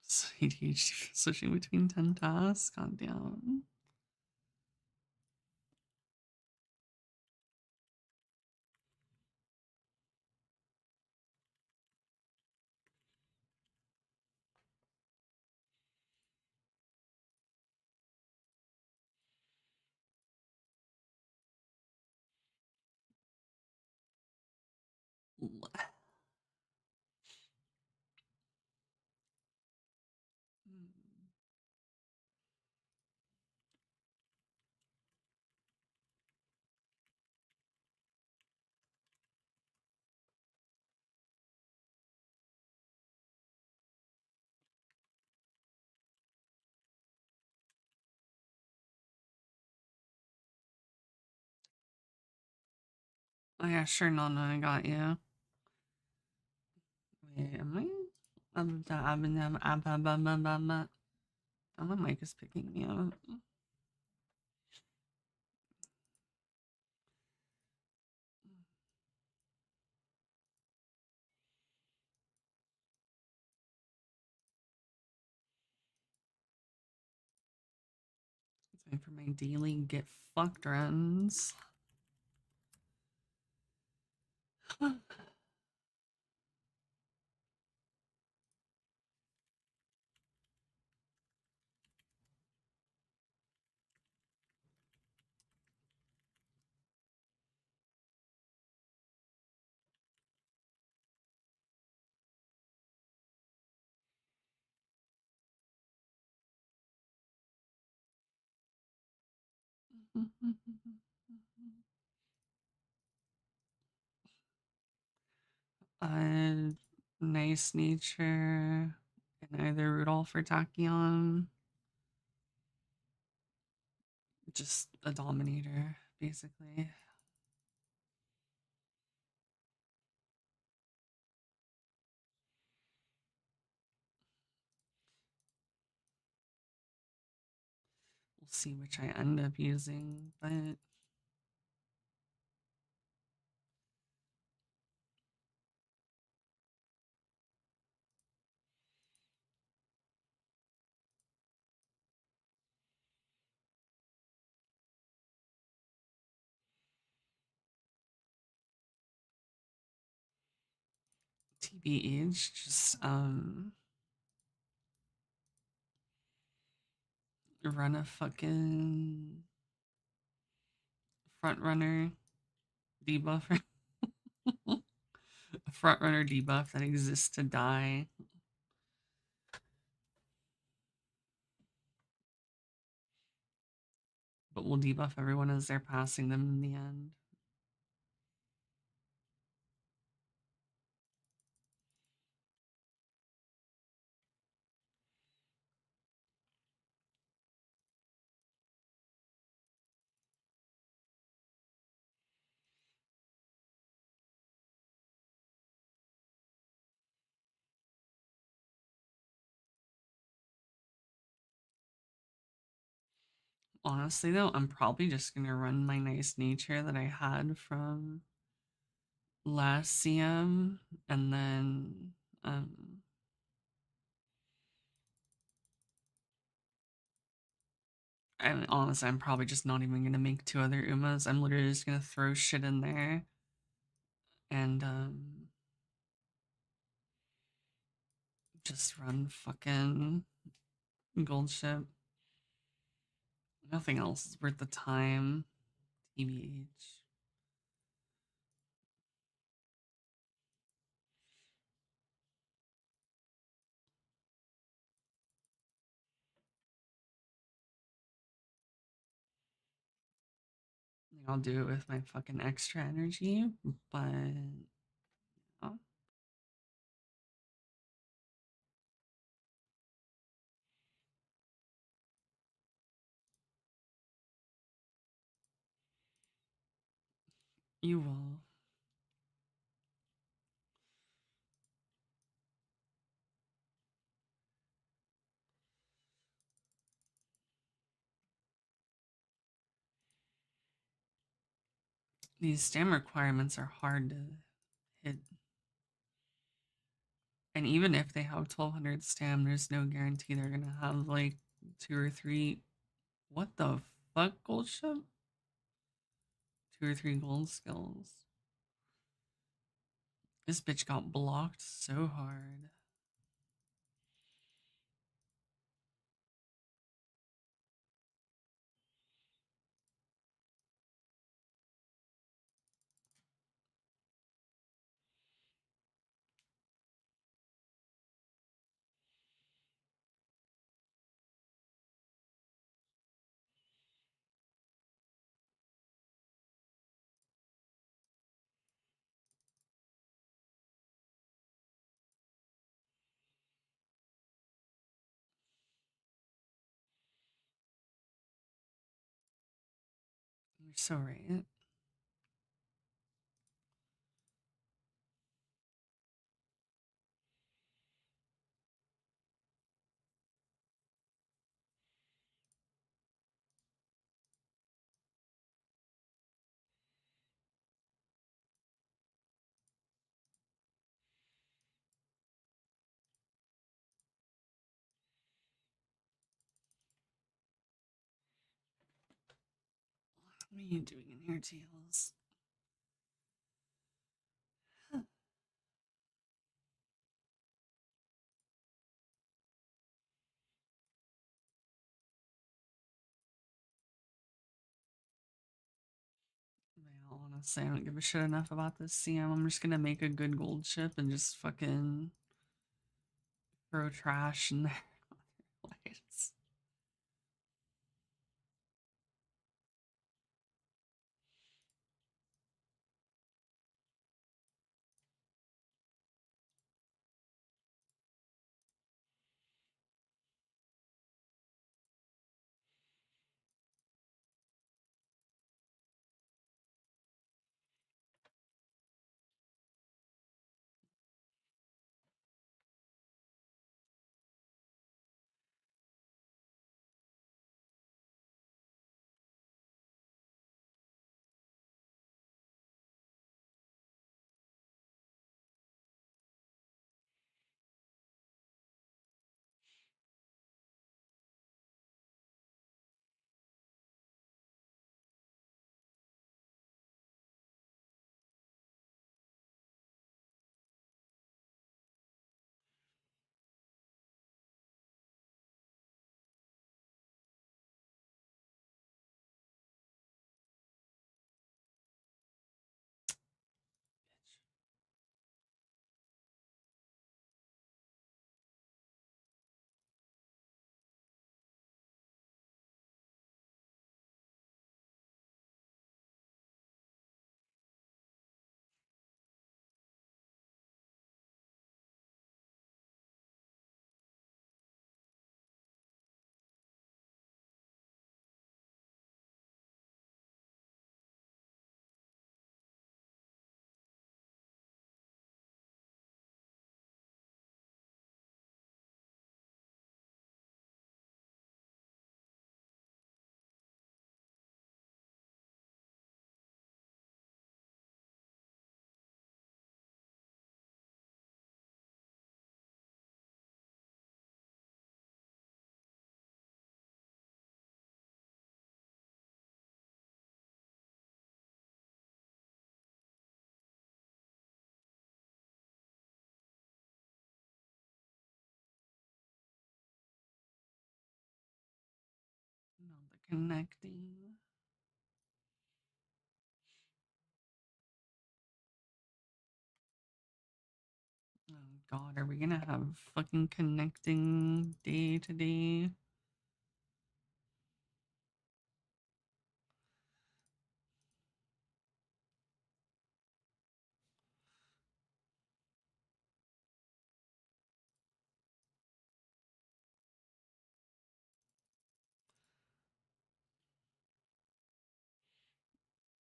ADHD switching between 10 tasks. God damn. Oh yeah, sure, Nona, I got you. Wait, am I? Oh, my mic is picking me up. Time for my daily get fucked runs. Nice nature, and either Rudolph or Tachyon. Just a dominator, basically. We'll see which I end up using, but TBH, just run a fucking front runner debuffer. A front runner debuff that exists to die. But will debuff everyone as they're passing them in the end. Honestly, though, I'm probably just gonna run my nice nature that I had from last CM, and then honestly, I'm probably just not even gonna make two other Umas. I'm literally just gonna throw shit in there and just run fucking gold ship. Nothing else is worth the time. TBH. I'll do it with my fucking extra energy, but oh, you will. These stem requirements are hard to hit. And even if they have 1200 stam, there's no guarantee they're gonna have like two or three. What the fuck, gold ship? Two or three gold skills. This bitch got blocked so hard. You're so right. What are you doing in here, Tails? Man, honestly, I don't give a shit enough about this CM. I'm just gonna make a good gold ship and just fucking throw trash in there. Lights. Not the connecting. Oh god, are we gonna have fucking connecting day to day?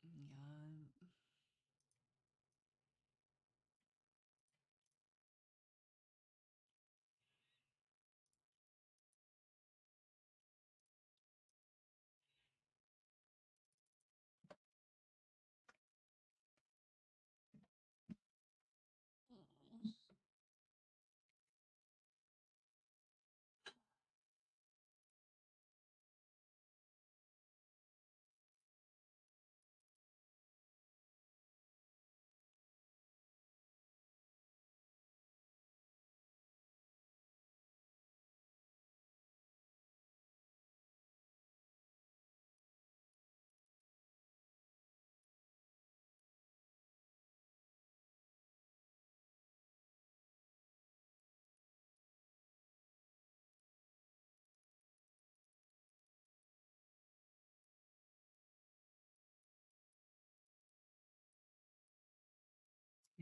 Yeah.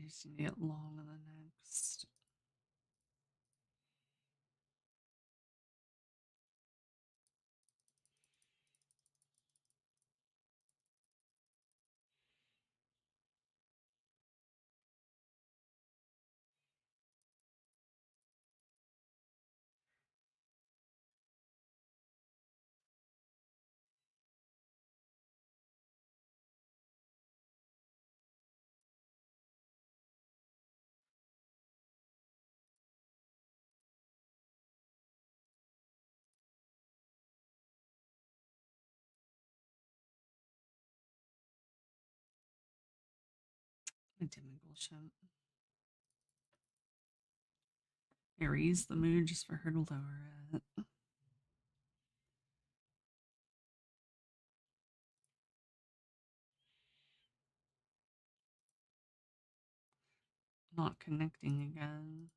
You just need to get long on the next. I did my bullshit. I raised the mood just for her to lower it. Not connecting again.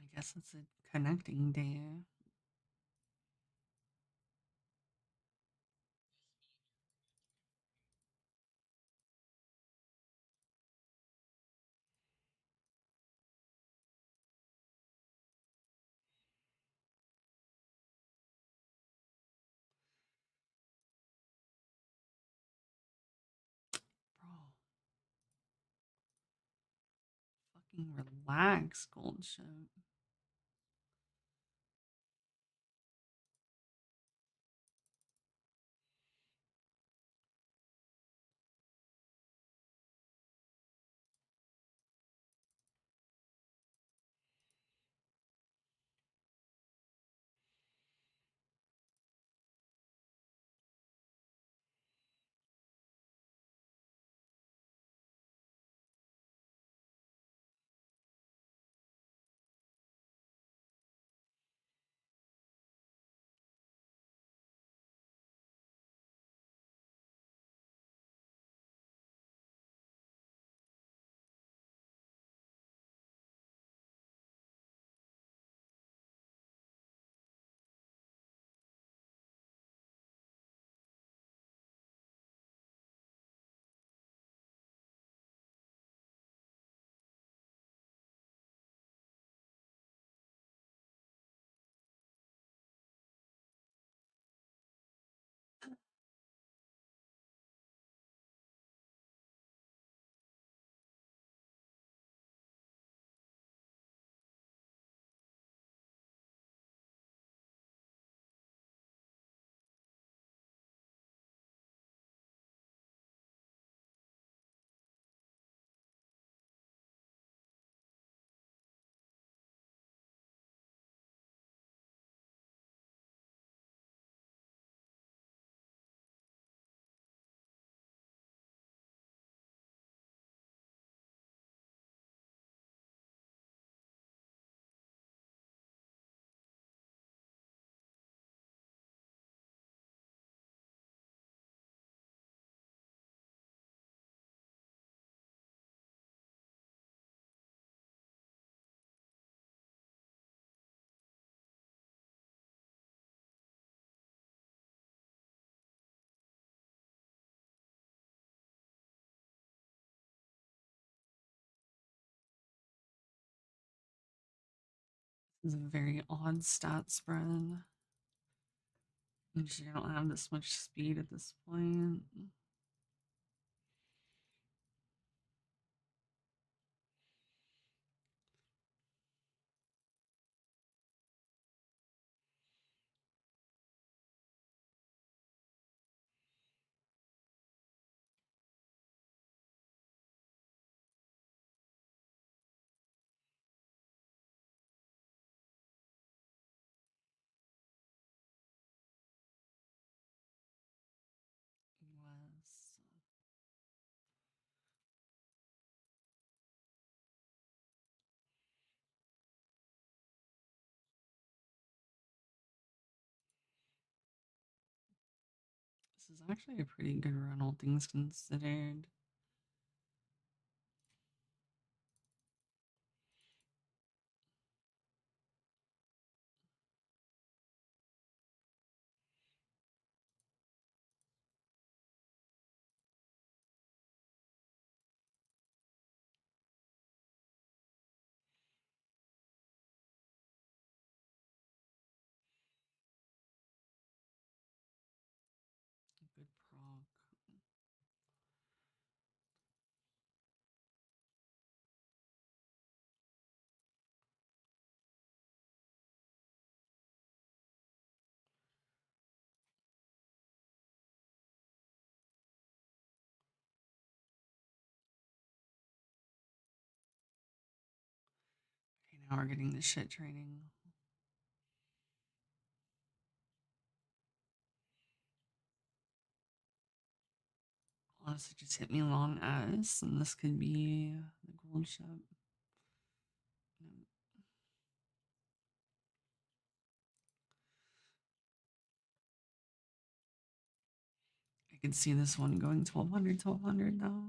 I guess it's a connecting day. Bro, fucking relax, gold ship. This is a very odd stat spread. Usually I don't have this much speed at this point. What? This is actually a pretty good run, all things considered. Good proc. Okay, now we're getting the shit training. Honestly, just hit me long as, and this could be the gold ship. No. I could see this one going 1200, 1200 though.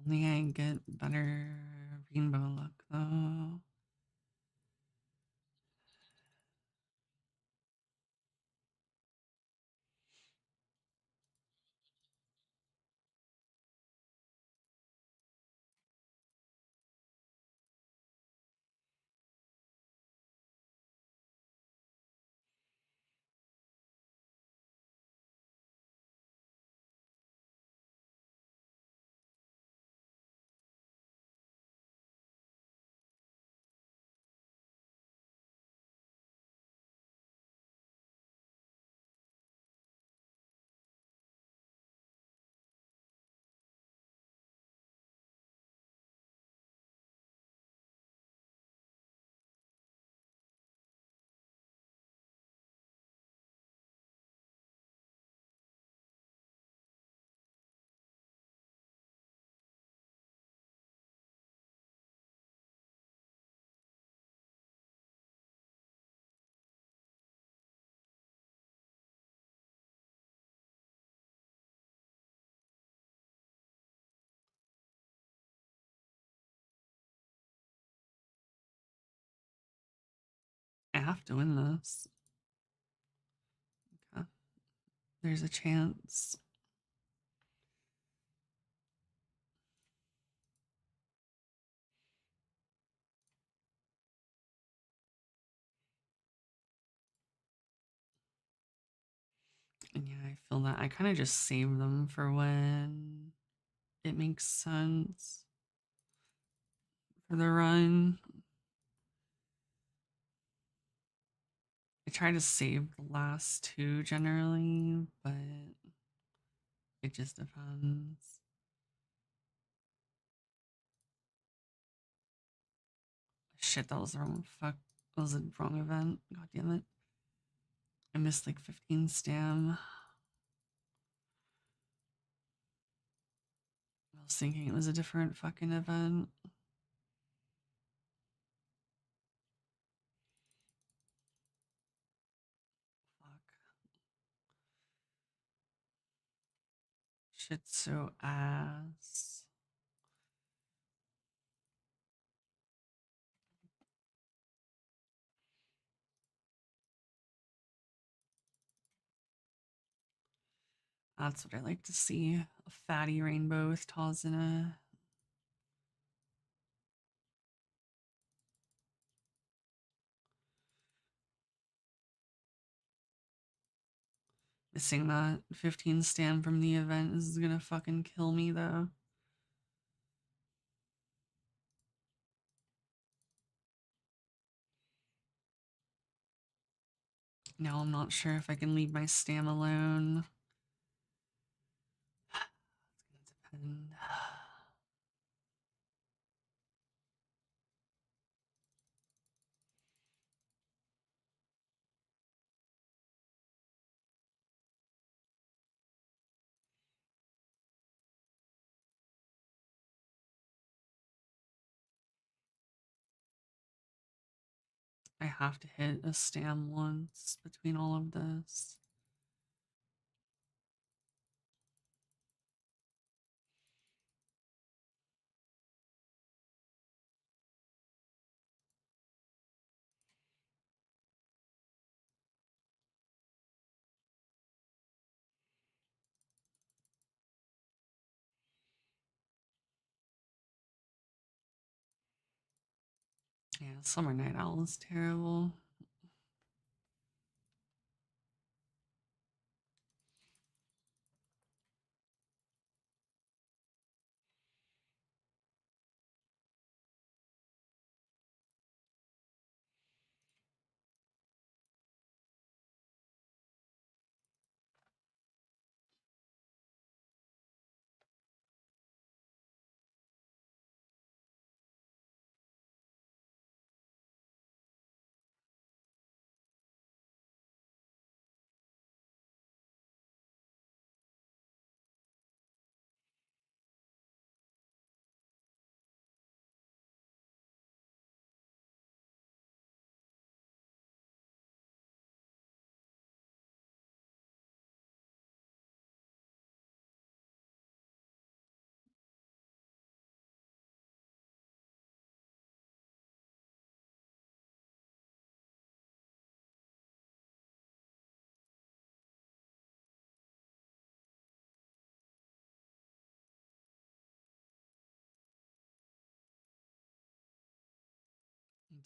Only I get better rainbow luck though. I have to win this. Okay. There's a chance. And yeah, I feel that. I kind of just save them for when it makes sense for the run. I try to save the last two generally, but it just depends. Shit, that was the wrong fuck. That was the wrong event. God damn it. I missed like 15 stam. I was thinking it was a different fucking event. Fuck. Shit's so ass. That's what I like to see. A fatty rainbow with Tazina. Missing that 15 stam from the event is gonna fucking kill me though. Now I'm not sure if I can leave my stam alone. And I have to hit a stam once between all of this. Yeah, Summer Night Owl is terrible.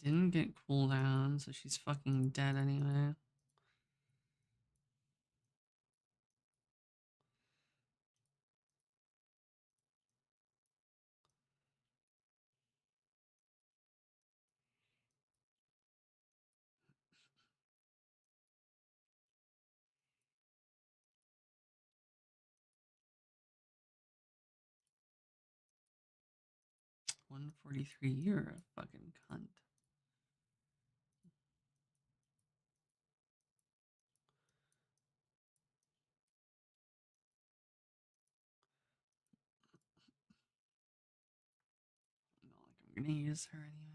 'Didn't get cooldown, so she's fucking dead anyway. $143, you're a fucking cunt. Not like I'm gonna use her anyway.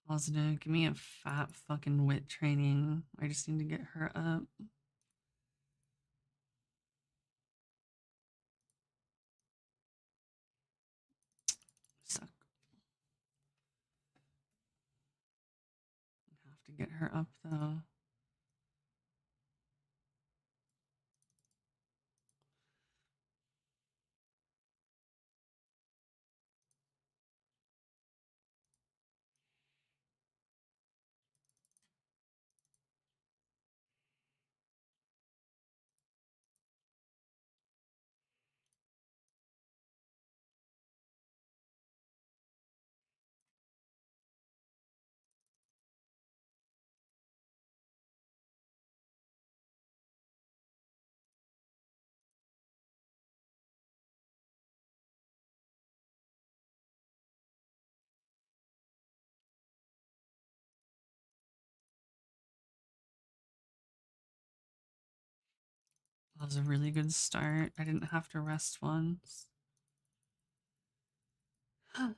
Positive. Give me a fat fucking wit training. I just need to get her up. Suck. Have to get her up though. That was a really good start. I didn't have to rest once. Guts.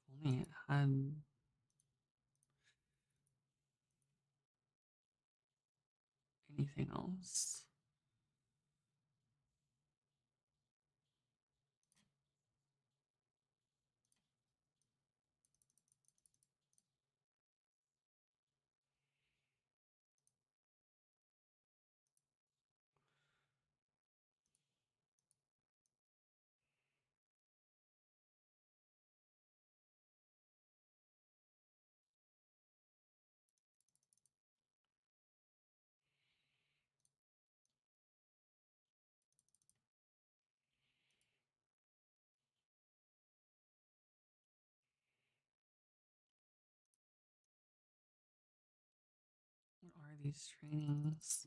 If only it had anything else. What are these trainings?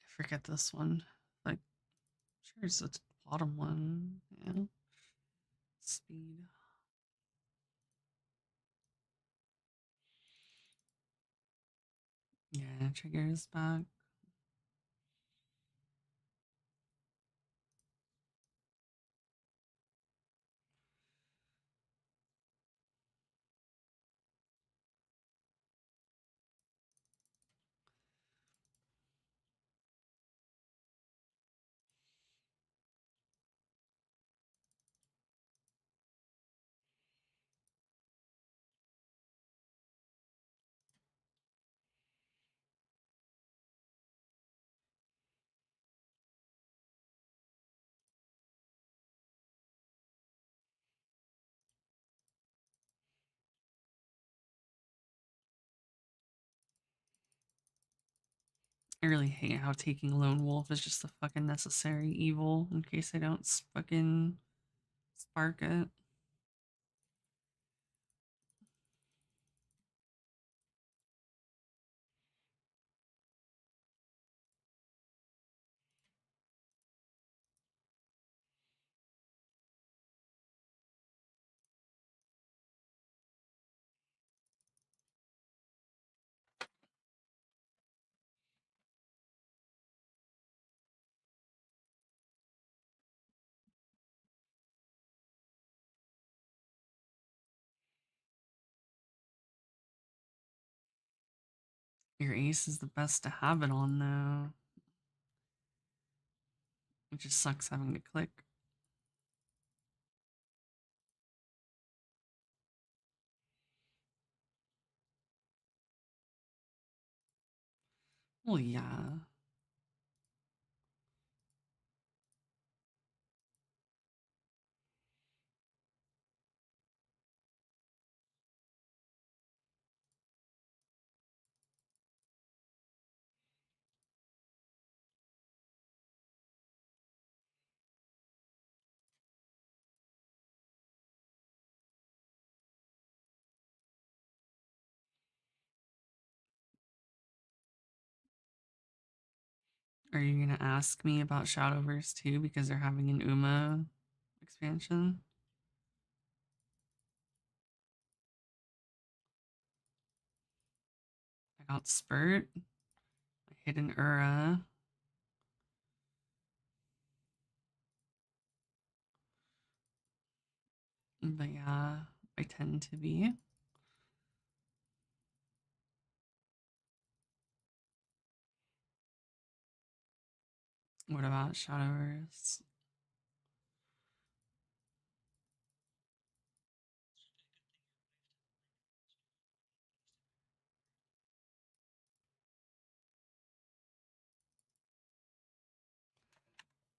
I forget this one. Like, sure, it's the bottom one. Yeah. Speed. Yeah, triggers back. I really hate how taking Lone Wolf is just a fucking necessary evil in case I don't fucking spark it. Your ace is the best to have it on, though. It just sucks having to click. Well, yeah. Are you gonna ask me about Shadowverse too because they're having an Uma expansion? I got Spurt. I hit an Ura. But yeah, I tend to be. What about Shadowverse?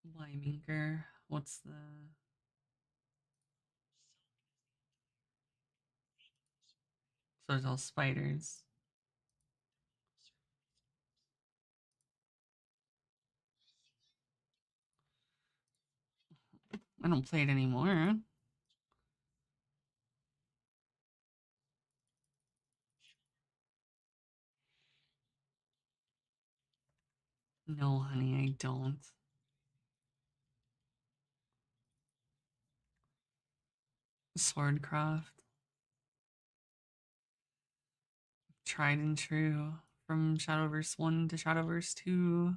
Blyminker. What's the. So it's all spiders. I don't play it anymore. No, honey, I don't. Swordcraft. Tried and true. From Shadowverse 1 to Shadowverse 2.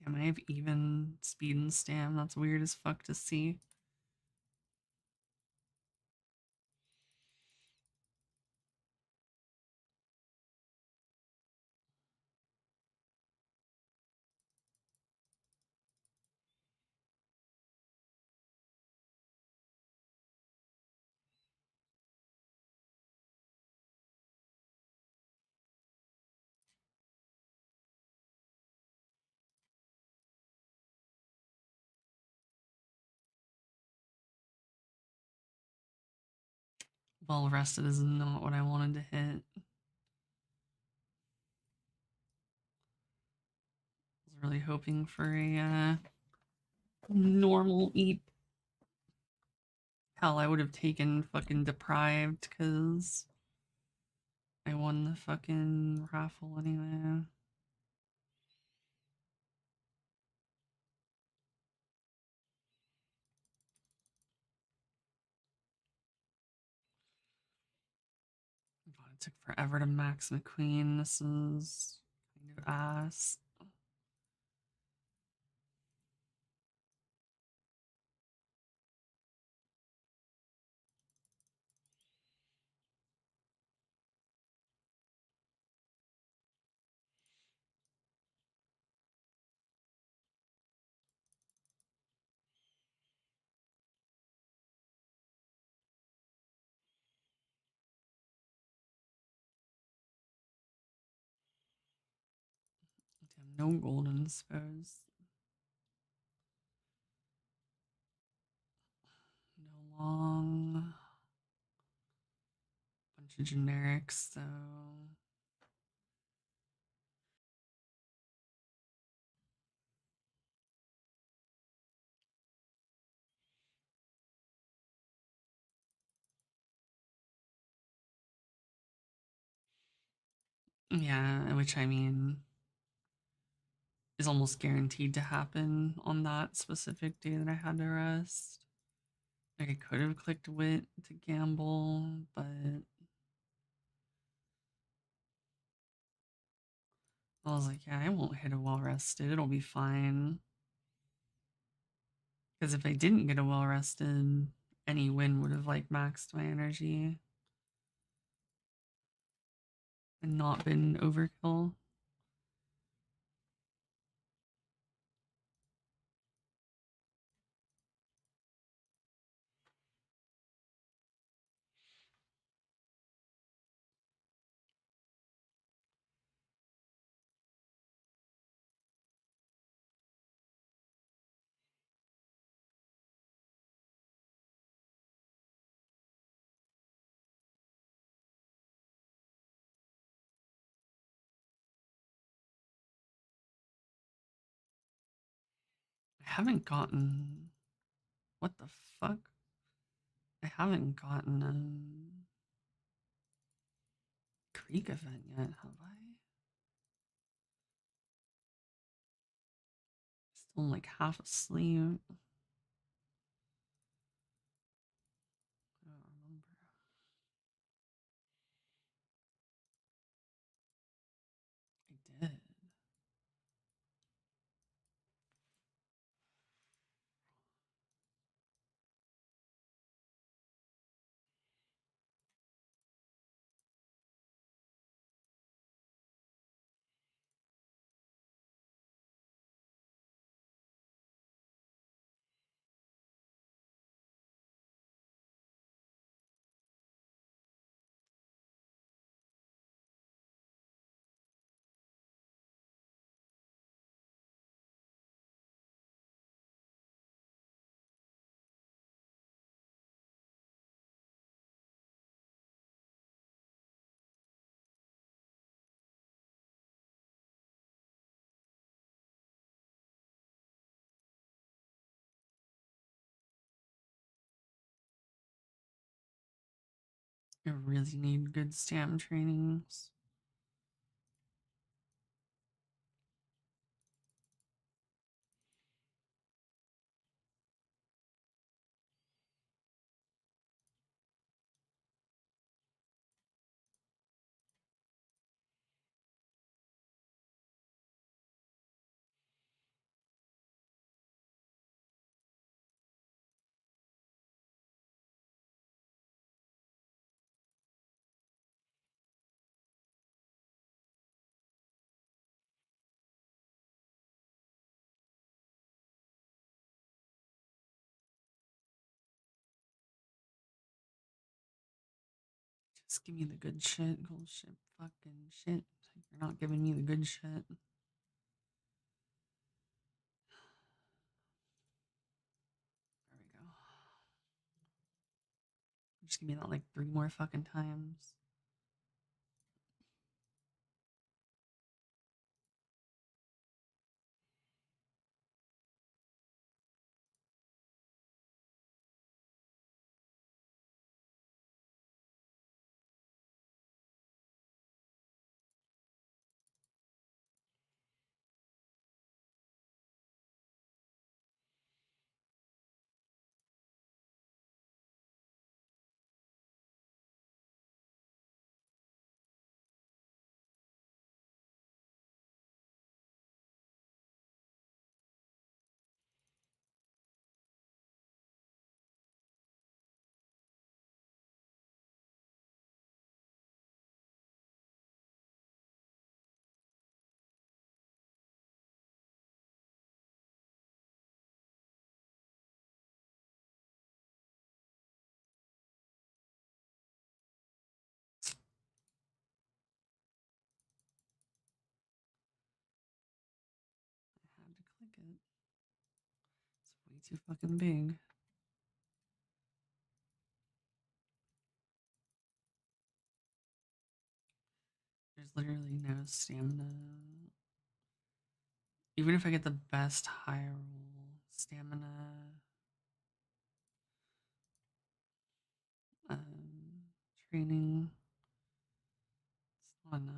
Damn, I have even speed and stam. That's weird as fuck to see. Well rested is not what I wanted to hit. I was really hoping for a normal eat. Hell, I would have taken fucking deprived because I won the fucking raffle anyway. God, it took forever to max McQueen. This is kind of ass. Damn, no golden suppose. No long. Bunch of generics, so yeah, which I mean is almost guaranteed to happen on that specific day that I had to rest. Like I could have clicked wit to gamble, but I was like, yeah, I won't hit a well rested. It'll be fine. Because if I didn't get a well rested, any win would have like maxed my energy and not been overkill. I haven't gotten. What the fuck? I haven't gotten a Creek event yet, have I? Still like half asleep. I don't remember. I did. I really need good stam trainings. Just give me the good shit, gold shit, fucking shit. You're not giving me the good shit. There we go. Just give me that like 3 more fucking times. I had to click it. It's way too fucking big. There's literally no stamina. Even if I get the best high roll, stamina, training, it's not enough.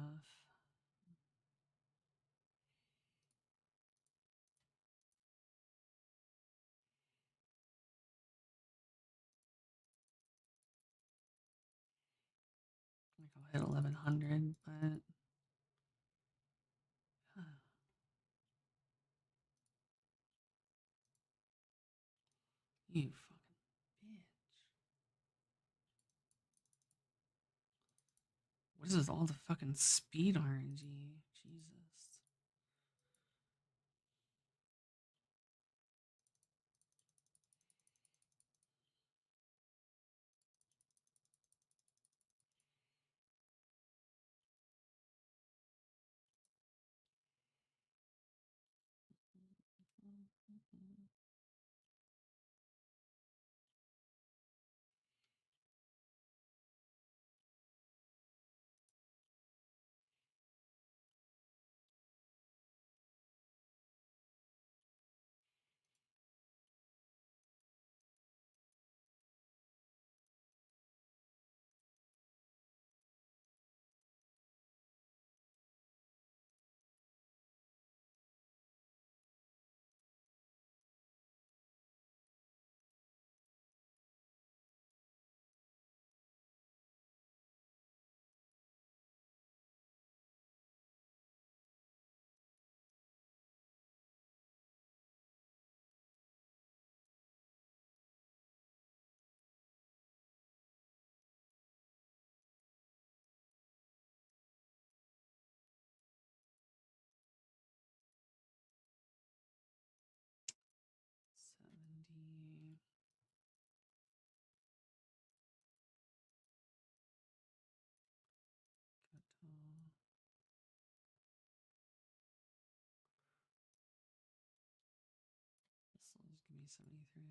Like I'll hit 1100, but you fucking bitch. What is this, all the fucking speed RNG? Jesus. $70. This will just give me 73.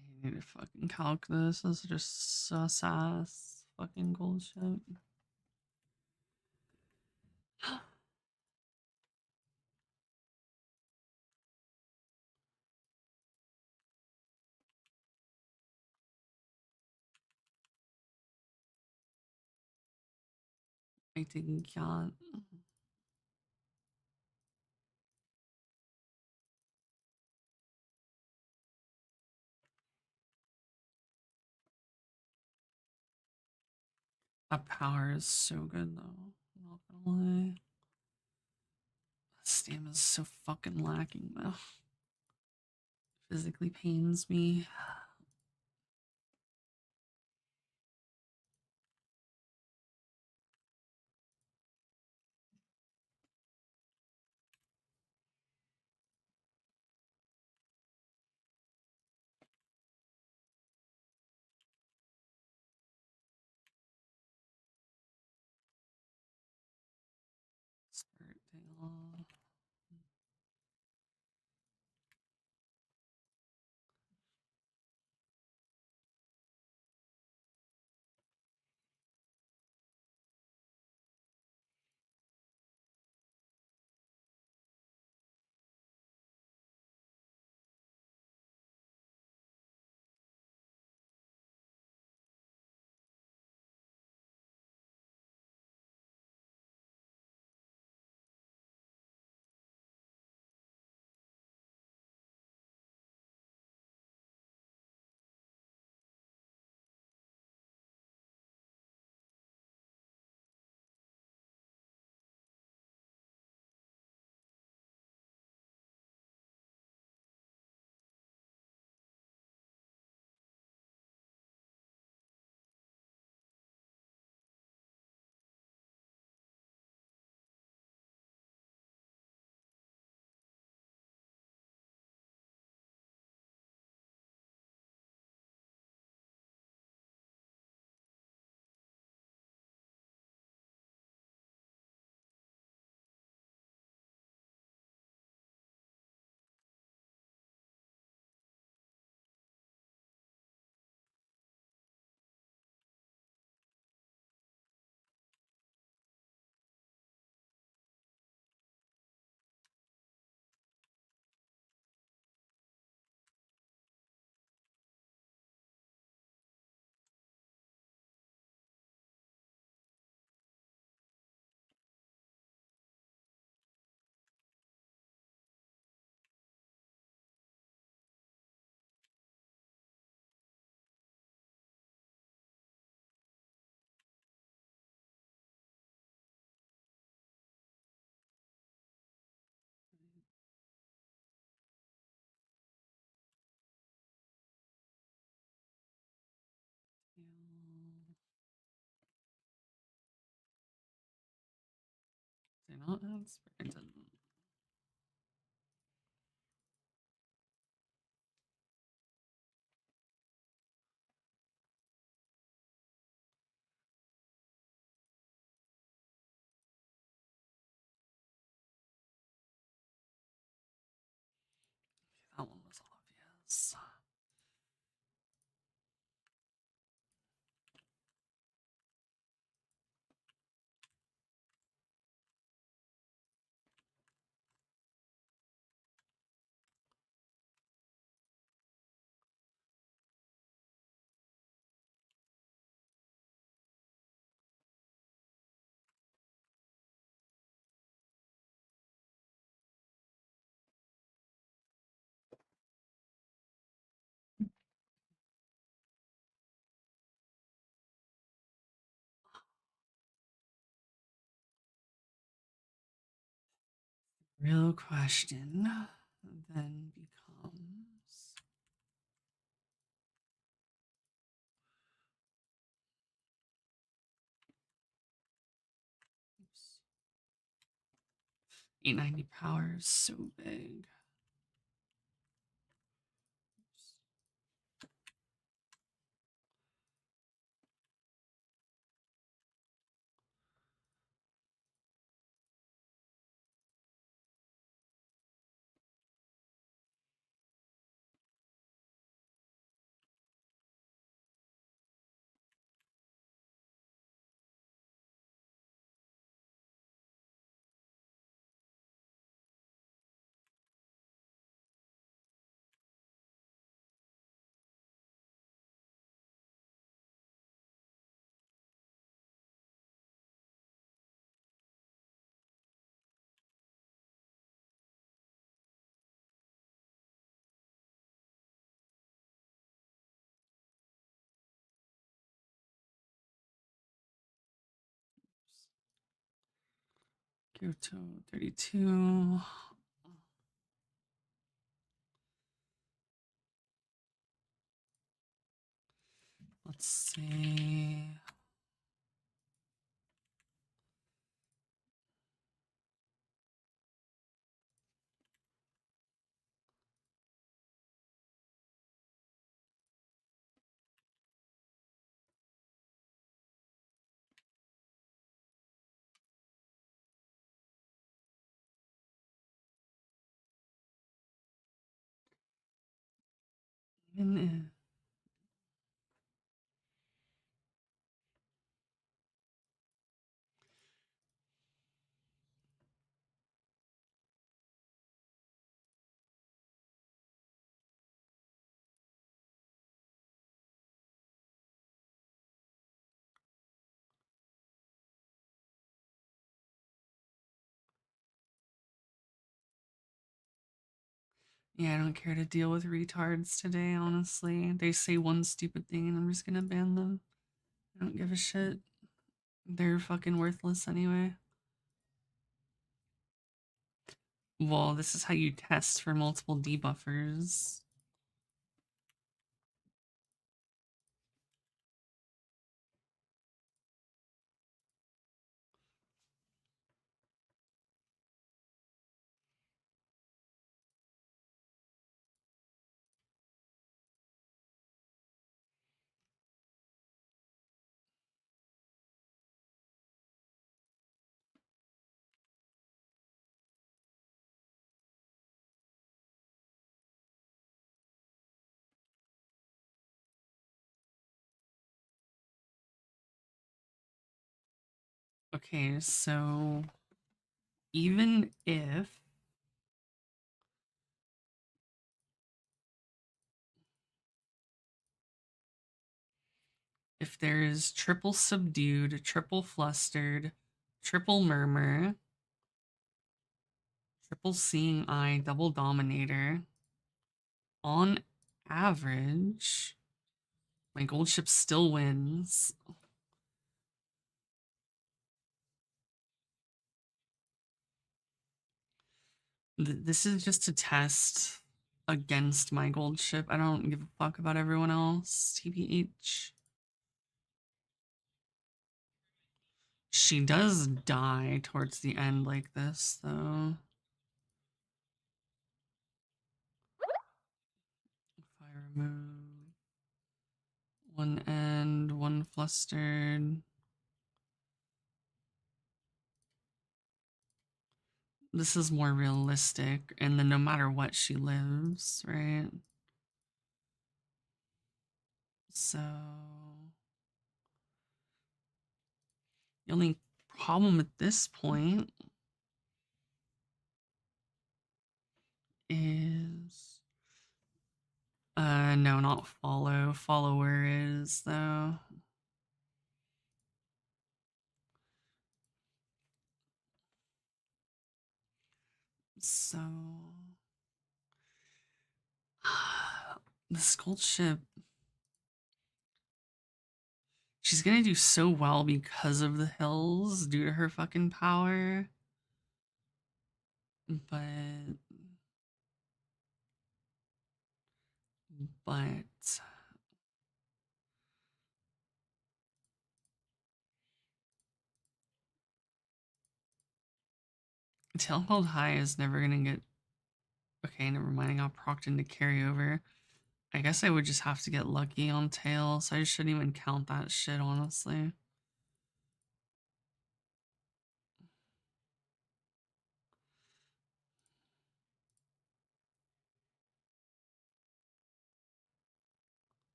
I need to fucking calc this. This is just sus ass fucking bullshit. I can't. That power is so good though. I'm not gonna lie. Stamina is so fucking lacking though. Physically pains me. They're not as spirited. That one was obvious. Real question then becomes, oops, 890 power is so big. Oops. Kyoto 32. Let's see. Even yeah, I don't care to deal with retards today, honestly. They say one stupid thing and I'm just gonna ban them. I don't give a shit. They're fucking worthless anyway. Well, this is how you test for multiple debuffers. Okay, so even if there's triple subdued, triple flustered, triple murmur, triple seeing eye, double dominator, on average, my gold ship still wins. This is just to test against my gold ship. I don't give a fuck about everyone else. TBH. She does die towards the end like this, though. If I remove one end, one flustered. This is more realistic, and then no matter what, she lives, right? So the only problem at this point is no, not follow. Follower is though. So the Skull ship, she's gonna do so well because of the hills due to her fucking power. But but tail held high is never gonna get. Okay, never mind. I got procced into carryover. I guess I would just have to get lucky on tail, so I shouldn't even count that shit, honestly.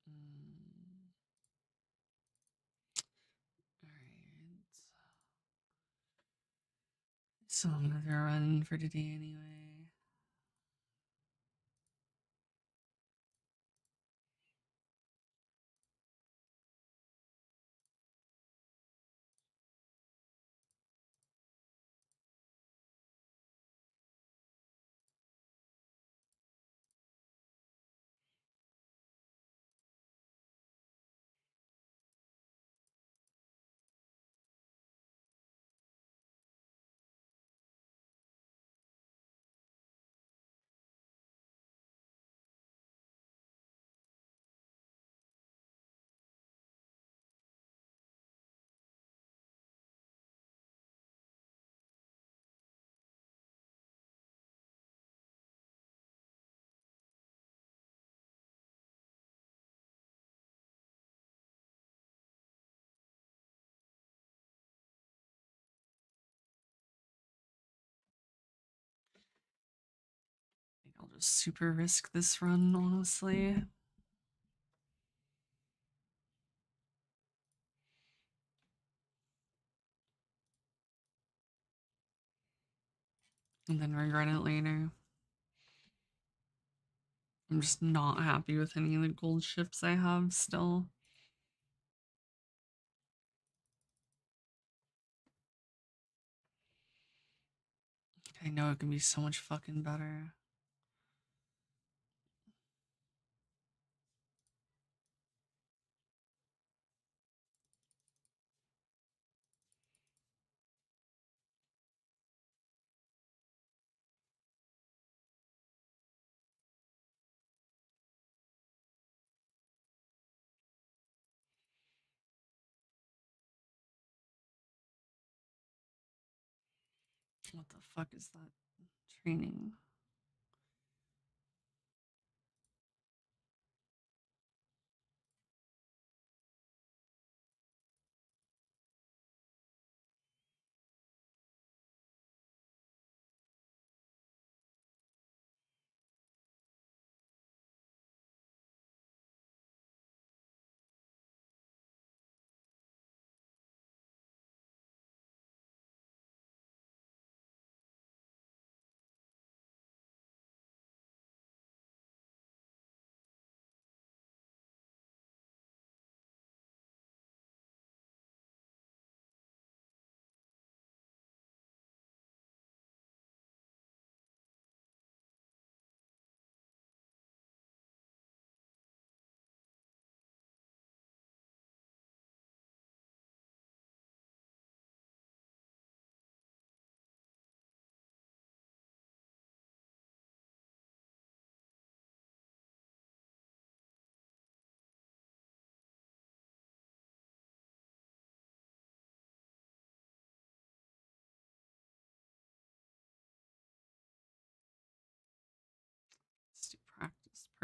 Mm, Alright. So I'm gonna throw a run for today anyway. I think I'll just super risk this run, honestly. And then regret it later. I'm just not happy with any of the gold ships I have still. I know it can be so much fucking better. What the fuck is that training?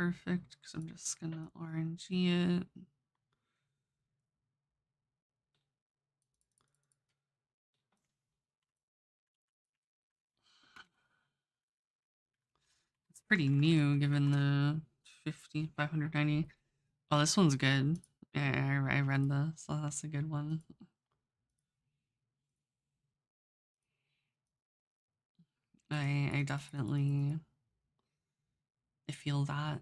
perfect because I'm just gonna RNG it. It's pretty new given the 590. Oh, this one's good. Yeah, I read this, so that's a good one. I definitely I feel that.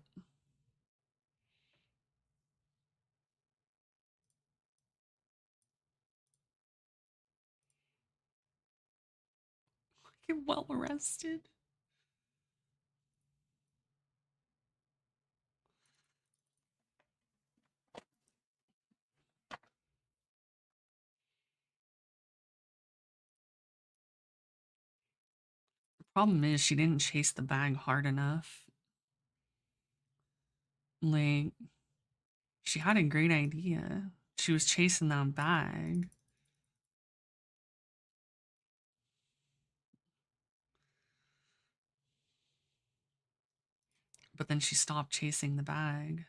Get well rested. The problem is she didn't chase the bag hard enough. Like, she had a great idea. She was chasing that bag. But then she stopped chasing the bag.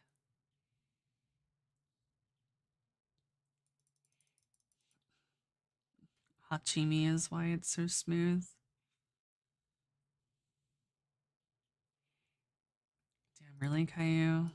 Hachimi is why it's so smooth. Damn, really, Caillou?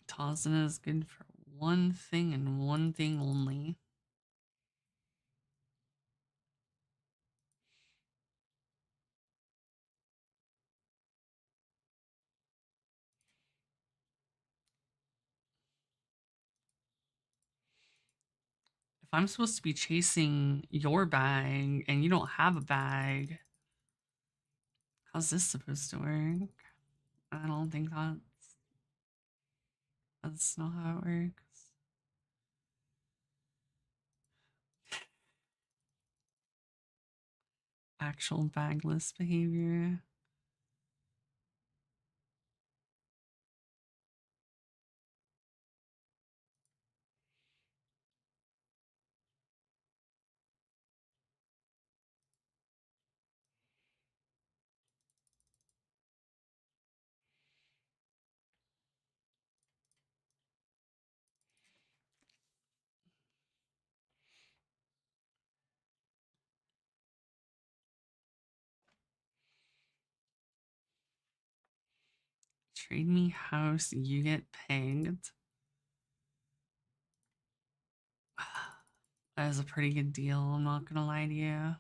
Tazna is good for one thing and one thing only. If I'm supposed to be chasing your bag and you don't have a bag, how's this supposed to work? I don't think that's not how it works. Actual bagless behavior. Trade me house, you get pegged. That is a pretty good deal, I'm not gonna lie to you.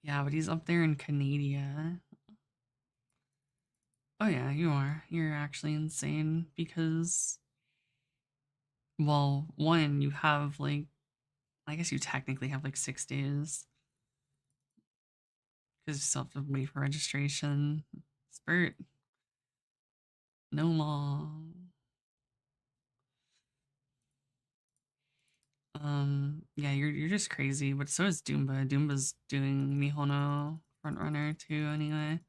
Yeah, but he's up there in Canada. Oh yeah, you are. You're actually insane because, well, one, you have like, I guess you technically have like 6 days because you still have to wait for registration. Spurt, no long. Yeah, you're just crazy, but so is Doomba. Doomba's doing Mihono front runner too anyway.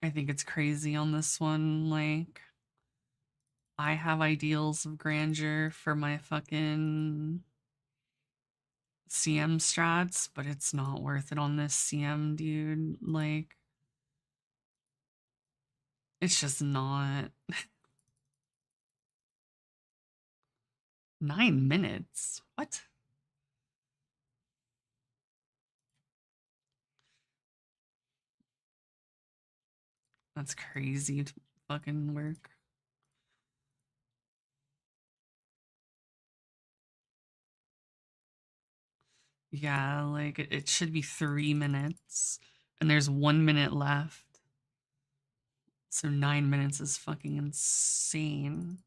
I think it's crazy on this one. Like, I have ideals of grandeur for my fucking CM strats, but it's not worth it on this CM, dude. Like, it's just not. 9 minutes? What? That's crazy to fucking work. Yeah, like it should be 3 minutes, and there's 1 minute left. So 9 minutes is fucking insane.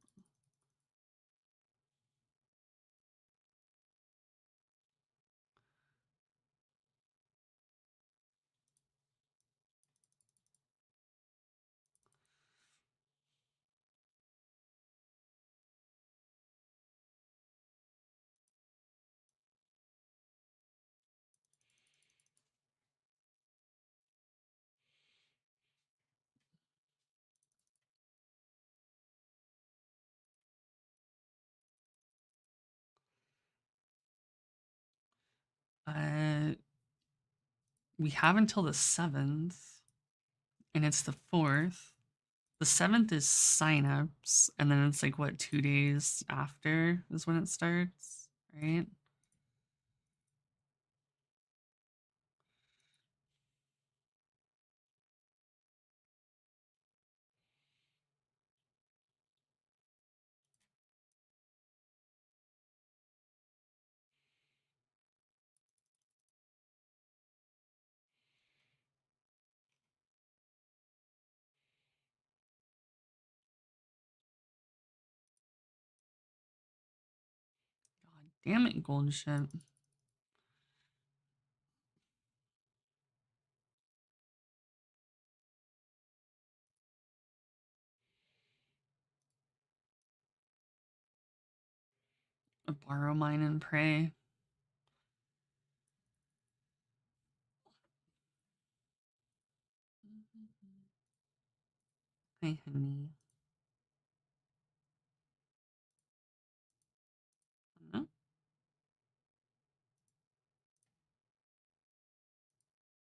Uh, we have until the 7th, and it's the 4th. The 7th is signups, and then it's like what 2 days after is when it starts, right? God damn it, gold shit. Borrow mine and pray. Hey, honey. No?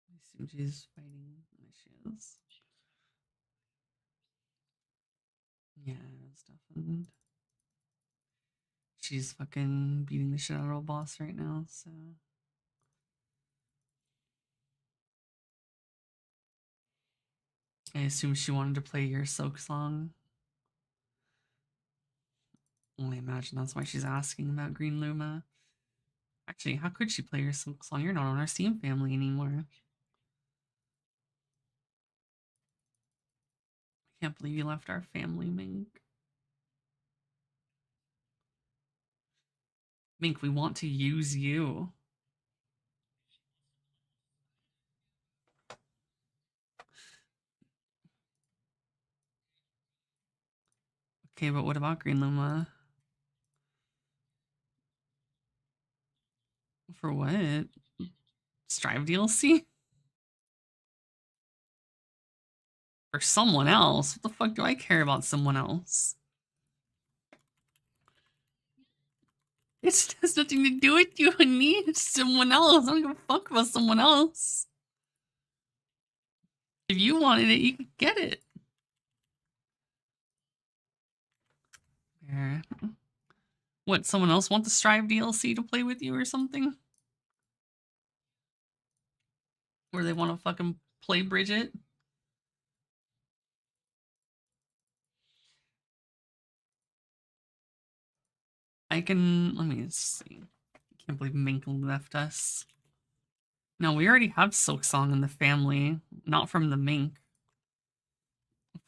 I assume she's fighting. She is. Yeah, it's definitely. She's fucking beating the shit out of her boss right now, so. I assume she wanted to play your Silk song. Only imagine that's why she's asking about Green Luma. Actually, how could she play your Silk song? You're not on our Steam family anymore. I can't believe you left our family, Mink. Mink, we want to use you. Okay, but what about Green Luma? For what? Strive DLC? For someone else? What the fuck do I care about someone else? It has nothing to do with you and me. It's someone else. I don't give a fuck about someone else. If you wanted it, you could get it. There. What, someone else want the Strive DLC to play with you or something? Or they want to fucking play Bridget? I can, let me see. I can't believe Mink left us. No, we already have Silk Song in the family. Not from the Mink.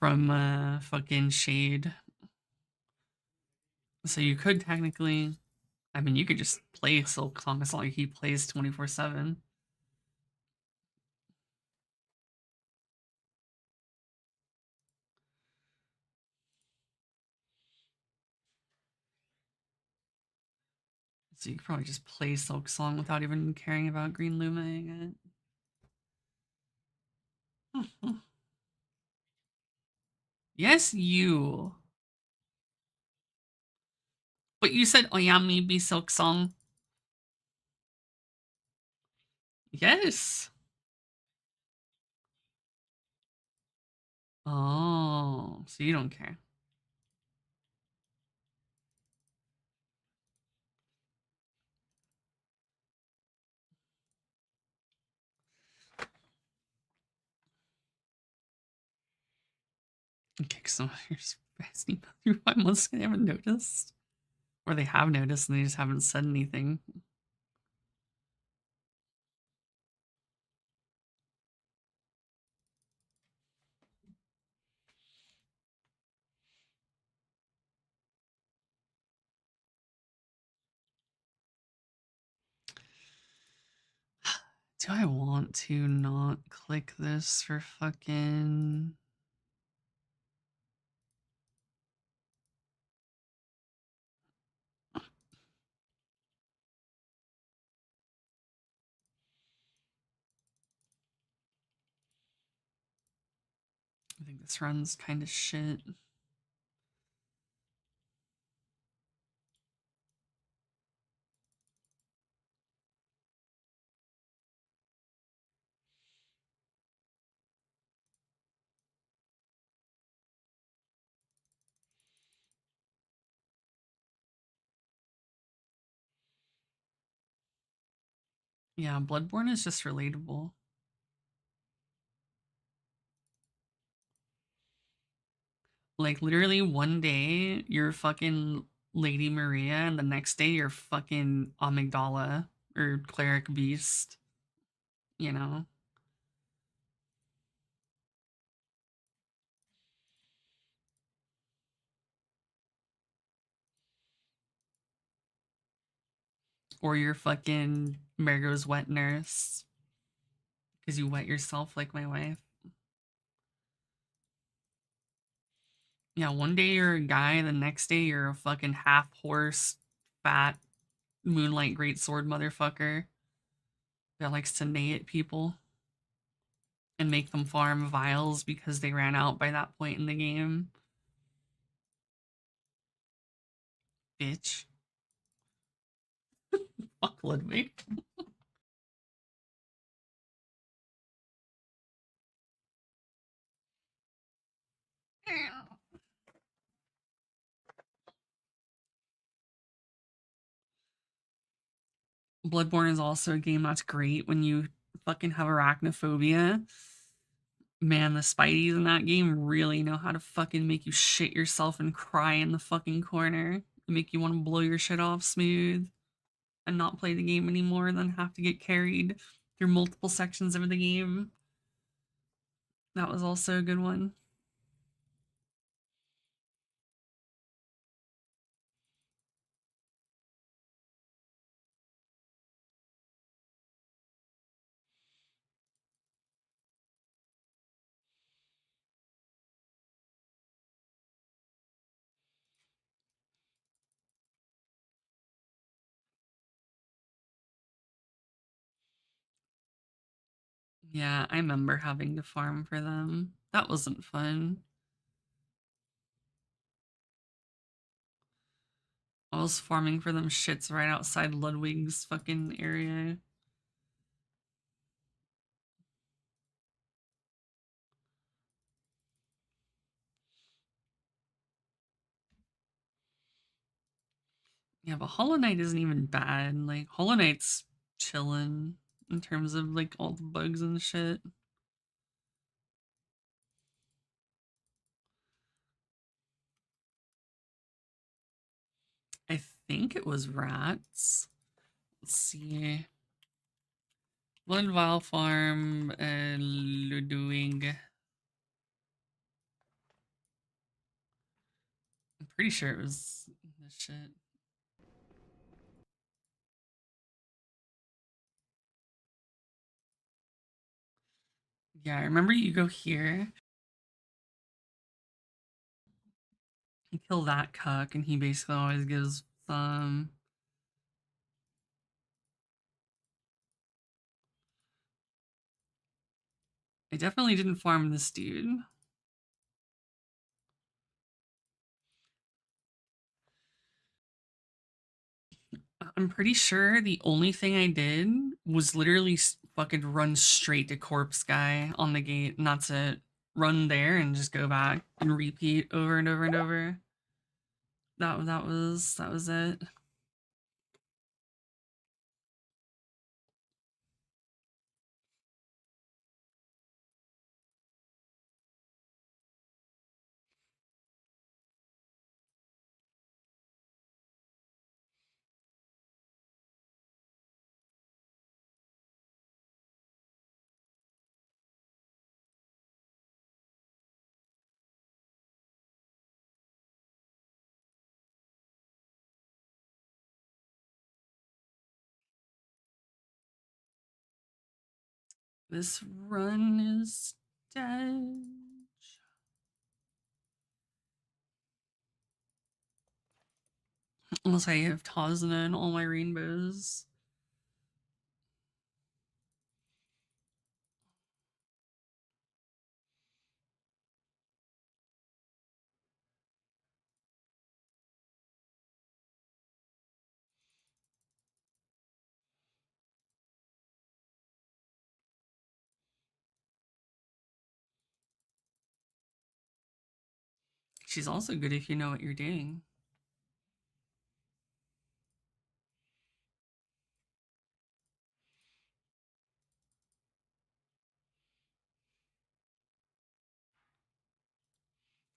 From fucking Shade. So you could technically, I mean, you could just play Silk Song. It's not like he plays 24/7. So you could probably just play Silk Song without even caring about Green Lumaing it. Yes, you. But you said Oyami be Silk Song. Yes. Oh, so you don't care. Okay, so here's fasting through 5 months. They haven't noticed, or they have noticed and they just haven't said anything. Do I want to not click this for fucking... I think this run's kind of shit. Yeah, Bloodborne is just relatable. Like, literally one day, you're fucking Lady Maria, and the next day, you're fucking Amygdala, or Cleric Beast, you know? Or you're fucking Margot's wet nurse, because you wet yourself like my wife. Yeah, one day you're a guy, the next day you're a fucking half horse, fat, moonlight greatsword motherfucker that likes to neigh at people and make them farm vials because they ran out by that point in the game. Bitch. Fuck Ludwig. Bloodborne is also a game that's great when you fucking have arachnophobia. Man, the Spideys in that game really know how to fucking make you shit yourself and cry in the fucking corner. Make you want to blow your shit off smooth and not play the game anymore and then have to get carried through multiple sections of the game. That was also a good one. Yeah, I remember having to farm for them. That wasn't fun. I was farming for them shits right outside Ludwig's fucking area. Yeah, but Hollow Knight isn't even bad. Like, Hollow Knight's chillin' in terms of like all the bugs and shit. I think it was rats. Let's see. Blood Vial Farm, Ludwig. I'm pretty sure it was this shit. Yeah, I remember you go here and kill that cuck, and he basically always gives some. I definitely didn't farm this dude. I'm pretty sure the only thing I did was literally fucking run straight to Corpse Guy on the gate, and that's it. Run there and just go back and repeat over and over and over. That was it. This run is dead. Unless I have Tazna and all my rainbows. She's also good if you know what you're doing.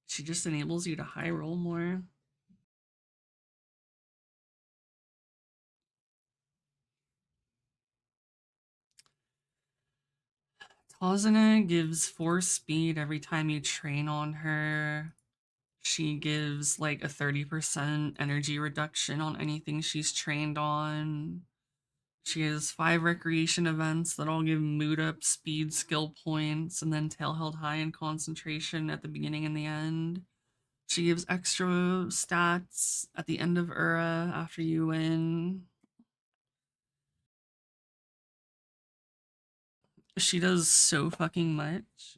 She just enables you to high roll more. Tazna gives 4 speed every time you train on her. She gives like a 30% energy reduction on anything she's trained on. She has 5 recreation events that all give mood up, speed, skill points, and then tail held high and concentration at the beginning and the end. She gives extra stats at the end of Ura after you win. She does so fucking much.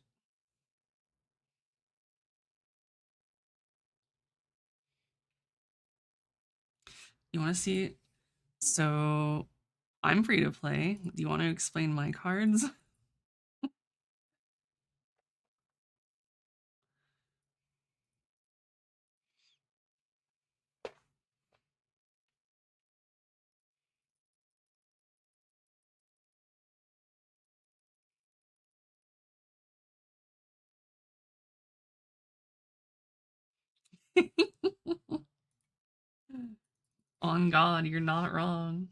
You want to see it? So I'm free to play. Do you want to explain my cards? On God, you're not wrong.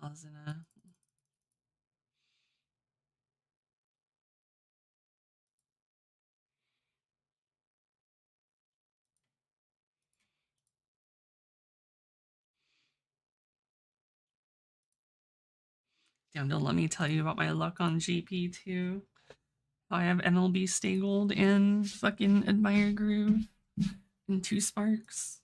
Damn it, Tazina. Damn, don't let me tell you about my luck on GP2. I have MLB Stay Gold and fucking Admire Groove and 2 Sparks.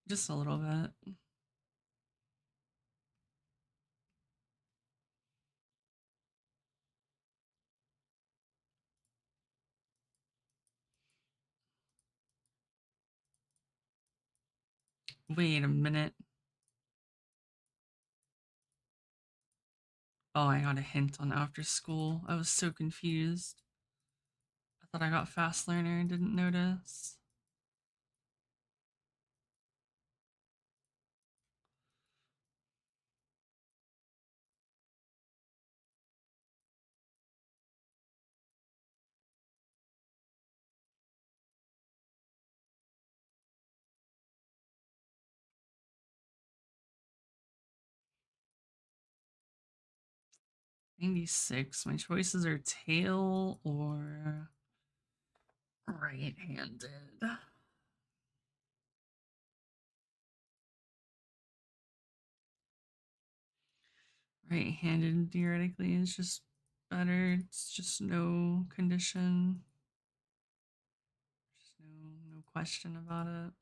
Just a little bit. Wait a minute. Oh, I got a hint on after school. I was so confused. I thought I got fast learner and didn't notice. '96. My choices are tail or right-handed. Right-handed theoretically is just better. It's just no condition. Just no question about it.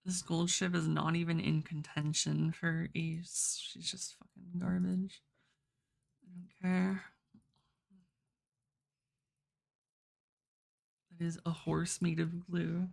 This gold ship is not even in contention for ace. She's just fucking garbage. I don't care. is a horse made of glue.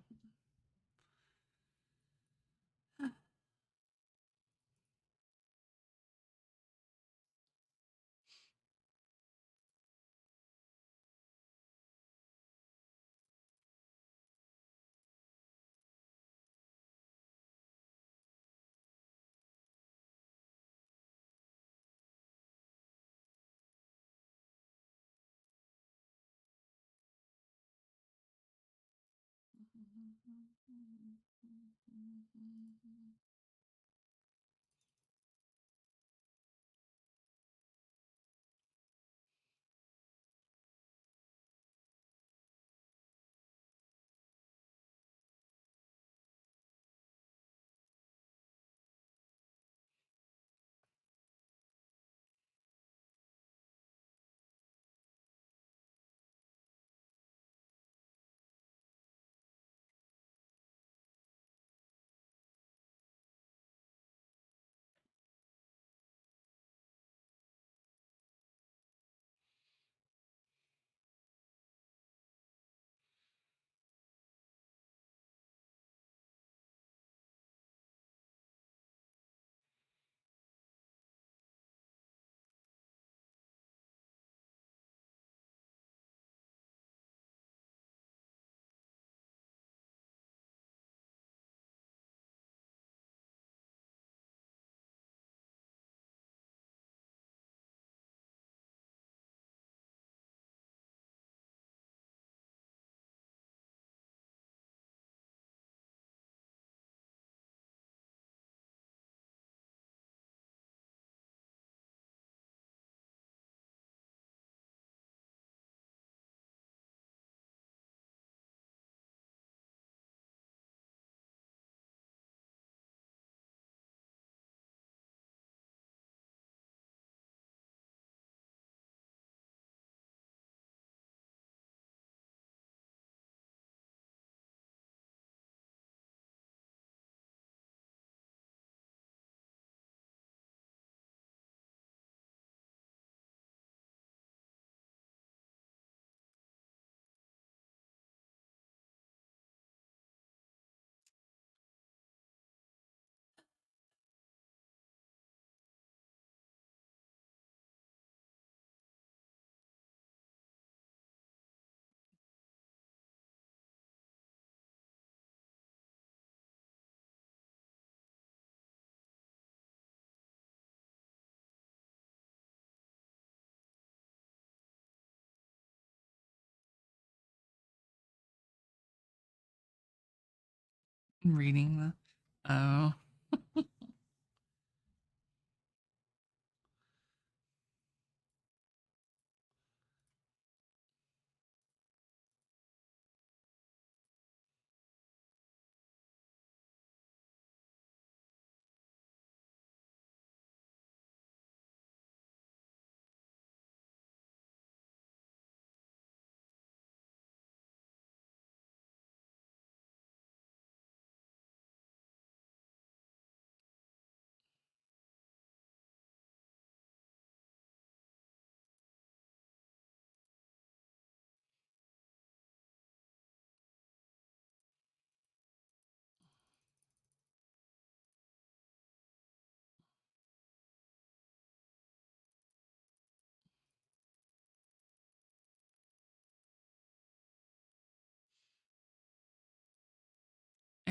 Reading the. Oh.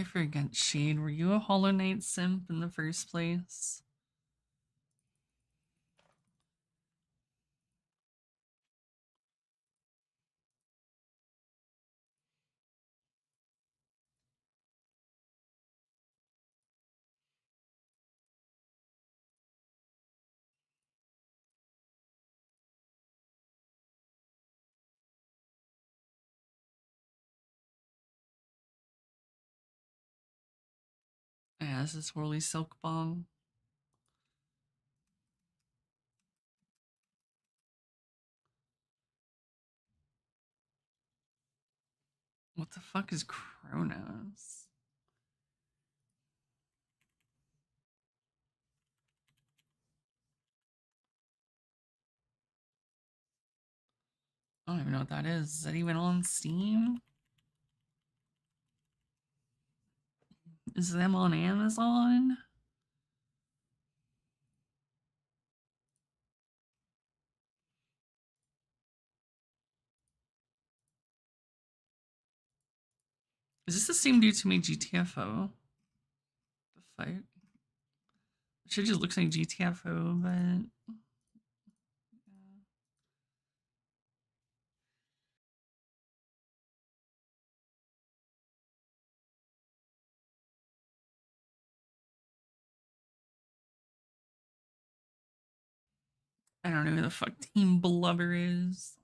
I forget, Shade. Were you a Hollow Knight simp in the first place? Yeah, this is Swirly Silk Bomb. What the fuck is Kronos? I don't even know what that is. Is that even on Steam? Is them on Amazon? Is this the same dude who made GTFO? The fight? It should just looks like GTFO, but I don't know who the fuck Team Blubber is.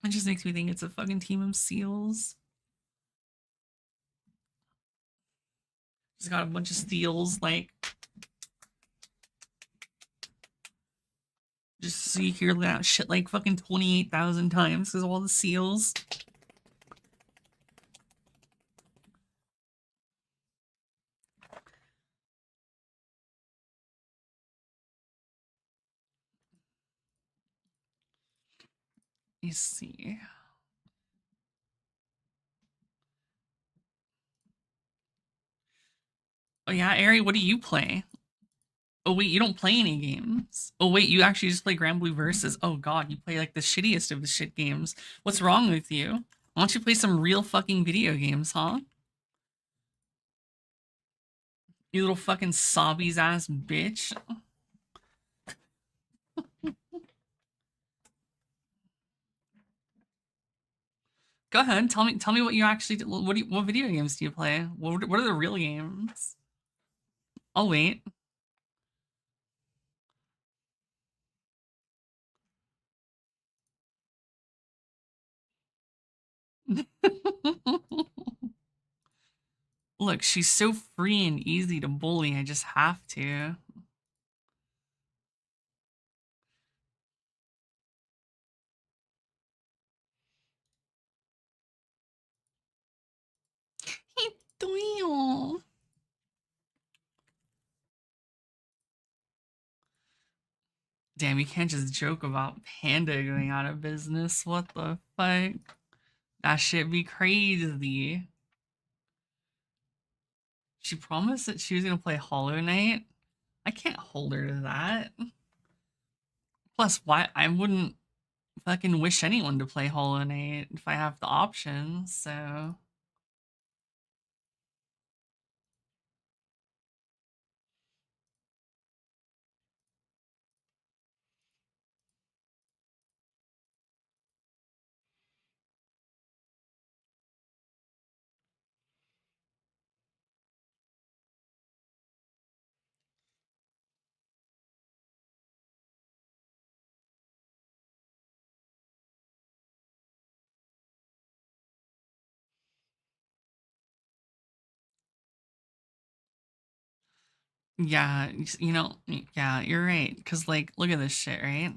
It just makes me think it's a fucking team of seals. Just got a bunch of seals, like, just so you hear that shit like fucking 28,000 times because of all the seals. You see. Oh yeah, Ari, what do you play? Oh wait, you don't play any games. Oh wait, you actually just play Grand Blue Versus. Oh god, you play like the shittiest of the shit games. What's wrong with you? Why don't you play some real fucking video games, huh? You little fucking sobbies ass bitch. Go ahead, tell me what you actually do. What video games do you play? What are the real games? I'll wait. Look, she's so free and easy to bully, I just have to. Hey, Doyle. Damn, you can't just joke about Panda going out of business. What the fuck? That shit be crazy. She promised that she was gonna play Hollow Knight. I can't hold her to that. Plus, why I wouldn't fucking wish anyone to play Hollow Knight if I have the option, so. Yeah, you know, yeah, you're right. Because, like, look at this shit, right?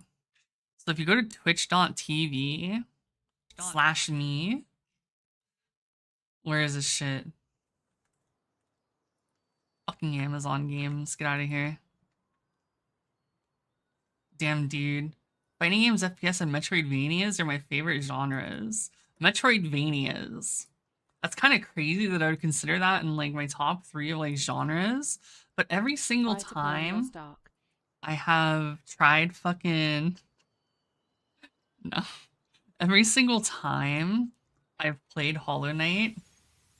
So if you go to twitch.tv/me, where is this shit? Fucking Amazon games, get out of here. Damn, dude. Fighting games, FPS, and Metroidvanias are my favorite genres. Metroidvanias. That's kind of crazy that I would consider that in like my top 3 of like genres. But every single time I have tried fucking no. Every single time I've played Hollow Knight,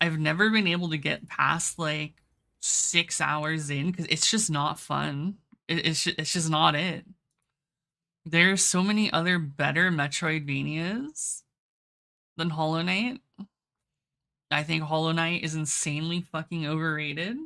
I've never been able to get past like 6 hours in because it's just not fun. It's just not it. There's so many other better Metroidvanias than Hollow Knight. I think Hollow Knight is insanely fucking overrated.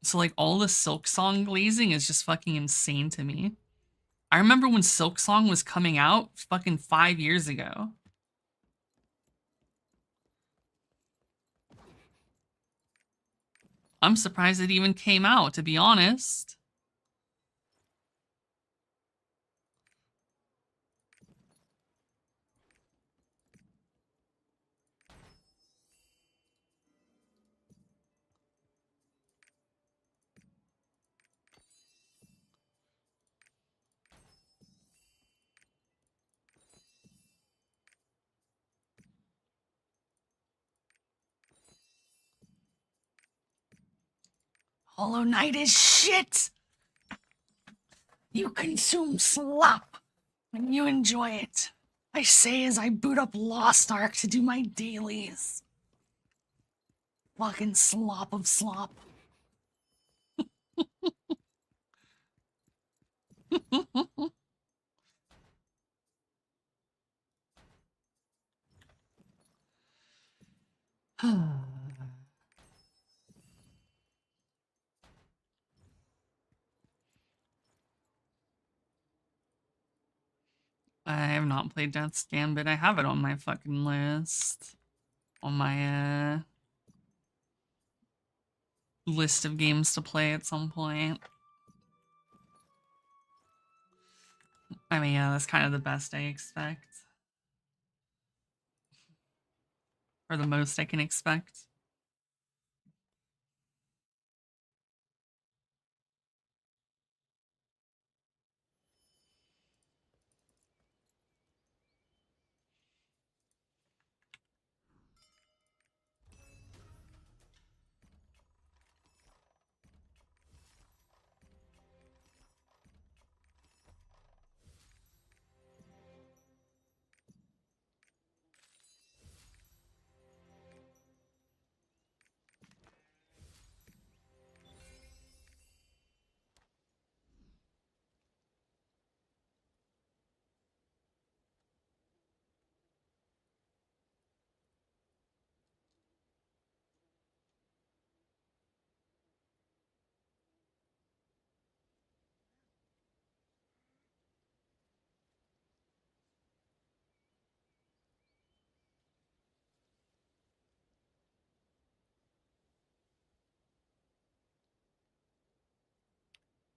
So like all the Silk Song glazing is just fucking insane to me. I remember when Silk Song was coming out fucking 5 years ago. I'm surprised it even came out, to be honest. Hollow Knight is shit! You consume slop, and you enjoy it. I say as I boot up Lost Ark to do my dailies. Fucking slop of slop. I have not played Death's Gambit. I have it on my fucking list. On my list of games to play at some point. I mean, yeah, that's kind of the best I expect. Or the most I can expect.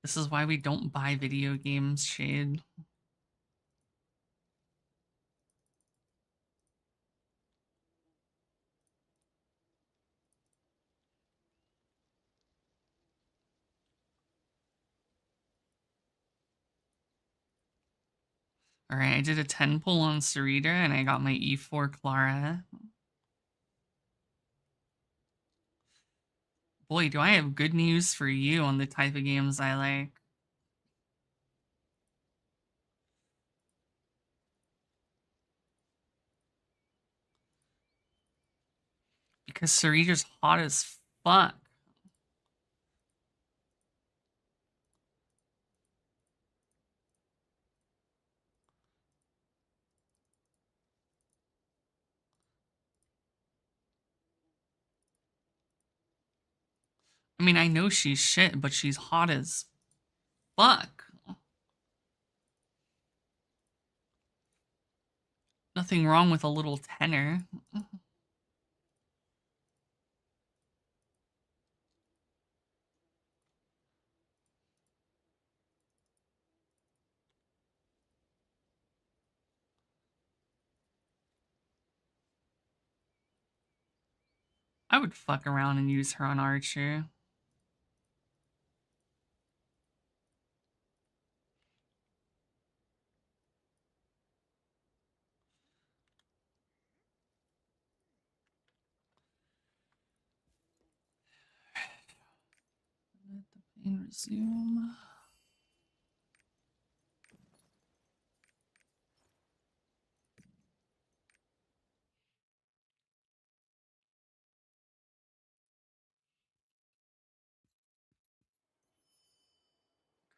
This is why we don't buy video games, Shade. Alright, I did a 10 pull on Sarita and I got my E4 Clara. Boy, do I have good news for you on the type of games I like. Because Sarita's hot as fuck. I mean, I know she's shit, but she's hot as fuck. Nothing wrong with a little tenor. I would fuck around and use her on Archer. Let the pain resume.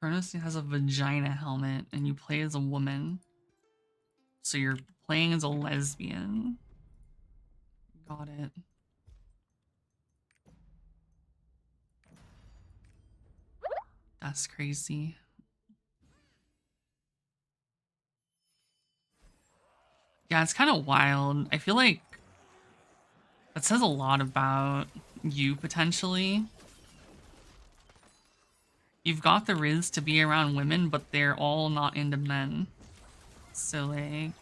Kronos has a vagina helmet and you play as a woman. So you're playing as a lesbian. Got it. That's crazy. Yeah, it's kind of wild. I feel like that says a lot about you, potentially. You've got the riz to be around women, but they're all not into men. So, like...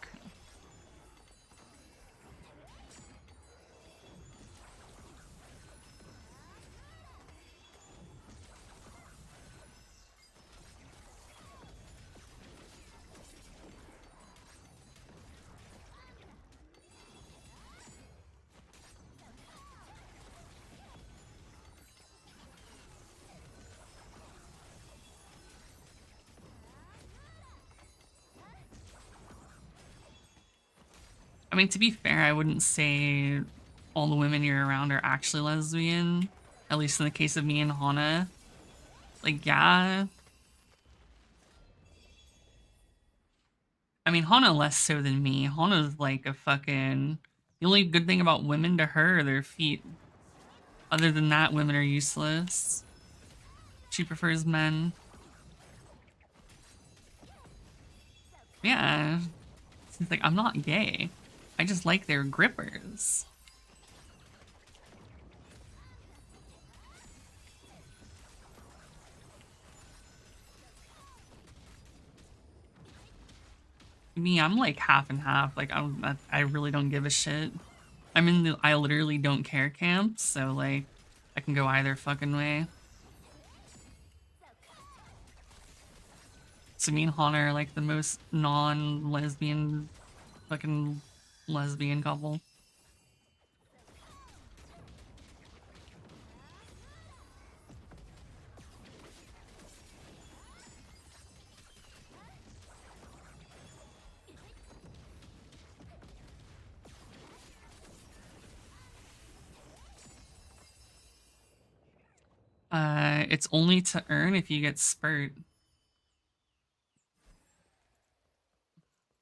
I mean, to be fair, I wouldn't say all the women you're around are actually lesbian. At least in the case of me and Hana. Like, yeah. I mean, Hana less so than me. Hana's like a fucking... The only good thing about women to her are their feet. Other than that, women are useless. She prefers men. Yeah. It's like, I'm not gay. I just like their grippers. Me, I'm like half and half. Like, I really don't give a shit. I'm in the I literally don't care camp, so like, I can go either fucking way. So me and Hana are like the most non-lesbian fucking lesbian couple. It's only to earn if you get spurt.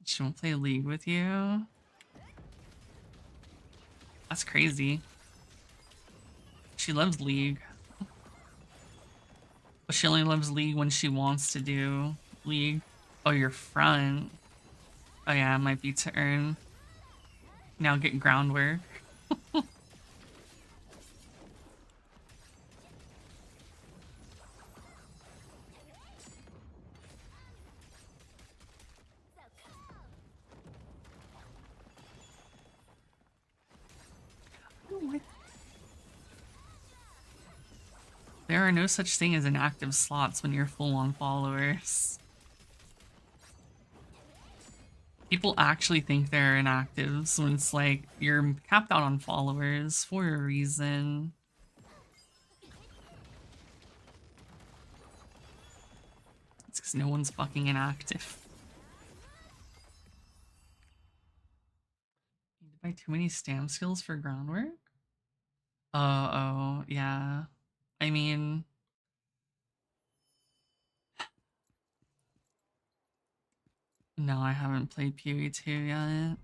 She won't play League with you? That's crazy. She loves League. But she only loves League when she wants to do League. Oh, you're front. Oh yeah, it might be to earn. Now get groundwork. There are no such thing as inactive slots when you're full on followers. People actually think there are inactives when it's like you're capped out on followers for a reason. It's because no one's fucking inactive. Need to buy too many stamp skills for groundwork? Oh, yeah. I mean, no, I haven't played PoE2 yet.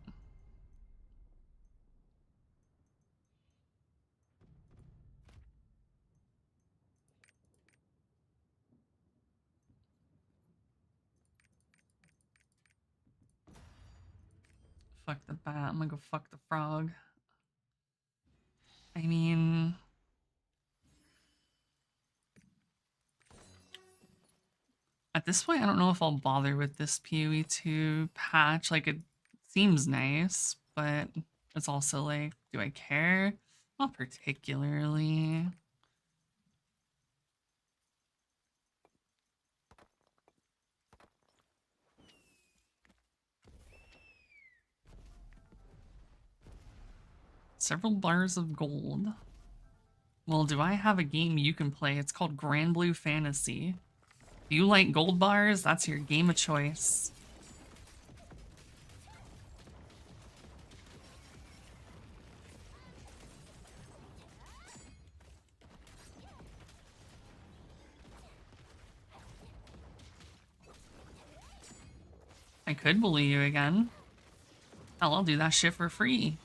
Fuck the bat. I'm gonna go fuck the frog. I mean, at this point, I don't know if I'll bother with this PoE2 patch. Like, it seems nice, but it's also like, do I care? Not particularly. Several bars of gold. Well, do I have a game you can play? It's called Grand Blue Fantasy. Do you like gold bars? That's your game of choice. I could bully you again. Hell, I'll do that shit for free.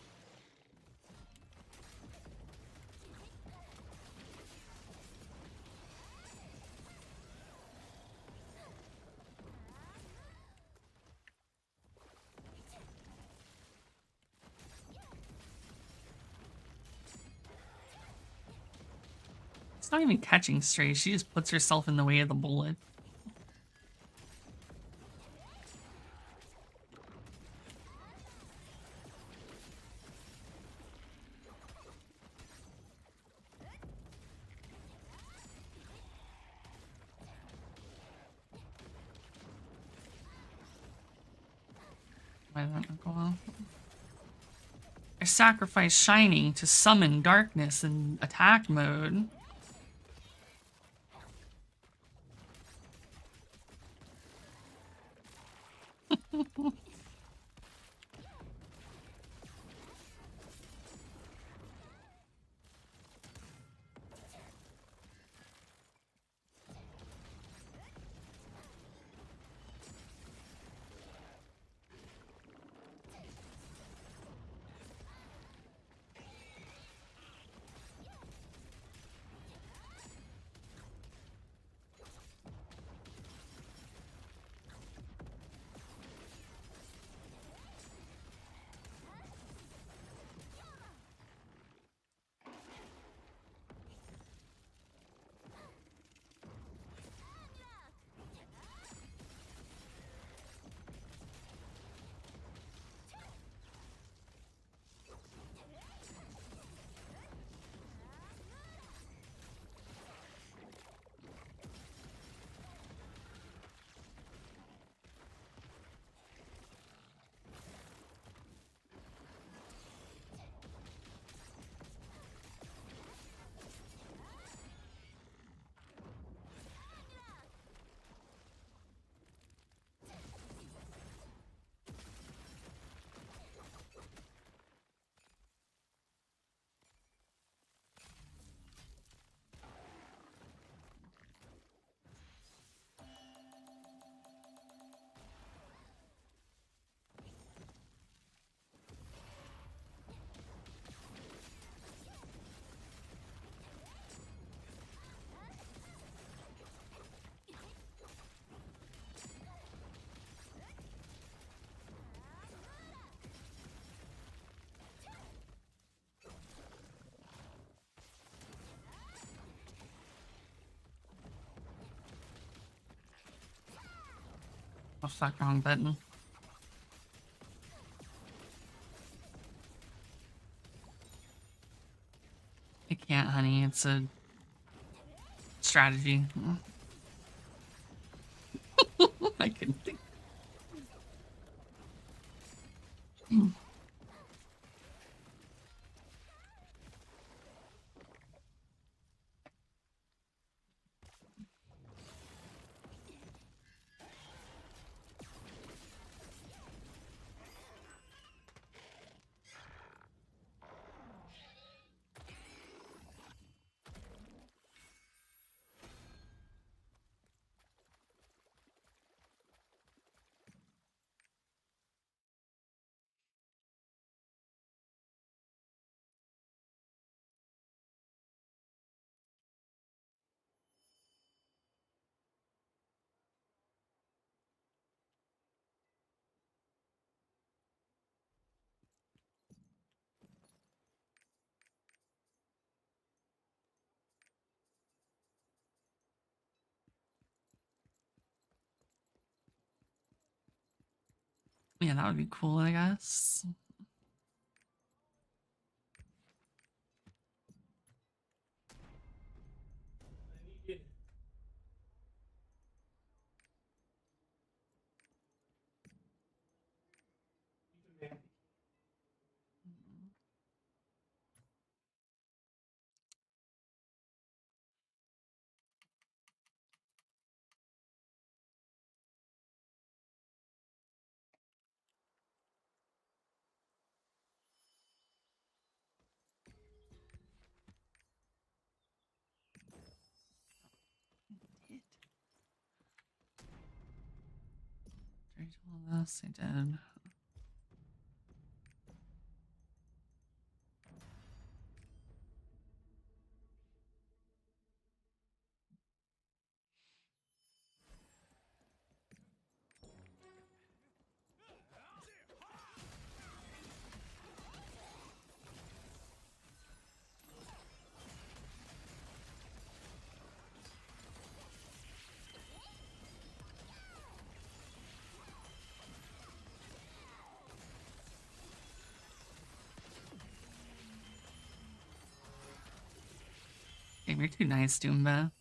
It's not even catching stray. She just puts herself in the way of the bullet. Why did that not go off? I sacrifice Shining to summon darkness in attack mode. Oh fuck, wrong button. I can't, honey. It's a strategy. I couldn't think. Yeah, that would be cool, I guess. Did I do all this? I did. Damn, you're too nice, Doomba.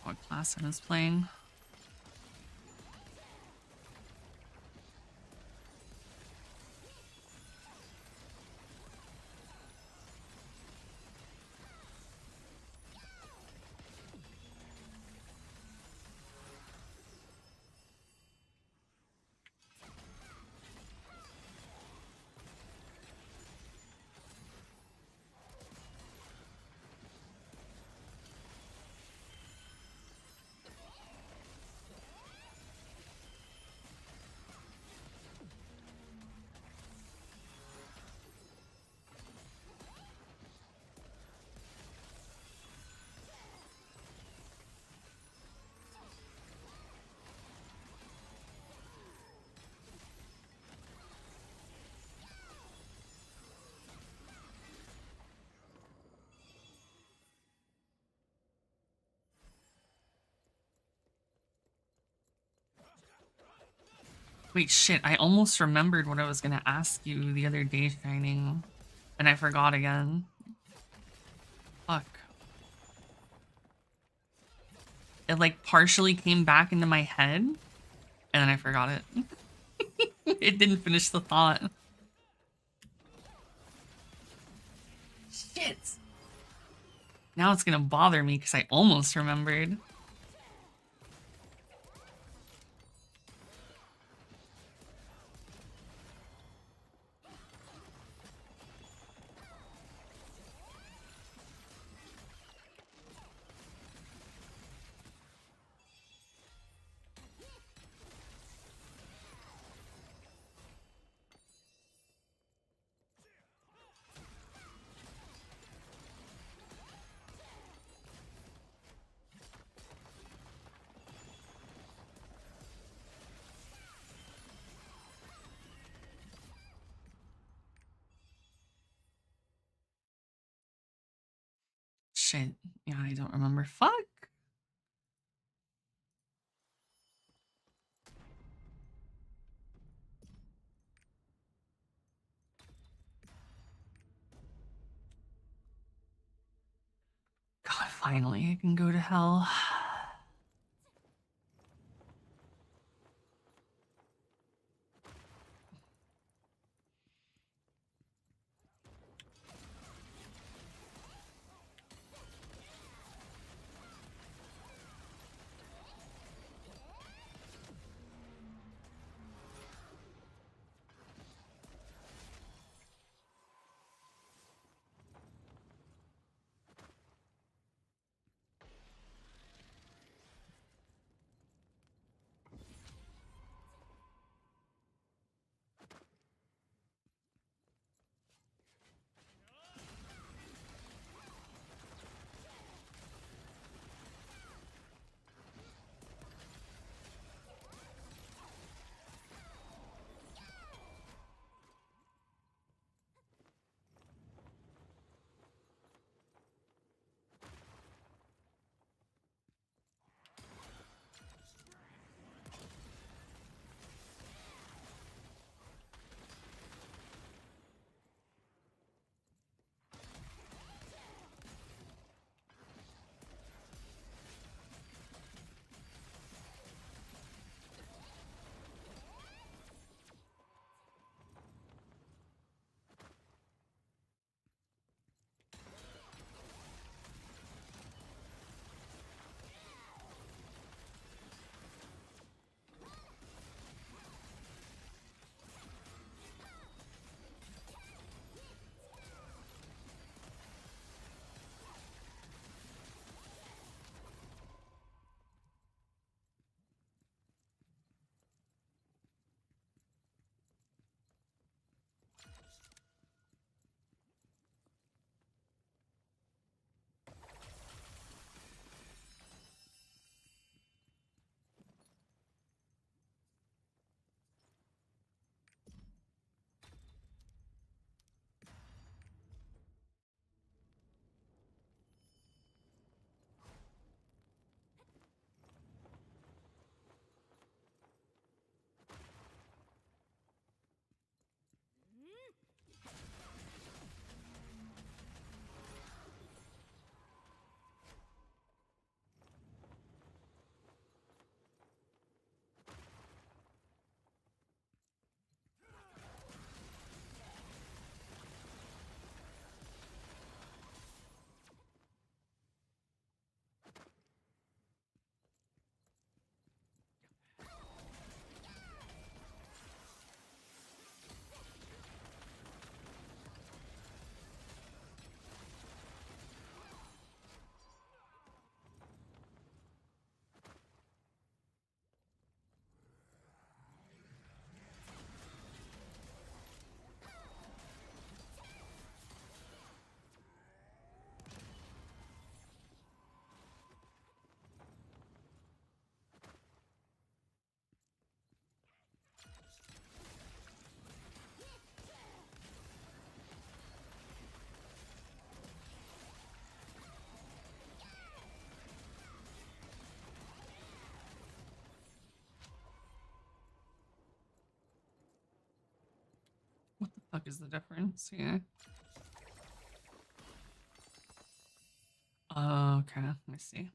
What class I was playing. Wait, shit, I almost remembered what I was gonna ask you the other day, Shining, and I forgot again. Fuck. It like partially came back into my head, and then I forgot it. It didn't finish the thought. Shit. Now it's gonna bother me because I almost remembered. shit. Yeah, I don't remember. Fuck. God, finally, I can go to hell. What the fuck is the difference here? Okay, I see.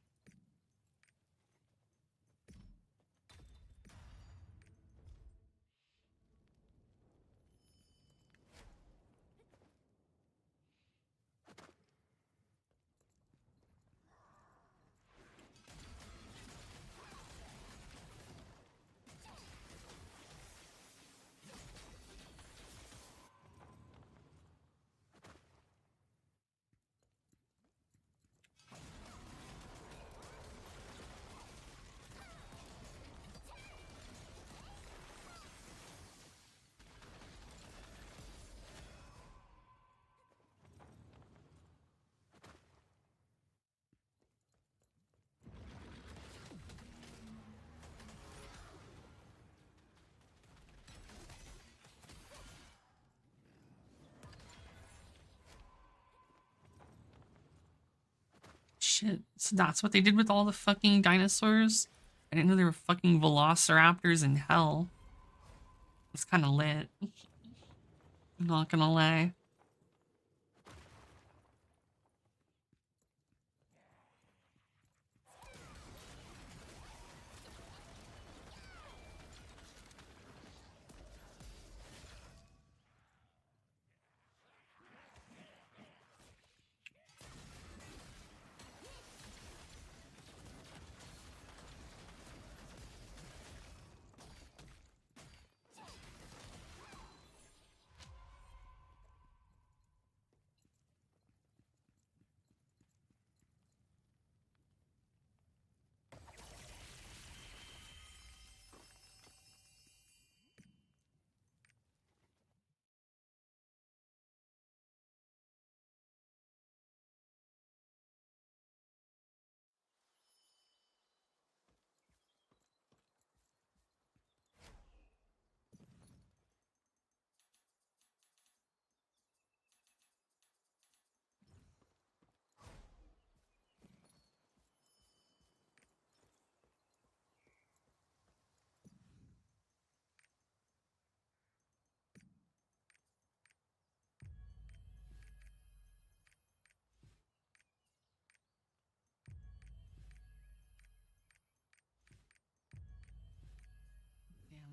shit. So that's what they did with all the fucking dinosaurs? I didn't know there were fucking velociraptors in hell. It's kind of lit. I'm not gonna lie.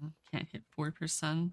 Damn, can't hit 4%.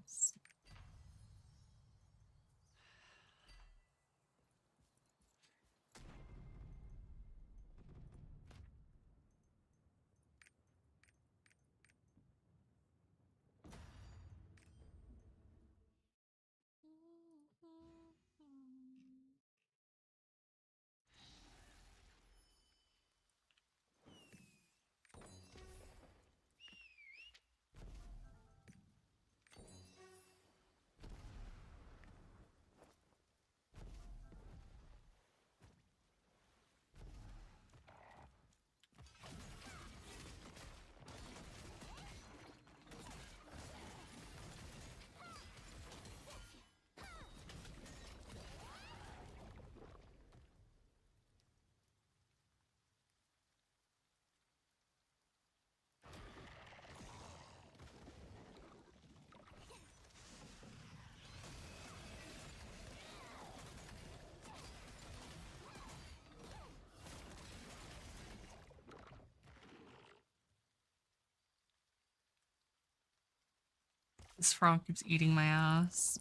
This frog keeps eating my ass.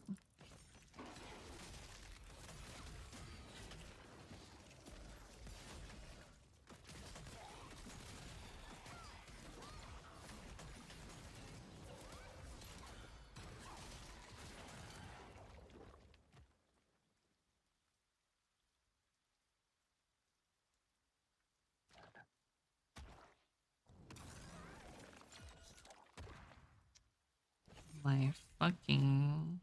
My fucking...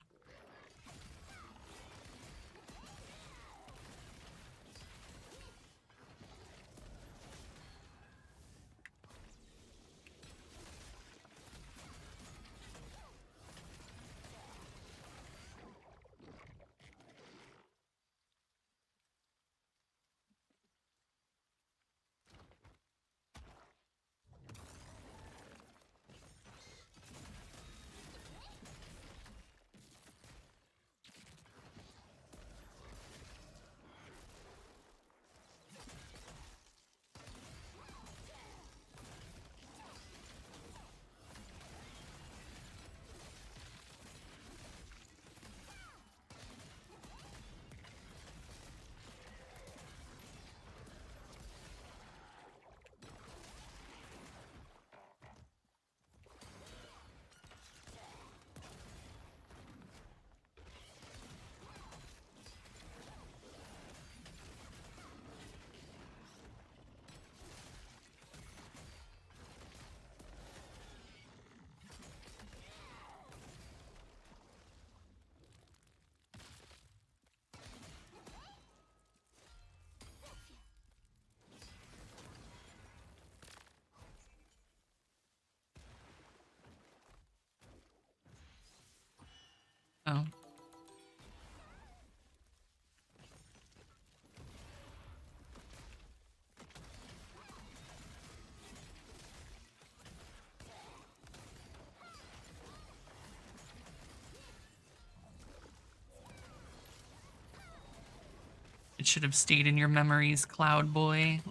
Oh. It should have stayed in your memories, Cloud Boy.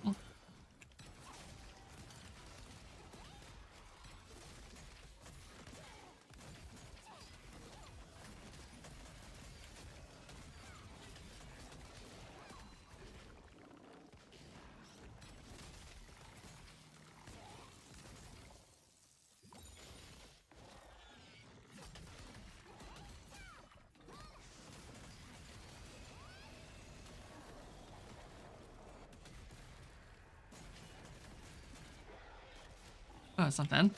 Oh, it's not dead.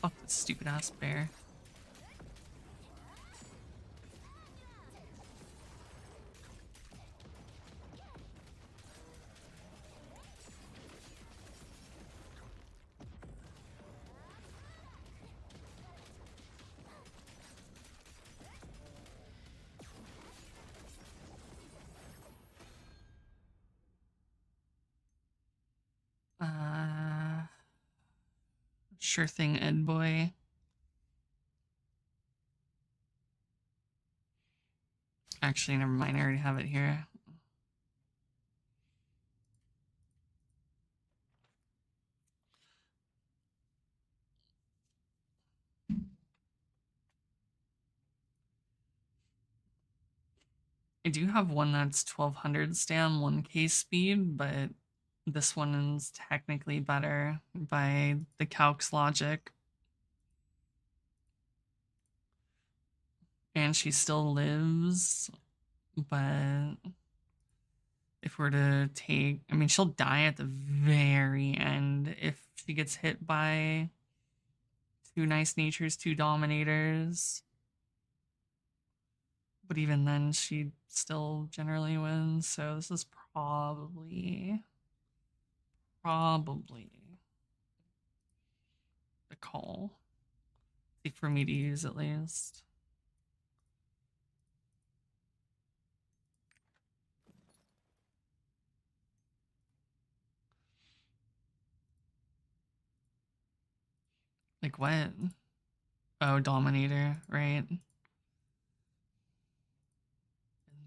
Fuck this stupid ass bear. Sure thing, Ed boy. Actually, never mind. I already have it here. I do have one that's 1200 stam, 1k speed, but this one is technically better by the calc's logic. And she still lives, but if we're to take, I mean, she'll die at the very end if she gets hit by two nice natures, two dominators. But even then, she still generally wins. So this is probably the call for me to use at least. Like what? Oh, Dominator, right?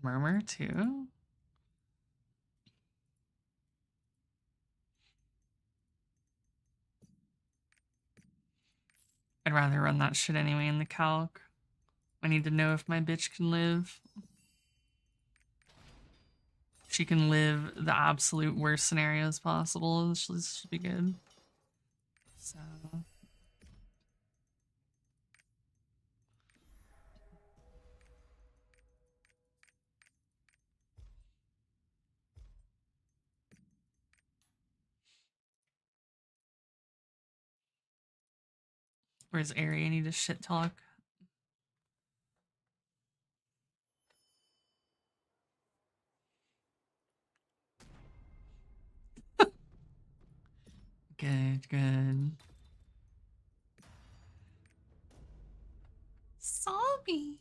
Murmur too? I'd rather run that shit anyway in the calc. I need to know if my bitch can live. She can live the absolute worst scenarios possible. This should be good. So... Where's Ari? I need to shit talk. Good, good. Sorry.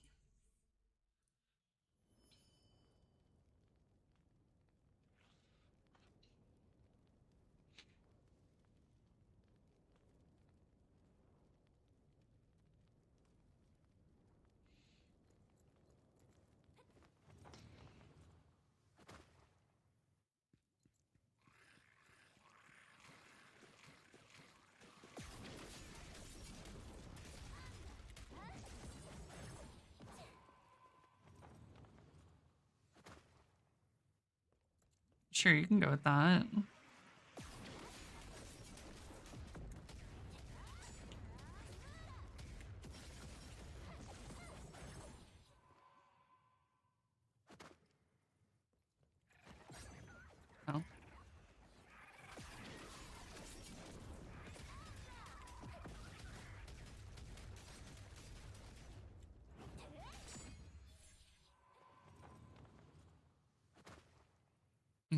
Sure, you can go with that. Oh.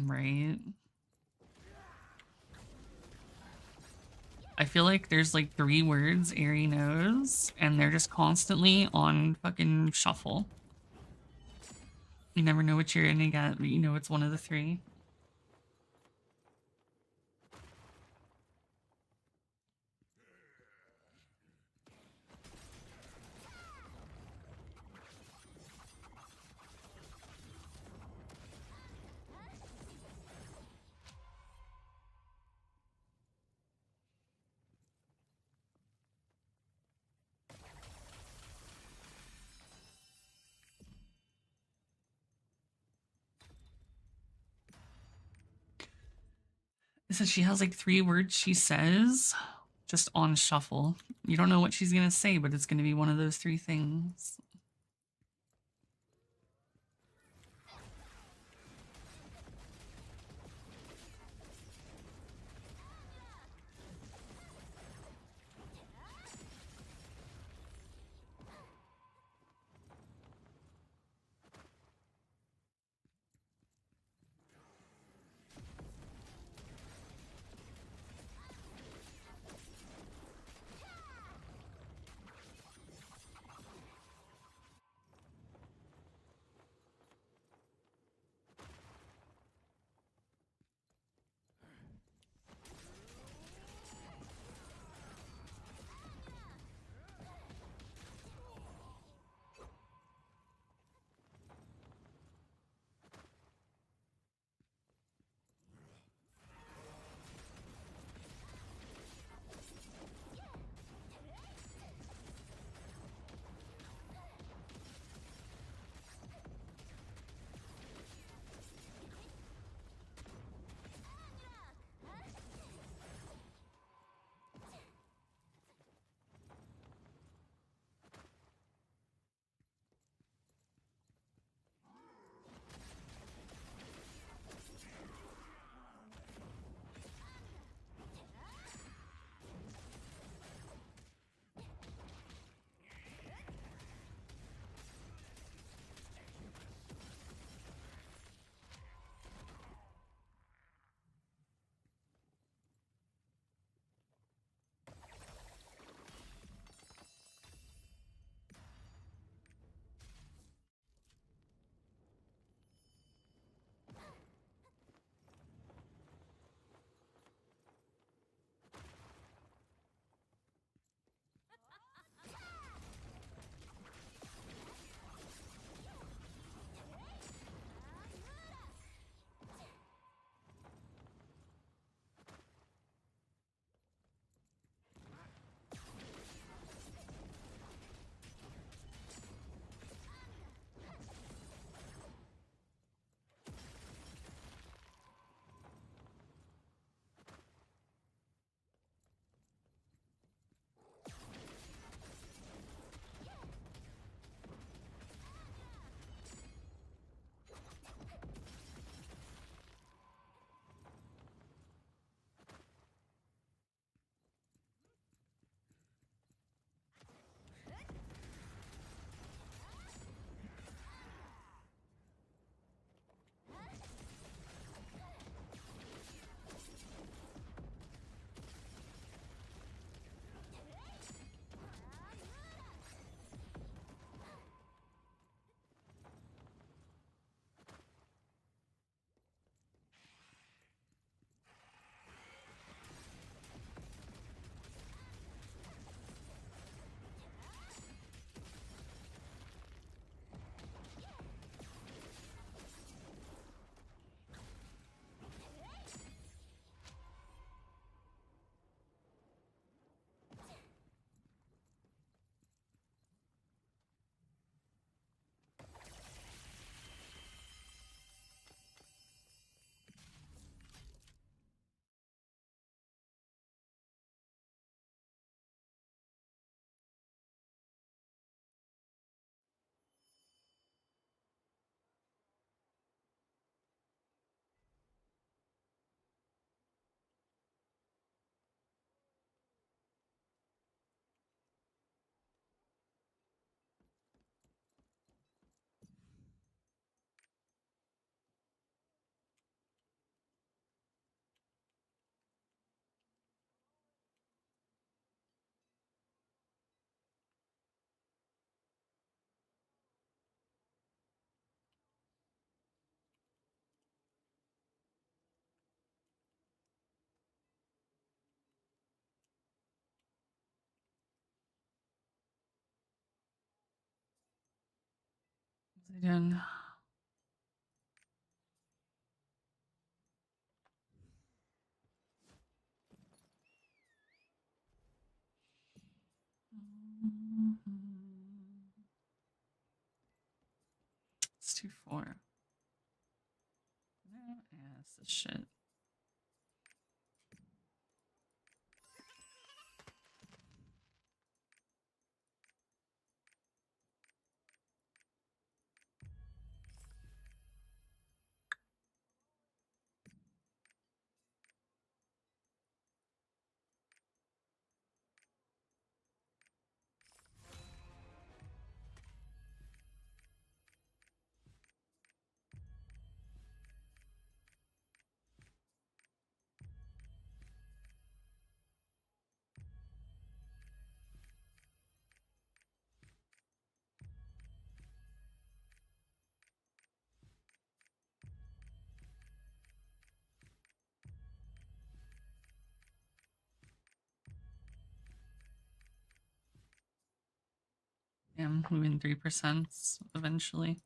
Right. I feel like there's like 3 words Ari knows, and they're just constantly on fucking shuffle. You never know what you're gonna get, but you know it's one of the 3. So she has like 3 words she says just on shuffle. You don't know what she's gonna say, but it's gonna be one of those 3 things. I didn't. Let's do 4. Yeah, it's the shit. Yeah, we win 3% eventually.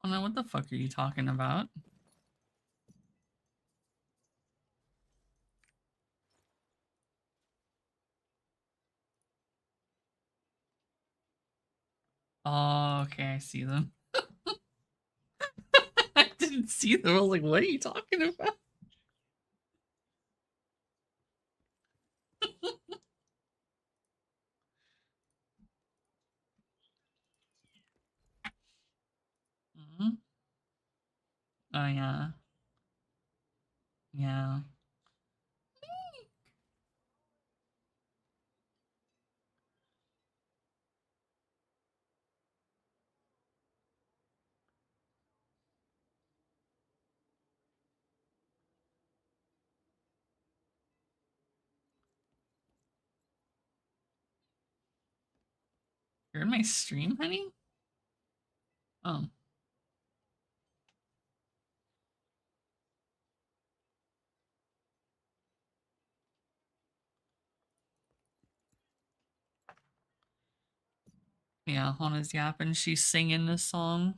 don't know what the fuck are you talking about? Oh, okay, I see them. I didn't see them. I was like, what are you talking about? Mhm. Oh yeah. Yeah. You're in my stream, honey? Oh. Yeah, Hana's yapping. She's singing this song.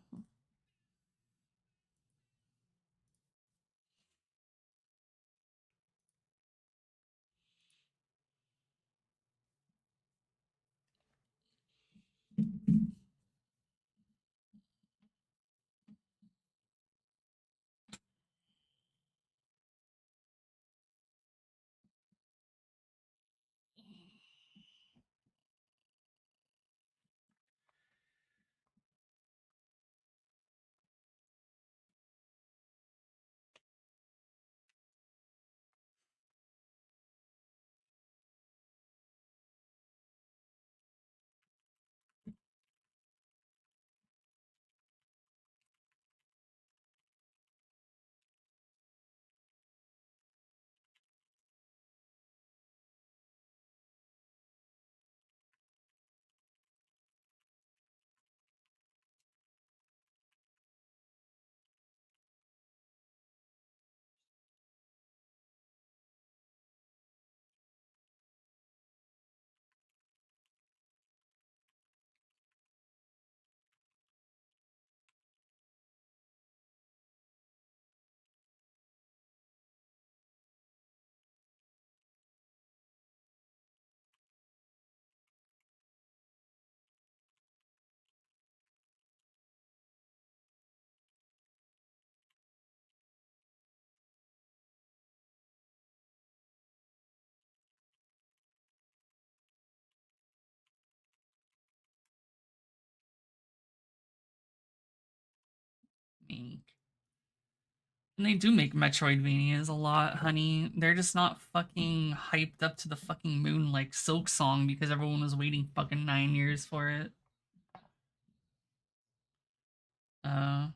Mink. And they do make Metroidvanias a lot, honey. They're just not fucking hyped up to the fucking moon like Silk Song because everyone was waiting fucking 9 years for it. Uh,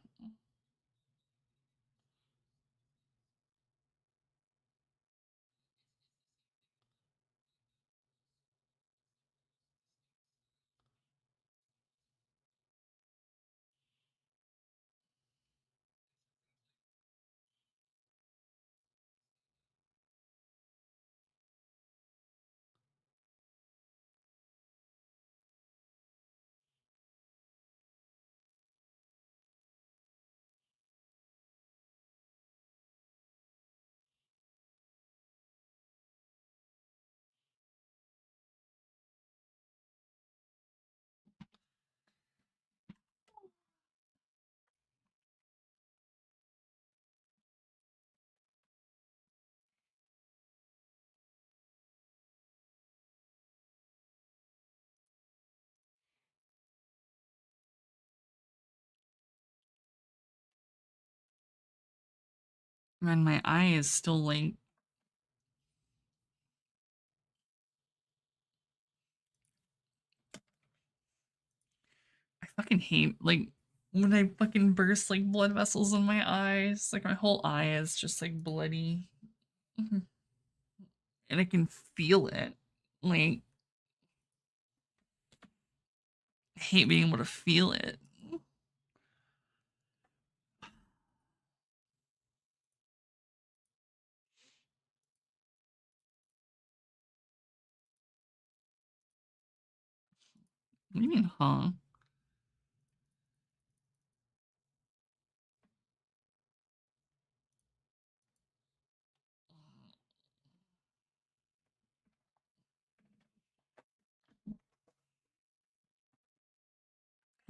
man, my eye is still like I fucking hate like when I fucking burst like blood vessels in my eyes. Like my whole eye is just like bloody. Mhm. And I can feel it. Like I hate being able to feel it. What do you mean, huh?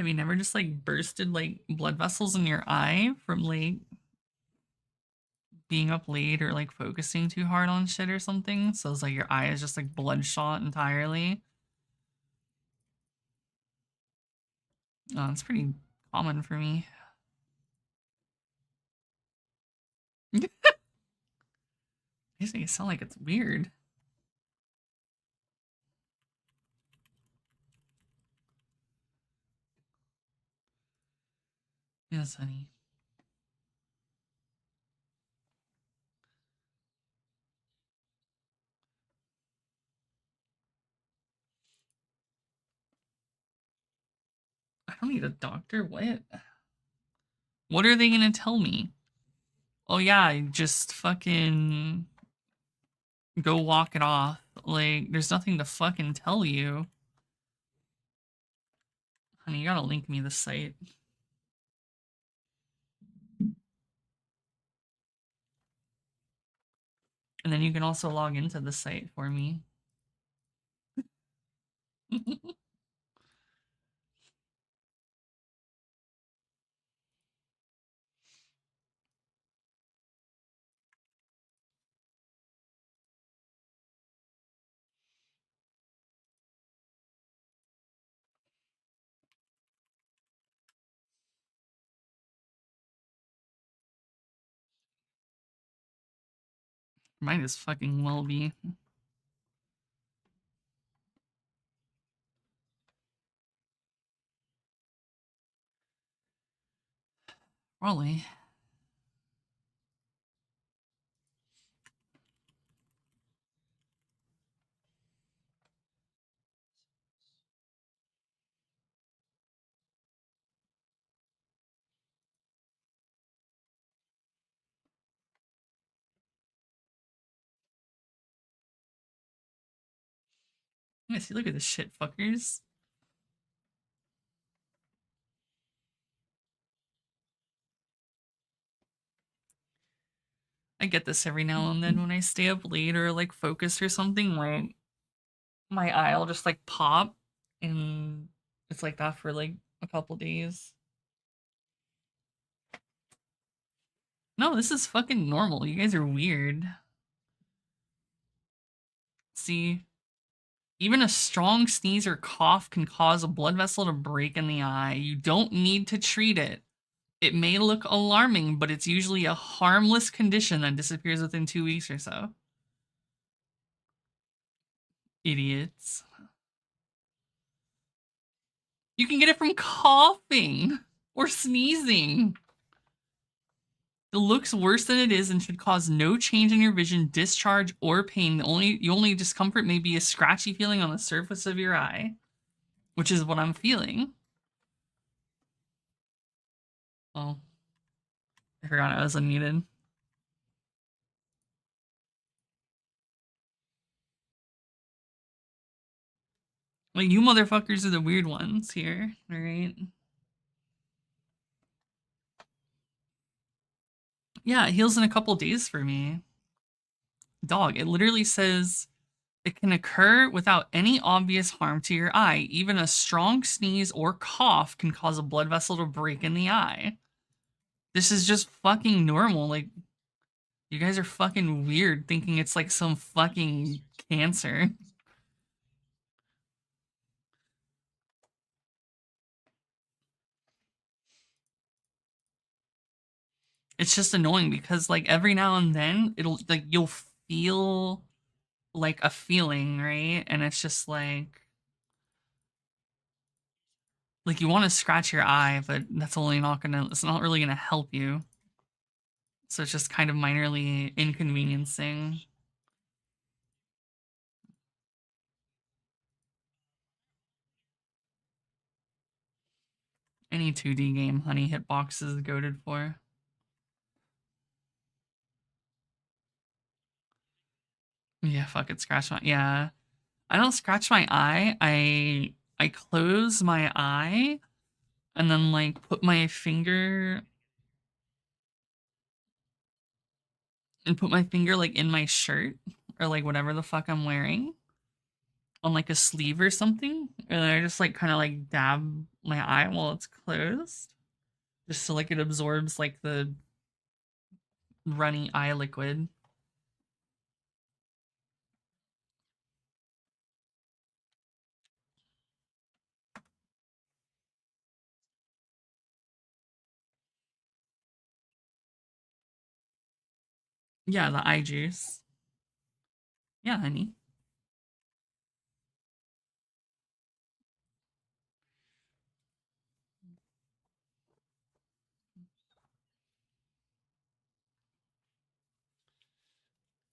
Have you never just like bursted like blood vessels in your eye from like being up late or like focusing too hard on shit or something? So it's like your eye is just like bloodshot entirely. It's pretty common for me. You make it sound like it's weird. Yes, honey. I don't need a doctor. What? What are they gonna tell me? Oh yeah, just fucking go walk it off. Like, there's nothing to fucking tell you. Honey, you gotta link me the site. And then you can also log into the site for me. Might as fucking well be. Probably. Yeah, see, look at this shit, fuckers. I get this every now and then when I stay up late or like focus or something, like my eye will just like pop and it's like that for like a couple days. No, this is fucking normal. You guys are weird. See, even a strong sneeze or cough can cause a blood vessel to break in the eye. You don't need to treat it. It may look alarming, but it's usually a harmless condition that disappears within 2 weeks or so. Idiots. You can get it from coughing or sneezing. It looks worse than it is and should cause no change in your vision, discharge, or pain. The only discomfort may be a scratchy feeling on the surface of your eye, which is what I'm feeling. Oh, I forgot I was unmuted. Like, you motherfuckers are the weird ones here, alright? Yeah, it heals in a couple days for me. Dog, it literally says it can occur without any obvious harm to your eye. Even a strong sneeze or cough can cause a blood vessel to break in the eye. This is just fucking normal. Like, you guys are fucking weird thinking it's like some fucking cancer. It's just annoying because like every now and then it'll like you'll feel like a feeling, right? And it's just like you want to scratch your eye, but that's only not gonna it's not really gonna help you. So it's just kind of minorly inconveniencing. Any 2D game Honey Hitbox is goated for. Yeah, fuck it, scratch my yeah. I don't scratch my eye. I close my eye and then like put my finger like in my shirt or like whatever the fuck I'm wearing. on like a sleeve or something, and then I just like kind of like dab my eye while it's closed, just so like it absorbs like the runny eye liquid. Yeah, the eye juice. Yeah, honey.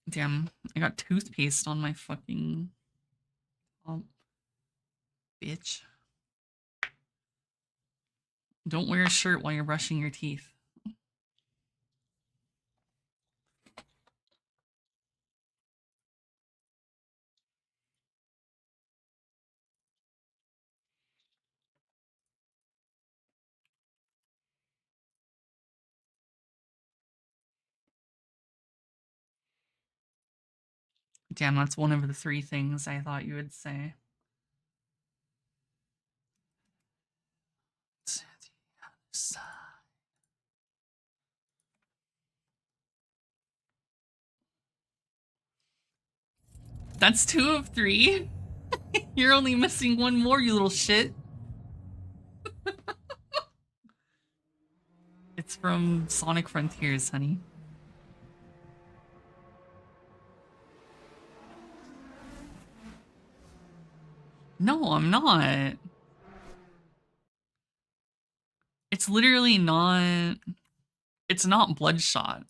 Damn, I got toothpaste on my fucking bitch. Don't wear a shirt while you're brushing your teeth. Damn, that's one of the three things I thought you would say. That's 2 of 3. You're only missing one more, you little shit. It's from Sonic Frontiers, honey. No, I'm not. It's literally not. It's not Bloodshot.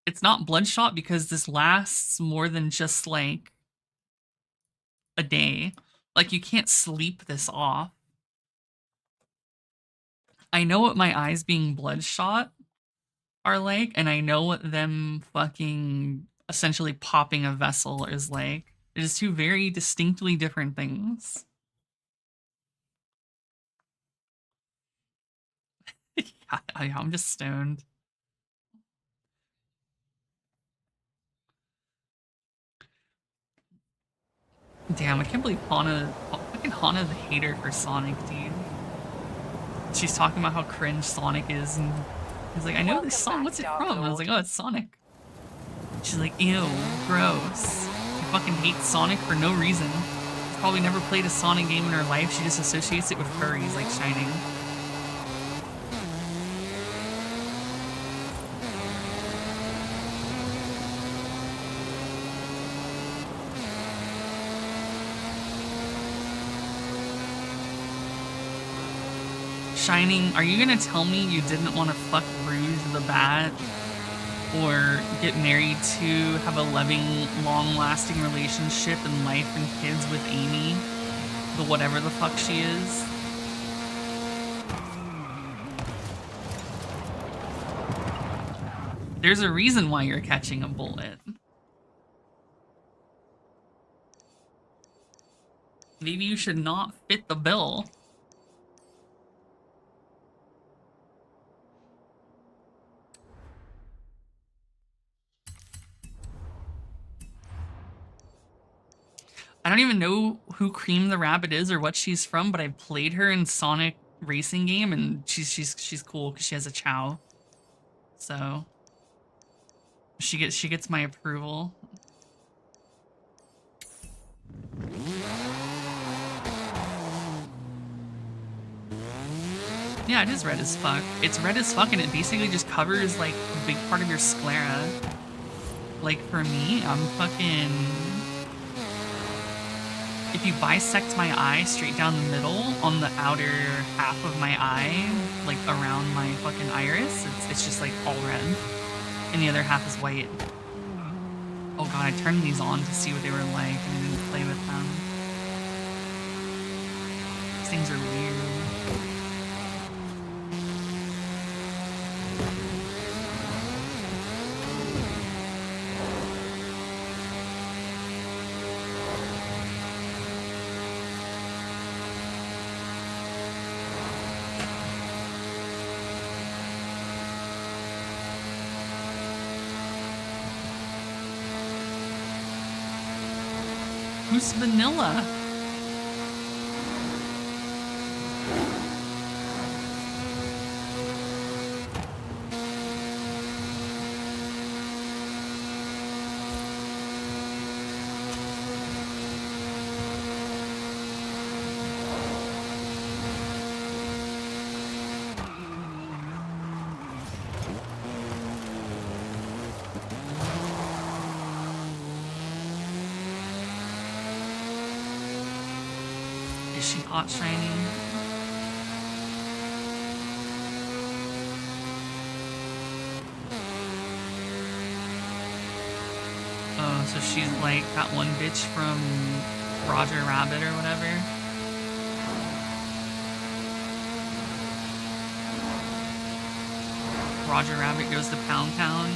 It's not Bloodshot because this lasts more than just like a day. Like, you can't sleep this off. I know what my eyes being bloodshot are like, and I know what them fucking essentially popping a vessel is like. It is two very distinctly different things. I'm just stoned. Damn, I can't believe fucking Hana the hater for Sonic, dude. She's talking about how cringe Sonic is, and he's like, I know this song, what's it from? And I was like, oh, it's Sonic. She's like, ew, gross. She fucking hates Sonic for no reason. She's probably never played a Sonic game in her life, she just associates it with furries, like Shining. Shining, are you gonna tell me you didn't want to fuck Rouge the Bat? Or get married to, have a loving, long-lasting relationship and life and kids with Amy? The whatever the fuck she is? There's a reason why you're catching a bullet. Maybe you should not fit the bill. I don't even know who Cream the Rabbit is or what she's from, but I played her in Sonic Racing game, and she's cool because she has a Chow. So she gets my approval. Yeah, it is red as fuck. It's red as fuck, and it basically just covers like a big part of your sclera. Like for me, I'm fucking. If you bisect my eye straight down the middle on the outer half of my eye, like around my fucking iris, it's just like all red, and the other half is white. Oh god, I turned these on to see what they were like, and I didn't play with them. These things are weird. Who's Vanilla? Is she hot shiny? Oh, so she's like that one bitch from Roger Rabbit or whatever. Roger Rabbit goes to Pound Town.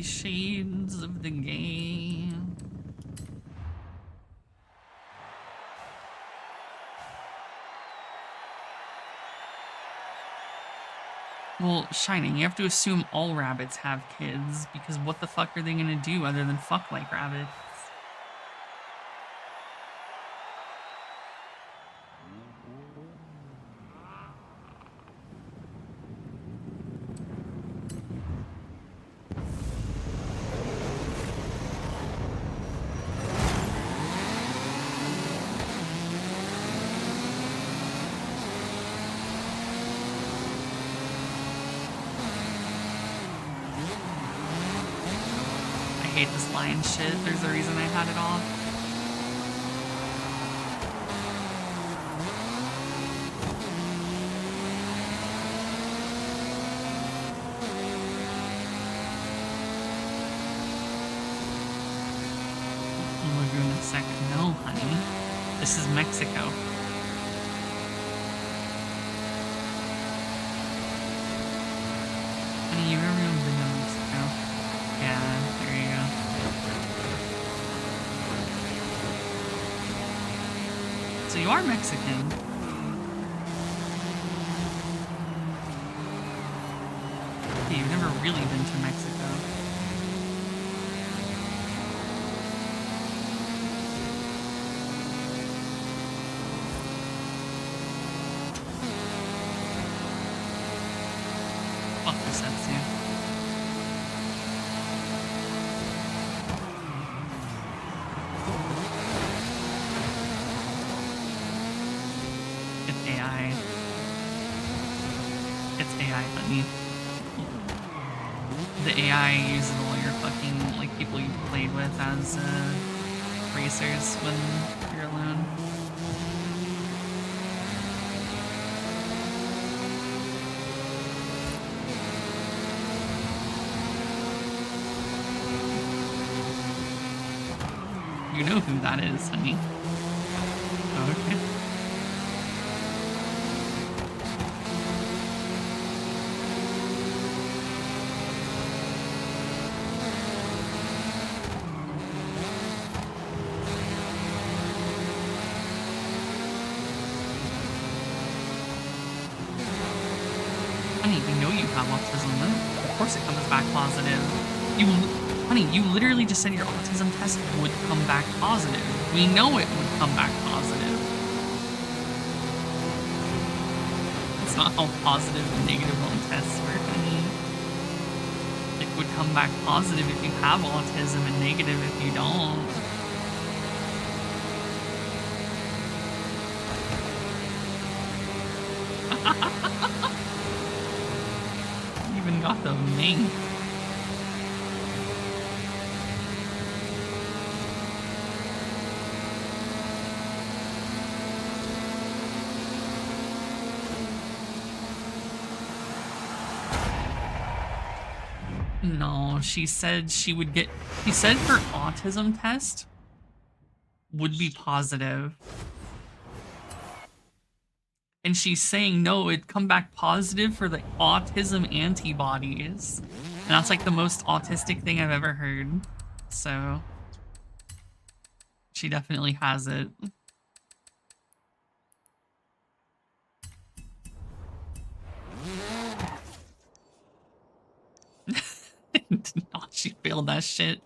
Shades of the game. Well, Shining, you have to assume all rabbits have kids, because what the fuck are they gonna do other than fuck like rabbits? I hate this lion shit. There's a reason I had it off. Lagoon a second. No, honey. This is Mexico. Honey, you ever been to Mexico? Yeah, there you go. So you are Mexican. Okay, you've never really been to Mexico. Fuck this Setsu. It's AI. It's AI, honey. The AI uses all your fucking, like, people you played with as, racers when you're alone. You know who that is, honey. Okay. Honey, we know you have autism. Of course it comes back positive. Honey, you literally just said your autism test would come back positive. We know it would come back positive. That's not how positive and negative on tests work, honey. It would come back positive if you have autism and negative if you don't. You even got the mink. No, she said she would get... She said her autism test would be positive. And she's saying, no, it'd come back positive for the autism antibodies. And that's like the most autistic thing I've ever heard. So... She definitely has it. Oh, she failed that shit.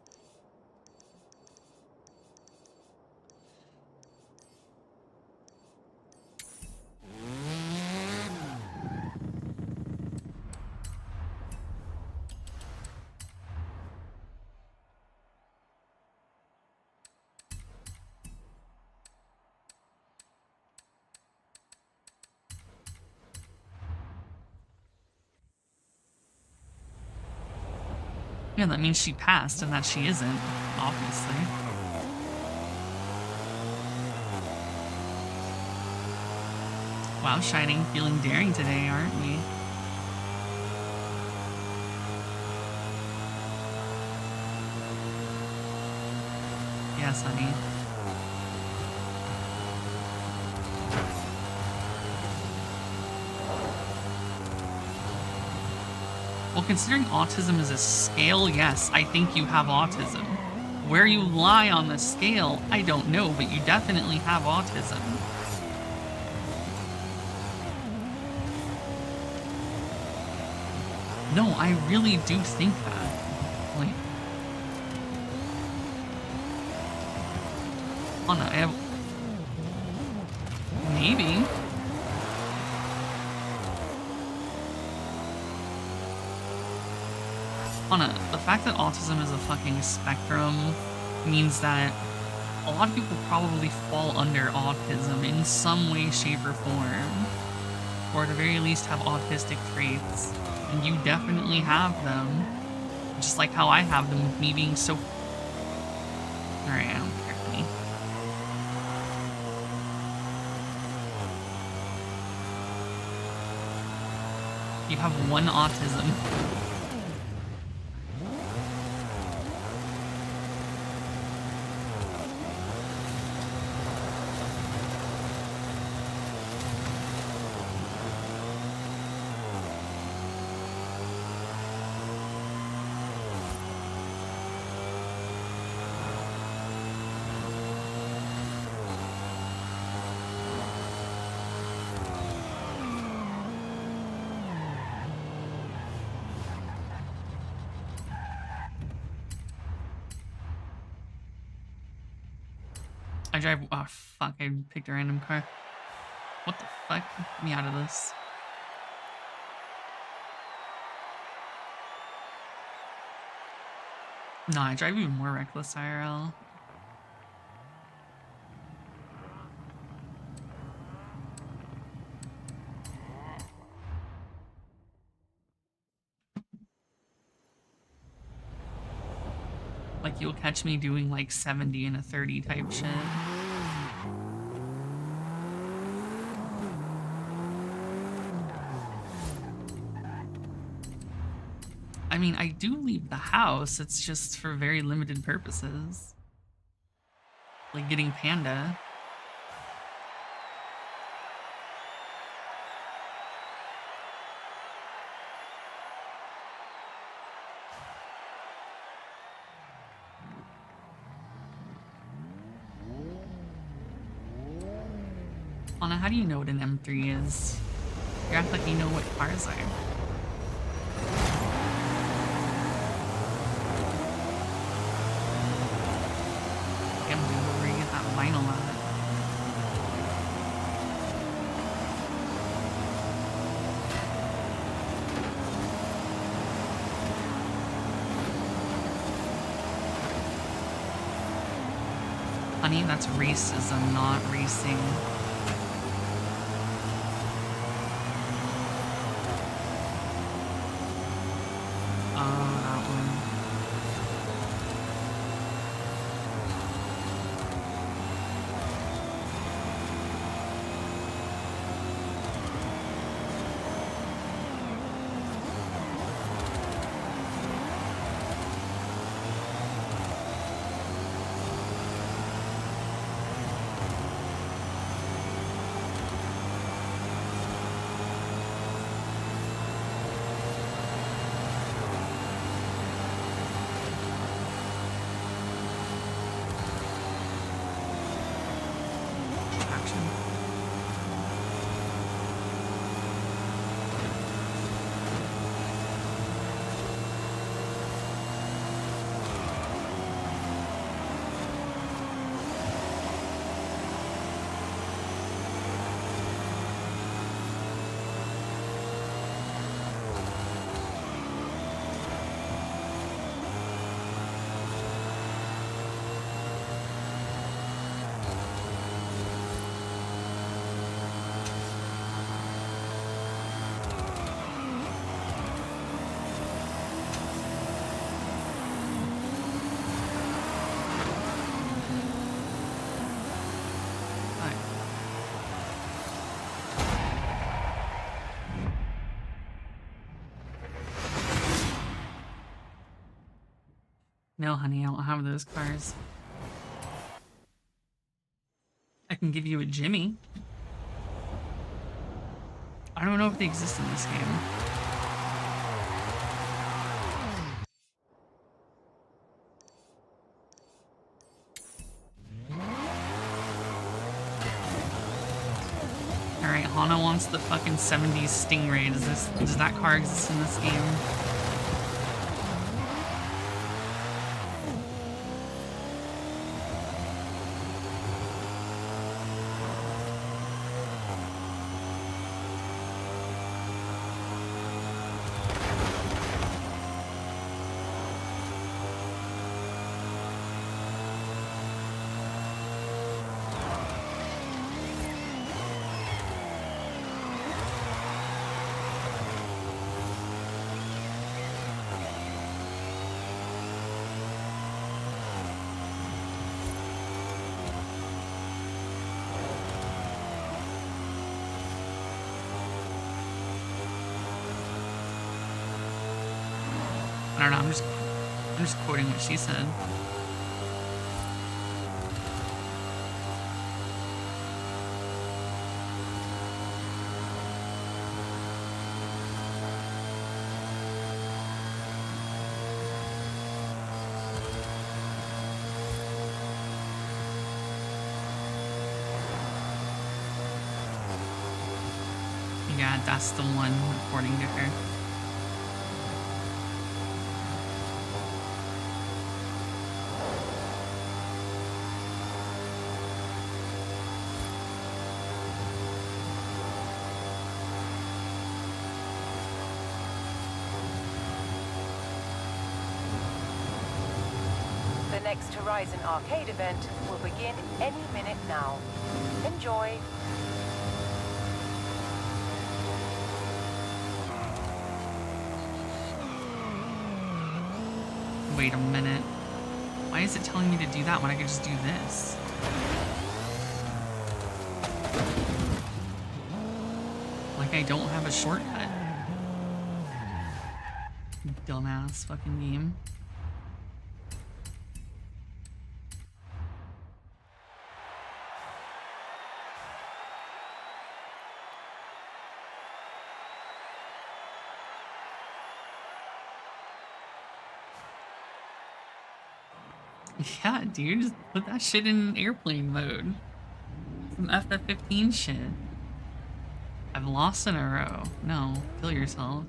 Yeah, that means she passed and that she isn't, obviously. Wow, Shining, feeling daring today, aren't we? Yes, honey. Well, considering autism is a scale, yes, I think you have autism. Where you lie on the scale, I don't know, but you definitely have autism. No, I really do think that. Like, Anna, I have... Maybe. Anna, the fact that autism is a fucking spectrum means that a lot of people probably fall under autism in some way, shape, or form. Or at the very least have autistic traits. And you definitely have them. Just like how I have them with me being so... Alright, I don't care, honey. You have one autism. I drive... Oh, fuck. I picked a random car. What the fuck? Get me out of this. No, I drive even more reckless IRL. Like, you'll catch me doing, like, 70 and a 30 type shit. I mean, I do leave the house, it's just for very limited purposes. Like getting Panda. Anna, how do you know what an M3 is? You act like you know what cars are. Damn, dude, where you get that vinyl at? Honey, that's racism, not racing. That one. No, honey, I don't have those cars. I can give you a Jimmy. I don't know if they exist in this game. Alright, Hana wants the fucking 70s Stingray. Does that car exist in this game? I don't know, I'm just quoting what she said. Yeah, that's the one, according to her. The next Horizon Arcade event will begin any minute now. Enjoy! Wait a minute. Why is it telling me to do that when I could just do this? Like I don't have a shortcut. Dumbass fucking game. Yeah, dude, just put that shit in airplane mode. Some FF15 shit. I've lost in a row. No, kill yourself.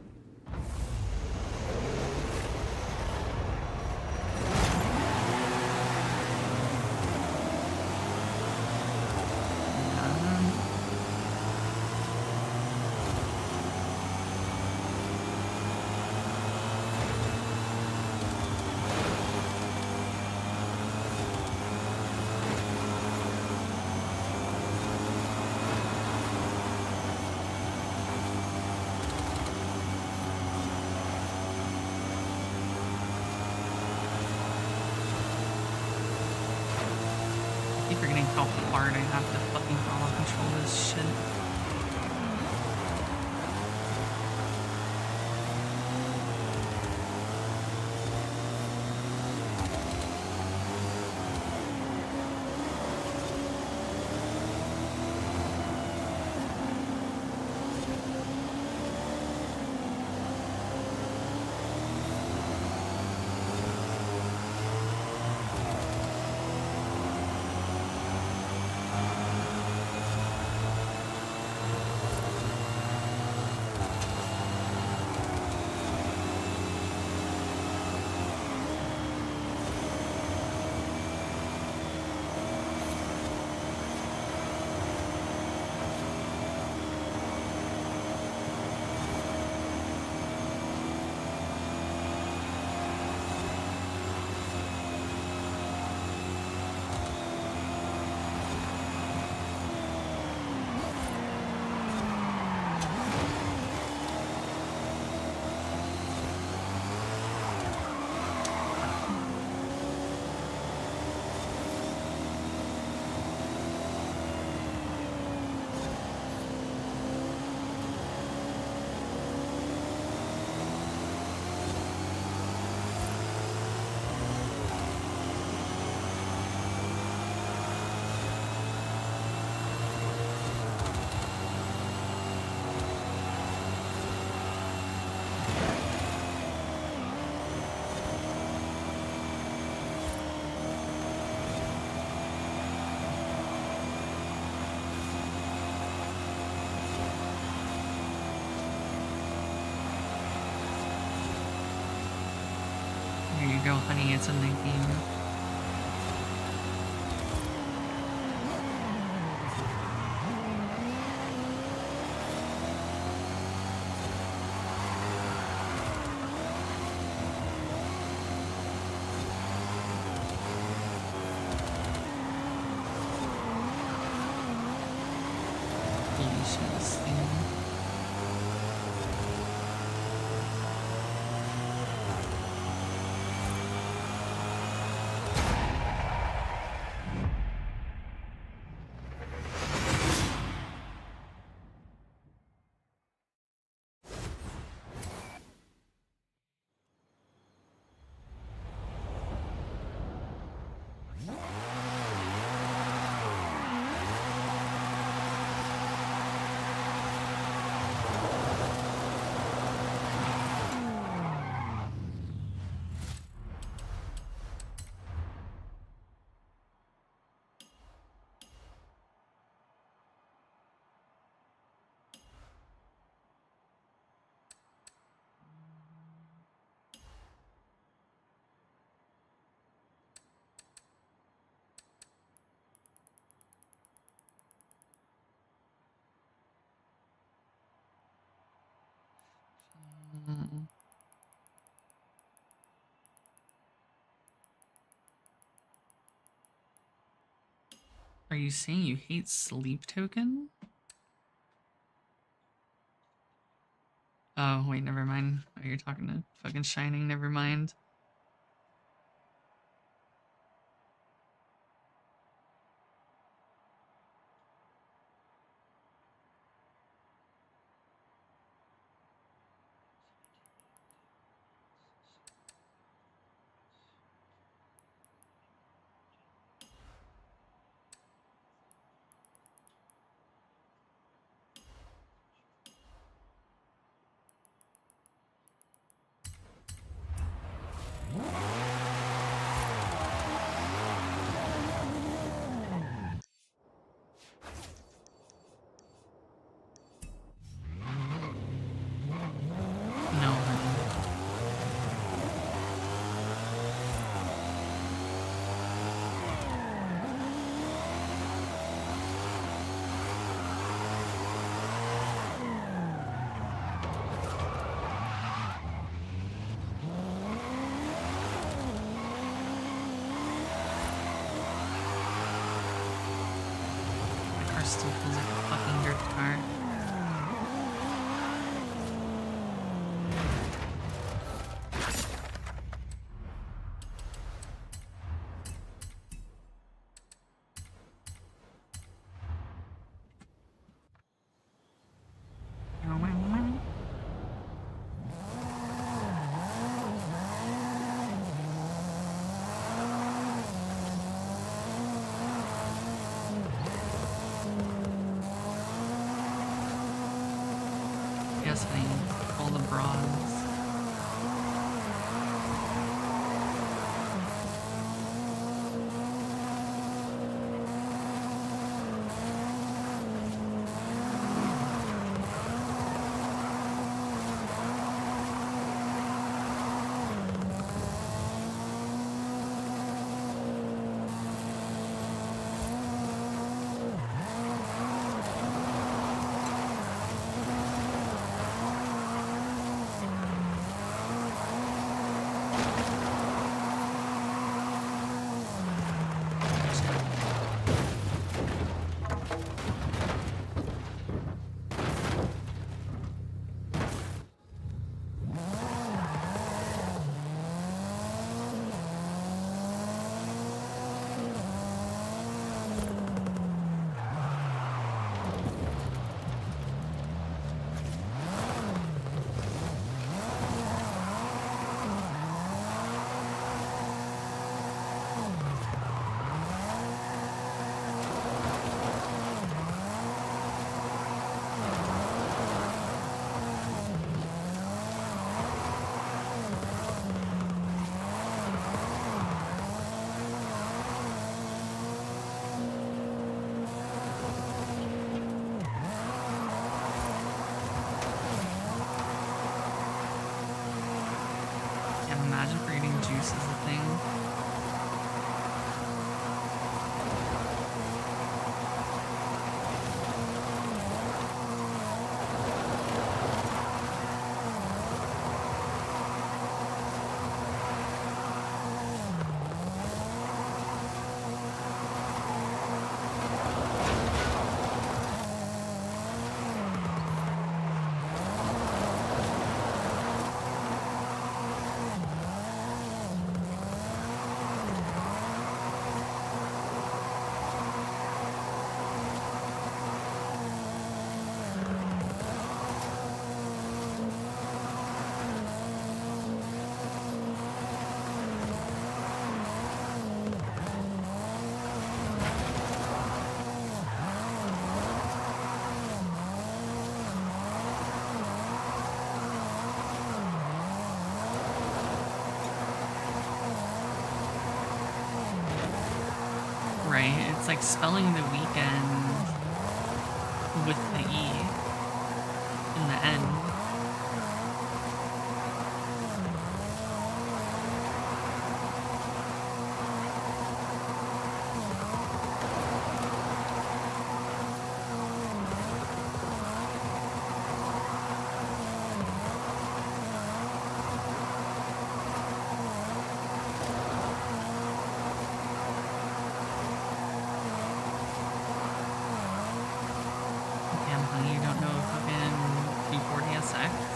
I keep forgetting how hard I have to fucking throttle control this shit. saying it's a night game. Holy shit, this thing. Are you saying you hate Sleep Token? Oh, wait, never mind. Oh, you're talking to fucking Shining, never mind. No, honey. My car still feels like a fucking dirt car. Right, it's like spelling the weekend with the E in the end. Damn, honey, you don't know fucking P40SX?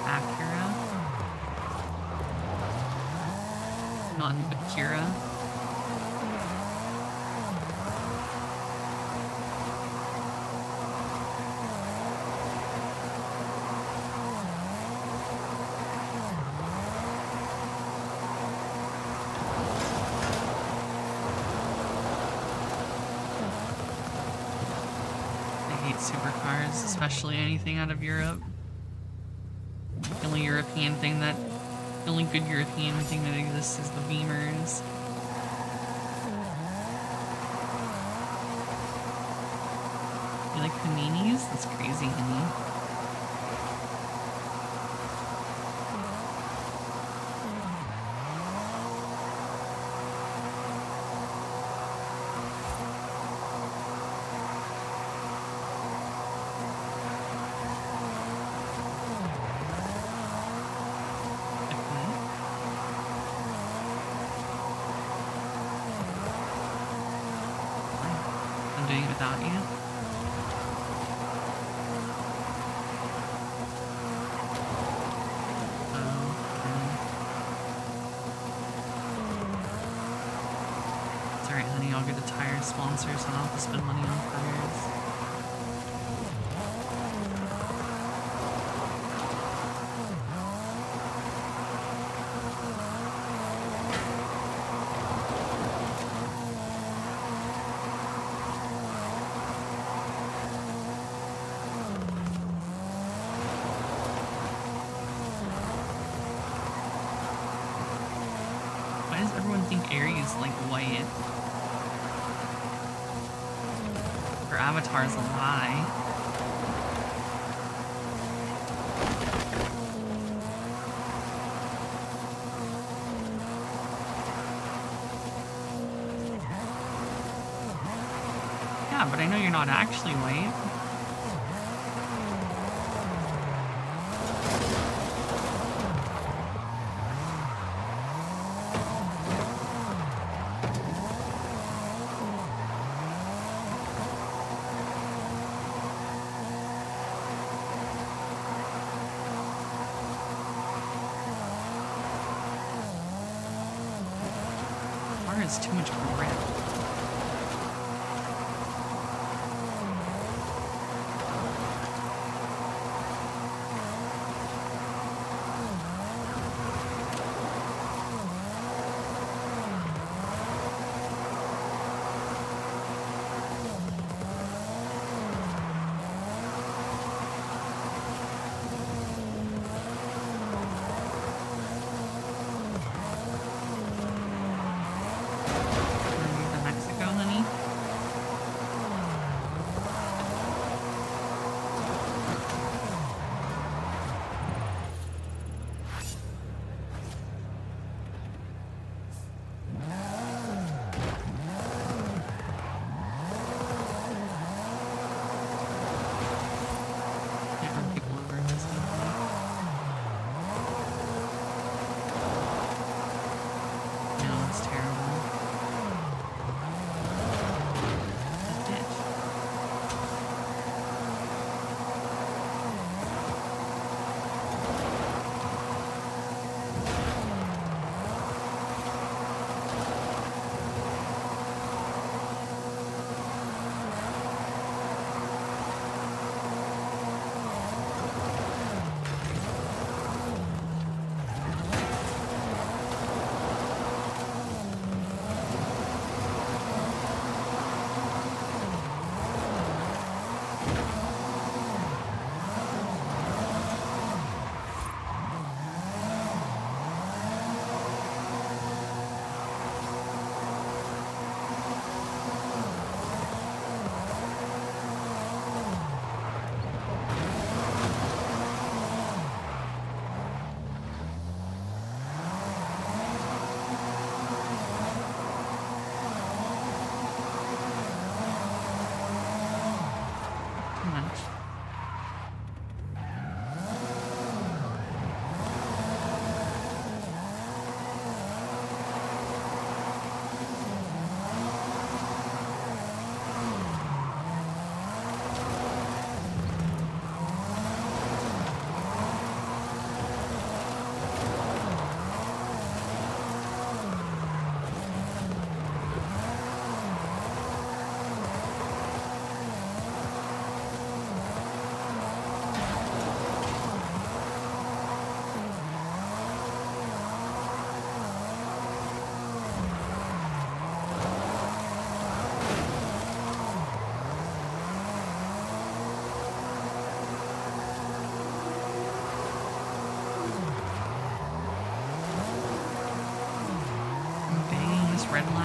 Acura? Not an Akira? I hate supercars, especially anything out of Europe. The only European thing that, the only good European thing that exists is the Beamers. You like paninis? That's crazy, honey. I'm doing it without you. It's alright, honey. I'll get a tire sponsor, so I don't have to spend money on tires. Why does everyone think Aries like white? Her avatar's a lie. Yeah, but I know you're not actually white. Car has too much grip.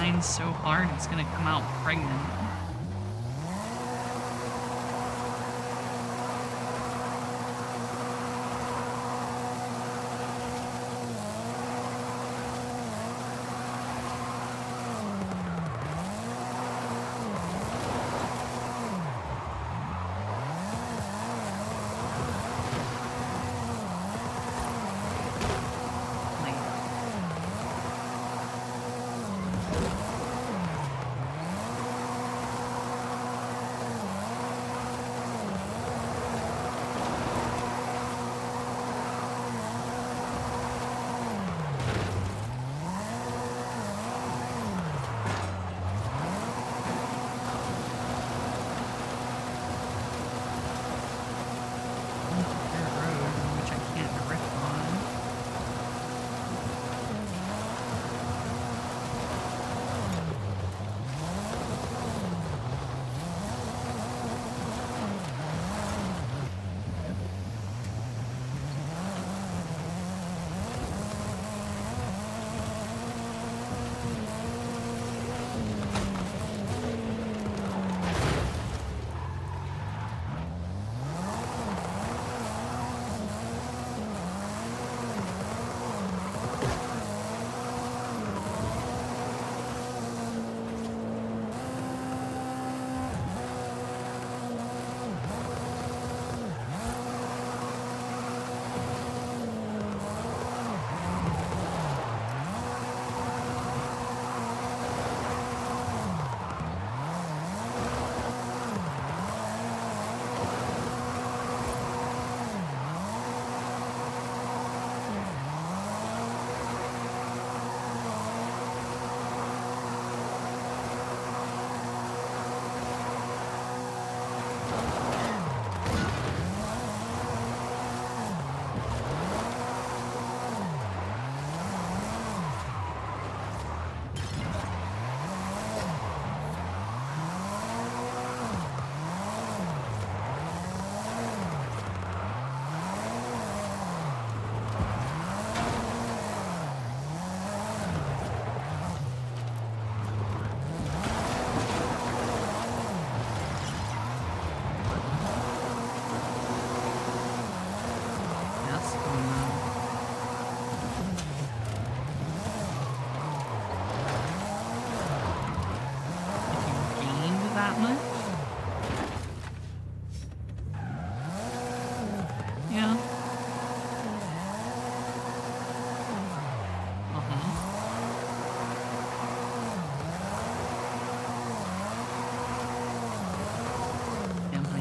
line so hard it's gonna come out pregnant.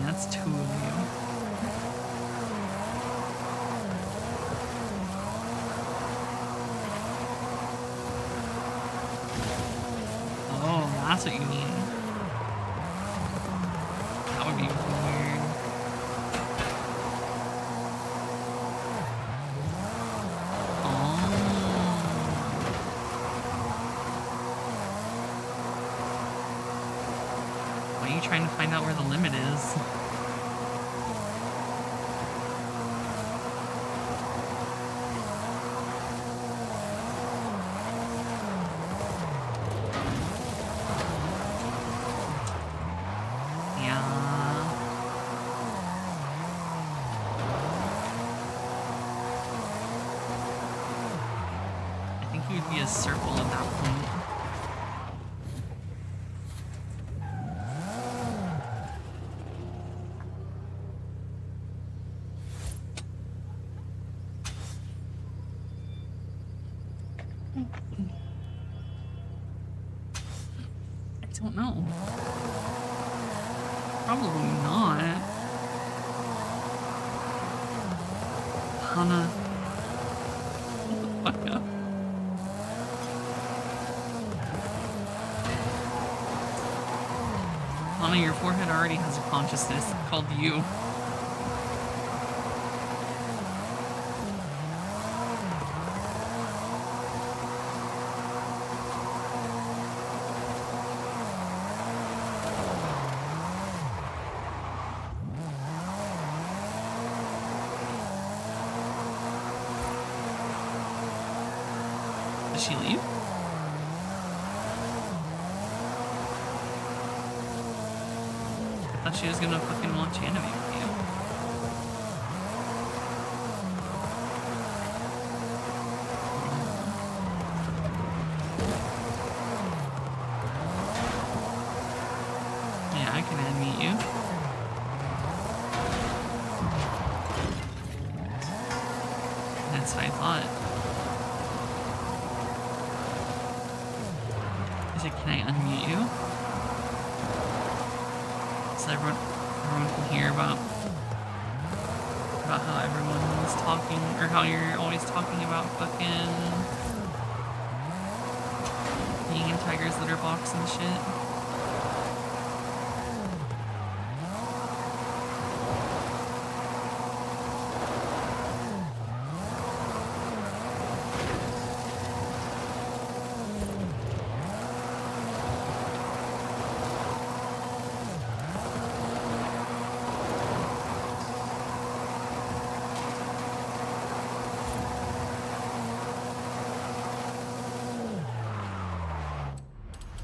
That's two of you. Oh, that's what you mean. That would be weird. Oh. Why are you trying to find out where the limit is? Be a circle at that point. I don't know. Probably not. Hannah. What the fuck up? Lana, your forehead already has a consciousness called you. Did she leave? she was gonna fucking watch anime with you. Yeah, I can unmute you. That's what I thought. I said, can I unmute you? So everyone can hear about how everyone was talking, or how you're always talking about fucking being in Tiger's litter box and shit.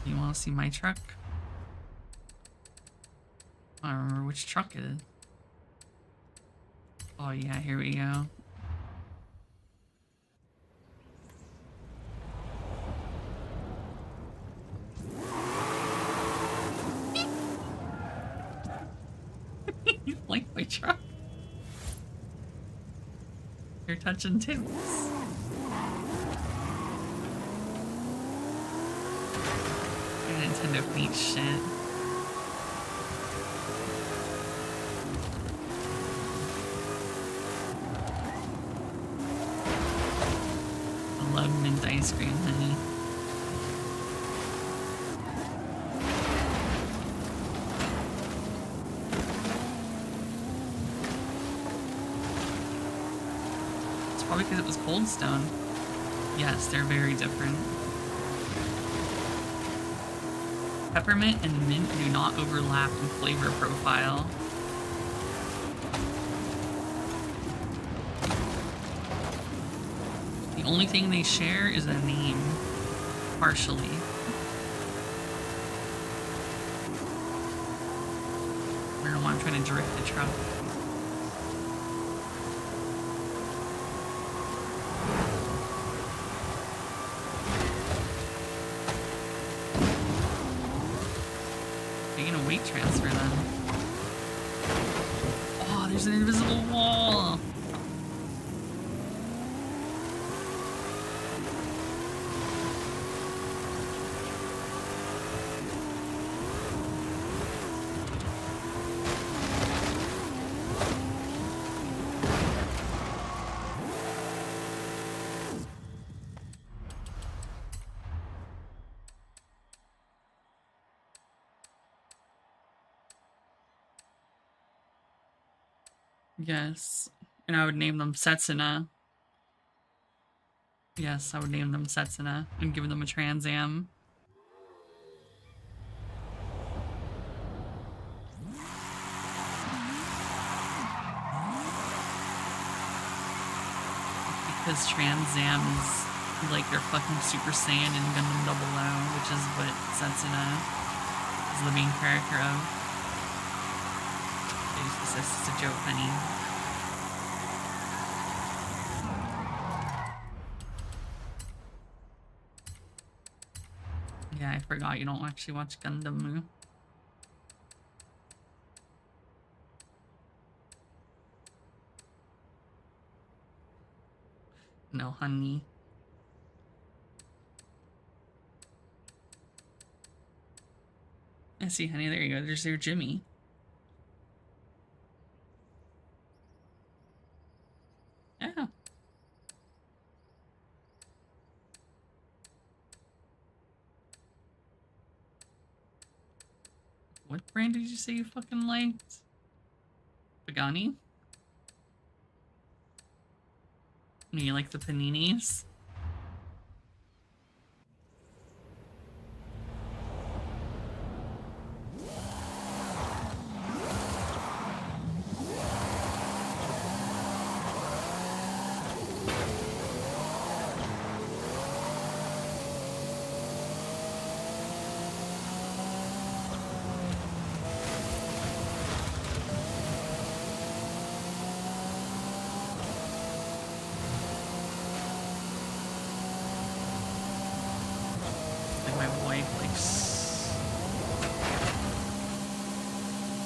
You want to see my truck? I don't remember which truck it is. Oh yeah, here we go. You like my truck? You're touching tips. Nintendo Paint shit. I love mint ice cream, honey. It's probably because it was Cold Stone. Yes, they're very different. Peppermint and mint do not overlap in flavor profile. The only thing they share is a name, partially. I don't know why I'm trying to drift the truck. Weight transfer then. Oh, there's an invisible wall. Yes, and I would name them Setsuna. Yes, I would name them Setsuna and give them a Trans Am. Because Trans Am is like their fucking Super Saiyan and Gundam Double O, which is what Setsuna is the main character of. It's just a joke, honey. Yeah, I forgot you don't actually watch Gundam. No, honey. I see, honey. There you go. There's your Jimmy. Yeah. What brand did you say you fucking liked? Pagani? You like the paninis? life, like.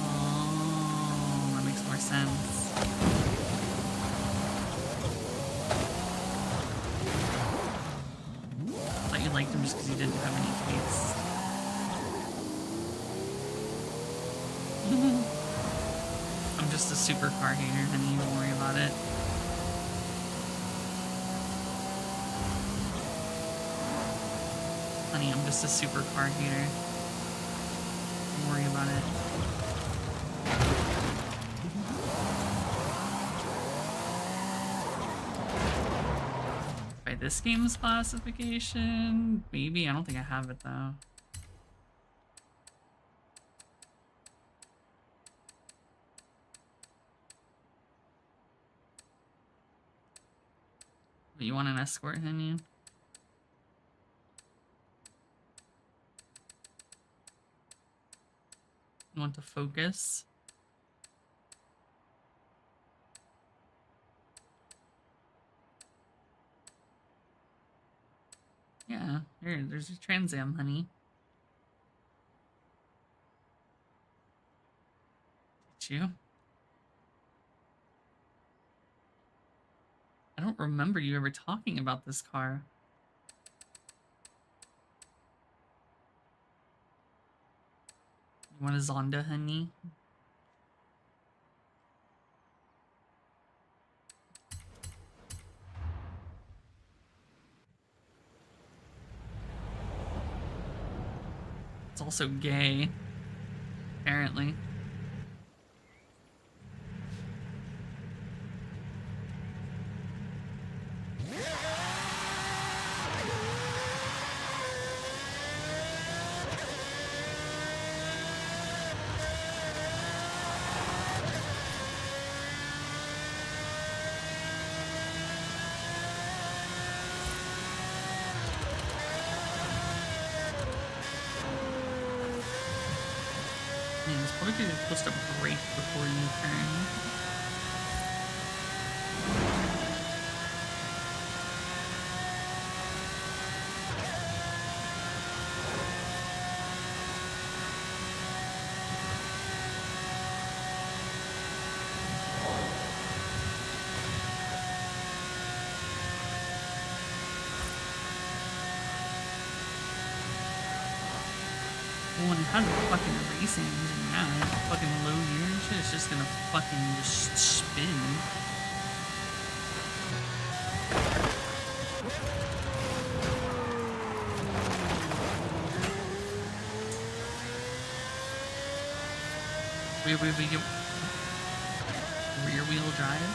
Oh, that makes more sense. I thought you liked him just because you didn't have any taste. I'm just a supercar hater, honey. Don't worry about it. Honey, I'm just a supercar hater. Don't worry about it. By this game's classification, maybe. I don't think I have it though. But you want an escort, honey? You want to focus? Yeah, there's a Trans Am, honey. Did you? I don't remember you ever talking about this car. You want a Zonda, honey? It's also gay, apparently. It's probably because you're supposed to brake before you turn. Well, when it has a fucking racing engine, yeah, fucking low gear and shit, it's just gonna fucking just spin. Wait, rear wheel drive?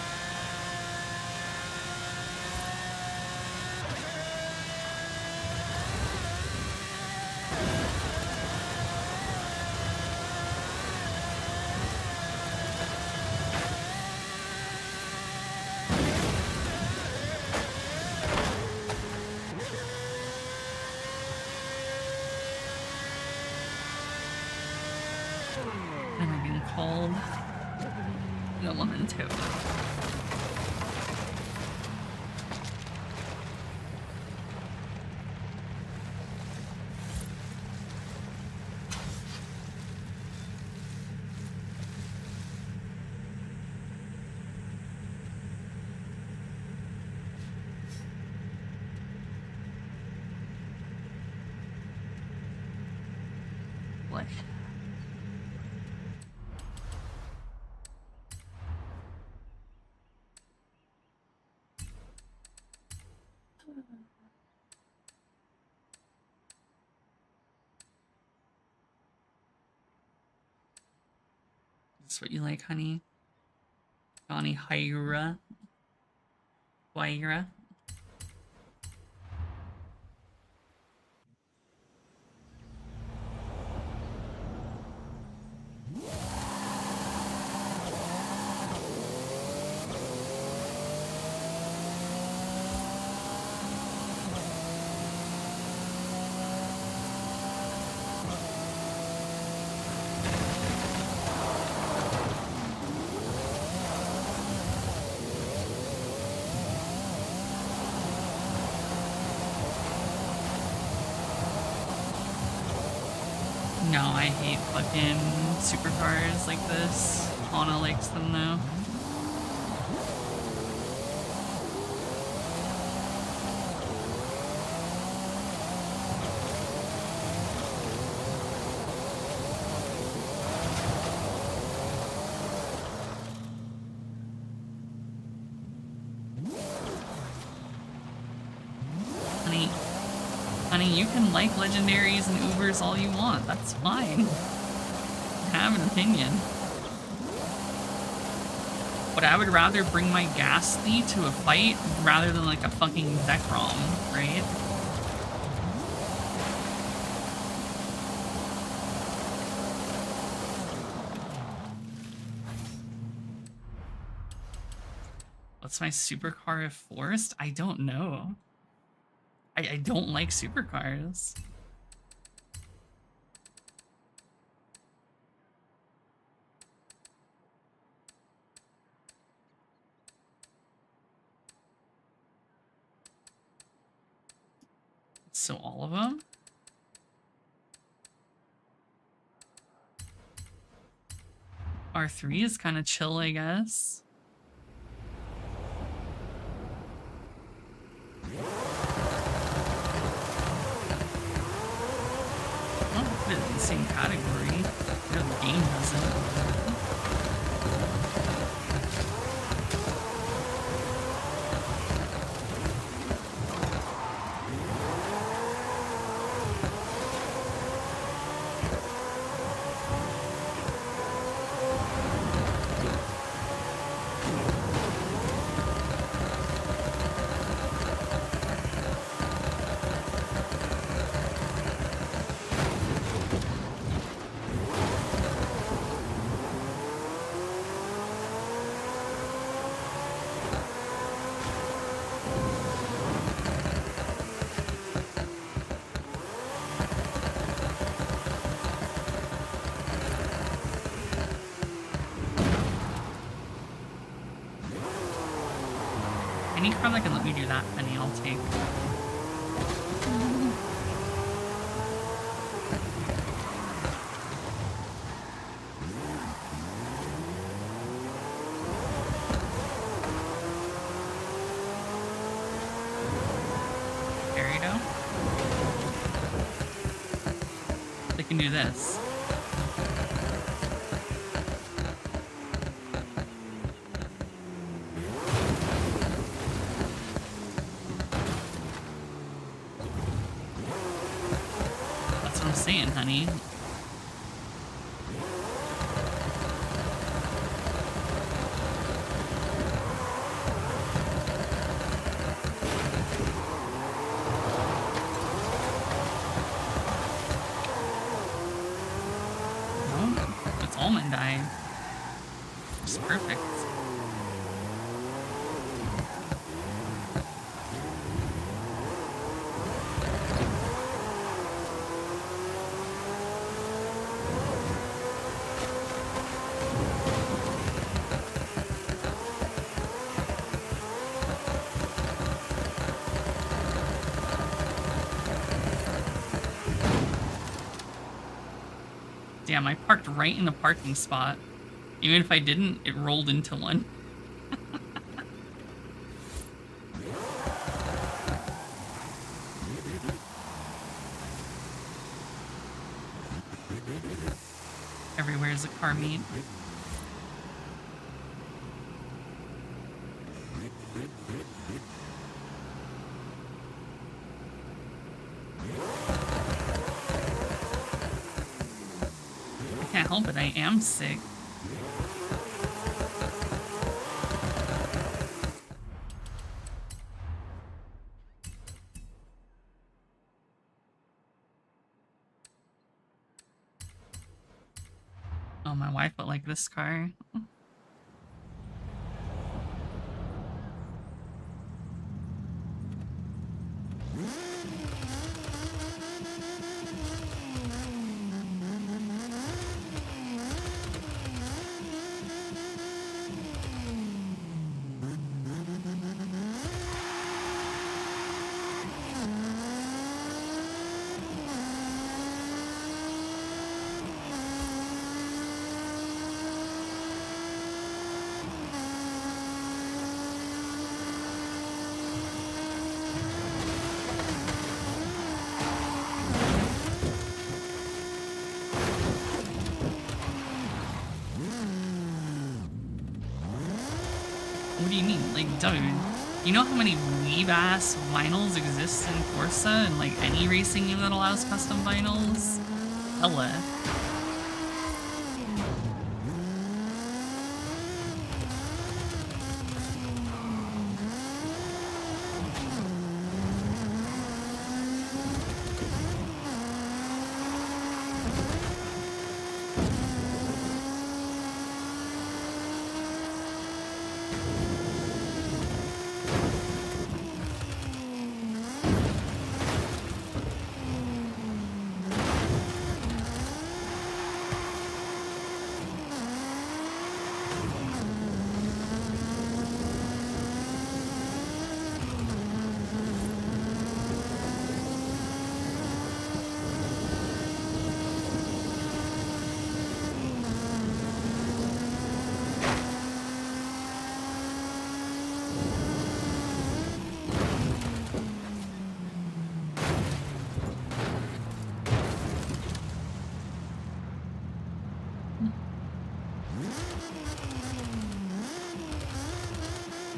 Am I getting called? No, I'm in two. What? Is this what you like, honey? Johnny Hyra? Hyra? No, I hate fucking supercars like this. Hana likes them though. Honey, you can like legendaries and Ubers all you want. That's fine. Have an opinion. But I would rather bring my Ghastly to a fight rather than like a fucking Zekrom, right? What's my supercar if forced? I don't know. I don't like supercars. So all of them? R3 is kind of chill, I guess. I don't put it in the same category. The game doesn't. Any car that can let me do that, Penny, I'll take. There you go. They can do this. Saying, honey. No, it's almond eye. It's perfect. Damn, I parked right in the parking spot. Even if I didn't, it rolled into one. Everywhere is a car meet. I can't help it, I am sick. Oh, my wife would like this car. What do you mean? Like, dude, you know how many weeb-ass vinyls exist in Corsa and, like, any racing game that allows custom vinyls? Hella.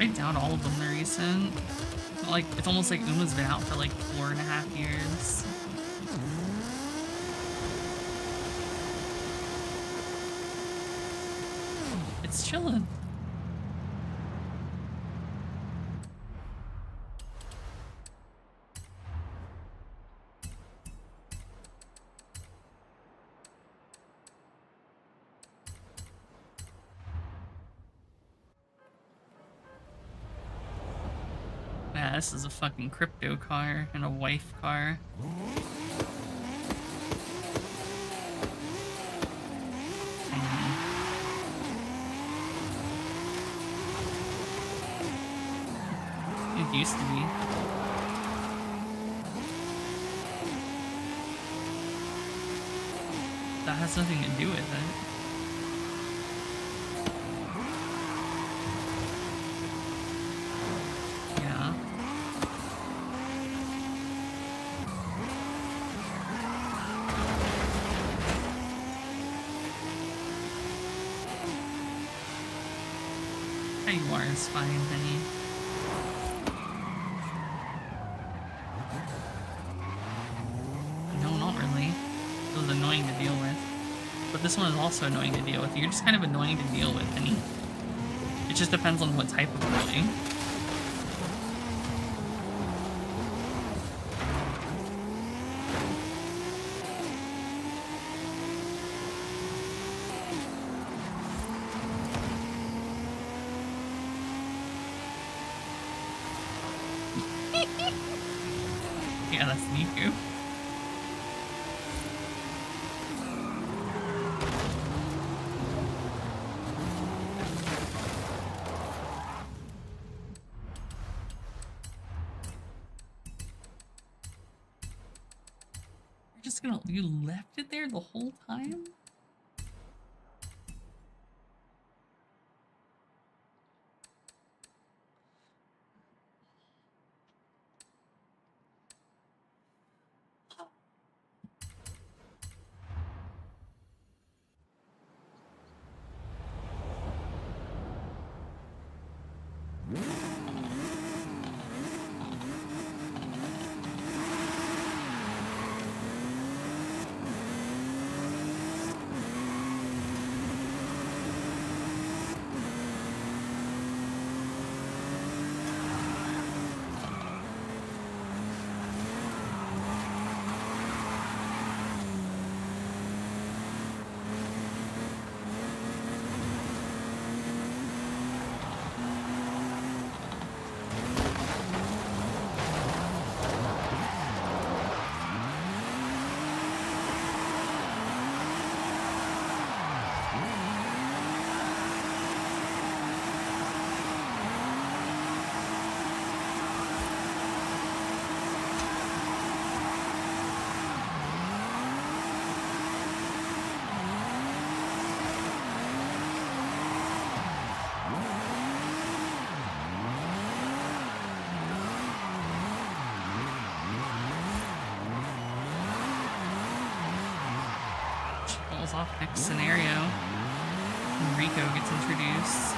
I doubt all of them are recent. Like, it's almost like Uma's been out for like 4.5 years. It's chillin'. Yeah, this is a fucking crypto car and a wife car. It used to be. That has nothing to do with it. Yeah. How you are is fine, honey. No, not really. It was annoying to deal with. But this one is also annoying to deal with. You're just kind of annoying to deal with, honey. It just depends on what type of annoying. Yeah, that's Niku. You're just gonna... You left it there the whole time? Falls off next scenario. Rico gets introduced.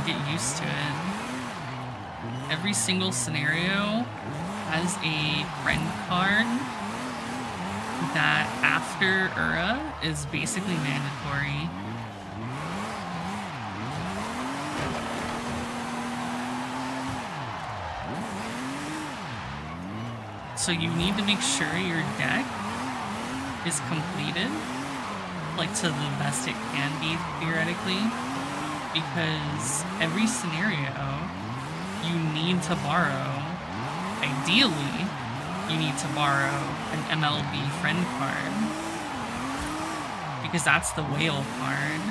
get used to it. Every single scenario has a friend card that after Ura is basically mandatory. So you need to make sure your deck is completed, like to the best it can be theoretically, because every scenario you need to borrow, ideally, you need to borrow an MLB friend card, because that's the whale card,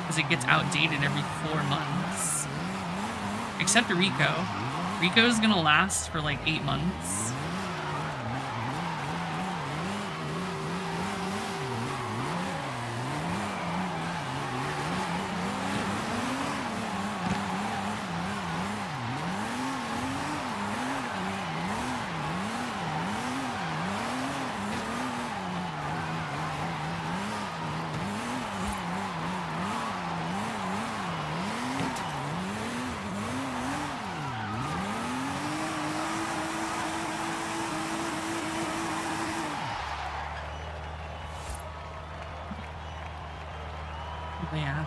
because it gets outdated every 4 months. Except Rico. Rico is gonna last for like 8 months. But yeah.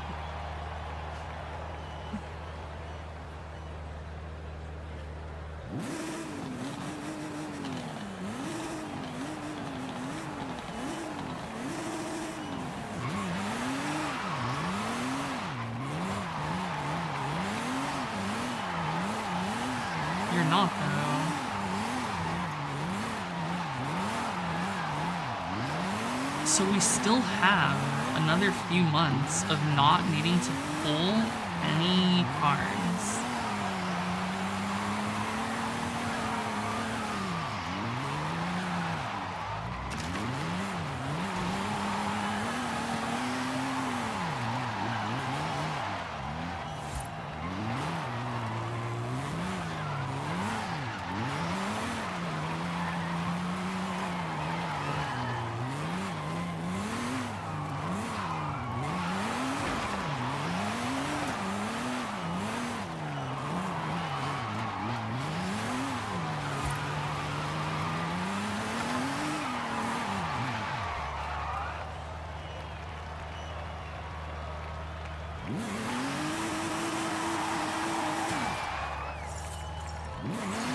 You're not, though. So we still have another few months of not needing to pull any cards.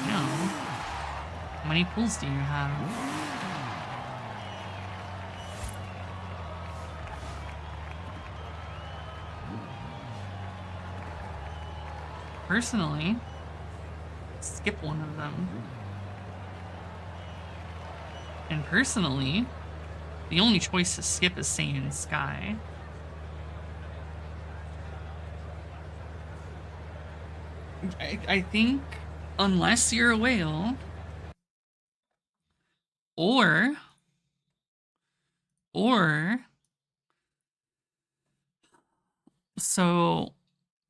No. How many pulls do you have? Personally, skip one of them. And personally, the only choice to skip is Saiyan Sky. I think unless you're a whale, or so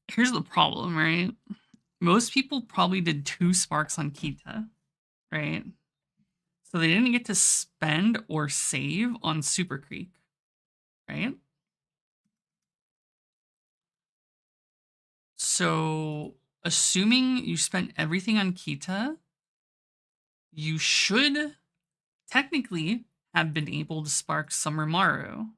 here's the problem, right? Most people probably did 2 sparks on Kita, right? So they didn't get to spend or save on Super Creek, right? So assuming you spent everything on Kita, you should technically have been able to spark Summer Maru.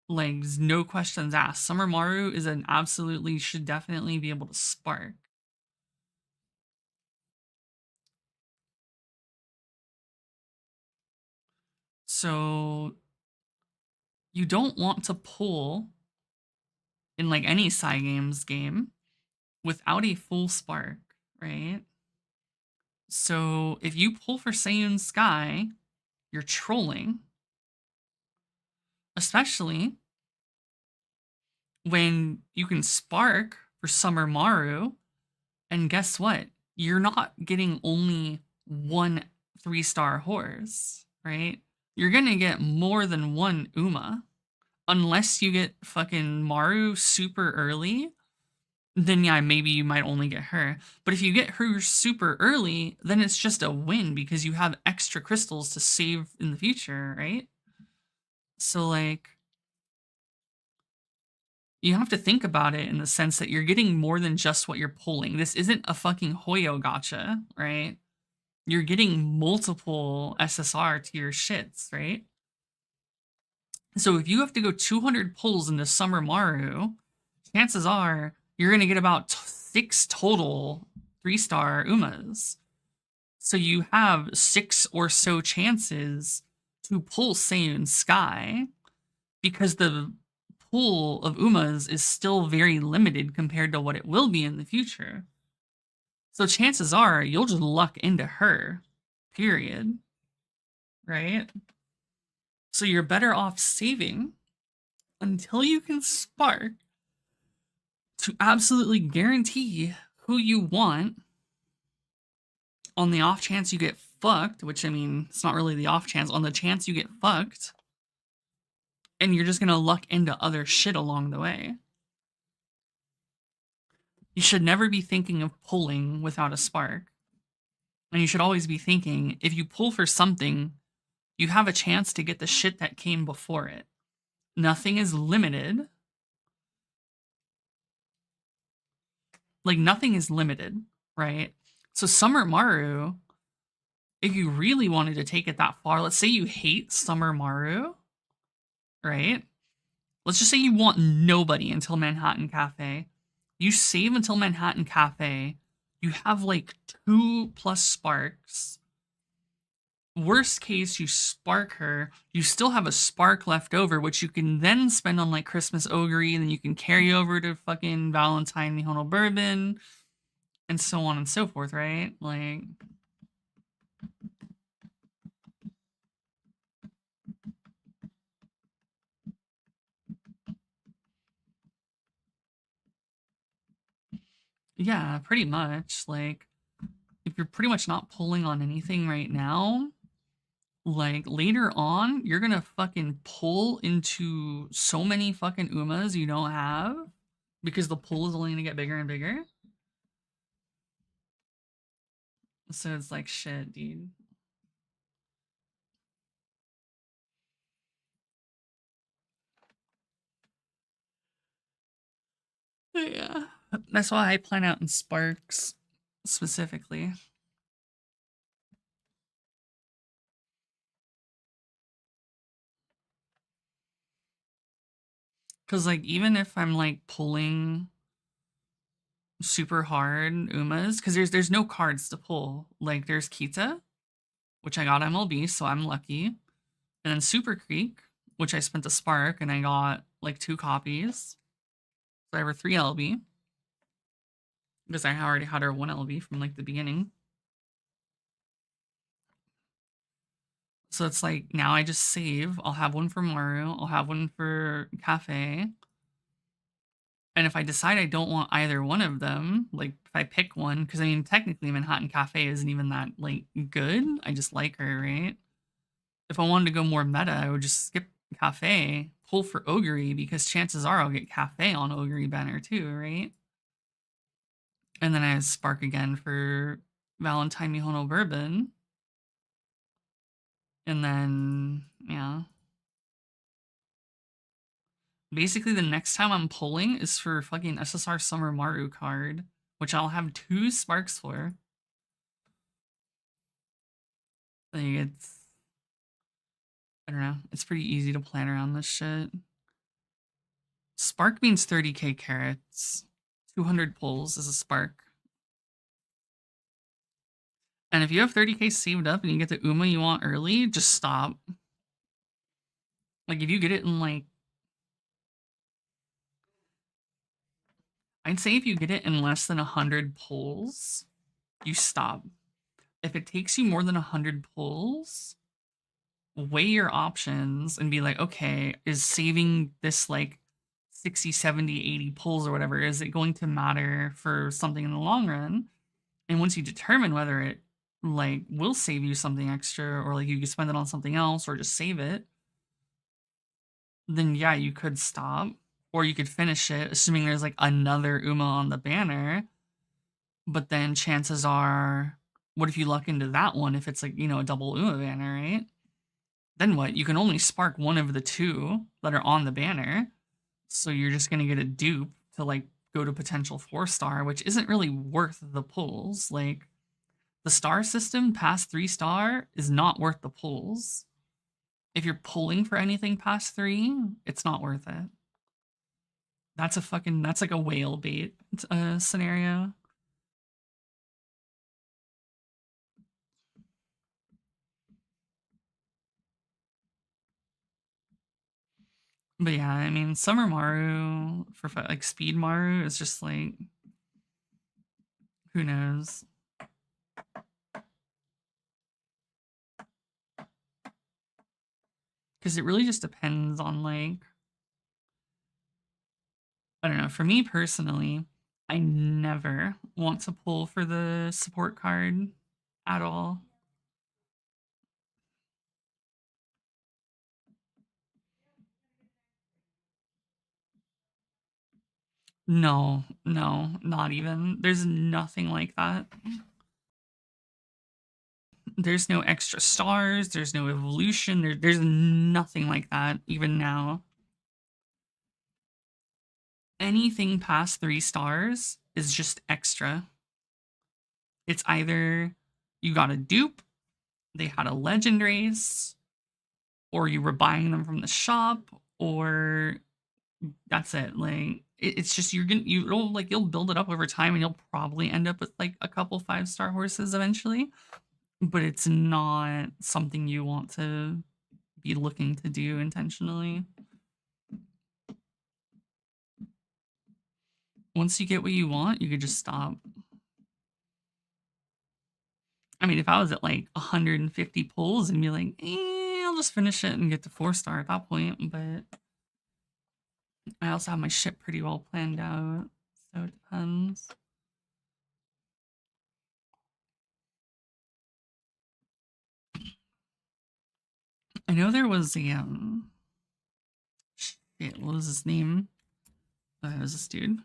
Like, no questions asked. Summer Maru is an absolutely, should definitely be able to spark. So you don't want to pull in like any Cygames game without a full spark, right? So if you pull for Saiyan Sky, you're trolling. Especially when you can spark for Summer Maru, and guess what? You're not getting only 1 3-star horse, right? You're gonna get more than 1 Uma. Unless you get fucking Maru super early, then yeah, maybe you might only get her. But if you get her super early, then it's just a win because you have extra crystals to save in the future, right? So like, you have to think about it in the sense that you're getting more than just what you're pulling. This isn't a fucking Hoyo gotcha, right? You're getting multiple SSR to your shits, right? So if you have to go 200 pulls into Summer Maru, chances are you're going to get about 6 total 3-star Umas. So you have 6 or so chances to pull Seiyun Sky because the pool of Umas is still very limited compared to what it will be in the future. So chances are you'll just luck into her, period. Right? So you're better off saving until you can spark to absolutely guarantee who you want on the off chance you get fucked, which I mean, it's not really the off chance, on the chance you get fucked, and you're just gonna luck into other shit along the way. You should never be thinking of pulling without a spark. And you should always be thinking, if you pull for something, you have a chance to get the shit that came before it. Nothing is limited. Like, nothing is limited, right? So Summer Maru, if you really wanted to take it that far, let's say you hate Summer Maru, right? Let's just say you want nobody until Manhattan Cafe. You save until Manhattan Cafe. You have like 2+ sparks. Worst case, you spark her. You still have a spark left over, which you can then spend on like Christmas Ogre, and then you can carry over to fucking Valentine Mihono Bourbon, and so on and so forth, right? Like, yeah, pretty much. Like, if you're pretty much not pulling on anything right now, like later on, you're gonna fucking pull into so many fucking Umas you don't have because the pull is only gonna get bigger and bigger. So it's like shit, dude. Yeah. That's why I plan out in Sparks specifically. Cause like even if I'm like pulling super hard Umas, because there's no cards to pull. Like there's Kita, which I got MLB, so I'm lucky. And then Super Creek, which I spent a spark and I got like 2 copies. So I have her 3 LB. Because I already had her 1 LB from like the beginning. So it's like now I just save. I'll have one for Maru. I'll have one for Cafe. And if I decide I don't want either one of them, like if I pick one, because I mean technically Manhattan Cafe isn't even that like good. I just like her, right? If I wanted to go more meta, I would just skip Cafe, pull for Ogre, because chances are I'll get Cafe on Ogre banner too, right? And then I spark again for Valentine Mihono Bourbon. And then, yeah. Basically, the next time I'm pulling is for fucking SSR Summer Maru card, which I'll have 2 sparks for. Like, it's... I don't know. It's pretty easy to plan around this shit. Spark means 30k carats. 200 pulls is a spark. And if you have 30k saved up and you get the Uma you want early, just stop. Like, if you get it in, like... I'd say if you get it in less than 100 pulls, you stop. If it takes you more than 100 pulls, weigh your options and be like, okay, is saving this like 60, 70, 80 pulls or whatever, is it going to matter for something in the long run? And once you determine whether it like will save you something extra or like you can spend it on something else or just save it, then yeah, you could stop or you could finish it, assuming there's like another Uma on the banner. But then chances are, what if you luck into that one if it's like, you know, a double Uma banner, right? Then what? You can only spark one of the 2 that are on the banner. So you're just gonna get a dupe to like go to potential 4-star, which isn't really worth the pulls. Like the star system past 3-star is not worth the pulls. If you're pulling for anything past 3, it's not worth it. That's like a whale bait scenario. But yeah, I mean, Summer Maru for like Speed Maru is just like, who knows? Because it really just depends on like, I don't know. For me personally, I never want to pull for the support card at all. No, no, not even. There's nothing like that. There's no extra stars, there's no evolution, there's nothing like that, even now. Anything past 3 stars is just extra. It's either you got a dupe, they had a legend race, or you were buying them from the shop, or that's it. Like it's just you'll build it up over time and you'll probably end up with like a couple 5-star horses eventually, but it's not something you want to be looking to do intentionally. Once you get what you want, you could just stop. I mean, if I was at like 150 pulls and be like, I'll just finish it and get to 4-star at that point, but I also have my shit pretty well planned out, so it depends. I know there was a shit, what was his name? It was this dude.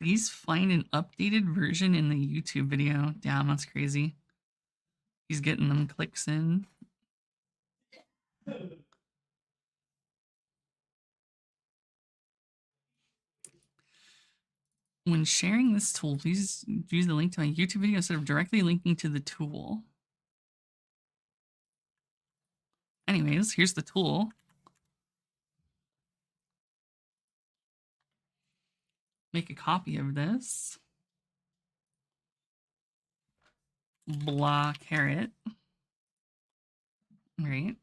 Please find an updated version in the YouTube video. Damn, that's crazy. He's getting them clicks in. When sharing this tool, please use the link to my YouTube video instead of directly linking to the tool. Anyways, here's the tool. Make a copy of this. Blah carrot. Right.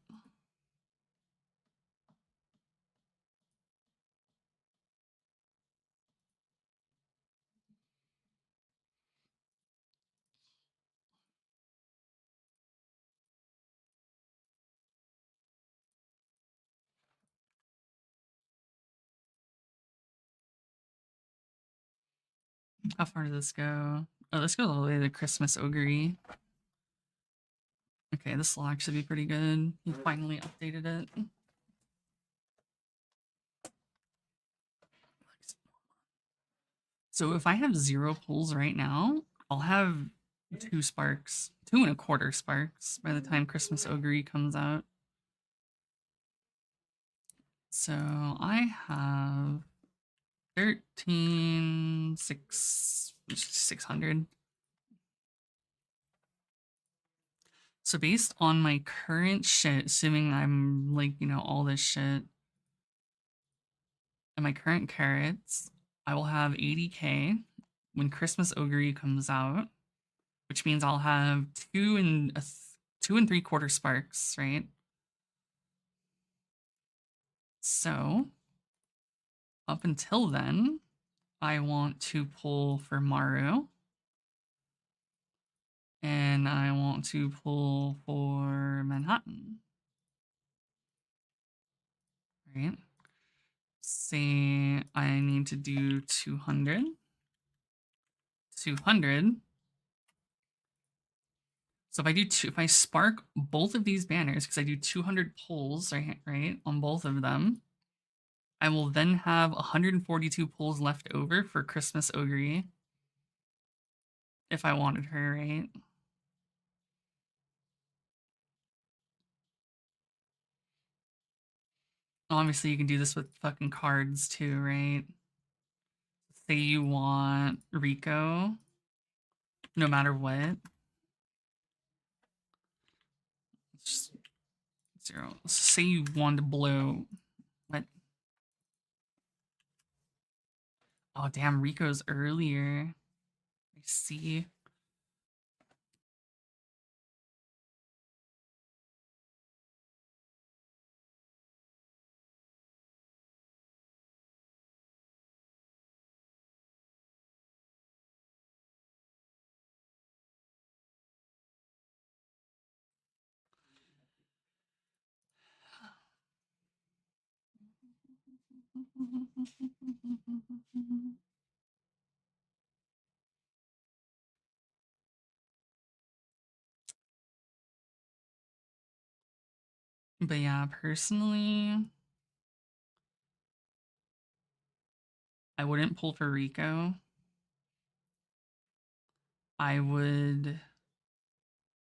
How far does this go? Oh, this goes all the way to Christmas Ogre. Okay, this will actually be pretty good. He finally updated it. So if I have 0 pulls right now, I'll have 2 sparks, 2.25 sparks by the time Christmas Ogre comes out. So I have 600. So based on my current shit, assuming I'm like, all this shit, and my current carrots, I will have 80k when Christmas Ogre comes out, which means I'll have 2 3/4 sparks, right? So up until then, I want to pull for Maru. And I want to pull for Manhattan. Right? Say I need to do 200. 200. So if I spark both of these banners, because I do 200 pulls, right, on both of them, I will then have 142 pulls left over for Christmas Ogre. If I wanted her, right? Obviously, you can do this with fucking cards too, right? Say you want Rico, no matter what. Just 0. Say you want to blow. What? Oh, damn, Rico's earlier. I see. But yeah, personally, I wouldn't pull for Rico. I would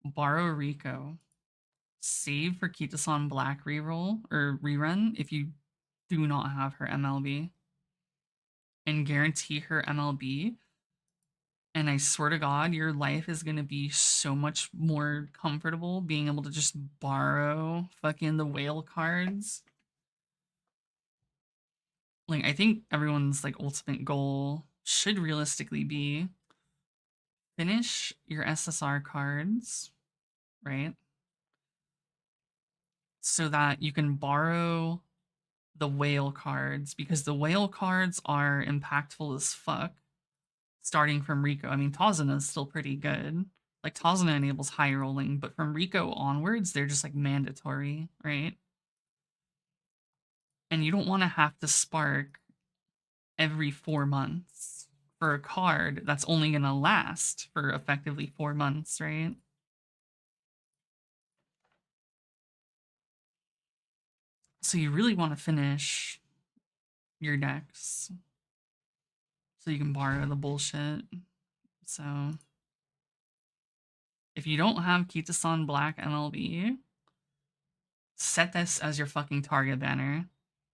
borrow Rico, save for Kitasan Black reroll or rerun if you do not have her MLB, and guarantee her MLB. And I swear to God, your life is gonna be so much more comfortable being able to just borrow fucking the whale cards. Like, I think everyone's like ultimate goal should realistically be finish your SSR cards, right? So that you can borrow the whale cards because the whale cards are impactful as fuck starting from Rico. I mean, Tazuna is still pretty good. Like, Tazuna enables high rolling, but from Rico onwards, they're just like mandatory, right? And you don't want to have to spark every 4 months for a card that's only going to last for effectively 4 months, right? So you really want to finish your decks so you can borrow the bullshit. So if you don't have Kitasan Black MLB, set this as your fucking target banner.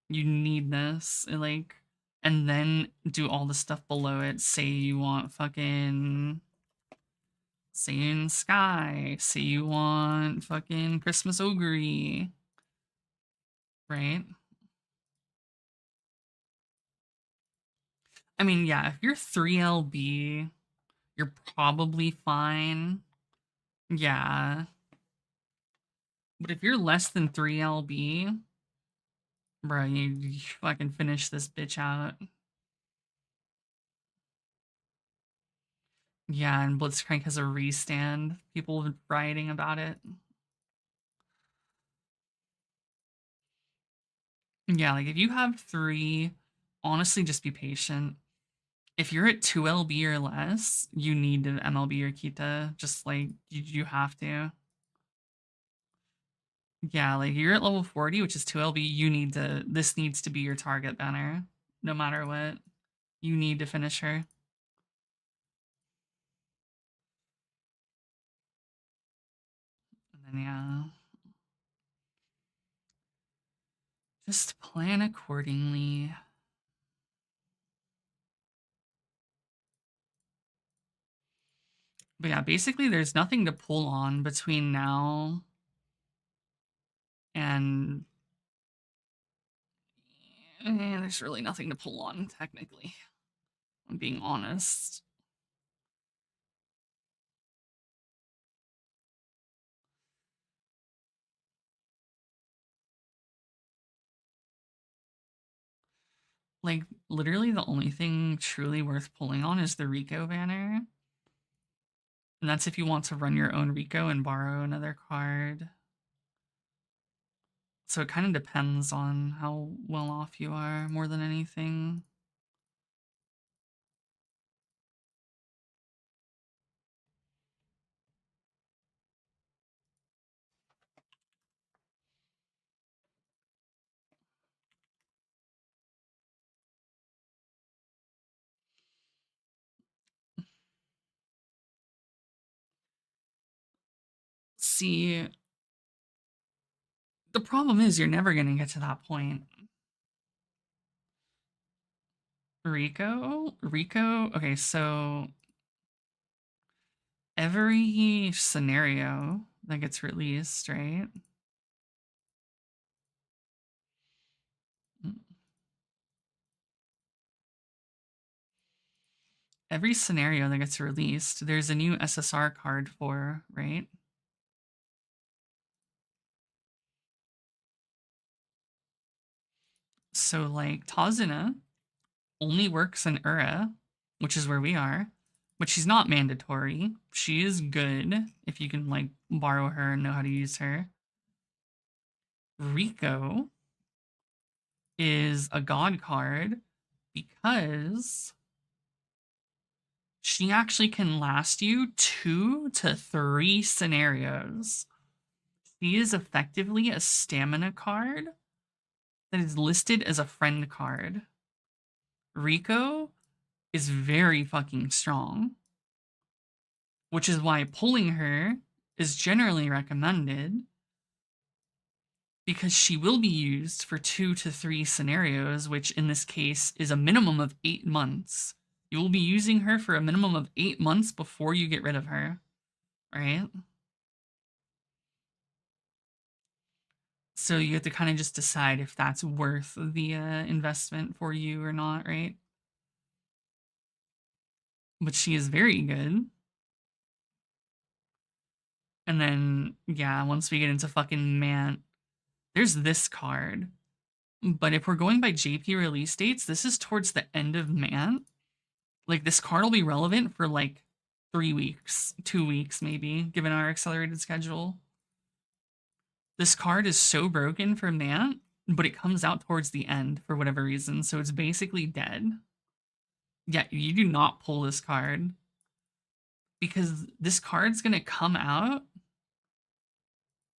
You need this, like, and then do all the stuff below it. Say you want fucking Saiyan Sky. Say you want fucking Christmas Ogre, right? I mean, yeah, if you're 3LB, you're probably fine. Yeah. But if you're less than 3LB, bro, you fucking finish this bitch out. Yeah, and Blitzcrank has a restand. People have been writing about it. Yeah, like if you have 3, honestly, just be patient. If you're at 2LB or less, you need to MLB or Kita. Just like you have to. Yeah, like you're at level 40, which is 2LB, you need to this needs to be your target banner. No matter what. You need to finish her. And then yeah. Just plan accordingly. But yeah, basically there's nothing to pull on between now and there's really nothing to pull on technically. I'm being honest. Like literally the only thing truly worth pulling on is the Rico banner. And that's if you want to run your own Rico and borrow another card. So it kind of depends on how well off you are more than anything. See, The problem is you're never gonna get to that point. Rico? Okay, so every scenario that gets released, right? Every scenario that gets released, there's a new SSR card for, right? So, like, Tazuna only works in Ura, which is where we are, but she's not mandatory. She is good if you can, like, borrow her and know how to use her. Rico is a god card because she actually can last you 2 to 3 scenarios. She is effectively a stamina card that is listed as a friend card. Rico is very fucking strong, which is why pulling her is generally recommended because she will be used for 2 to 3 scenarios, which in this case is a minimum of 8 months. You will be using her for a minimum of 8 months before you get rid of her, right? So you have to kind of just decide if that's worth the investment for you or not, right? But she is very good. And then, yeah, once we get into fucking Mant, there's this card. But if we're going by JP release dates, this is towards the end of Mant. Like, this card will be relevant for like 3 weeks, 2 weeks maybe, given our accelerated schedule. This card is so broken for Mant, but it comes out towards the end for whatever reason, so it's basically dead. Yeah, you do not pull this card because this card's gonna come out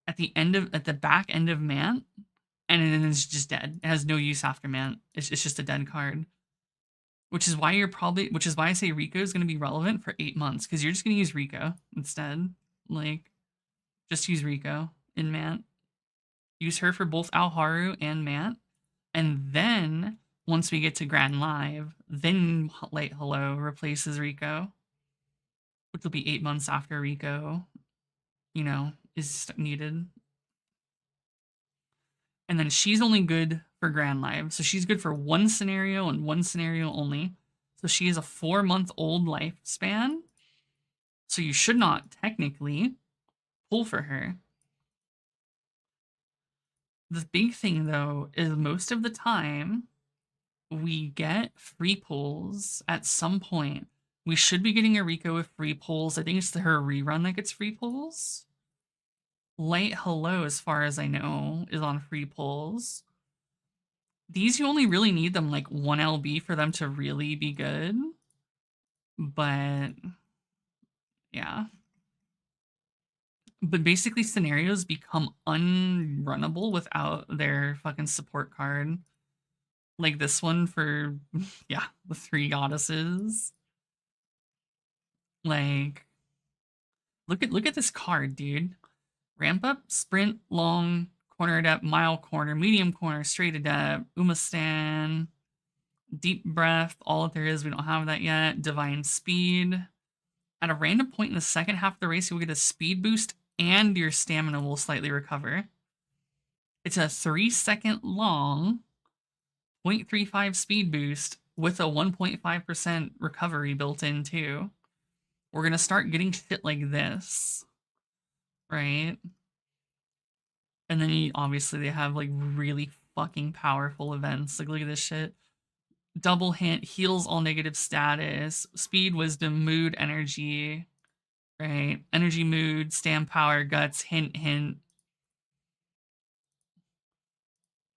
at the back end of Mant, and then it's just dead. It has no use after Mant. It's just a dead card. Which is why I say Rico is gonna be relevant for 8 months, because you're just gonna use Rico instead. Like, just use Rico in Mant. Use her for both Alharu and Mant. And then once we get to Grand Live, then Light Hello replaces Rico, which will be 8 months after Rico, is needed. And then she's only good for Grand Live. So she's good for one scenario and one scenario only. So she is a 4-month-old lifespan. So you should not technically pull for her. The big thing though is most of the time we get free pulls at some point. We should be getting a Rico with free pulls. I think it's her rerun that gets free pulls. Light Hello, as far as I know, is on free pulls. These you only really need them like 1 LB for them to really be good. But yeah. But basically scenarios become unrunnable without their fucking support card. Like this one for yeah, the 3 goddesses. Like look at this card, dude. Ramp up, sprint, long, corner adept, mile corner, medium corner, straight adept, Umastan, deep breath, all that there is, we don't have that yet. Divine speed. At a random point in the second half of the race, you will get a speed boost and your stamina will slightly recover. It's a 3-second long 0.35 speed boost with a 1.5% recovery built in too. We're going to start getting shit like this, right? And then obviously they have like really fucking powerful events. Like look at this shit. Double hint, heals all negative status, speed, wisdom, mood, energy, right? Energy, mood, stam, power, guts, hint, hint.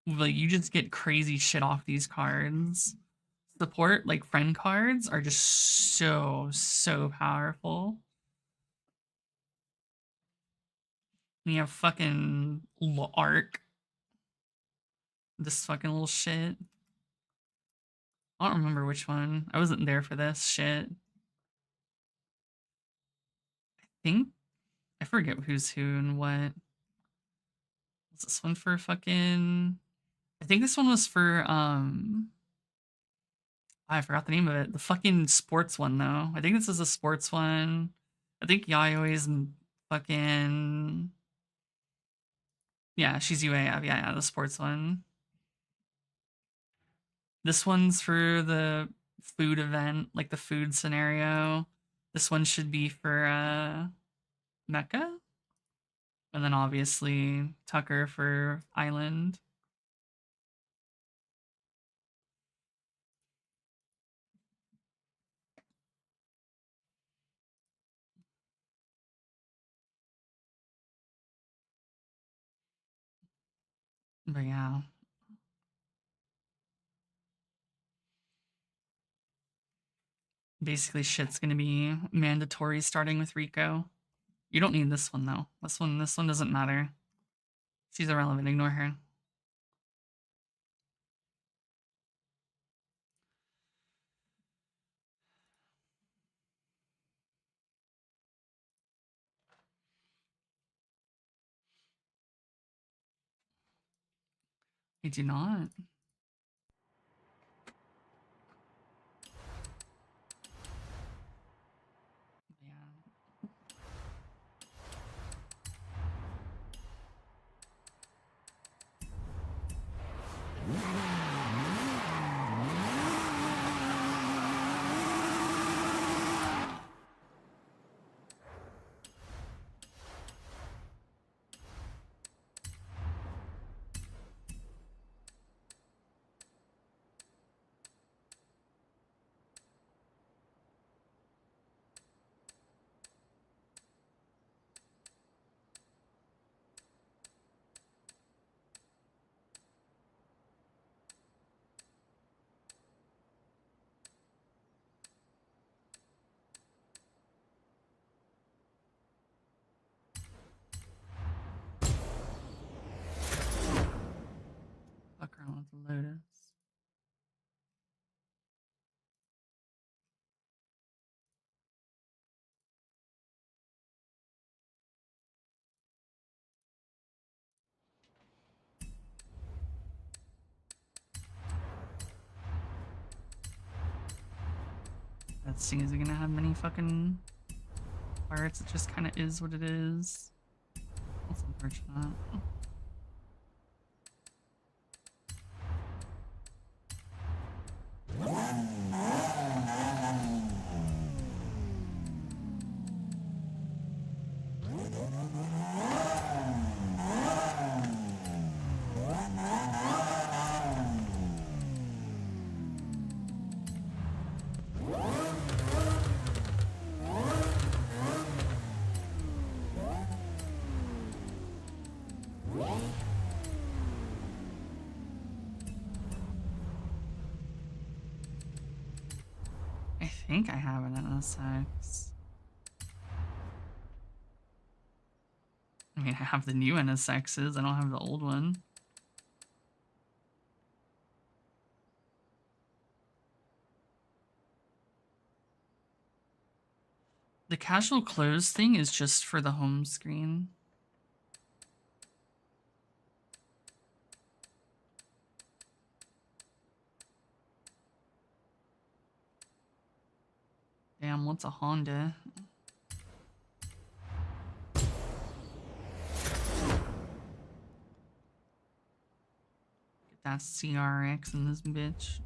Like you just get crazy shit off these cards. Support, like friend cards, are just so powerful. And you have fucking Arc. This fucking little shit. I don't remember which one. I wasn't there for this shit. I think I forget who's who and what. Was this one for fucking... I think this one was for, I forgot the name of it. The fucking sports one, though. I think this is a sports one. I think Yayoi's fucking... Yeah, she's UAF. Yeah, the sports one. This one's for the food event, like the food scenario. This one should be for Mecca. And then obviously Tucker for Island. But yeah. Basically shit's gonna be mandatory starting with Rico. You don't need this one though. This one doesn't matter. She's irrelevant, ignore her. I do not. Yeah. Fuck around with the Lotus. That scene isn't gonna have many fucking parts. It just kind of is what it is. That's unfortunate. I think I have an NSX. I mean, I have the new NSXs. I don't have the old one. The casual close thing is just for the home screen. Damn, what's a Honda? Get that CRX in this bitch.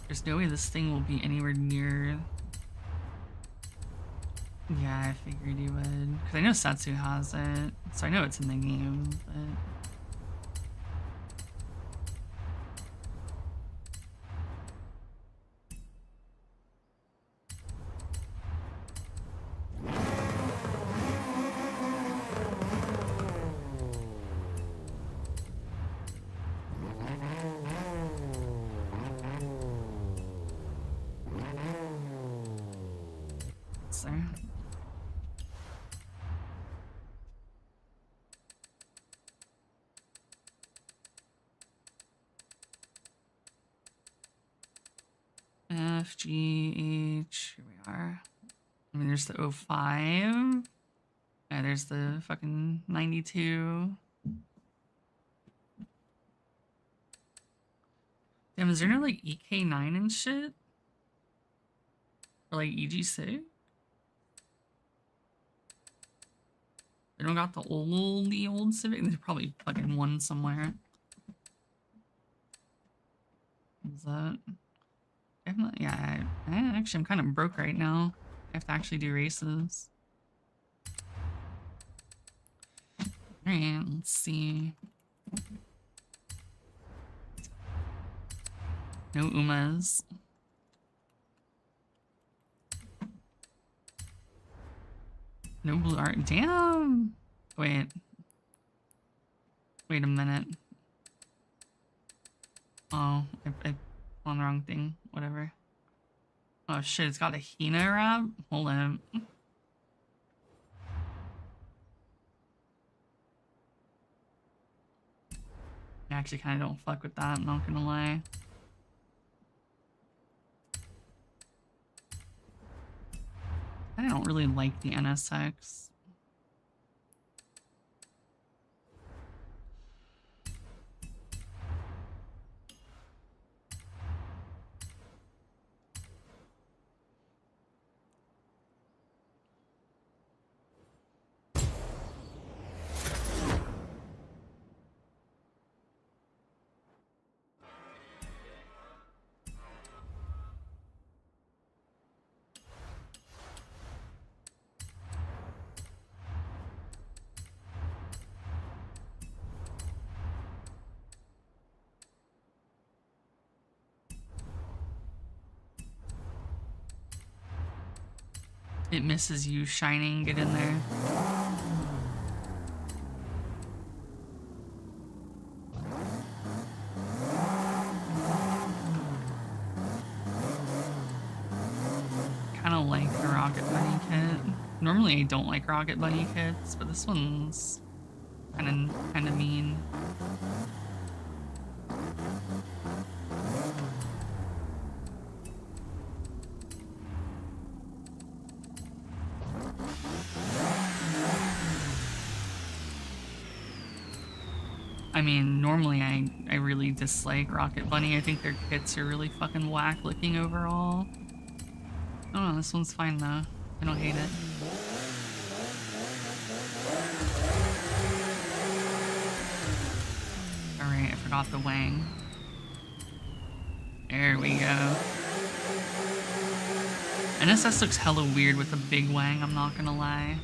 There's no way this thing will be anywhere near... Yeah, I figured you would. Because I know Satsu has it, so I know it's in the game, but... There. F, G, H, here we are. I mean, there's the 05. Yeah, there's the fucking 92. Damn, is there no like EK9 and shit? Or like EG6? They don't got the old Civic? There's probably fucking one somewhere. Is that? Yeah, actually I'm kind of broke right now. I have to actually do races. Alright, let's see. No Umas. No blue art. Damn! Wait. Wait a minute. Oh, I on the wrong thing. Whatever. Oh shit, it's got a Hina wrap? Hold on. I actually kind of don't fuck with that, I'm not gonna lie. I don't really like the NSX. It misses you shining, get in there. Kind of like the Rocket Bunny kit. Normally I don't like Rocket Bunny kits, but this one's kind of mean. I mean, normally I really dislike Rocket Bunny. I think their kits are really fucking whack looking overall. Oh, this one's fine though. I don't hate it. Alright, I forgot the wang. There we go. NSS looks hella weird with a big wang, I'm not gonna lie.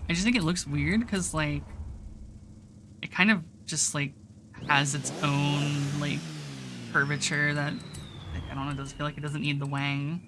I just think it looks weird because, like, it kind of just, like, has its own, like, curvature that, like, I don't know, it does feel like it doesn't need the wang.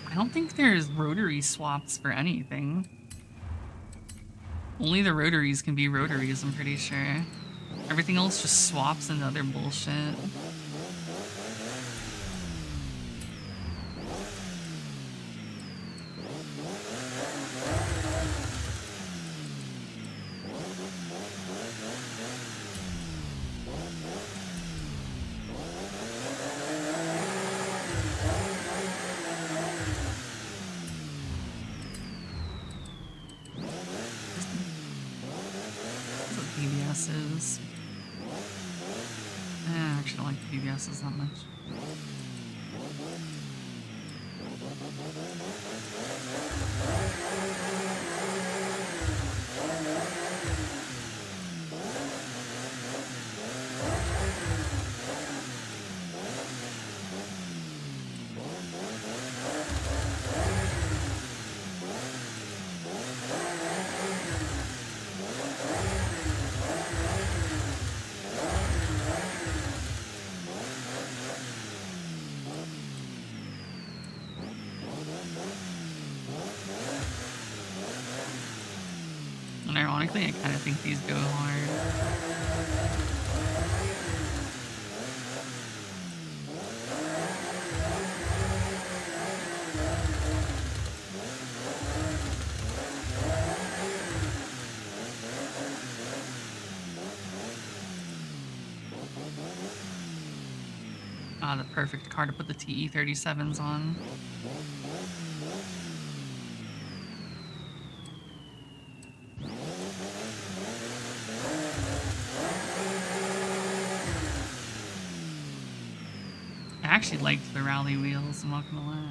I don't think there's rotary swaps for anything. Only the rotaries can be rotaries, I'm pretty sure. Everything else just swaps into other bullshit. PBSs. I actually don't like PBSs that much. Ironically, I kind of think these go hard. Ah, the perfect car to put the TE-37s on. I actually liked the rally wheels, I'm not gonna lie.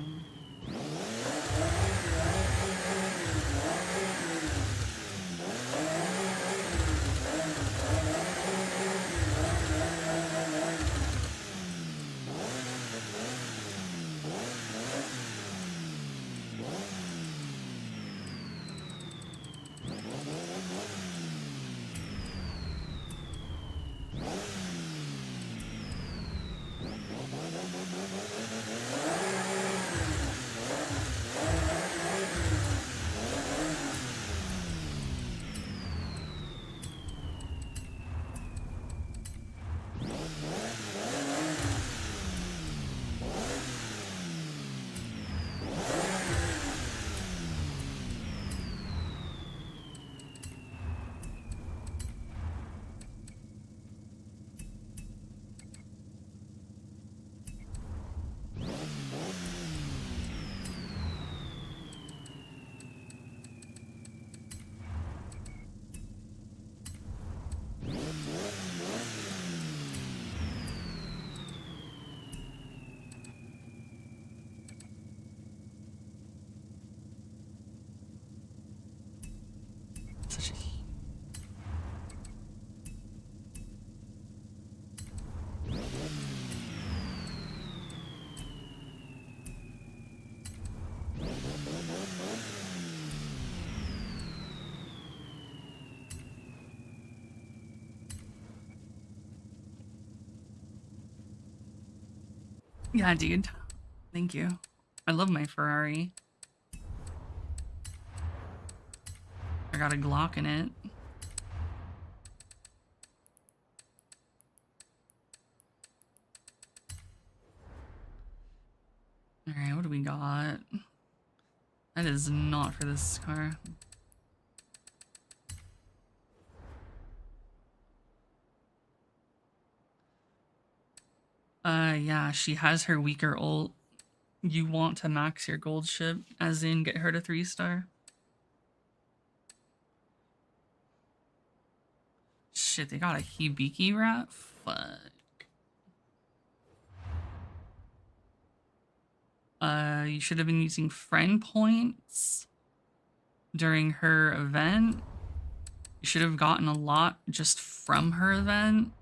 Such a yeah, dude. Thank you. I love my Ferrari. I got a Glock in it. Alright, what do we got? That is not for this car. Yeah, she has her weaker ult. You want to max your gold ship, as in get her to 3-star. Shit, they got a Hibiki rat? Fuck. You should have been using friend points during her event. You should have gotten a lot just from her event.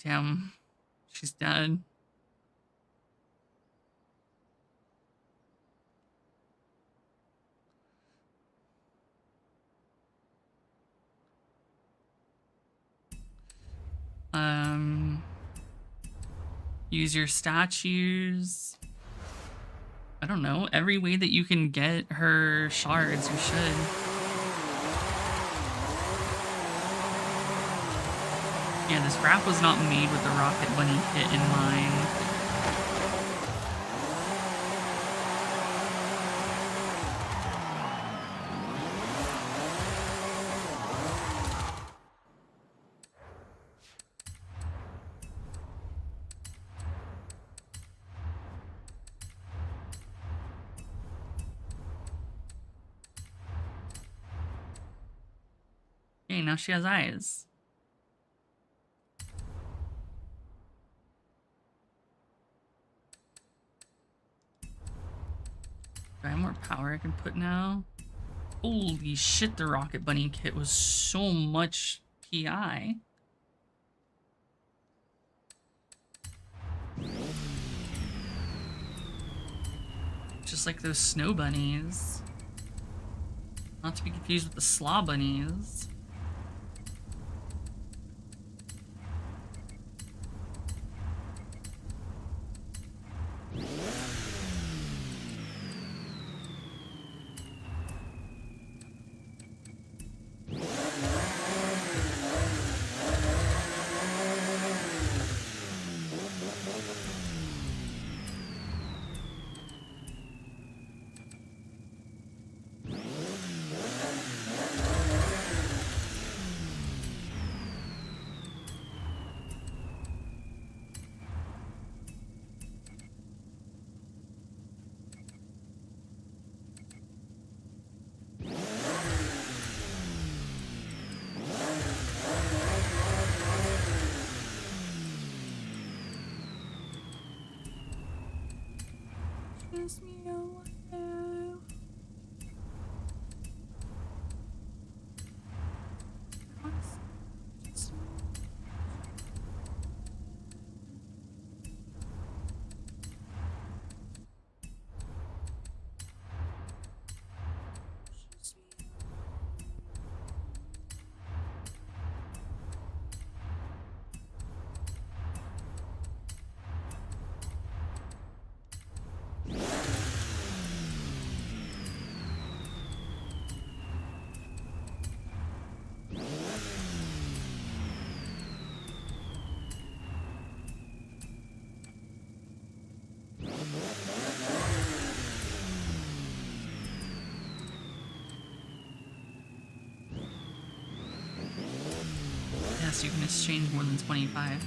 Damn, she's dead. Use your statues. I don't know, every way that you can get her shards, you should. Yeah, this wrap was not made with the Rocket Bunny kit in mind. Okay, now she has eyes. Do I have more power I can put now? Holy shit, the Rocket Bunny kit was so much PI. Just like those snow bunnies. Not to be confused with the slaw bunnies. pushes me away. Yes, you can exchange more than 25.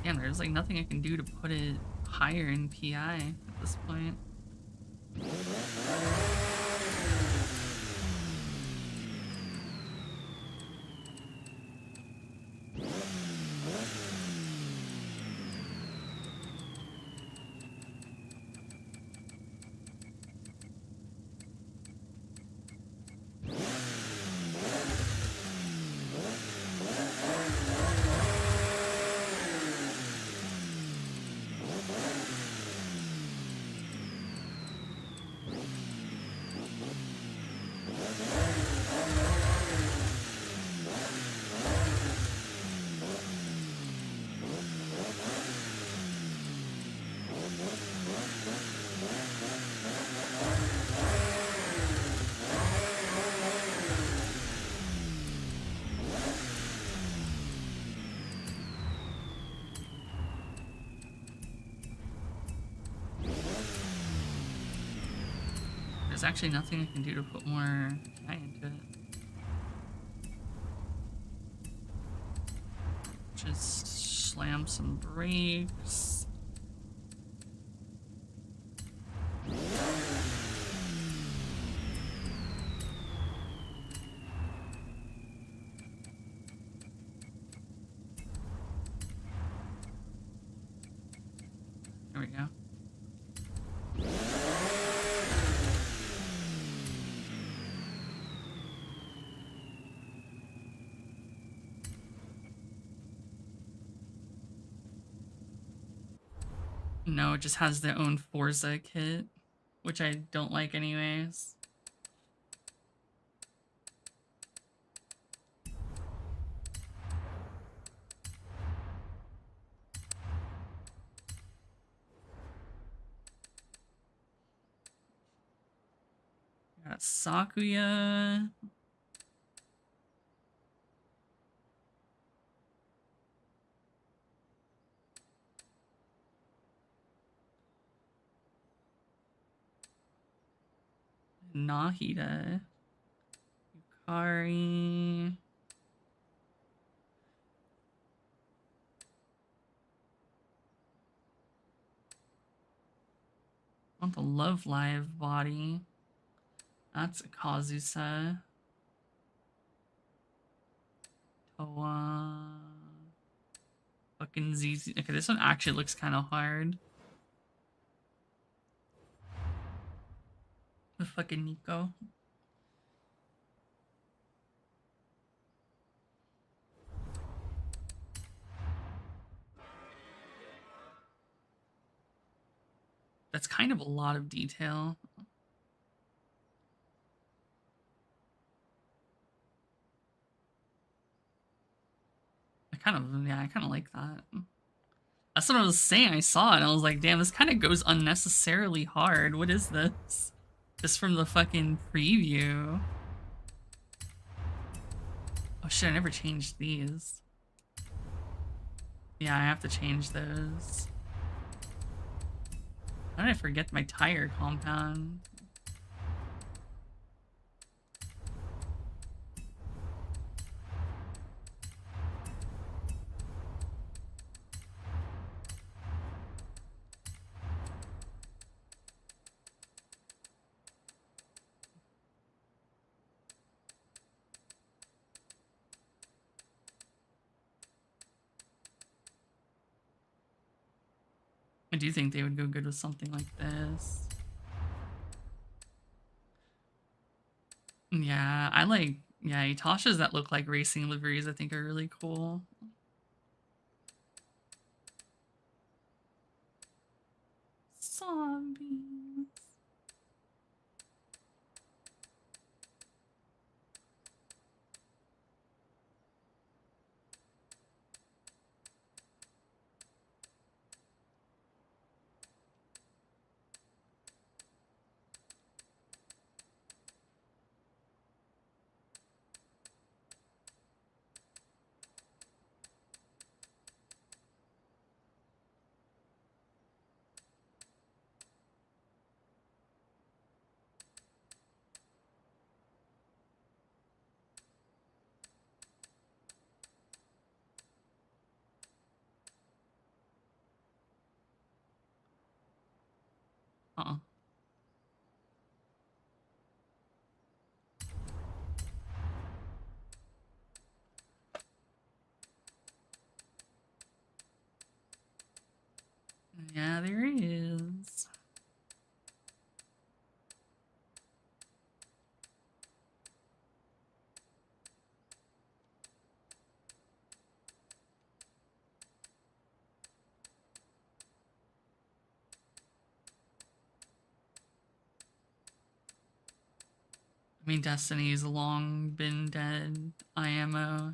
Damn, there's like nothing I can do to put it higher in PI at this point. There's actually nothing I can do to put more PI into it. Just slam some brakes. There we go. No, it just has their own Forza kit, which I don't like anyways. Got Sakuya. Nahida. Yukari. I want the Love Live body. That's a Kazusa. Toa. Fucking ZZ. Okay, this one actually looks kind of hard. The fucking Nico. That's kind of a lot of detail. I kind of like that. That's what I was saying. I saw it and I was like, damn, this kind of goes unnecessarily hard. What is this? Just from the fucking preview. Oh shit, I never changed these. Yeah, I have to change those. How did I forget my tire compound? do think they would go good with something like this. Yeah, I like, yeah, Etoshes that look like racing liveries I think are really cool. Zombies. Uh-uh. Yeah, there he is. I mean, Destiny's long been dead. IMO.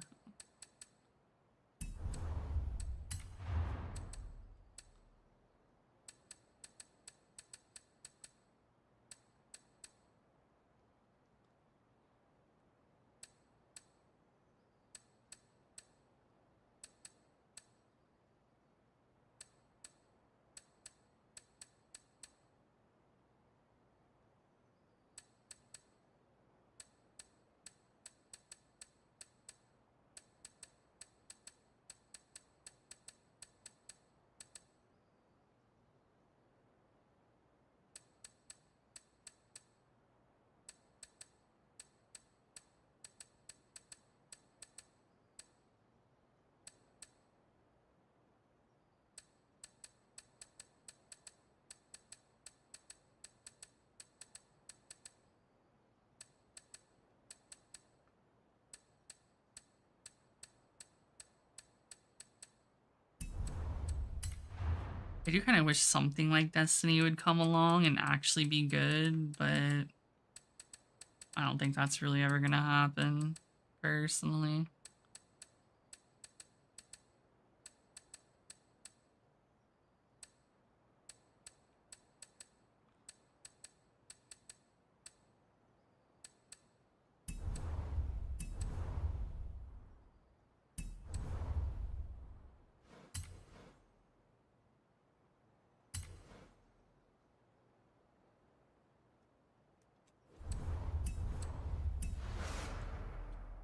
I do kind of wish something like Destiny would come along and actually be good, but I don't think that's really ever gonna happen, personally.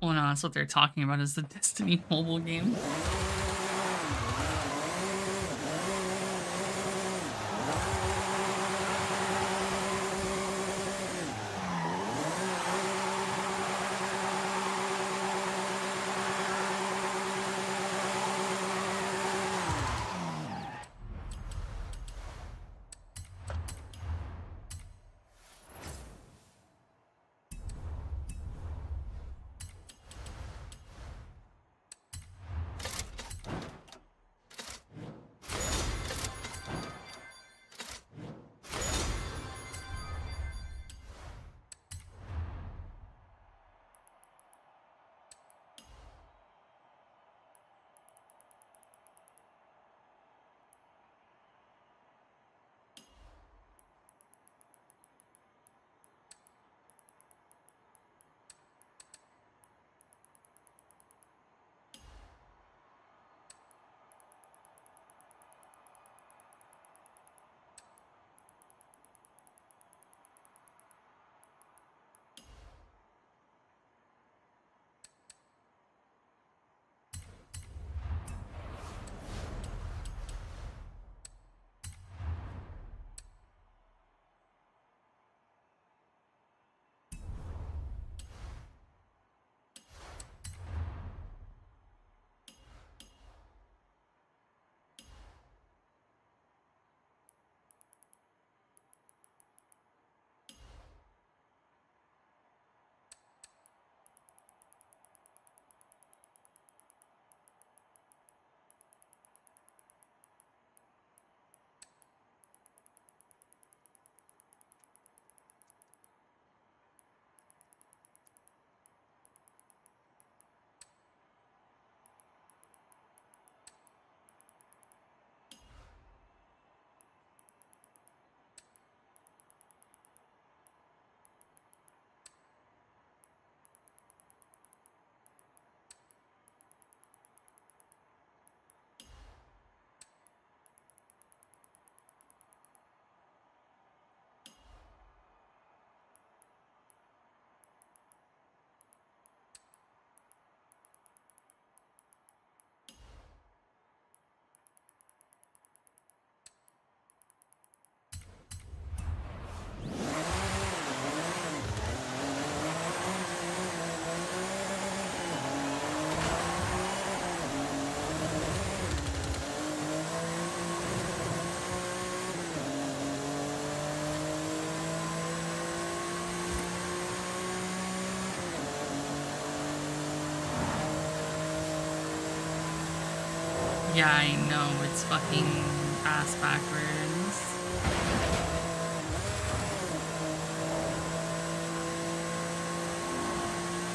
Well, no, that's what they're talking about is the Destiny mobile game. Yeah, I know, it's fucking ass backwards.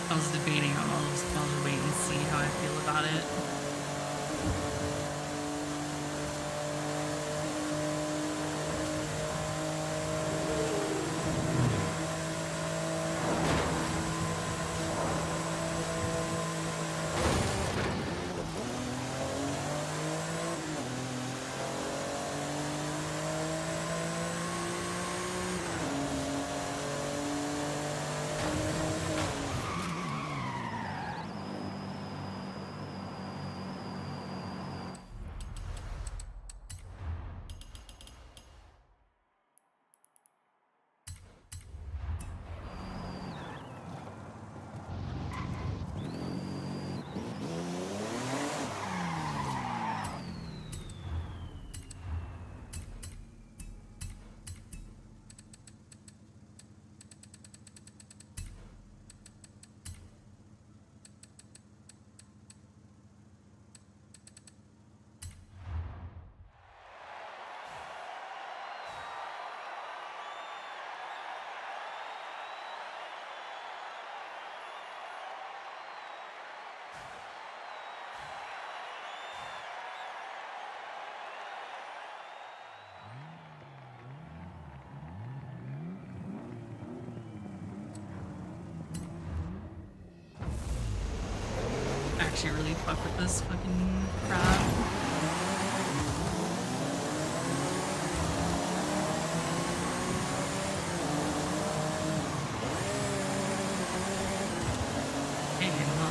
I was debating on I'll just wait and see how I feel about it. I actually really fuck with this fucking crap. Hey, huh?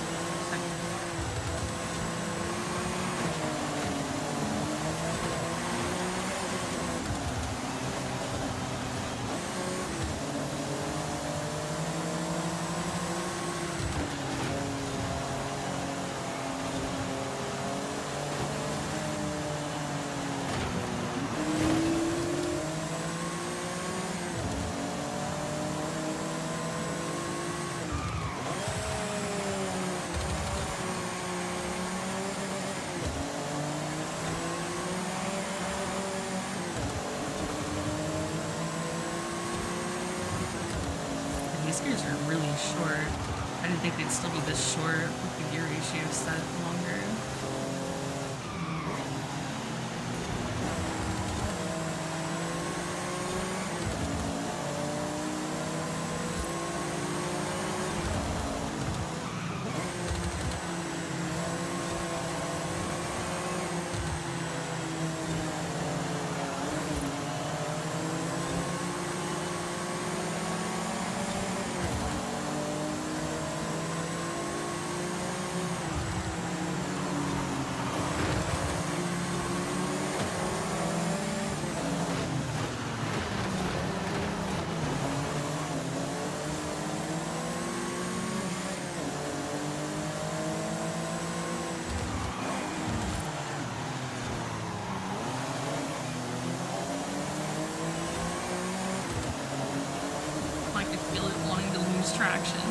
These gears are really short. I didn't think they'd still be this short with the gear ratio set longer. I could feel it wanting to lose traction.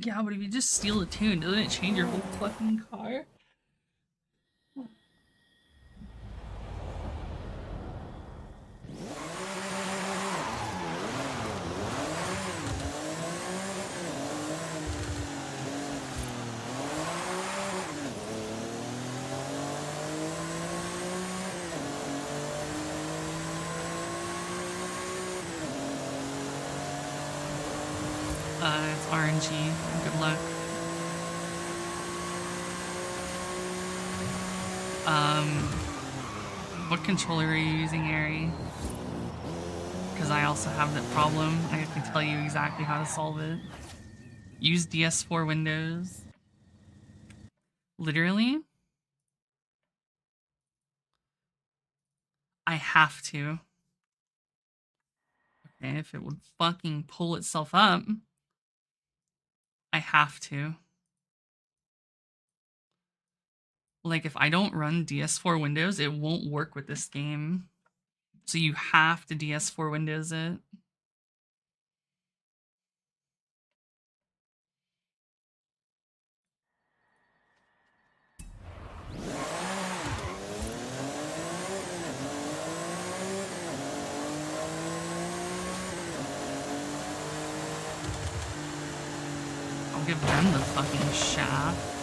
Yeah, but if you just steal a tune, doesn't it change your whole fucking car? It's RNG. Good luck. What controller are you using, Ari? Because I also have that problem. I can tell you exactly how to solve it. Use DS4 Windows. Literally? I have to. Okay, if it would fucking pull itself up, I have to. Like, if I don't run DS4 Windows, it won't work with this game. So you have to DS4 Windows it. I'll give them the fucking shaft.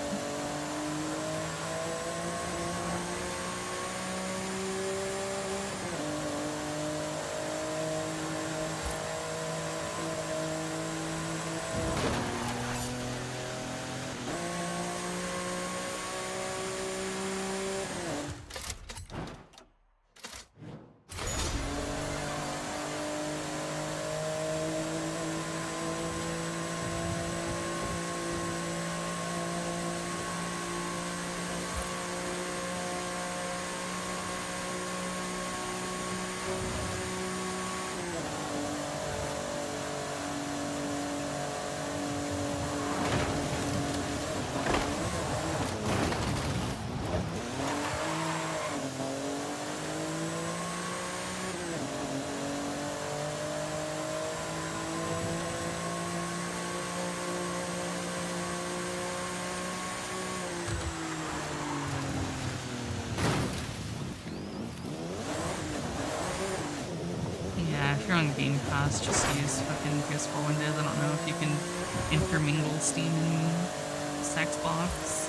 Yeah, if you're on Game Pass, just use fucking PS4 Windows. I don't know if you can intermingle Steam and this Xbox.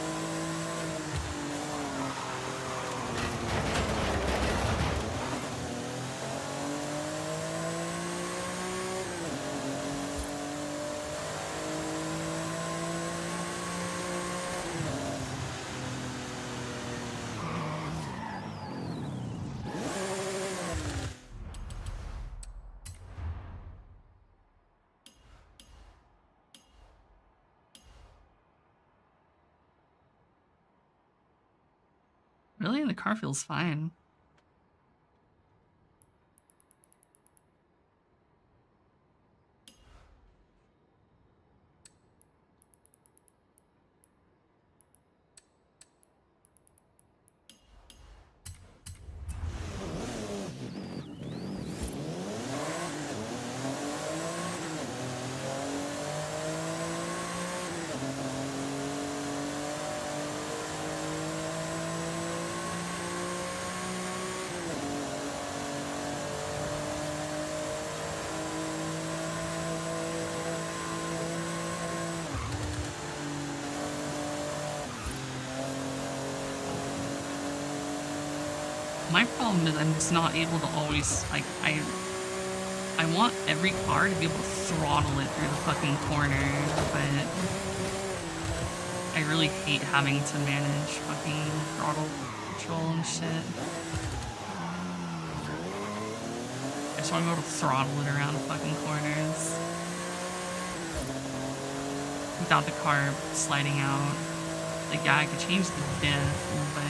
Really? The car feels fine. My problem is I'm just not able to always, like, I want every car to be able to throttle it through the fucking corner, but I really hate having to manage fucking throttle control and shit. I just want to be able to throttle it around fucking corners without the car sliding out. Like, yeah, I could change the diff, but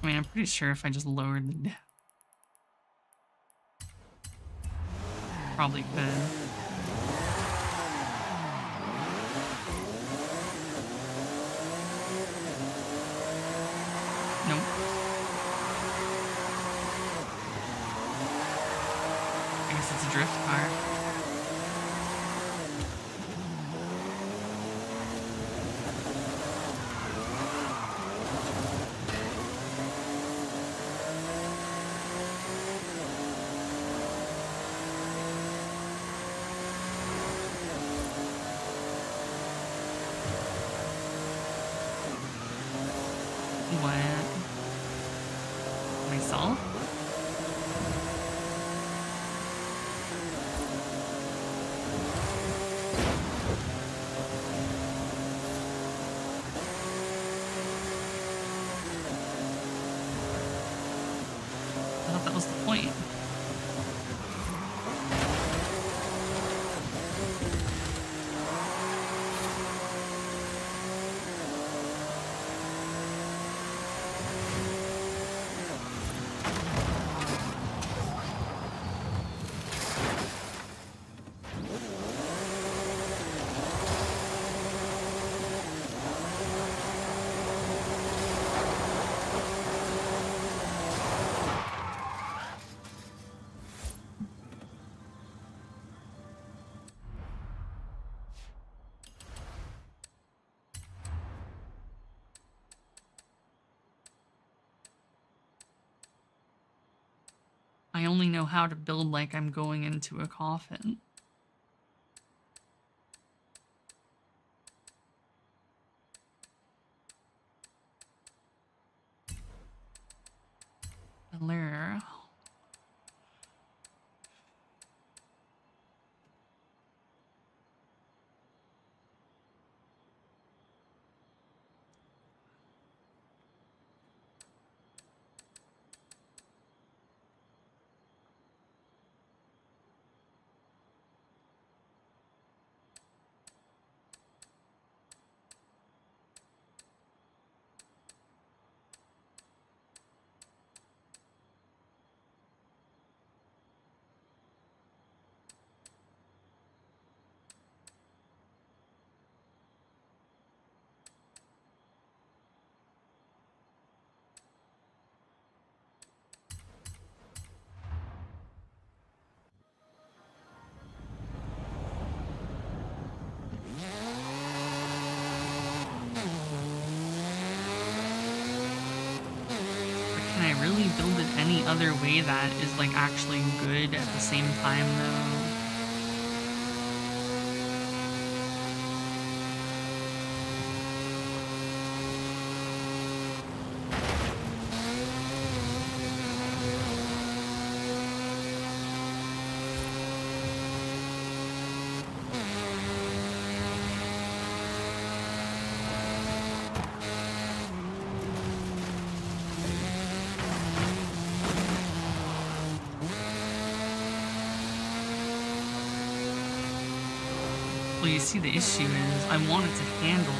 I mean, I'm pretty sure if I just lowered the depth, probably could. Nope. I guess it's a drift car. What? Myself? I thought that was the point. I only know how to build like I'm going into a coffin. Allure. Can I really build it any other way that is like actually good at the same time though? Well, you see, the issue is I want it to handle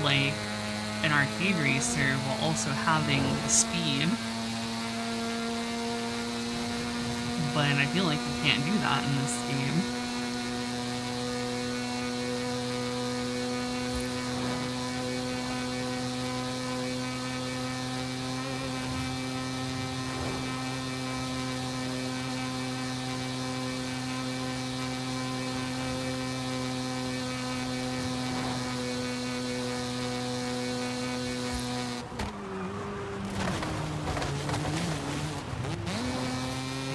like an arcade racer while also having the speed. But I feel like you can't do that in this game.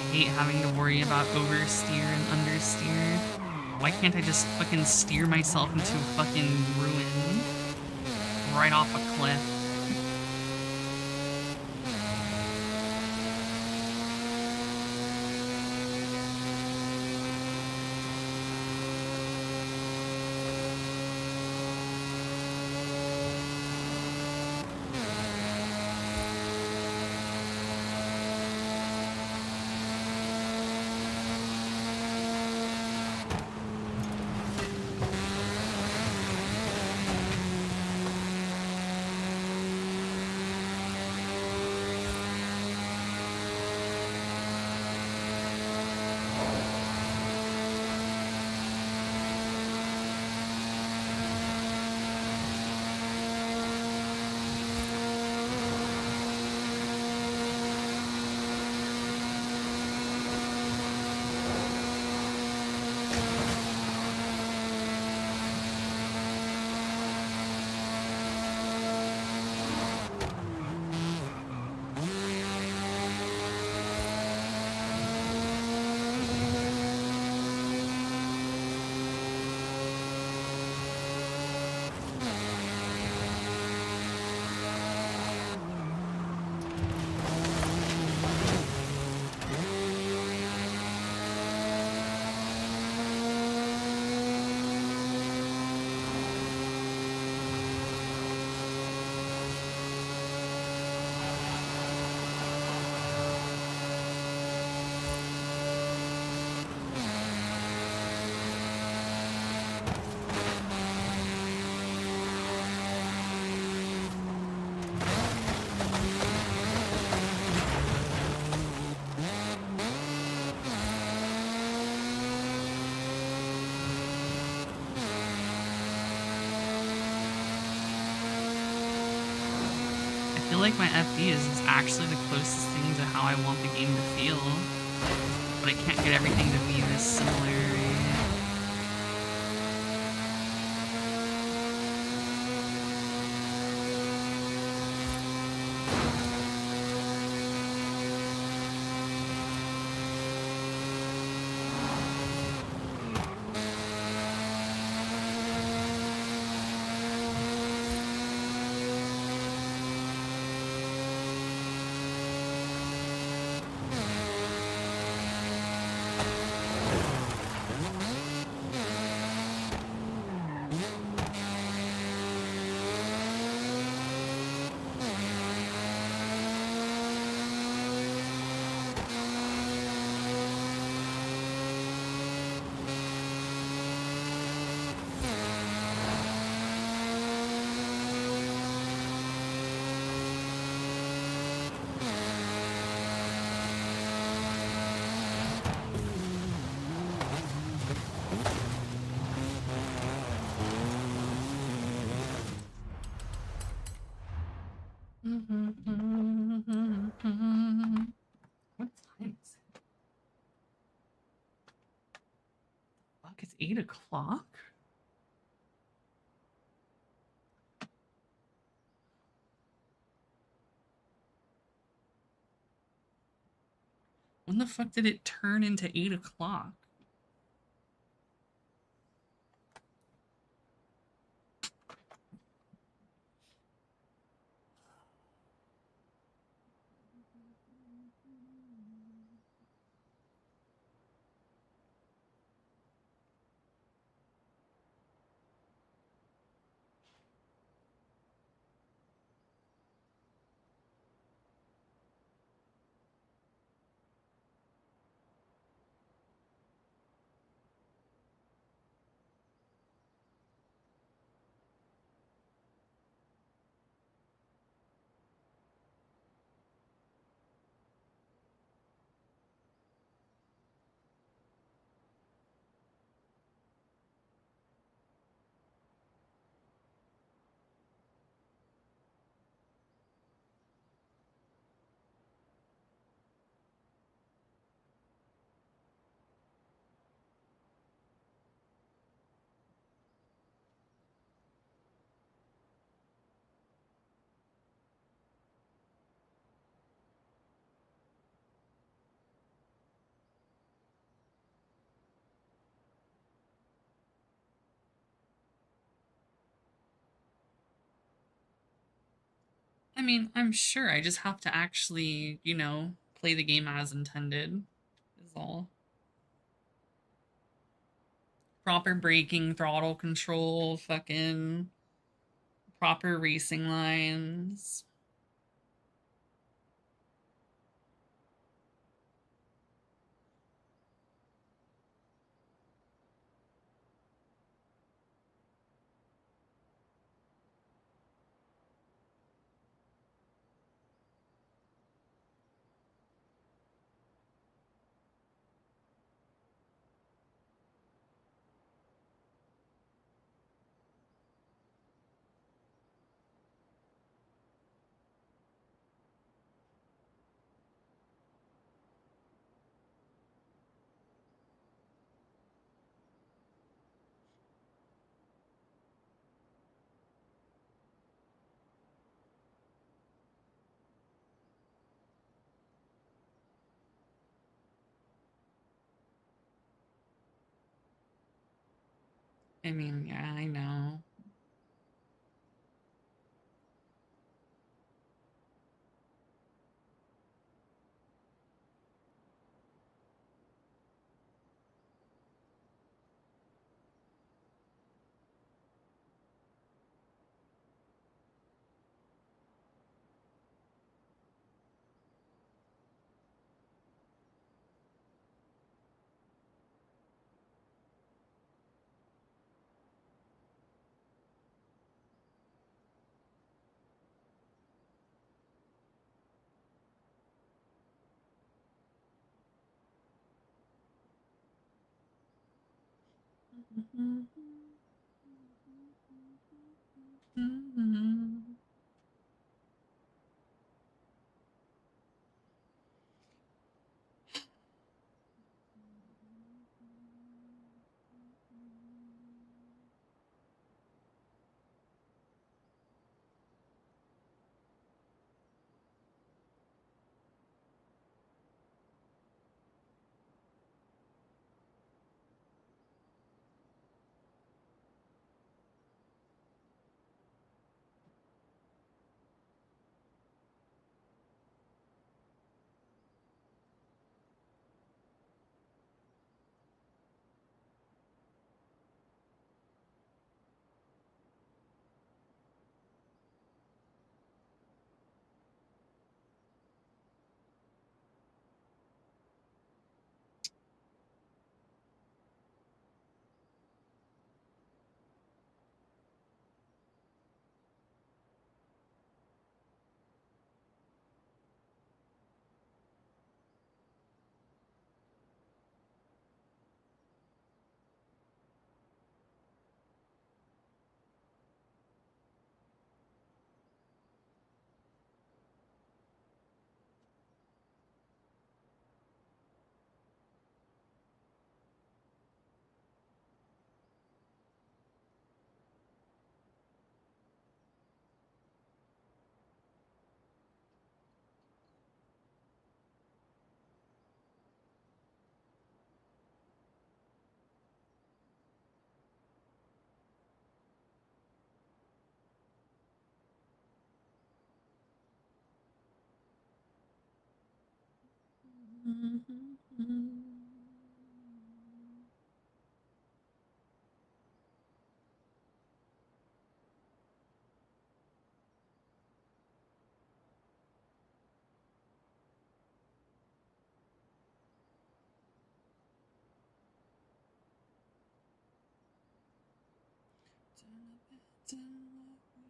I hate having to worry about oversteer and understeer. Why can't I just fucking steer myself into fucking ruin right off a cliff? feel like my FD is actually the closest thing to how I want the game to feel, but I can't get everything to be this similar, right? What time is it? Fuck, it's 8 o'clock? When the fuck did it turn into 8 o'clock? I mean, I'm sure I just have to actually, play the game as intended, is all. Proper braking, throttle control, fucking proper racing lines. I mean, yeah, I know.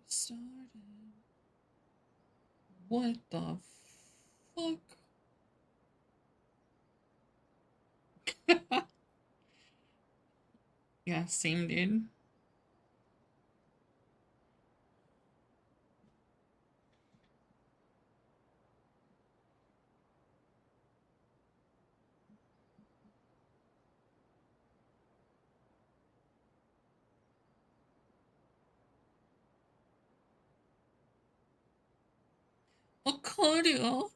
Started. What the fuck? Yeah, same dude. Accordio.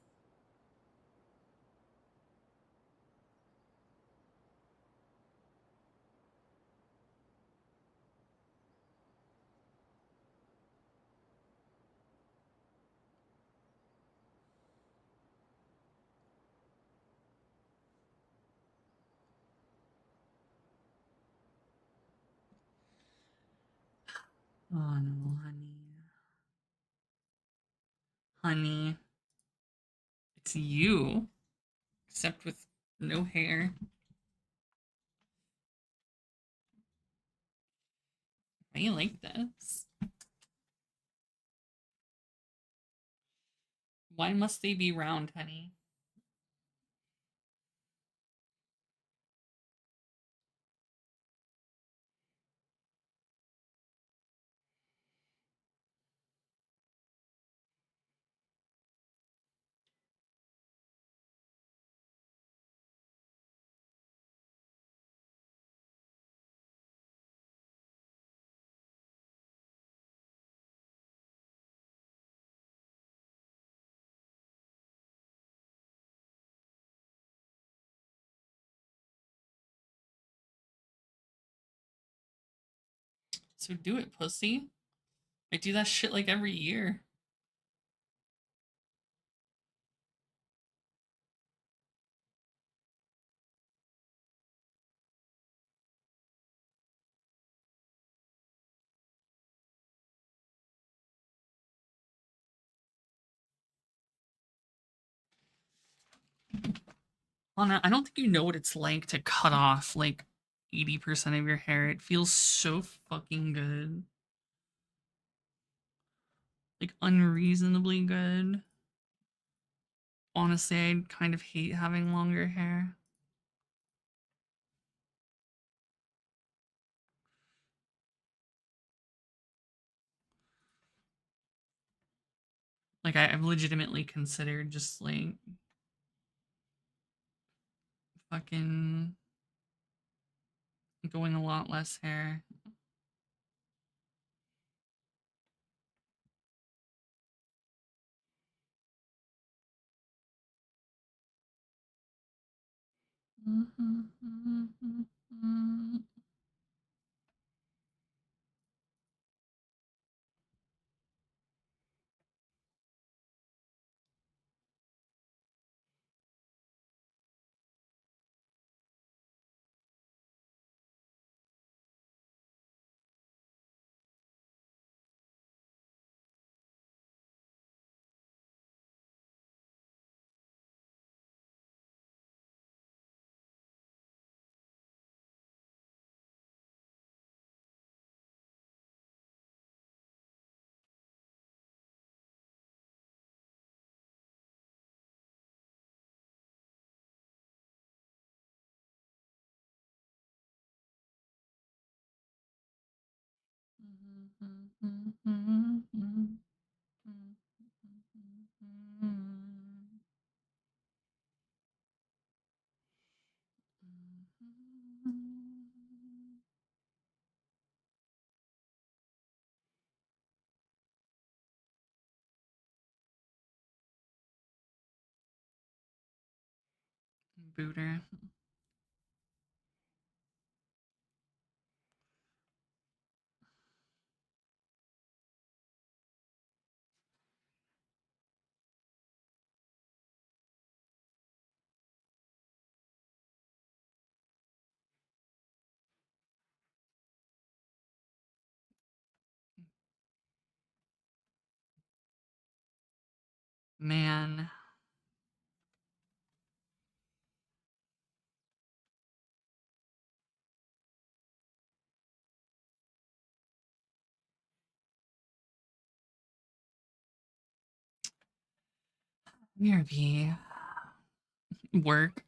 Oh no, honey. Honey, it's you, except with no hair. Why you like this? Why must they be round, honey? So do it, pussy. I do that shit like every year. Lana, I don't think you know what it's like to cut off like 80% of your hair. It feels so fucking good. Like unreasonably good. Honestly, I kind of hate having longer hair. Like I've legitimately considered just like fucking going a lot less hair. Booter. Man. BRB. Work.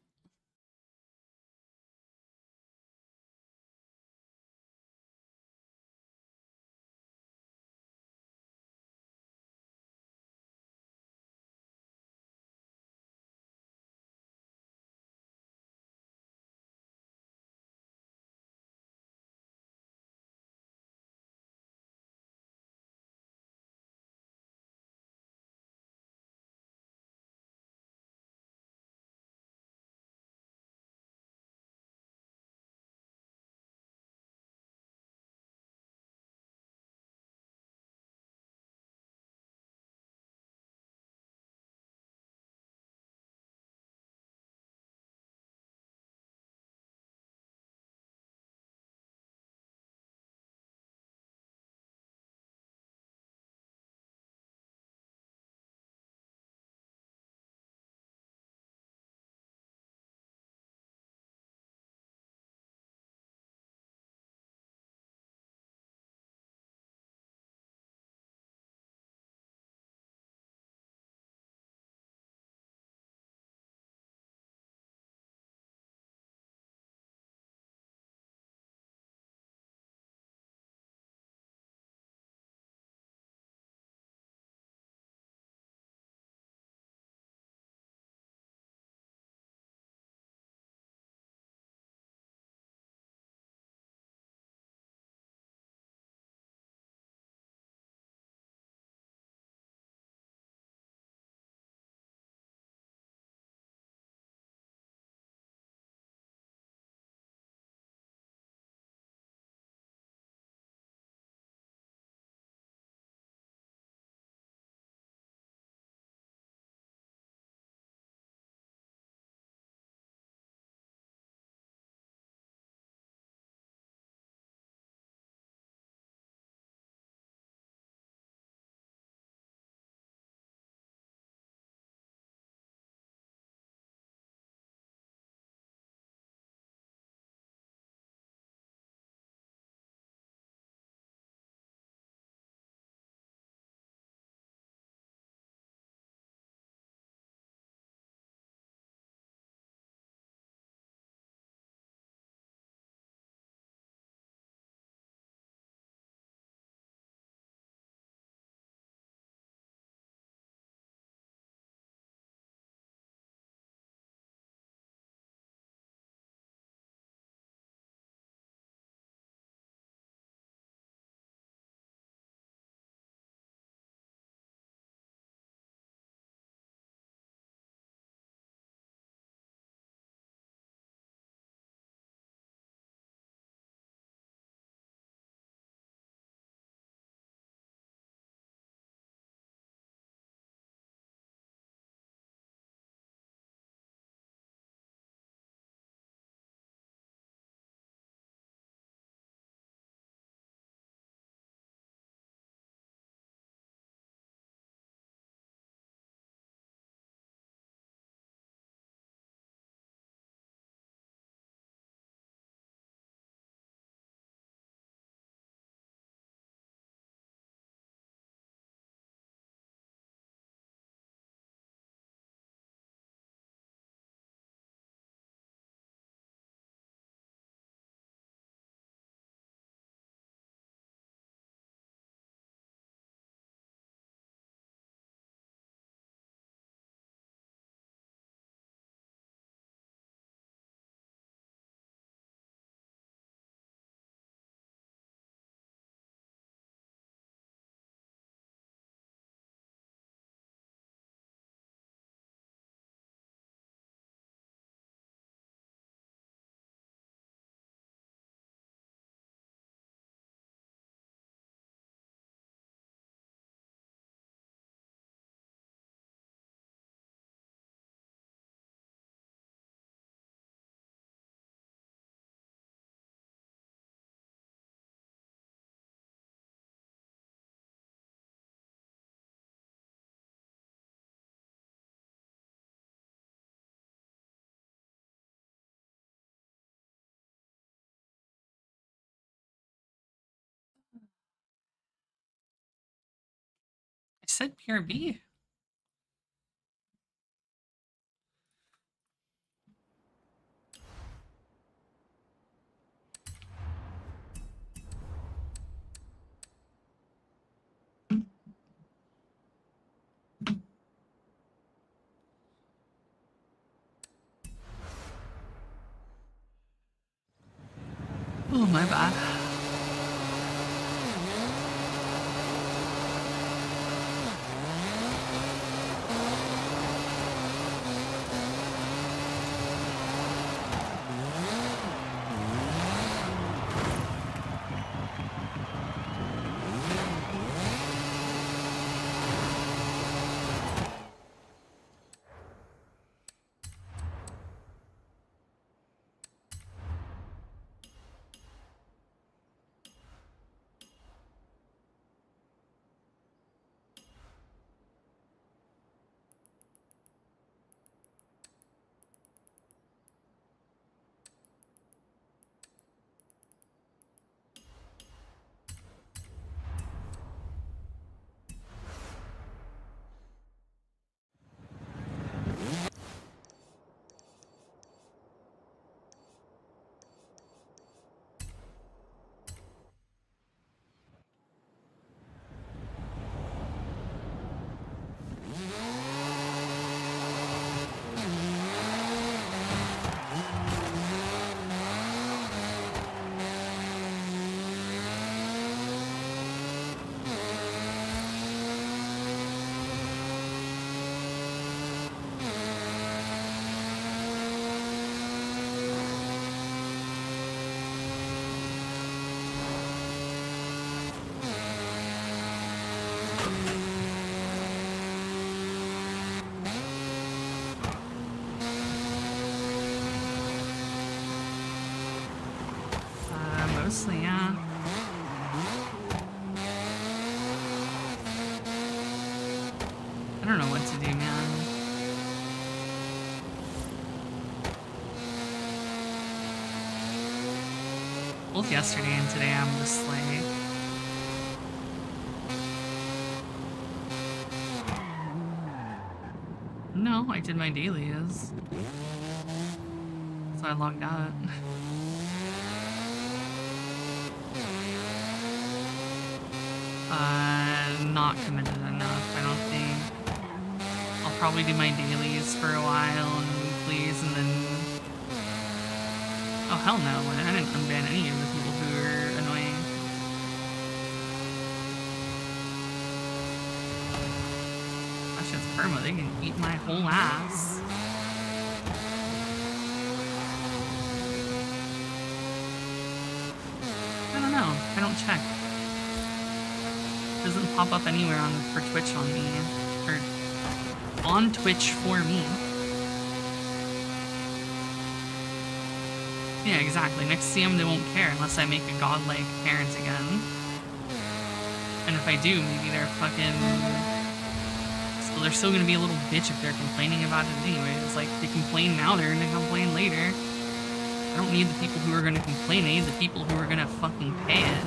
I said PRB. Oh, my bad. Mostly, yeah. I don't know what to do, man. Both yesterday and today, I'm just like... No, I did my dailies. So I logged out. Not committed enough, I don't think. I'll probably do my dailies for a while and weeklies and then... Oh, hell no, I didn't unban any of the people who were annoying. That shit's perma, they can eat my whole ass. I don't know, I don't check. It doesn't pop up anywhere for Twitch on me, or on Twitch for me. Yeah, exactly. Next CM they won't care unless I make a godlike parent again. And if I do, maybe they're fucking... So they're still gonna be a little bitch if they're complaining about it anyways. Like, they complain now, they're gonna complain later. I don't need the people who are gonna complain, I need the people who are gonna fucking pay it.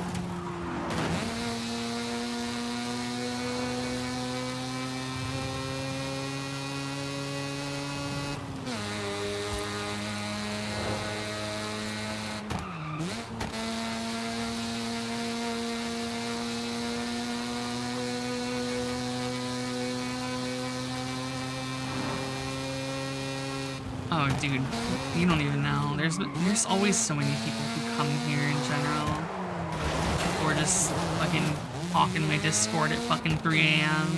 Oh, dude, you don't even know. There's always so many people who come here in general. Or just fucking talk in my Discord at fucking 3 AM.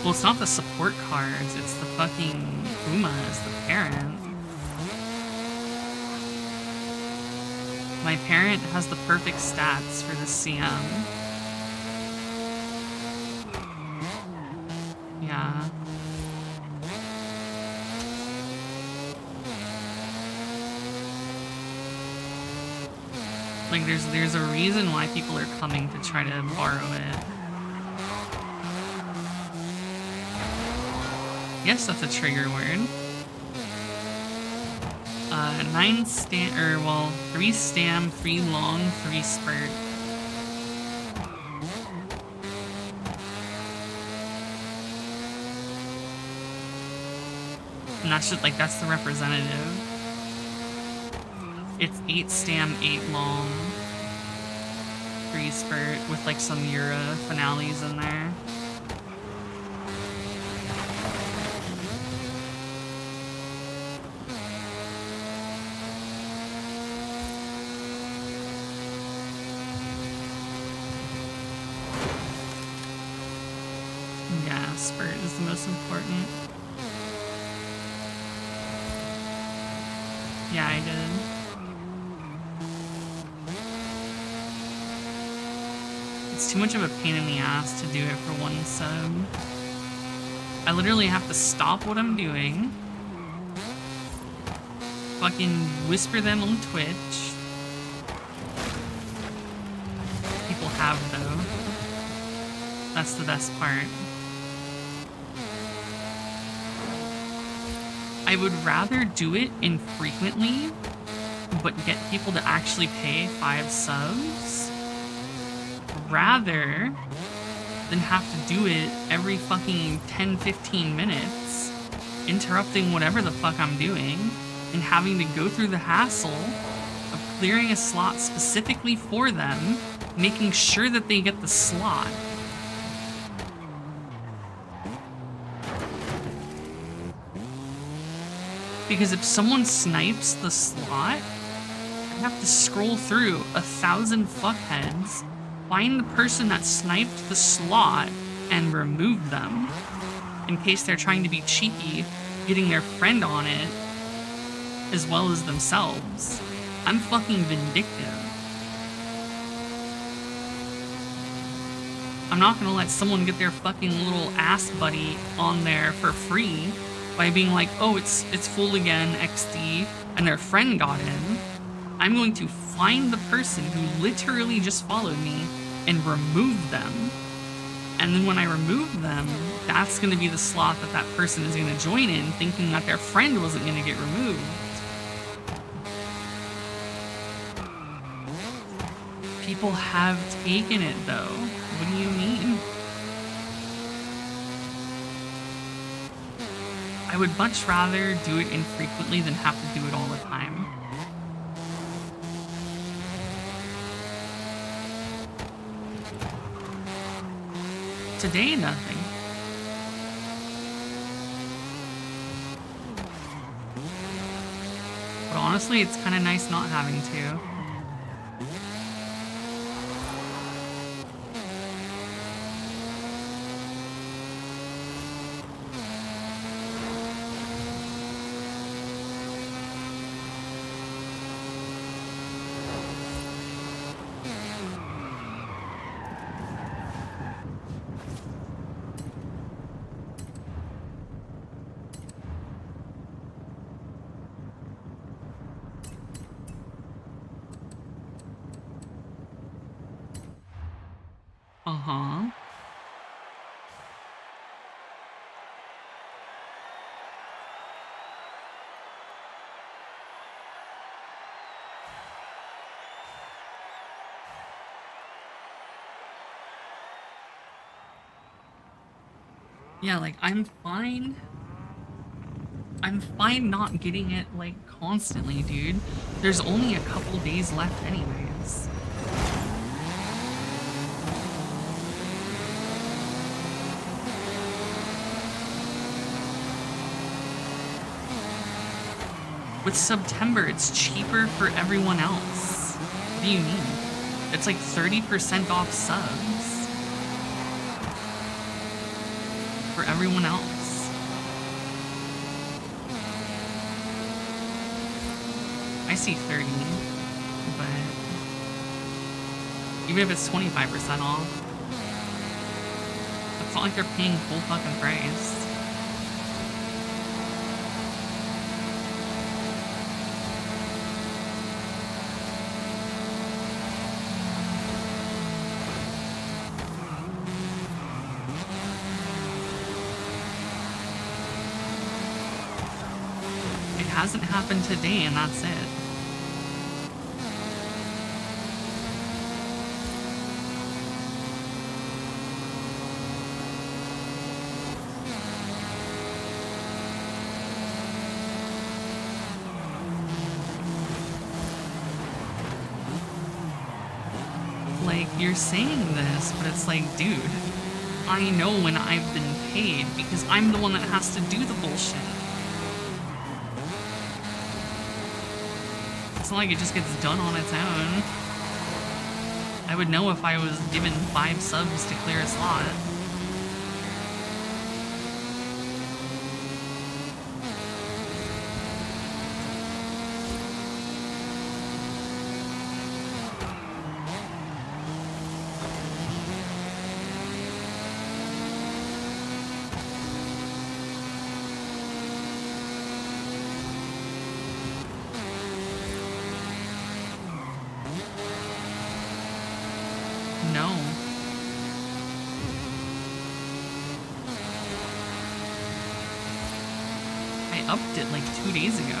Well, it's not the support cards, it's the fucking Pumas, the parent. My parent has the perfect stats for the CM. Yeah. Like, there's a reason why people are coming to try to borrow it. Yes, that's a trigger word. 9 stam, or well, 3 stam, 3 long, 3 spurt. And that's just like, that's the representative. It's 8 stam, 8 long. 3 spurt with like some Eura finales in there. Yeah, spurt is the most important. Yeah, I did. It's too much of a pain in the ass to do it for 1 sub. I literally have to stop what I'm doing. Fucking whisper them on Twitch. People have, though. That's the best part. I would rather do it infrequently, but get people to actually pay 5 subs, rather than have to do it every fucking 10-15 minutes, interrupting whatever the fuck I'm doing, and having to go through the hassle of clearing a slot specifically for them, making sure that they get the slot. Because if someone snipes the slot, I have to scroll through 1,000 fuckheads, find the person that sniped the slot, and remove them. In case they're trying to be cheeky, getting their friend on it, as well as themselves. I'm fucking vindictive. I'm not gonna let someone get their fucking little ass buddy on there for free by being like, oh, it's full again, XD, and their friend got in. I'm going to find the person who literally just followed me and remove them. And then when I remove them, that's going to be the slot that that person is going to join in, thinking that their friend wasn't going to get removed. People have taken it, though. What do you mean? I would much rather do it infrequently than have to do it all the time. Today, nothing. But honestly, it's kind of nice not having to. Uh-huh. Yeah, like, I'm fine not getting it, like, constantly, dude. There's only a couple days left anyways. With September, it's cheaper for everyone else. What do you mean? It's like 30% off subs for everyone else. I see 30, but even if it's 25% off, it's not like they're paying full fucking price. It hasn't happened today, and that's it. Like, you're saying this, but it's like, dude, I know when I've been paid because I'm the one that has to do the bullshit. It's not like it just gets done on its own. I would know if I was given 5 subs to clear a slot. No. I upped it like 2 days ago.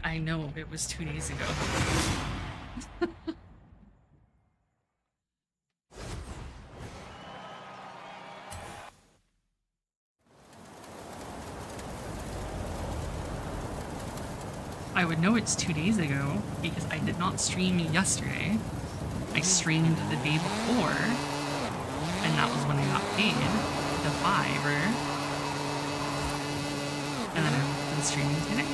I know it was 2 days ago. I would know it's 2 days ago because I did not stream yesterday. I streamed the day before, and that was when I got paid, the 5, and then I've been streaming today.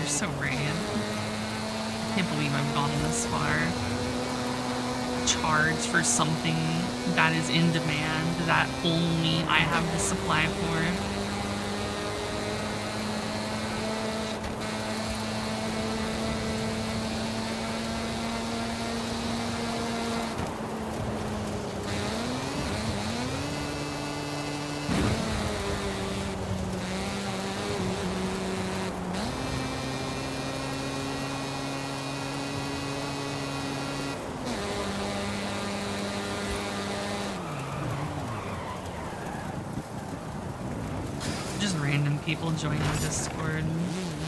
So rad. I can't believe I've gone this far. Charge for something that is in demand that only I have the supply for. People join the Discord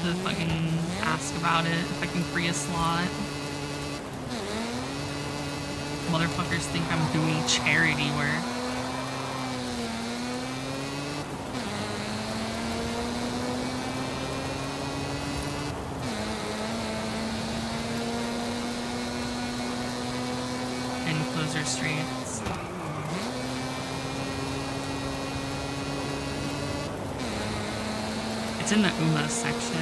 to fucking ask about it, if I can free a slot. Motherfuckers think I'm doing charity work. And closer streets. It's in the UMA section.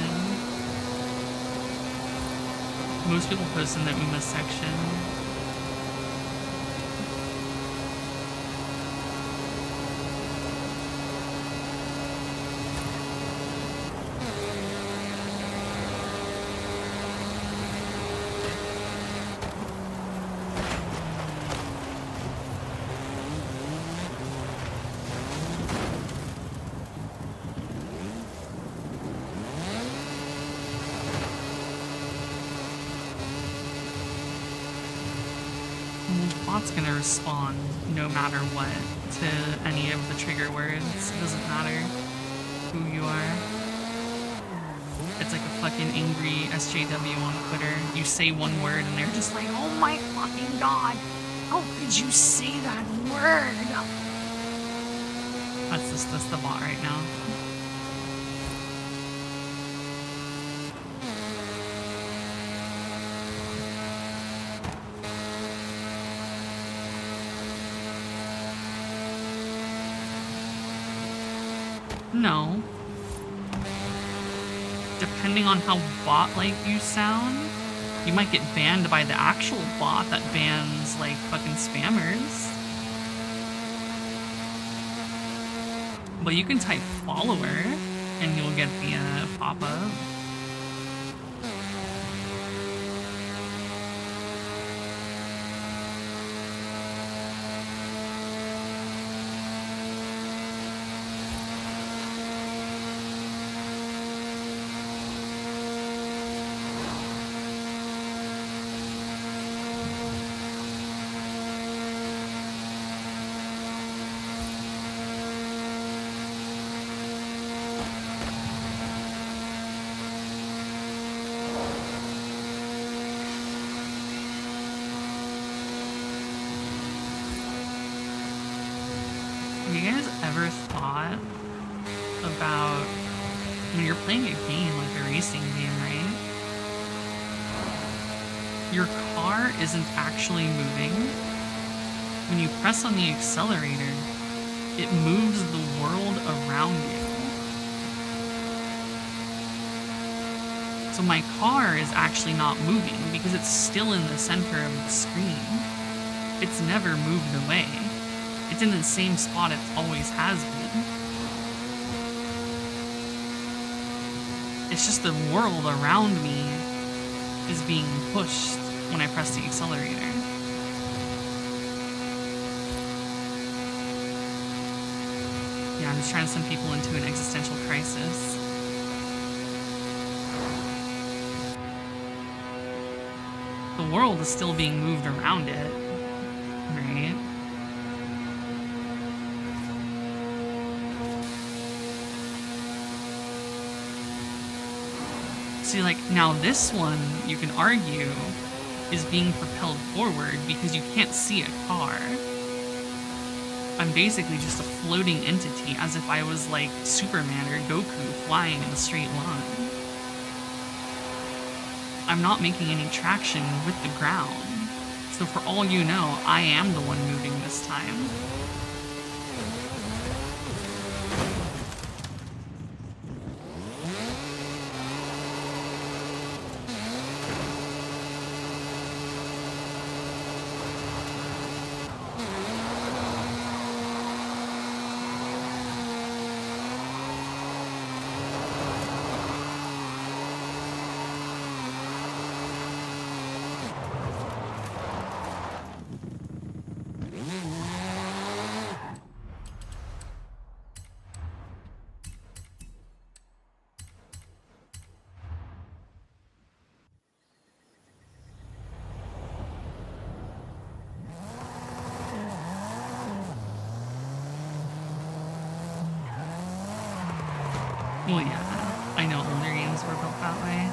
Most people post in the UMA section. bot's gonna respond no matter what to any of the trigger words. It doesn't matter who you are. It's like a fucking angry SJW on Twitter. You say one word and they're just like, oh my fucking god, how could you say that word? That's the bot right now. No. Depending on how bot-like you sound, you might get banned by the actual bot that bans, like, fucking spammers. But you can type follower, and you'll get the pop-up. Have you guys ever thought about when you're playing a game, like a racing game, right? Your car isn't actually moving. When you press on the accelerator, it moves the world around you. So my car is actually not moving because it's still in the center of the screen. It's never moved away. It's in the same spot it always has been. It's just the world around me is being pushed when I press the accelerator. Yeah, I'm just trying to send people into an existential crisis. The world is still being moved around it, right? See, like, now this one, you can argue, is being propelled forward because you can't see a car. I'm basically just a floating entity, as if I was like Superman or Goku flying in a straight line. I'm not making any traction with the ground. So for all you know, I am the one moving this time. Well, yeah, I know older games were built that way.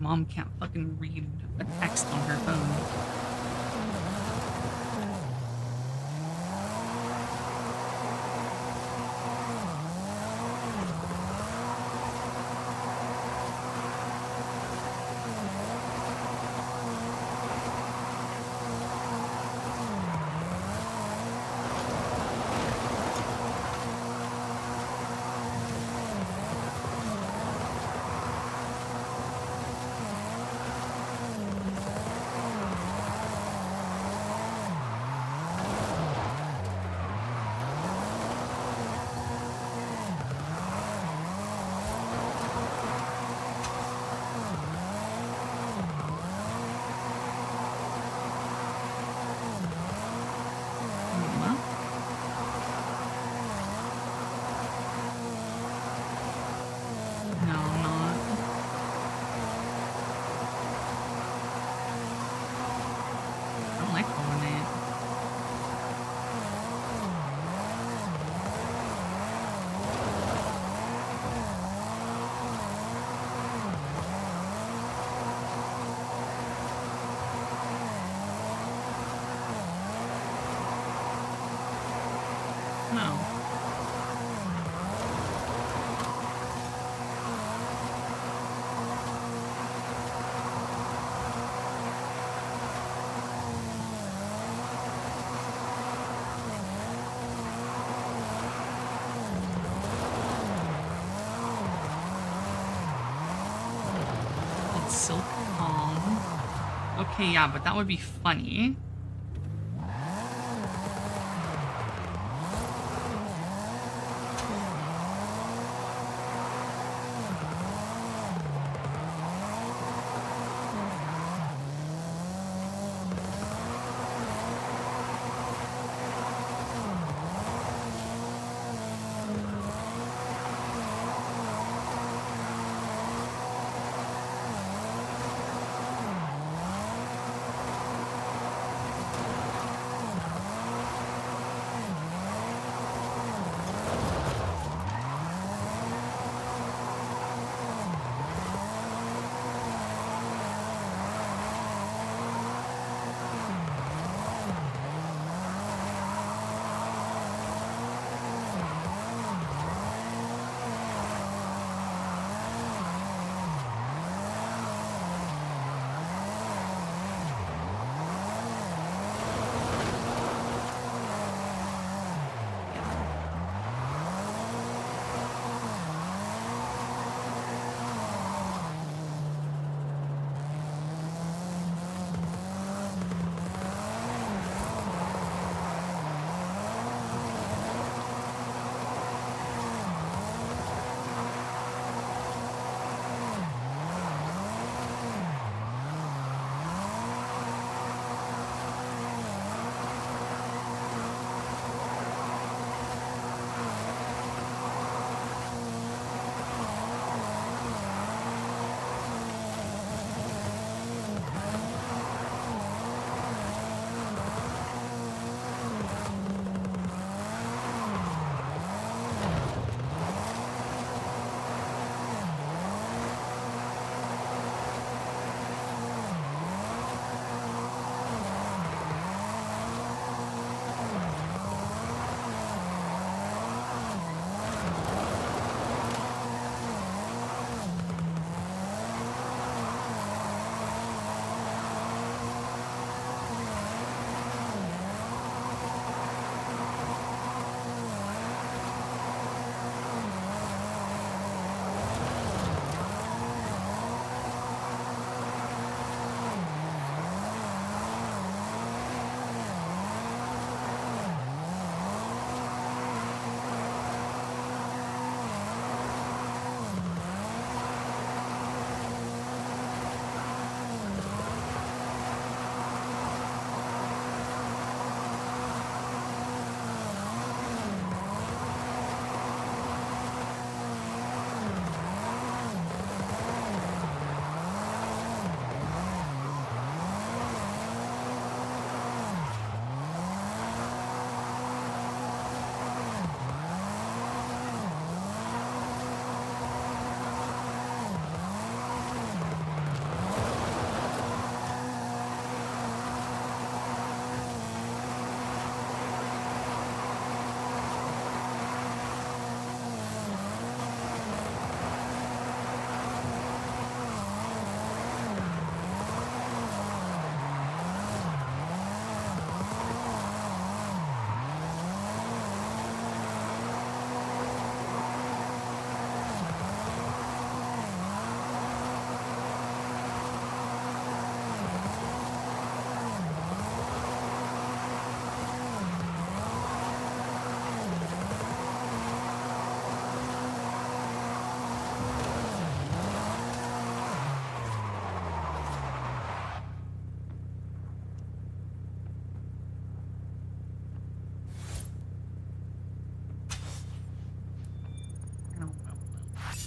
Mom can't fucking read a text on her phone. No, I'm not. I don't like rolling it. No. It's Silk Calm. Okay, yeah, but that would be funny.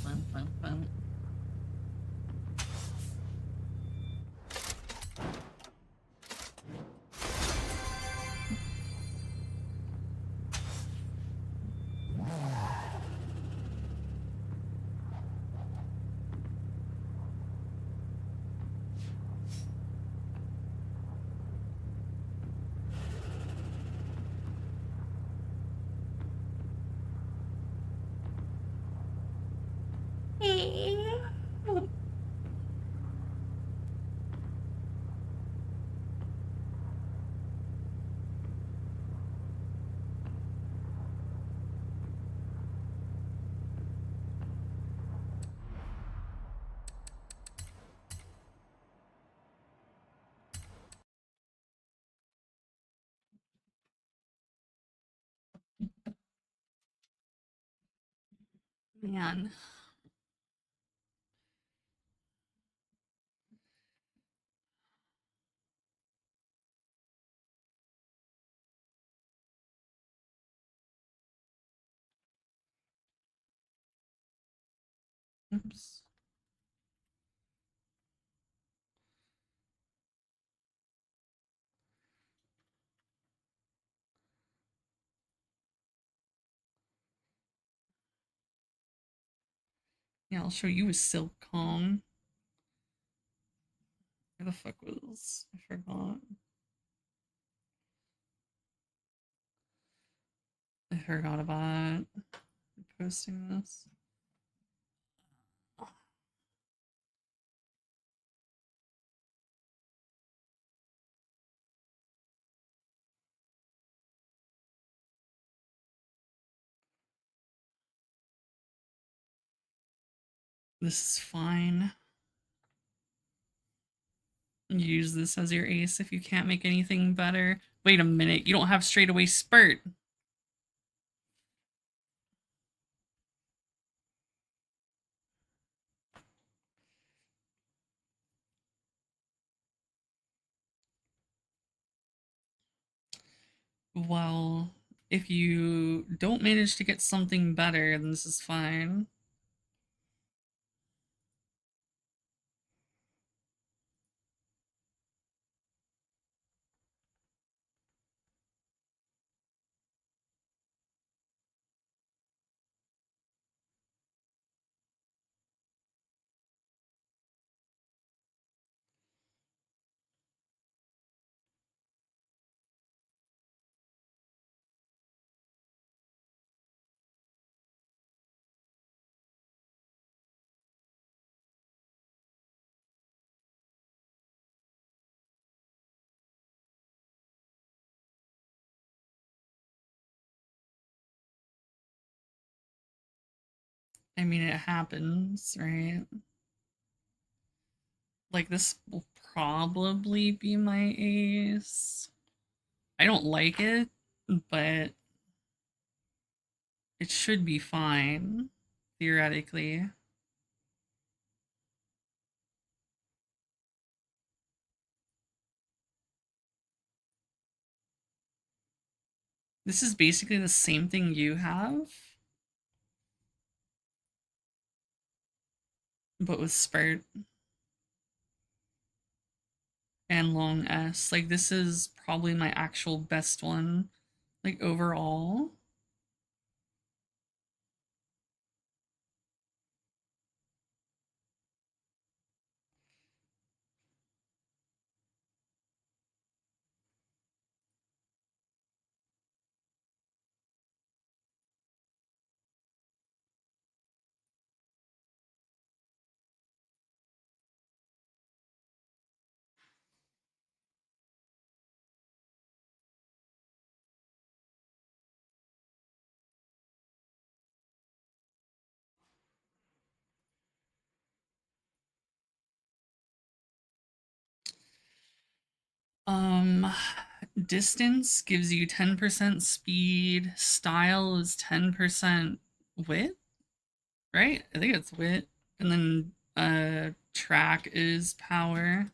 Bum, bum, bum. Man. Oops. Yeah, I'll show you a silk comb. Where the fuck was I forgot. I forgot about posting this. This is fine. Use this as your ace if you can't make anything better. Wait a minute, you don't have straightaway spurt. Well, if you don't manage to get something better, then this is fine. I mean, it happens, right? Like, this will probably be my ace. I don't like it, but it should be fine, theoretically. This is basically the same thing you have, but with spurt and long S. Like, this is probably my actual best one, like, overall. Um, distance gives you 10% speed. Style is 10% wit, right? I think it's wit. And then track is power.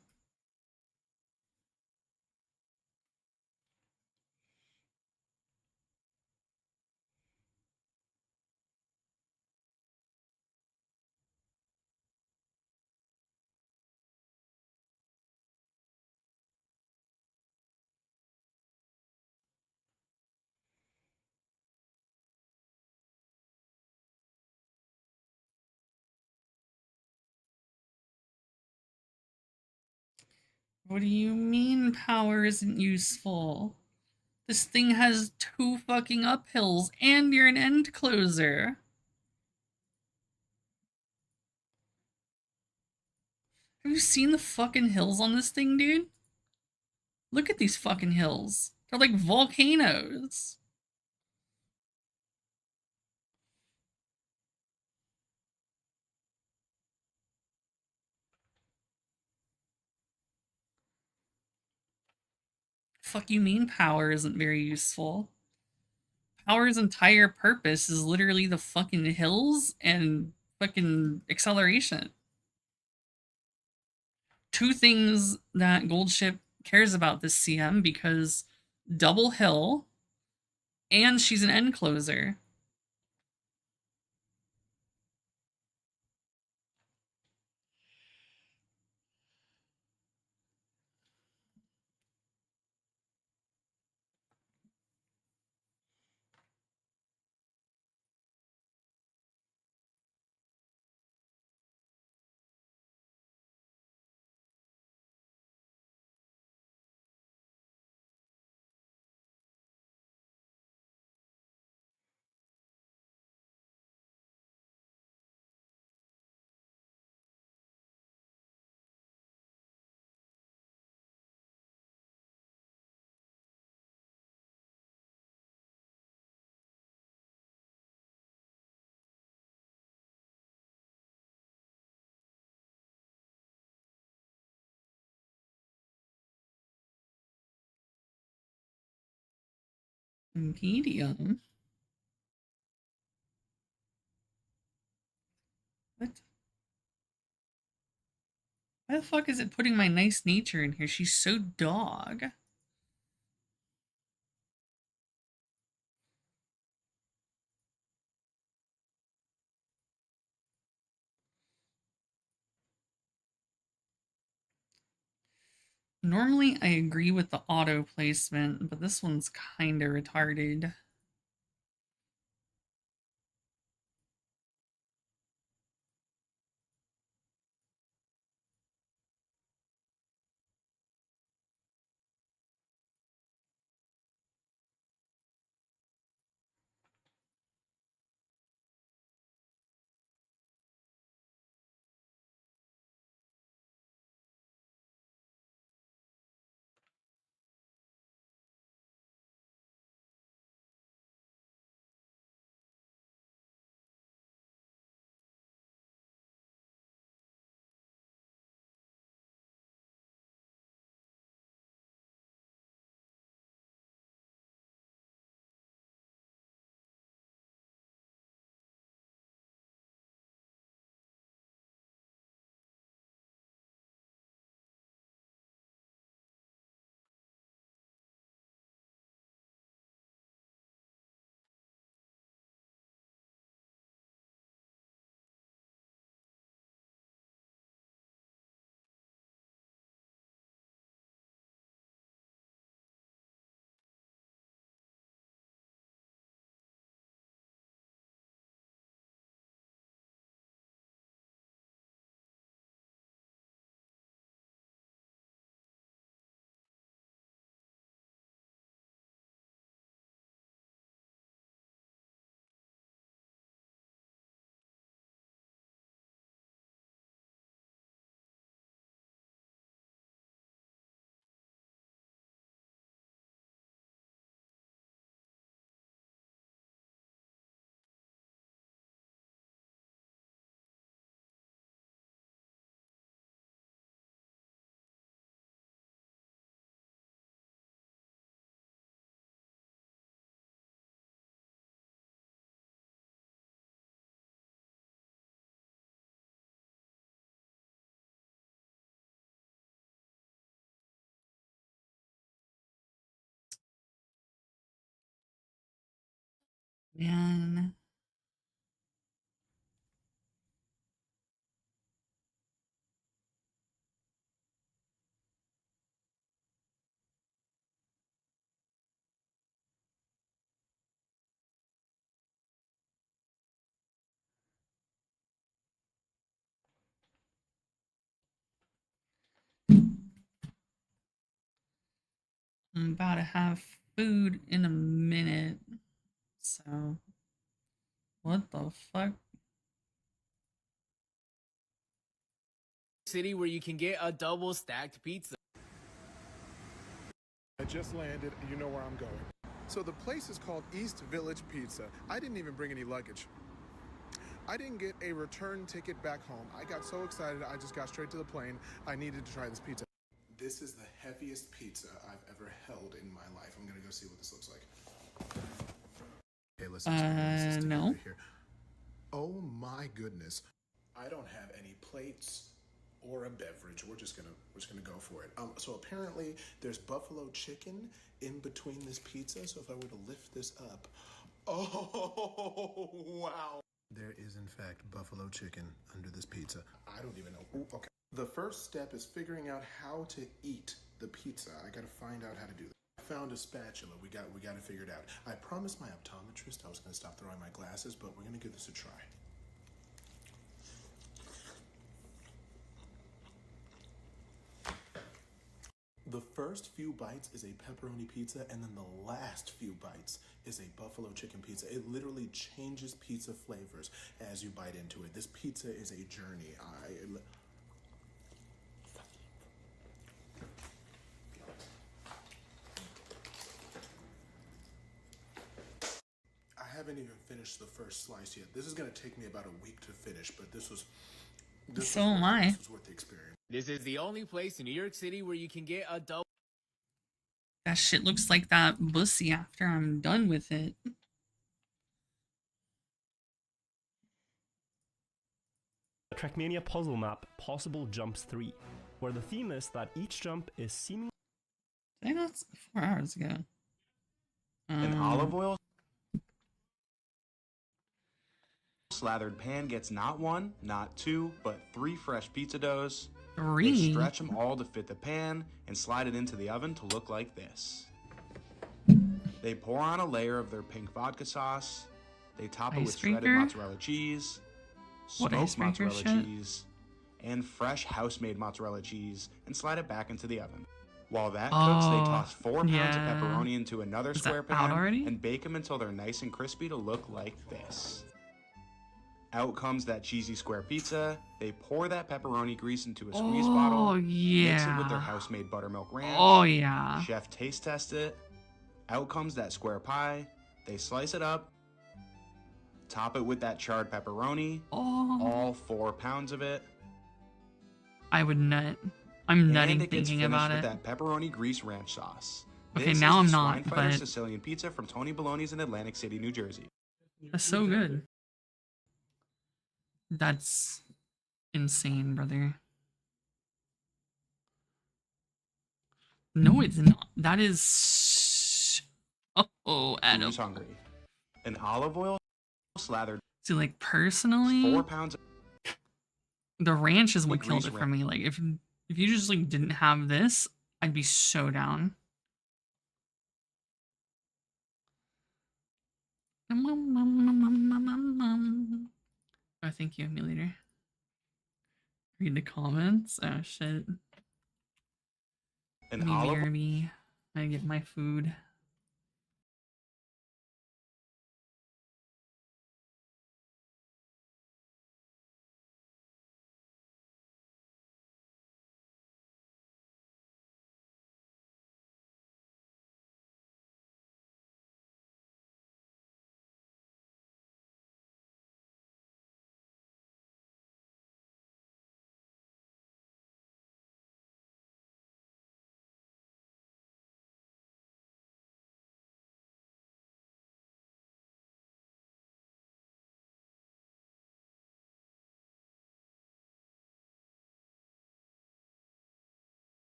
What do you mean power isn't useful? This thing has 2 fucking uphills and you're an end closer. Have you seen the fucking hills on this thing, dude? Look at these fucking hills. They're like volcanoes. Fuck you mean power isn't very useful? Power's entire purpose is literally the fucking hills and fucking acceleration. 2 things that Goldship cares about this CM because double hill and she's an end closer. Medium? What? Why the fuck is it putting my nice nature in here? She's so dog. Normally, I agree with the auto placement, but this one's kinda retarded. Man. I'm about to have food in a minute. So, what the fuck? City where you can get a double stacked pizza. I just landed, and you know where I'm going. So the place is called East Village Pizza. I didn't even bring any luggage. I didn't get a return ticket back home. I got so excited, I just got straight to the plane. I needed to try this pizza. This is the heaviest pizza I've ever held in my life. I'm gonna go see what this looks like. Okay, listen, No. here. Oh my goodness. I don't have any plates or a beverage. We're just gonna go for it. So apparently there's buffalo chicken in between this pizza. So if I were to lift this up, oh wow. There is in fact buffalo chicken under this pizza. I don't even know. Ooh, okay. The first step is figuring out how to eat the pizza. I gotta find out how to do that. I found a spatula. We gotta figure it out. I promised my optometrist I was gonna stop throwing my glasses, but we're gonna give this a try. The first few bites is a pepperoni pizza, and then the last few bites is a buffalo chicken pizza. It literally changes pizza flavors as you bite into it. This pizza is a journey. I haven't even finished the first slice yet. This is gonna take me about a week to finish, but this was worth the experience. This is the only place in New York City where you can get a double. That shit looks like that bussy after I'm done with it. The Trackmania puzzle map Possible Jumps 3, where the theme is that each jump is seemingly... I think that's 4 hours ago. An olive oil slathered pan gets not 1, not 2, but 3 fresh pizza doughs. 3? They stretch them all to fit the pan and slide it into the oven to look like this. They pour on a layer of their pink vodka sauce. They top it with shredded mozzarella cheese, smoked mozzarella cheese, and fresh house-made mozzarella cheese, and slide it back into the oven. While that cooks, they toss 4 pounds of pepperoni into another square pan and bake them until they're nice and crispy to look like this. Out comes that cheesy square pizza. They pour that pepperoni grease into a squeeze bottle, mix it with their house-made buttermilk ranch. Chef taste test it. Out comes that square pie. They slice it up, top it with that charred pepperoni, all 4 pounds of it. I would nut. I'm nutting and it gets thinking about with it. That pepperoni grease ranch sauce. Okay, this now is I'm the not, Swine Fighter but Sicilian pizza from Tony Baloney's in Atlantic City, New Jersey. that's so good. That's insane, brother. No, it's not. That is... Oh, Adam. Who's hungry? An olive oil slathered. See, like, personally, 4 pounds of the ranch is what killed it for me. Like, if you just, like, didn't have this, I'd be so down. Oh, thank you, Emulator. Read the comments. Oh, shit. An olive me. I get my food.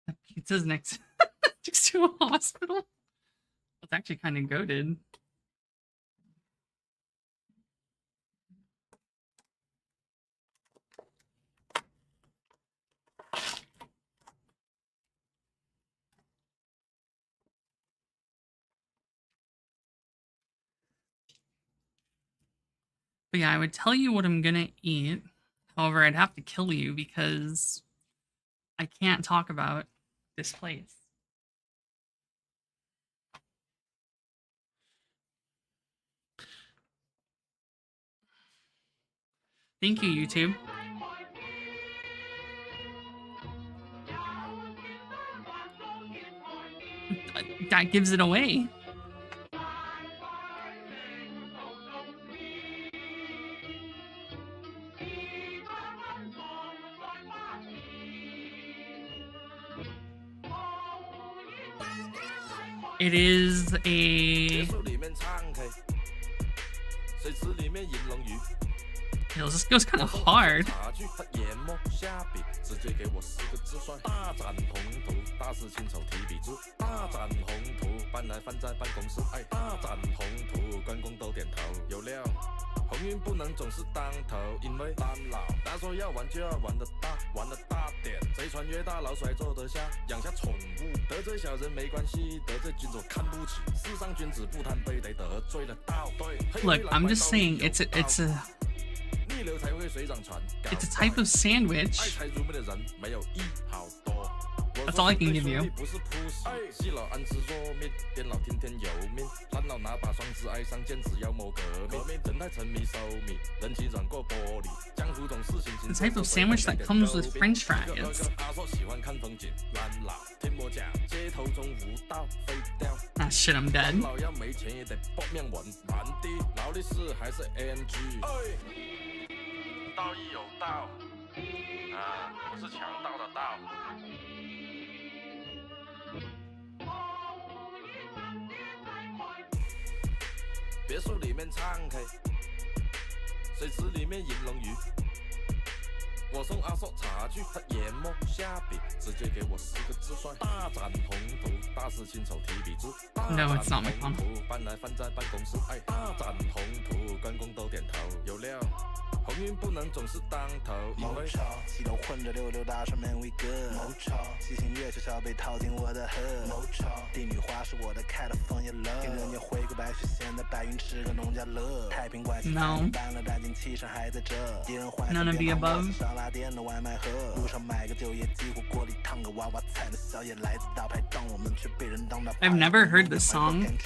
The pizza's next. Just to a hospital. It's actually kind of goated. But yeah, I would tell you what I'm gonna eat. However, I'd have to kill you because I can't talk about this place. Thank you, YouTube. That gives it away. It is a... Yo, this goes kind of hard. Look, I'm just saying it's a type of sandwich. That's all I can give you. The type of sandwich that comes with French fries. Ah, shit, I'm dead. No, it's not McDonald's. No. None of the above. I've never heard this song.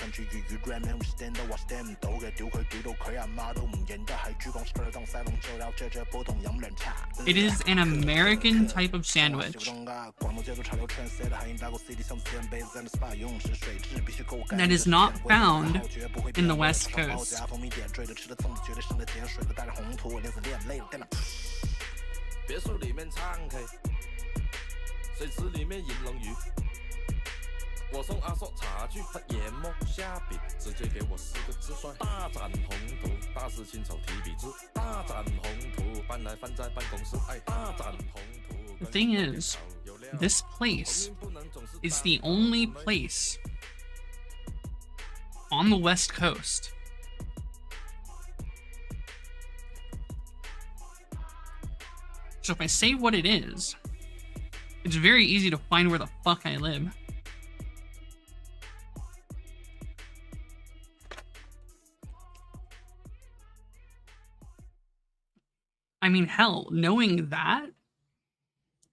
It is an American type of sandwich that is not found in the West Coast. The thing is, this place is the only place on the West Coast so if I say what it is, it's very easy to find where the fuck I live. I mean, hell, knowing that,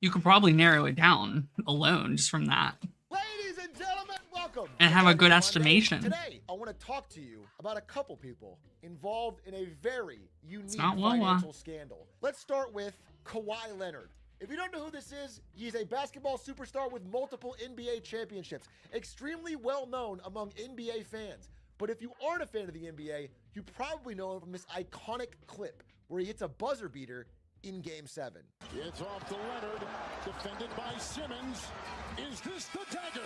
you could probably narrow it down alone just from that. Ladies and gentlemen, welcome. And have a good estimation. Today, I want to talk to you about a couple people involved in a very unique Wawa. financial scandal. Let's start with Kawhi Leonard. If you don't know who this is, he's a basketball superstar with multiple NBA championships, extremely well known among NBA fans. But if you aren't a fan of the NBA, you probably know him from this iconic clip where he hits a buzzer beater in Game 7. It's off to Leonard, defended by Simmons. Is this the dagger?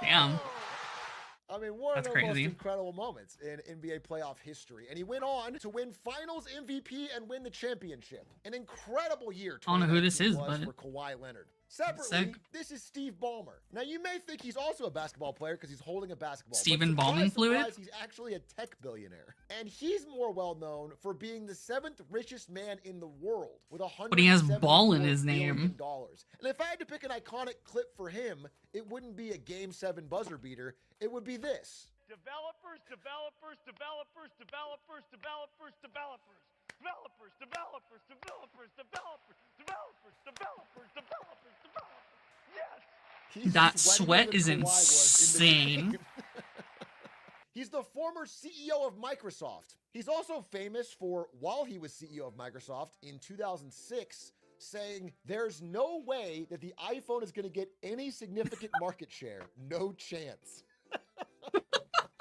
Damn. I mean, one That's of the most crazy. incredible moments in NBA playoff history. And he went on to win Finals MVP and win the championship. An incredible year I don't know who this 2019 is, was but for Kawhi Leonard. Separately, sick. this is Steve Ballmer. Now, you may think he's also a basketball player because he's holding a basketball. Steven but Ballman surprise, fluid? surprise, he's actually a tech billionaire. And he's more well known for being the 7th richest man in the world with But he has $174 ball in his billion. name. And if I had to pick an iconic clip for him, it wouldn't be a Game 7 buzzer beater. It would be this. Developers, developers, developers, developers, developers, developers. Developers, developers, developers, developers, developers, developers, developers, developers. Yes! He's That sweatier sweat than is Kawhi was in the insane. game. He's the former CEO of Microsoft. He's also famous for, while he was CEO of Microsoft in 2006, saying there's no way that the iPhone is going to get any significant market share. No chance.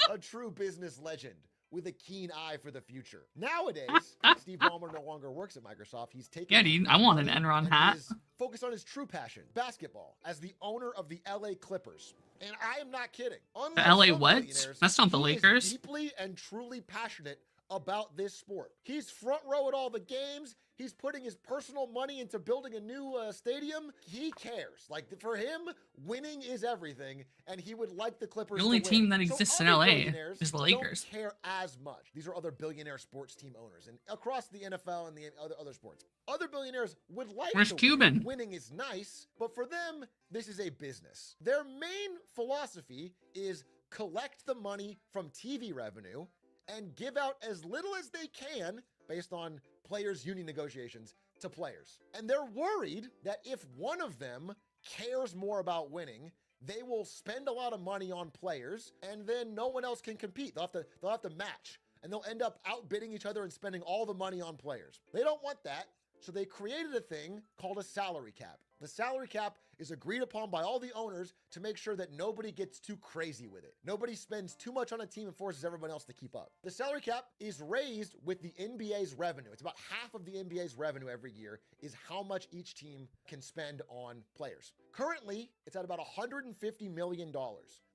A true business legend with a keen eye for the future. Nowadays, Steve Ballmer no longer works at Microsoft. He's taken. Yeah, dude, I want an Enron hat. Focused on his true passion, basketball, as the owner of the LA Clippers. And I am not kidding. The LA what? That's not the he Lakers. is deeply and truly passionate about this sport. He's front row at all the games. He's putting his personal money into building a new stadium. He cares. Like, for him, winning is everything, and he would like the Clippers The only to win. team that exists in other LA billionaires is the Lakers. Don't care as much. These are other billionaire sports team owners, and across the NFL and the other sports. Other billionaires would like Where's to Cuban? win. Winning is nice, but for them, this is a business. Their main philosophy is collect the money from TV revenue and give out as little as they can based on players' union negotiations to players. And they're worried that if one of them cares more about winning, they will spend a lot of money on players and then no one else can compete. They'll have to match, and they'll end up outbidding each other and spending all the money on players. They don't want that, so they created a thing called a salary cap. The salary cap is agreed upon by all the owners to make sure that nobody gets too crazy with it. Nobody spends too much on a team and forces everyone else to keep up. The salary cap is raised with the NBA's revenue. It's about half of the NBA's revenue every year is how much each team can spend on players. Currently, it's at about $150 million.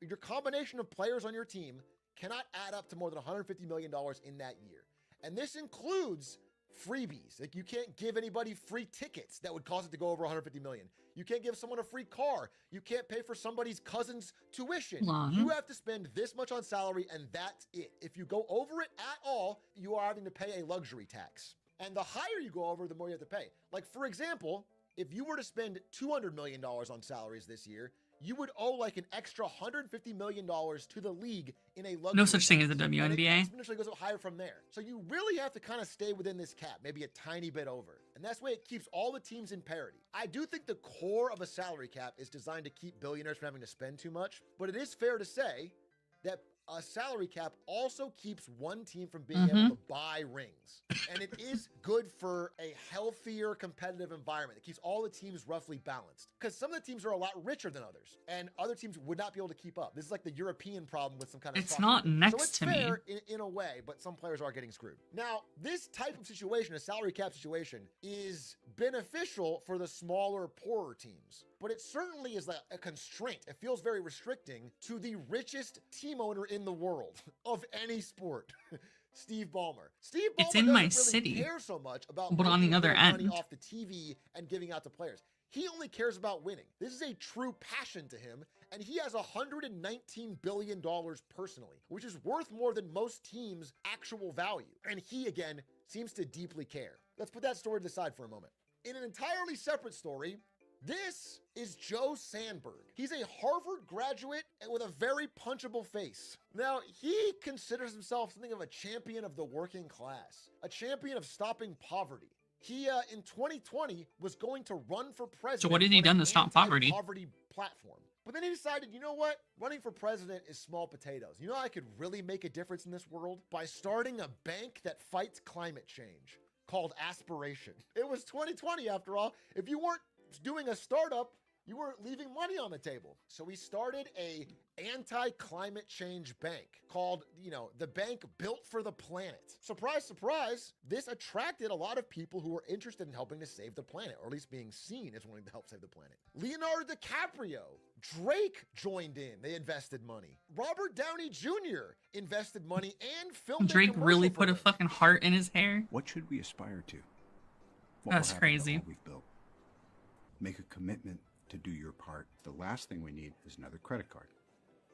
Your combination of players on your team cannot add up to more than $150 million in that year. And this includes freebies. Like, you can't give anybody free tickets that would cause it to go over 150 million. You can't give someone a free car. You can't pay for somebody's cousin's tuition. You have to spend this much on salary, and that's it. If you go over it at all, you are having to pay a luxury tax. And the higher you go over, the more you have to pay. Like, for example, if you were to spend $200 million on salaries this year, you would owe like an extra $150 million to the league in a luxury No such thing as tax. the And it WNBA. exponentially goes up higher from there. So you really have to kind of stay within this cap, maybe a tiny bit over. And that's the way it keeps all the teams in parity. I do think the core of a salary cap is designed to keep billionaires from having to spend too much, but it is fair to say that a salary cap also keeps one team from being able to buy rings. And it is good for a healthier competitive environment. It keeps all the teams roughly balanced. Because some of the teams are a lot richer than others, and other teams would not be able to keep up. This is like the European problem with some kind of It's soft not money. next so it's to me. fair in a way, but some players are getting screwed. Now, this type of situation, a salary cap situation, is beneficial for the smaller, poorer teams. But it certainly is like a constraint. It feels very restricting to the richest team owner in the world of any sport, Steve Ballmer. Steve Ballmer It's in doesn't my really city. care so much about But on the making other money end. off the TV and giving out to players. He only cares about winning. This is a true passion to him, and he has $119 billion personally, which is worth more than most teams' actual value. And he, again, seems to deeply care. Let's put that story to the side for a moment. In an entirely separate story, this is Joe Sandberg. He's a Harvard graduate and with a very punchable face. Now, he considers himself something of a champion of the working class, a champion of stopping poverty. He, in 2020, was going to run for president. So what has he on done an to stop poverty? anti-poverty platform. But then he decided, you know what? Running for president is small potatoes. You know how I could really make a difference in this world? By starting a bank that fights climate change called Aspiration. It was 2020 after all. If you weren't doing a startup, you weren't leaving money on the table. So he started a anti-climate change bank called, the bank built for the planet. Surprise, surprise, this attracted a lot of people who were interested in helping to save the planet, or at least being seen as wanting to help save the planet. Leonardo DiCaprio Drake joined in. They invested money. Robert Downey Jr. invested money and filmed Drake a commercial really for put a them. fucking heart in his hair. What should we aspire to? What That's will happen to crazy. all we've built? Make a commitment to do your part. The last thing we need is another credit card.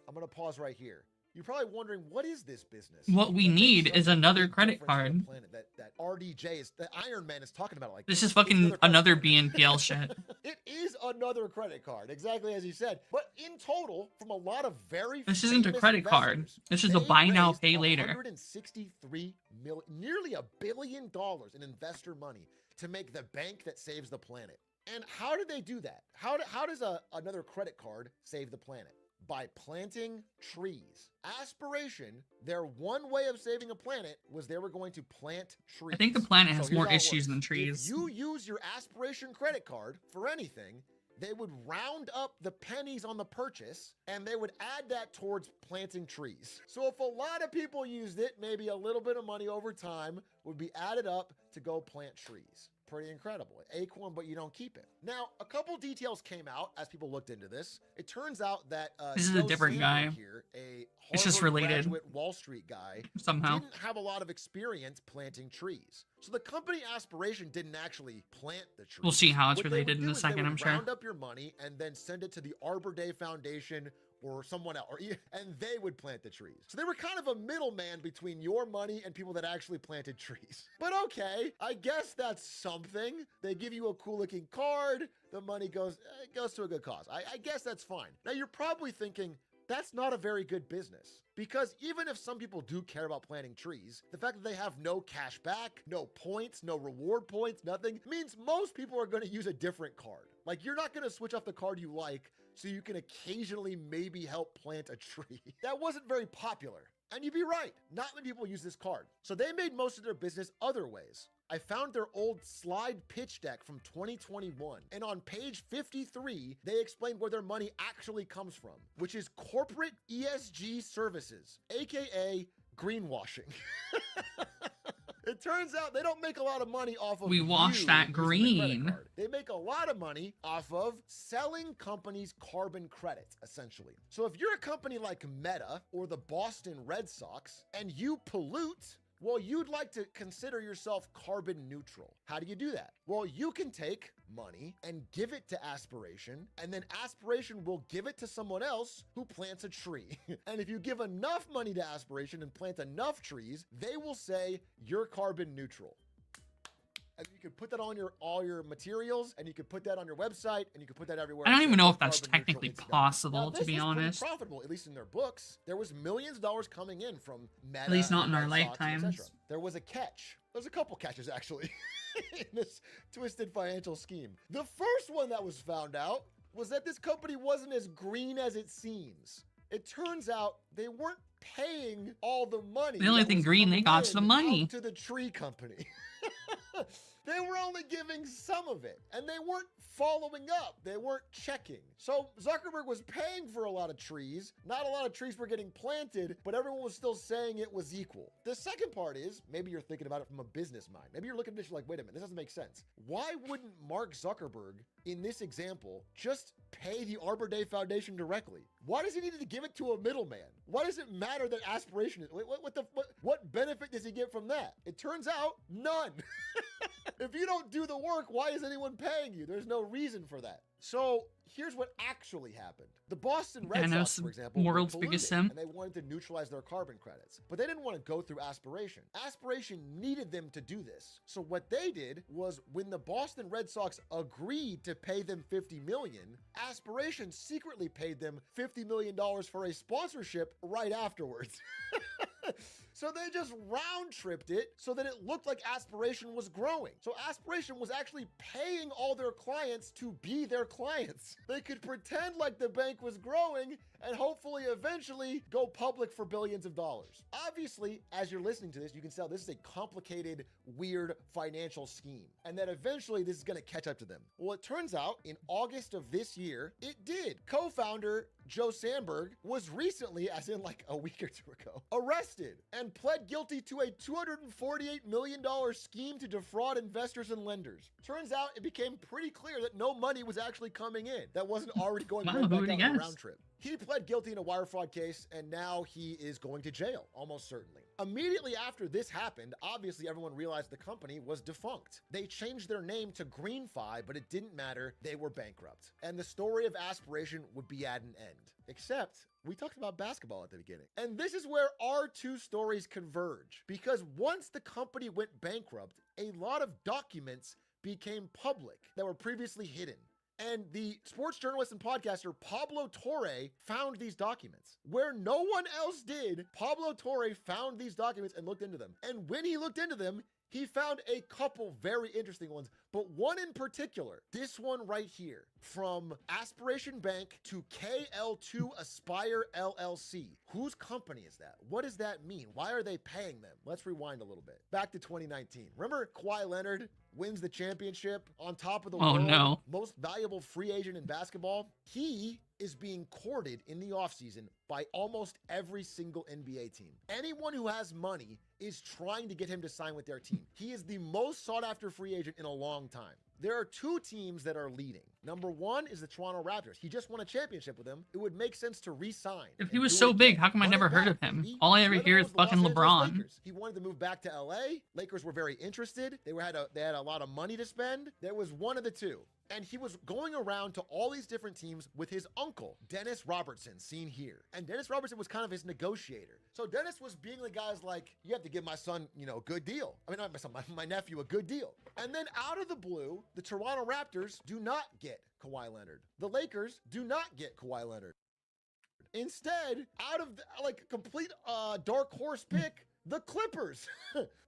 I'm going to pause right here. You're probably wondering, what is this business? What we that makes need such is a another big credit difference to the card. planet, that RDJ is, that Iron Man is talking about it like This this. is fucking It's another credit card. BNPL shit. It is another credit card, exactly as you said. But in total, from a lot of very This isn't a famous credit card. investors, This is a they buy now, raised pay later. 163 million, nearly $1 billion in investor money to make the bank that saves the planet. And how did they do that? How does another credit card save the planet? By planting trees. Aspiration, their one way of saving a planet was they were going to plant trees. I think the planet has here's more how it issues works. than trees. If you use your Aspiration credit card for anything, they would round up the pennies on the purchase and they would add that towards planting trees. So if a lot of people used it, maybe a little bit of money over time would be added up to go plant trees. Pretty incredible. Acorn, but you don't keep it. Now, a couple details came out as people looked into this. It turns out that This is a Joe different guy. Sandberg here, a It's just Harvard related. graduate Wall Street guy, Somehow. didn't have a lot of experience planting trees. So the company Aspiration didn't actually plant the trees. We'll see how it's What they related would in do a is they second, would I'm sure. round up your money and then send it to the Arbor Day Foundation or someone else, and they would plant the trees. So they were kind of a middleman between your money and people that actually planted trees. But okay, I guess that's something. They give you a cool looking card. The money goes to a good cause. I guess that's fine. Now you're probably thinking, that's not a very good business. Because even if some people do care about planting trees, the fact that they have no cash back, no points, no reward points, nothing, means most people are going to use a different card. Like, you're not going to switch off the card you like so you can occasionally maybe help plant a tree. That wasn't very popular. And you'd be right, not many people use this card. So they made most of their business other ways. I found their old slide pitch deck from 2021. And on page 53, they explained where their money actually comes from, which is corporate ESG services, AKA greenwashing. It turns out they don't make a lot of money off of We wash that using the green. credit card. They make a lot of money off of selling companies carbon credits, essentially. So if you're a company like Meta or the Boston Red Sox and you pollute, well, you'd like to consider yourself carbon neutral. How do you do that? Well, you can take money and give it to Aspiration, and then Aspiration will give it to someone else who plants a tree. And if you give enough money to Aspiration and plant enough trees, they will say you're carbon neutral. And you can put that on all your materials, and you can put that on your website, and you can put that everywhere. I don't even know if that's Carbon neutral, technically it's done. possible, Now, to this be was pretty honest. profitable, at least in their books. There was millions of dollars coming in from Meta, At least not and in our Red Sox, and et lifetimes. cetera. There was a catch. There's a couple catches, actually, in this twisted financial scheme. The first one that was found out was that this company wasn't as green as it seems. It turns out they weren't paying all the money. The only that thing was green they coming got's the in money. out to the tree company. They were only giving some of it, and they weren't following up. They weren't checking. So Zuckerberg was paying for a lot of trees. Not a lot of trees were getting planted, but everyone was still saying it was equal. The second part is, maybe you're thinking about it from a business mind. Maybe you're looking at this, you're like, wait a minute, this doesn't make sense. Why wouldn't Mark Zuckerberg, in this example, just pay the Arbor Day Foundation directly? Why does he need to give it to a middleman? Why does it matter that Aspiration is? What benefit does he get from that? It turns out, none. If you don't do the work, why is anyone paying you? There's no reason for that. So here's what actually happened. The Boston Red Sox, for example, were world's biggest polluting, sim. and they wanted to neutralize their carbon credits. But they didn't want to go through Aspiration. Aspiration needed them to do this. So what they did was, when the Boston Red Sox agreed to pay them $50 million, Aspiration secretly paid them $50 million for a sponsorship right afterwards. So they just round-tripped it so that it looked like Aspiration was growing. So Aspiration was actually paying all their clients to be their clients. They could pretend like the bank was growing and hopefully eventually go public for billions of dollars. Obviously, as you're listening to this, you can tell this is a complicated, weird financial scheme, and that eventually this is going to catch up to them. Well, it turns out in August of this year, it did. Co-founder Joe Sandberg, was recently, as in like a week or two ago, arrested and pled guilty to a $248 million scheme to defraud investors and lenders. Turns out it became pretty clear that no money was actually coming in that wasn't already going right back out on the round trip. He pled guilty in a wire fraud case, and now he is going to jail, almost certainly. Immediately after this happened, obviously everyone realized the company was defunct. They changed their name to GreenFi, but it didn't matter. They were bankrupt. And the story of Aspiration would be at an end. Except, we talked about basketball at the beginning. And this is where our two stories converge. Because once the company went bankrupt, a lot of documents became public that were previously hidden. And the sports journalist and podcaster Pablo Torre found these documents. Where no one else did, Pablo Torre found these documents and looked into them. And when he looked into them, he found a couple very interesting ones, but one in particular, this one right here, from Aspiration Bank to KL2 Aspire LLC. Whose company is that? What does that mean? Why are they paying them? Let's rewind a little bit. Back to 2019. Remember Kawhi Leonard wins the championship on top of the world, most valuable free agent in basketball? He is being courted in the offseason by almost every single NBA team. Anyone who has money is trying to get him to sign with their team. He is the most sought after free agent in a long time. There are two teams that are leading. Number one is the Toronto Raptors. He just won a championship with them. It would make sense to re-sign. If he was so big, how come I never heard of him? All I ever hear is fucking LeBron. He wanted to move back to LA. Lakers were very interested. They had a lot of money to spend. There was one of the two. And he was going around to all these different teams with his uncle, Dennis Robertson, seen here. And Dennis Robertson was kind of his negotiator. So Dennis was being the guy's like, you have to give my son, a good deal. I mean, not my son, my nephew a good deal. And then out of the blue, the Toronto Raptors do not get Kawhi Leonard. The Lakers do not get Kawhi Leonard. Instead, out of the, complete dark horse pick, the Clippers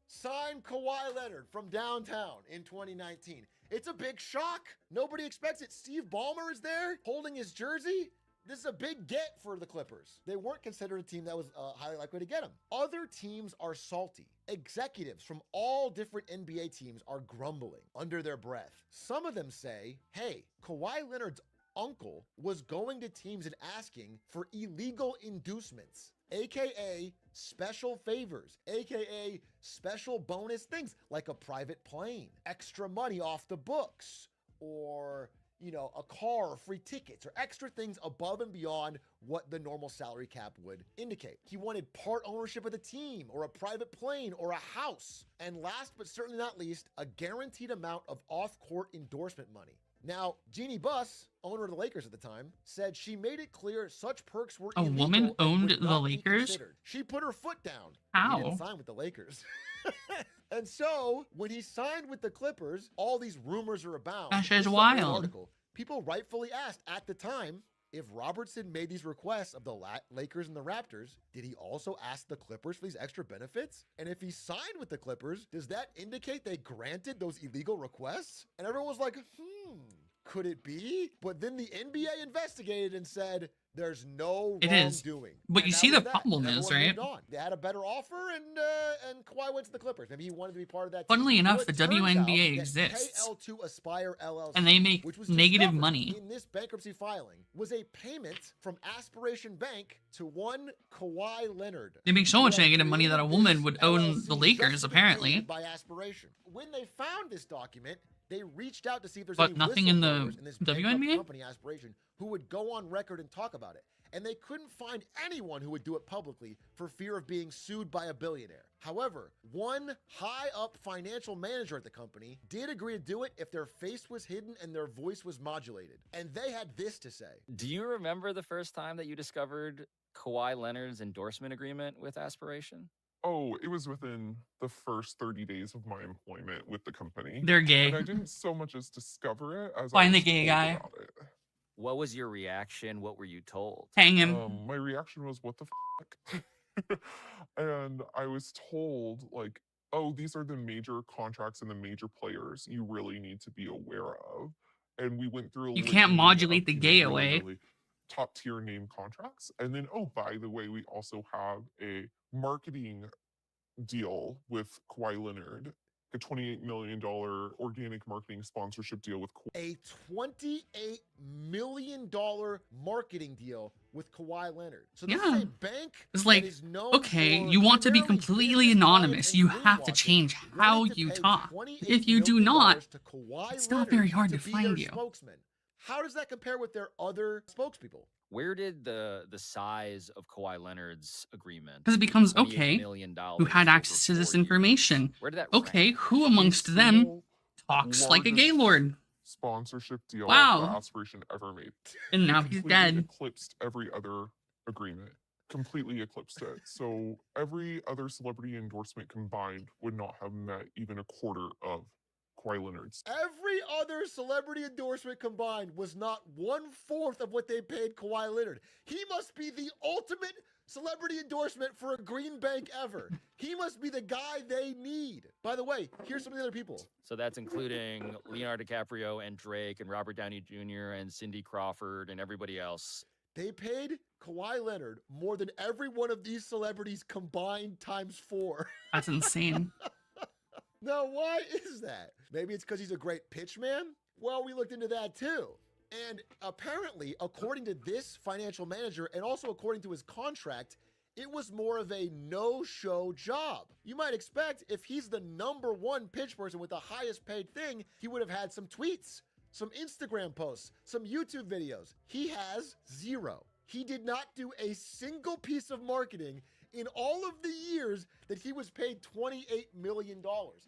signed Kawhi Leonard from downtown in 2019. It's a big shock. Nobody expects it. Steve Ballmer is there holding his jersey. This is a big get for the Clippers. They weren't considered a team that was highly likely to get him. Other teams are salty. Executives from all different NBA teams are grumbling under their breath. Some of them say, hey, Kawhi Leonard's uncle was going to teams and asking for illegal inducements, aka special favors, aka special bonus things like a private plane, extra money off the books, or a car or free tickets or extra things above and beyond what the normal salary cap would indicate. He wanted part ownership of the team or a private plane or a house. And last but certainly not least, a guaranteed amount of off-court endorsement money. Now, Jeannie Buss, owner of the Lakers at the time, said she made it clear such perks were illegal. A woman owned the Lakers? She put her foot down. How? He didn't sign with the Lakers. And so, when he signed with the Clippers, all these rumors are abound. That shit's wild. People rightfully asked at the time, if Robertson made these requests of the Lakers and the Raptors, did he also ask the Clippers for these extra benefits? And if he signed with the Clippers, does that indicate they granted those illegal requests? And everyone was like, could it be? But then the NBA investigated and said, there's no wrongdoing. But you see the problem is, right? They had a better offer, and Kawhi went to the Clippers. Maybe he wanted to be part of that team. Funnily enough, the WNBA exists, KL2 Aspire LLC, and they make negative money. In this bankruptcy filing was a payment from Aspiration Bank to one Kawhi Leonard. They make so much negative money that a woman would own the Lakers, apparently. By Aspiration. When they found this document, they reached out to see if there's but any nothing in the in this WNBA company Aspiration who would go on record and talk about it. And they couldn't find anyone who would do it publicly for fear of being sued by a billionaire. However, one high-up financial manager at the company did agree to do it if their face was hidden and their voice was modulated. And they had this to say. Do you remember the first time that you discovered Kawhi Leonard's endorsement agreement with Aspiration? Oh, it was within the first 30 days of my employment with the company. They're gay. And I didn't so much as discover it as Find I the gay guy. about it. What was your reaction? What were you told? Hang him. My reaction was, what the f***? And I was told, like, oh, these are the major contracts and the major players you really need to be aware of. And we went through a You can't modulate the gay away. Really top tier name contracts. And then, oh, by the way, we also have a marketing deal with Kawhi Leonard a $28 million organic marketing sponsorship deal with a $28 million marketing deal with Kawhi Leonard. So this is a bank It's that like, is known okay, for you want to be primarily completely business anonymous. clients You and have to greenwashing, change how wanted to you pay talk. $28 If you do million not, to Kawhi it's not Leonard very hard to be find their you. spokesman. How does that compare with their other spokespeople? Where did the size of Kawhi Leonard's agreement? Because it becomes, $28 okay, million who had over access to this 4 years. information? Where did that Okay, rank? who The amongst them single talks like a largest gay lord? sponsorship deal Wow. that Aspiration ever made. And now It he's completely dead. eclipsed every other agreement. Completely eclipsed it. So every other celebrity endorsement combined would not have met even a quarter of Kawhi Leonard's. Every other celebrity endorsement combined was not 1/4 of what they paid Kawhi Leonard. He must be the ultimate celebrity endorsement for a green bank ever. He must be the guy they need. By the way, here's some of the other people. So that's including Leonardo DiCaprio and Drake and Robert Downey Jr. and Cindy Crawford and everybody else. They paid Kawhi Leonard more than every one of these celebrities combined times 4. That's insane. Now, why is that? Maybe it's because he's a great pitch man? Well, we looked into that too. And apparently, according to this financial manager, and also according to his contract, it was more of a no-show job. You might expect if he's the #1 pitch person with the highest paid thing, he would have had some tweets, some Instagram posts, some YouTube videos. He has 0. He did not do a single piece of marketing in all of the years that he was paid $28 million.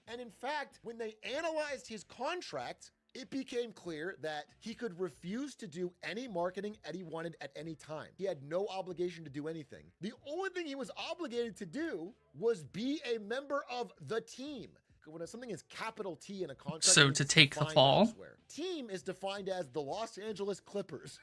And in fact, when they analyzed his contract, it became clear that he could refuse to do any marketing he wanted at any time. He had no obligation to do anything. The only thing he was obligated to do was be a member of the team. When something is capital T in a contract, So to take the fall? Elsewhere. Team is defined as the Los Angeles Clippers.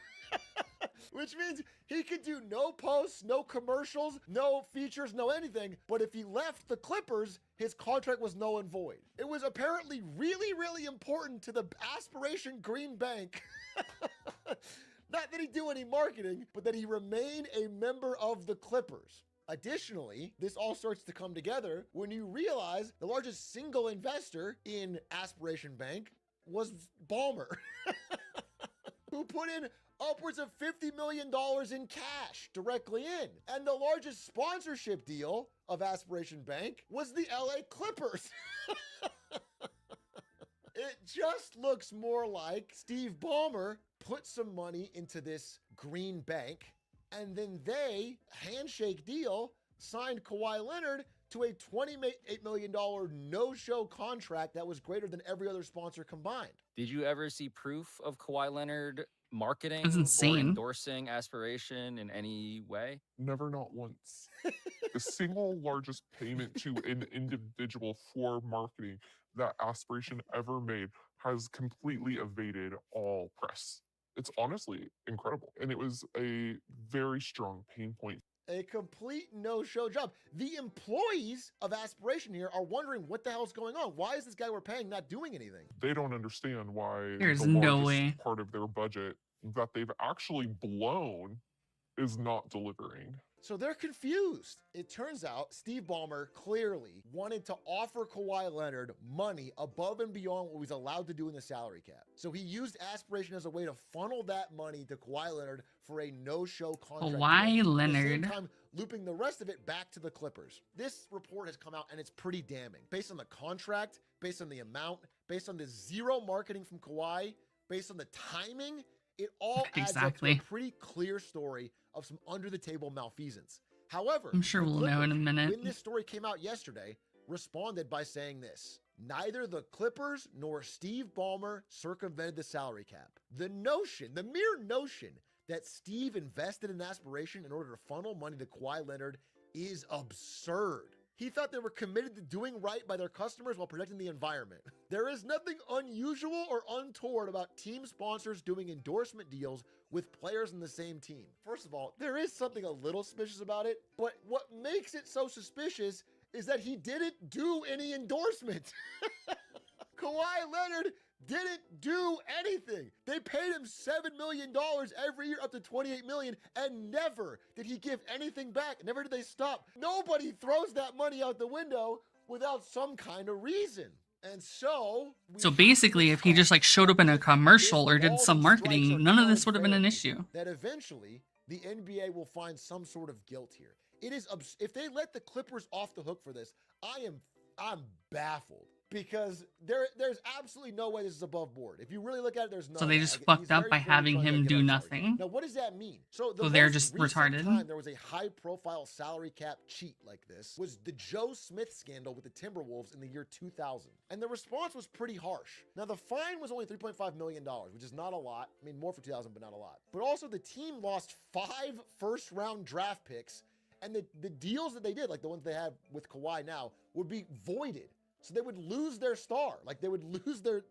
Which means he could do no posts, no commercials, no features, no anything. But if he left the Clippers, his contract was null and void. It was apparently really, really important to the Aspiration Green Bank. Not that he do any marketing, but that he remain a member of the Clippers. Additionally, this all starts to come together when you realize the largest single investor in Aspiration Bank was Ballmer, who put in upwards of $50 million in cash directly in. And the largest sponsorship deal of Aspiration Bank was the LA Clippers. It just looks more like Steve Ballmer put some money into this green bank, and then they, handshake deal, signed Kawhi Leonard to a $28 million no-show contract that was greater than every other sponsor combined. Did you ever see proof of Kawhi Leonard marketing That's insane. or endorsing Aspiration in any way? Never, not once. The single largest payment to an individual for marketing that Aspiration ever made has completely evaded all press. It's honestly incredible. And it was a very strong pain point. A complete no-show job. The employees of Aspiration here are wondering what the hell's going on. Why is this guy we're paying not doing anything? They don't understand why There's the no largest way. part of their budget that they've actually blown is not delivering. So they're confused. It turns out Steve Ballmer clearly wanted to offer Kawhi Leonard money above and beyond what he was allowed to do in the salary cap. So he used Aspiration as a way to funnel that money to Kawhi Leonard for a no-show contract. Kawhi deal. Leonard. At the same time, looping the rest of it back to the Clippers. This report has come out and it's pretty damning. Based on the contract, based on the amount, based on the 0 marketing from Kawhi, based on the timing, it all adds up to a pretty clear story of some under-the-table malfeasance. However, I'm sure we'll know in a minute. when this story came out yesterday, responded by saying this: neither the Clippers nor Steve Ballmer circumvented the salary cap. The mere notion that Steve invested in Aspiration in order to funnel money to Kawhi Leonard is absurd. He thought they were committed to doing right by their customers while protecting the environment. There is nothing unusual or untoward about team sponsors doing endorsement deals with players in the same team. First of all, there is something a little suspicious about it, but what makes it so suspicious is that he didn't do any endorsement. Kawhi Leonard didn't do anything. They paid him $7 million every year, up to $28 million, and never did he give anything back. Never did they stop. Nobody throws that money out the window without some kind of reason. And so basically, if he just like showed up in a commercial or did some marketing, none of this would have been an issue. That eventually the NBA will find some sort of guilt here. It is if they let the Clippers off the hook for this, I'm baffled, because there's absolutely no way this is above board. If you really look at it, there's no. So they just fucked up by having him do nothing. Now, what does that mean? So they're just retarded. Time there was a high-profile salary cap cheat like this was the Joe Smith scandal with the Timberwolves in the year 2000, and the response was pretty harsh. Now, the fine was only $3.5 million, which is not a lot. I mean, more for 2000, but not a lot. But also, the team lost 5 first-round draft picks, and the deals that they did, like the ones they have with Kawhi now, would be voided. So they would lose their star. Like, they would lose the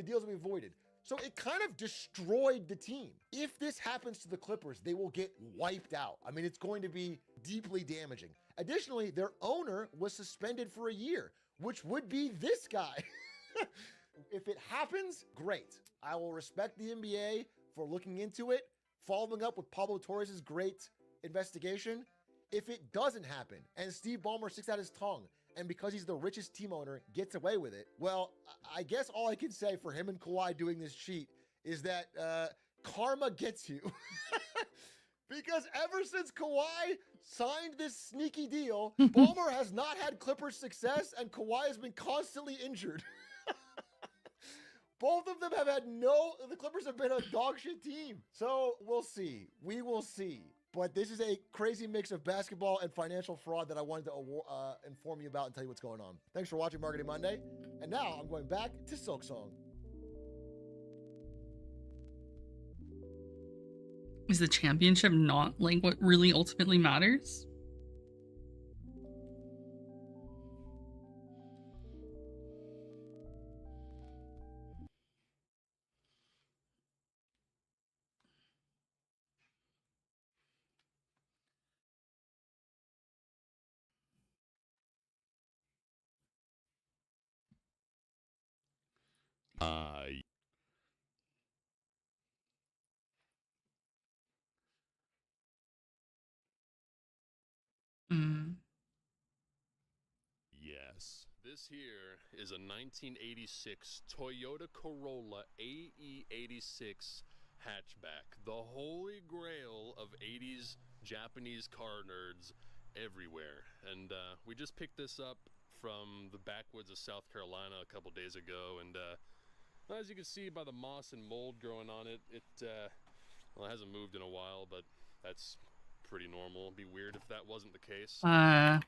deals would be voided. So it kind of destroyed the team. If this happens to the Clippers, they will get wiped out. I mean, it's going to be deeply damaging. Additionally, their owner was suspended for a year, which would be this guy. If it happens, great. I will respect the NBA for looking into it, following up with Pablo Torres' great investigation. If it doesn't happen and Steve Ballmer sticks out his tongue, and because he's the richest team owner, gets away with it, well, I guess all I can say for him and Kawhi doing this cheat is that karma gets you. Because ever since Kawhi signed this sneaky deal, Ballmer has not had Clippers success, and Kawhi has been constantly injured. Both of them have had the Clippers have been a dog shit team. So we'll see. We will see. But this is a crazy mix of basketball and financial fraud that I wanted to inform you about and tell you what's going on. Thanks for watching Marketing Monday. And now I'm going back to Silk Song. Is the championship not like what really ultimately matters? Yes, this here is a 1986 Toyota Corolla AE86 hatchback, the holy grail of 80s Japanese car nerds everywhere. And we just picked this up from the backwoods of South Carolina a couple days ago, and as you can see by the moss and mold growing on it, well, it hasn't moved in a while, but that's pretty normal. It'd be weird if that wasn't the case. And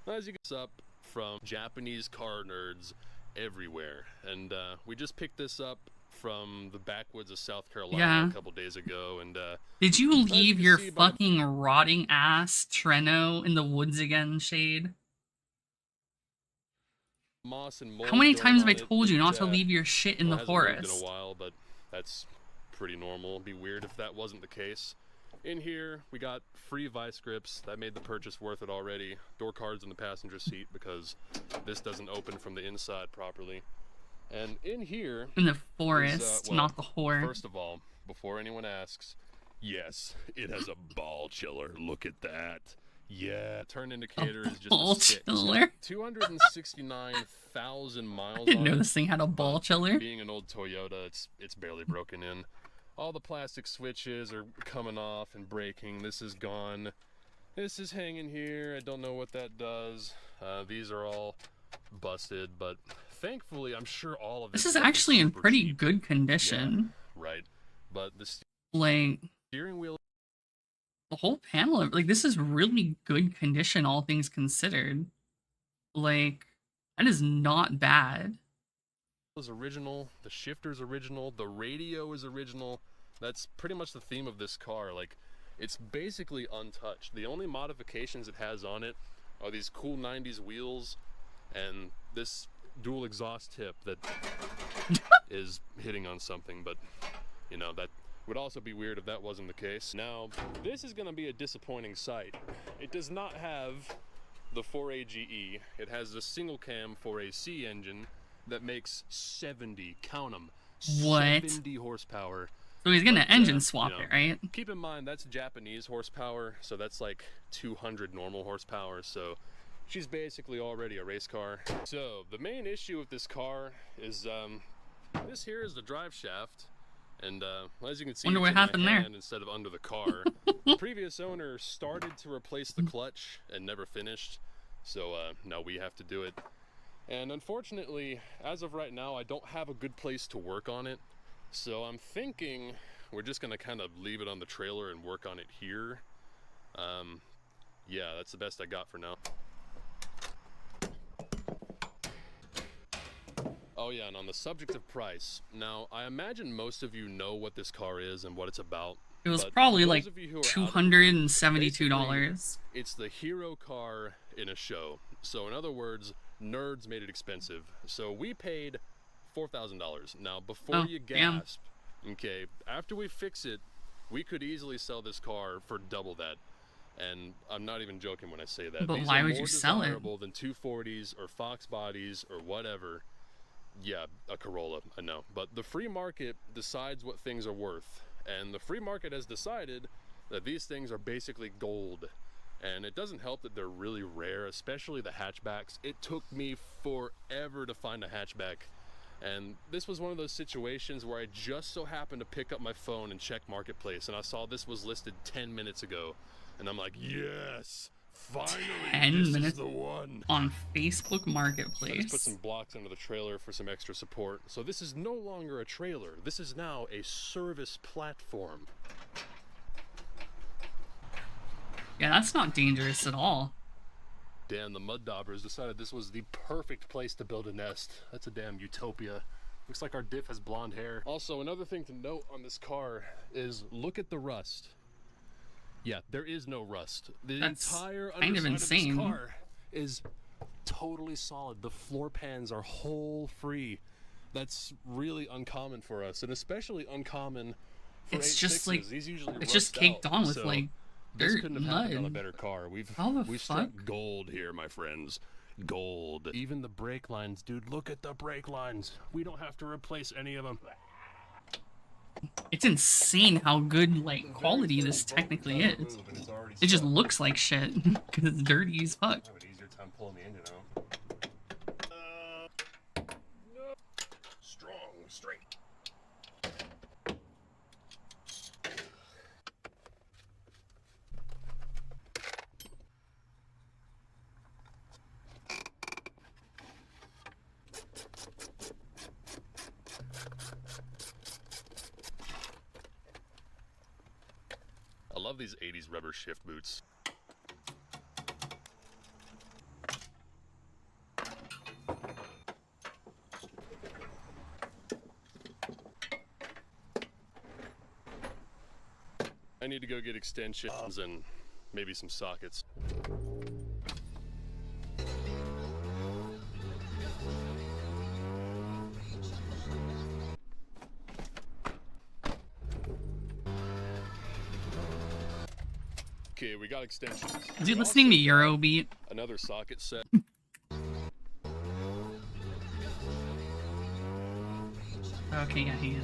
as you get up from Japanese car nerds everywhere, and we just picked this up from the backwoods of South Carolina a couple days ago, and did you leave your fucking rotting ass Treno in the woods again, Shade? Moss and mold. How many times have I told you not to leave your shit in the forest? It's been a while, but that's pretty normal. It'd be weird if that wasn't the case. In here, we got free vice grips. That made the purchase worth it already. Door cards in the passenger seat because this doesn't open from the inside properly. And in here... in the forest, well, not the whore. First of all, before anyone asks, yes, it has a ball chiller. Look at that. Yeah, turn indicator is just ball chiller. 269,000 miles. I didn't know this thing had a ball chiller. Being an old Toyota, it's barely broken in. All the plastic switches are coming off and breaking. This is gone. This is hanging here. I don't know what that does. These are all busted, but thankfully, I'm sure all of this is actually in pretty good condition. Yeah, right, but the steering wheel, the whole panel, like this is really good condition, all things considered. Like that is not bad. Is original, the shifter's original, the radio is original. That's pretty much the theme of this car. Like, it's basically untouched. The only modifications it has on it are these cool 90s wheels and this dual exhaust tip that is hitting on something, but you know, that would also be weird if that wasn't the case. Now, this is going to be a disappointing sight. It does not have the 4AGE. It has a single cam 4AC engine that makes 70, count them, 70 horsepower. So he's gonna engine swap it, right? Keep in mind, that's Japanese horsepower, so that's like 200 normal horsepower, so she's basically already a race car. So the main issue with this car is this here is the drive shaft, and as you can see, Wonder what it's in my happened there. hand instead of under the car. The previous owner started to replace the clutch and never finished, so now we have to do it. And unfortunately, as of right now, I don't have a good place to work on it, so I'm thinking we're just gonna kind of leave it on the trailer and work on it here. Yeah, that's the best I got for now. Oh yeah, and on the subject of price, now I imagine most of you know what this car is and what it's about. It was probably like $272. It's the hero car in a show. So in other words, nerds made it expensive. So we paid $4,000. Now before you gasp, okay, after we fix it, we could easily sell this car for double that. And I'm not even joking when I say that. But These why are would more you sell it? desirable than 240s or Fox bodies or whatever. Yeah, a Corolla, I know. But the free market decides what things are worth. And the free market has decided that these things are basically gold. And it doesn't help that they're really rare, especially the hatchbacks. It took me forever to find a hatchback. And this was one of those situations where I just so happened to pick up my phone and check Marketplace, and I saw this was listed 10 minutes ago. And I'm like, yes, finally, 10 minutes is the one. On Facebook I Marketplace. just put some blocks under the trailer for some extra support. So this is no longer a trailer. This is now a service platform. Yeah, that's not dangerous at all. Damn, the mud daubers decided this was the perfect place to build a nest. That's a damn utopia. Looks like our diff has blonde hair. Also, another thing to note on this car is look at the rust. Yeah, there is no rust. The entire kind of underside insane. of this car is totally solid. The floor pans are hole free. That's really uncommon for us, and especially uncommon for It's 8.6s. just like These usually it's just rust caked out, on with so like this dirt couldn't and have happened on a mud. better car. We've fuck? struck gold here, my friends. Gold. Even the brake lines, dude. Look at the brake lines. We don't have to replace any of them. It's insane how good like quality this technically is. It just looks like shit because it's dirty as fuck. I have an easier time pulling the engine out. No. Strong, straight. I love these 80s rubber shift boots. I need to go get extensions and maybe some sockets. Okay, we got extensions. Is he listening to Eurobeat? Another socket set. Okay, yeah, he is.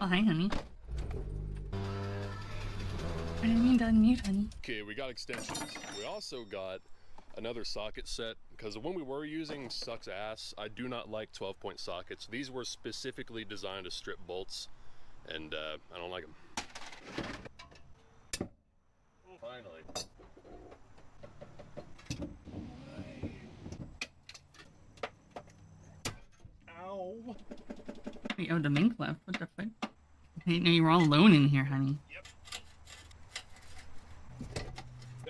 Oh, hi, honey. I didn't mean to unmute, honey. Okay, we got extensions. We also got another socket set, because the one we were using sucks ass. I do not like 12-point sockets. These were specifically designed to strip bolts, and I don't like them. Finally. Ow. Wait, oh, the mink left. What the fuck? I didn't know you were all alone in here, honey. Yep.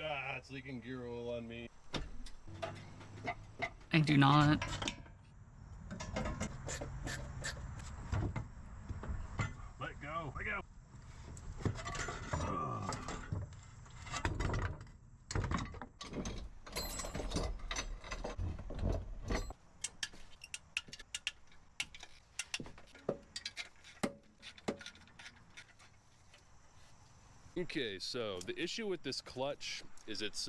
Ah, it's leaking gear oil on me. I do not. Let go. Let go. Okay, so the issue with this clutch is it's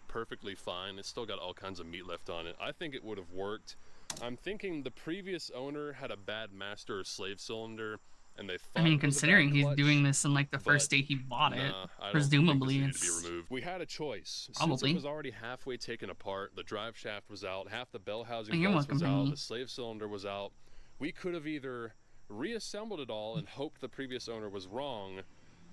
perfectly fine. It's still got all kinds of meat left on it. I think it would have worked. I'm thinking the previous owner had a bad master or slave cylinder, and they I mean, considering he's doing this in like the first day he bought it, presumably it's We had a choice. Probably. Since it was already halfway taken apart, the drive shaft was out, half the bell housing You're bolts was welcome, out, honey. the slave cylinder was out. We could have either reassembled it all and hoped the previous owner was wrong,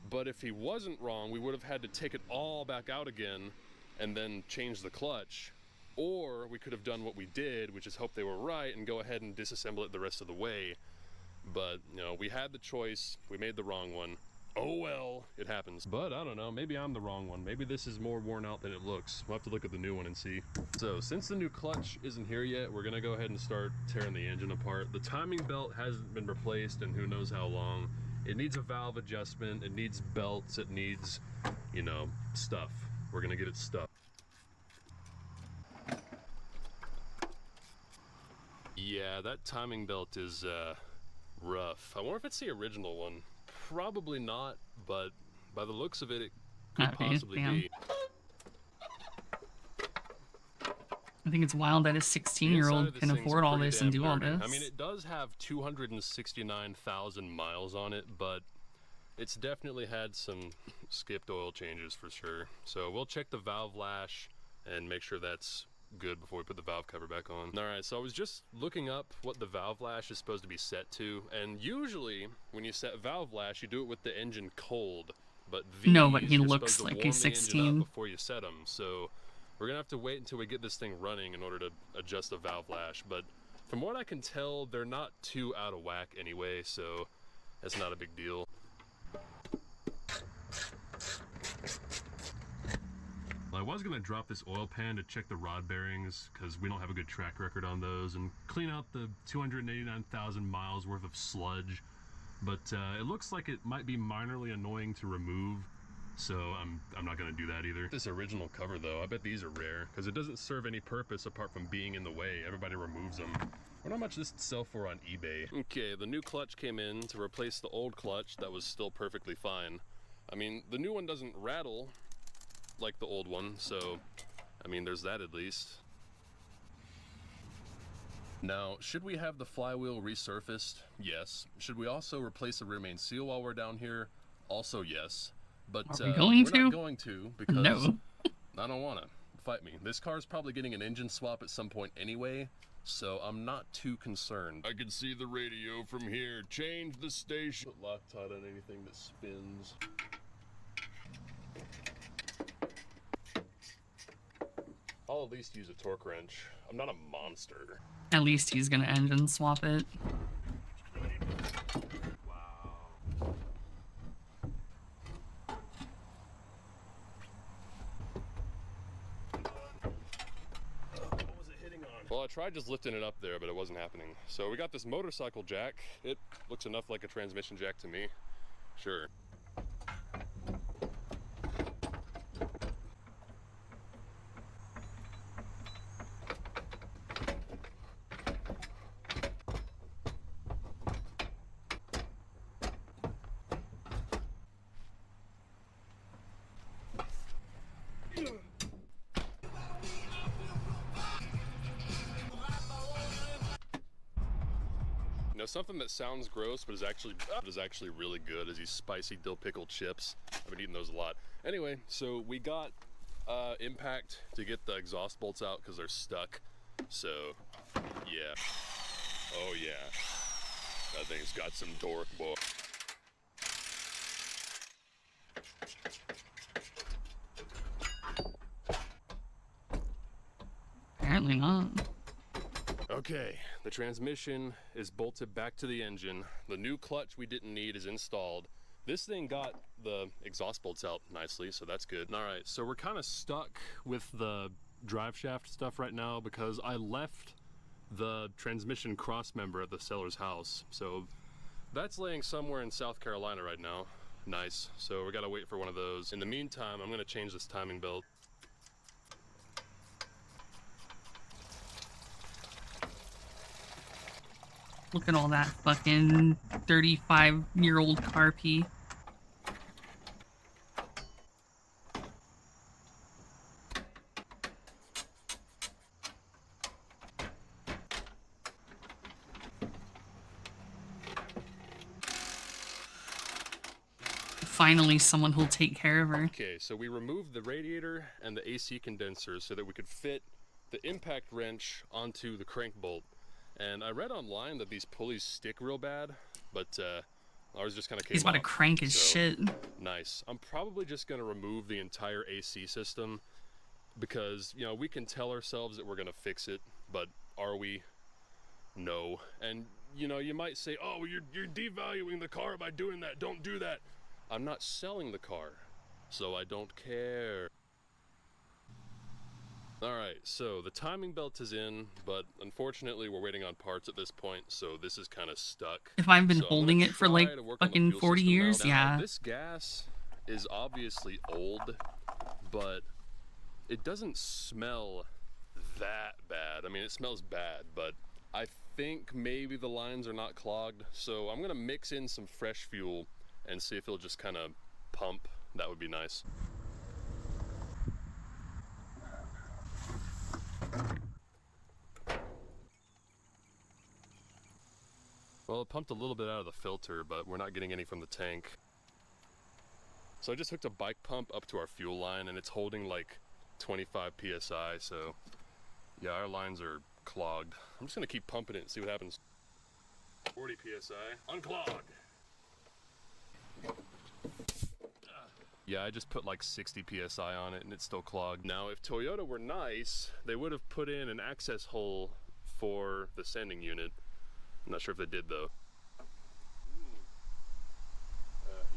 but if he wasn't wrong, we would have had to take it all back out again and then change the clutch. Or we could have done what we did, which is hope they were right and go ahead and disassemble it the rest of the way. But, you know, we had the choice, we made the wrong one. Oh well, it happens. But I don't know, maybe I'm the wrong one. Maybe this is more worn out than it looks. We'll have to look at the new one and see. So since the new clutch isn't here yet, we're gonna go ahead and start tearing the engine apart. The timing belt hasn't been replaced in who knows how long. It needs a valve adjustment, it needs belts, it needs, you know, stuff. We're gonna get it stuffed. Yeah, that timing belt is rough. I wonder if it's the original one. Probably not, but by the looks of it, it could possibly be. I think it's wild that a 16-year-old can afford all this and do all this. I mean, it does have 269,000 miles on it, but it's definitely had some skipped oil changes for sure. So we'll check the valve lash and make sure that's good before we put the valve cover back on. All right, so I was just looking up what the valve lash is supposed to be set to, and usually when you set valve lash, you do it with the engine cold. But these, no, but he you're looks supposed to like warm he's the engine 16. up before you set them. So we're gonna have to wait until we get this thing running in order to adjust the valve lash. But from what I can tell, they're not too out of whack anyway, so that's not a big deal. I was going to drop this oil pan to check the rod bearings because we don't have a good track record on those and clean out the 289,000 miles worth of sludge, but it looks like it might be minorly annoying to remove, so I'm not going to do that either. This original cover though, I bet these are rare because it doesn't serve any purpose apart from being in the way. Everybody removes them. I wonder how much this would sell for on eBay. Okay, the new clutch came in to replace the old clutch that was still perfectly fine. I mean, the new one doesn't rattle like the old one, so I mean there's that at least. Now, should we have the flywheel resurfaced? Yes. Should we also replace the rear main seal while we're down here? Also yes. But we're not going to because no. I don't want to. Fight me. This car's probably getting an engine swap at some point anyway, so I'm not too concerned. I can see the radio from here. Change the station. Put Loctite on anything that spins. I'll at least use a torque wrench. I'm not a monster. At least he's gonna engine swap it. Wow. What was it hitting on? Well, I tried just lifting it up there, but it wasn't happening. So we got this motorcycle jack. It looks enough like a transmission jack to me. Sure. You know, something that sounds gross but is actually really good is these spicy dill pickle chips. I've been eating those a lot. Anyway, so we got impact to get the exhaust bolts out because they're stuck. So yeah, oh yeah, that thing's got some torque, boy. Apparently not. Okay, the transmission is bolted back to the engine. The new clutch we didn't need is installed. This thing got the exhaust bolts out nicely, so that's good. All right, so we're kind of stuck with the drive shaft stuff right now because I left the transmission cross member at the seller's house. So that's laying somewhere in South Carolina right now. Nice, so we gotta wait for one of those. In the meantime, I'm gonna change this timing belt. Look at all that fucking 35-year-old car pee. Finally, someone who'll take care of her. Okay, so we removed the radiator and the AC condenser so that we could fit the impact wrench onto the crank bolt. And I read online that these pulleys stick real bad, but ours just kind of came He's about to off, crank his shit. Nice. I'm probably just going to remove the entire AC system because, you know, we can tell ourselves that we're going to fix it, but are we? No. And, you know, you might say, oh, you're devaluing the car by doing that. Don't do that. I'm not selling the car, so I don't care. Alright, so the timing belt is in, but unfortunately we're waiting on parts at this point, so this is kind of stuck. If I've been holding it for like fucking 40 years, yeah. This gas is obviously old, but it doesn't smell that bad. I mean, it smells bad, but I think maybe the lines are not clogged, so I'm gonna mix in some fresh fuel and see if it'll just kind of pump. That would be nice. Well, it pumped a little bit out of the filter, but we're not getting any from the tank. So I just hooked a bike pump up to our fuel line, and it's holding like 25 psi, so yeah, our lines are clogged. I'm just gonna keep pumping it and see what happens. 40 psi, unclog. Yeah, I just put like 60 psi on it and it's still clogged. Now, if Toyota were nice, they would have put in an access hole for the sending unit. I'm not sure if they did though.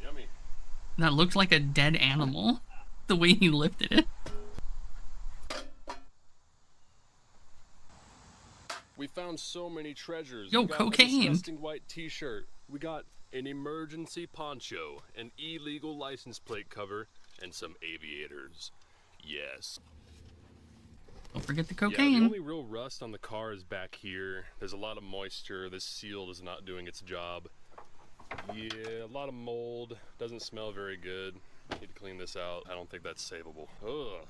Yummy. That looked like a dead animal, the way he lifted it. We found so many treasures. Yo, we got cocaine. A disgusting white t-shirt. We got an emergency poncho, an illegal license plate cover, and some aviators. Yes. Don't forget the Yeah, cocaine. the only real rust on the car is back here. There's a lot of moisture. This seal is not doing its job. Yeah, a lot of mold. Doesn't smell very good. Need to clean this out. I don't think that's savable. Ugh.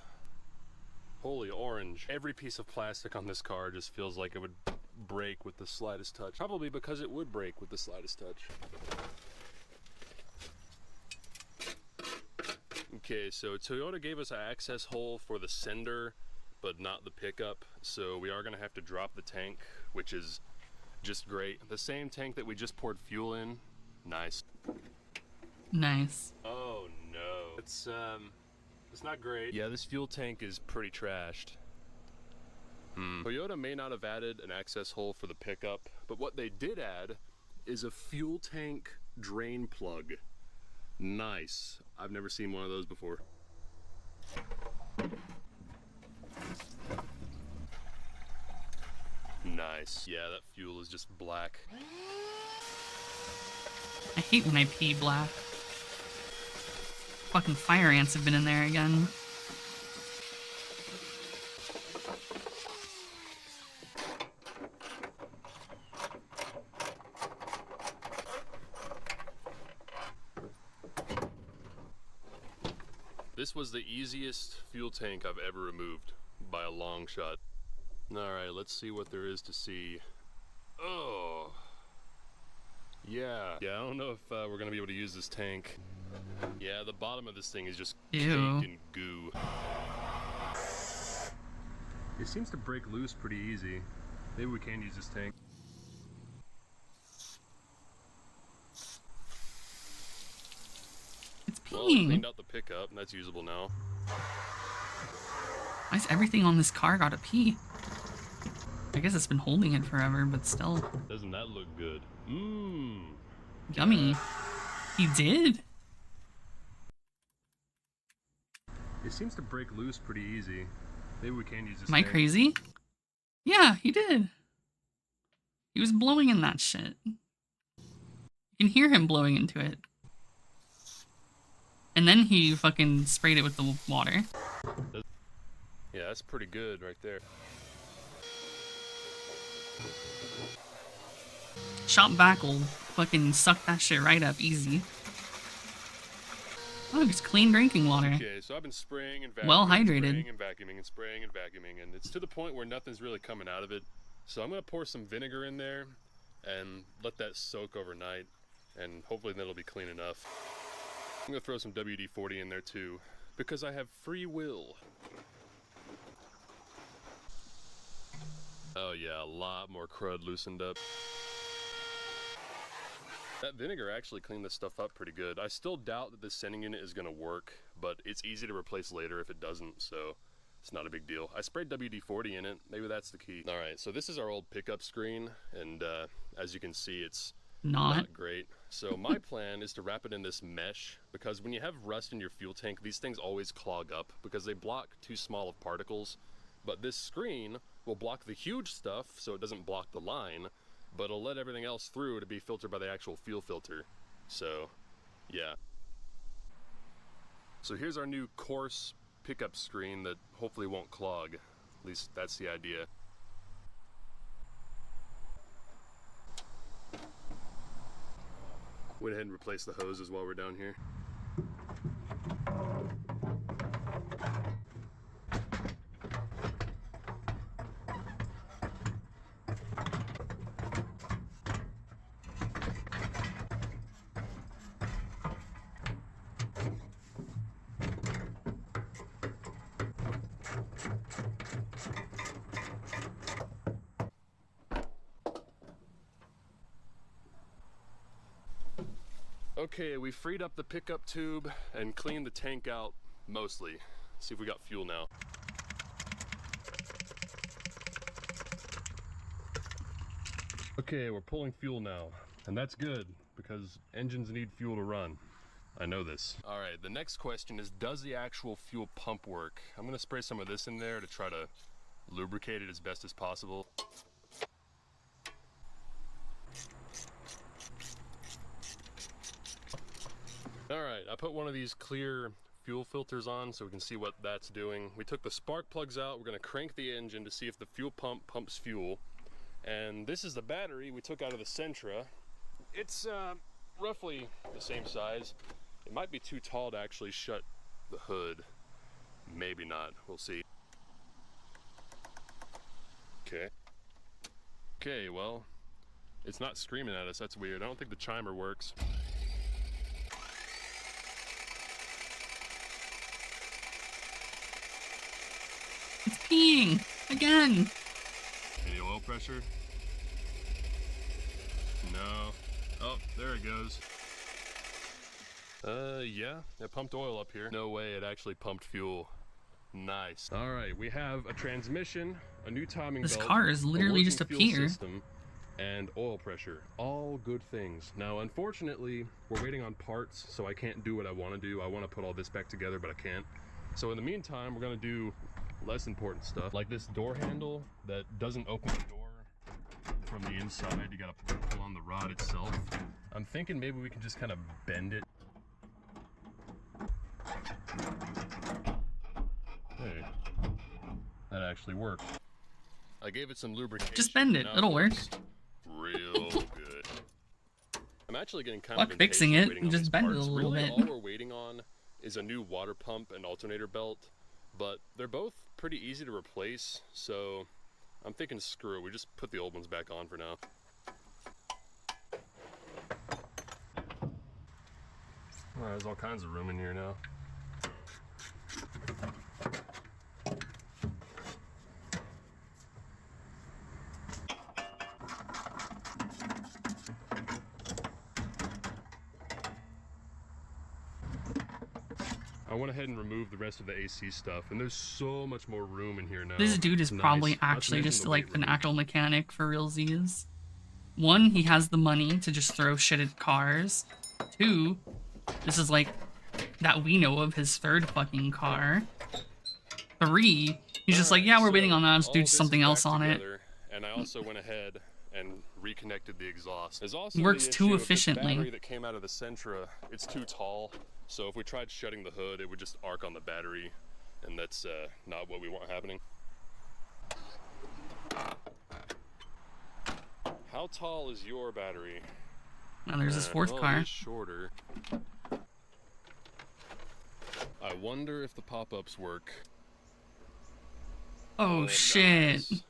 Holy orange. Every piece of plastic on this car just feels like it would break with the slightest touch. Probably because it would break with the slightest touch. Okay, so Toyota gave us an access hole for the sender, but not the pickup. So we are gonna have to drop the tank, which is just great. The same tank that we just poured fuel in. Nice. Nice. Oh no. It's not great. Yeah, this fuel tank is pretty trashed. Toyota may not have added an access hole for the pickup, but what they did add is a fuel tank drain plug. Nice. I've never seen one of those before. Nice. Yeah, that fuel is just black. I hate when I pee black. Fucking fire ants have been in there again. This was the easiest fuel tank I've ever removed by a long shot. Alright, let's see what there is to see. Oh. Yeah, I don't know if we're gonna be able to use this tank. Yeah, the bottom of this thing is just caked in goo. It seems to break loose pretty easy. Maybe we can use this tank. It's peeing. Well, we cleaned out the pickup, and that's usable now. Why is everything on this car gotta pee? I guess it's been holding it forever, but still. Doesn't that look good? Mmm. Yummy. He did? It seems to break loose pretty easy. Maybe we can use this Am I tank. crazy? Yeah, he did. He was blowing in that shit. You can hear him blowing into it. And then he fucking sprayed it with the water. Yeah, that's pretty good right there. Shop vac will fucking suck that shit right up easy. Oh, it's clean drinking water. Okay, so I've been spraying and vacuuming, Well hydrated. spraying and vacuuming and spraying and vacuuming, and it's to the point where nothing's really coming out of it. So I'm gonna pour some vinegar in there and let that soak overnight, and hopefully that'll be clean enough. I'm gonna throw some WD-40 in there too, because I have free will. Oh yeah, a lot more crud loosened up. That vinegar actually cleaned this stuff up pretty good. I still doubt that this sending unit is gonna work, but it's easy to replace later if it doesn't, so it's not a big deal. I sprayed WD-40 in it, maybe that's the key. All right, so this is our old pickup screen, and as you can see, it's not great. So my plan is to wrap it in this mesh, because when you have rust in your fuel tank, these things always clog up because they block too small of particles. But this screen will block the huge stuff so it doesn't block the line, but it'll let everything else through to be filtered by the actual fuel filter. So, yeah. So here's our new coarse pickup screen that hopefully won't clog. At least that's the idea. Went ahead and replaced the hoses while we're down here. Okay, we freed up the pickup tube and cleaned the tank out mostly. Let's see if we got fuel now. Okay, we're pulling fuel now, and that's good because engines need fuel to run. I know this. All right, the next question is, does the actual fuel pump work? I'm gonna spray some of this in there to try to lubricate it as best as possible. All right, I put one of these clear fuel filters on so we can see what that's doing. We took the spark plugs out. We're gonna crank the engine to see if the fuel pump pumps fuel. And this is the battery we took out of the Sentra. It's roughly the same size. It might be too tall to actually shut the hood. Maybe not, we'll see. Okay. Okay, well, it's not screaming at us, that's weird. I don't think the chimer works. It's peeing again. Any oil pressure? No. Oh, there it goes. Yeah, it pumped oil up here. No way, it actually pumped fuel. Nice. All right, we have a transmission, a new timing belt. This car is literally just a pier. System, and oil pressure. All good things. Now, unfortunately, we're waiting on parts, so I can't do what I want to do. I want to put all this back together, but I can't. So in the meantime, we're gonna do less important stuff, like this door handle that doesn't open the door from the inside. You gotta pull on the rod itself. I'm thinking maybe we can just kind of bend it. Hey, that actually worked. I gave it some lubrication. Just bend it, it'll work. Real good. I'm actually getting kind of Fuck fixing it, waiting on just these bend it a parts. little Really, bit. all we're waiting on is a new water pump and alternator belt, but they're both pretty easy to replace, so I'm thinking screw it, we just put the old ones back on for now. Well, there's all kinds of room in here now. I went ahead and removed the rest of the AC stuff, and there's so much more room in here now. This dude is probably actually just like an actual mechanic for realsies. One, he has the money to just throw shit at cars. Two, this is like that we know of his third fucking car. Three, he's just like, yeah, we're waiting on that, let's do something else on it. And I also went ahead and reconnected the exhaust. There's also Works the too issue of this efficiently. battery that came out of the Sentra, it's too tall. So if we tried shutting the hood, it would just arc on the battery, and that's not what we want happening. How tall is your battery? Now there's his fourth car. It is shorter. I wonder if the pop-ups work. Oh shit. Nice.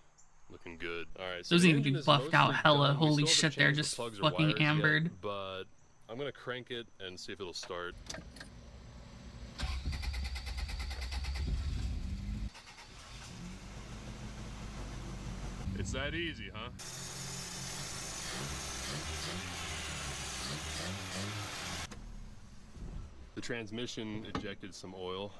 Looking good. All right. So those the need to be engine is buffed out mostly hella. done. We Holy still shit, haven't they're changed the just plugs or fucking wires yet, ambered. but I'm gonna crank it and see if it'll start. It's that easy, huh? The transmission ejected some oil.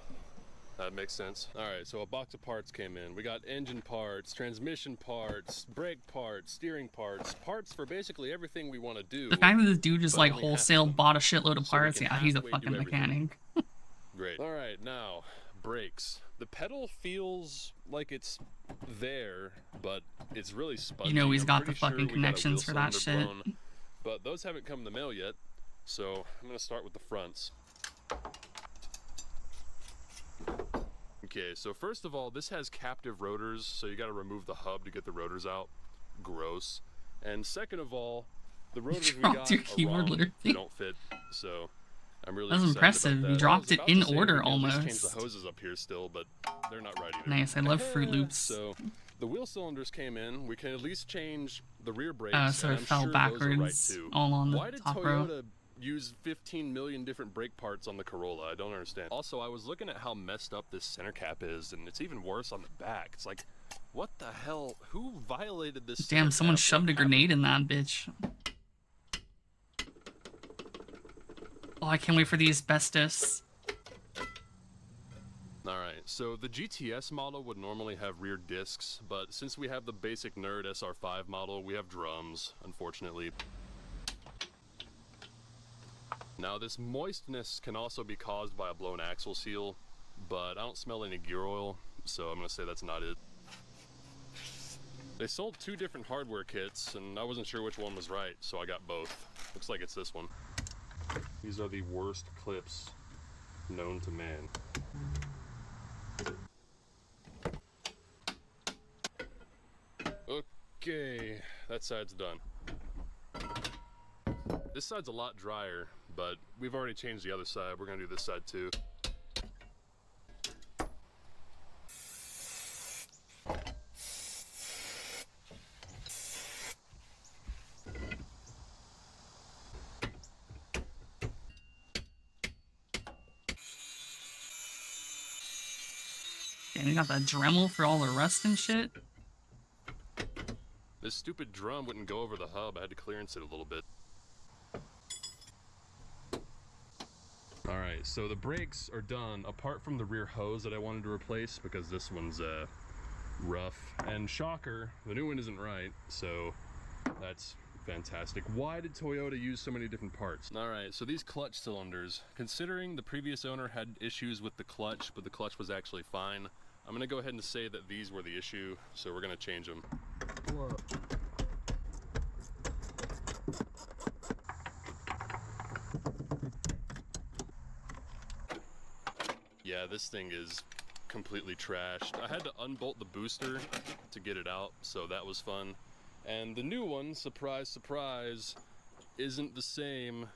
That makes sense. All right, so a box of parts came in. We got engine parts, transmission parts, brake parts, steering parts, parts for basically everything we want to do. The fact that this dude just like wholesale bought a shitload of parts, yeah, he's a fucking mechanic. Great. All right, now brakes. The pedal feels like it's there, but it's really spongy. You know he's got the fucking connections for that shit. But those haven't come in the mail yet, so I'm gonna start with the fronts. Okay, so first of all, this has captive rotors, so you gotta remove the hub to get the rotors out. Gross. And second of all, the rotors we got are wrong. They don't fit, so I'm really excited impressive. about that. You dropped it in order almost. almost. Change the hoses up here still, but they're not right either. Nice, I love Fruit Loops. So the wheel cylinders came in. We can at least change the rear brakes. So it fell backwards, all on the Why did top Toyota row. use 15 million different brake parts on the Corolla? I don't understand. Also, I was looking at how messed up this center cap is, and it's even worse on the back. It's like, what the hell? Who violated this? Damn, someone shoved a grenade in that bitch. Oh, I can't wait for the asbestos. Alright, so the GTS model would normally have rear discs, but since we have the basic Nerd SR5 model, we have drums, unfortunately. Now this moistness can also be caused by a blown axle seal, but I don't smell any gear oil, so I'm gonna say that's not it. They sold 2 different hardware kits, and I wasn't sure which one was right, so I got both. Looks like it's this one. These are the worst clips known to man. Okay, that side's done. This side's a lot drier, but we've already changed the other side. We're gonna do this side too. And you got that Dremel for all the rust and shit. This stupid drum wouldn't go over the hub. I had to clearance it a little bit. Alright, so the brakes are done, apart from the rear hose that I wanted to replace, because this one's rough. And shocker, the new one isn't right, so that's fantastic. Why did Toyota use so many different parts? Alright, so these clutch cylinders, considering the previous owner had issues with the clutch, but the clutch was actually fine, I'm gonna go ahead and say that these were the issue, so we're gonna change them. Whoa. Yeah, this thing is completely trashed. I had to unbolt the booster to get it out, so that was fun. And the new one, surprise, surprise, isn't the same.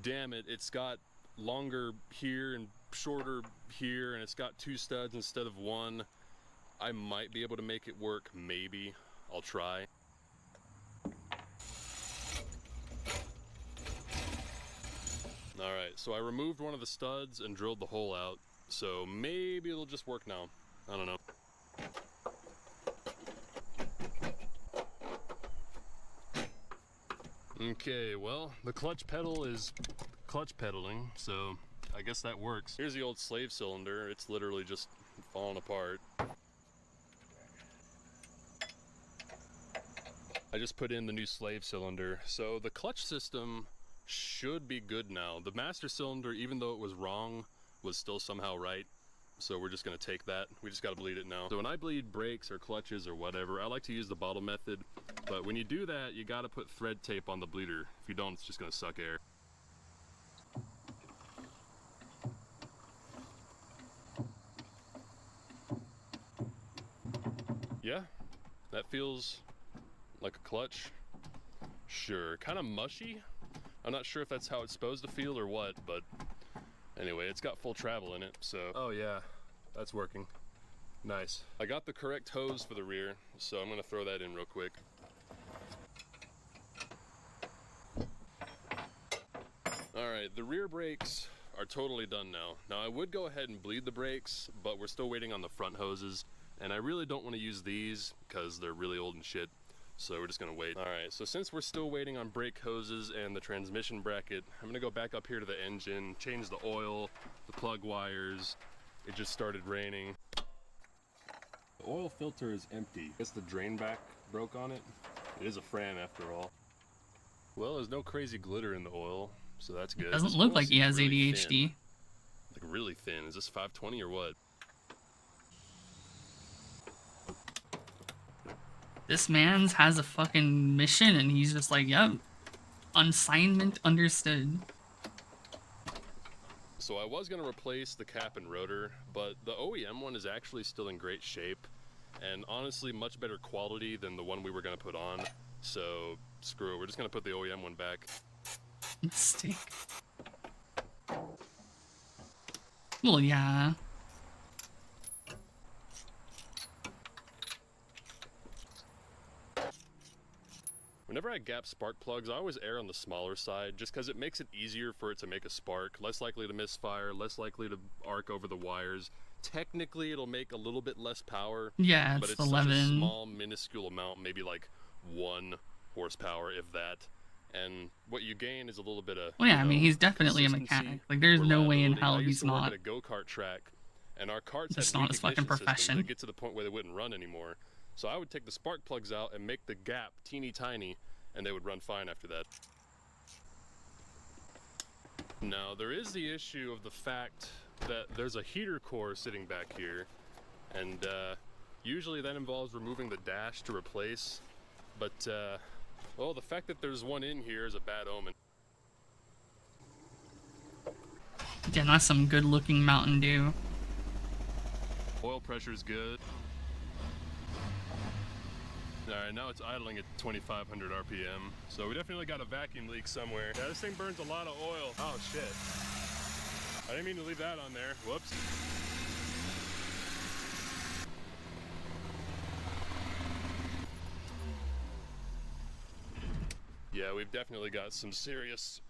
Damn it, it's got longer here and shorter here, and it's got 2 studs instead of 1. I might be able to make it work, maybe. I'll try. Alright, so I removed one of the studs and drilled the hole out, so maybe it'll just work now. I don't know. Okay, well, the clutch pedal is clutch pedaling, so I guess that works. Here's the old slave cylinder. It's literally just falling apart. I just put in the new slave cylinder, so the clutch system should be good now. The master cylinder, even though it was wrong, was still somehow right, so we're just gonna take that. We just gotta bleed it now. So when I bleed brakes or clutches or whatever, I like to use the bottle method, but when you do that, you gotta put thread tape on the bleeder. If you don't, it's just gonna suck air. Yeah, that feels like a clutch. Sure, kind of mushy. I'm not sure if that's how it's supposed to feel or what, but anyway, it's got full travel in it, so. Oh yeah, that's working. Nice. I got the correct hose for the rear, so I'm gonna throw that in real quick. All right, the rear brakes are totally done now. Now I would go ahead and bleed the brakes, but we're still waiting on the front hoses, and I really don't want to use these because they're really old and shit. So we're just gonna wait. All right, so since we're still waiting on brake hoses and the transmission bracket, I'm gonna go back up here to the engine, change the oil, the plug wires. It just started raining. The oil filter is empty. I guess the drain back broke on it. It is a Fran after all. Well, there's no crazy glitter in the oil, so that's good. Doesn't This look oil like he seems has really ADHD. thin. Like really thin. Is this 520 or what? This man's has a fucking mission and he's just like, yep, assignment understood. So I was going to replace the cap and rotor, but the OEM one is actually still in great shape and honestly much better quality than the one we were going to put on. So screw it, we're just going to put the OEM one back. Mistake. Well, yeah. Whenever I gap spark plugs, I always err on the smaller side just because it makes it easier for it to make a spark, less likely to misfire, less likely to arc over the wires. Technically, it'll make a little bit less power. Yeah, but it's it's 11. such a small, minuscule amount, maybe like 1 horsepower, if that. And what you gain is a little bit of. Well, yeah, I mean, he's definitely a mechanic. Like, there's no way in hell I used he's to work not. at a go-kart track, and our carts Just had not weak his fucking ignition systems profession. that get to the point where they wouldn't run anymore. So I would take the spark plugs out and make the gap teeny tiny, and they would run fine after that. Now, there is the issue of the fact that there's a heater core sitting back here, and usually that involves removing the dash to replace, but well, the fact that there's one in here is a bad omen. Damn, that's some good looking Mountain Dew. Oil pressure's good. Alright, now it's idling at 2,500 RPM. So we definitely got a vacuum leak somewhere. Yeah, this thing burns a lot of oil. Oh shit. I didn't mean to leave that on there. Whoops. Yeah, we've definitely got some serious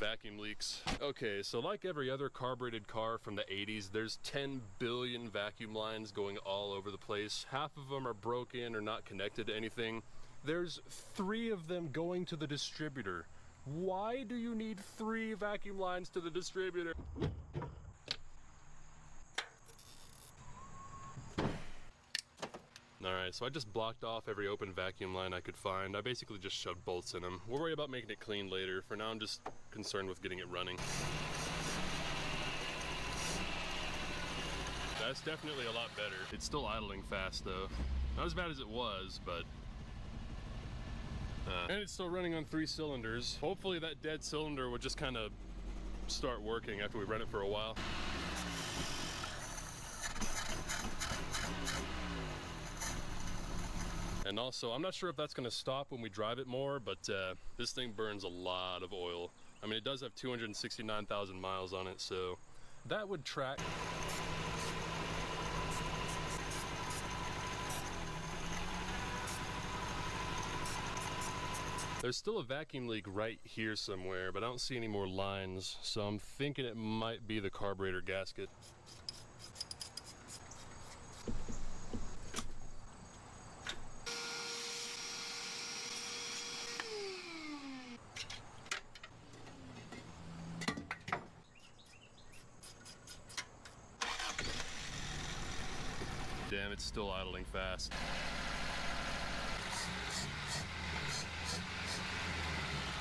vacuum leaks. Okay, so like every other carbureted car from the 80s, there's 10 billion vacuum lines going all over the place. Half of them are broken or not connected to anything. There's 3 of them going to the distributor. Why do you need 3 vacuum lines to the distributor? Alright, so I just blocked off every open vacuum line I could find. I basically just shoved bolts in them. We'll worry about making it clean later. For now, I'm just concerned with getting it running. That's definitely a lot better. It's still idling fast though. Not as bad as it was, but... and it's still running on 3 cylinders. Hopefully that dead cylinder will just kind of start working after we run it for a while. And also, I'm not sure if that's going to stop when we drive it more, but this thing burns a lot of oil. I mean, it does have 269,000 miles on it, so that would track. There's still a vacuum leak right here somewhere, but I don't see any more lines, so I'm thinking it might be the carburetor gasket. Damn, it's still idling fast.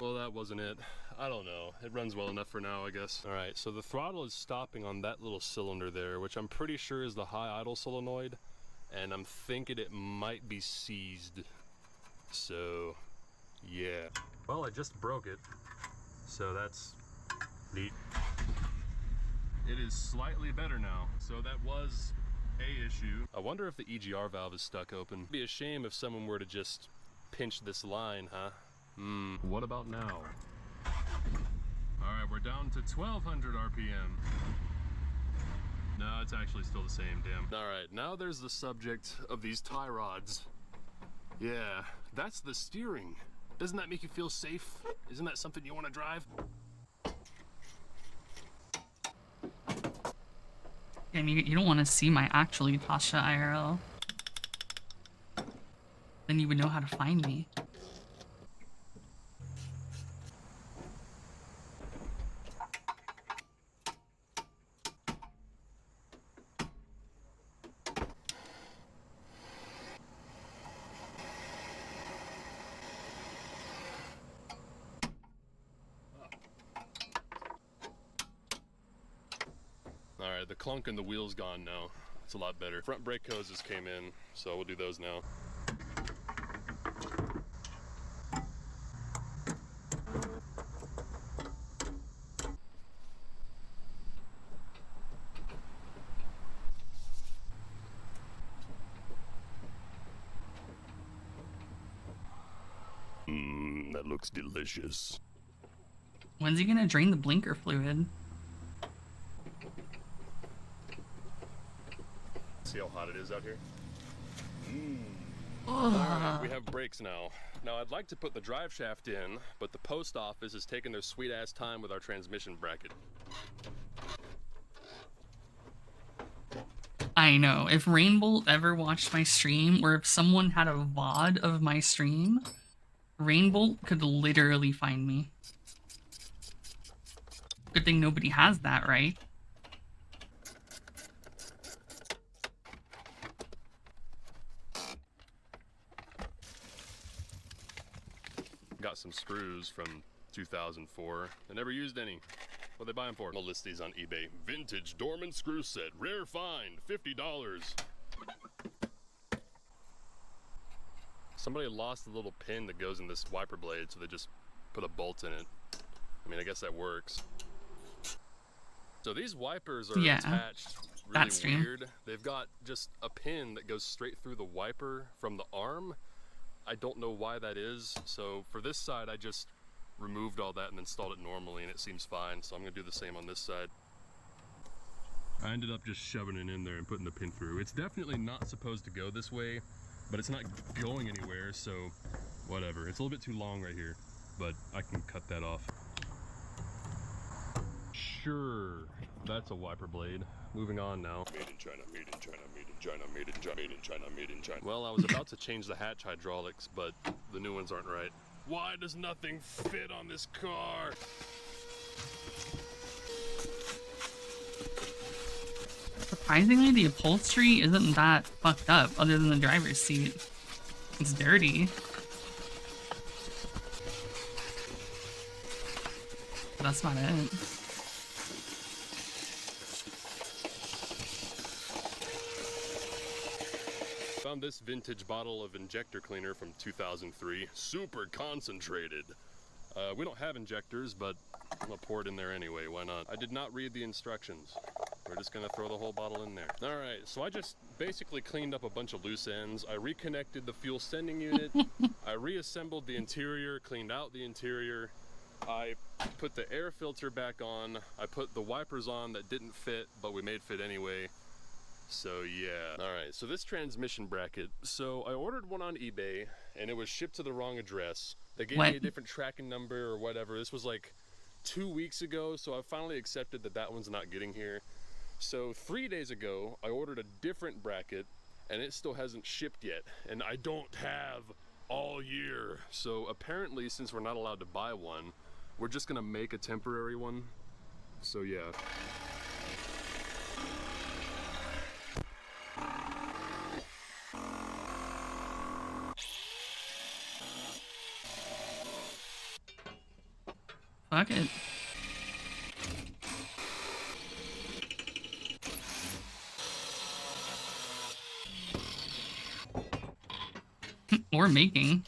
Well, that wasn't it. I don't know. It runs well enough for now, I guess. All right, so the throttle is stopping on that little cylinder there, which I'm pretty sure is the high idle solenoid, and I'm thinking it might be seized. So, yeah. Well, I just broke it, so that's neat. It is slightly better now, so that was a issue. I wonder if the EGR valve is stuck open. It'd be a shame if someone were to just pinch this line, huh? What about now? Alright, we're down to 1,200 RPM. No, it's actually still the same, damn. Alright, now there's the subject of these tie rods. Yeah, that's the steering. Doesn't that make you feel safe? Isn't that something you want to drive? Damn, you don't want to see my actual Tasha IRL. Then you would know how to find me. Alright, the clunk and the wheel's gone now. It's a lot better. Front brake hoses came in, so we'll do those now. That looks delicious. When's he gonna drain the blinker fluid? See how hot it is out here? Ugh. Alright, we have brakes now. Now I'd like to put the drive shaft in, but the post office is taking their sweet ass time with our transmission bracket. I know. If Rainbolt ever watched my stream, or if someone had a VOD of my stream, Rainbolt could literally find me. Good thing nobody has that, right? Got some screws from 2004. I never used any. What are they buying for? I'll list these on eBay. Vintage Dorman screw set. Rare find. $50. Somebody lost the little pin that goes in this wiper blade, so they just put a bolt in it. I mean, I guess that works. So these wipers are attached really weird. They've got just a pin that goes straight through the wiper from the arm. I don't know why that is. So for this side, I just removed all that and installed it normally, and it seems fine. So I'm gonna do the same on this side. I ended up just shoving it in there and putting the pin through. It's definitely not supposed to go this way, but it's not going anywhere, so whatever. It's a little bit too long right here, but I can cut that off. Sure, that's a wiper blade. Moving on now. Made in China, made in China, made in China, made in China, made in China, made in China. Well, I was about to change the hatch hydraulics, but the new ones aren't right. Why does nothing fit on this car? Surprisingly, the upholstery isn't that fucked up, other than the driver's seat. It's dirty. But that's not it. Found this vintage bottle of injector cleaner from 2003. Super concentrated. We don't have injectors, but I'm gonna pour it in there anyway. Why not? I did not read the instructions. We're just gonna throw the whole bottle in there. All right, so I just basically cleaned up a bunch of loose ends. I reconnected the fuel sending unit. I reassembled the interior, cleaned out the interior. I put the air filter back on. I put the wipers on that didn't fit, but we made fit anyway. So yeah. All right, so this transmission bracket. So I ordered one on eBay and it was shipped to the wrong address. They gave me a different tracking number or whatever. This was like 2 weeks ago, so I finally accepted that that one's not getting here. So 3 days ago, I ordered a different bracket and it still hasn't shipped yet. And I don't have all year. So apparently, since we're not allowed to buy one, we're just gonna make a temporary one. So yeah. Fuck it. Or making.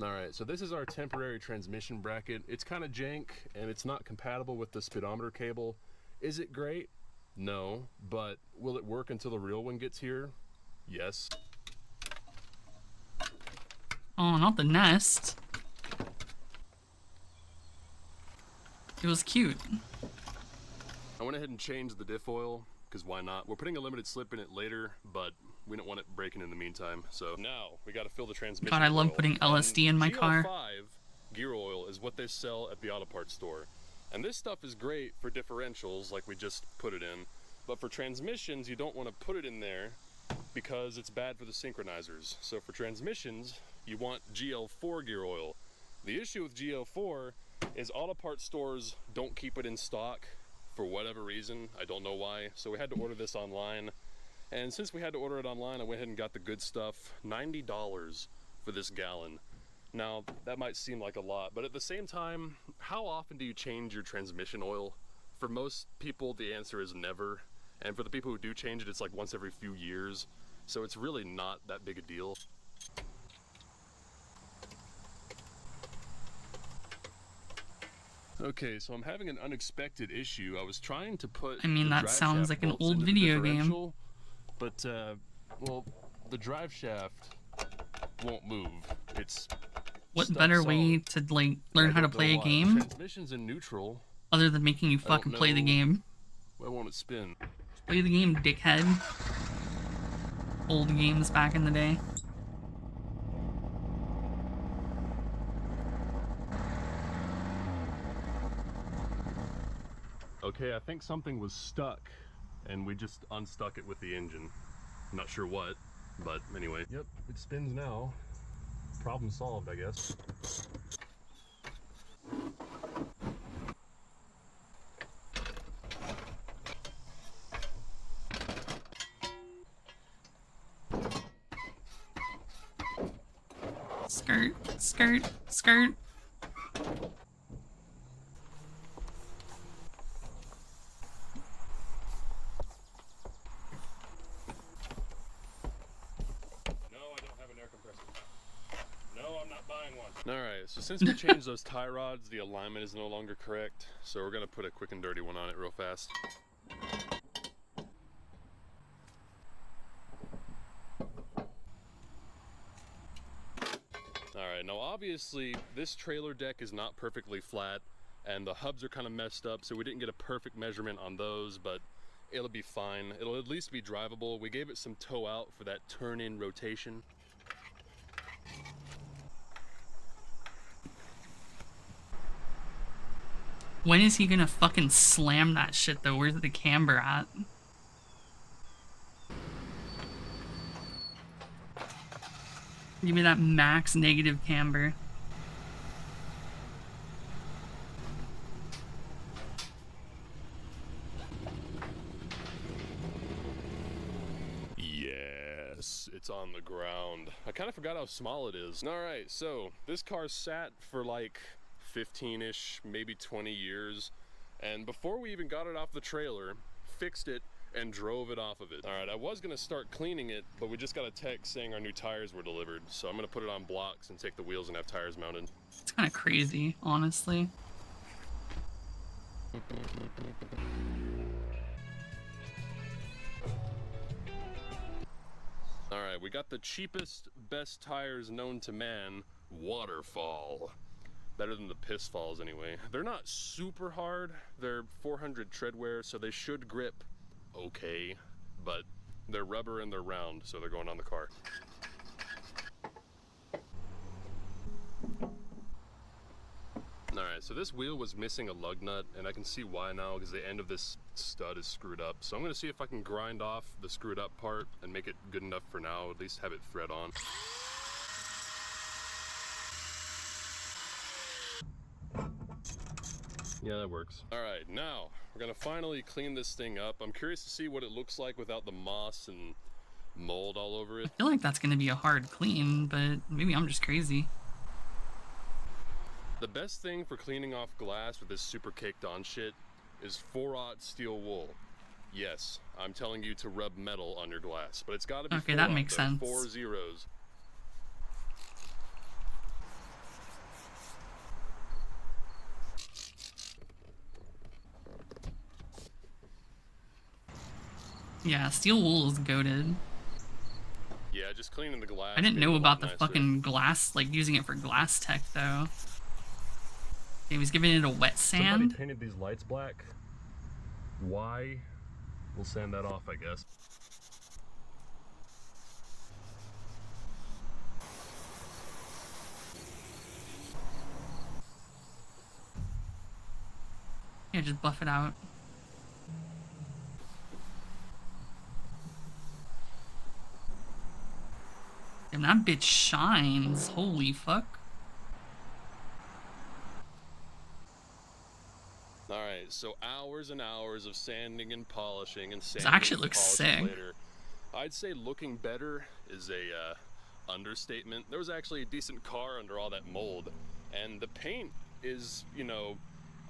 Alright, so this is our temporary transmission bracket. It's kind of jank, and it's not compatible with the speedometer cable. Is it great? No, but will it work until the real one gets here? Yes. Oh, not the nest. It was cute. I went ahead and changed the diff oil, because why not? We're putting a limited slip in it later, but we don't want it breaking in the meantime. So now we got to fill the transmission. God, I love putting LSD in my car. GL5 gear oil is what they sell at the auto parts store. And this stuff is great for differentials, like we just put it in. But for transmissions, you don't want to put it in there because it's bad for the synchronizers. So for transmissions, you want GL4 gear oil. The issue with GL4 is auto parts stores don't keep it in stock for whatever reason. I don't know why. So we had to order this online. And since we had to order it online, I went ahead and got the good stuff. $90 for this gallon. Now, that might seem like a lot, but at the same time, how often do you change your transmission oil? For most people, the answer is never. And for the people who do change it, it's like once every few years. So it's really not that big a deal. Okay, so I'm having an unexpected issue. I was trying to put I mean, that sounds like an old video game. But, well, the drive shaft won't move. It's what better way to like learn how to play a game? Transmission's in neutral. Other than making you fucking play the game. Why won't it spin? Play the game, dickhead. Old games back in the day. Okay, I think something was stuck, and we just unstuck it with the engine. I'm not sure what, but anyway. Yep, it spins now. Problem solved, I guess. Skirt, skirt, skirt. Alright, so since we changed those tie rods, the alignment is no longer correct. So we're going to put a quick and dirty one on it real fast. Alright, now obviously this trailer deck is not perfectly flat and the hubs are kind of messed up, so we didn't get a perfect measurement on those, but it'll be fine. It'll at least be drivable. We gave it some toe out for that turn-in rotation. When is he gonna fucking slam that shit though? Where's the camber at? Give me that max negative camber. Yes, it's on the ground. I kind of forgot how small it is. Alright, so this car sat for like 15-ish, maybe 20 years, and before we even got it off the trailer, fixed it and drove it off of it. Alright, I was gonna start cleaning it, but we just got a text saying our new tires were delivered, so I'm gonna put it on blocks and take the wheels and have tires mounted. It's kind of crazy, honestly. Alright, we got the cheapest, best tires known to man, Waterfall. Better than the piss falls anyway. They're not super hard. They're 400 treadwear, so they should grip okay, but they're rubber and they're round, so they're going on the car. Alright, so this wheel was missing a lug nut, and I can see why now, because the end of this stud is screwed up. So I'm going to see if I can grind off the screwed up part and make it good enough for now, at least have it thread on. Yeah, that works. Alright, now we're gonna finally clean this thing up. I'm curious to see what it looks like without the moss and mold all over it. I feel like that's gonna be a hard clean, but maybe I'm just crazy. The best thing for cleaning off glass with this super caked on shit is 4/0 steel wool. Yes, I'm telling you to rub metal on your glass, but it's gotta be okay, that makes sense. 4 zeros. Yeah, steel wool is goated. Yeah, just cleaning the glass. I didn't know about the fucking glass, like using it for glass tech though. He was giving it a wet sand. Somebody painted these lights black. Why? We'll sand that off, I guess. Yeah, just buff it out. Damn, that bitch shines. Holy fuck. Alright, so hours and hours of sanding and polishing and This sanding actually and looks polishing sick. later. I'd say looking better is a understatement. There was actually a decent car under all that mold, and the paint is, you know,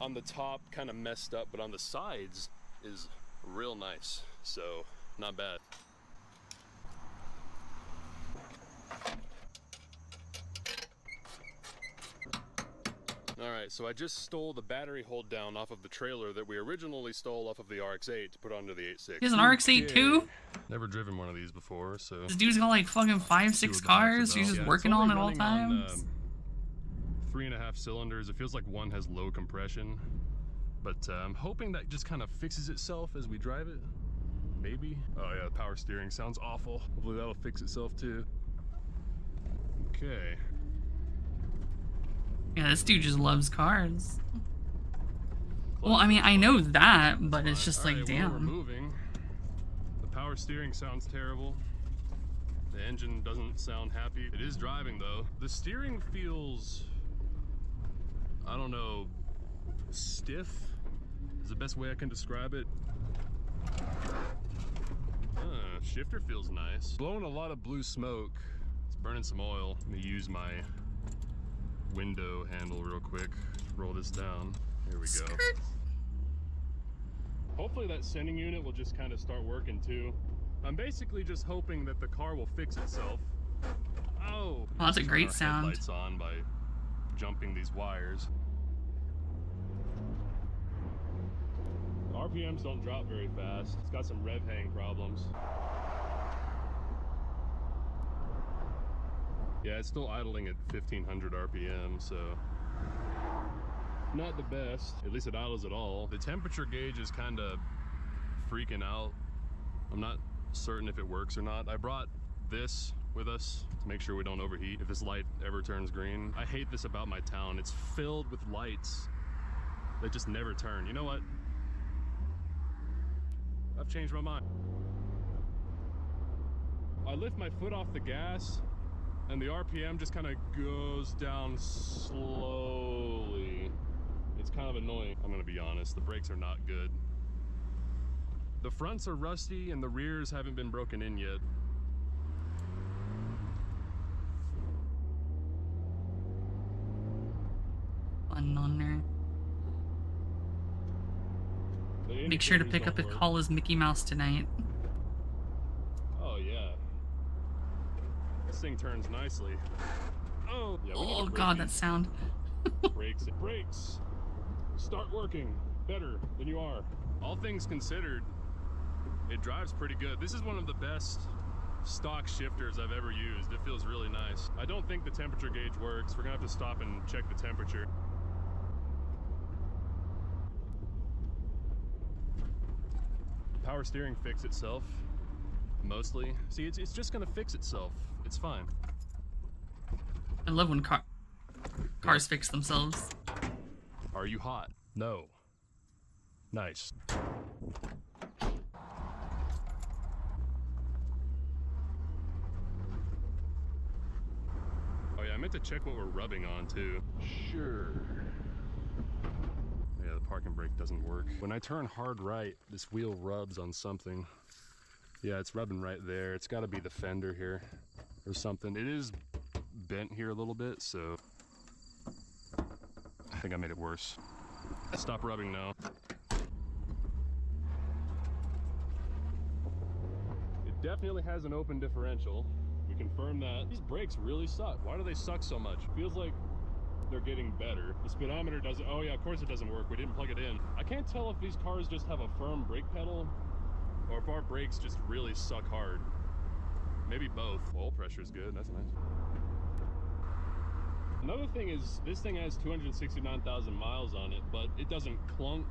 on the top kind of messed up, but on the sides is real nice, so not bad. Alright, so I just stole the battery hold down off of the trailer that we originally stole off of the RX-8 to put onto the 8.6. He has an RX-8 too? Never driven one of these before, so... This dude's got like fucking 5-6 cars he's just working on at all times. 3.5 cylinders. It feels like one has low compression, but I'm hoping that just kind of fixes itself as we drive it. Maybe. Oh yeah, the power steering sounds awful. Hopefully that'll fix itself too. Okay. Yeah, this dude just loves cars. Well, I mean, I know that, but it's just like, damn. We're moving. The power steering sounds terrible. The engine doesn't sound happy. It is driving though. The steering feels, I don't know, stiff is the best way I can describe it. Shifter feels nice. Blowing a lot of blue smoke. It's burning some oil. Let me use my window handle real quick. Roll this down. Here we go. Hopefully that sending unit will just kind of start working too. I'm basically just hoping that the car will fix itself. Oh, that's a great sound. Lights on by jumping these wires. RPMs don't drop very fast. It's got some rev hang problems. Yeah, it's still idling at 1500 RPM, so not the best. At least it idles at all. The temperature gauge is kind of freaking out. I'm not certain if it works or not. I brought this with us to make sure we don't overheat if this light ever turns green. I hate this about my town. It's filled with lights that just never turn. You know what? I've changed my mind. I lift my foot off the gas and the RPM just kind of goes down slowly. It's kind of annoying. I'm gonna be honest, the brakes are not good. The fronts are rusty and the rears haven't been broken in yet. Fun on there. Make sure to pick up a call as Mickey Mouse tonight. Oh yeah. This thing turns nicely. Oh, yeah, oh god, that sound. Brakes. Start working better than you are. All things considered, it drives pretty good. This is one of the best stock shifters I've ever used. It feels really nice. I don't think the temperature gauge works. We're gonna have to stop and check the temperature. Power steering fixed itself, mostly. See, it's just gonna fix itself. It's fine. I love when cars fix themselves. Are you hot? No. Nice. Oh yeah, I meant to check what we're rubbing on too. Sure. Yeah, the parking brake doesn't work. When I turn hard right, this wheel rubs on something. Yeah, it's rubbing right there. It's gotta be the fender here or something. It is bent here a little bit, so I think I made it worse. Stop rubbing now. It definitely has an open differential. We confirmed that. These brakes really suck. Why do they suck so much? Feels like they're getting better. The speedometer doesn't, oh yeah, of course it doesn't work. We didn't plug it in. I can't tell if these cars just have a firm brake pedal or if our brakes just really suck hard. Maybe both. Oil pressure is good, that's nice. Another thing is, this thing has 269,000 miles on it, but it doesn't clunk,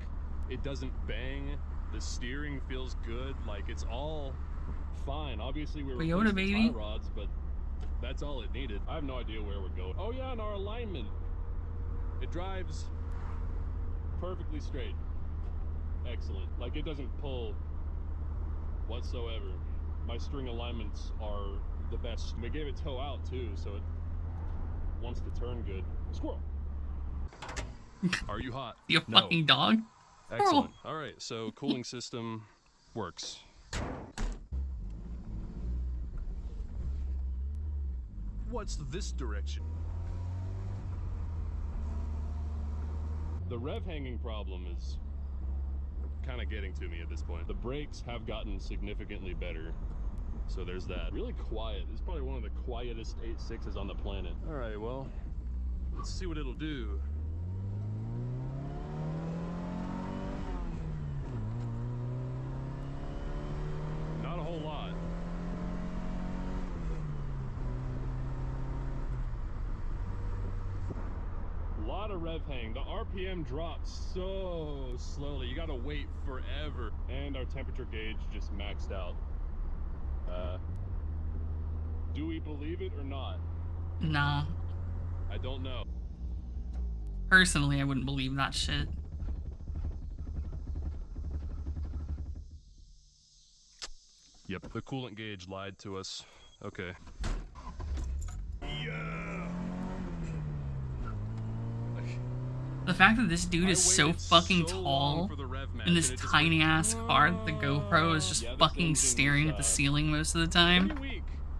it doesn't bang, the steering feels good, like it's all fine. Obviously we were Toyota, baby. tie rods, but that's all it needed. I have no idea where we're going. Oh yeah, and our alignment. It drives perfectly straight. excellent. Like, it doesn't pull whatsoever. My string alignments are the best. We gave it toe out too, so it wants to turn good. Squirrel! Are you hot? You No. fucking dog. Excellent. All right, so cooling system works. What's this direction? The rev hanging problem is kind of getting to me at this point. The brakes have gotten significantly better, so there's that. Really quiet. This is probably one of the quietest 8.6s on the planet. All right, well, let's see what it'll do. Not a whole lot. A lot of rev hang. The RPM drops so slowly. You gotta wait forever. And our temperature gauge just maxed out. Do we believe it or not? Nah. I don't know. Personally, I wouldn't believe that shit. Yep, the coolant gauge lied to us. Okay. Yeah. The fact that this dude is so fucking tall in this tiny ass car that the GoPro is just fucking staring at the ceiling most of the time.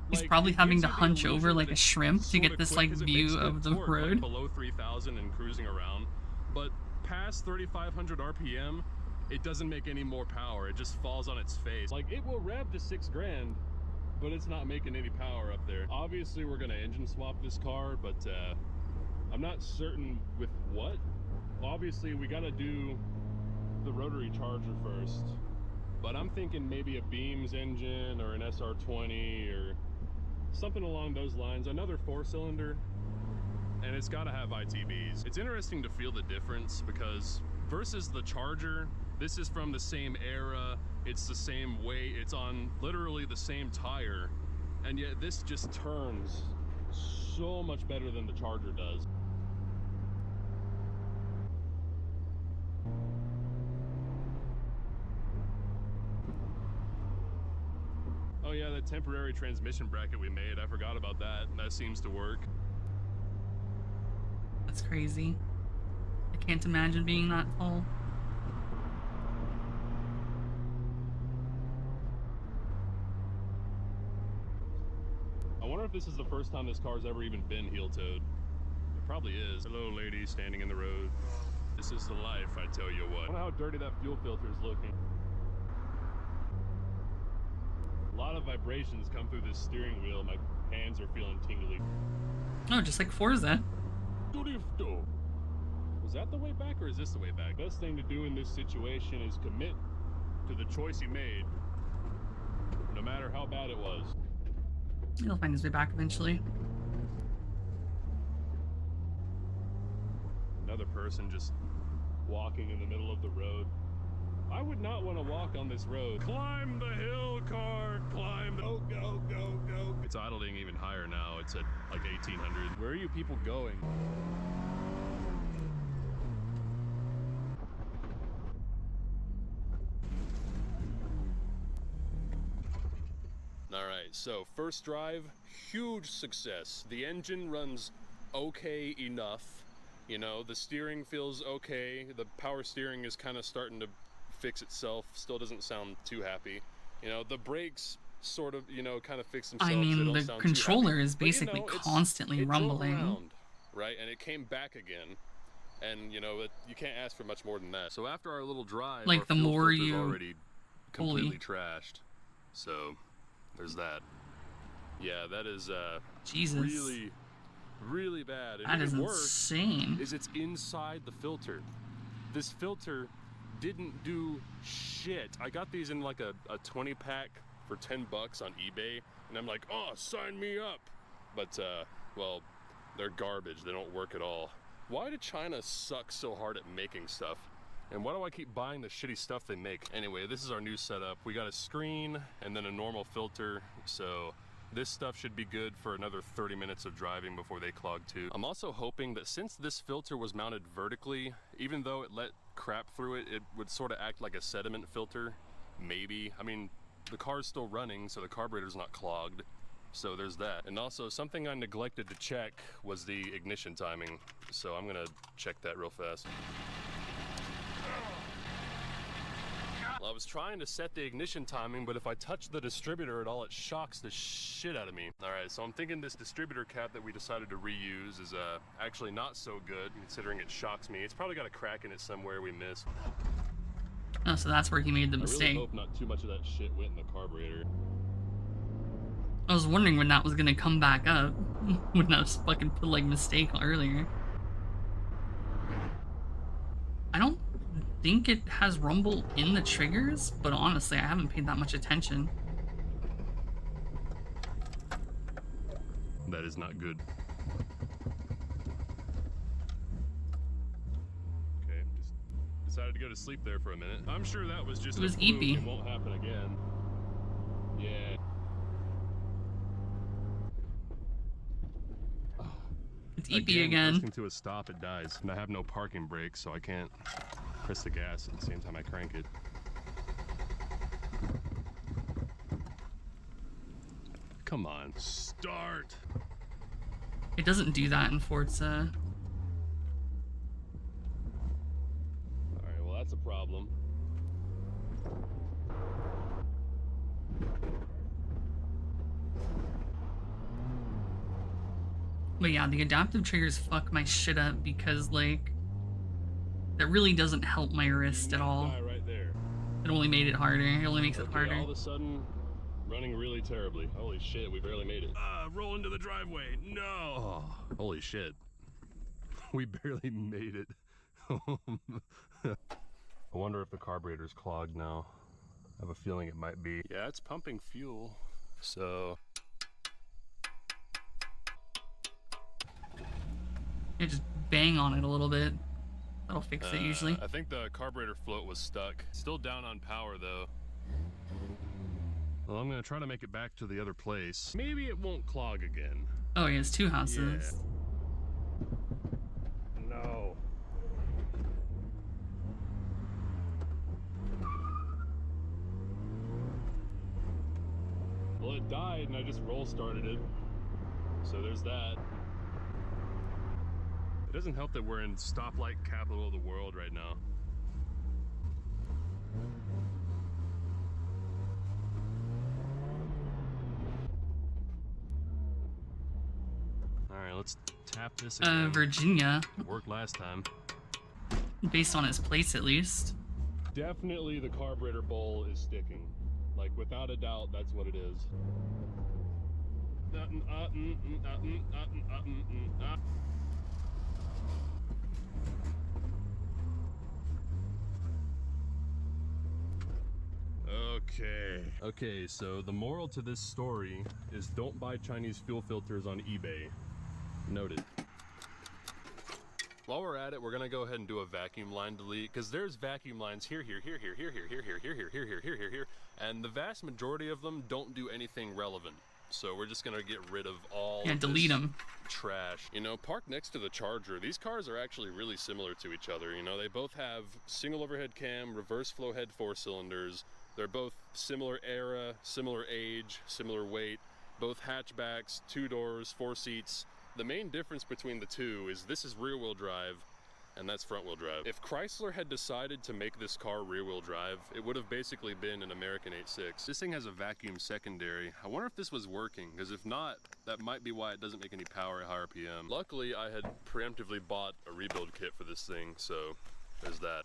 He's probably having to hunch over like a shrimp to get this like view of the road. Like below 3,000 and cruising around, but past 3,500 RPM, it doesn't make any more power. It just falls on its face. Like, it will rev to 6 grand, but it's not making any power up there. Obviously, we're gonna engine swap this car, but I'm not certain with what. Obviously, we gotta do the rotary charger first, but I'm thinking maybe a Beams engine or an SR20 or something along those lines. Another 4-cylinder, and it's gotta have ITBs. It's interesting to feel the difference because versus the Charger, this is from the same era, it's the same weight, it's on literally the same tire, and yet this just turns so much better than the Charger does. Oh yeah, that temporary transmission bracket we made, I forgot about that. That seems to work. That's crazy. I can't imagine being that tall. I wonder if this is the first time this car's ever even been heel-toed. It probably is. Hello, lady standing in the road. This is the life, I tell you what. I wonder how dirty that fuel filter is looking. A lot of vibrations come through this steering wheel. My hands are feeling tingly. Oh, just like Forza. Was that the way back or is this the way back? Best thing to do in this situation is commit to the choice you made, no matter how bad it was. He'll find his way back eventually. Another person just walking in the middle of the road. I would not want to walk on this road. Climb the hill, car! Climb the... Go, go, go, go. It's idling even higher now. It's at like 1,800. Where are you people going? Alright, so first drive, huge success. The engine runs okay enough. You know, the steering feels okay. The power steering is kind of starting to fix itself. Still doesn't sound too happy. You know, the brakes sort of, you know, kind of fix themselves. I mean, the controller is basically constantly rumbling. Around, right? And it came back again. And, you know, you can't ask for much more than that. So after our little drive, like our the fuel more filter's you already completely trashed. So there's that. Yeah, that is Jesus. really, really bad. And that is even worse insane. is it's inside the filter. This filter didn't do shit. I got these in like a 20 pack for $10 on eBay, and I'm like, oh, sign me up. But well, they're garbage. They don't work at all. Why did China suck so hard at making stuff? And why do I keep buying the shitty stuff they make? Anyway, this is our new setup. We got a screen and then a normal filter. So This stuff should be good for another 30 minutes of driving before they clog too. I'm also hoping that since this filter was mounted vertically, even though it let crap through it, it would sort of act like a sediment filter. Maybe. I mean, the car's still running, so the carburetor's not clogged. So there's that. And also, something I neglected to check was the ignition timing. So I'm gonna check that real fast. Well, I was trying to set the ignition timing, but if I touch the distributor at all, it shocks the shit out of me. All right, so I'm thinking this distributor cap that we decided to reuse is actually not so good, considering it shocks me. It's probably got a crack in it somewhere we missed. Oh, so that's where he made the mistake. I really hope not too much of that shit went in the carburetor. I was wondering when that was gonna come back up. When I was fucking put like mistake earlier. I don't think it has rumble in the triggers, but honestly, I haven't paid that much attention. That is not good. Okay, just decided to go to sleep there for a minute. I'm sure that was just it was a fluke. eepy. It won't happen again. Yeah. It's eepy again. Pressing to a stop, it dies. And I have no parking brake, so I can't press the gas at the same time I crank it. Come on, start! It doesn't do that in Forza. Alright, well that's a problem. But yeah, the adaptive triggers fuck my shit up because, like, that really doesn't help my wrist at all. Right there. It only made it harder. It only makes it Okay, harder. all of a sudden, running really terribly. Holy shit, we barely made it. Roll into the driveway. No! Oh, holy shit. We barely made it. I wonder if the carburetor's clogged now. I have a feeling it might be. Yeah, it's pumping fuel, so... Yeah, just bang on it a little bit. That'll fix it usually. I think the carburetor float was stuck. Still down on power though. Well, I'm gonna try to make it back to the other place. Maybe it won't clog again. Oh, he has two houses. Yeah. No. Well, it died and I just roll started it. So there's that. It doesn't help that we're in stoplight capital of the world right now. All right, let's tap this again. Virginia. It worked last time. Based on his place, at least. Definitely the carburetor bowl is sticking. Like, without a doubt, that's what it is. Okay, so the moral to this story is don't buy Chinese fuel filters on eBay. Noted. While we're at it, we're gonna go ahead and do a vacuum line delete, because there's vacuum lines here, and the vast majority of them don't do anything relevant. So we're just gonna get rid of all delete them. Trash. You know, parked next to the Charger, these cars are actually really similar to each other. You know, they both have single overhead cam, reverse flow head 4-cylinders. They're both similar era, similar age, similar weight, both hatchbacks, 2 doors, 4 seats. The main difference between the two is this is rear wheel drive and that's front wheel drive. If Chrysler had decided to make this car rear wheel drive, it would have basically been an American 8.6. This thing has a vacuum secondary. I wonder if this was working, because if not, that might be why it doesn't make any power at high RPM. Luckily, I had preemptively bought a rebuild kit for this thing, so there's that.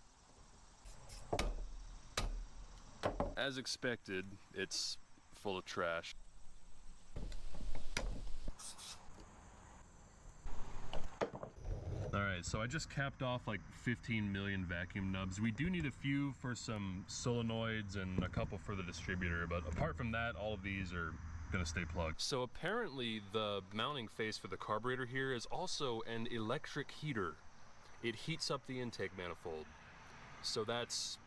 As expected, it's full of trash. Alright, so I just capped off like 15 million vacuum nubs. We do need a few for some solenoids and a couple for the distributor, but apart from that, all of these are gonna stay plugged. So apparently the mounting face for the carburetor here is also an electric heater. It heats up the intake manifold. So that's...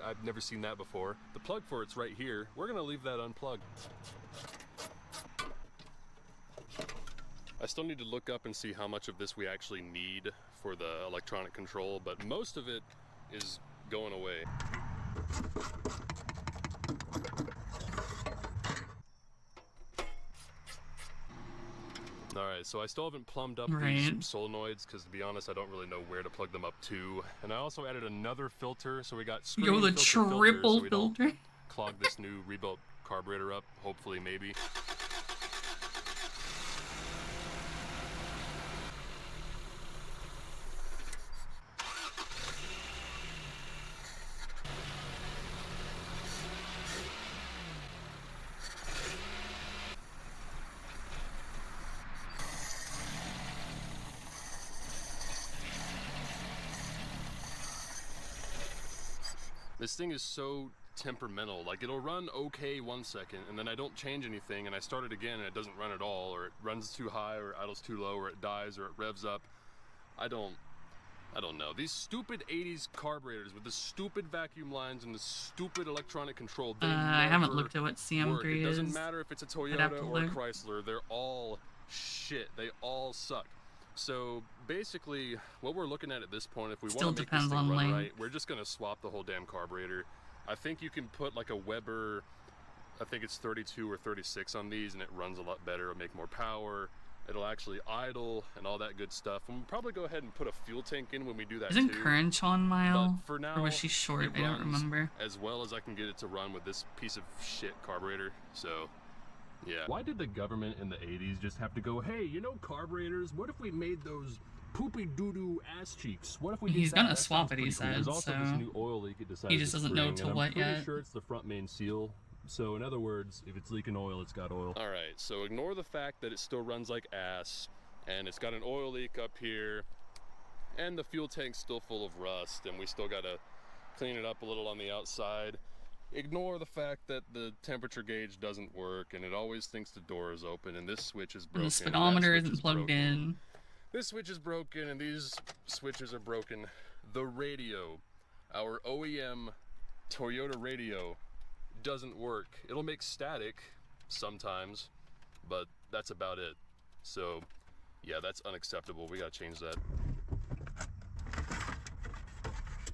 I've never seen that before. The plug for it's right here. We're gonna leave that unplugged. I still need to look up and see how much of this we actually need for the electronic control, but most of it is going away. Alright, so I still haven't plumbed up these solenoids because, to be honest, I don't really know where to plug them up to. And I also added another filter, so we got screen the triple so we don't clog this new rebuilt carburetor up, hopefully, maybe. This thing is so temperamental. Like, it'll run okay 1 second, and then I don't change anything, and I start it again, and it doesn't run at all, or it runs too high, or it idles too low, or it dies, or it revs up. I don't know. These stupid 80s carburetors with the stupid vacuum lines and the stupid electronic control, they I haven't looked at what CM3 work. It doesn't is. matter if it's a Toyota or a Chrysler. They're all shit. They all suck. So basically, what we're looking at this point, if we want to make this thing run right, we're just going to swap the whole damn carburetor. I think you can put like a Weber, I think it's 32 or 36 on these, and it runs a lot better. It'll make more power. It'll actually idle and all that good stuff. And we'll probably go ahead and put a fuel tank in when we do that too. Isn't Current on Mile? But for now, or was she short? I don't remember. As well as I can get it to run with this piece of shit carburetor. So, yeah. Why did the government in the 80s just have to go, hey, you know carburetors, what if we made those poopy doo-doo ass cheeks? What if we did He's that? gonna That swap sounds it, he pretty cool. said, There's also so this new oil leak it decided he just to doesn't know spring, to and what I'm pretty yet. sure it's the front main seal. So in other words, if it's leaking oil, it's got oil. All right, so ignore the fact that it still runs like ass, and it's got an oil leak up here, and the fuel tank's still full of rust, and we still gotta clean it up a little on the outside. Ignore the fact that the temperature gauge doesn't work, and it always thinks the door is open, and this switch is broken. And the speedometer isn't plugged in. This switch is broken, and these switches are broken. The radio, our OEM Toyota radio, doesn't work. It'll make static sometimes, but that's about it. So, yeah, that's unacceptable. We gotta change that.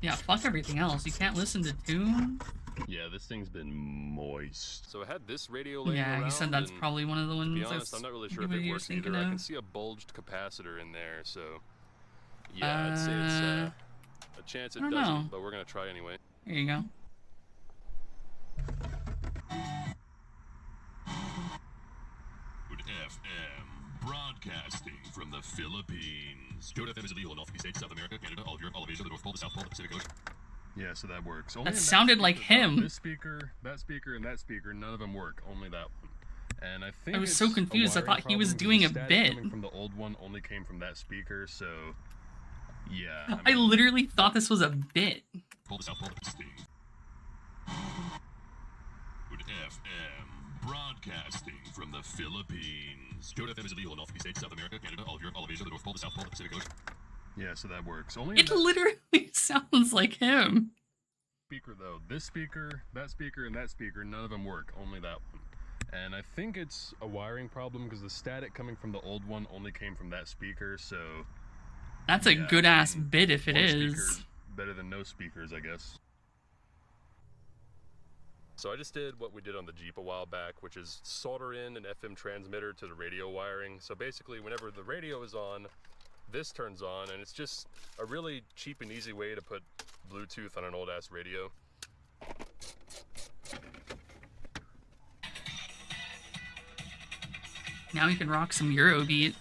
Yeah, fuck everything else. You can't listen to tunes. Yeah, this thing's been moist. So I had this radio laying Yeah, around, he said that's and probably one of the ones. to be honest, I'm not really sure if it works either. I can see a bulged capacitor in there, so yeah, I'd say it's a chance it doesn't, but we're gonna try anyway. Here you go. FM, broadcasting from the Philippines. Code FM is illegal in all 50 states, South America, Canada, all of Europe, all of Asia, the North Pole, the South Pole, the Pacific Ocean. Yeah, so that works. That sounded like him. This speaker, that speaker, and that speaker, none of them work. Only that one. And I think I was so confused. I thought he was doing a bit. Coming from the old one only came from that speaker, so yeah. I literally thought this was a bit. Pole, the South Pole, the Pacific. FM, broadcasting from the Philippines. Code FM is illegal in all 50 states, South America, Canada, all of Europe, all of Asia, the North Pole, the South Pole, the Pacific Ocean. Yeah, so that works. Only It literally sounds like him. Speaker though, this speaker, that speaker, and that speaker, none of them work. Only that one. And I think it's a wiring problem because the static coming from the old one only came from that speaker. So that's a good ass bit if it is. Speakers, better than no speakers, I guess. So I just did what we did on the Jeep a while back, which is solder in an FM transmitter to the radio wiring. So basically, whenever the radio is on, this turns on, and it's just a really cheap and easy way to put Bluetooth on an old ass radio. Now you can rock some Eurobeat.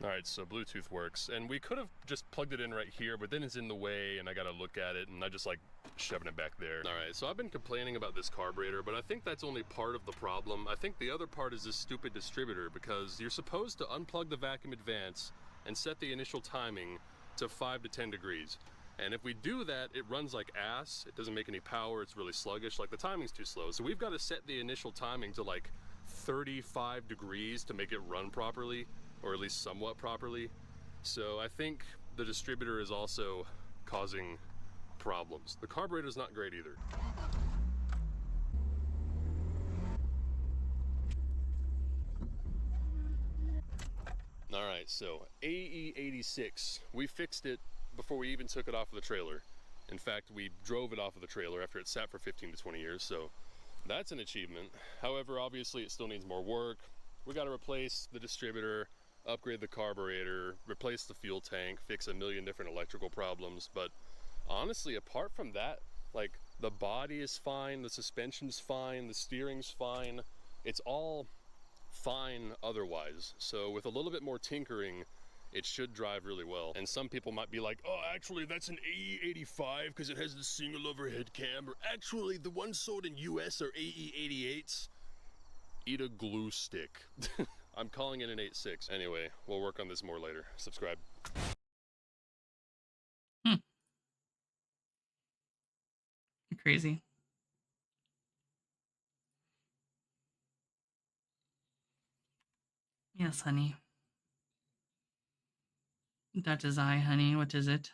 Alright, so Bluetooth works, and we could have just plugged it in right here, but then it's in the way, and I gotta look at it, and I just like shoving it back there. Alright, so I've been complaining about this carburetor, but I think that's only part of the problem. I think the other part is this stupid distributor, because you're supposed to unplug the vacuum advance and set the initial timing to 5 to 10 degrees. And if we do that, it runs like ass, it doesn't make any power, it's really sluggish, like the timing's too slow. So we've got to set the initial timing to like 35 degrees to make it run properly, or at least somewhat properly. So I think the distributor is also causing problems. The carburetor's not great either. All right, so AE86, we fixed it before we even took it off of the trailer. In fact, we drove it off of the trailer after it sat for 15 to 20 years, so that's an achievement. However, obviously it still needs more work. We got to replace the distributor, upgrade the carburetor, replace the fuel tank, fix a million different electrical problems. But honestly, apart from that, like, the body is fine, the suspension's fine, the steering's fine. It's all fine otherwise. So with a little bit more tinkering, it should drive really well. And some people might be like, oh, actually that's an AE85 because it has the single overhead cam, or actually the ones sold in US are AE88s. Eat a glue stick. I'm calling it an 8.6. Anyway, we'll work on this more later. Subscribe. Crazy. Yes, honey. That is I, honey. What is it?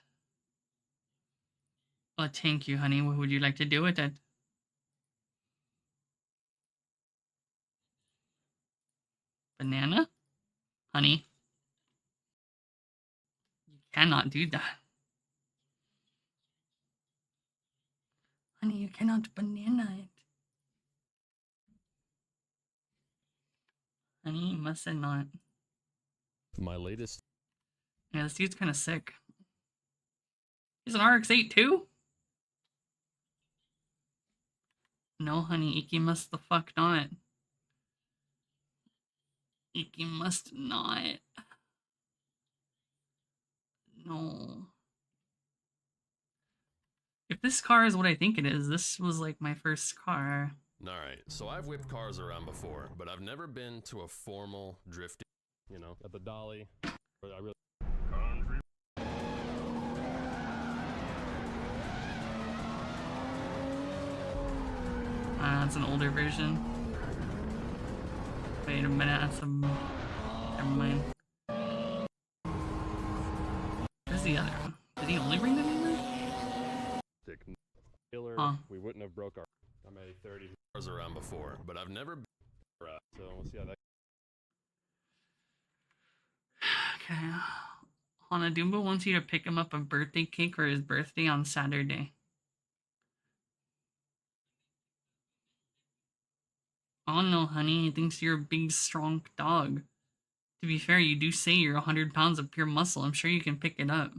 Oh, thank you, honey. What would you like to do with it? Banana? Honey. You cannot do that. Honey, you cannot banana it. Honey, you must not. My latest. Yeah, this dude's kind of sick. He's an RX-8 too? No, honey, Iki must the fuck not. Iki must not. No. If this car is what I think it is, this was like my first car. Alright, so I've whipped cars around before, but I've never been to a formal drifting, you know, at the dolly. But I really... That's an older version. Wait a minute, that's some... Never mind. Where's the other one? Did he only bring the new one? Huh. We wouldn't have broke our... I'm a 30 cars around before, but I've never been... So we'll see how that... Okay. Hanadumba wants you to pick him up a birthday cake for his birthday on Saturday. Oh no, honey, he thinks you're a big, strong dog. To be fair, you do say you're 100 pounds of pure muscle. I'm sure you can pick it up.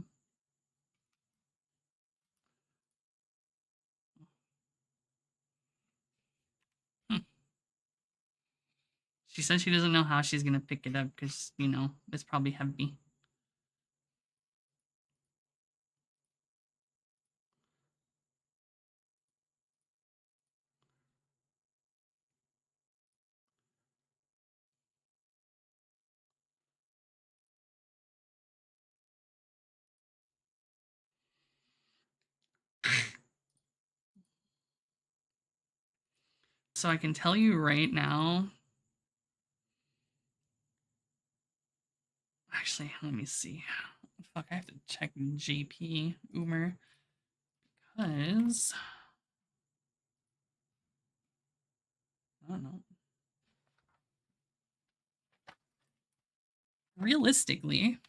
She said she doesn't know how she's gonna pick it up because, you know, it's probably heavy. So I can tell you right now. Actually, let me see. Fuck, I have to check JP Umer. Because... I don't know. Realistically,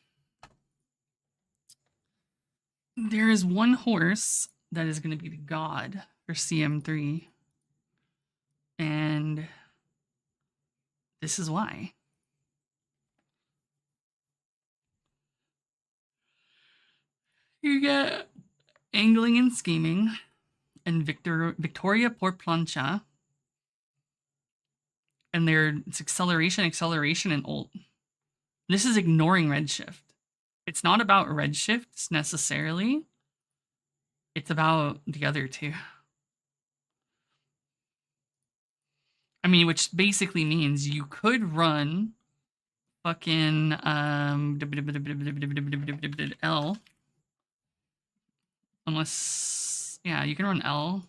there is one horse that is going to be the god for CM3. And this is why. You get Angling and Scheming and Victoria por Plancha. And it's acceleration, and ult. This is ignoring redshift. It's not about redshifts necessarily. It's about the other two. I mean, which basically means you could run fucking L. Unless, yeah, you can run L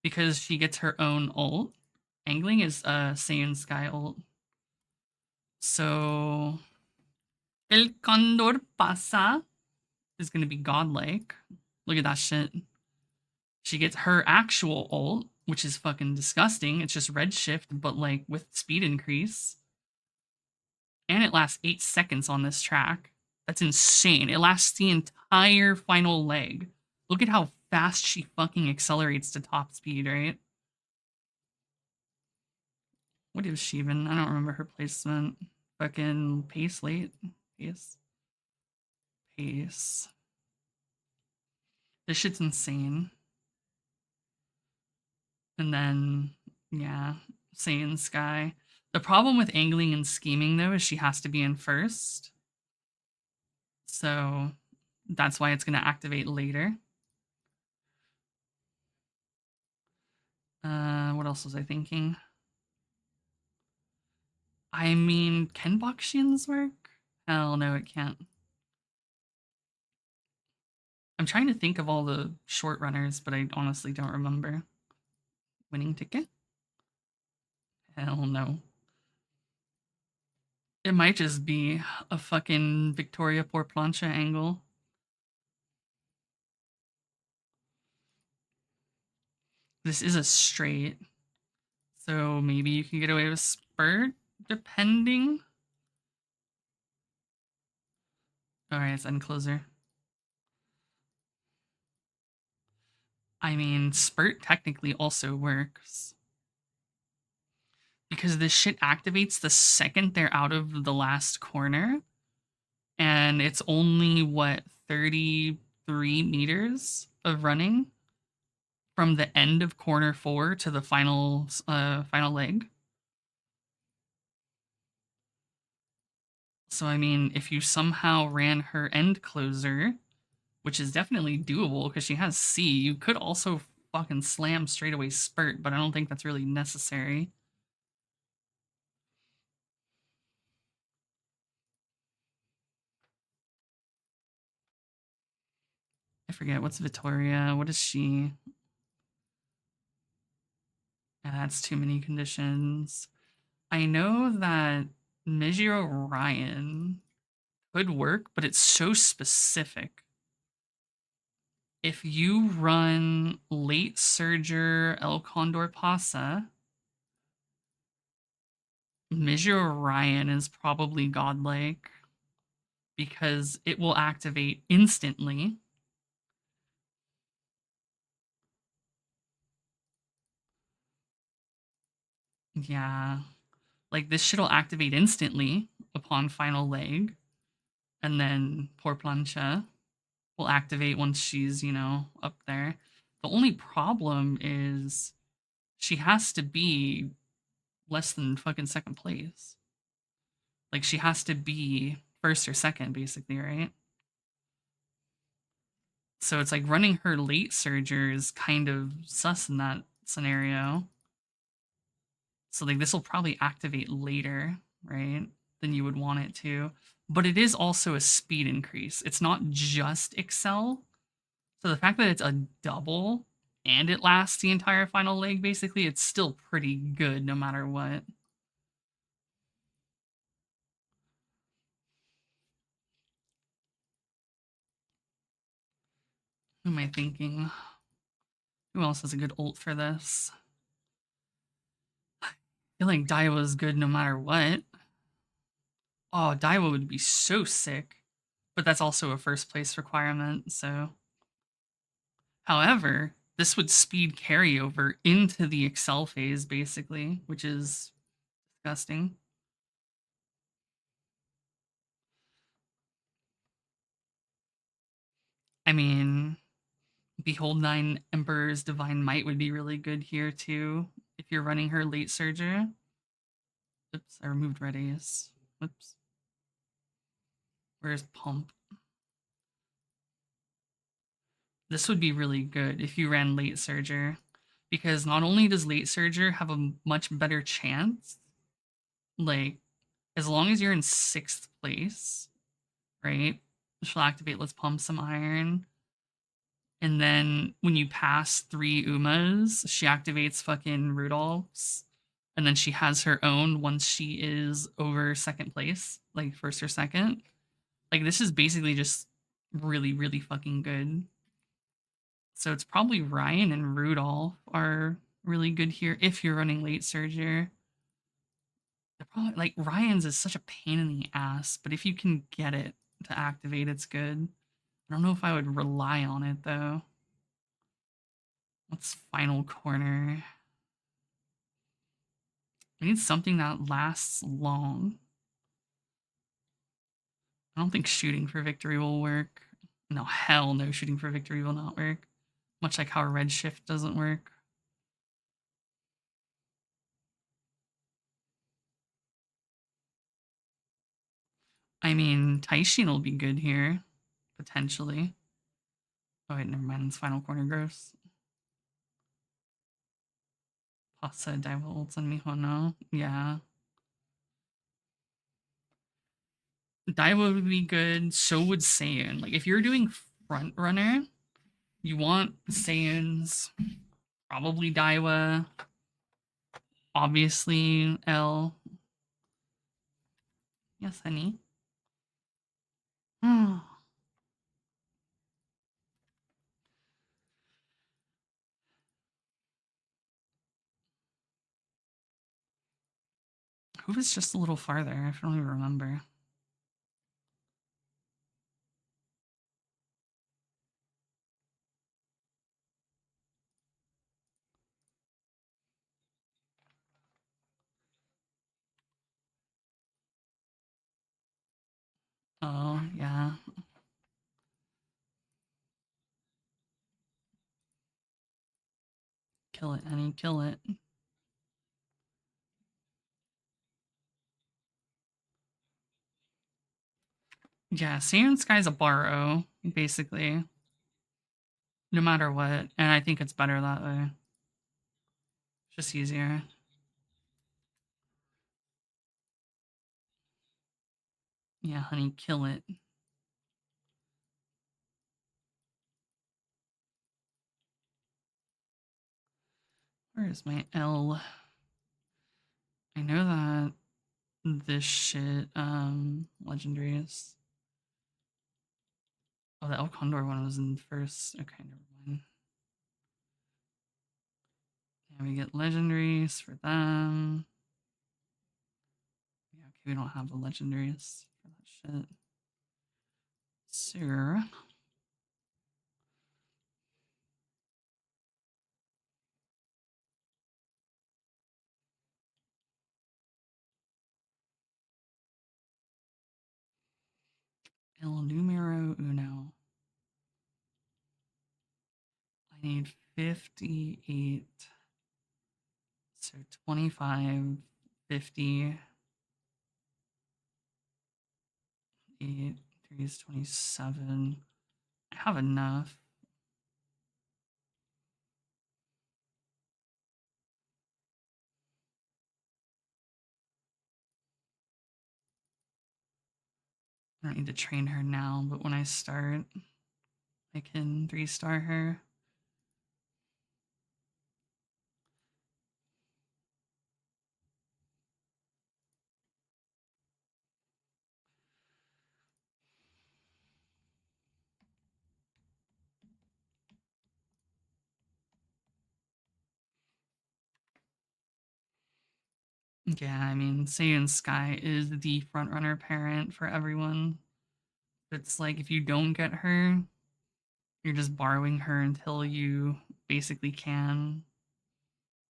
because she gets her own ult. Angling is Saiyan Sky ult. So El Condor Pasa is going to be godlike. Look at that shit. She gets her actual ult, which is fucking disgusting. It's just redshift, but like with speed increase. And it lasts 8 seconds on this track. That's insane. It lasts the entire final leg. Look at how fast she fucking accelerates to top speed, right? What is she even? I don't remember her placement. Fucking pace late. Pace. Pace. This shit's insane. And then, yeah, Saiyan Sky. The problem with angling and scheming, though, is she has to be in first. So that's why it's going to activate later. What else was I thinking? I mean, can Bakshians work? Hell no, it can't. I'm trying to think of all the short runners, but I honestly don't remember. Winning ticket? Hell no. It might just be a fucking Victoria por plancha angle. This is a straight. So maybe you can get away with spurt, depending. Alright, it's end closer. I mean, spurt technically also works. Because this shit activates the second they're out of the last corner. And it's only, what, 33 meters of running from the end of corner 4 to the final leg. So, I mean, if you somehow ran her end closer, which is definitely doable because she has C, you could also fucking slam straight away spurt, but I don't think that's really necessary. I forget, what's Vittoria? What is she? Yeah, that's too many conditions. I know that Mijiro Ryan could work, but it's so specific. If you run late Surger El Condor Pasa, Mijiro Ryan is probably godlike because it will activate instantly. Yeah. Like, this shit'll activate instantly upon final leg. And then Por Plancha will activate once she's, you know, up there. The only problem is she has to be less than fucking second place. Like, she has to be first or second, basically, right? So it's like running her late surger is kind of sus in that scenario. So like this will probably activate later, right, than you would want it to. But it is also a speed increase. It's not just Excel. So the fact that it's a double and it lasts the entire final leg, basically, it's still pretty good no matter what. Who am I thinking? Who else has a good ult for this? I feel like Daiwa is good no matter what. Oh, Daiwa would be so sick. But that's also a first place requirement, so. However, this would speed carryover into the Excel phase, basically, which is disgusting. I mean, Behold Nine Emperor's Divine Might would be really good here, too, if you're running her late Surger. Oops, I removed Red Ace. Whoops. Where's Pump? This would be really good if you ran late Surger, because not only does late Surger have a much better chance, like, as long as you're in 6th place, right? She'll activate Let's Pump Some Iron. And then when you pass 3 Umas, she activates fucking Rudolph's. And then she has her own once she is over 2nd place, like 1st or 2nd. Like, this is basically just really, really fucking good. So it's probably Ryan and Rudolph are really good here if you're running late Surger. They're probably Oh, like Ryan's is such a pain in the ass, but if you can get it to activate, it's good. I don't know if I would rely on it though. What's final corner? We need something that lasts long. I don't think shooting for victory will work. No, hell no, shooting for victory will not work. Much like how redshift doesn't work. I mean, Taishin will be good here, potentially. Oh wait, never mind, it's final corner gross. Pasa, Daiwa ults, and Mihono. Yeah. Daiwa would be good, so would Saiyan. Like, if you're doing front runner, you want Saiyans, probably Daiwa, obviously L. Yes, honey. Who was just a little farther? I don't even remember. Oh, yeah. Kill it, honey, kill it. Yeah, Saiyan Sky's a borrow, basically. No matter what. And I think it's better that way. Just easier. Yeah, honey, kill it. Where is my L? I know that this shit, legendaries. Oh, the El Condor one was in first. Okay, never mind. Yeah, we get legendaries for them. Yeah, okay, we don't have the legendaries for that shit. Sir. El numero uno. I need 58. So 25, 50, 8, 3 is 27. I have enough. I don't need to train her now, but when I start, I can 3-star her. Yeah, I mean, Saiyan Sky is the frontrunner parent for everyone. It's like if you don't get her, you're just borrowing her until you basically can.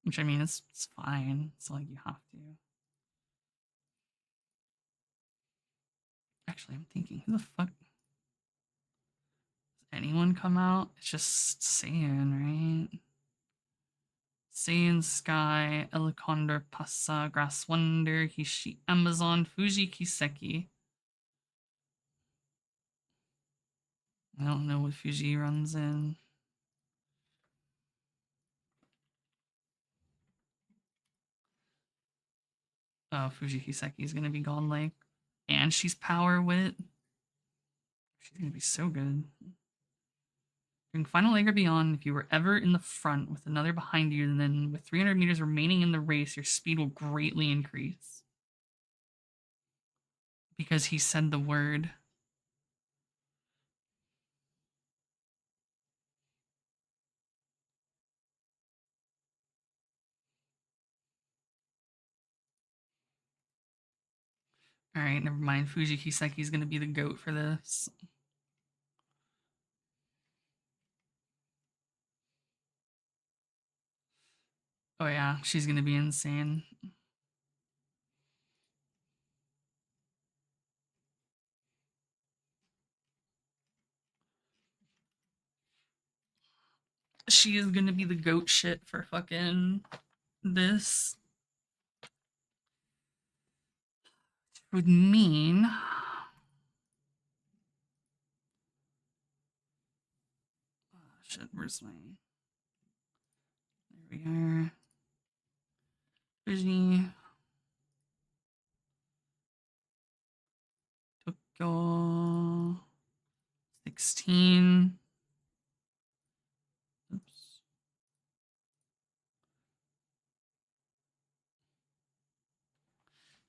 Which I mean, it's fine. It's like you have to. Actually, I'm thinking, who the fuck? Does anyone come out? It's just Saiyan, right? Saiyan Sky, Eleconder Passa, Grass Wonder, Hishi Amazon, Fuji Kiseki. I don't know what Fuji runs in. Oh, Fuji Kiseki is gonna be gone like. And she's Power Wit. She's gonna be so good. During Final Leg or Beyond, if you were ever in the front with another behind you, and then with 300 meters remaining in the race, your speed will greatly increase. Because he said the word. All right, never mind. Fuji Kiseki's gonna be the goat for this. Oh yeah, she's gonna be insane. She is gonna be the goat shit for fucking this. Would mean shit, where's my there we are. Fuji Tokyo 16. Oops.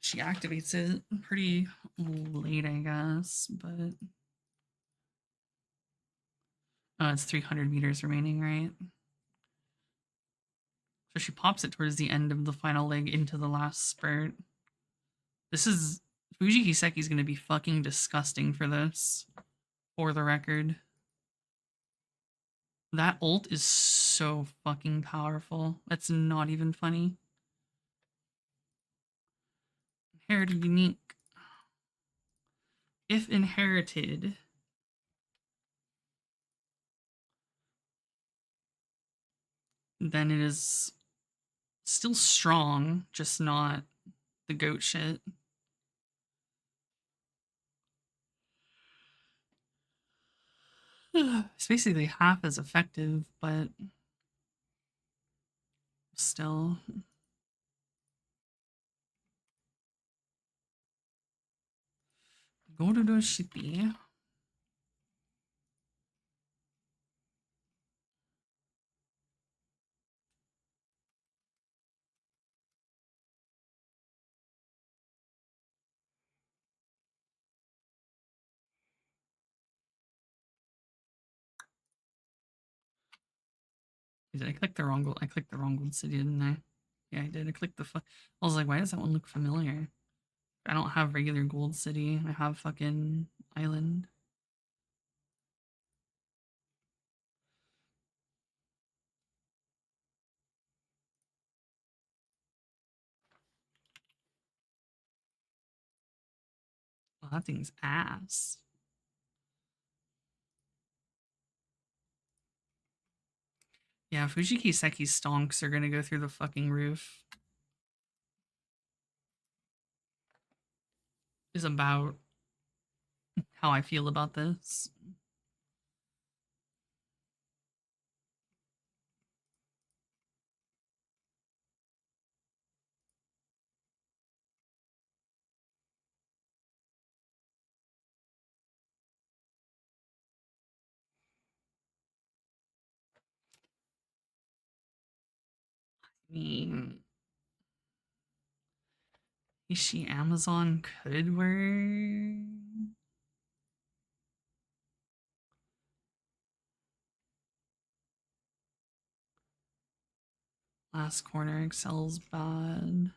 She activates it pretty late, I guess, but it's 300 meters remaining, right? So she pops it towards the end of the final leg into the last spurt. This is Fuji Kiseki's gonna be fucking disgusting for this, for the record. That ult is so fucking powerful. That's not even funny. Inherited unique. If inherited, then it is still strong, just not the goat shit. It's basically half as effective, but still. Go to the city. Did I click the wrong gold? I clicked the wrong gold city, didn't I? Yeah, I did. I clicked the I was like, why does that one look familiar? I don't have regular gold city. I have fucking island. Well, that thing's ass. Yeah, Fujiki Seki's stonks are gonna go through the fucking roof. Is about how I feel about this. I mean, Ishi Amazon could work. Last corner excels bad.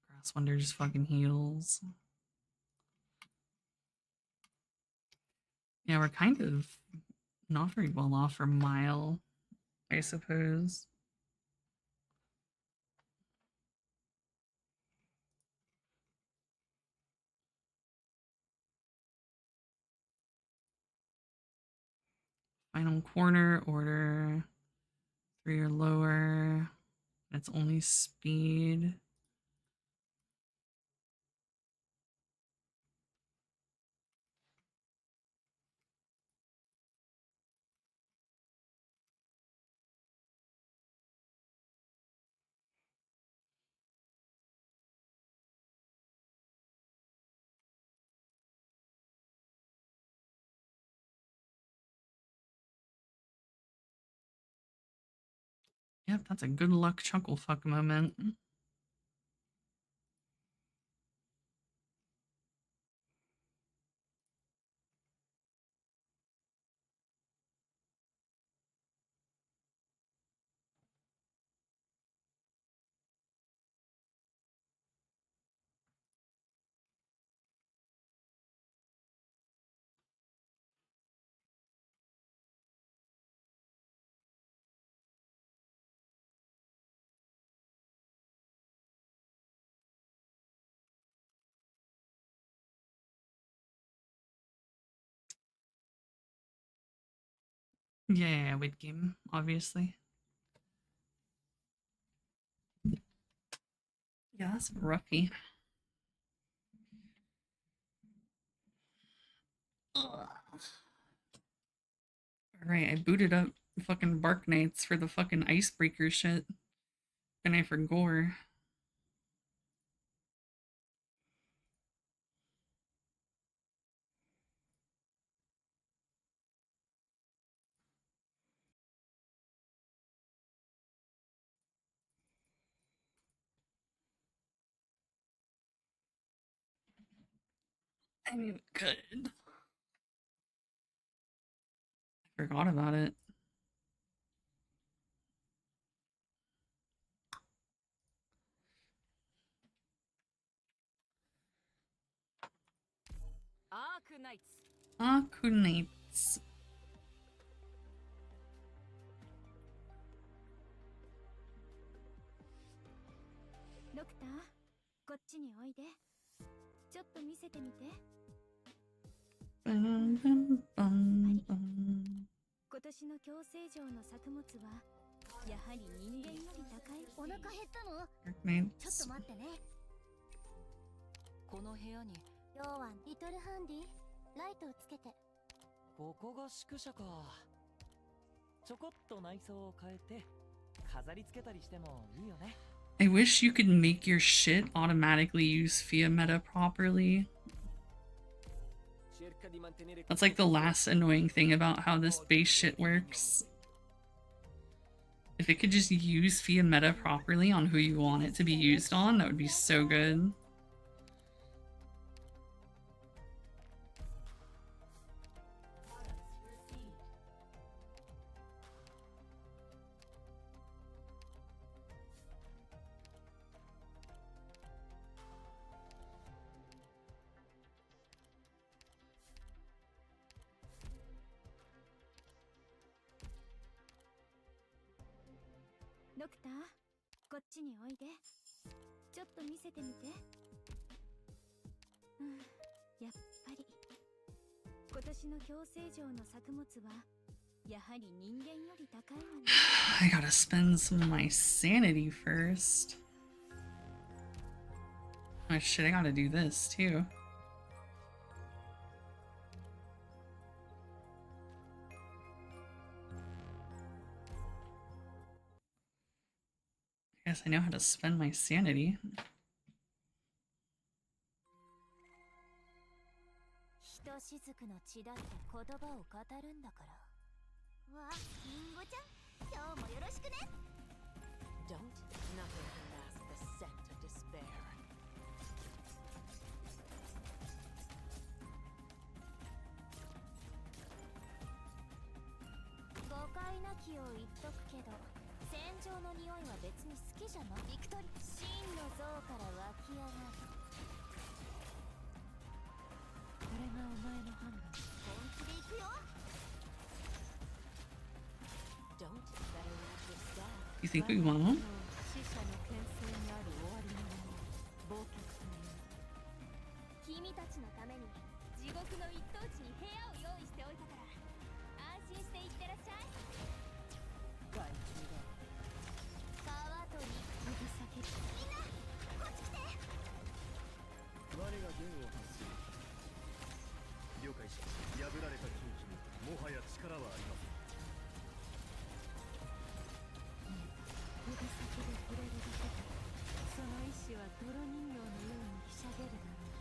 Grass Wonder just fucking heals. Yeah, we're kind of not very well off for Mile, I suppose. Final corner, order 3 or lower. It's only speed. Yep, that's a good luck chuckle fuck moment. Yeah, with game, obviously. Yeah, that's roughy. Alright, I booted up fucking Bark Knights for the fucking icebreaker shit. And I for gore. I mean, good. I forgot about it. Knights. Bum, bum, bum, bum. 今年の共生上の作物はやはり人間より高い。お腹減ったの？ Knights. ちょっと待ってね。この部屋に今日はリトルハンディライトをつけて。ここが宿舎か。ちょこっと内装を変えて飾り付けたりしてもいいよね。I wish you could make your shit automatically use Fia meta properly. That's like the last annoying thing about how this base shit works. If it could just use Fia meta properly on who you want it to be used on, that would be so good. Doctor, こっちにおいで。ちょっと見せてみて。やっぱり。今年の共生上の作物はやはり人間より高いわね。I gotta spend some of my sanity first. Oh shit, I gotta do this too. I guess I know how to spend my sanity. ひとしずくの血だって言葉を語るんだから。わあ、リンゴちゃん、今日もよろしくね。Don't nothing can mask the scent of despair. 誤解なきを言っとくけど、戦場の匂いは別に好きじゃない。ビクトリー、真の像から湧き上がる。これがお前の判断。本気で行くよ。Don't better watch your step. You think we won't? 死者の牽制にある終わりのもの、忘却という。君たちのために地獄の一等地に部屋を用意しておいたから安心して行ってらっしゃい。害虫だ。川とに指先。みんなこっち来て。我が弦を発する。了解し、破られた禁忌にもはや力はありません。指先で触れるだけでその意志は泥人形のようにひしゃげるだろう。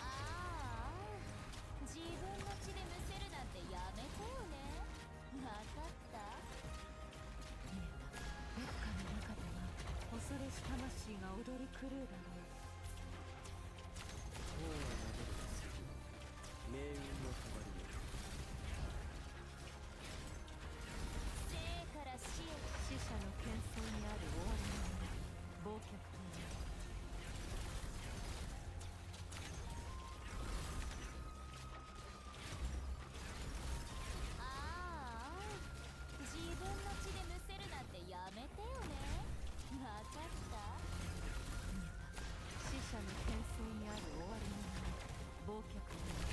ああ、自分の血でむせるなんてやめてよね。わかった？見えた。どっかの中では恐れし魂が踊り狂うだろう。王は流れる先は命運の変わり目。生から死へ。死者の喧騒にある終わりのもの、忘却という。ああ、自分の血でむせるなんてやめてよね。わかった？見えた。死者の喧騒にある終わりのもの、忘却という。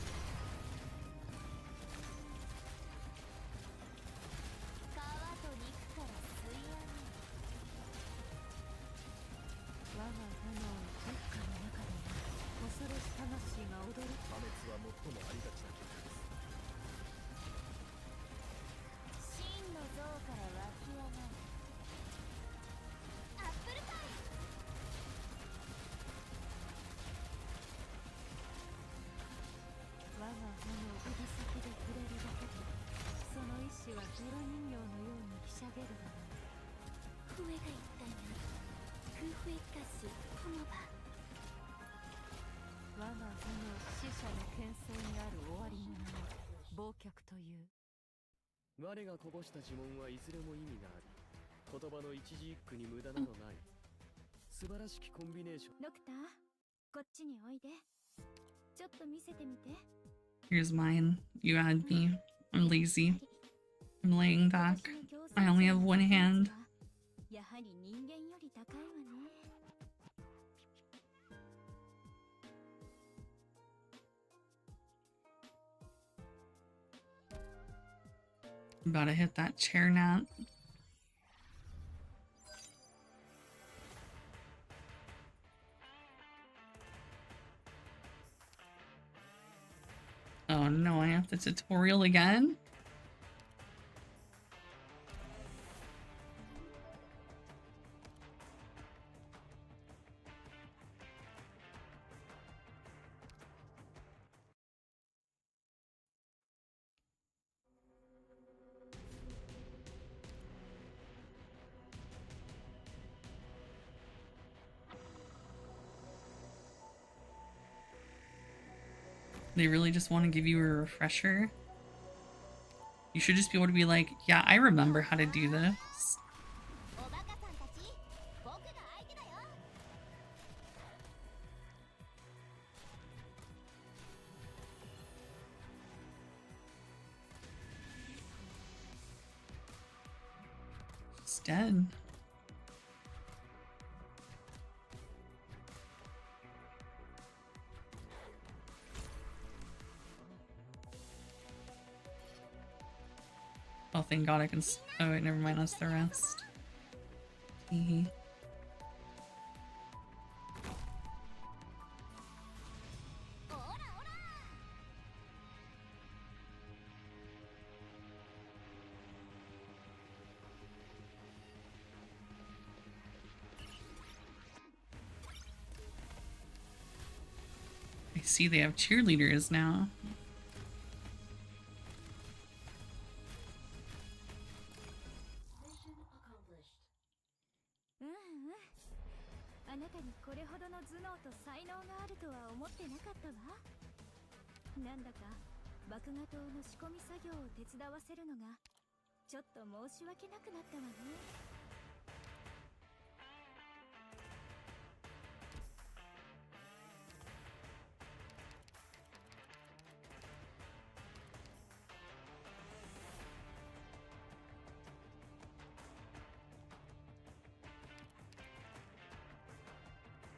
我がこぼした呪文はいずれも意味があり、言葉の一字一句に無駄などない。素晴らしきコンビネーション。ドクター、こっちにおいで。ちょっと見せてみて。 Here's mine. You had me. I'm lazy. I'm laying back. I only have one hand. やはり人間より高いわね。I'm about to hit that chair nap. Oh no, I have the tutorial again? They really just want to give you a refresher? You should just be able to be like, yeah, I remember how to do this. It's dead. Oh, thank God I can. Oh, wait, never mind. That's the rest. Hee. I see they have cheerleaders now.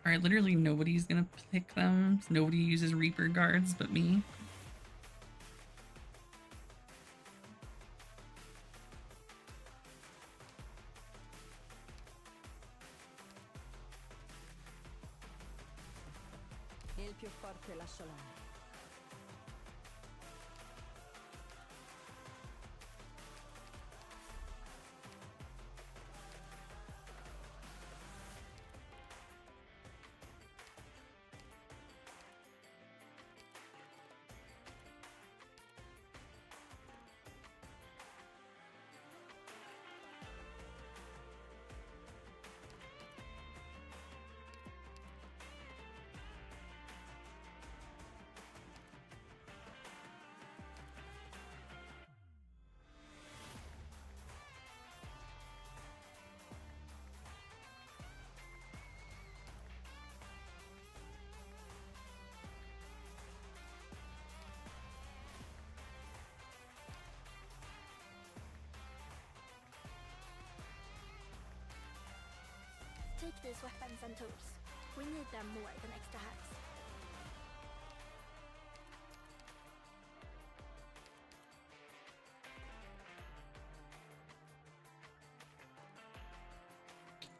Alright, literally nobody's gonna pick them. Nobody uses Reaper guards but me. Il più forte lascia l'area. Take these weapons and tools. We need them more than extra hands.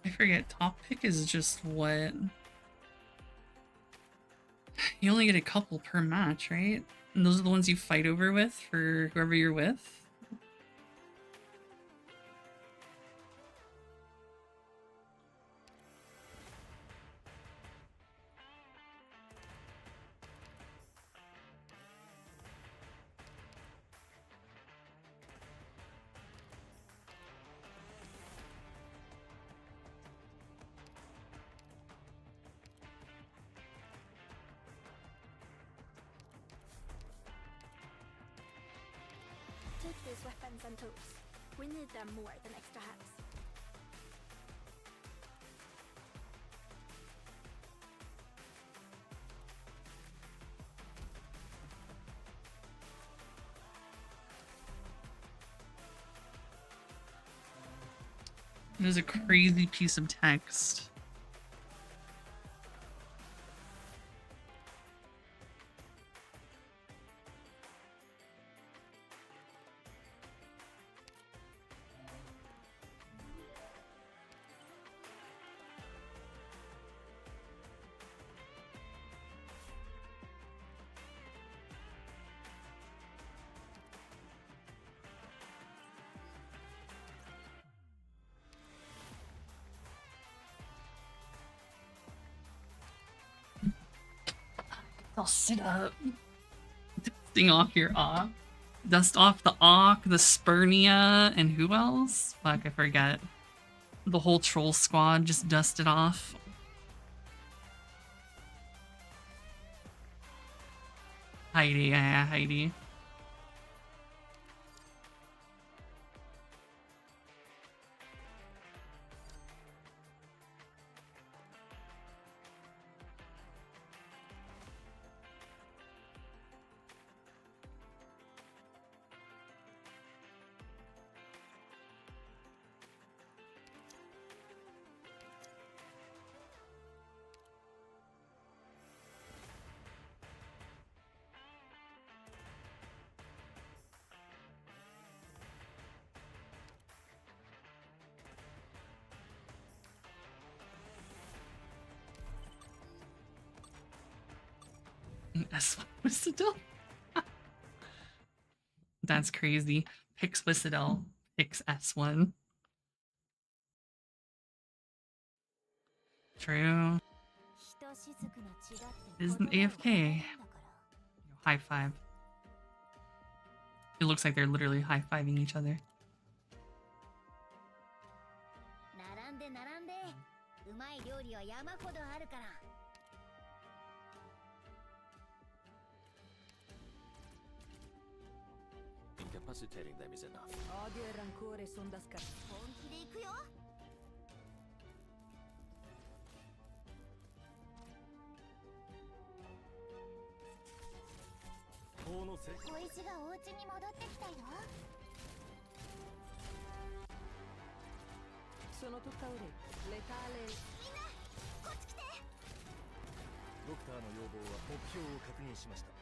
I forget, top pick is just what? You only get a couple per match, right? And those are the ones you fight over with for whoever you're with? Take these weapons and tools. We need them more than extra hands. There's a crazy piece of text. I'll sit up. Dusting off your Auk. Dust off the Auk, the Spurnia, and who else? Fuck, I forget. The whole troll squad just dusted off. Heidi, yeah, Heidi. S1 Whistle. That's crazy. Picks Whistle. Picks S1. True. Isn't AFK. High five. It looks like they're literally high-fiving each other. Incapacitating them is enough. Odio e rancore son da scartare. 小石がお家に戻ってきたよ。Sono tutta orecchie. Letale. みんな、こっち来て。ドクターの要望は目標を確認しました。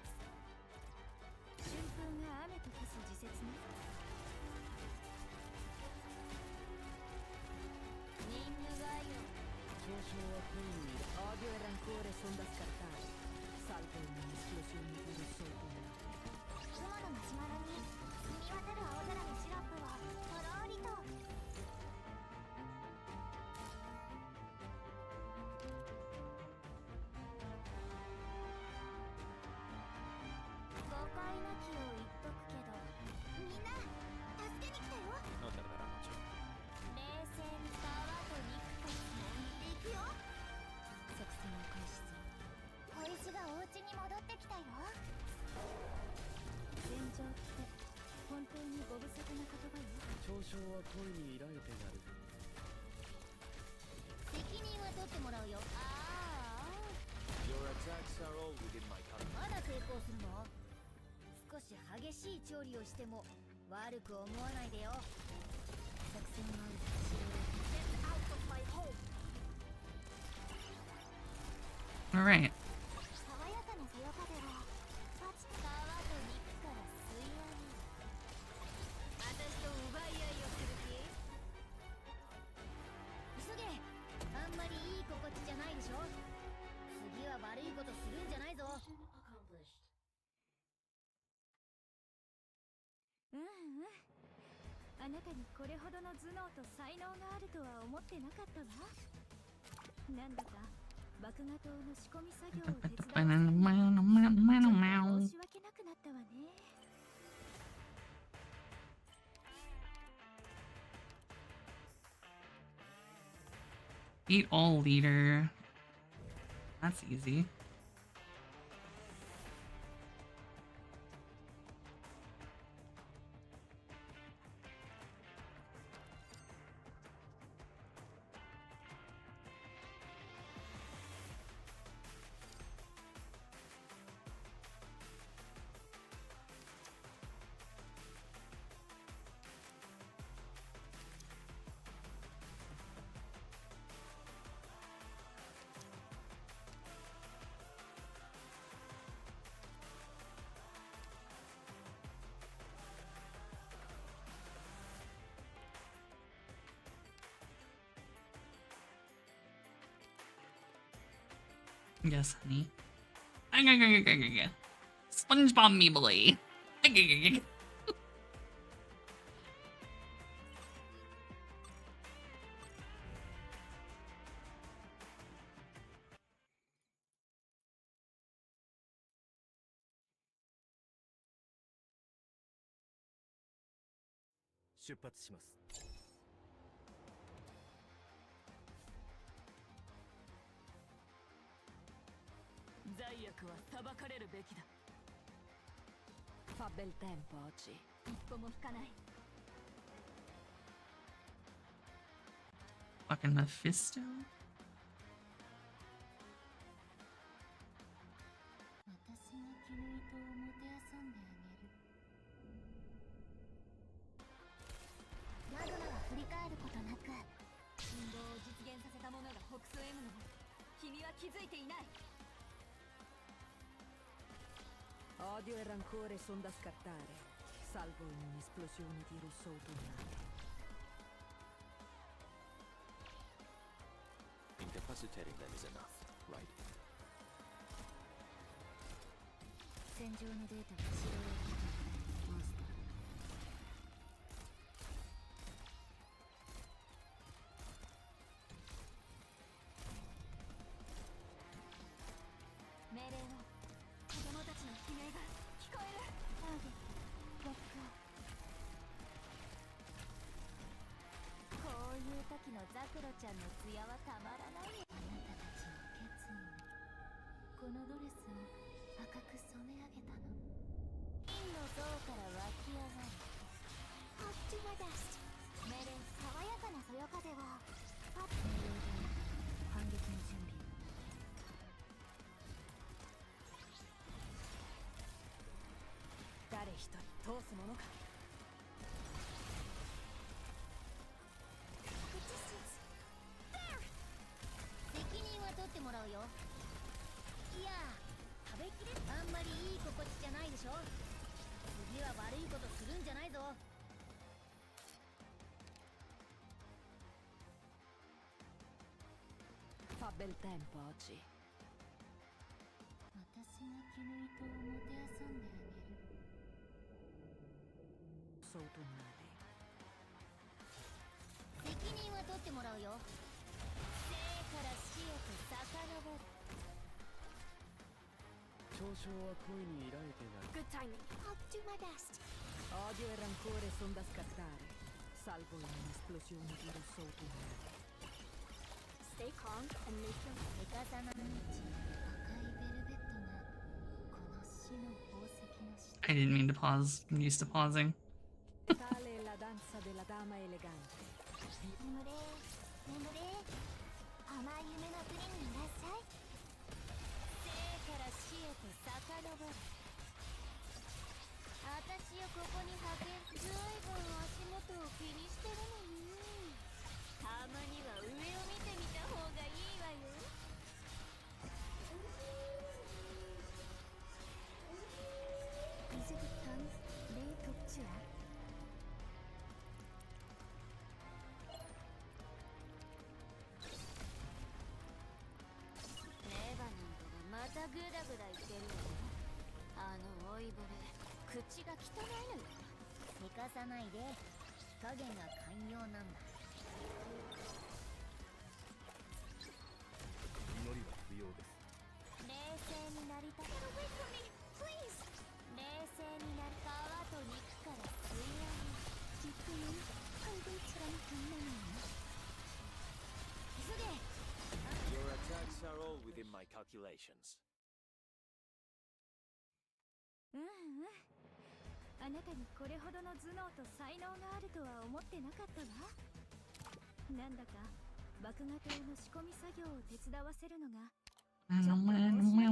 春風が雨と化す時節ね。任務概要。嘲笑は恋に。Odio e rancore son da scartare. Salto in un'esplosione di sotto. 雲のマシュマロに澄み渡る青空のシロップをとろーりと。誤解なきを言っとくけど、みんな助けに来たよ。冷静に川と肉と本気で行くよ。作戦を開始する。小石がお家に戻ってきたよ。戦場って本当にご無沙汰な言葉よ。嘲笑は恋に依頼てやる。責任は取ってもらうよ。ああ。Your attacks are all within my cover. まだ抵抗するの？少し激しい調理をしても悪く思わないでよ。作戦は後ろで。Get out of my home. All right. 爽やかなそよ風はパチ川と肉から吸い上げる。私と奪い合いをする気？急げ、あなたにこれほどの頭脳と才能があるとは思ってなかったわ。なんだか麦芽糖の仕込み作業を手伝わせてちょっと申し訳なくなったわね。Beat all leader. That's easy. Yes, honey. SpongeBob me boy. Fa bel tempo oggi. 一歩も引かない。 Fucking Mephisto. 私が絹糸をもてあそんであげる。マグマは振り返ることなく運動を実現させたものが北総 M の君は気づいていない。 Odio e rancore son da scartare, salvo in un'esplosione di rosso autunnale. Incapacitating them is enough, right? 戦場のデータは城へ行くマスター。命令を。 子供たちの悲鳴が聞こえる。ターゲットロックオン。こういう時のザクロちゃんの艶はたまらないよ。あなたたちの決意にこのドレスを赤く染め上げたの。金の像から湧き上がるホッチマダスト。命令爽やかなそよ風を。命令で反撃の準備。 誰一人通すものか。責任は取ってもらうよ。いや食べきれあんまりいい心地じゃないでしょ。次は悪いことするんじゃないぞ。Fa bel tempo oggi. 私が絹糸をもてあそんであげる。 Autunnale. 責任は取ってもらうよ。生から死へと遡る。嘲笑は恋に依頼てない。 Good timing. Hot to my best. Odio e rancore son da scartare, salvo in un'esplosione di rosso autunnale. Stay calm and make your 手飾なのち赤いベルベットがこの死の宝石の下。 I didn't mean to pause. I'm used to pausing. Tale è la danza della dama elegante. 眠れ眠れ。甘い夢の国にいらっしゃい。生から死へと遡る。私をここに派遣。ずいぶん足元を気にしてるのに。たまには上を見てみた方がいいわよ。Is it time? They talk to you. レバノンがまたグダグダ言ってるわ。あの老いぼれ口が汚いのよ。せかさないで。加減が寛容なんだ。祈りは不要です。冷静になりたい。冷静になり皮と肉から吸い上げる。じっくり半分貫くんなのよ。急げ。 Your attacks are all within my calculations. うんうん。あなたにこれほどの頭脳と才能があるとは思ってなかったわ。なんだか麦芽糖の仕込み作業を手伝わせるのがちょっと申し訳ない。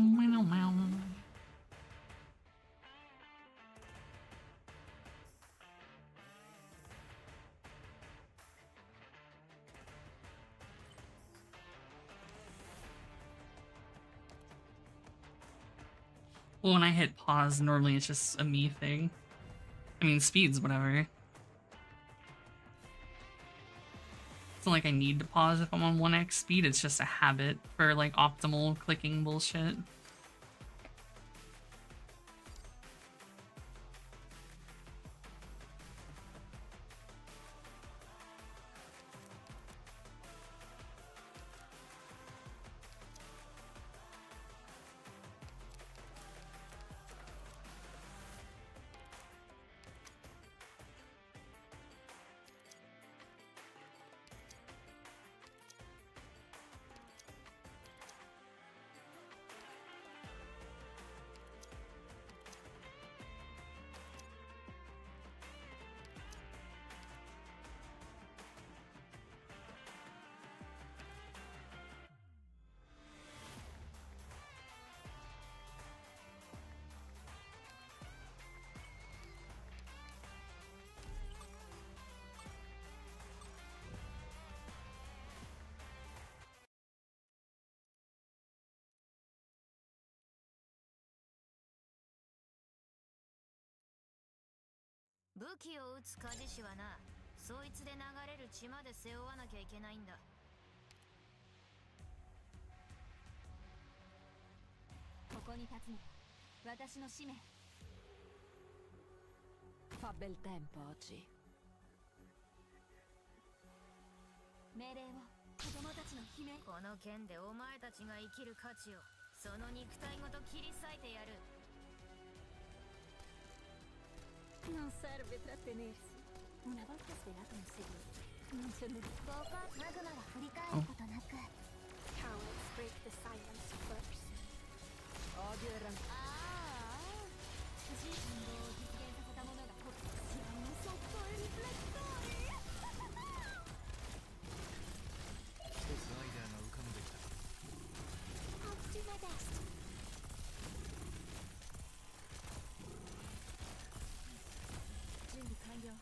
Well, when I hit pause, normally it's just a me thing. I mean, speeds, whatever. It's not like I need to pause if I'm on 1x speed, it's just a habit for like optimal clicking bullshit.武器を撃つ鍛冶師はな、そいつで流れる血まで背負わなきゃいけないんだ。ここに立つのは私の使命。 Fa bel tempo oggi. 命令を。子供たちの悲鳴。この剣でお前たちが生きる価値を、その肉体ごと切り裂いてやる。 Non serve trattenersi. Una volta svelato un segreto, non ce n'è. マグマが振り返ることなく。 Cowards break the silence first. Odio e rancore. ああ、美しい運動を実現させた者がこっちのそっとリフレクトリー。一つアイデアが浮かんできた。 I'll do my best. 準備完了。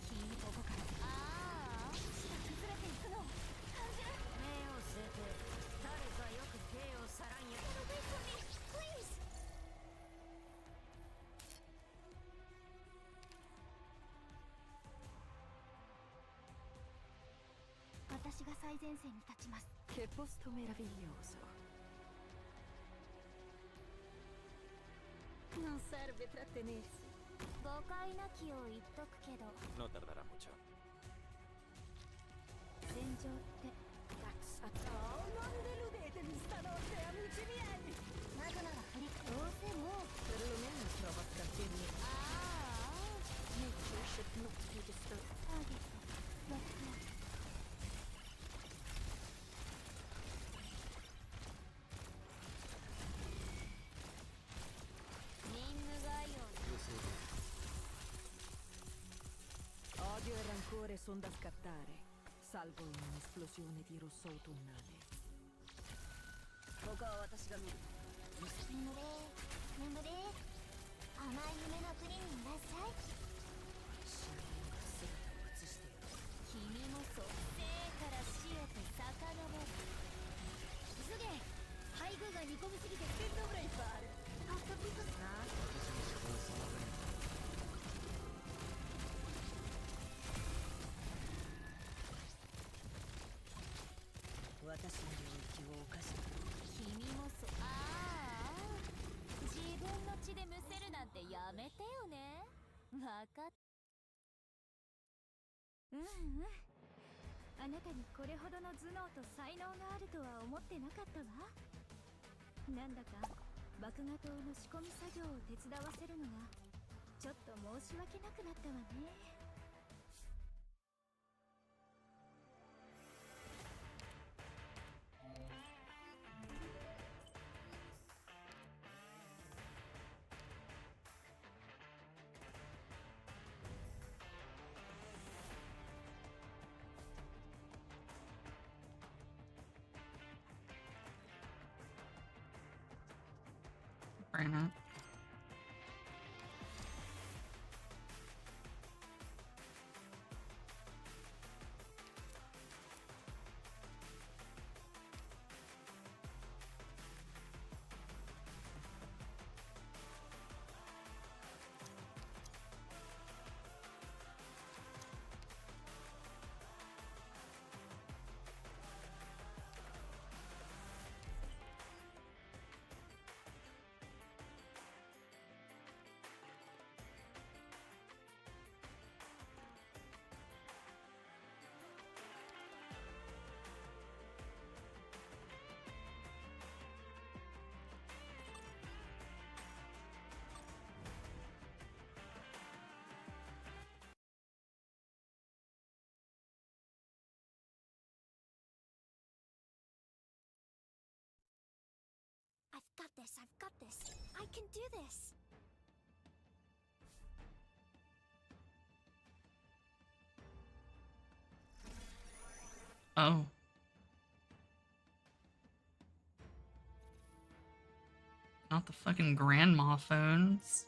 君ここから。ああ、死が崩れていくのを感じる。目を捨てて、誰かよく手をさらんや。Get away from me, please. 私が最前線に立ちます。 Che posto meraviglioso. Non serve trattenersi. 誤解なきを言っとくけど。 No tardará mucho. 戦場って。 Oh, non deludetemi stanotte, amici miei! マグマが振りどうせもう。 Perlomeno provo a trattenermi. ああ。 Nature should not be disturbed. ターゲット。ロック。 Odio e rancore son da scattare, salvo in un'esplosione di rosso autunnale. ここは私が見る。眠れ、眠れ。甘い夢の国にいらっしゃい。死人が姿を映している。君もそう。生から死へと遡る。急げ。配偶が煮込みすぎて全部ぐらいいっぱいある。ホットピコスな。私の思考を妨げない。 私の領域を犯した。君もそう。ああ、自わかっあなたにこれほどの頭脳と才能があるとは思ってなかったわ。なんだか麦芽糖の仕込み作業を手伝わせるのがちょっと申し訳なくなったわね。Bring it. I've got this, I've got this. I can do this. Oh. Not the fucking grandma phones.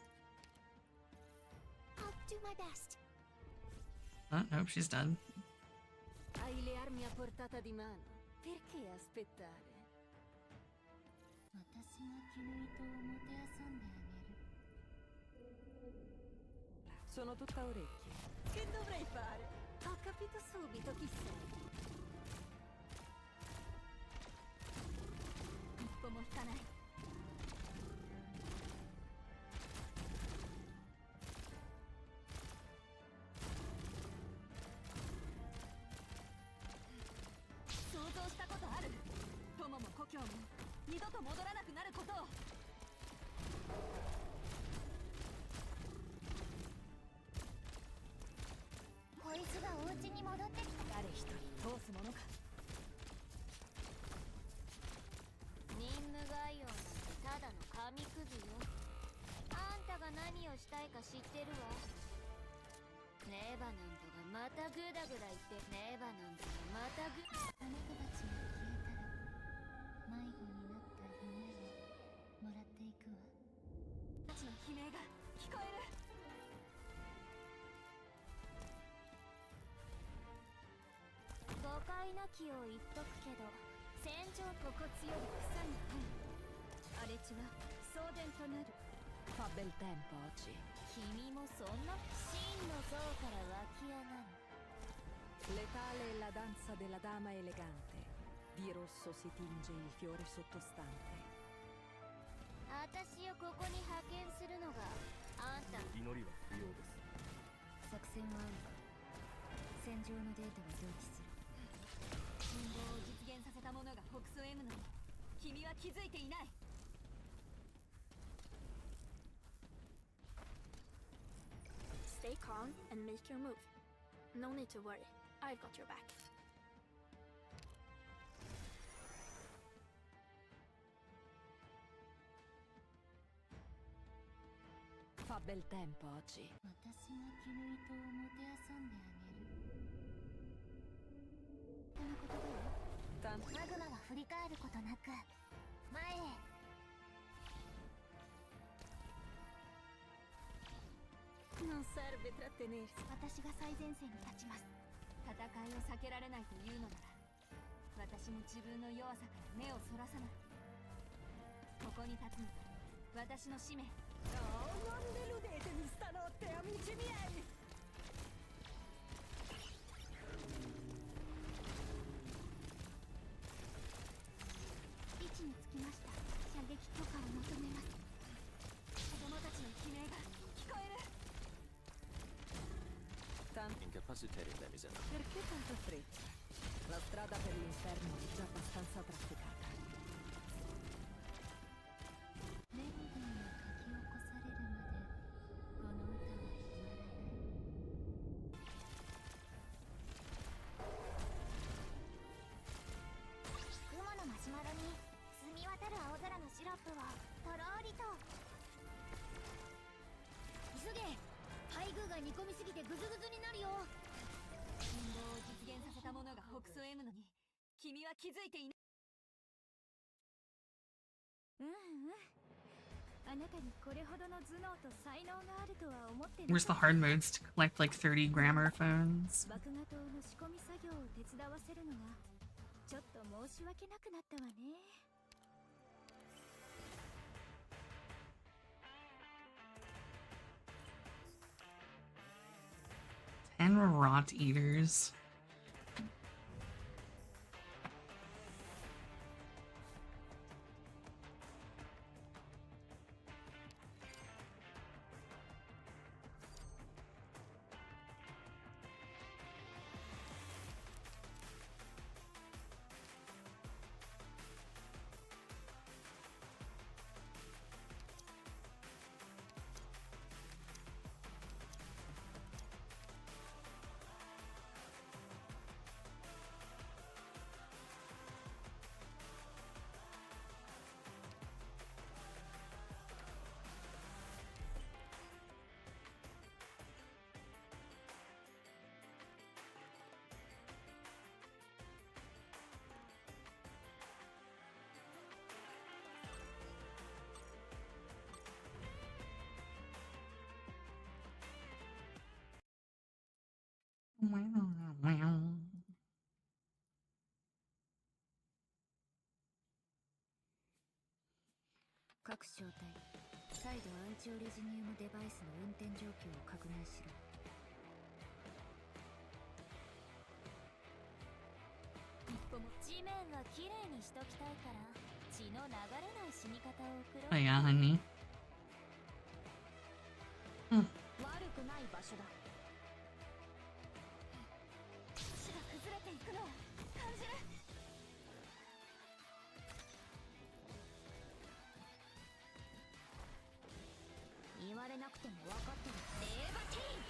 I'll do my best. Oh, nope, she's dead. Hai le armi a portata di mano. Perché aspettare? 私が絹糸をもてあそんであげる。 Sono tutta orecchie. Che dovrei fare? Ho capito subito chi sei. 一歩も引かない。想像したことある？友も故郷も二度と戻らなくなることを。こいつがお家に戻ってきた。誰一人通すものか。任務概要なんてただの紙くずよ。あんたが何をしたいか知ってるわ。ネバなんとがまたグダグダ言ってネバなんとがまたグあなたたちが消えたら迷子になった夢をもらっていくわ。たちの悲鳴が聞こえる。誤解なきを言っとくけど戦場ここ強い草にある。荒れ地は送電となる。 Fa bel tempo oggi. 君もそんな真の像から湧き上がる。 Letale è la danza della dama elegante. Di rosso si tinge il fiore sottostante. 私をここに派遣するのがあんた。祈りは不要です。作戦はあるか。戦場のデータは同期する。信号を実現させた者が北総 M なの。君は気づいていない。 Stay calm and make your move. No need to worry. I've got your back. Fa bel tempo oggi. 私が絹糸をもてあそんであげる。このことだよ。マグマは振り返ることなく前へ。 Non serve trattenersi. 私が最前線に立ちます。戦いを避けられないというのなら、私も自分の弱さから目をそらさない。ここに立つのが私の使命。Oh, non deludetemi stanotte, amici miei! 位置につきました。射撃許可を求めます。子供たちの悲鳴が聞こえる。Perché tanta fretta? La strada per l'inferno è già abbastanza trafficata. メロディーが書き起こされるまでこの歌は止まらない雲のマシュマロに澄み渡る青空のシロップをとろーりと急げ配偶が煮込みすぎてグズグズになるよ陰謀を実現させた者が北総 M のに君は気づいていないあなたにこれほどの頭脳と才能があるとは思ってない Where's the hard modes to collect like 30 grammar phones? 麦芽糖の仕込み作業を手伝わせるのがちょっと申し訳なくなったわね 10 rot eaters. Wow. 各小隊再度アンチオレジニウムデバイスの運転状況を確認しろ一歩も地面はきれいにしときたいから血の流れない死に方を送ろう Oh yeah, honey. 悪くない場所だ地が崩れていくのを感じる言われなくても分かってるレーバティーン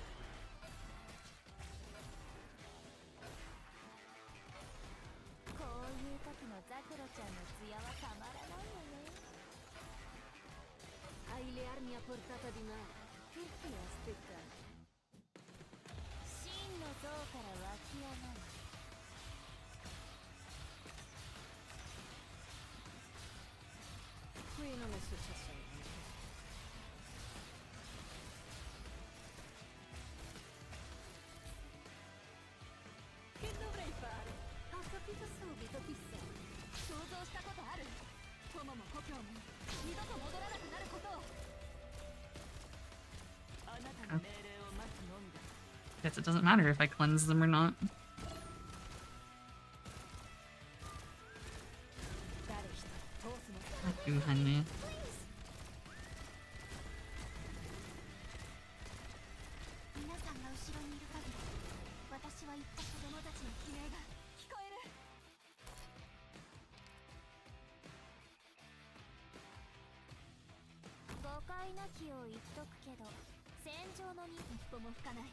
こういう時のザクロちゃんの艶はたまらないよね Hai le armi a portata di mano che ti aspetta 真の像から湧き上がるQui non è successo niente. Che dovrei fare? Ho capito subito chi sei. 想像したことある友も故郷も二度と戻らなくなることをあなたの命令を待つのみだ Guess it doesn't matter if I cleanse them or not. 誰一人通すの Thank you, honey. 皆さんが後ろにいる限り私は言った子供たちの悲鳴が聞こえる誤解なきを言っとくけど戦場の一歩も吹かない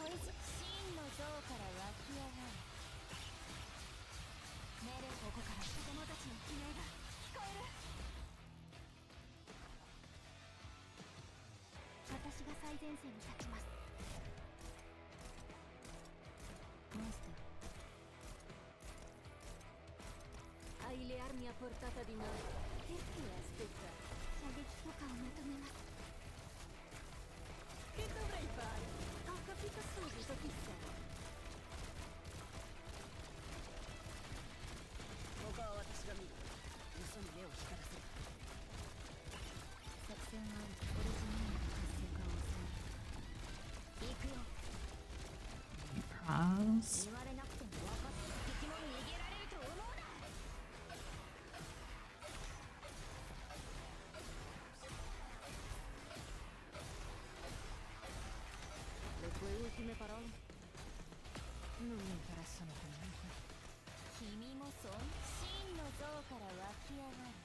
真の像から湧き上がるメレここから子供たちの悲鳴が聞こえる私が最前線に立ちますモンスター Hai le armi a portata di mano che ti aspetta 射撃許可を求めます Che dovrei fare? Ho capito subito chi sei. 他は私が見る。嘘に目を光らせる。作戦はオリジナルの活性化を抑える行くよ Pause. 言われなくても分かって敵も逃げられると思うな Le tue ultime parole? 君も真の像から湧き上がる。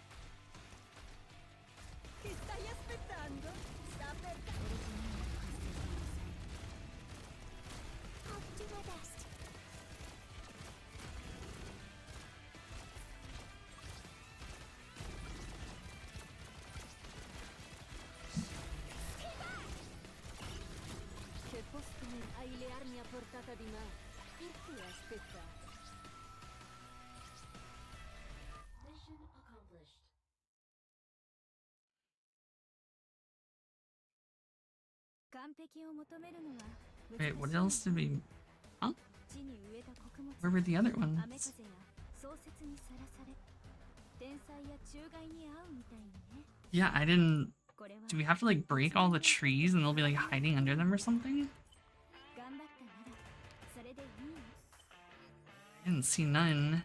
Stai aspettando? Sta per Ottima testa. Che posto hai le armi a portata di mano? Perché aspettare? Mission accomplished. Wait, what else did we... Huh? Where were the other ones? Yeah, I didn't... Do we have to like break all the trees and they'll be like hiding under them or something? I didn't see none.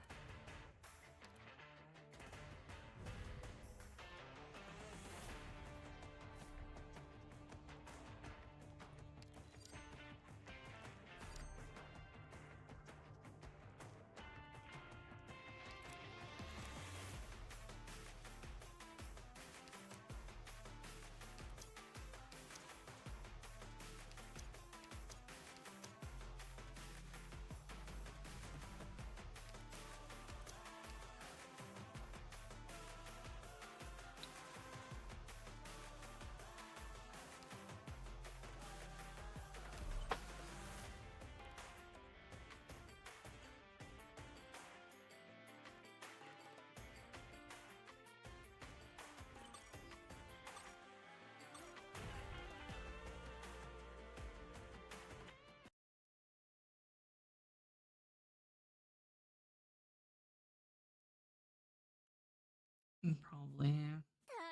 Probably.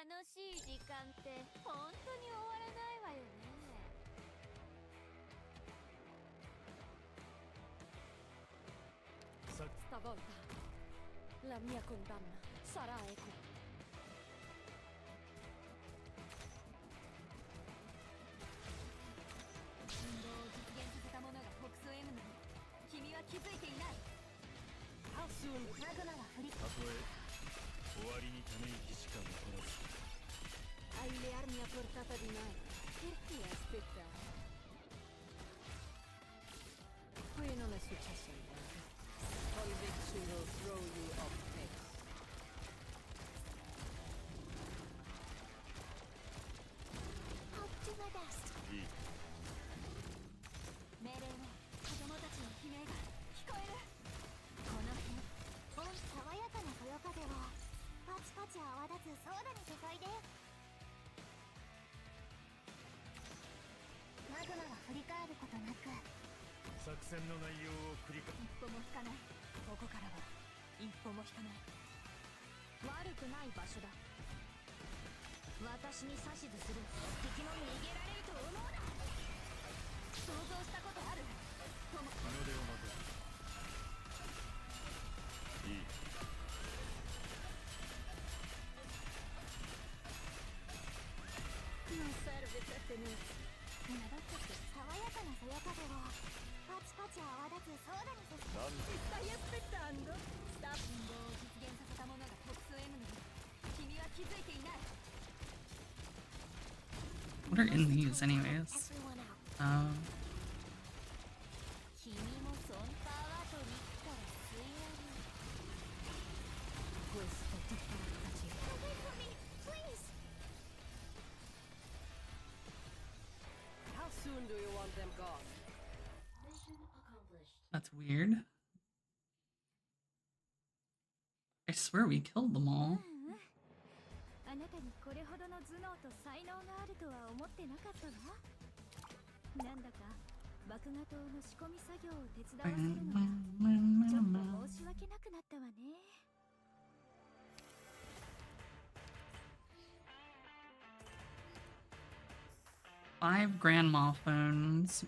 楽しい時間って本当に終わらないわよね。Stavolta la mia condanna sarà equa. How soon? たとえ終わりにため息しか残らず Hai le armi a portata di mano. Perché aspettare? Qui non è successo niente. Conviction will throw you off pace. Ottima testa. いい命令は子供たちの悲鳴が聞こえる。この辺、爽やかなそよ風をパチパチ泡立つソーダに注いで。マグマは振り返ることなく作戦の内容を繰り返一歩も引かない。ここからは一歩も引かない。悪くない場所だ。私に指図する敵も逃げられると思うな。想像したことある？日の出を待ていい Non serve trattenersi. Una volta che爽やかなそよ風をパチパチ泡立つソーダに注ぐ。Stai aspettando? スタッフンボを実現させた者が特殊 M に君は気づいていない。 What are in these anyways? 君もそんな後に来たら吸い上げる。Questo ti fa piacere. Wait for me, please. How soon do you want them gone? Mission accomplished. That's weird. I swear we killed them all. あなたにこれほどの頭脳と才能があるとは思ってなかったわ。なんだか麦芽糖の仕込み作業を手伝わせるのがちょっと申し訳なくなったわね。5 grandma phones.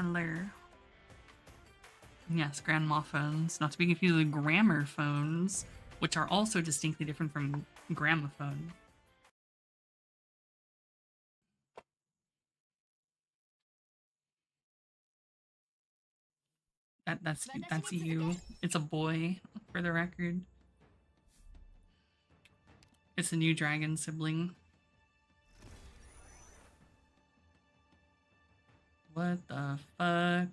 Hello. Yes, grandma phones, not to be confused with grammar phones, which are also distinctly different from gramophone. That's you. It's a boy, for the record. It's a new dragon sibling. What the fuck?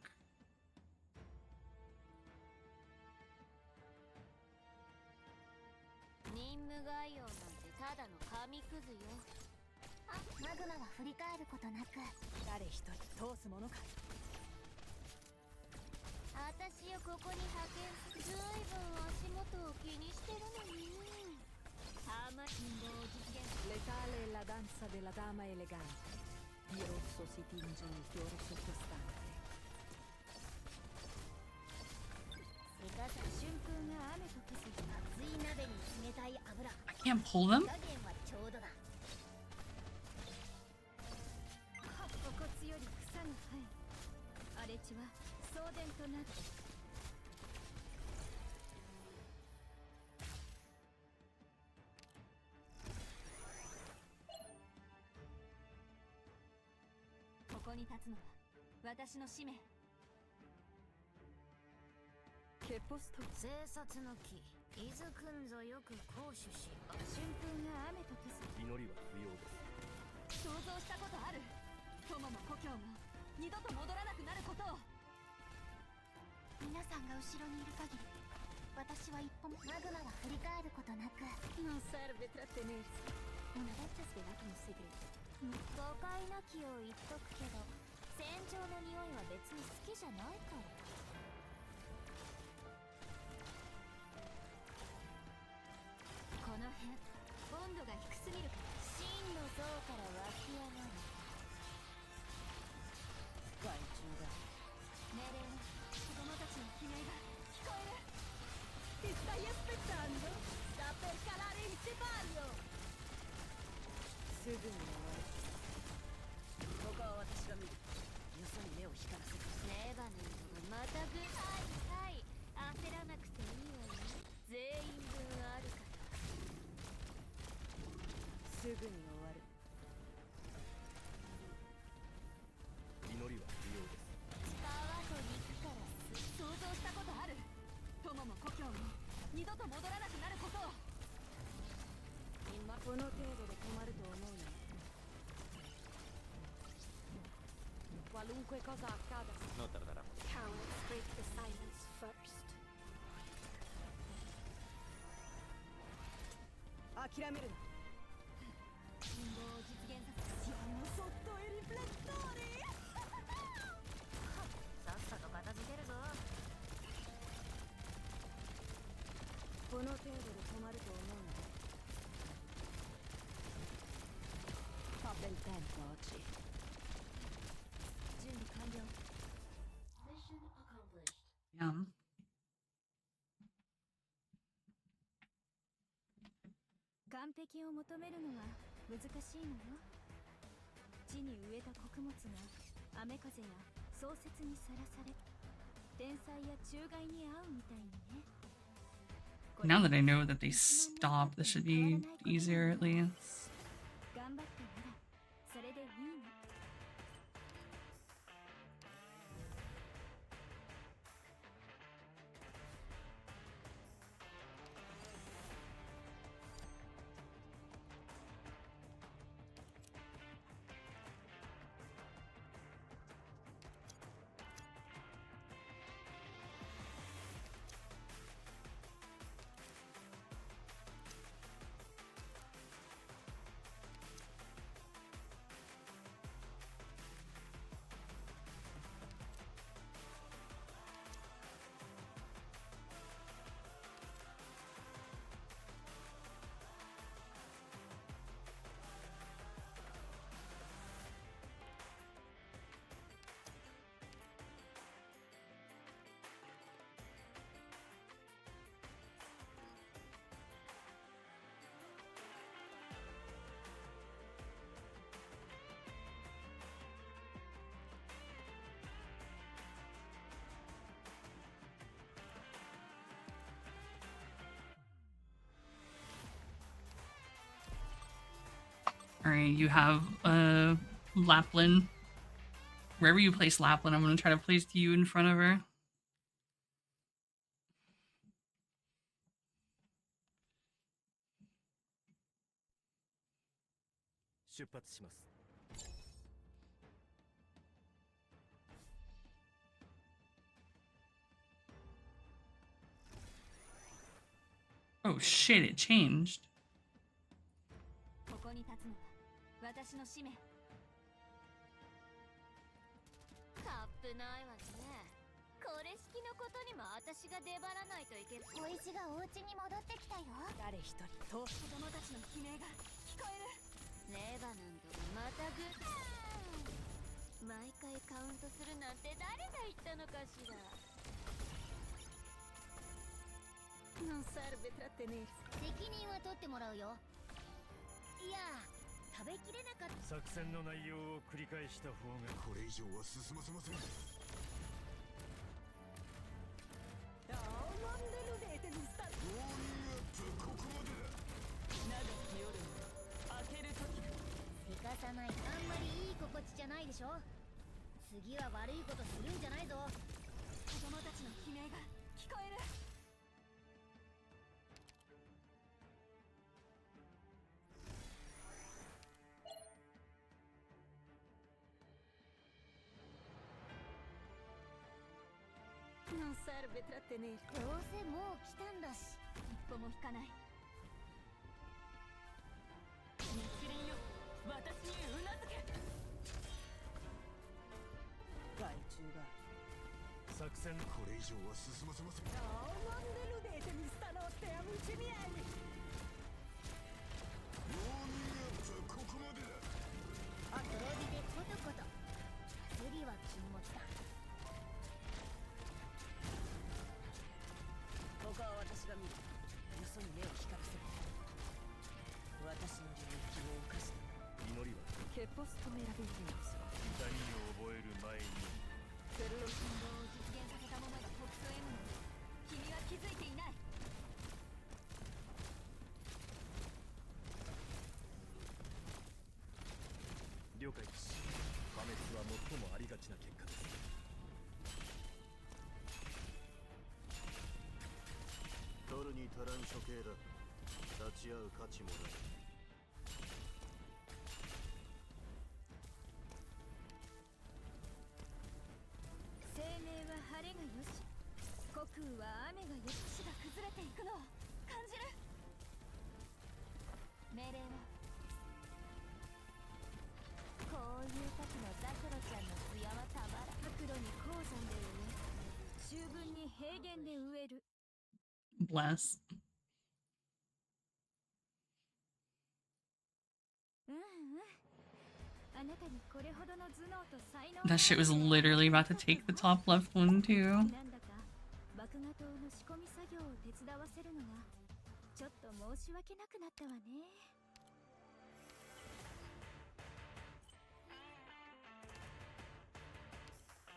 Letale la danza della dama elegante. Di rosso si tinge il fiore sottostante. I can't pull them? Non serve trattenersi. Una volta svelato un segreto. 誤解なきを言っとくけど、戦場の匂いは別に好きじゃないから。この辺、温度が低すぎるから。真の像から湧き上がる。害虫だ。命令の子供たちの悲鳴が聞こえる。Ti stai aspettando? Sta per calare il sipario! すぐに終わる。ここは私が見る。よそに目を光らせる。ネバネバがまたぐ。はいはい。焦らなくていいわよ。全員分あるから。すぐに終わる。祈りは不要です。皮と肉から想像したことある。友も故郷も二度と戻らなくなることを。今この程度で困ると思うね。Qualunque cosa accada. No tardará. Cowards break the silence first. 諦めるな。信号を実現させ。Siamo sotto i riflettori! さっさと片付けるぞ。この程度で止まると思うの。Fa bel tempo oggi. 準備完了。Yeah. 完璧を求めるのは難しいのよ。地に植えた穀物が雨風や霜雪にさらされ、天災や虫害に遭うみたいにね。Now that I know that they stop, this should be easier at least. 頑張ってならそれでいいの。Alright, you have Lapland. Wherever you place Lapland, I'm gonna try to place you in front of her. Oh shit, it changed. ここに立つのは私の使命。カップないわね。これ式のことにも私が出張らないといけない。小石がお家に戻ってきたよ。誰一人と子供たちの悲鳴が聞こえる。レバノンとまたぐ。毎回カウントするなんて誰が言ったのかしら。Non serve trattenersi。責任は取ってもらうよ。いや、食べきれなかった。作戦の内容を繰り返した方がこれ以上は進ませません。ああ、マンデルデーテにした。ウォーミングアップここまでだ。長き夜も明ける時だ。せかさない。あんまりいい心地じゃないでしょ。次は悪いことするんじゃないぞ。子供たちの悲鳴が聞こえる。Non serve trattenersi。どうせもう来たんだし、一歩も引かない。日輪よ、私にうなずけ。害虫が作戦これ以上は進ませません。ああ、マンデルデーテにしたのってamici miei。ウォーミングアップここまでだ。あ、黒火でコトコト。次は沈黙だ。ここは私が見る。よそに目を光らせる。私の領域を犯した。祈りはケポストメラビリウス。痛みを覚える前にセルロ信号を実現させたものが北斗 M なの。君は気づいていない。了解です。破滅は最もありがちな結果です。取るに足らん処刑だ。立ち会う価値もない。青年は晴れがよし、虚空は雨がよしが崩れていくのを感じる。命令はこういう時のザクロちゃんの艶はたまら。角度に鉱山で植え、中分に平原で植える。Bless. That shit was literally about to take the top left one too.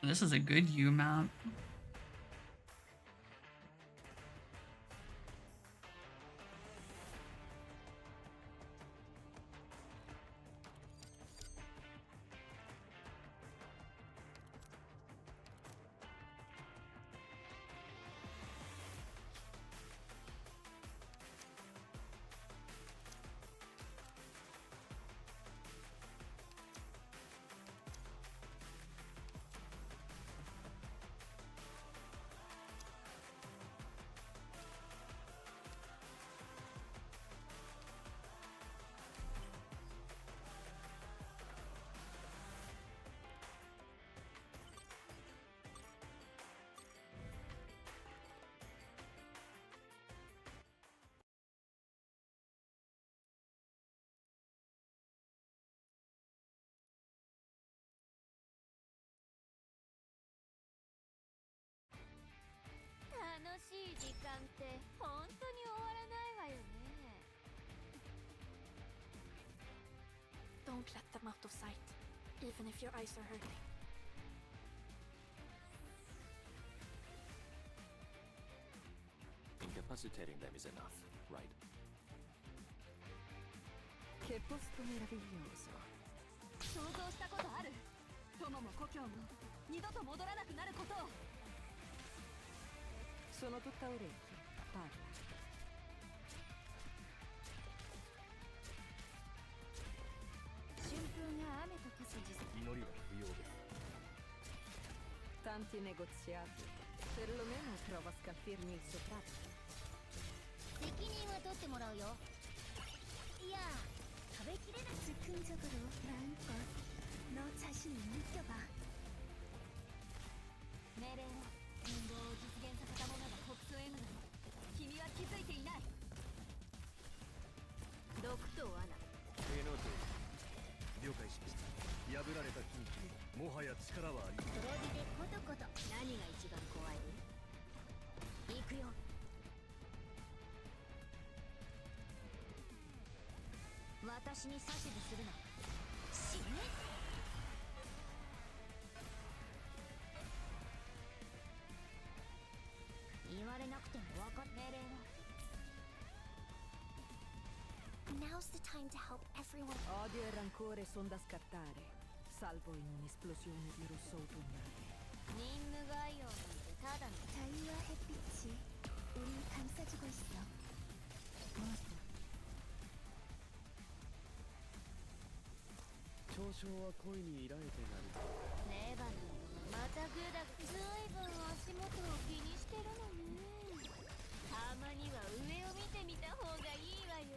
This is a good U map. Don't let them out of sight, even if your eyes are hurting. Incapacitating them is enough, right? ケ posto meraviglioso. 想像したことある。友も故郷も二度と戻らなくなることを。Sono tutta orecchie. Parla. 春風が雨と化す時期。祈りは不要です。Tanti negoziati. Perlomeno prova a scalfirmi il soprabito. 責任は取ってもらうよ。いや、食べきれない。즉흥적으로 마음껏 너 자신을 느껴봐. 命令を運動を実現させたものが北斗 M なの。君は気づいていない。毒と罠。例の通り了解しました。破られた禁忌にもはや力はありません。とろ火でコトコト。何が一番怖い？行くよ。私に指図するな。死ね。言われなくても分かっ命令は。Now's the time to help everyone. Odio e rancore son da scartare, salvo in un'esplosione di rosso autunnale. 任務概要なんてただの자유와 햇빛이 우리 감싸주고 있어. 嘲笑は恋に依頼てなる。レバノンまたグダグずいぶん足元を気にしてるのね。たまには上を見てみた方がいいわよ。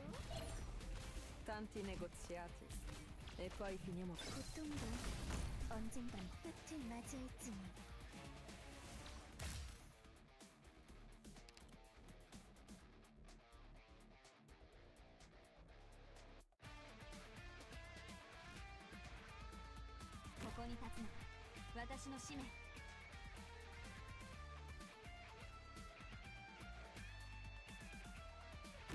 Tanti negoziati e poi finiamo. 고통도 언젠간 끝을 맞이할지니.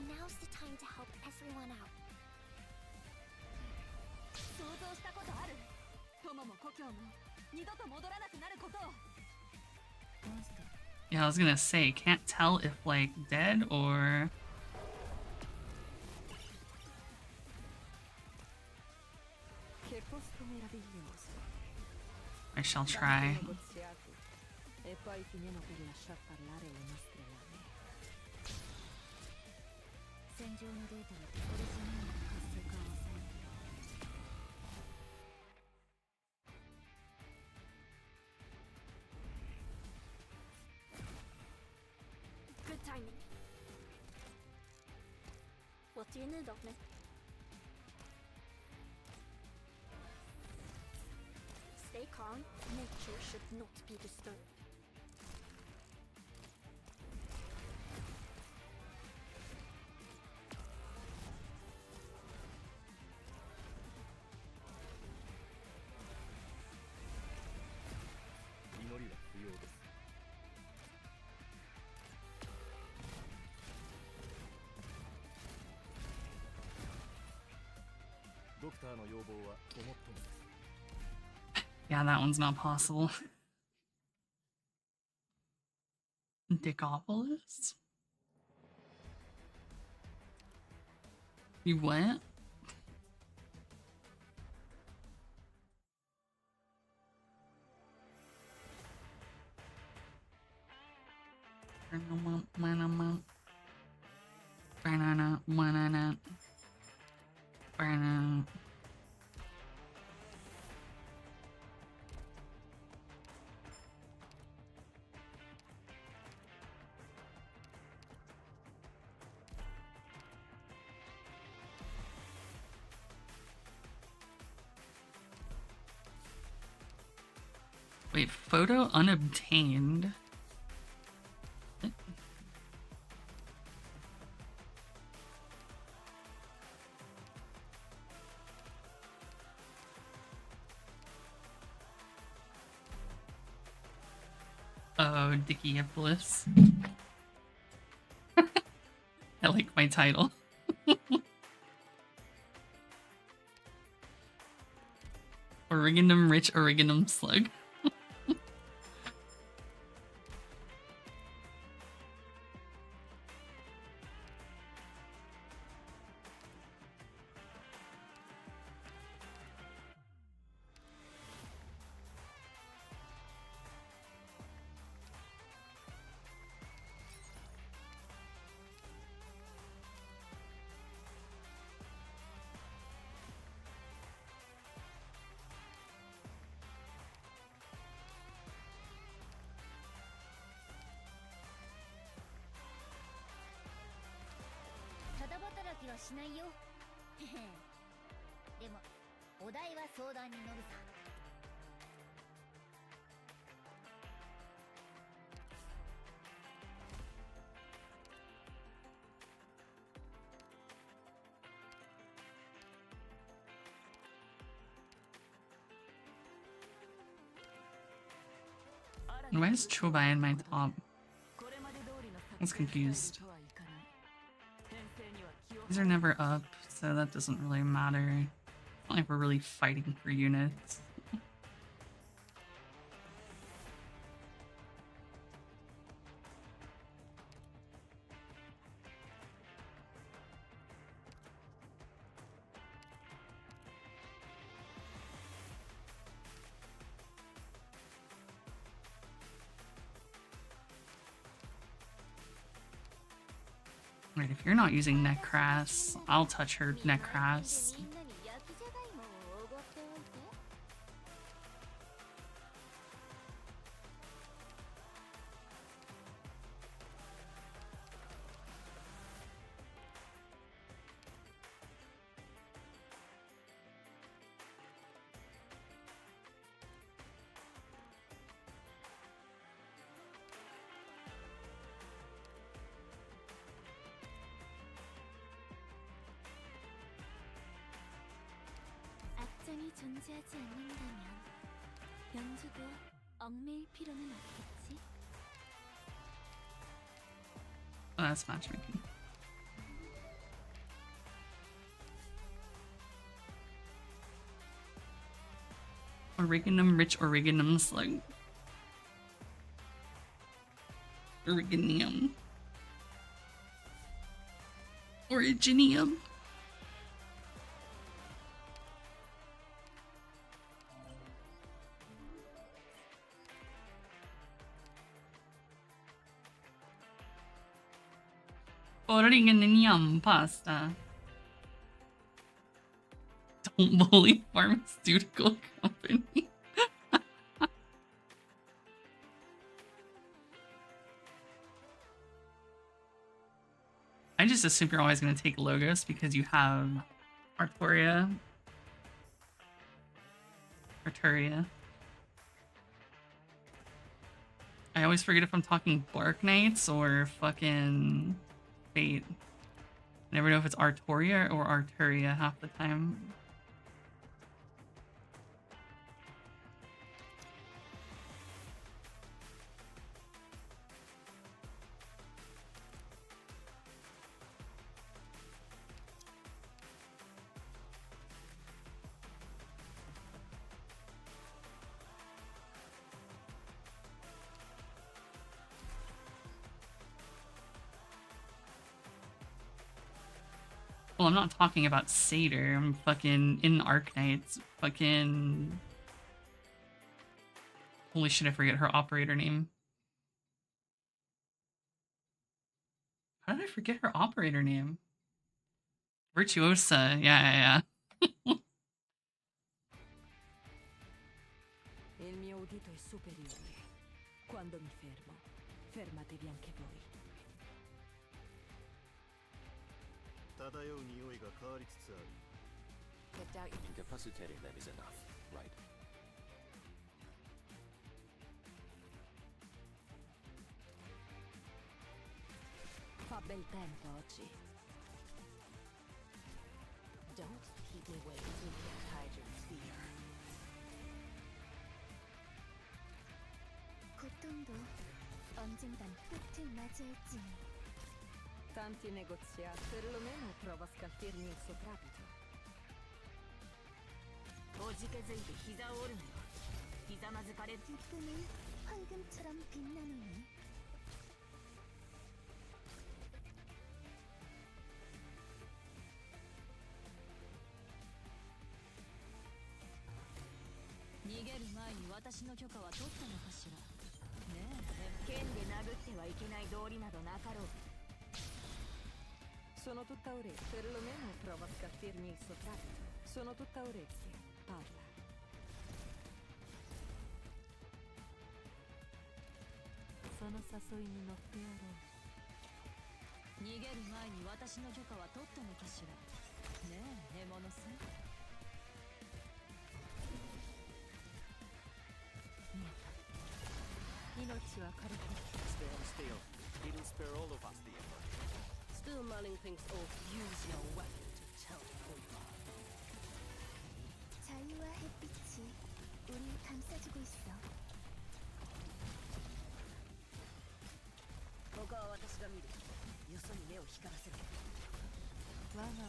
Now's the time to help everyone out. 想像したことある。友も故郷も二度と戻らなくなることを。 Yeah, I was gonna say, can't tell if like dead or Che posto meraviglioso. I shall try. E poi finiamo per lasciar parlare le nostre lame. 戦場のデータはオリジナルの活性化を抑えて。 Good timing. What do you need of me? Stay calm. Nature should not be disturbed. Yeah, that one's not possible. Dickopolis? You what? Wait, photo unobtained. Oh, Dickiepolis. I like my title. Origanum rich origanum slug. きはしないよ。へへ。でもお題は相談に乗るさ。Why is Chobai in my top? I was confused. These are never up, so that doesn't really matter. It's not like we're really fighting for units. Right, if you're not using Necras, I'll touch her Necras. 악장이 존재하지 않는다면 연주도 얽매일 필요는 없겠지? Oh, that's matchmaking. Origanum, rich origanum slug. Origanium. Originium. Origanium pasta. Don't bully pharmaceutical company. I just assume you're always going to take Logos because you have Arturia. I always forget if I'm talking Bark Knights or fucking Fate. I never know if it's Arturia or Arturia half the time. Well, I'm not talking about Satyr. I'm fucking in Arknights. Fucking... Holy shit, I forget her operator name. How did I forget her operator name? Virtuosa. Yeah. Il mio udito è superiore. Quando mi fermo, fermatevi anche voi. 漂う匂いが変わりつつある。 Incapacitating them is enough, right? Fa bel tempo oggi. Don't keep me waiting with your hydrant fear. 고통도 언젠간 끝을 맞이할지니. Tanti negoziati, perlomeno prova a scalfirmi il soprabito. おじけづいて膝を折るのよ。ひざまずかれる。기쁨은 황금처럼 빛나노니. 니게를 前に私の許可は取ったのかしら。ねえ、剣で殴ってはいけない道理などなかろう。 Sono tutta orecchie, perlomeno prova a scalfirmi il soprabito. Sono tutta orecchie, parla. Sono 誘いに乗ってやろう。逃げる前に私の許可は取ったのかしら。ねえ、獲物さん。見えた。命は枯れてる。 Stand still. It'll spare all of us the effort. Still mulling things over. Use your weapon to tell me who you are. 자유와 햇빛이 우리 감싸주고 있어. ここは私が見る。よそに目を光らせる。我が炎に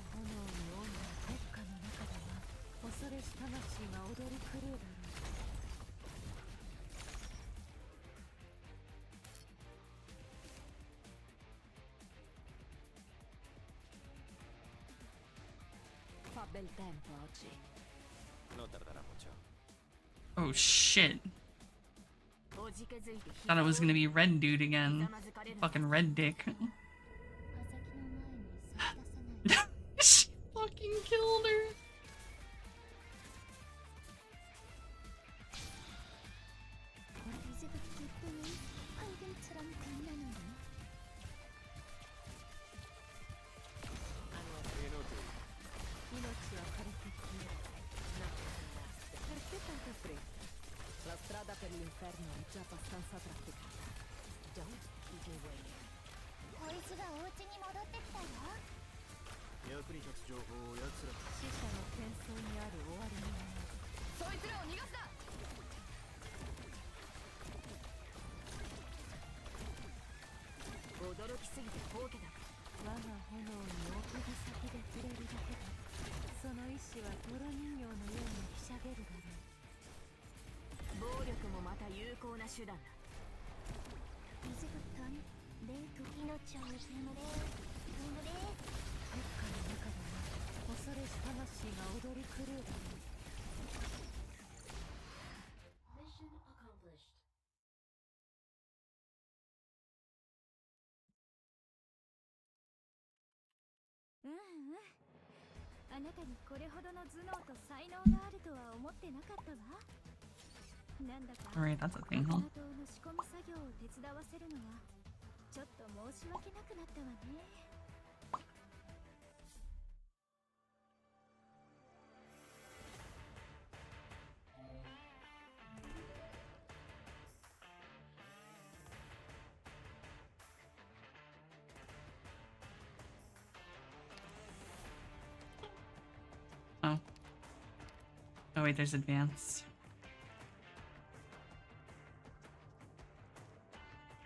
恩な鉄火の中では恐れし魂が踊り狂うだろう。Fa bel tempo oggi. No tardará mucho. Oh shit. おじけづいて Thought it was gonna be red dude again. Fucking red dick. She fucking killed her. 이제부터 기쁨이 황금처럼 빛나는군. La strada per l'inferno è già abbastanza trafficata. Don't keep me waiting. 小石がお家に戻ってきたよ。役に立つ情報を奴ら死者の喧騒にある終わりのもの。そいつらを逃がすな。驚きすぎて高家だ。我が炎に奥ぎ先で触れるだけでその意志は泥人形のようにひしゃげるだろう。暴力もまた有効な手段だ。 이제부턴 내命を眠れ。鉄火の中では恐れし魂が踊り狂うだろう。 Mission accomplished. あなたにこれほどの頭脳と才能があるとは思ってなかったわ。なんだか Alright, that's a thing, huh? 刀の仕込み作業を手伝わせるのはちょっと申し訳なくなったわね。 Oh. Oh wait, there's advanced.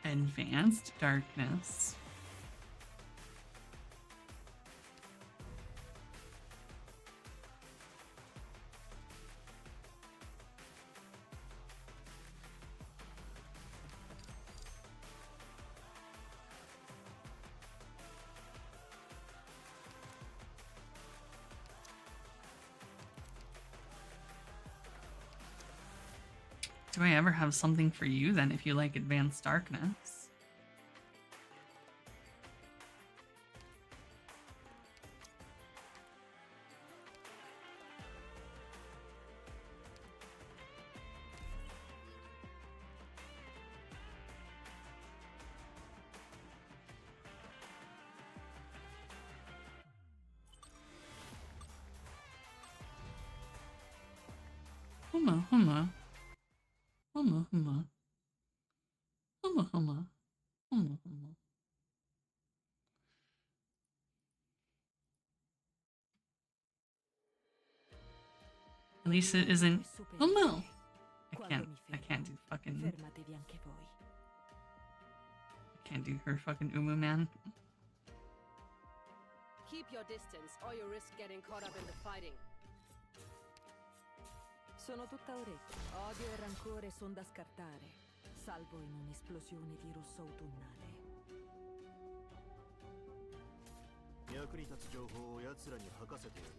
Advanced darkness. Do I ever have something for you then if you like advanced darkness? Huma, huma. Huma, huma. Huma, huma. Huma, huma. At least it isn't Huma. I can't do fucking. I can't do her fucking Umu man. Keep your distance or you risk getting caught up in the fighting. Sono tutta orecchie. Odio e rancore son da scartare, salvo in un'esplosione di rosso autunnale. 役に立つ情報を奴らに吐かせてやる。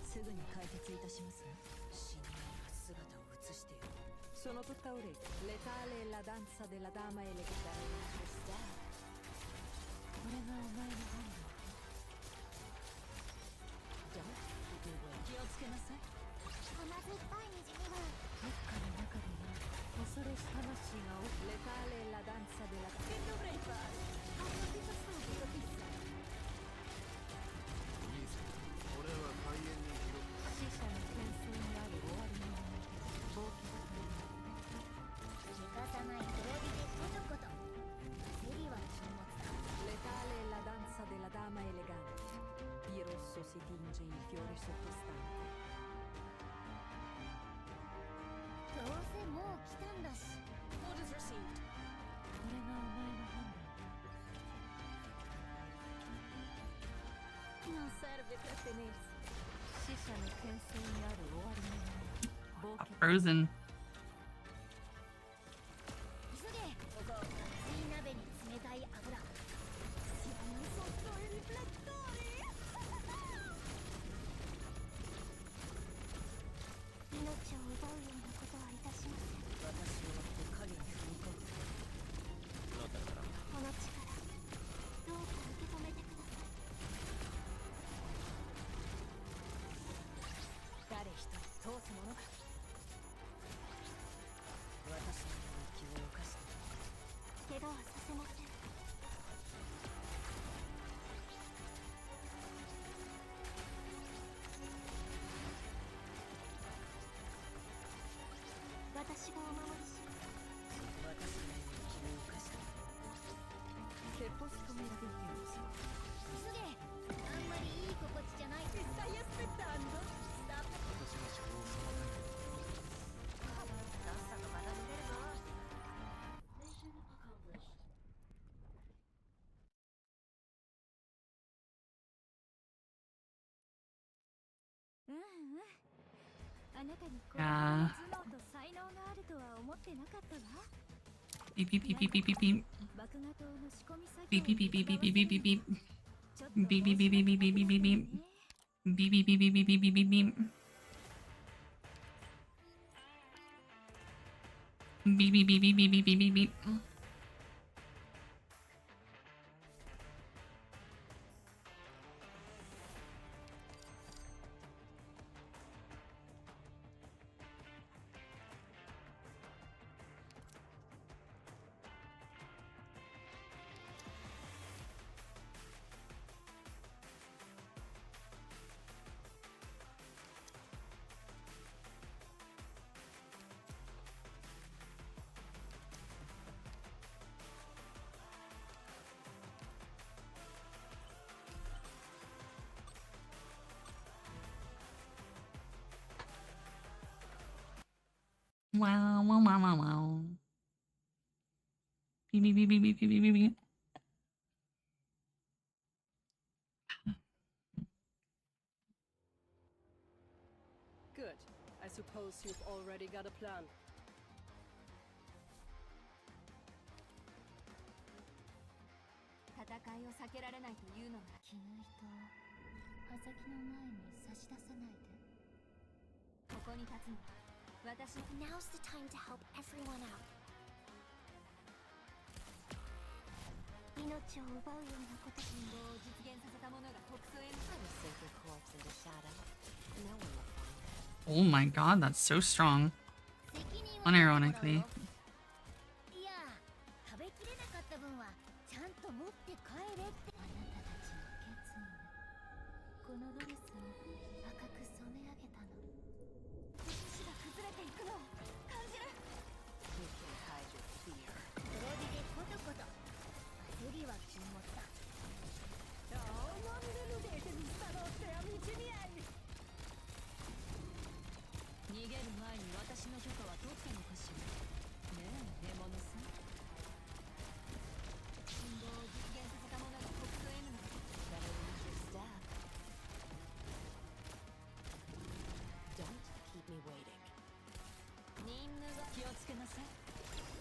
すぐに解決いたします。死人が姿を映している。Sono tutta orecchie. Letale è la danza della dama elegante. これがお前の番だ。気をつけなさい。甘酸っぱい虹には鉄火の中では恐れし魂が起き。Letale è la danza si tinge in fiori sottostante. どうせもう来たんだし。 Orders received. これがお前の判断。 No serve para tener. 死者の牽制にある終わりのない冒険。 Frozen. 急げ。熱い鍋に冷たい油。Siamo sotto i riflettori. 命を奪うようなことはいたしません。私は影に踏み込む。この力、どうか受け止めてください。誰一人通すものか。私の気を犯して。怪我はさせません。私がお守りします。私の気を犯して。che posso meraviglioso. Suge, あんまりいい心地じゃない。Ti stai aspettando? Sta per... 私が思考を妨げる。さっさと片付けるぞ。あなたにこれほどの頭脳と才能があるとは思ってなかったわ。 Beep beep beep beep beep beep beep. 爆画刀の仕込み作業 Beep beep beep beep beep beep beep beep beep. ちょっと Beep beep beep beep beep beep beep beep beep. Beep beep beep beep beep beep beep beep beep. Beep beep beep beep beep beep beep beep beep. Wow, wow, wow, wow, wow. Beep, beep, beep, beep, beep, beep, beep, beep. Good. I suppose you've already got a plan. 戦いを避けられないというのなら絹糸を刃先の前に差し出さないで。ここに立つのは私。 Now's the time to help everyone out. 命を奪うようなこと信号を実現させた者が特捜へ向かう。 Oh my god, that's so strong. Unironically. いや、食べきれなかった分はちゃんと持って帰れって。あなたたちの決意がこのドレスを赤く染め上げたの。土が崩れていくのを感じる。滅びでコトコト。焦りは禁物だ。逃げる前に私の許可は取ったのかしら。ねえ、獲物さん。信号を実現させた者が特捜へ向かう。任務が気をつけなさい。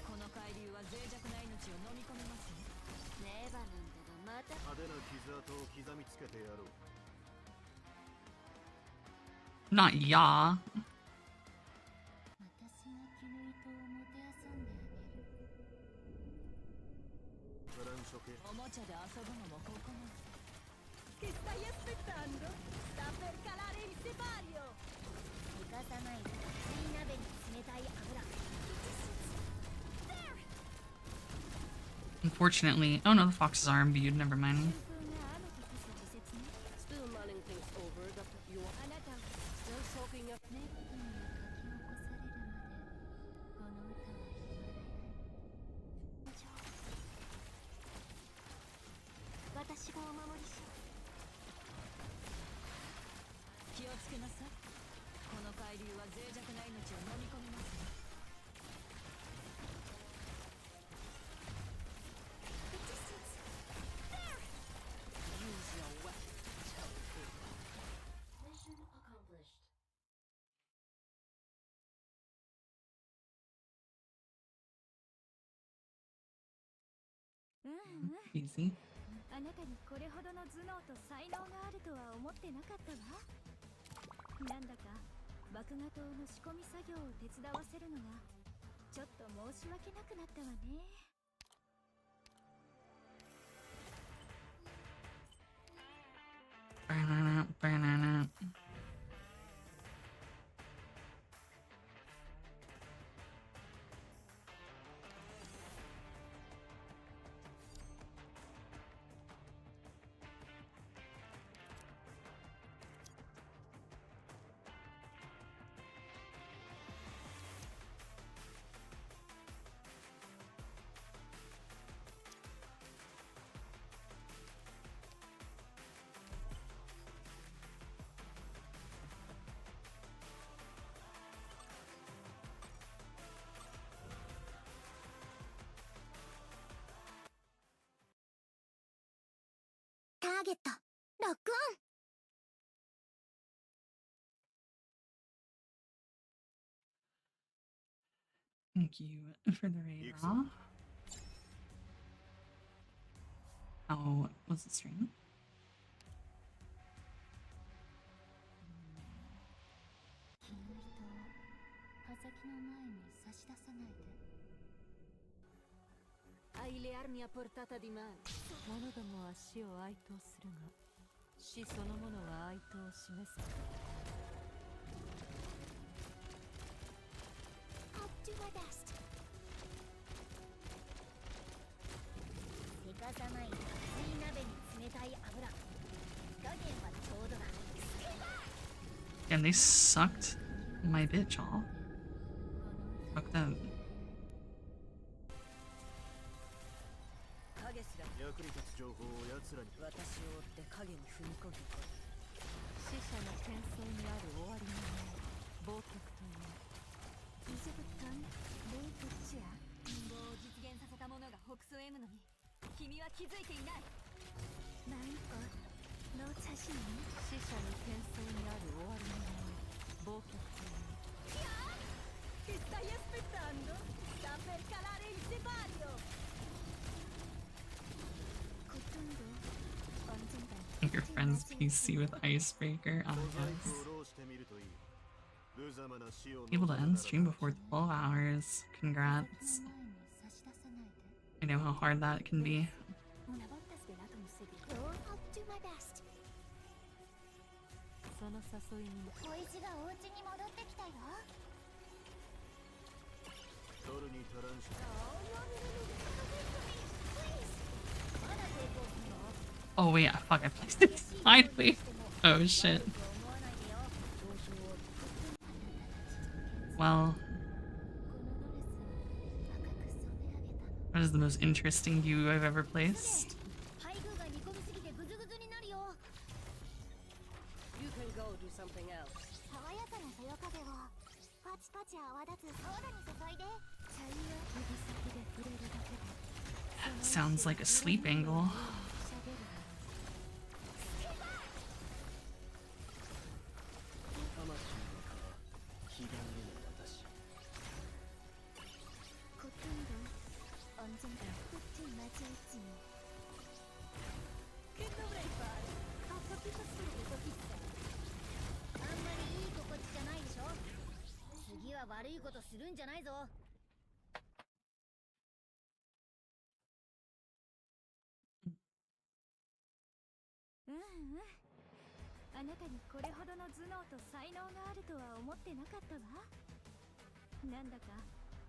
この海流は脆弱な命を飲み込めますよ。ネバなんだがまた派手な傷跡を刻みつけてやろう。 Not ya. 私が絹糸をもてあそんであげる。トランショケ。おもちゃで遊ぶのもここまで。 Che stai aspettando? Sta per calare il sipario! 浮かさないで。熱い鍋に冷たい油。Unfortunately. Oh no, the foxes are imbued. Never mind. Still mulling things over, but you are... あなたは Still soaking up... ネットに書き起こされるまでこの歌は読まれない。私がお守りします。つけなさい。この海流は脆弱な命を飲み込みますよ。Use your weapon, teleporter. Mission accomplished. Easy. あなたにこれほどの頭脳と才能があるとは思ってなかったわ。なんだか麦芽糖の仕込み作業を手伝わせるのがちょっと申し訳なくなったわね。Banana, banana. Target ロックオン。Thank you for the raid, Raw. How was the stream? 君の人を刃先の前に差し出さないで。Hai le armi a portata di mano. 者どもは死を哀悼するが、死そのものは哀悼を示す。I'll do my best. せかさない熱い鍋に冷たい油。火加減はちょうどだ。 Damn, they sucked my bitch off. Fuck them. 影すら役に立つ情報を奴らに。私を追って影に踏み込んでこい。死者の喧騒にある終わりのない忘却という。20분 내 도치야. 陰謀を実現させた者が北総 M のに君は気づいていない。マイコ너 자신이 死者の喧騒にある終わりのない忘却という。Ti stai aspettando? Sta per calare il sipario! Your friend's PC with Icebreaker. Oh, yes. Able to end stream before 12 hours. Congrats. I know how hard that can be. I'll do my best. その誘いに小石がお家に戻ってきたよ。取るに足らんし。Oh wait, fuck, I placed it sideways. Oh shit. Well, that is the most interesting view I've ever placed. You can go do something else. 爽やかなそよ風をパチパチ泡立つソーダに注いで。茶色指先で触れるだけで。 Sounds like a sleep angle. 悪いことするんじゃないぞ。あなたにこれほどの頭脳と才能があるとは思ってなかったわ。なんだか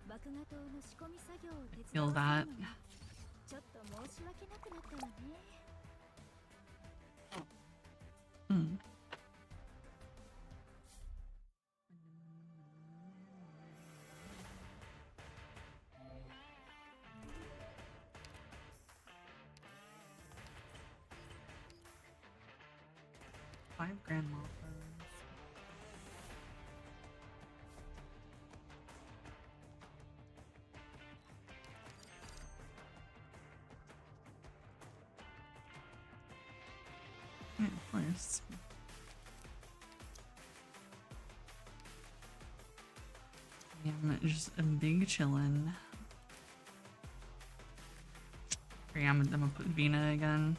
麦芽糖の仕込み作業を手伝わせるのがちょっと申し訳なくなったわね。5 grandma photos. Yeah, of course. Yeah, I'm just a big chillin'. Okay, I'm gonna put Vina again.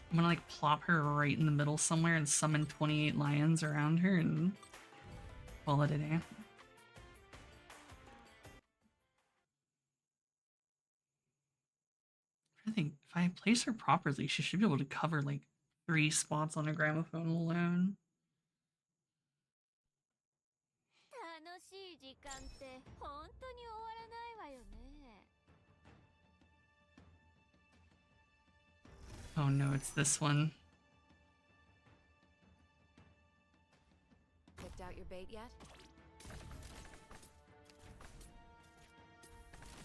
I'm gonna like plop her right in the middle somewhere and summon 28 lions around her and call it a day. I think if I place her properly, she should be able to cover like 3 spots on a gramophone alone. 楽しい時間って本当に終わらないわよね。 Oh no, it's this one. Picked out your bait yet?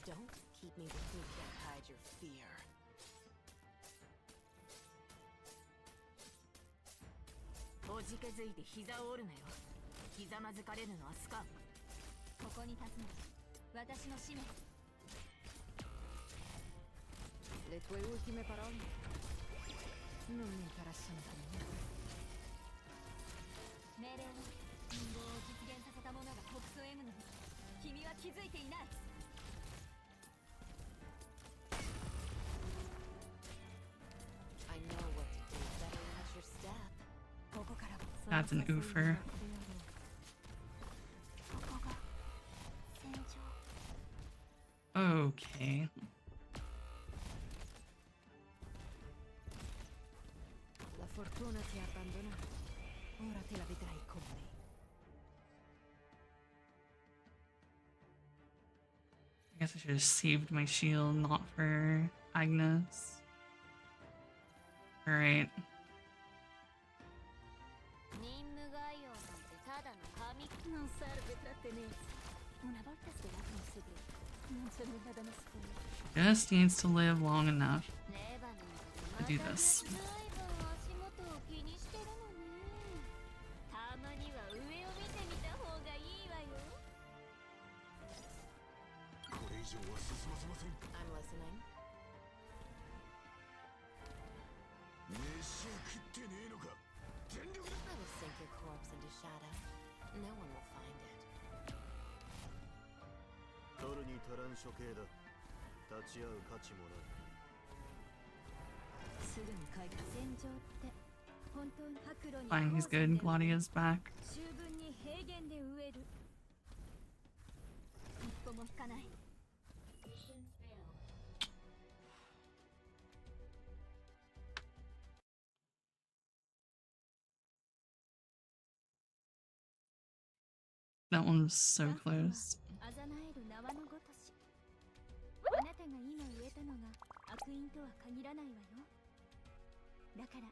Don't keep me with you can't hide your fear. おじけづいて膝を折るなよ。ひざまずかれるのはスカン。ここに立つの私の使命。 Le tue ultime parole non mi interessano per niente. 命令は陰謀を実現させた者が北総 M のに君は気づいていない。 I know what to do. Better watch your step. ここからは That's an oofer. ここが戦場。 Okay. La fortuna ti ha abbandonato. Ora te la vedrai con me. I guess I should have saved my shield, not for Agnes. Alright. 任務概要なんてただの紙。Non serve trattenersi. Una volta svelato un segreto, non c'è nulla da nascondere. Just needs to live long enough to do this. 随分足元を気にしてるのね。たまには上を見てみた方がいいわよ。これ以上は進ませません。 I'm listening. 飯食ってねえのか。全力で。 I will sink your corpse into shadow. No one will find it. 取るに足らん処刑だ。立ち会う価値もない。すぐに帰った戦場って本当に白露に Fine, he's good. Gladia's back. 十分に平原で植える。一歩も引かない。 That one was so close. あざなえる縄のごとし。あなたが今植えたのが悪因とは限らないわよ。だから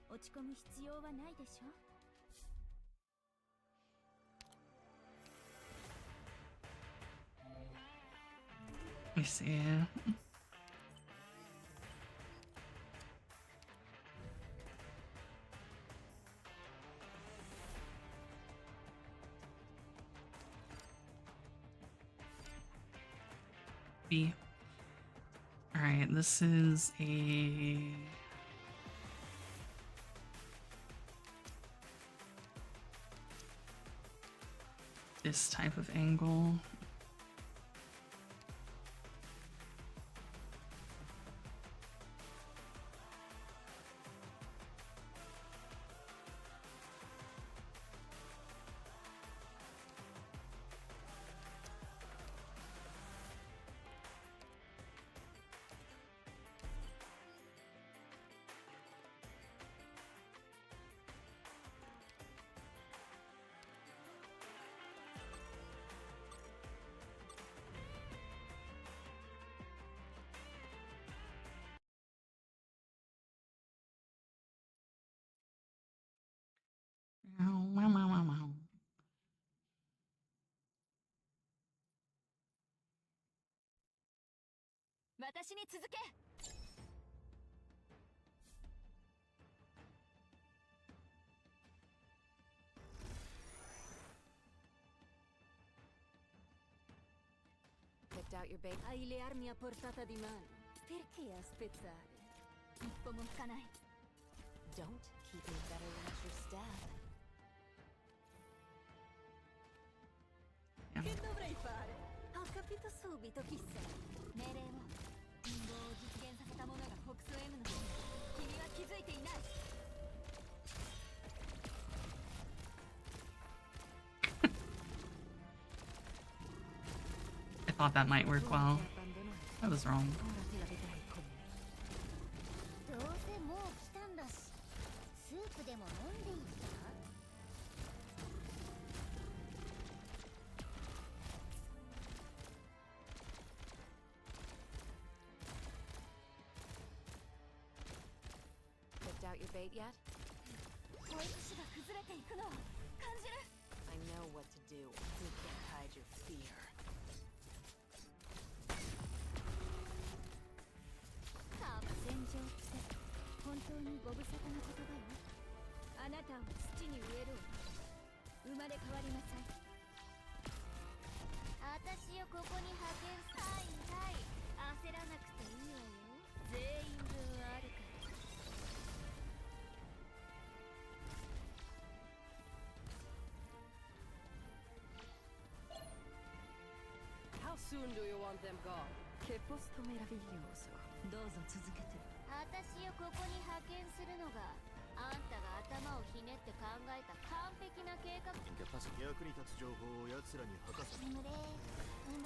落ち込む必要はないでしょ。 Let me see. B. Alright, this is a... this type of angle. Wow, wow, wow, wow. 私に続け。 I'll out your bait? Hai le armi a portata di mano. Perché aspettare? Don't keep me better than at your stab. Che dovrei fare? Ho capito subito chi sei. 命令を陰謀を実現させた者がフォックス M の方に君は気づいていない。 I thought that might work well. I was wrong. どうせもう来たんだし、スープでも飲んでいいか? Picked out your bait yet? 保育士が崩れていくのを感じる。 I know what to do. You can't hide your fear. 戦場って本当にご無沙汰な言葉よ。あなたを土に植えるわ。生まれ変わりなさい。私をここに派遣。はいはい、焦らなくていいわよ。全員分あるから。 How soon do you want them gone? Che posto meraviglioso. どうぞ続けて。私をここに派遣するのがあんたが頭をひねって考えた完璧な計画。役に立つ情報を奴らに吐かせ。眠れ眠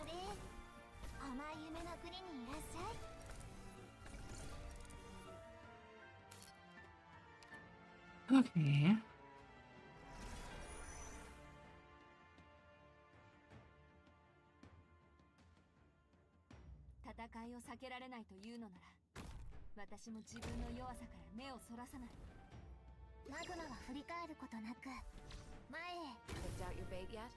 れ、甘い夢の国にいらっしゃい。 Okay. 戦いを避けられないというのなら、私も自分の弱さから目をそらさない。マグマは振り返ることなく前へ。 Picked out your bait yet?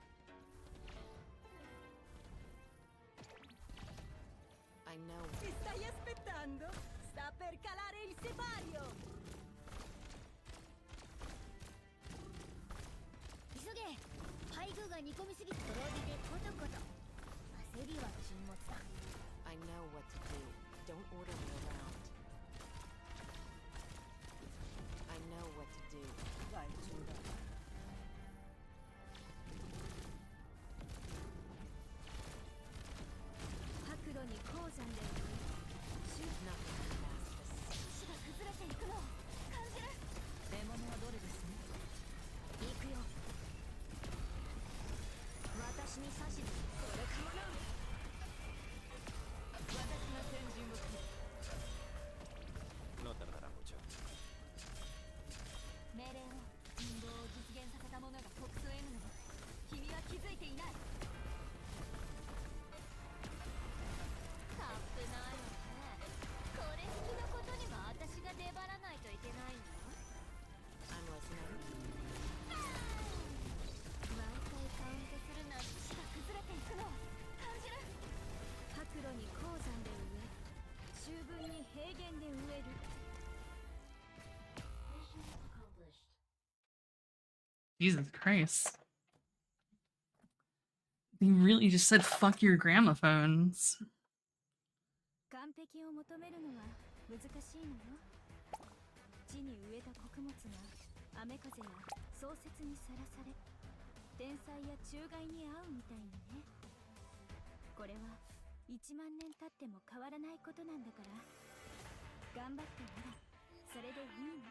I know. Ti stai aspettando? Sta per calare il sipario! 急げ。配偶が煮込みすぎてとろ火でコトコト。焦りは沈没だ。 I know what to do. Don't order me around. I know what to do. 害虫だ。白露に鉱山でシュー Nothing can mask this. 石が崩れていくのを感じる。獲物はどれですね。行くよ。私に指図。これかもな。私の先陣を切る。 No tardará mucho. 命令を陰謀を実現させた者がフォックス M なの。君は気づいていない。タップないわね。これ好きなことには私が出張らないといけないの。 I'm listening. 毎回カウントするなんて石が崩れていくのを感じる。白露に鉱山で植え、秋分に平原で植える。 Jesus Christ. They really just said fuck your gramophones. 完璧を求めるのは難しいのよ。地に植えた穀物が雨風や霜雪にさらされ、天災や虫害に遭うみたいにね。これは1万年経っても変わらないことなんだから、頑張ってならそれでいいの。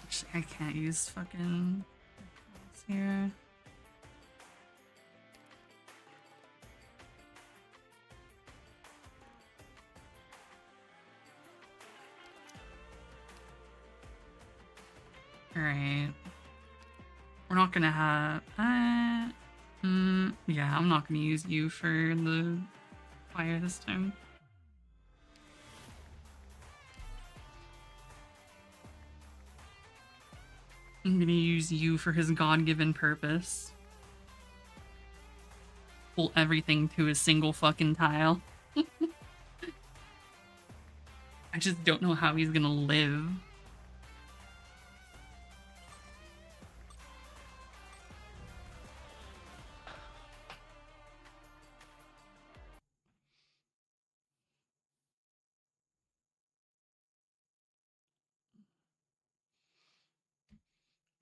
Actually, I can't use fucking here. Alright. We're not gonna have... yeah, I'm not gonna use you for the fire this time. I'm gonna use you for his God-given purpose. Pull everything to a single fucking tile. I just don't know how he's gonna live.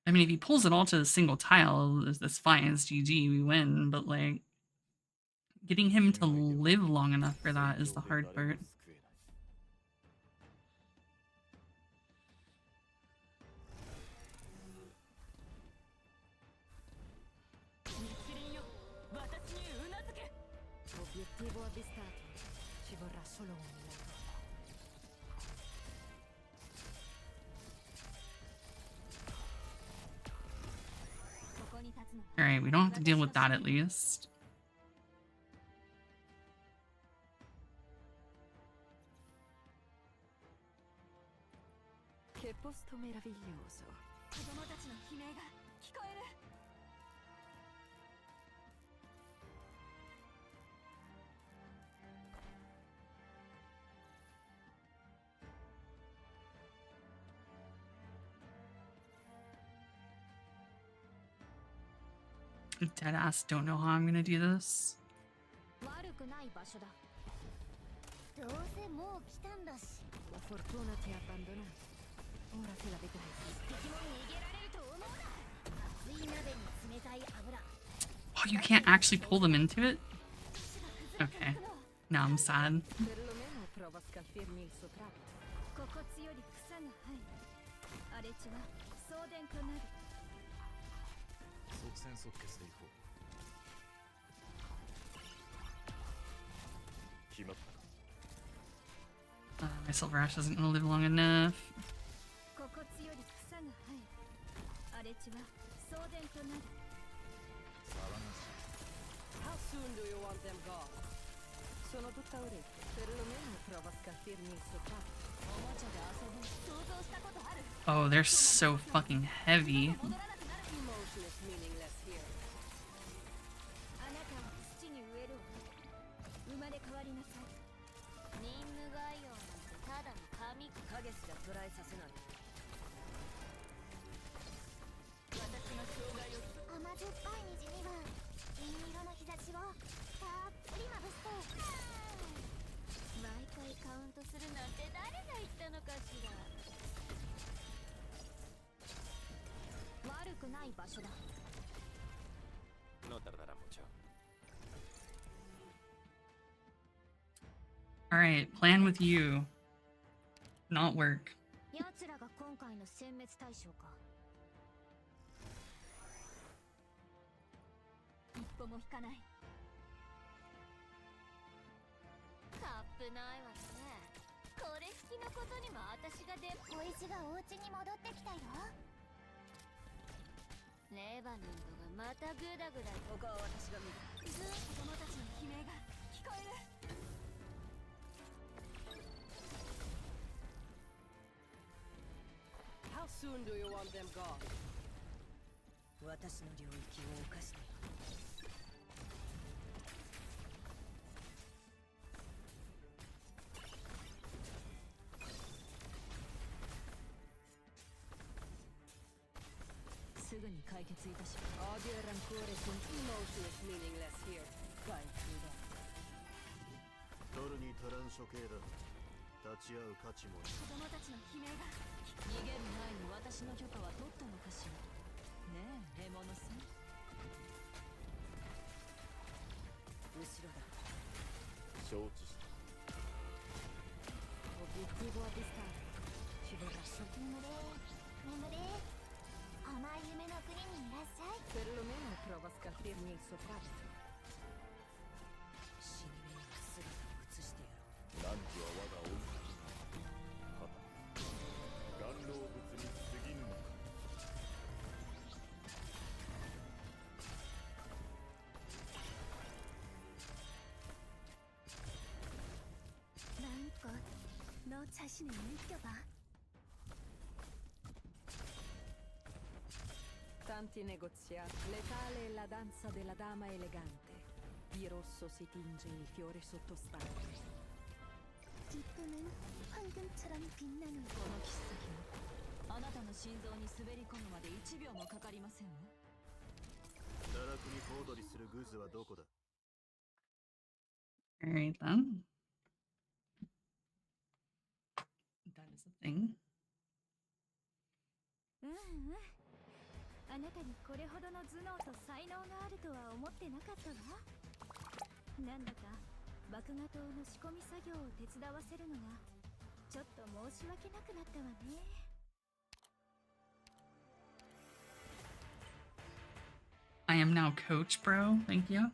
I mean, if he pulls it all to a single tile, that's fine. It's GG, we win. But, like, getting him to live long enough for that is the hard part. Alright, we don't have to deal with that at least. Deadass don't know how I'm gonna do this. Oh, you can't actually pull them into it? Okay. Now I'm sad. My Silver Ash isn't gonna live long enough. How soon do you want them gone? Oh, they're so fucking heavy. Alright, plan with you. Not work. How soon do you want them gone? Emotionless, meaningless here. 取るに足らん処刑だ。立ち会う価値もない。子供たちの悲鳴が逃げる前に私の許可は取ったのかしら。ねえ、獲物さん。後ろだ。承知した。オビティボアディスター。シュベラショ。眠れ、眠れ。甘い夢の国にいらっしゃい。Perlomeno prova a scalfirmi il suo tratto. 死に目に姿を映してやろう。汝は我が追いかけにはた願老物に過ぎぬのか。너 자신을 느껴봐. Tanti negoziati. Letale è la danza della dama elegante. Di rosso si tinge il fiore sottostante. 기쁨은 황금처럼 빛나는 この切っ先もあなたの心臓に滑り込むまで1秒もかかりませんわ。堕落に小躍りするグズはどこだ？ Alright then. That is a thing. あなたにこれほどの頭脳と才能があるとは思ってなかったわ。なんだか麦芽糖の仕込み作業を手伝わせるのがちょっと申し訳なくなったわね。I am now coach, bro. Thank you.「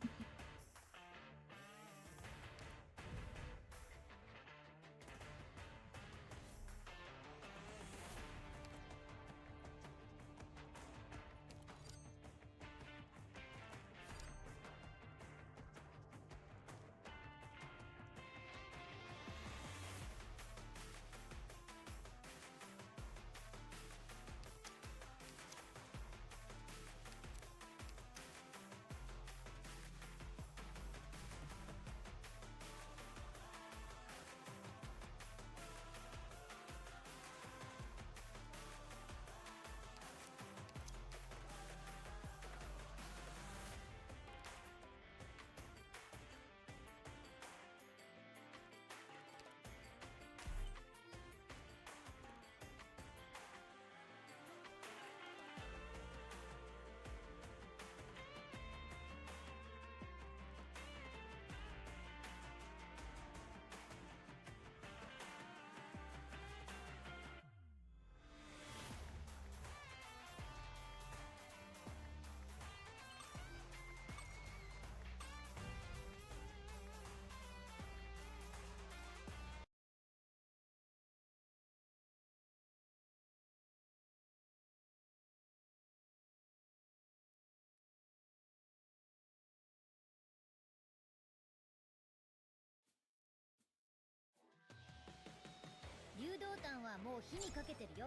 流動炭はもう火にかけてるよ。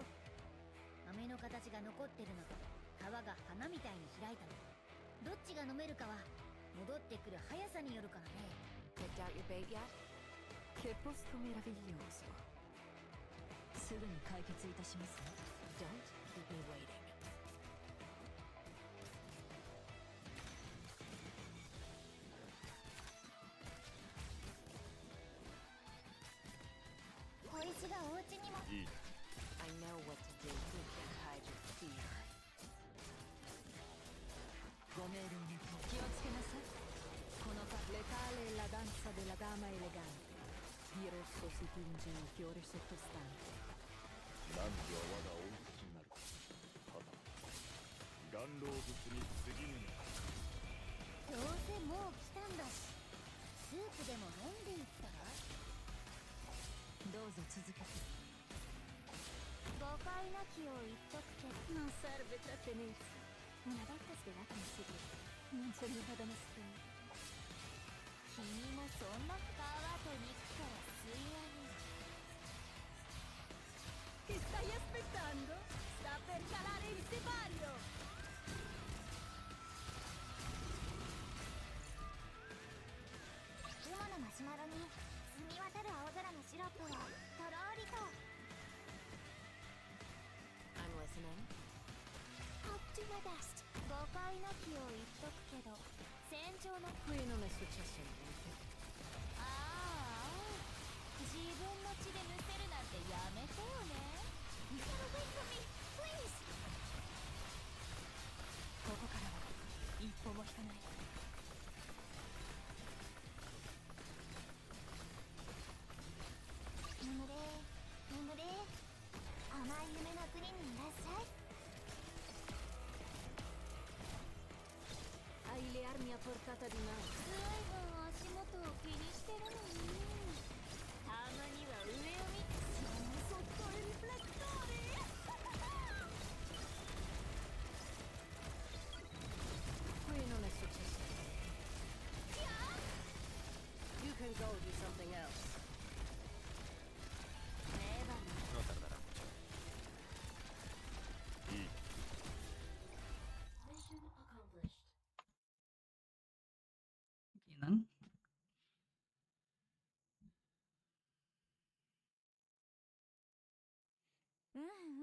豆の形が残ってるのと皮が花みたいに開いたの。どっちが飲めるかは戻ってくる速さによるからね。 Picked out your bait yet? Che posto meraviglioso. すぐに解決いたしますわ。Don't keep me waiting. 小石がお家にも。いい。 I know what to do to hide your fear. ご命令に気をつけなさい。このletale è la danza della dama elegante. Di rosso si tinge il fiore sottostante. なんでは我が追い口になる。ただ岩老物に過ぎぬのか。どうせもう来たんだし、スープでも飲んでいったら。どうぞ続けて。誤解なきを言っとくけど。Non serve trattenersi. Una volta svelato il segreto, non c'è nulla da nascondere. 君もそんな皮と肉から吸い上げる。 Che stai aspettando? Sta per calare il sipario! 雲のマシュマロに澄み渡る青空のシロップをとろーりと。 I'm listening. I'll do my best. 誤解なきを言っとくけど、戦場の Qui non è successo niente. ああ、自分の血でむせるなんてやめてよね。Get away from me, please. ここからは一歩も引かない。眠れ、眠れ。甘い夢の国にいらっしゃい。 Hai le armi a portata di mano. 随分足元を気にしてるのに。たまには上を見て。Sotto il riflettore! Qui non è successo niente. You can go do something else.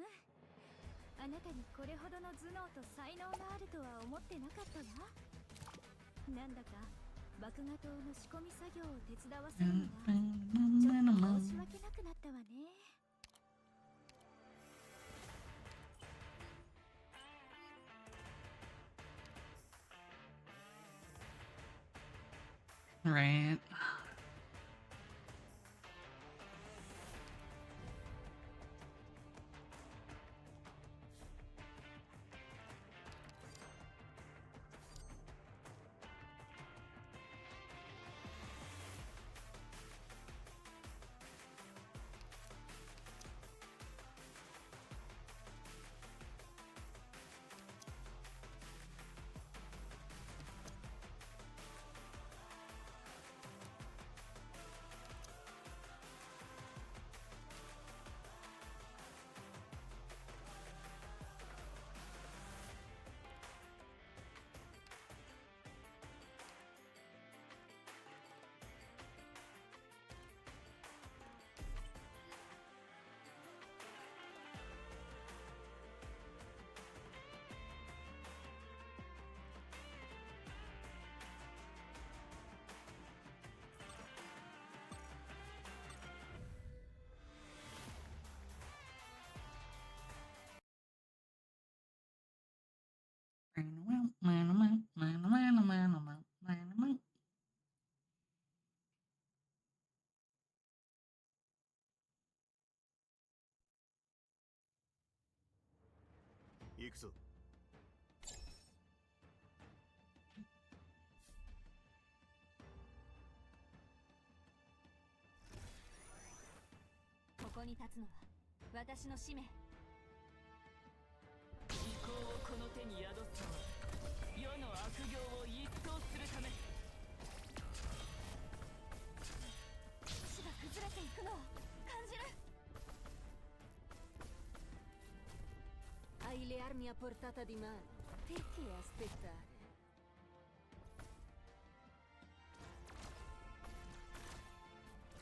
あなたにこれほどの頭脳と才能があるとは思ってなかったわ。なんだか麦芽糖の仕込み作業を手伝わせるのがちょっと申し訳なくなったわね。Right.行くぞ。ここに立つのは私の使命。意向をこの手に宿すのは世の悪行を一掃するため。地が崩れていくのを感じる。Hai le armi a portata di mano. Perché aspettare?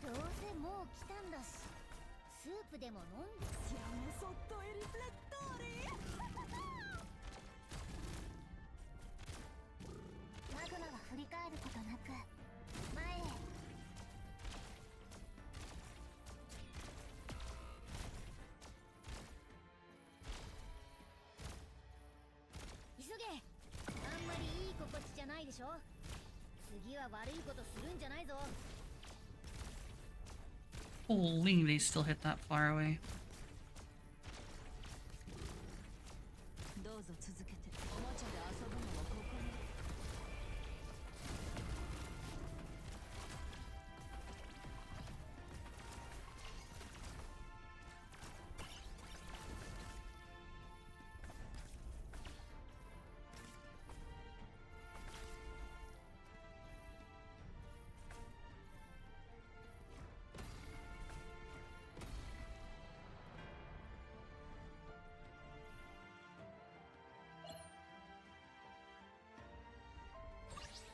どうせもう来たんだし、スープでも飲んで。Siamo sotto i riflettori! マグマは振り返ることなく前へ。急げ。あんまりいい心地じゃないでしょ。次は悪いことするんじゃないぞ。Holy, they still hit that far away. どうぞ続けて。おもちゃで遊ぶのはここね。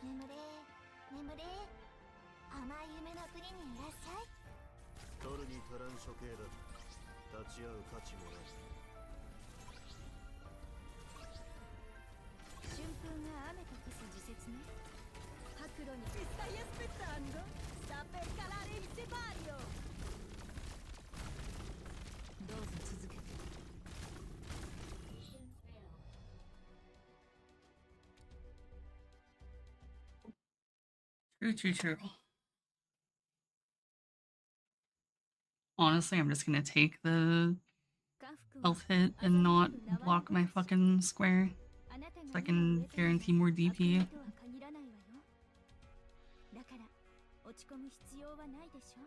眠れ眠れ。甘い夢の国にいらっしゃい。取るに足らん処刑だ。立ち会う価値もない。春風が雨と消す時節ね。白露にStai aspettando? Sta per calare il sipario. どうぞ続けて。True. Honestly, I'm just gonna take the health hit and not block my fucking square, so I can guarantee more DP. だから落ち込む必要はないでしょ。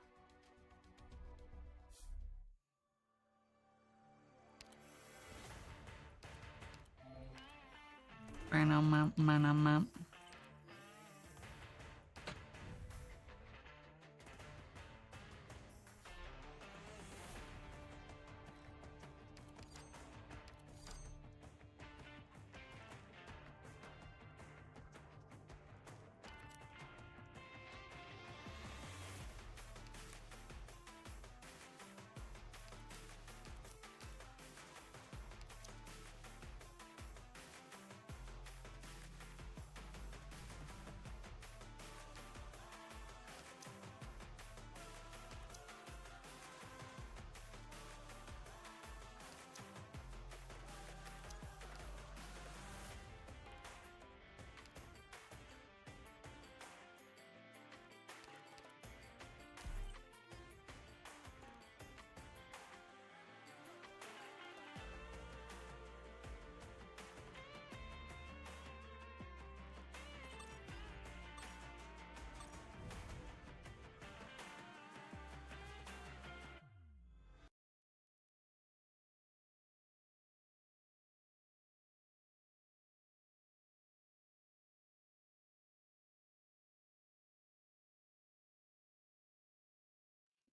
Map.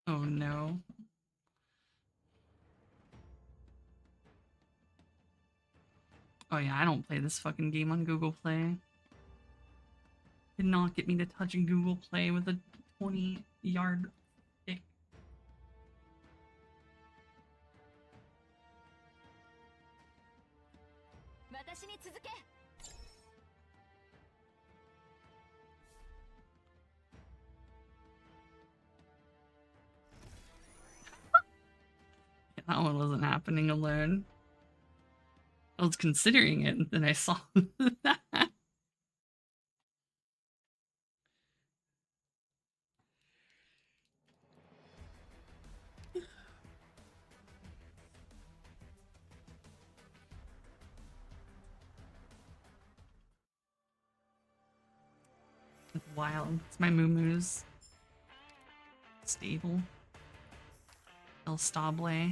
Oh no. Oh yeah, I don't play this fucking game on Google Play. Did not get me to touch Google Play with a 20-yard stick. That one wasn't happening alone. I was considering it, and then I saw that. It's wild. It's my moo-moos. Stable. El Stable.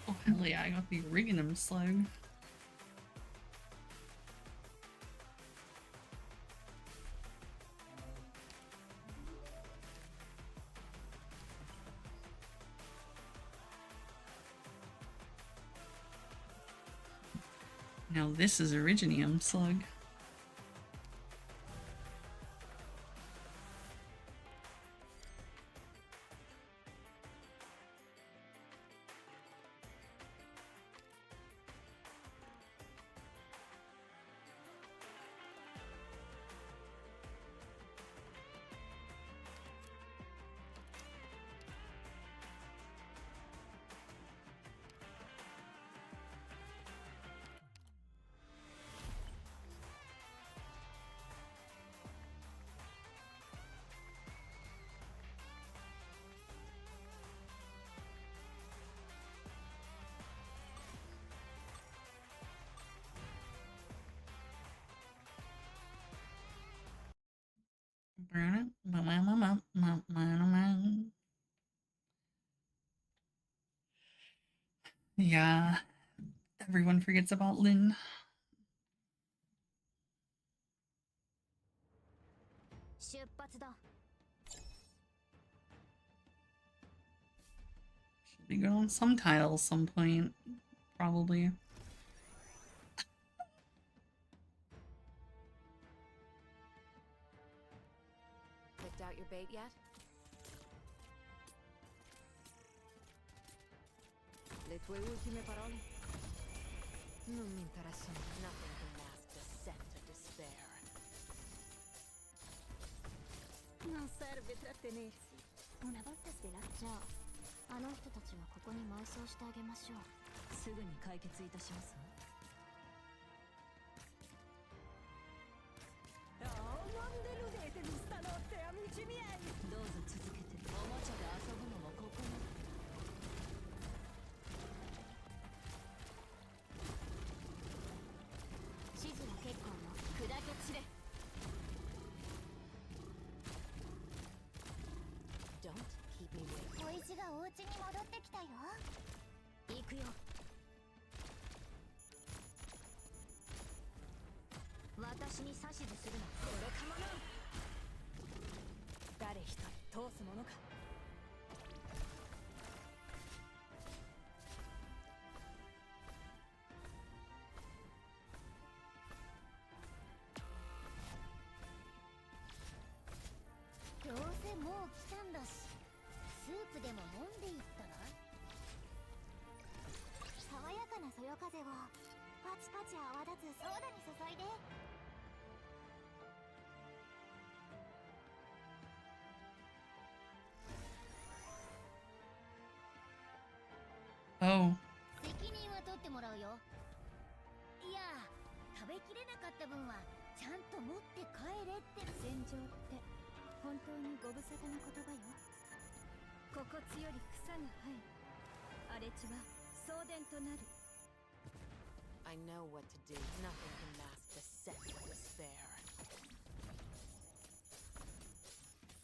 Oh hell yeah, I got the Originum slug. Now this is Originium slug. Yeah, everyone forgets about Lynn. Should be good on some tiles some point, probably. your bait yet? Le tue ultime parole? Non mi interessano. Nothing can mask the scent of despair. Non serve trattenersi. Una volta svelato. じゃあ、あの人たちはここに埋葬してあげましょう。すぐに解決いたしますわ。どうぞ続けて。おもちゃで遊ぶのもここまで。指示は結構よ。砕け散れ。Don't keep me waiting. 小石がお家に戻ってきたよ。行くよ。私に指図するな。それかもな。誰一人通すものか。どうせもう来たんだし、スープでも飲んでいったら。爽やかなそよ風をパチパチ泡立つソーダに注いで。Oh. 責任は取ってもらうよ。いや、食べきれなかった分はちゃんと持って帰れって。戦場って本当にご無沙汰な言葉よ。心地より草が生え、荒れ地は送電となる。I know what to do. Nothing can mask the scent of despair.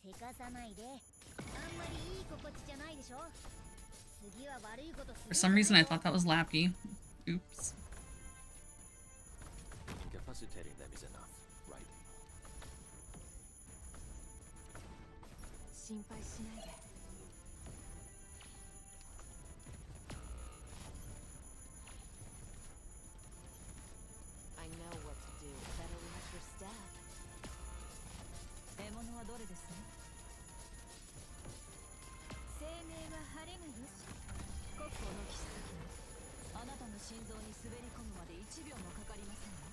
せかさないで。あんまりいい心地じゃないでしょ。次は悪いことする。 For some reason, I thought that was Lappy. Oops. Incapacitating them is enough, right? 心配しないで。I know what to do. Better watch your step. 獲物はどれですね。生命は晴れがよし。この奇跡もあなたの心臓に滑り込むまで1秒もかかりませんわ。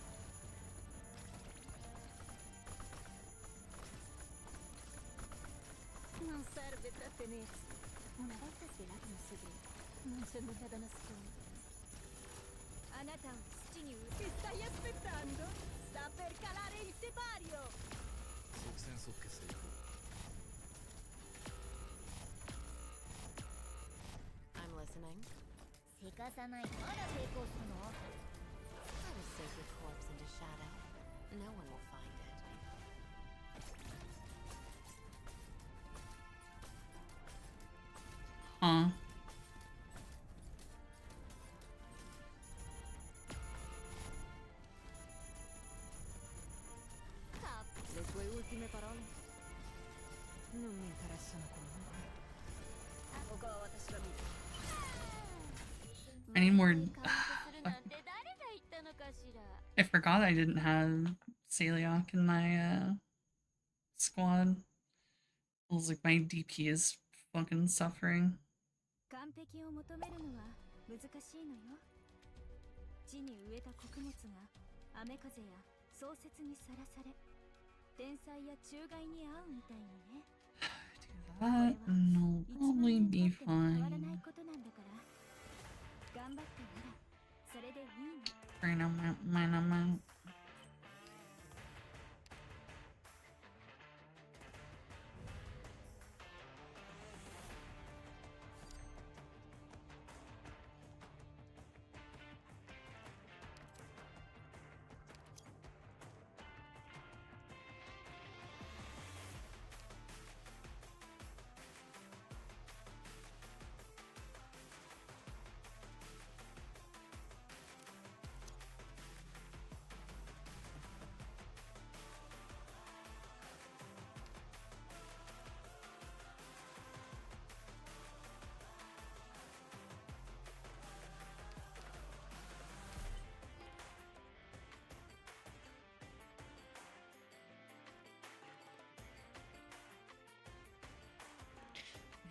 Non serve trattenersi. Una volta svelato un segreto, non c'è nulla da nascondere. あなたを土に植え。stai aspettando? Sta per calare il sipario. 即戦即決でいこう。I'm listening. せかさない。まだ抵抗するの？ Try to save your corpse into shadow. No one will find it. Huh. Le tue ultime parole? Non mi interessano comunque. I need more. I forgot I didn't have Celiac in my squad. It was like my DP is fucking suffering. 完璧を求めるのは難しいのよ。地に植えた穀物が雨風や霜雪にさらされ、天災や虫害に遭うみたいにね。 That will probably be 変わらない fine. ことなんだから。頑張ってならそれでいいの。 Bring them out, mine them out.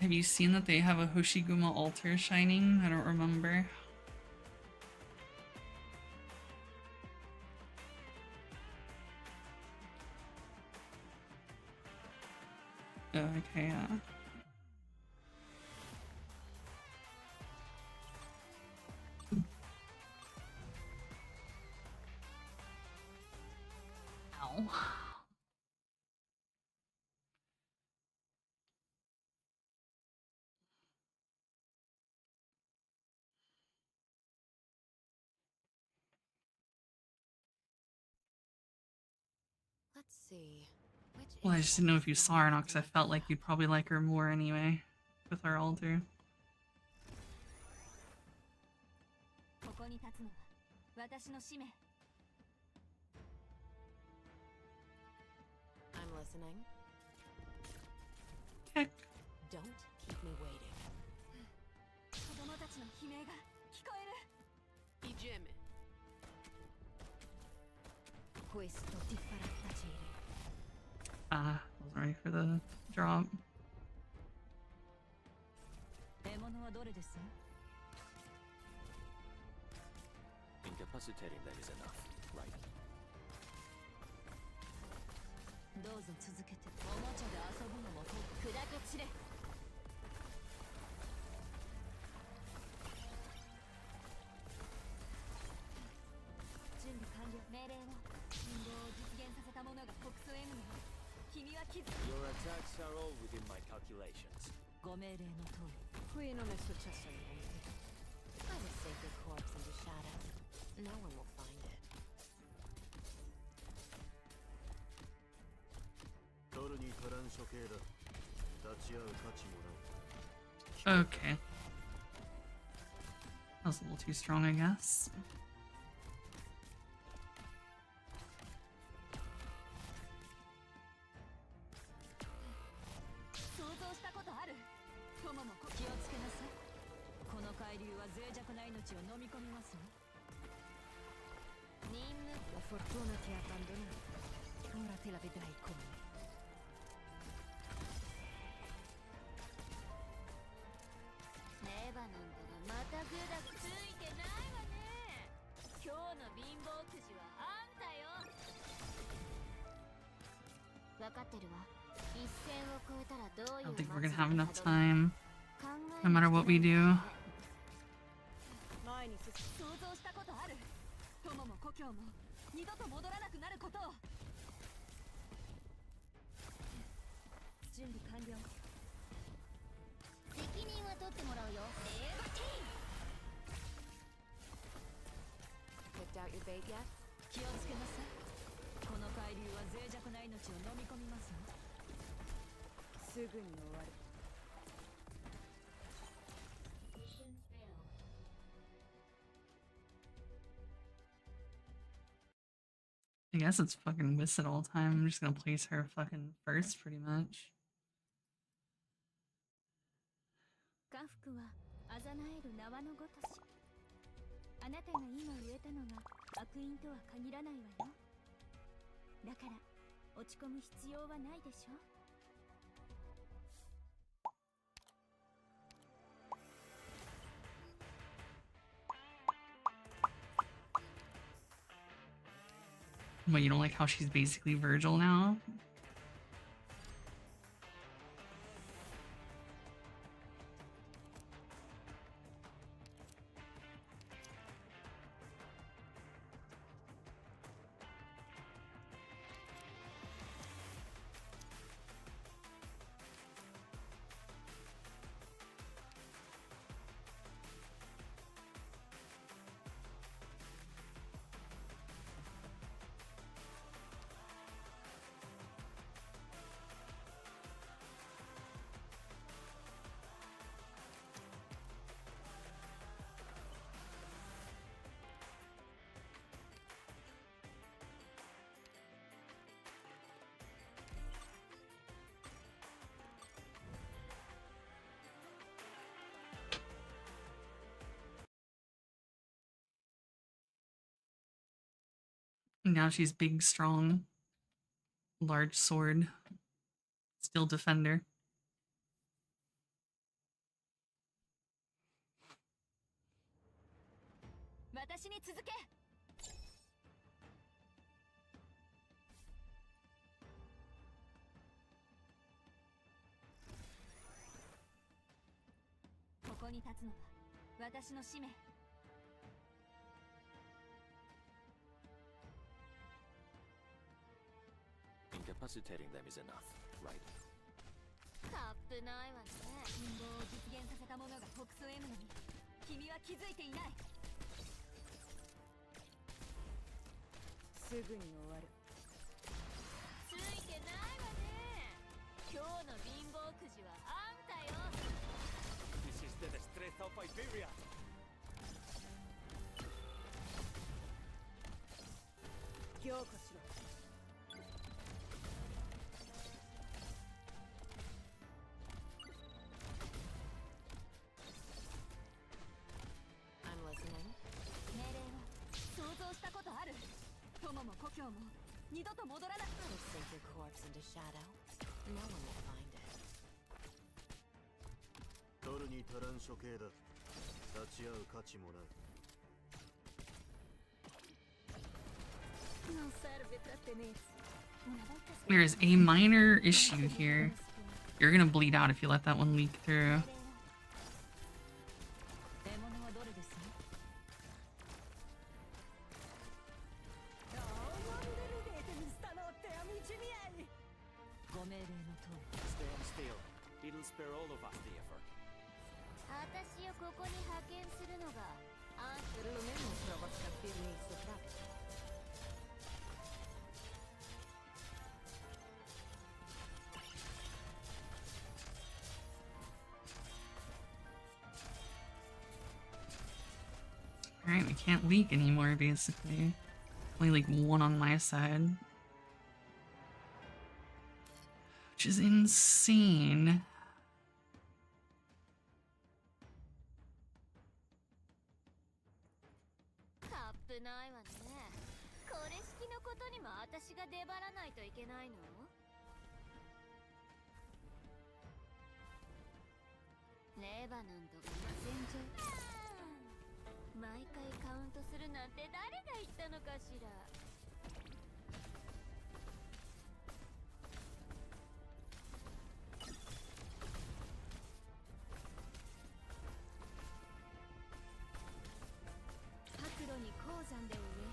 Have you seen that they have a Hoshiguma altar shining? I don't remember. Oh, okay, yeah. Ow. Let's see. Well, I just didn't know if you saw her or not, because I felt like you'd probably like her more anyway, with her altar. I'm listening. Heck. Don't keep me waiting. Questo ti farà piacere. Ah, I wasn't ready for the drop. Incapacitating them is enough, right? どうぞ続けて。おもちゃで遊ぶのもと砕け散れ。準備完了。命令を。陰謀を実現させた者が北総 M よ。君は気づく。 Your attacks are all within my calculations. ご命令の通り。 Qui non è successo niente. I will save your corpse into shadow. No one will find it. 取るに足らん処刑だ。立ち会う価値もない。 Okay. That was a little too strong, I guess. 想像したことある？友も気をつけなさい。この海流は脆弱な命を飲み込みますよ。任務 La fortuna ti ha abbandonato. Ora te la vedrai con me. レバなんかがまたグダグついてないわね。今日の貧乏くじはあんたよ。分かってるわ。一線を越えたらどうい I う don't think we're 末 gonna have 路 enough たどる time, 考え no matter what we do. 前に想像したことある？友も故郷も二度と戻らなくなることを。準備完了。責任は取ってもらうよ。エヴァティー Picked out your bait yet? 気をつけなさい。この海流は脆弱な命を飲み込みますよ。すぐに終わる。I guess it's fucking Wisset all time. I'm just gonna place her fucking first, pretty much. 家福はあざなえる縄のごとし。あなたが今植えたのが悪因とは限らないわよ。だから落ち込む必要はないでしょ。What, you don't like how she's basically Virgil now? Now she's big, strong, large sword, still defender. 私に続け。ここに立つのは私の使命。Incapacitating them is enough, right? タップないわね。陰謀を実現させた者が北総 M のに君は気づいていない。すぐに終わる。ついてないわね。今日の貧乏くじはあんたよ。 This is the strength of Iberia. 強化しろ。命令を想像したことある。友も故郷も二度と戻らなくて。Sink your corpse into shadow. No one will find it. 取るに足らん処刑だ。立ち会う価値もない。Non serve trattenersi. There is a minor issue here. You're gonna bleed out if you let that one leak through. Stand still. It'll spare all of us the effort. 私をここに派遣するのがあんた。 Perlomeno provo a scalfirmi il soprabito. Alright, we can't leak anymore, basically. Only like one on my side. Which is insane. タップないわね。これ式のことにも私が出張らないといけないの？レバノンとか戦場。毎回カウントするなんて誰が言ったのかしら。白露に鉱山で植え、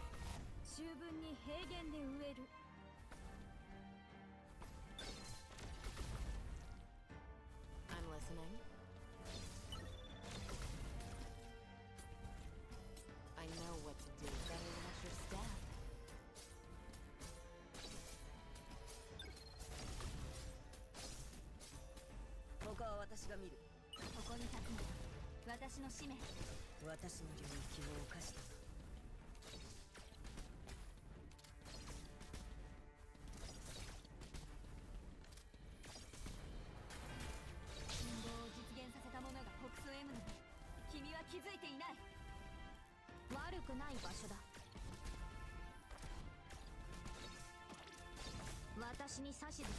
秋分に平原で植える。I'm listening. I know what to do better than at your staff. ここは私が見る。ここに立つのは私の使命。私の領域を犯した。陰謀を実現させた者が北総 M のに君は気づいていない。悪くない場所だ。私に指図する。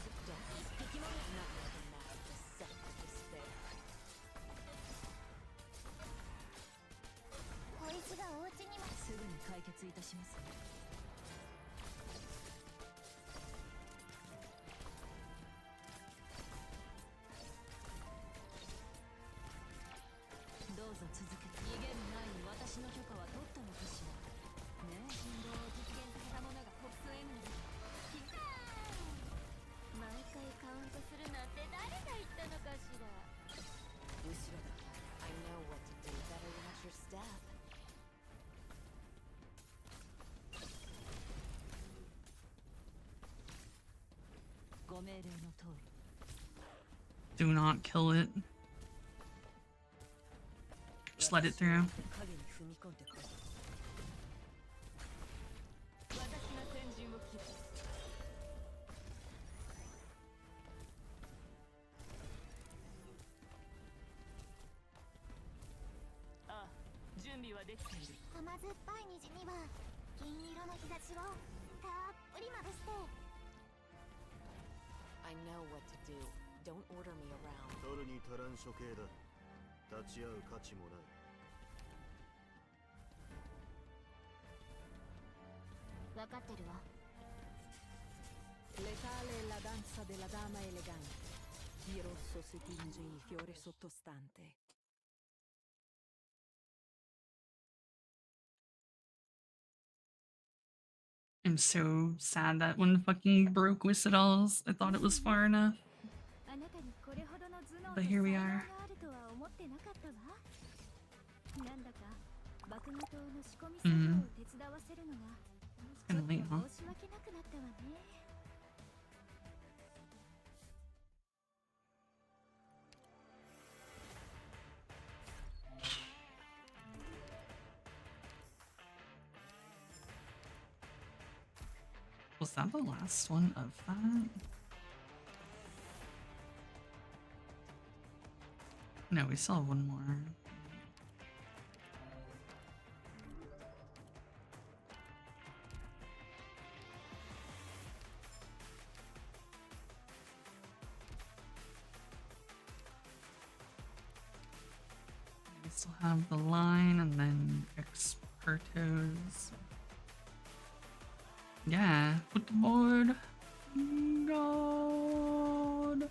敵も Nothing can match the set of despair. こいつがお家にも。すぐに解決いたします。どうぞ続けて。逃げる前に私の許可は取ったのかしら。ねえ。陰謀を実現させた者が北総 M のに毎回カウントするなんて誰が言ったのかしら。後ろだ。 I know what to do better than at your staff. ご命令の通り。 Do not kill it. Just let it through. 影に踏み込んでこい。私が先陣を切る。ああ、準備はできている。甘酸っぱい虹には銀色の日差しをたっぷりまぶして。 I know what to do. Don't order me around. 取るに足らん処刑だ。立ち会う価値もない。分かってるわ。 Letale è la danza della dama elegante. Di rosso si tinge il fiore sottostante. I'm so sad that one fucking broke Whistle-Dolls. I thought it was far enough. But here we are. Mm. It's kind of late, huh? Was that the last one of that? No, we still have one more. We still have the line and then Expertos. Yeah, put the board. God.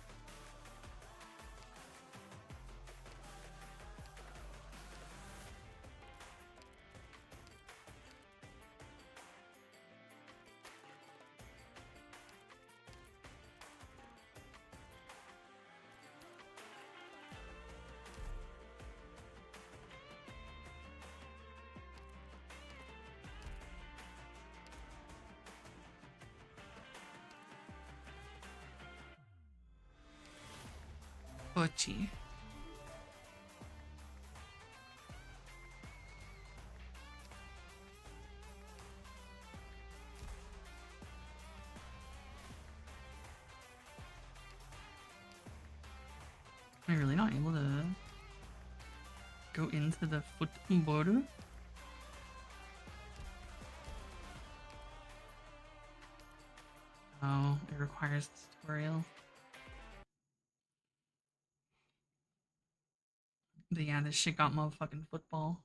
Butchie. Am I really not able to go into the footboard? Oh, it requires the tutorial. But yeah, this shit got motherfucking football.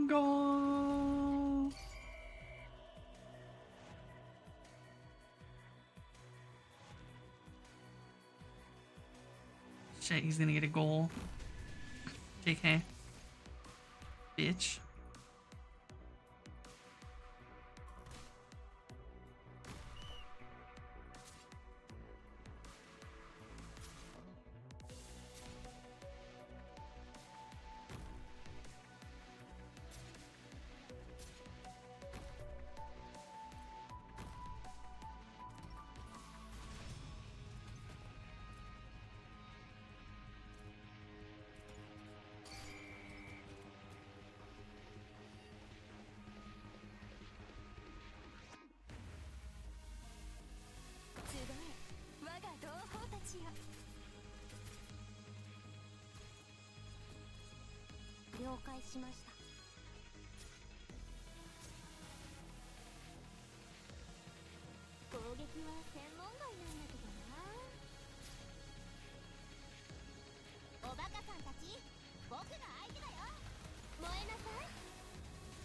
Goal. Shit, he's gonna get a goal. JK. Bitch.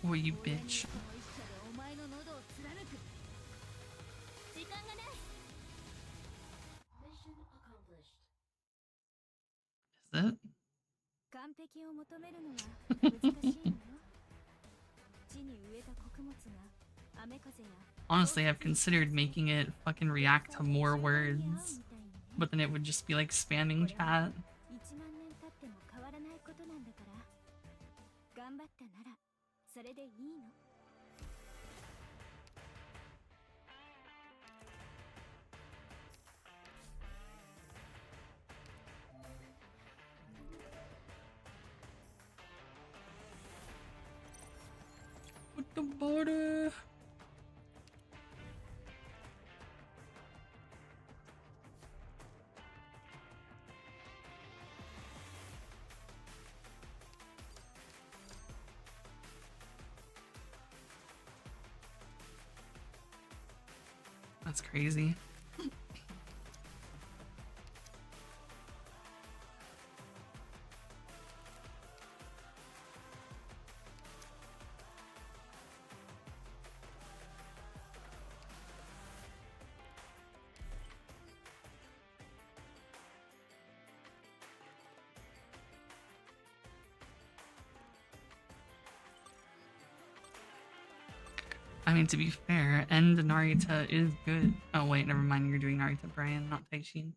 Boy, you bitch. Is it? Honestly, I've considered making it fucking react to more words, but then it would just be like spamming chat. With the border. That's crazy. I mean, to be fair, End Narita is good. Oh, wait, never mind. You're doing Narita, Brian, not Taishin.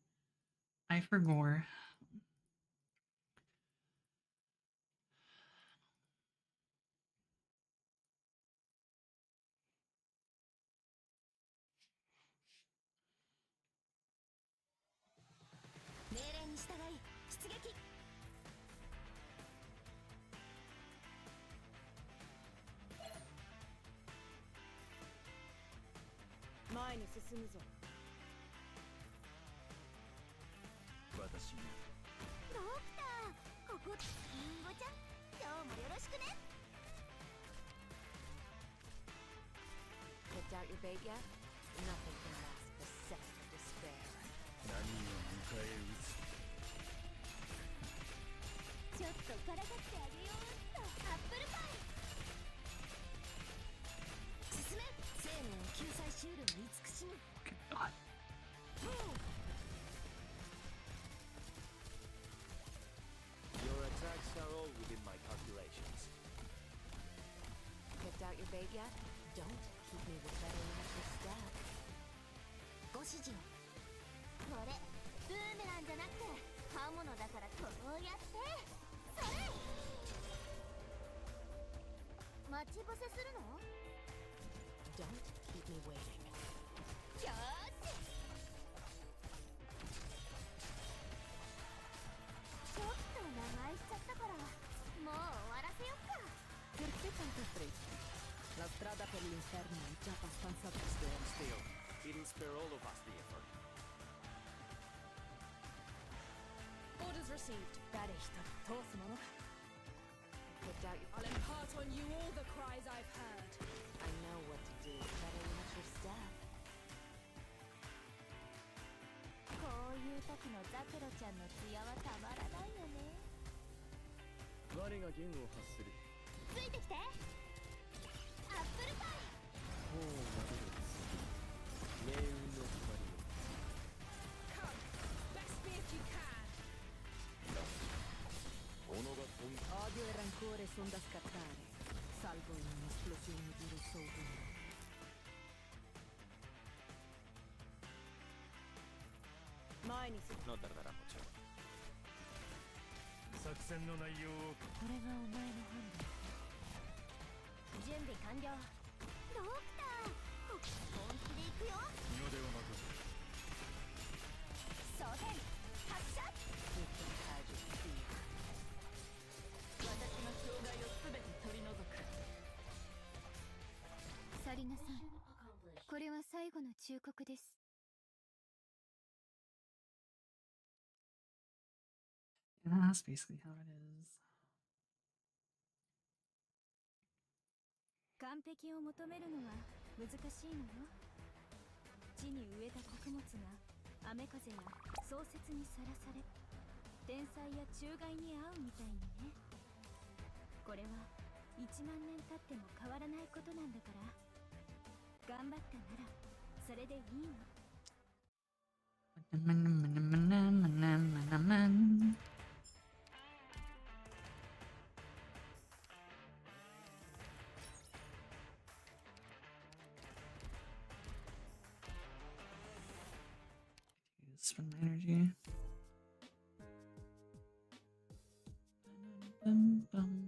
I forgot. Picked out your bait yet? Nothing can last possessed of despair. 何を迎え撃つちょっとからかってあげようっとアップルパイ進め生命を救済しうるに慈しみ Your attacks are all within my calculations. Picked out your bait yet? Don't keep me with better initial stab. ご指示をこれブーメランじゃなくて刃物だからこうやってそれ待ち伏せするの Don't keep me waiting. よーしちょっと長居しちゃったからもう終わらせよっか Perché tanta fretta? La strada per l'inferno è già abbastanza Stand still. It'll spare all of us the effort. Orders received. 誰一人通すものか Picked out your... I'll impart on you all the cries I've heard. I know what to do. Better initial stab. こういう時のザクロちゃんの艶はたまらないよね我が弦を発するついてきてアップルパイ頬を撫でる次命運の光を Come, best me if you can. Odio e rancore son da scattare, salvo in un'esplosione di rosso autunno. 前に進む No tardará mucho. 作戦の内容をこれがお前の判断準備完了ドクター本気で行くよ身の出を任せ装填発射 You can have your fear. 私の障害をすべて取り除くサリナさんこれは最後の忠告です Yeah, that's basically how it is. 完璧を求めるのは難しいのよ地に植えた穀物が雨風や創雪にさらされ天災や虫害に遭うみたいにねこれは1万年経っても変わらないことなんだから頑張ったならそれでいいの Spend my energy. Bum, bum.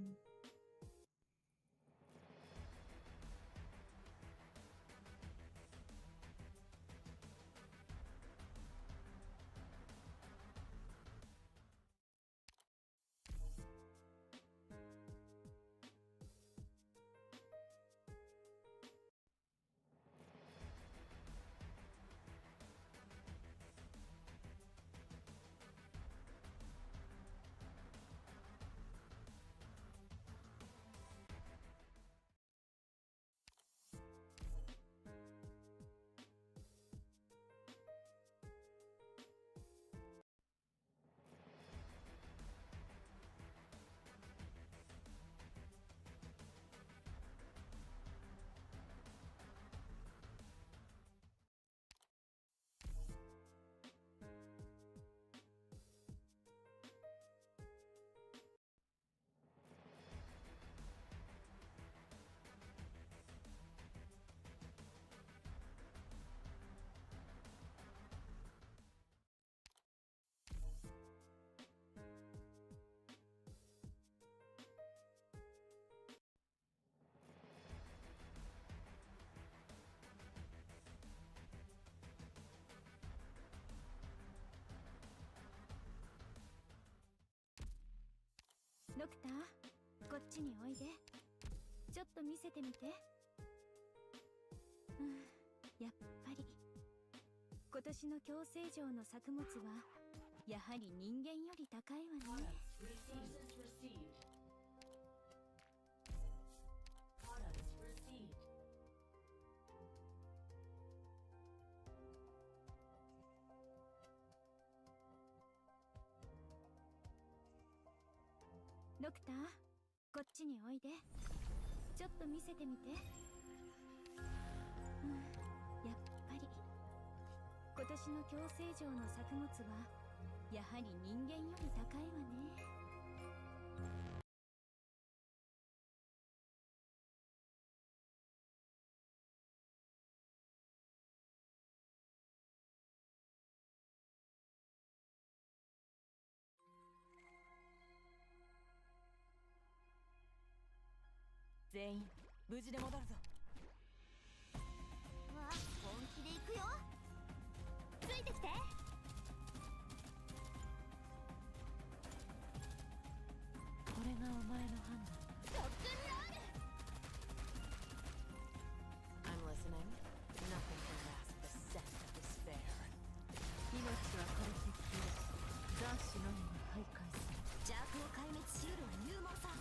ドクター、こっちにおいで。ちょっと見せてみて。やっぱり今年の共生城の作物はやはり人間より高いわね。ドクター、こっちにおいで。ちょっと見せてみて。やっぱり今年の共生城の作物はやはり人間より高いわね。全員無事で戻るぞ。わあ、本気で行くよ。ついてきて。これがお前の判断。ロックンロール。 I'm listening. Nothing can mask the scent of despair. 命はこれで消え、残死のみが徘徊する。邪悪を壊滅しうるは勇猛さ。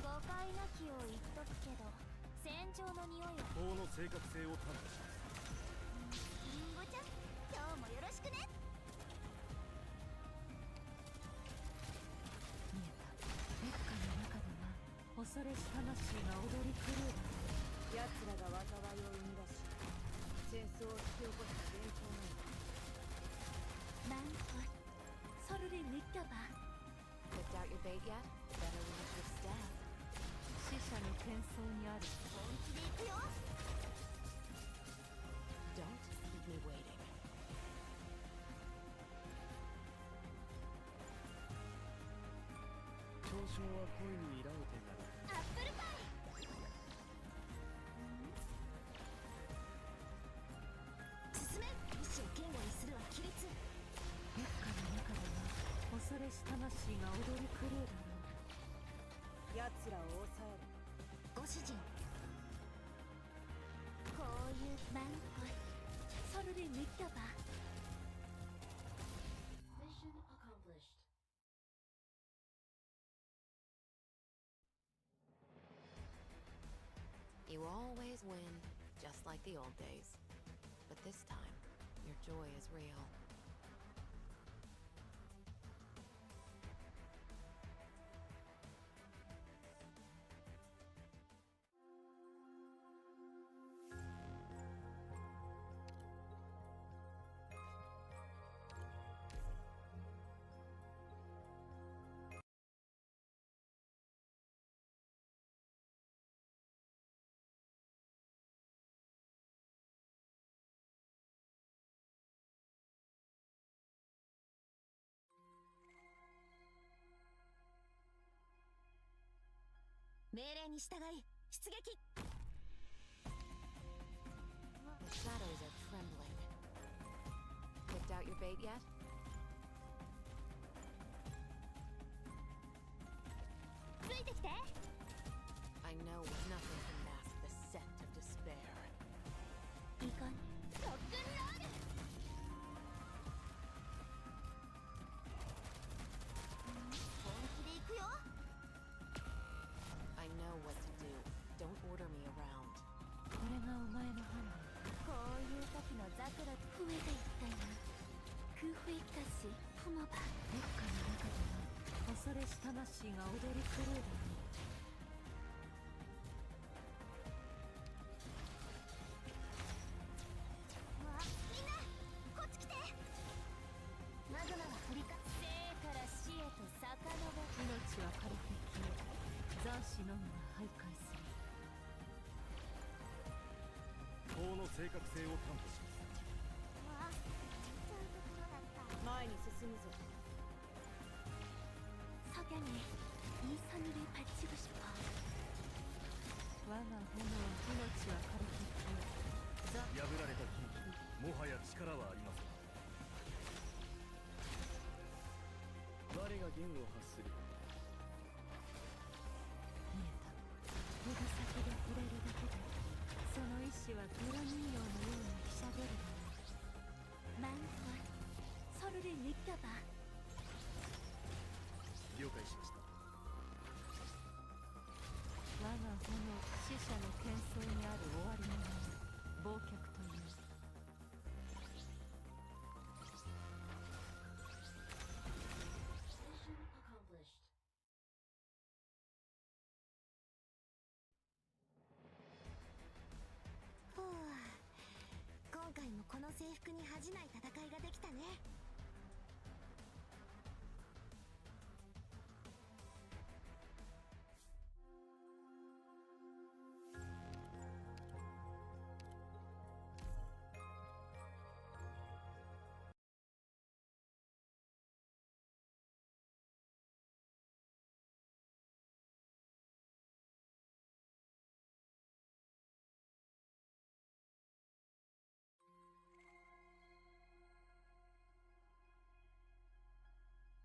誤解なきを言っとくけど、戦場の匂いは法の正確性を担保します。リンゴちゃん、今日もよろしくね。見えた。烈火の中では恐れし魂が踊り狂うだろう。奴らが災いを生み出し、戦争を引き起こした伝統なんだ。なんとソルリン・ミッキャバ。 Picked out your bait yet? Better leave your stab. 死者の喧騒にある。本気で行くよ。 Don't keep me waiting. 嘲笑は恋に依らうてなら。アップルパイ。進め。意志を言語にするは規律。烈火の中では恐れし魂が踊り狂うだろう。奴らを抑える。ご主人、こういうマンコイソルリン・ミッキャバ。 Mission accomplished. You always win, just like the old days. But this time, your joy is real.命令に従い出撃。 The shadows are trembling. Picked out your bait yet? ついてきて。 I know nothing can mask the scent of despair. いかにロックンロール。本気で行くよ。 I know what to do. Don't order me around. これがお前の判断。こういう時のザクロ増えていったよ。空腹いたしプモバ。烈火の中では恐れし魂が踊り狂うだろう。わあ、みんなこっち来て。マグマが振りか生から死へと遡る。命は枯れて消え、残死のみが徘徊する。法の正確性を担保します。わあ、ちゃうところだった。前に進むぞ。 석양에 이 선율을 바치고 싶어. 我が炎、命は枯れて消え、破られた木にもはや力はありません。我が弦を発する。志は泥人形のようにひしゃげるだろう。マンコイ、ソルルニッカバ。了解しました。我が炎、死者の喧騒にある終わりの名を忘却という。ふう、今回もこの制服に恥じない戦いができたね。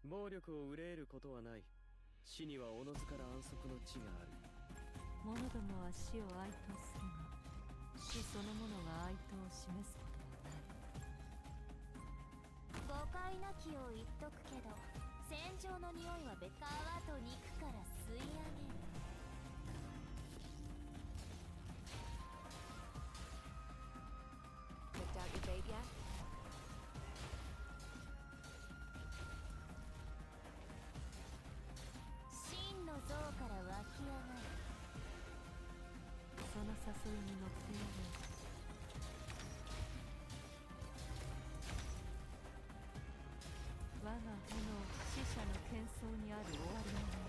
暴力を憂えることはない。死にはおのずから安息の地がある。者どもは死を哀悼するが、死そのものが哀悼を示すことはない。誤解なきを言っとくけど、戦場の匂いは皮と肉から吸い上げる。Picked out your babe yet? 真の像から湧き上がる。その誘いに乗ってやろう。我が炎、死者の喧騒にある終わりの名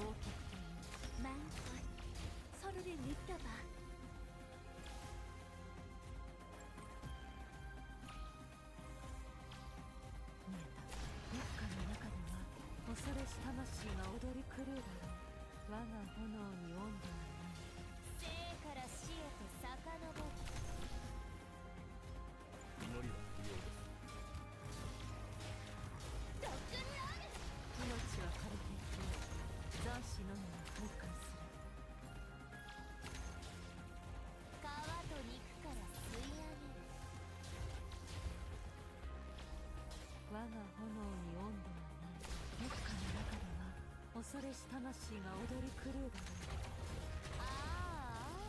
を忘却という。マンコイ、ソルルニッカバ。見えた。日下の中では恐れし魂が踊り狂うだろう。我が炎に温度はない。生から死へと遡る。祈りは不要です。ロックンロール。命は枯れていて、残死のみが徘徊する。皮と肉から吸い上げる。我が炎に温度はない。日下の中では恐れし魂が踊り狂うだろう。ああ、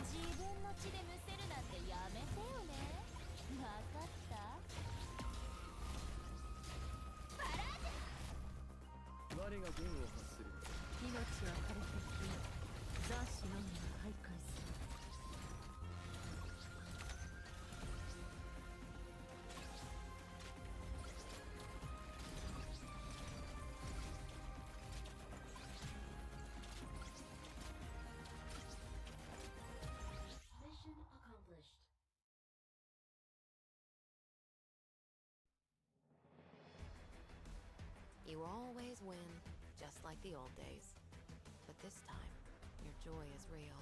自分の血でむせるなんてやめてよね。わかった？パラージュ。我が弦を発する。命は枯れていて、残死のみが徘徊する。Mission accomplished. You always win, just like the old days. But this time, your joy is real.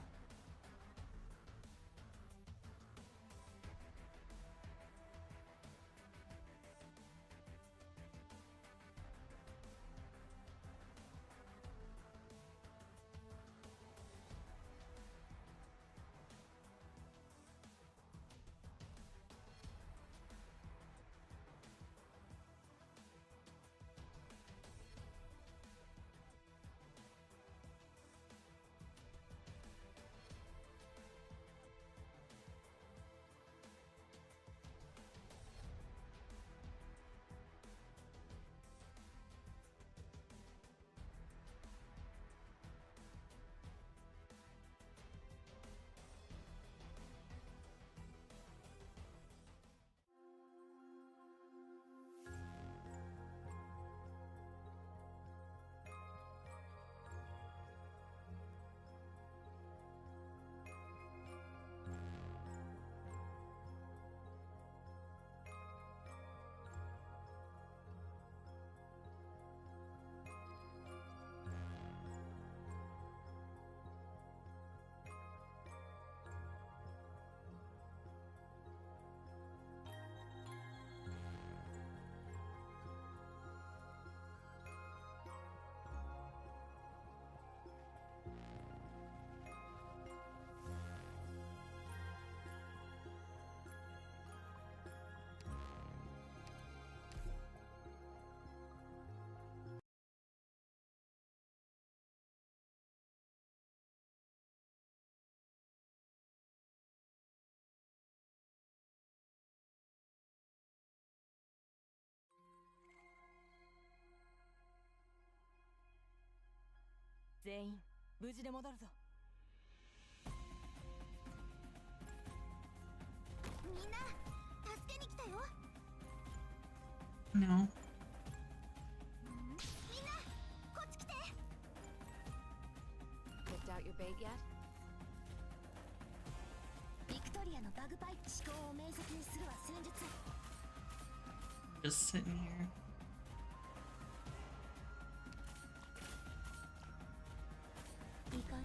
全員無事で戻るぞ。みんな助けに来たよ。 No. みんなこっち来て。 Picked out your bait yet? ビクトリアのバグパイプ思考を明晰にするは戦術。 Just sitting here. いかん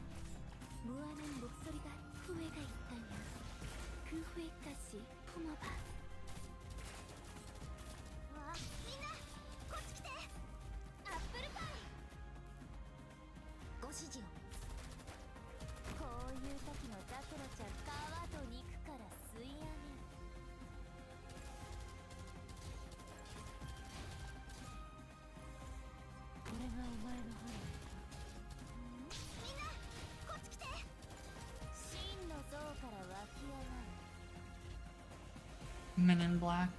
무한한 목소리가 후회가 있다면 그 후회까지 품어봐. 와, 민나! こっち来て! 애플파이! ご指示を。こういう時のザクロちゃん、皮と肉から吸い上げる。これがお前の花。みんなこっち来て。真の像から湧き上がる。 Men in Black.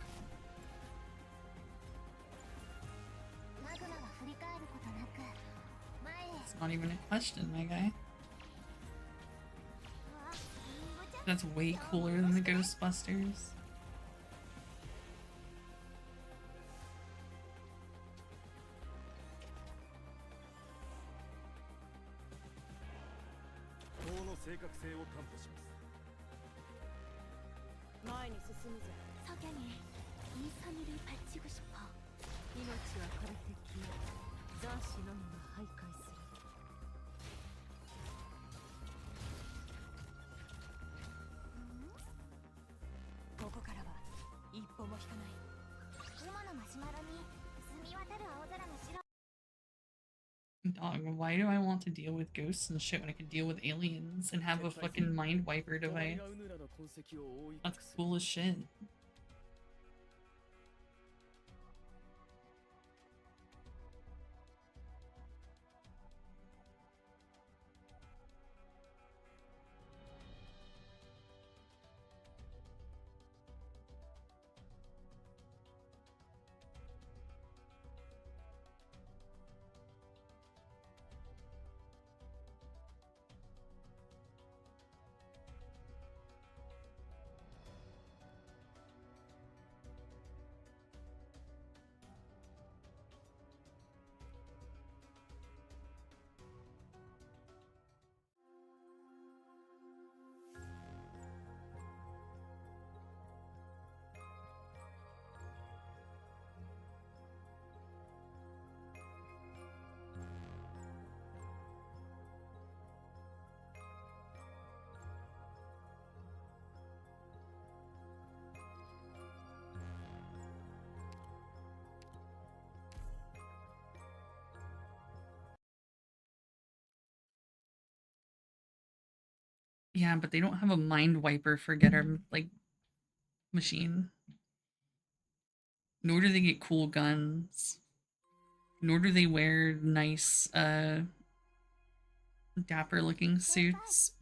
マグマは振り返ることなく前へ。 It's not even a question, my guy. That's way cooler than the Ghostbusters. 法の正確性を担保します。前に進むぞ。 석양에 이 선율을 바치고 싶어. 命は枯れて消え、残死のみが徘徊する。ここからは一歩も引かない。雲のマシュマロに澄み渡る青空の白。 Dog, why do I want to deal with ghosts and shit when I can deal with aliens and have a fucking mind wiper device? That's cool as shit. Yeah, but they don't have a mind wiper forgetter like machine. Nor do they get cool guns. Nor do they wear nice dapper looking suits.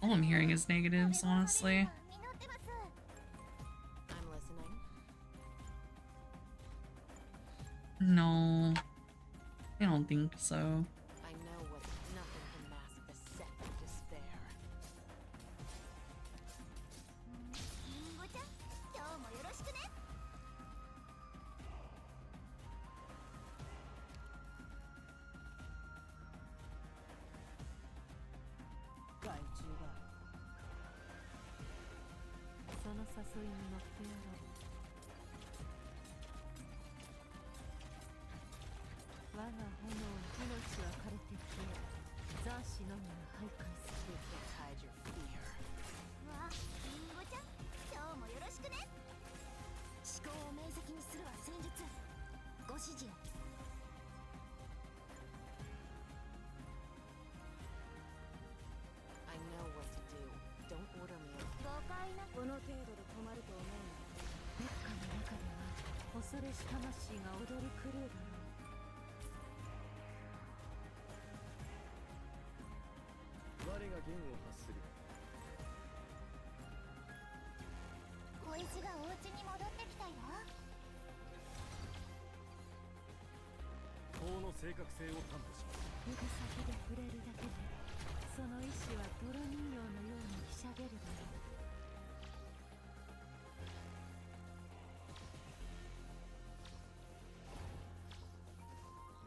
All I'm hearing is negatives, honestly. I'm listening. No. I don't think so. I know what nothing can mask the scent of despair. リンゴちゃん、今日もよろしくね。害虫がその誘いに乗ってやろう。我が炎に命は枯れて消え、残死のみが徘徊する。 You can't hide your fear. わあ、リンゴちゃん、今日もよろしくね。思考を明晰にするは戦術。ご指示を。 I know what to do. Don't order me. 誤解なこの程度で止まると思うな。ベッカの中では恐れし魂が踊り狂うだろう。 我が弦を発する。小石がお家に戻ってきたよ。法の指先で触れるだけでその意志は泥人形のようにひしゃげるだろう。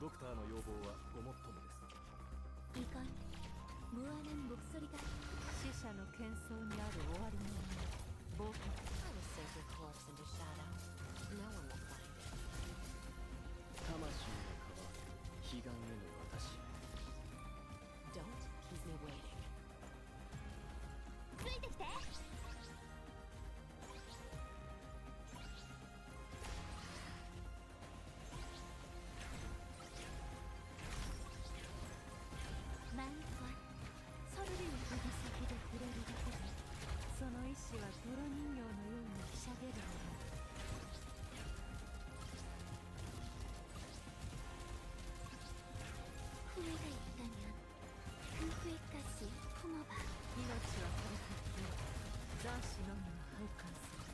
ドクターの要望はごもっともです。いかに無穴に牧そりが死者の喧騒にある終わりの冒険。I will save your corpse into shadow. No one will find it. 魂の彼岸への私。 Don't keep me waiting. ついてきて。マンコソルリの指先で触れるだけでその意志は泥人形のようにひしゃげるだろう。船が言ったにゃ夫婦一家しコモバ命はこれと消え残死のみが拝観する。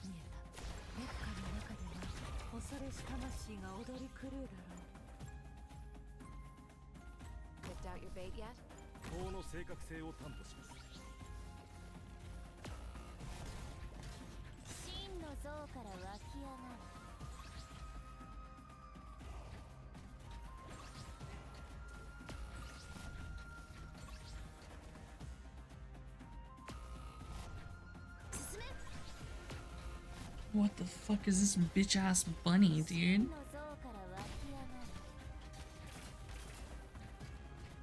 見えた。烈火の中では恐れし魂が踊り狂うだろう。 Picked out your bait yet? 法の正確性を担保します。真の像から湧き上がる。進め。 What the fuck is this bitch ass bunny, dude? 真の像から湧き上がる。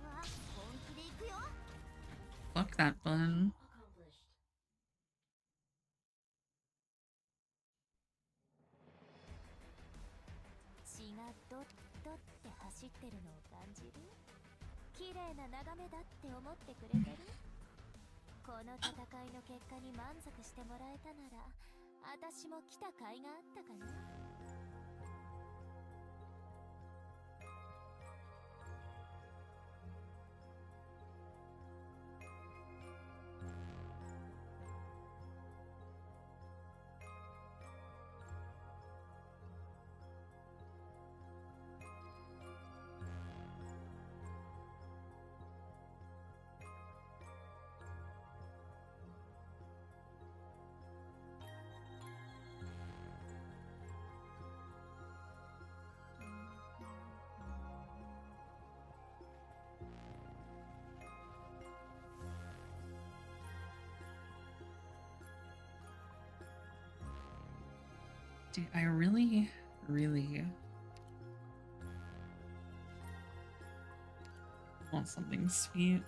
わあ、本気で行くよ。 Fuck that bun. 血がドッドって走ってるのを感じる。綺麗な眺めだって思ってくれてる。この戦いの結果に満足してもらえたなら私も来た甲斐があったかな。 Dude, I really want something sweet.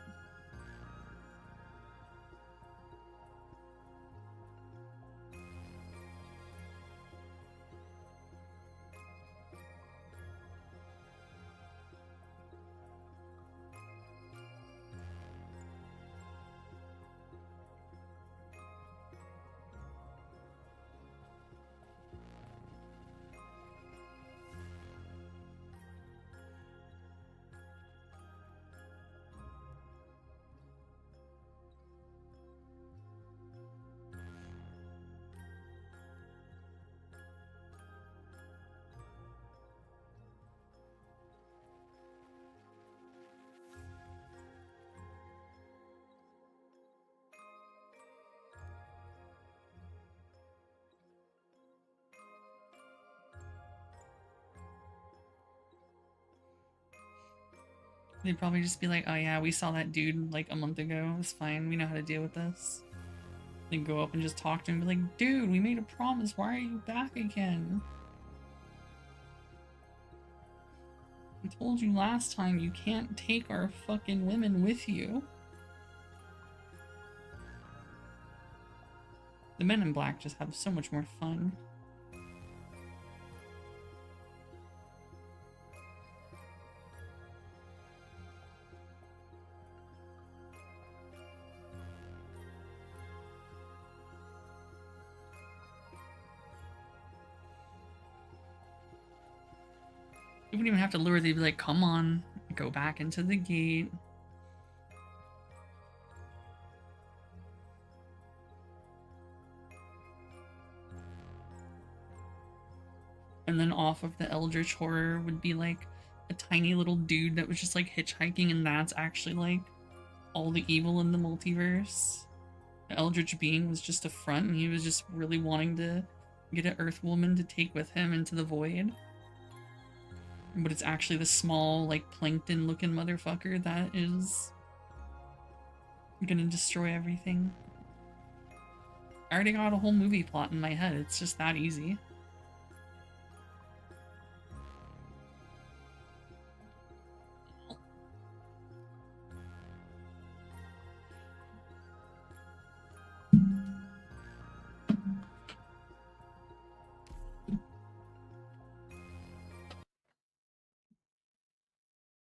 They'd probably just be like, oh yeah, we saw that dude like a month ago. It's fine. We know how to deal with this. Then go up and just talk to him and be like, dude, we made a promise. Why are you back again? I told you last time you can't take our fucking women with you. The men in black just have so much more fun. You wouldn't even have to lure, they'd be like, come on, go back into the gate. And then off of the Eldritch Horror would be like a tiny little dude that was just like hitchhiking, and that's actually like all the evil in the multiverse. The Eldritch being was just a front, and he was just really wanting to get an Earth woman to take with him into the void. But it's actually the small, like, plankton-looking motherfucker that is gonna destroy everything. I already got a whole movie plot in my head. It's just that easy.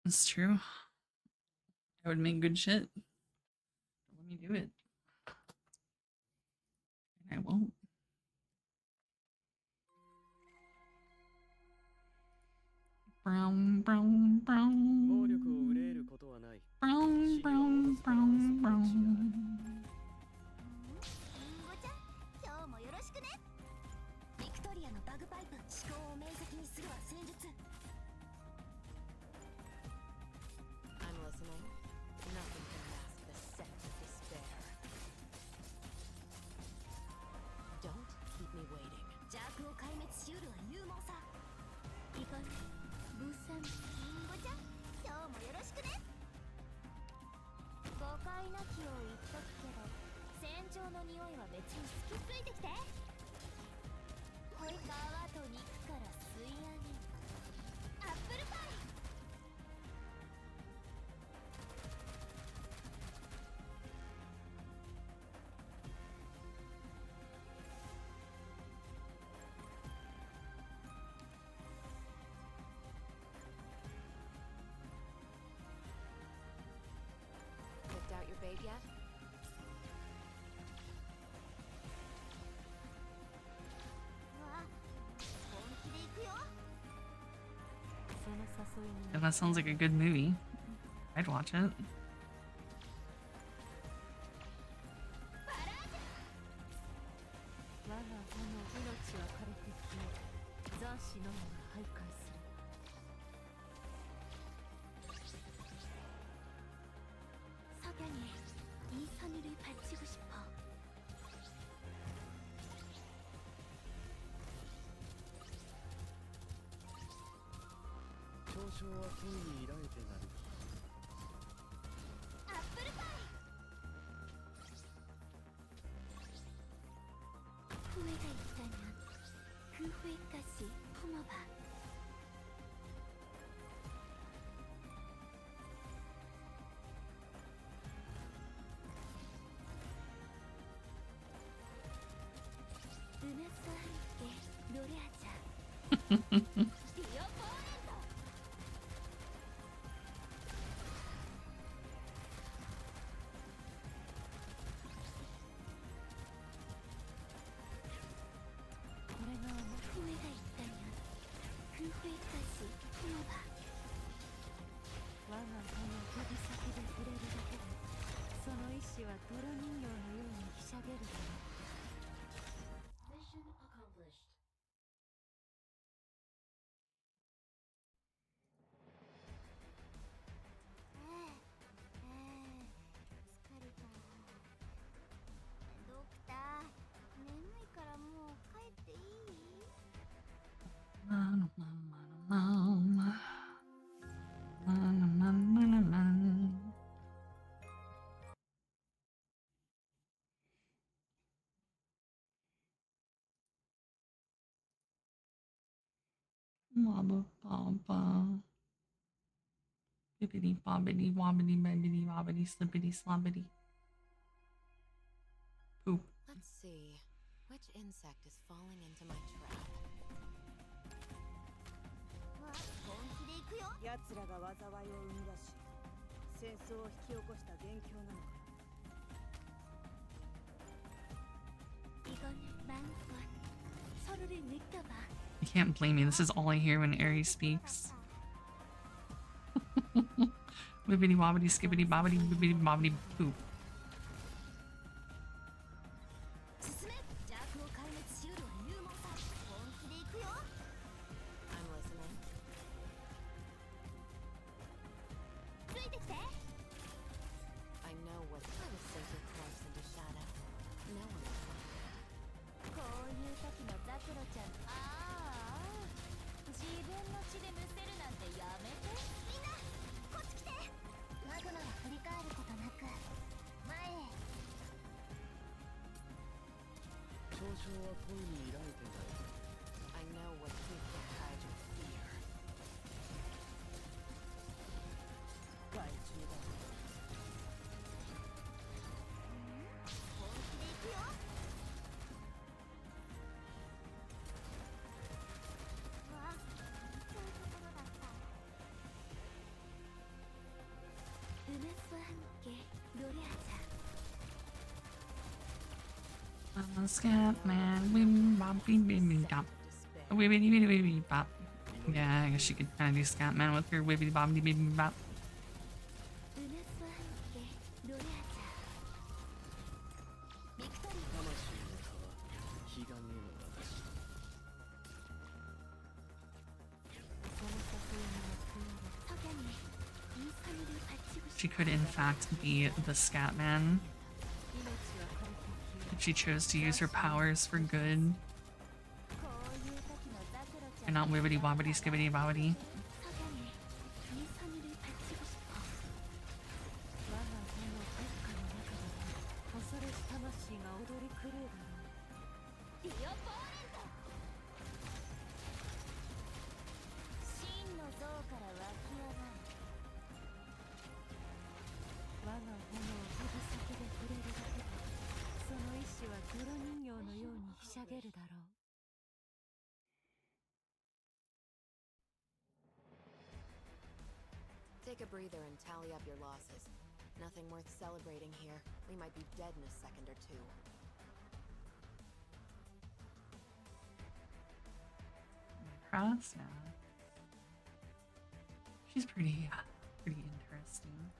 It's true. I would make good shit. Let me do it. And I won't. Brown, brown, brown. Brown, brown, brown, brown. 今日もよろしくね。ビクトリアのバグパイプ、思考を明晰にするは戦術。I'm listening. Nothing can mask the scent of despair. Don't keep me waiting. 邪悪を壊滅しうるは勇猛さ。いかね、ブーさん、リンゴちゃん、今日もよろしくね。誤解なきを言っとくけど、戦場の匂いは別に好きついてきて。皮と肉から吸い上げる。アップルパイ。Picked out your bait yet? Yeah, that sounds like a good movie. I'd watch it. 我が炎命は枯れて消え、残滓のみが徘徊する。석양에 이 선율을 바치고 싶어. 嘲笑は恋に抱いてなる。アップルパイ。후회가 있다면 그 후회까지 품어봐. 은하수와 함께 노래하자. 디어 포렌토. これが후회가 있다면 그 후회까지 품어봐. 我が手の指先で触れるだけで、その意志は泥人形のようにひしゃげるだろう。Mission accomplished. 疲れた。ドクター、眠いからもう帰っていい？ Wabba baba. Bibbidi bobbidi wobbidi bibbidi bobbidi slippity slobbity. Poop. Let's see. Which insect is falling into my trap? 本気で行くよ。奴らが災いを生み出し、戦争を引き起こした元凶なのか。 이거는 마음껏 서로를 느껴봐. You can't blame me. This is all I hear when Aries speaks. Wibbity wobbity skibbity bobbity bibbity bobbity poop. 進め。邪悪を壊滅しうるは勇猛さ。本気で行くよ。I know what to hide your fear. 害虫だ。本気で行くよ。わあ、そういうところだった。은하수와 함께 노래하자. I'm a scat man. Wim bop beep beep beep bop. Wibbity bitty bitty bop. Yeah, I guess you could kind of do scat man with your wibbity bobbity beep beep bop. 은하수와 함께 노래하자. 빅토리. 悲願への私。その誘いに乗ってやる。 석양이 이 하늘을 바치고 She could in fact be the scat man if she chose to use her powers for good and not wibbity wobbity skibbity bobbity. 석양이 이 하늘을 바치고 싶어. 我が手の鉄火の中では恐れし魂が踊り狂うだろう。ディオポーレント。真の像から湧き上がる。我が炎を指先で触れるだけでその意志は泥人形のようにひしゃげるだろう。 Take a breather and tally up your losses. Nothing worth celebrating here. We might be dead in a second or two. Cross, yeah. She's pretty interesting.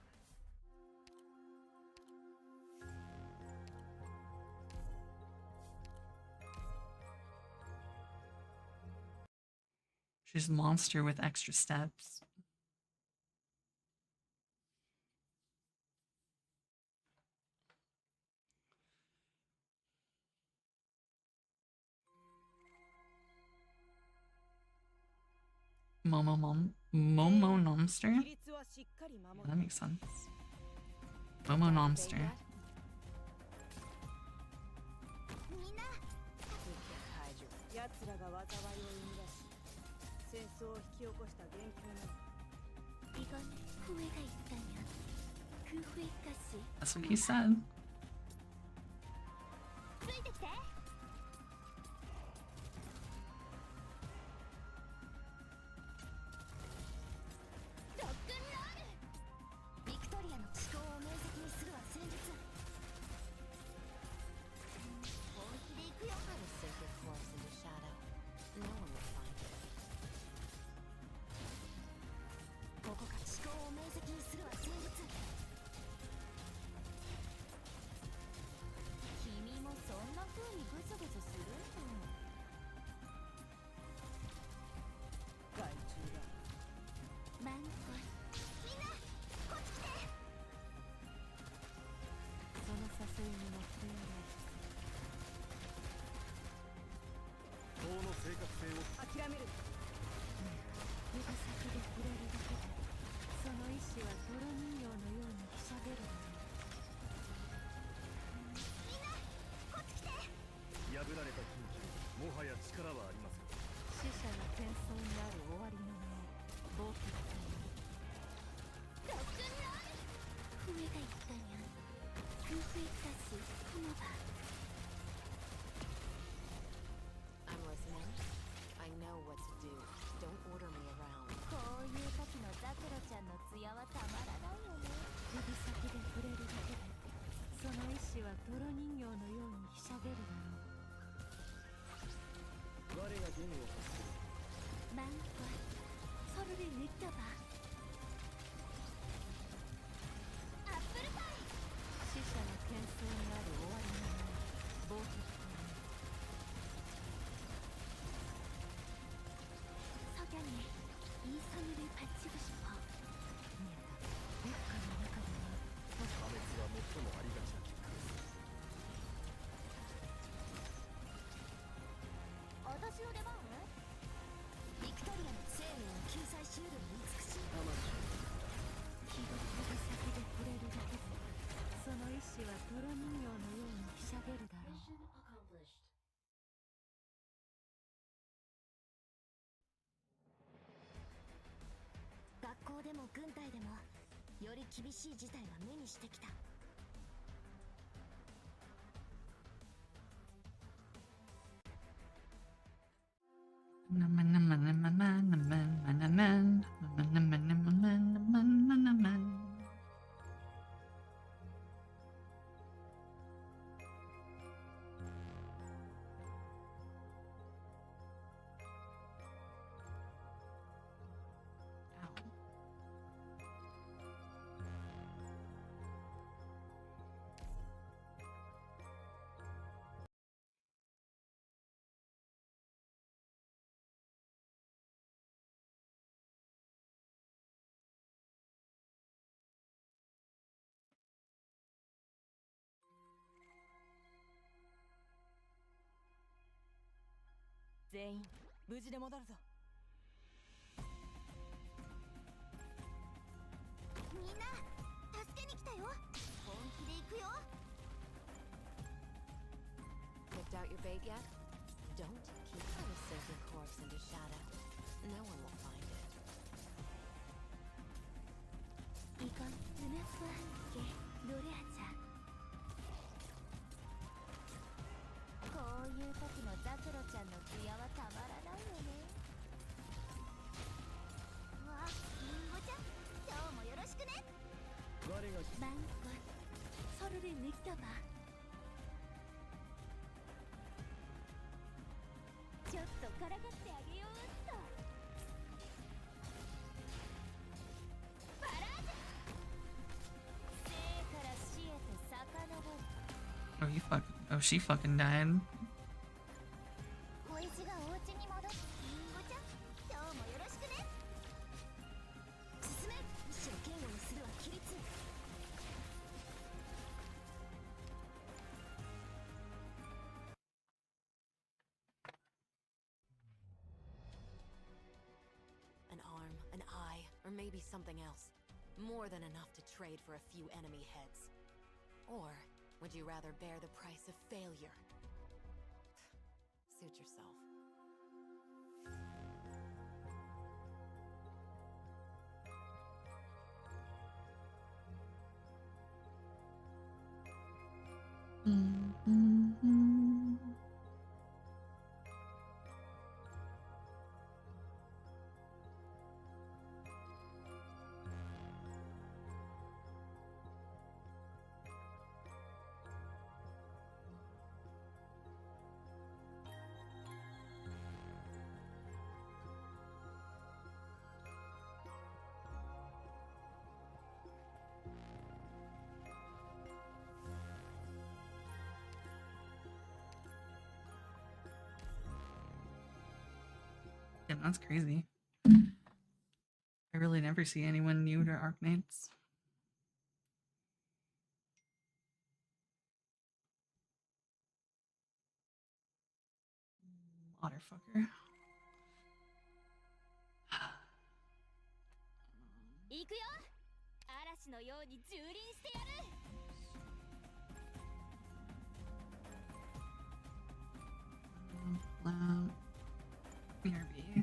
She's a monster with extra steps. Momo Nomster? Yeah, that makes sense. Momo Nomster. 奴らが災いを生み出し戦争を引き起こした元凶なの。 이건 후회가 있다면 그 후회까지. That's what he said. ついてきて。ロックンロール。ビクトリアの思考を明晰にするは戦術。本気で行くよ。 Try to sink your corpse into shadow. No one will find it. ここか。思考を明晰にするは戦術。君もそんな風にグツグツするの。害虫だ。マンコイ。みんなこっち来て。その誘いに乗ってやろう。法の正確性を諦める。指先で触れるだけでその意志は泥人形のようにひしゃげるだろう。みんなこっち来て。破られた禁忌もはや力はありません。死者が喧騒にある終わりの名を冒険という。ロックンロール。후회가 있다면 그 후회까지 품어봐. I'm listening. I know what to do. Don't order me around. こういう時のザクロちゃんの艶はたまらないよね。指先で触れるだけでその意志は泥人形のようにひしゃげるだろう。我が弦を発する。 마음껏 서로를 느껴봐. 아프르파이. 死者の喧騒にある終わりの名を冒険という。 석양에 이 선물을 바치고 싶어. 烈火の中では破滅は最もありがちな結果です。私の出番？ビクトリアの生命を救済しうる美しい。気が指先で触れるだけでその意志は泥人形のようにひしゃげるだろう。軍隊でもより厳しい事態は目にしてきた。全員無事で戻るぞ。みんな助けに来たよ。本気で行くよ。 Picked out your bait yet? Don't keep trying to sink your corpse into shadow. No one will find it. 이건 은하수와 함께 노래하자. こういう時のザクロちゃんの艶はたまらないよね。わあ、リンゴちゃん、今日もよろしくね。我がマンゴ서로를 느껴봐. ちょっとからかってあげようっと。バラージュ。生から死へと遡る。 Oh, you fuck. Oh, she fucking died. 小石がお家に戻って。リンゴちゃん、今日もよろしくね。進め。むしろ剣をにするは規律。 An arm, an eye, or maybe something else. More than enough to trade for a few enemy heads. Or would you rather bear the price of failure? Suit yourself. Yeah, that's crazy. I really never see anyone new to Arknights. Motherfucker. 行くよ。嵐のように蹂躙してやる。 BRB.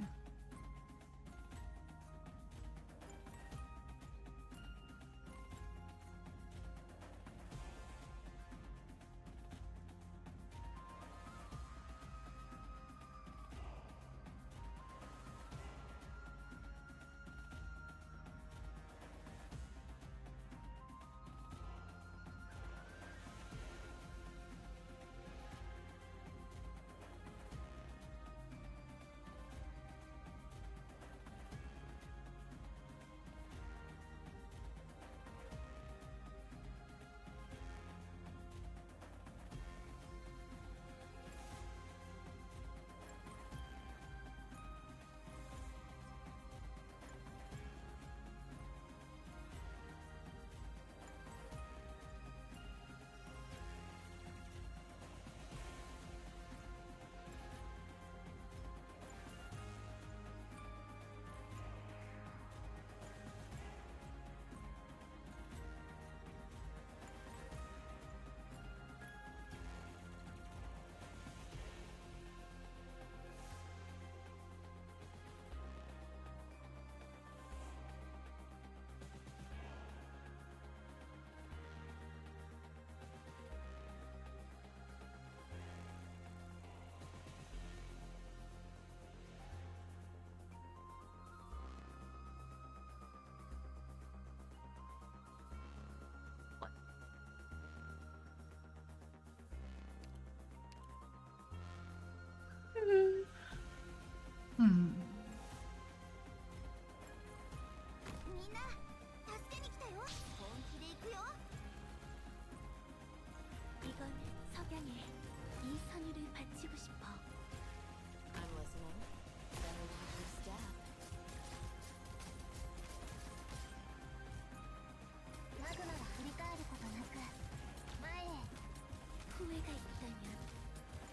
が言ったにゃ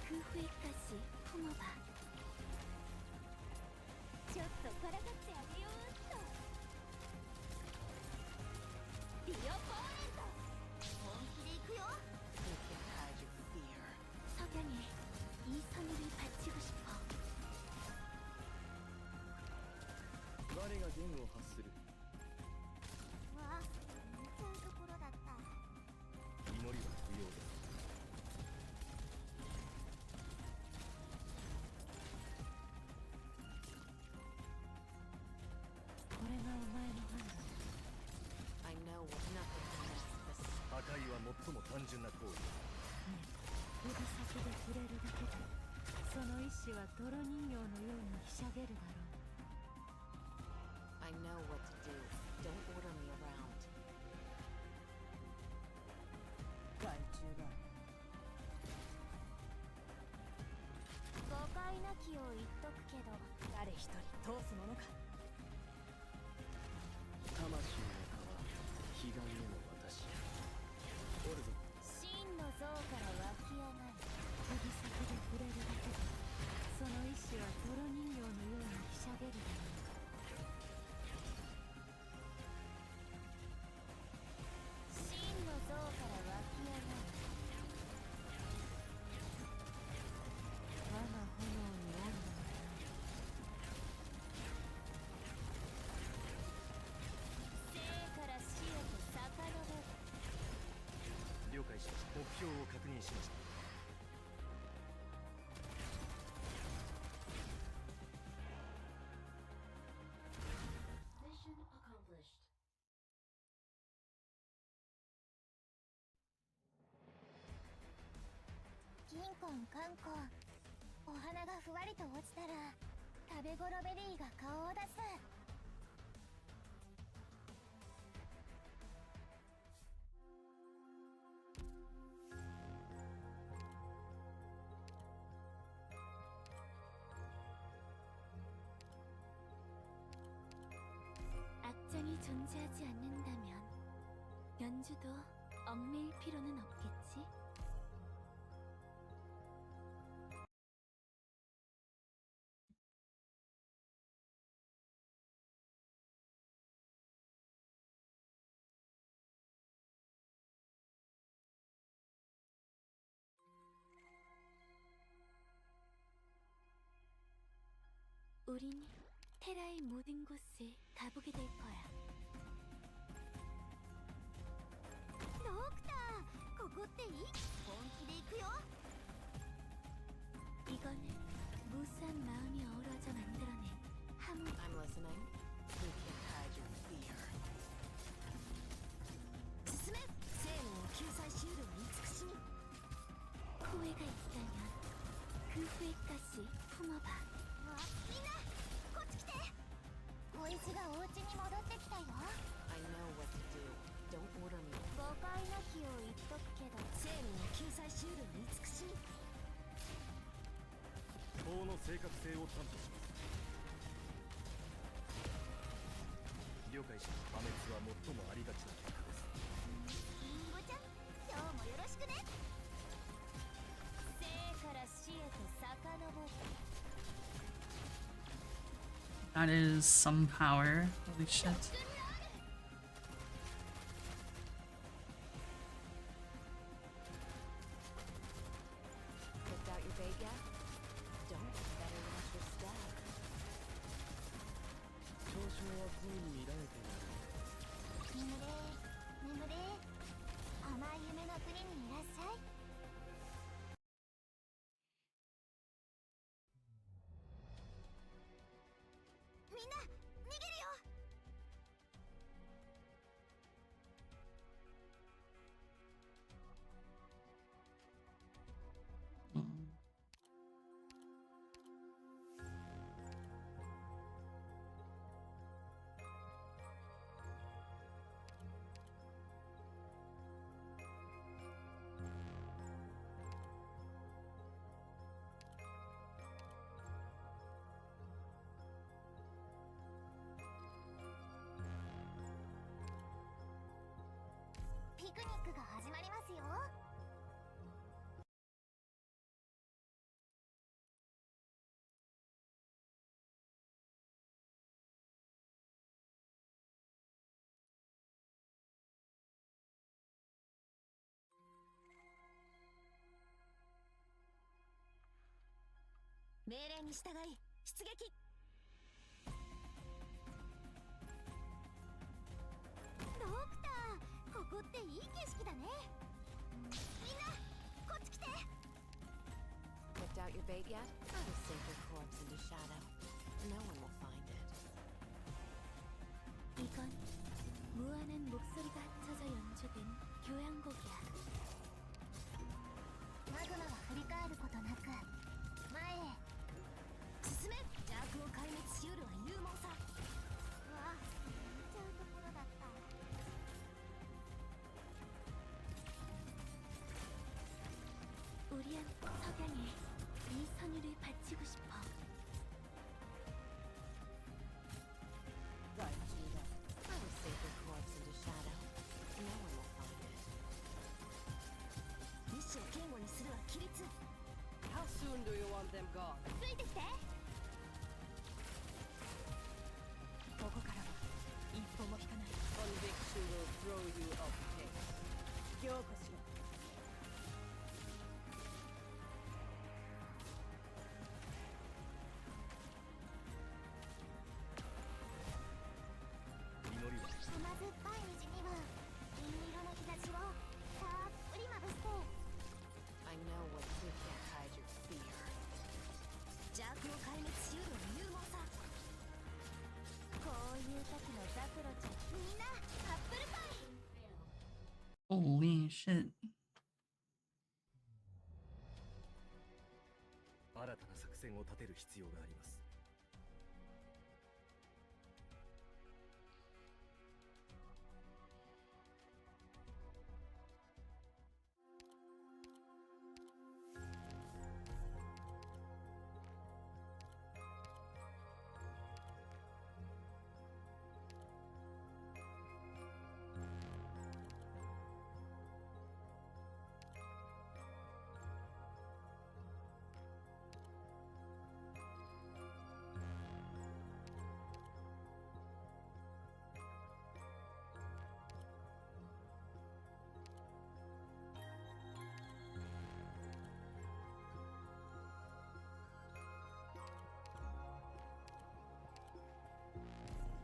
夫婦一家しホモバちょっとからかってあげようっとビオポーレント本気で行くよサキャにイーサムリーパッチブシポ我が弦を発するわあ見ちゃうところだった祈りは不要ですこれがお前の判断 I know nothing can match this. 破壊は最も単純な行為指先で触れるだけでその意志は泥人形のようにひしゃげるだろう I know what to do. Don't order me around. 害虫だ誤解なきを言っとくけど誰一人通すものか魂の皮彼岸への私おるぞ真の像から湧き上がる指先で触れるだけでその意志は泥人形のようにひしゃげるだろう真の像から湧き上がる我が炎に温度が生から死へと遡る了解しました目標を確認しました Mission accomplished. キンコンカンコンお花がふわりと落ちたら食べ頃ベリーが顔を出す악장이 존재하지 않는다면 연주도 얽매일 필요는 없겠지? 우린 테라의 모든 곳에 가보게 될 거야. dokta, ここっていい?本気で行くよ. 이거는 무수한 마음이 어우러져 만들어낸 함. I'm listening. You can't hide your fear. 進め生命を救済しうる慈しみ声が言ったにゃ夫婦一家しふもばみんなこっち来ておいちがお家に戻ってきたよ I know what to do. Don't order me. 誤解なきを言っとくけど生命を救済しうる慈しみ法の正確性を担保します了解し破滅は最もありがちな結果ですリンゴちゃん今日もよろしくね生から死へと遡る That is some power. Holy shit. Picked out your bait yet? Don't. Better watch your step. 嘲笑は恋に見られている眠れ眠れ甘い夢の国にいらっしゃいみんな逃げるよ ピクニックが始まりますよ命令に従い出撃。ドクター、ここっていい景色だね。みんなこっち来て。 Picked out your bait yet? I'll sink your corpse into shadow. No one will find it. 이건 무한한 목소리가 합쳐져 연주된 교향곡이야. 마그마가 振り返ることなく前へ進め。邪悪を壊滅しうるは勇猛さ。うわ、見ちゃうところだった。우리한 석양에 이 선율을 바치고 싶어. Right, Judah. I will sink your corpse into shadow. No one will find it. 意志を堅固にするは規律。 How soon do you want them gone? ついてきて。ここからは一歩も引かない。 Conviction will throw you off pace. 凝固しろ。甘酸っぱい虹には銀色の日差しをたっぷりまぶして。 I know what you can't hide your fear. 邪悪を壊滅しうるは勇猛さ。こういう時のザクロちゃん、みんなアップルパイ。 Holy shit. 新たな作戦を立てる必要があります。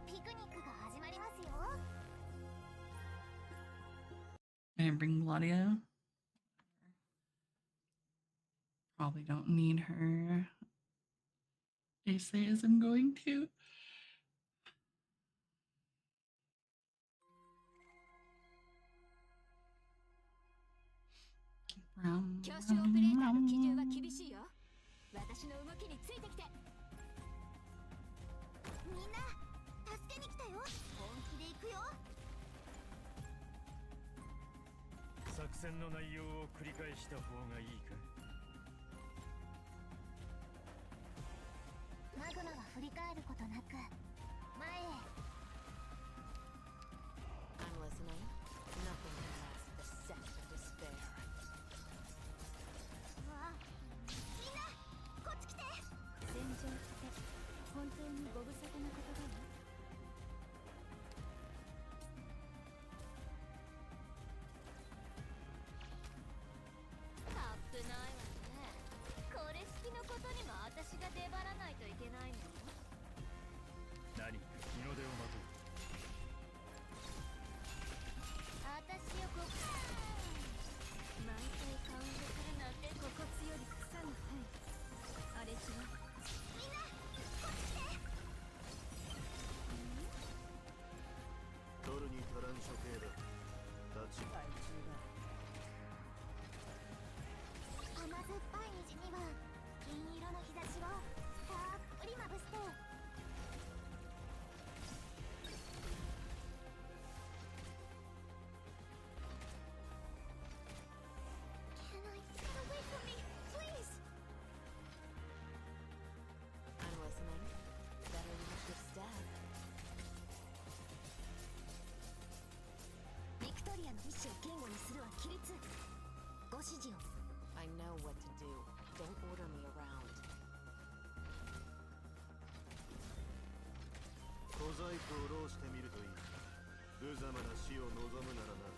ピクニックが始まりますよ。 Can I bring Gladio? Probably don't need her. They say as I'm going to. Rum, 教習オペレーターの基準は厳しいよ。私の動きについてきて。みんな助けに来たよ。本気で行くよ。作戦の内容を繰り返した方がいいか。マグマは振り返ることなく前へ。 I'm listening. Nothing can last the scent of despair. うわ、みんなこっち来て。戦場って本当にご無沙汰なことだよ。危ないわね。これ好きのことにも私が出張らないといけないの。何か日の出を待とう。私よこ毎回カウントするなんて心地より草の生え。あれしろ。みんなこっち来て。取るに足らん処刑だ。立ち。甘酸っぱい虹には銀色の日差しをたっぷりまぶして。 Can I get away from me, please? I'm listening. Better watch your step. ビクトリアの意志を堅固にするは規律。ご指示を。 I know what to do. Don't order me around. 小細工を浪してみるといい。無様な死を望むならな。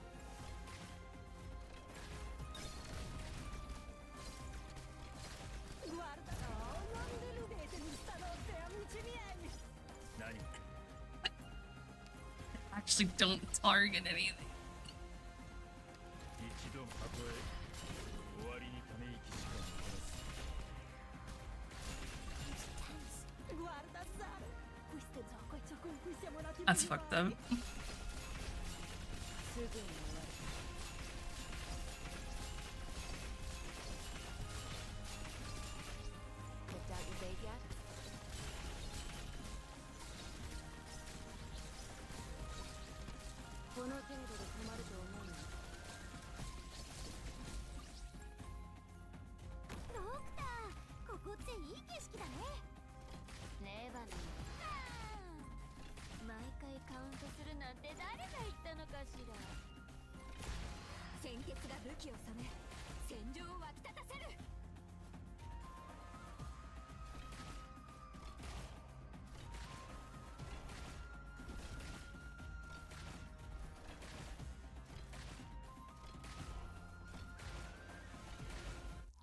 Guarda, no, non Just like don't target anything. That's fucked up. Picked out your bait yet?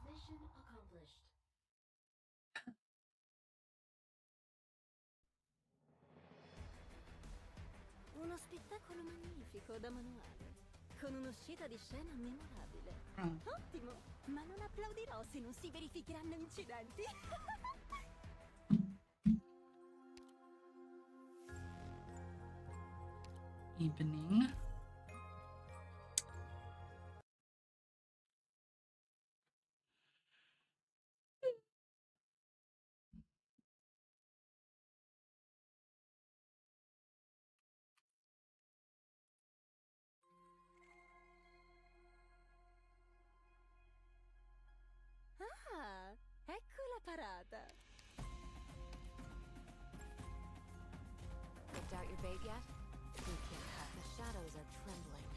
Mission accomplished. Uno spettacolo magnifico da manuale, con un'uscita di scena memorabile. Ottimo, ma non applaudirò se non si verificheranno incidenti. Evening. Ah, ecco la parata. Picked out your bait yet? You can't have. The shadows are trembling.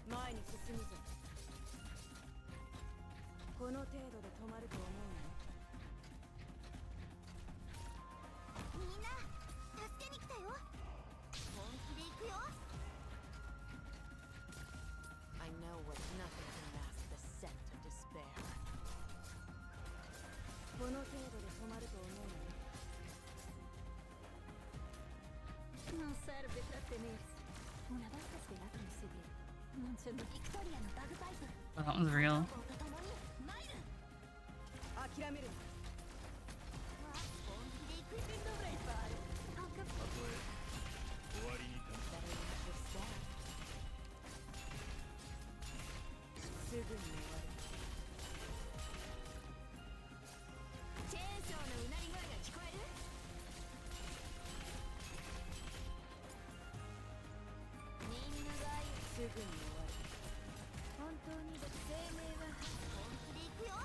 前に進むぞ。この程度で止まると思うの？みんな助けに来たよ。本気で行くよ。 I know what nothing can mask the scent of despair. この程度で止まると思うの？ Non serve trattenersi. Una volta svelato il segreto, non c'è Victoria no bagpipe. Oh, that one's real. 諦めるな。本気で行くってdovrei fare. Anche 終わりにか Better use your staff. すぐに終わる。チェーンソーのうなり声が聞こえる？みんながすぐに終わる。本当に生命は本気で行くよ。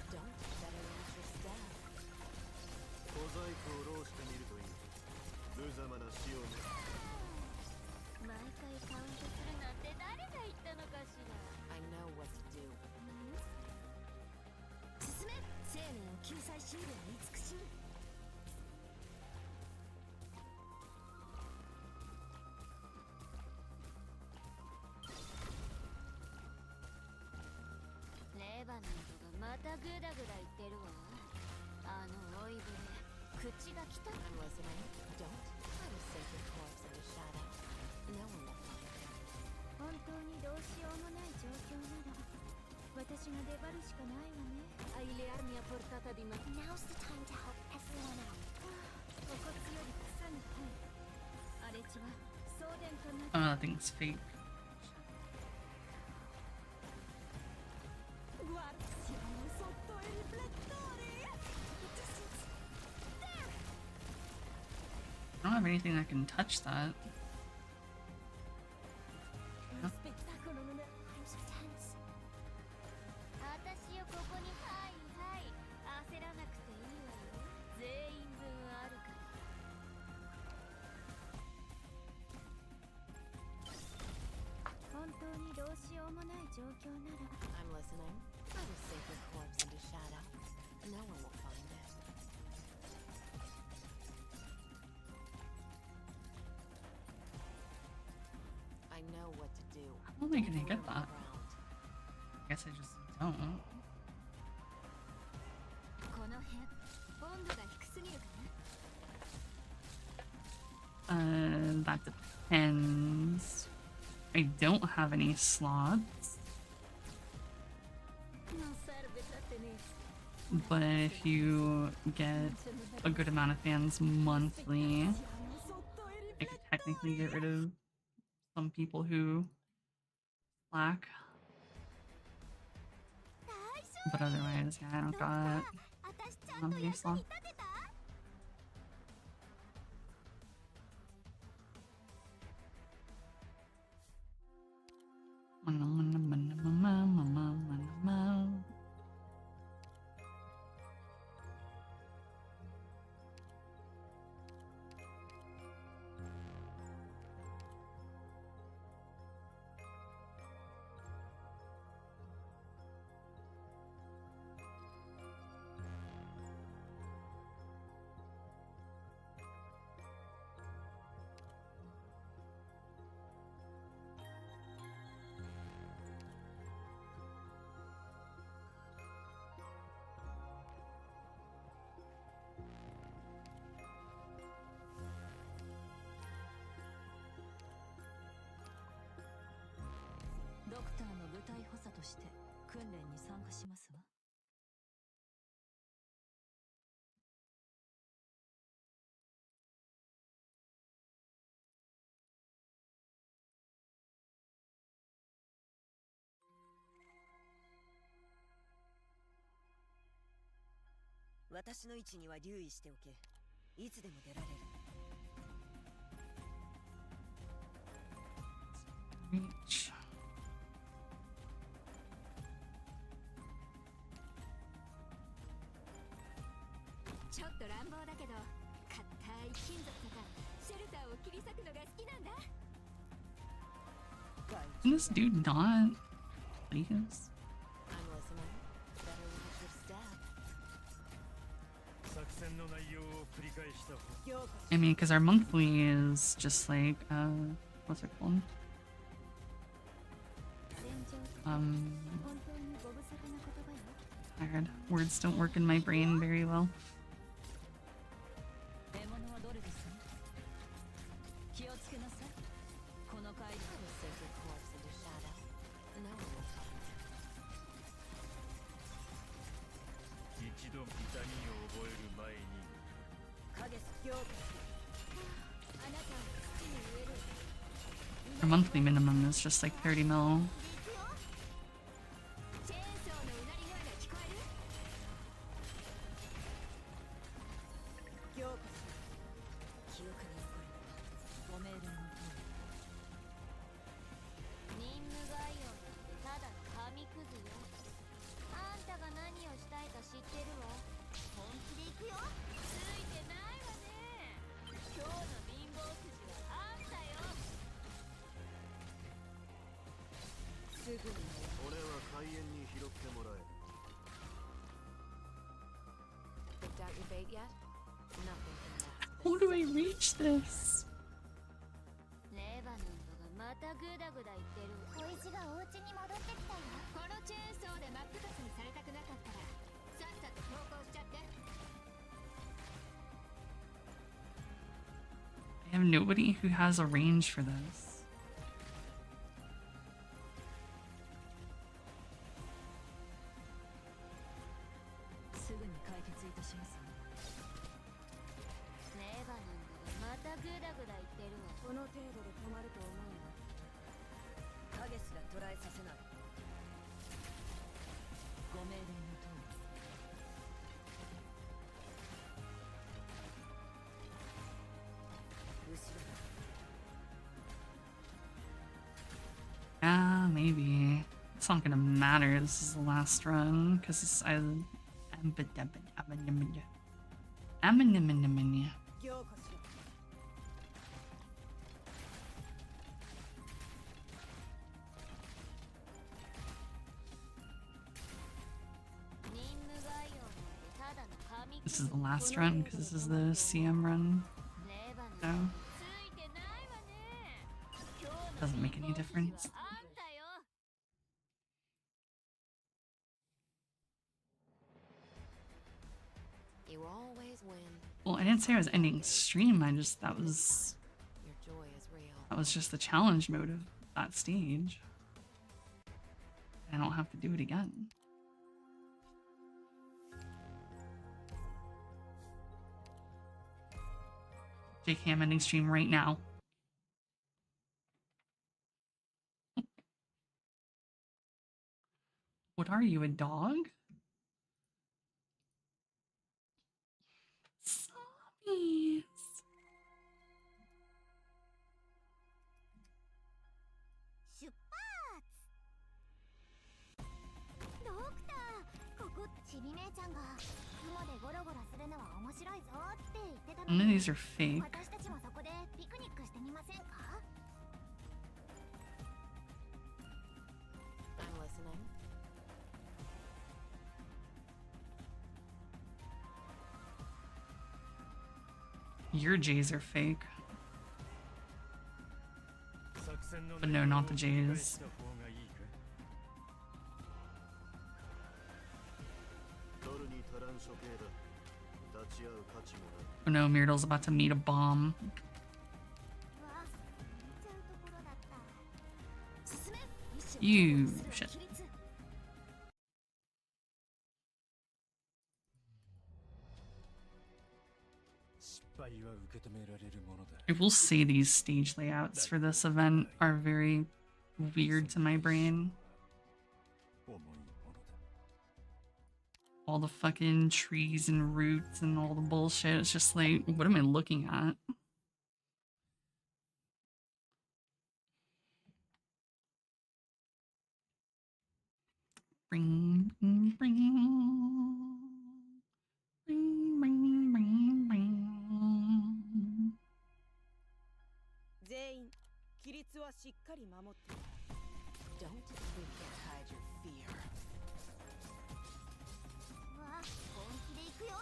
Don't. Better use your staff. 小細工を浪してみるといい。無様な死をね。毎回カウントするなんて誰が言ったのかしら。 I know what to do. 進め。生命を救済しうるは慈しみ。レバノンとがまたグダグダ言ってるわ。あの老いぼれ、口が汚い。 I'm listening. Don't. I will save your corpse in the shadow. No one will find it. 本当にどうしようもない状況なら私が粘るしかないわね。アイレアミアポルタタディマ。 Now's the time to help everyone out. お骨より草に生え。荒れ地は送電とな Oh, that thing's fake. Guarda, siamo sotto i riflettori. I don't have anything that can touch that. Lo spettacolo non è. I'm so tense. 私をここにはいはい焦らなくていいわよ。全員分あるから。本当にどうしようもない状況なら I'm listening. I will save your corpse in the shadow. No one will find it. I know what to do. How am I gonna get Don't that? fool around. I guess I just don't. この辺 That depends. I don't have any slots. But if you get a good amount of fans monthly, I could technically get rid of some people who lack. But otherwise, yeah, I don't got any slots. Reach. Can this dude not please? I mean, because our monthly is just like, what's it called? Tired. Words don't work in my brain very well. Our monthly minimum is just like 30 mil. How do I reach this? I have nobody who has a range for this. Maybe. It's not gonna matter. This is the last run because this is the last run because this is the CM run. So doesn't make any difference. You always didn't say I was ending stream. I just that was just the challenge mode of that stage. I don't have to do it again. JK, I'm ending stream right now. What are you, a dog? Zombies. None of these are fake. I'm listening. Your J's are fake. But no, not the J's. Oh no, Myrtle's about to meet a bomb. You shit. I will say these stage layouts for this event are very weird to my brain. All the fucking trees and roots and all the bullshit. It's just like, what am I looking at? Bring, bring, bring, bring, bring, bring, bring. 全員規律はしっかり守って。 Don't think you can hide your fear. わあ、本気で行くよ。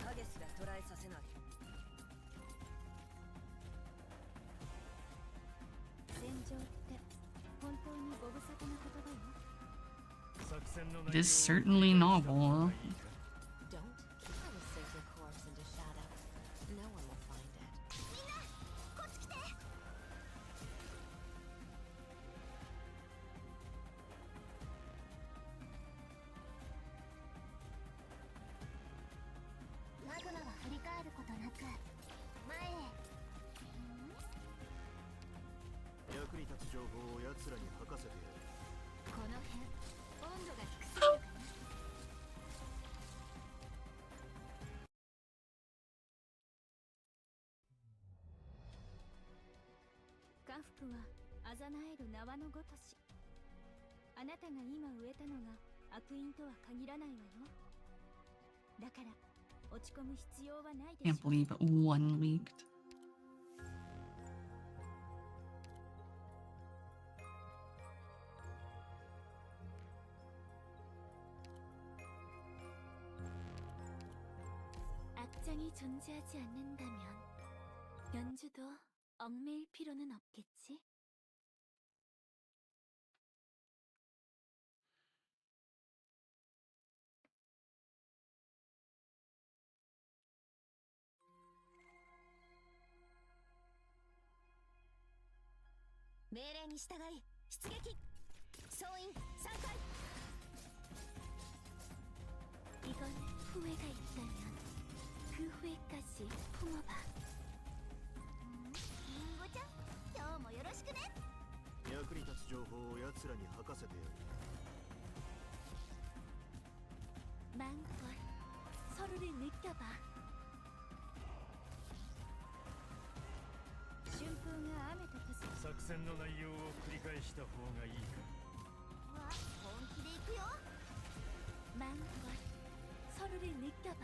影すら捉えさせない。戦場って本当にご無沙汰な言葉よ。 It is certainly novel. Don't keep a sacred course into shadow. No one will find it. みんな、こっち来て。マグナは振り返ることなく前へ。役に立つ情報を奴らに吐かせてやる。この辺温度が低すぎるかな。家福はあざなえる縄のごとし。あなたが今植えたのが悪因とは限らないわよ。だから落ち込む必要はないでしょ。 Can't believe one leaked. 악장이 존재하지 않는다면 연주도 얽매일 필요는 없겠지? 이건 후회가 있다면 그 후회까지 품어봐. リンゴちゃん、今日もよろしくね。役に立つ情報を奴らに吐かせてやる。 마음껏 서로를 느껴봐. 春風が雨と化す。作戦の内容を繰り返した方がいいか。わあ、本気で行くよ。 마음껏 서로를 느껴봐.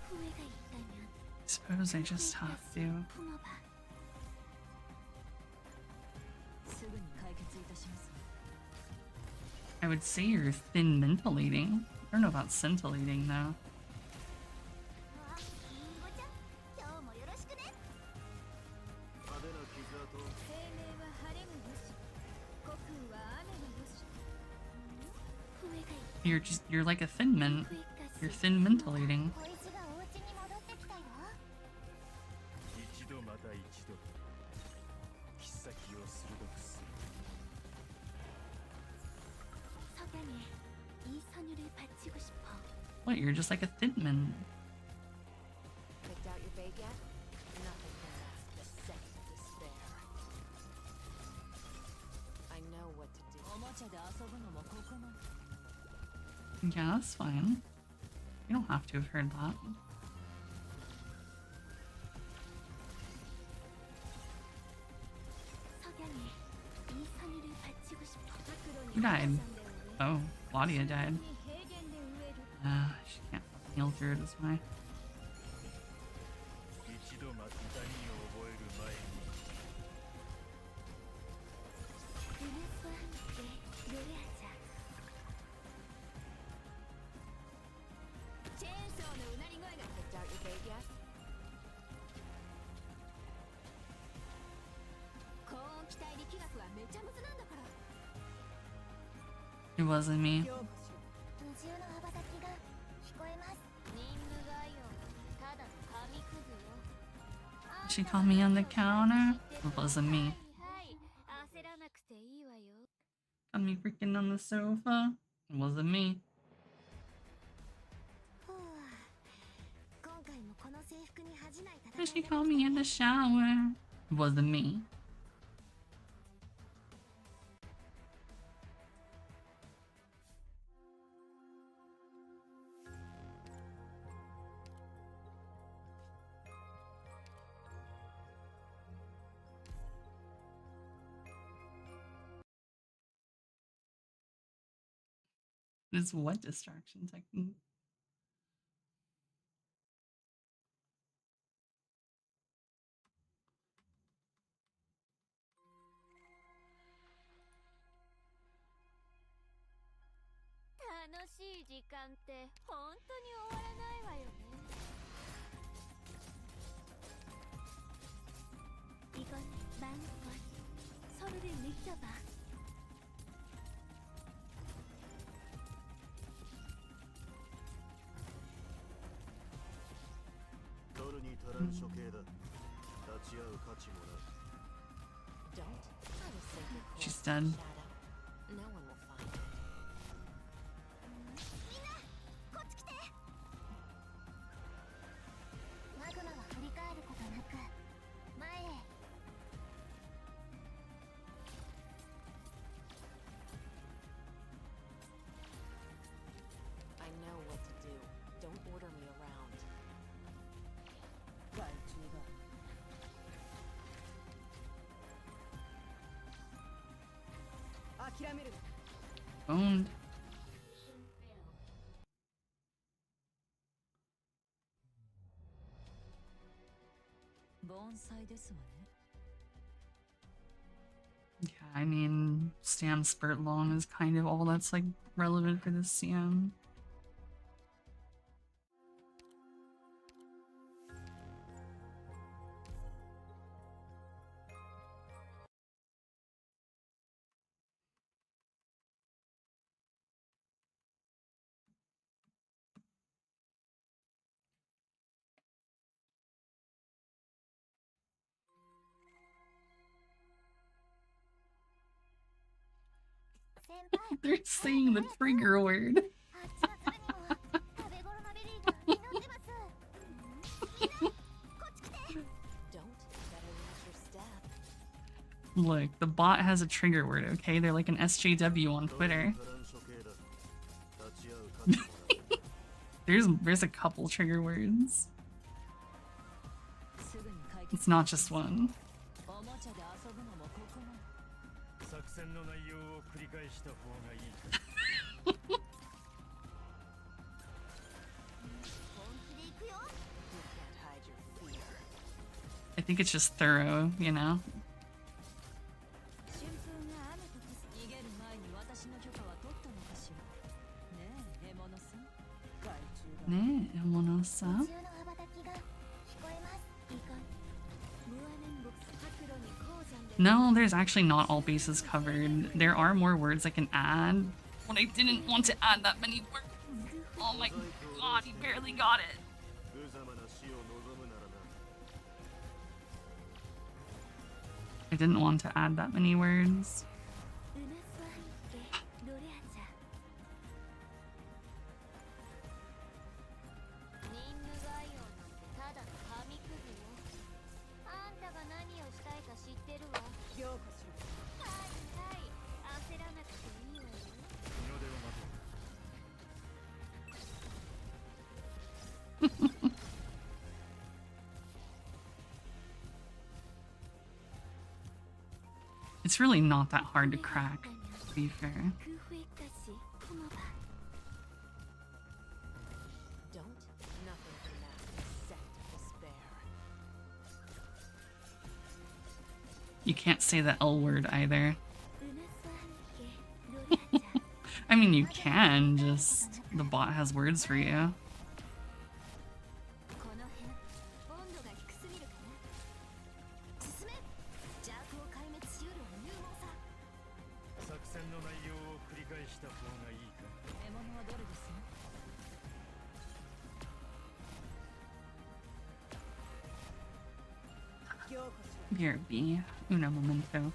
후회가 있다면 Suppose I just have to. 품어봐. すぐに解決いたします。 I would say you're thin ventilating. I don't know about scintillating though. You're like a thin mint. You're thin mentilating. 一度また一度切っ先を鋭くする 석양에 이 선율을 바치고 싶어. What? You're just like a thin mint. Picked out your bait yet? Nothing can last the second of despair. I know what to do. おもちゃで遊ぶのもここまで。 Yeah, that's fine. You don't have to have heard that. Who died? Oh, Claudia died. She can't fucking heal through it, is why. 一度また痛みを覚える前に Chainsawのうなり声が picked out your bait yet? 高音気体力学はめちゃむずなんだから。 It wasn't me. 二重の羽ばたきが聞こえます。任務概要ただの紙くずよ。 She called me on the counter. It wasn't me. はい焦らなくていいわよ。 Got me freaking on the sofa. It wasn't me. 今回もこの制服に恥じない戦い She called me in the shower. It wasn't me. This what distraction technique? 이건 마음껏 서로를 느껴봐. She's dead. No one will find it. みんなこっち来て。マグマは振り返ることなく前へ。 I know what to do. Don't order me around. Owned. Yeah, I mean, Stam Spurt Long is kind of all that's like relevant for this CM. They're saying the trigger word. Look, the bot has a trigger word, okay? They're like an SJW on Twitter. There's a couple trigger words. It's not just one. 作戦の内容を繰り返した方がいい。 I think it's just thorough, you know? 春風が雨と逃げる前に私の許可は取ったのかしら。ねえ、獲物さん。No, there's actually not all bases covered. There are more words I can add, but I didn't want to add that many words. Oh my god, he barely got it. I didn't want to add that many words. It's really not that hard to crack, to be fair. Don't. Nothing can match the scent of despair. You can't say the L word either. I mean, you can, just the bot has words for you. BRB, uno momento.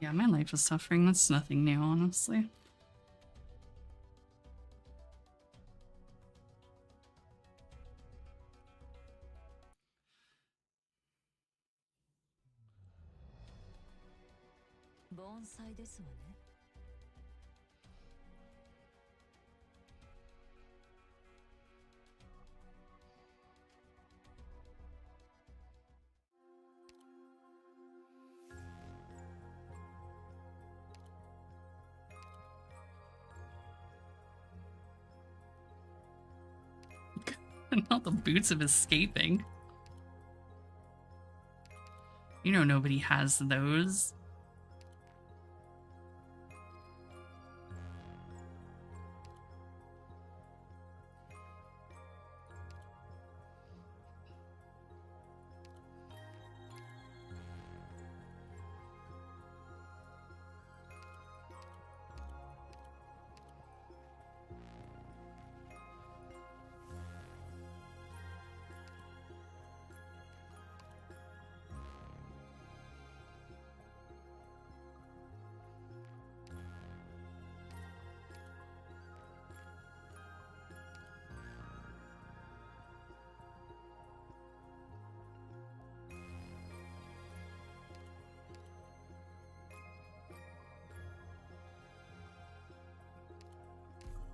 Yeah, my life is suffering. That's nothing new, honestly. Not the boots of escaping. You know nobody has those.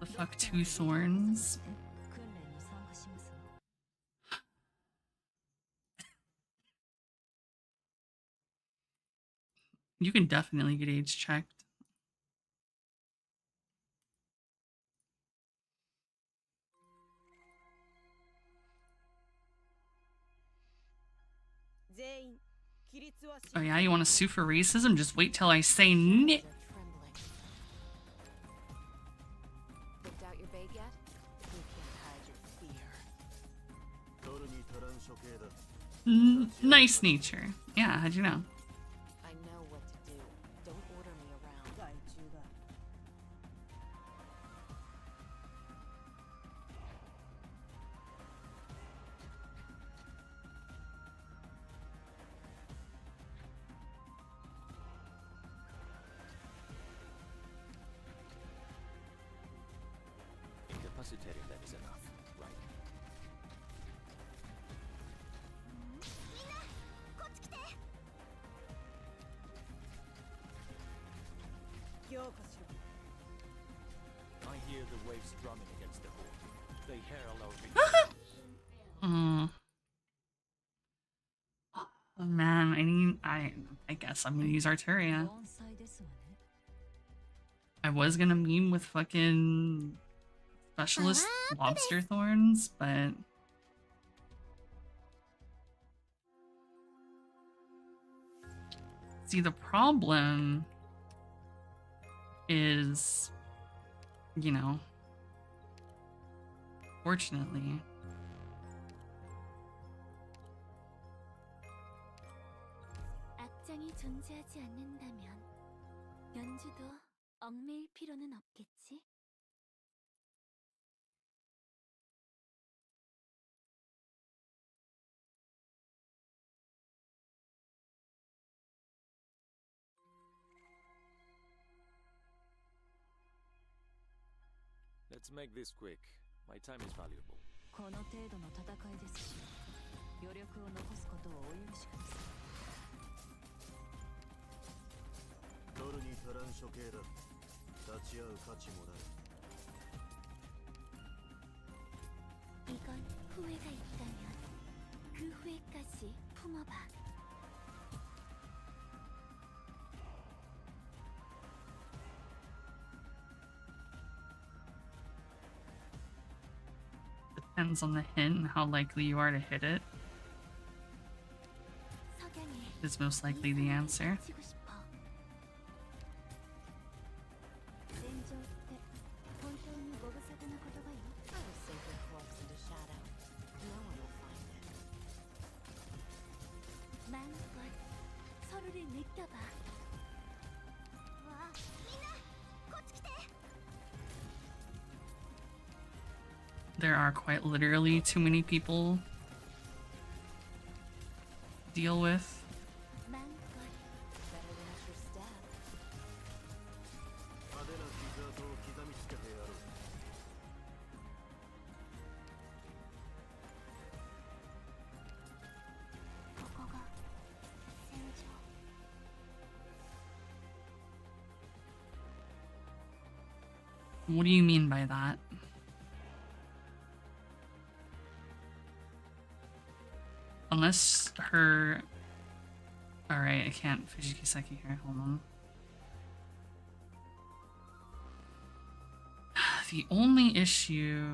The fuck, two thorns? You can definitely get age checked. Oh yeah, you want to sue for racism? Just wait till I say nit. Picked out your bait yet? You can't Nice nature. Yeah, how'd you know? I know what to do. Don't order me around. Incapacitating them is enough, right? I hear the waves drumming against the hull. They herald our Oh man, I guess I'm gonna use Arturia. I was gonna meme with fucking specialist lobster thorns, but see, the problem is, you know, fortunately, 악장이 존재하지 않는다면 연주도 얽매일 필요는 없겠지? Let's make this quick. My time is valuable. この程度の戦いですし、余力を残すことをお許しください。取るに足らん処刑だ。立ち会う価値もない。 이건 후회가 있다면 그 후회까지 품어봐. depends on the hint and how likely you are to hit it. Is most likely the answer. There are quite literally too many people to deal with. What do you mean by that? Unless her... Alright, I can't Fujikiseki here, hold on. The only issue...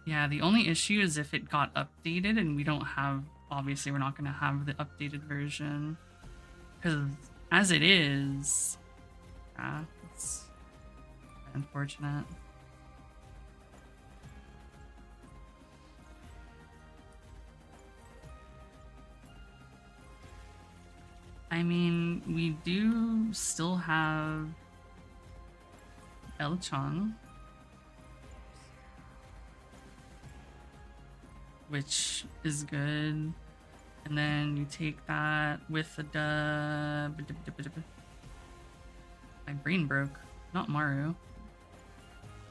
Yeah, the only issue is if it got updated and we don't have... Obviously, we're not going to have the updated version. Because as it is... Yeah, it's unfortunate. I mean, we do still have El-chan, which is good. And then you take that with the my brain broke. Not Maru.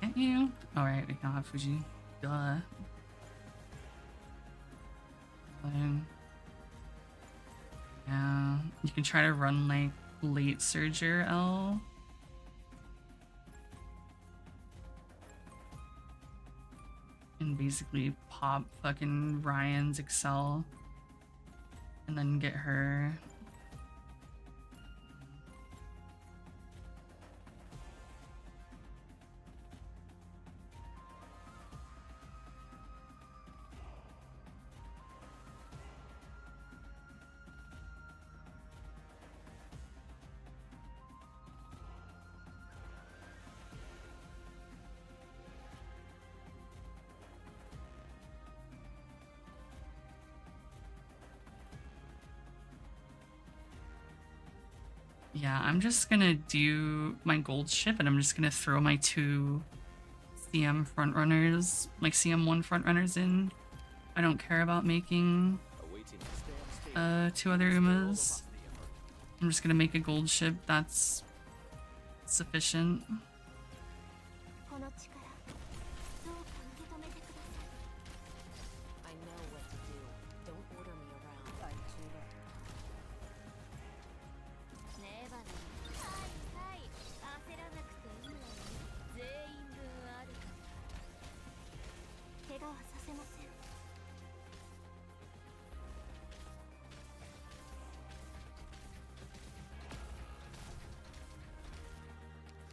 Can't you? Alright, we can have Fuji. Duh. Fine. Yeah, you can try to run like late Surger L. And basically pop fucking Ryan's Excel. And then get her. Yeah, I'm just gonna do my gold ship and I'm just gonna throw my 2 CM frontrunners, like CM1 frontrunners in. I don't care about making 2 other Umas. I'm just gonna make a gold ship that's sufficient. I know what to do. Don't order me around.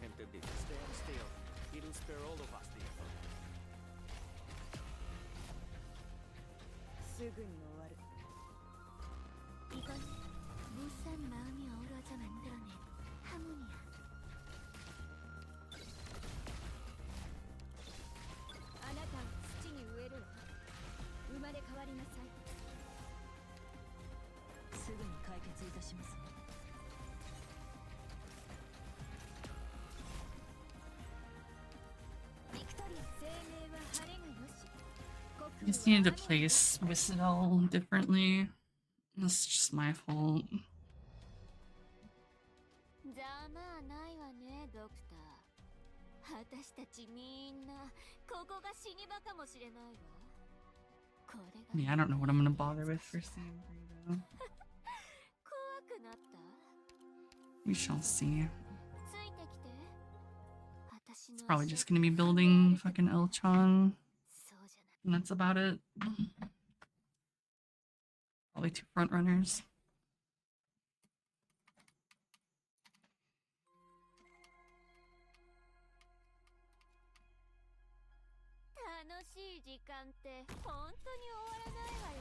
Entendido. Stand still. It'll spare all of us the effort. すぐに終わる 이건 무슨 마음이 어우러져 만들어낸 하모니야. あなたを土に植えるわ。生まれ変わりなさい。すぐに解決いたします。 I just needed to place Whistle differently. That's just my fault. ざまあないわね、ドクター。私たちみんなここが死に場かもしれないわ。これが Yeah, I don't know what I'm gonna bother with for CM3 though. 怖くなった？ We shall see. ついてきて。私の It's probably just gonna be building fucking Elchon. And that's about it. Probably 2 front runners. 楽しい時間って本当に終わらないわよ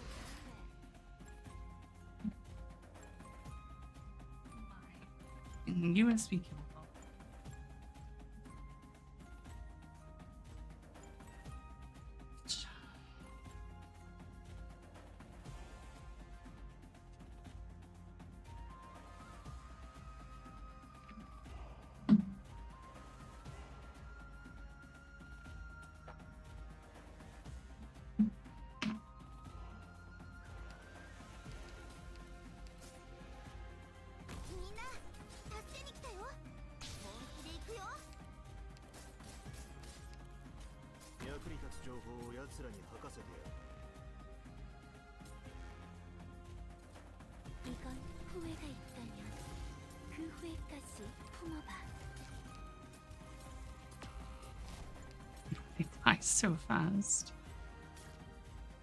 ね。 USB cable. 이건 후회가 있다면 그 후회까지 품어봐. They fly so fast.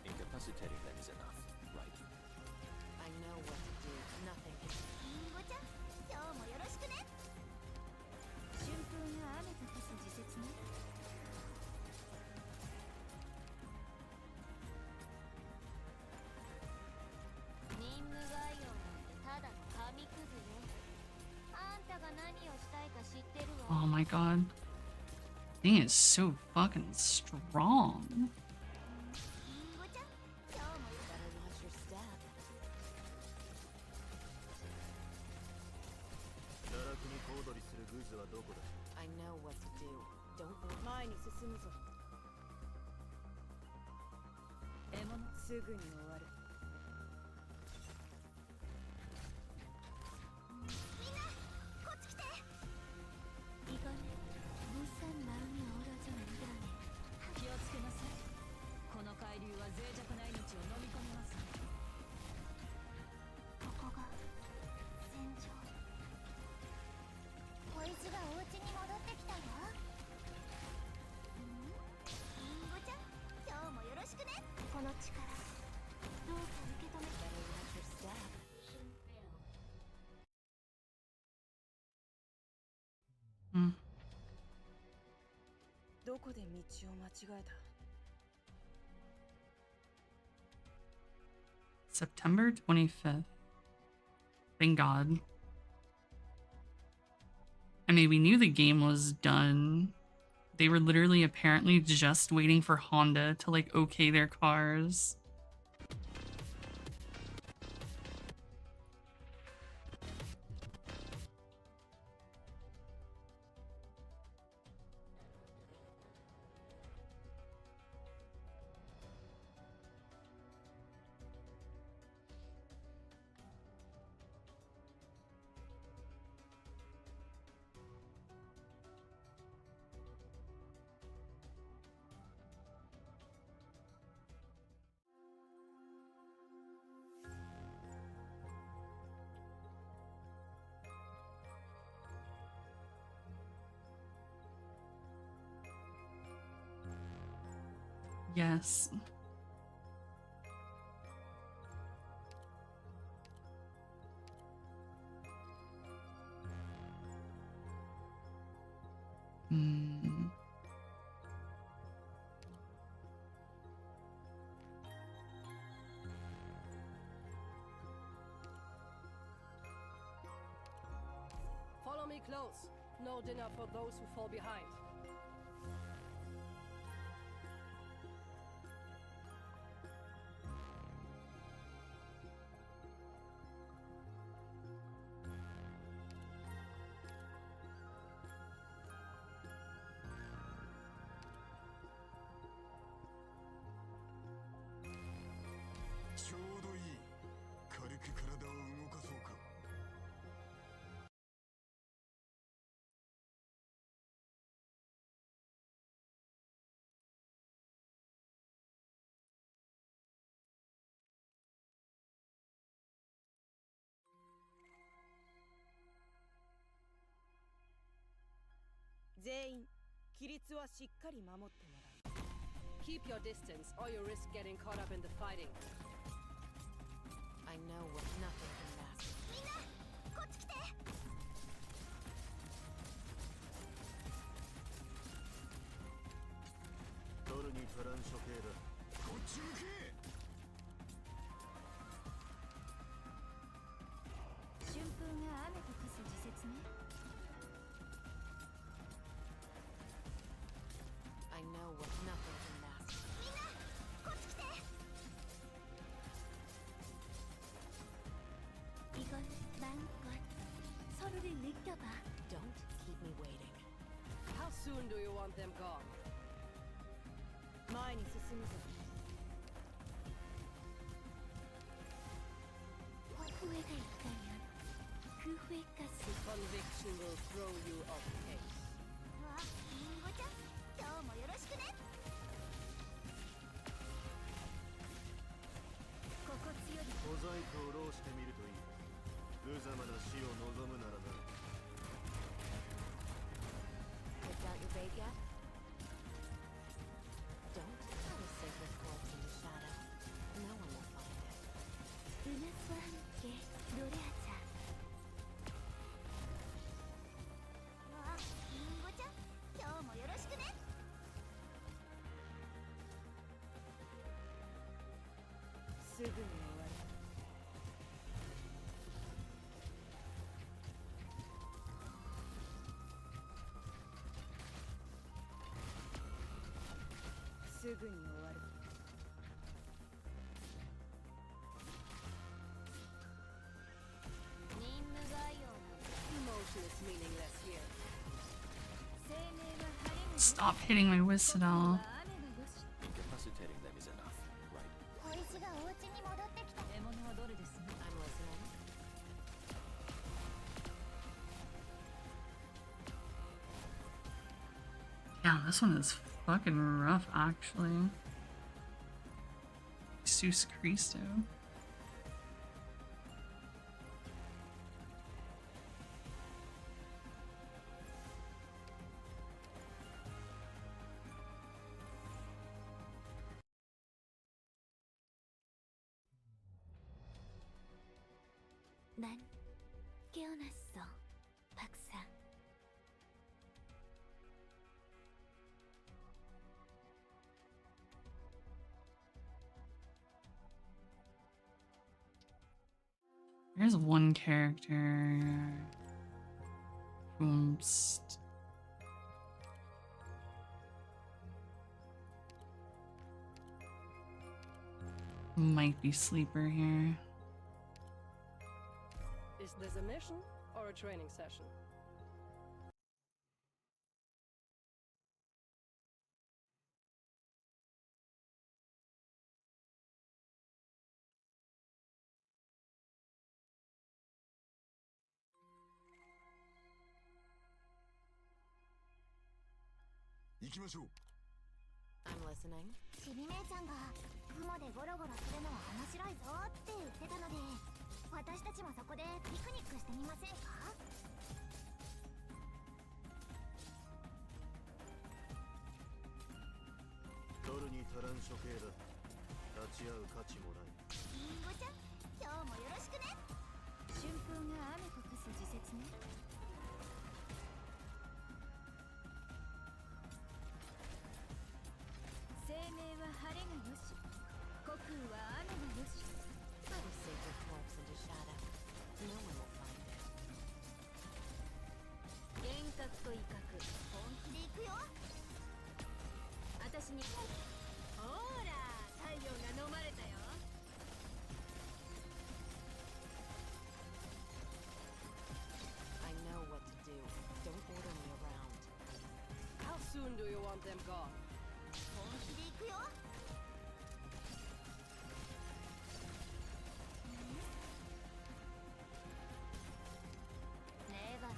Incapacitating them is enough, right? I know what to do. Nothing can. リンゴちゃん、今日もよろしくね。春風が雨と消す時節ね。任務概要なんてただの紙くずよ。あんたが何をしたいか知ってるわ。 Oh my god. Thing is so fucking strong. リンゴちゃん、今日も Better watch your step. 奈落に小躍りするグズはどこだ I know what to do. Don't order. 前に進むぞ獲物すぐに終わるみんなこっち来て。이건 무슨 마음이 어우러져 만들어낸. 気をつけなさい。この海流は脆弱な命を飲み込みます。ここが戦場。こいつがお家に戻ってきたよ。リンゴちゃん、今日もよろしくね。この力、どうか受け止めて。 Better watch your step. Hmm. どこで道を間違えた September 25th. Thank God. I mean, we knew the game was done. They were literally apparently just waiting for Honda to like okay their cars. Yes. Hmm. Follow me close. No dinner for those who fall behind. Keep your distance, or you risk getting caught up in the fighting. I know what nothing can mask. みんなこっち来て。取るに足らん処刑だ。こっち向け。春風が雨と化す時節ね。I know what nothing can mask. みんなこっち来て。이건 마음껏 서로를 느껴봐. Don't keep me waiting. How soon do you want them gone? 前に進むぞ。후회가 있다면 그 후회까지. Conviction will throw you off pace. わ、りんごちゃん、今日もよろしくね。心地より小細工を浪してみるといい。無様な死を望むならば。Picked out your bait yet? Don't cut a sacred corpse in the shadow. No one will find it. 은하수와 함께 노래하자. わ、りんごちゃん、今日もよろしくね。すぐに終わる。すぐに終わる。任務概要の Emotion is meaningless here. 生命は晴れに Stop hitting my whistle. 雨がよし。 Incapacitating them is enough, right? 小石がお家に戻ってきた。獲物はどれですね。 I'm listening. Yeah, this one is fucking rough, actually. Jesus Christo. 난 깨어났어, 박사. There's one character who might be sleeper here. Is this a mission or a training session? I'm listening. ちび姉ちゃんが雲でゴロゴロするのは面白いぞって言ってたので、私たちもそこでピクニックしてみませんか？取るに足ら乱処刑だ。立ち会う価値もない。リンゴちゃん、今日もよろしくね。春風が雨と化す時節ね。生命は晴れがよし、虚空は雨がよし。 Try to save your corpse into shadow. No one will find it. 幻覚と威嚇、本気で行くよ。私にほら、太陽が飲まれたよ。I know what to do. Don't order me around. How soon do you want them gone? 本気で行くよ。レバノン、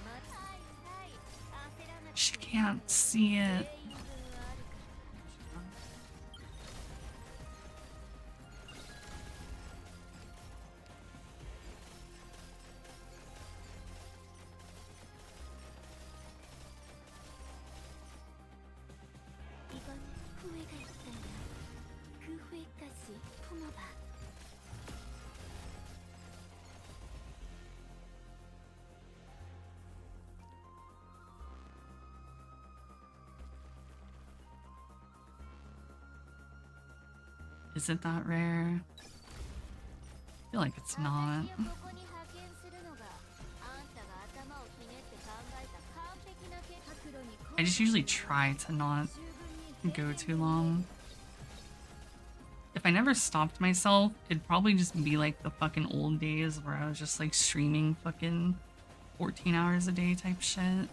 はいはい、焦らなくて She can't see it. 'Is it that rare? I feel like it's not. I just usually try to not go too long. If I never stopped myself, it'd probably just be like the fucking old days where I was just like streaming fucking 14 hours a day type shit.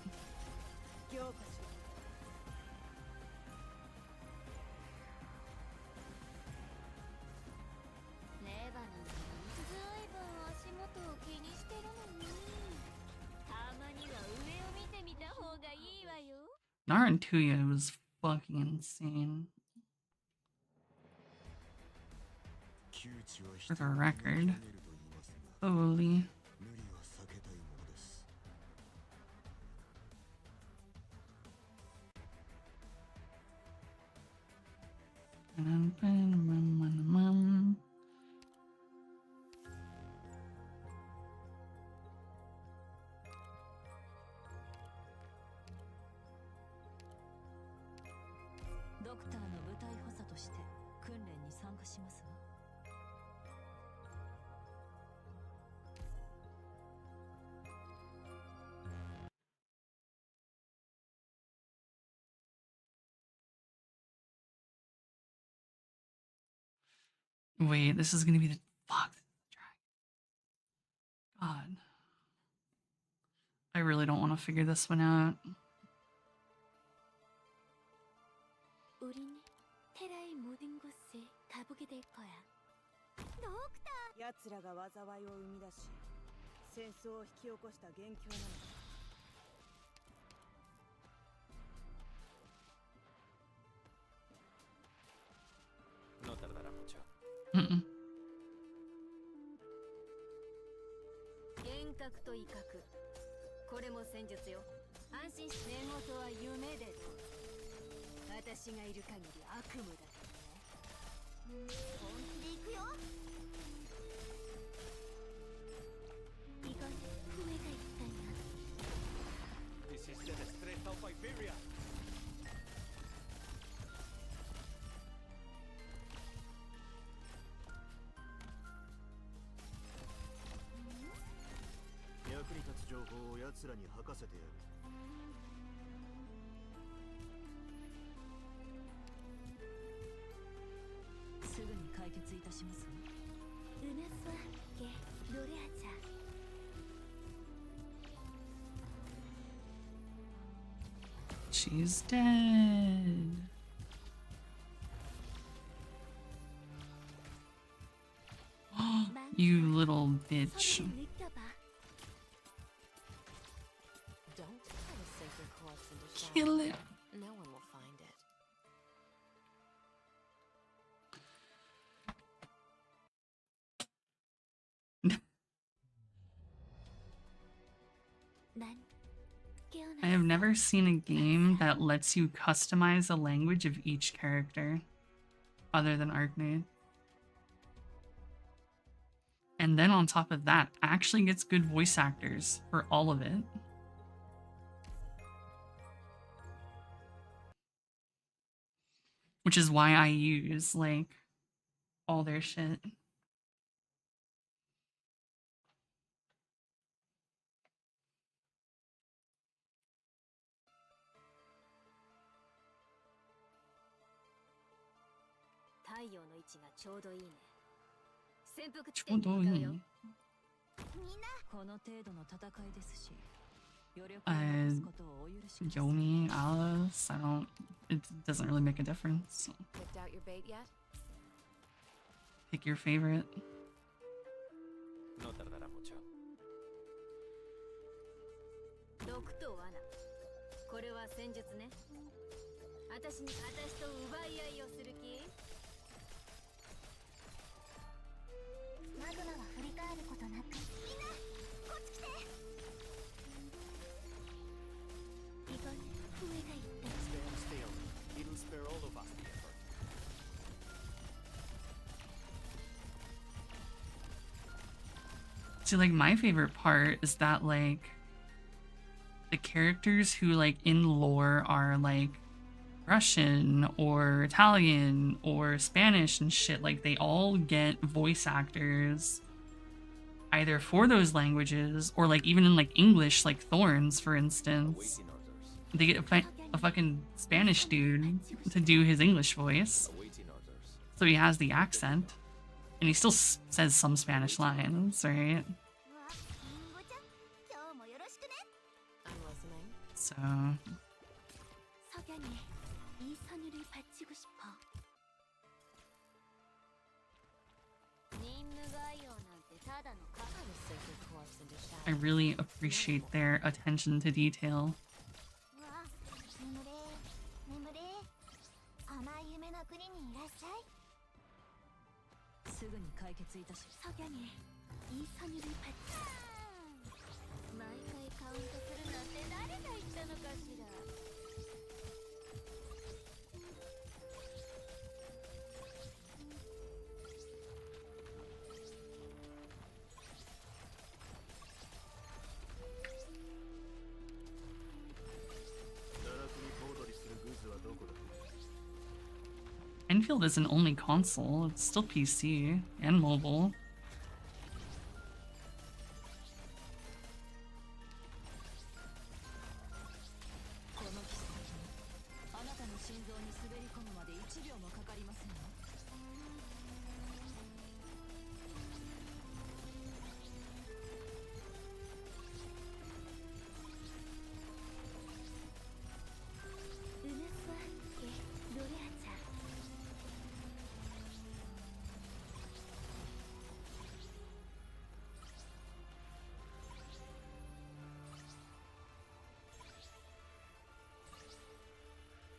Narantuya was fucking insane. For the record. Holy. Wait, this is gonna be the fuck. God. I really don't want to figure this one out. 奴らが災いを生み出し、戦争を引き起こした元凶なのだ。No tardará mucho. 幻覚と威嚇、これも戦術よ。安心し、念音は夢でと。私がいる限り悪夢だからね。本気で行くよ。意外に笛がいったんや。 This is the destreza of Iberia. 役に立つ情報を奴らに吐かせてやる。すぐに解決いたしますわ。うなすわけ、どれあちゃ。 She's dead. You little bitch. Don't try to sink your corpse into shadow. Kill it. No one will find it. I have never seen a game that lets you customize the language of each character. other than Arknade. And then on top of that, actually gets good voice actors for all of it. Which is why I use, like, all their shit. Yomi, Alice, it doesn't really make a difference. Picked out your bait yet? Pick your favorite. No tardará mucho. 毒と罠。これは戦術ね。私と奪い合いをする気？マグマは振り返ることなく。みんな、こっち来て。意外、上がいった。Stand still. It'll spare all of us the effort. See, like, my favorite part is that, like, the characters who, like, in lore are, like, Russian or Italian or Spanish and shit, like, they all get voice actors either for those languages or, like, even in, like, English, like Thorns, for instance. They get a fucking Spanish dude to do his English voice. So he has the accent. And he still says some Spanish lines, right? So... I really appreciate their attention to detail. すぐに解決いたしソギャにイーサニルパッチ毎回カウントするなんて誰が言ったのかしら Enfield isn't only console, it's still PC and mobile.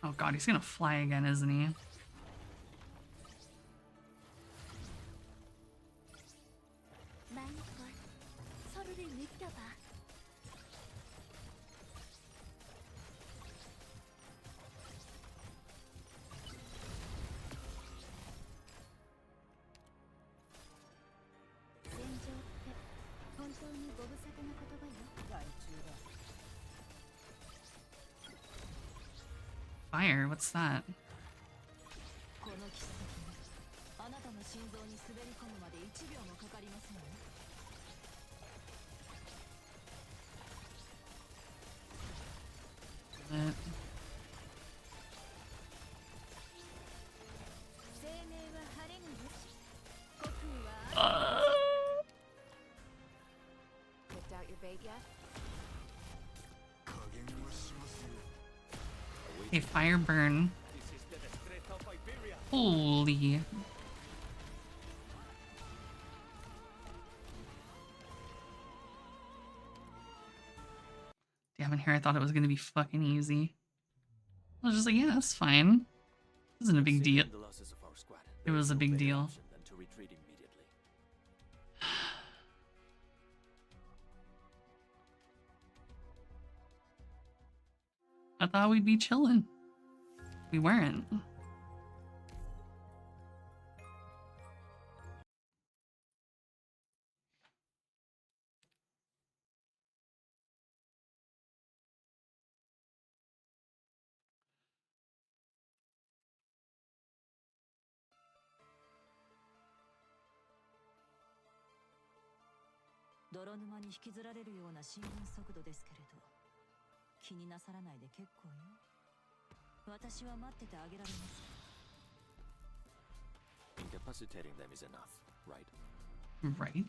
Oh god, he's gonna fly again, isn't he? Fire, what's that? Picked out your bait yet? A fire burn. Holy. Damn it, here I thought it was gonna be fucking easy. I was just like, yeah, that's fine. It wasn't a big deal. It was a big deal. I thought we'd be chilling. We weren't. 泥沼に引きずられるような進軍速度ですけれど、気になさらないで結構よ。私は待っててあげられます。 Incapacitating them is enough, right? Right.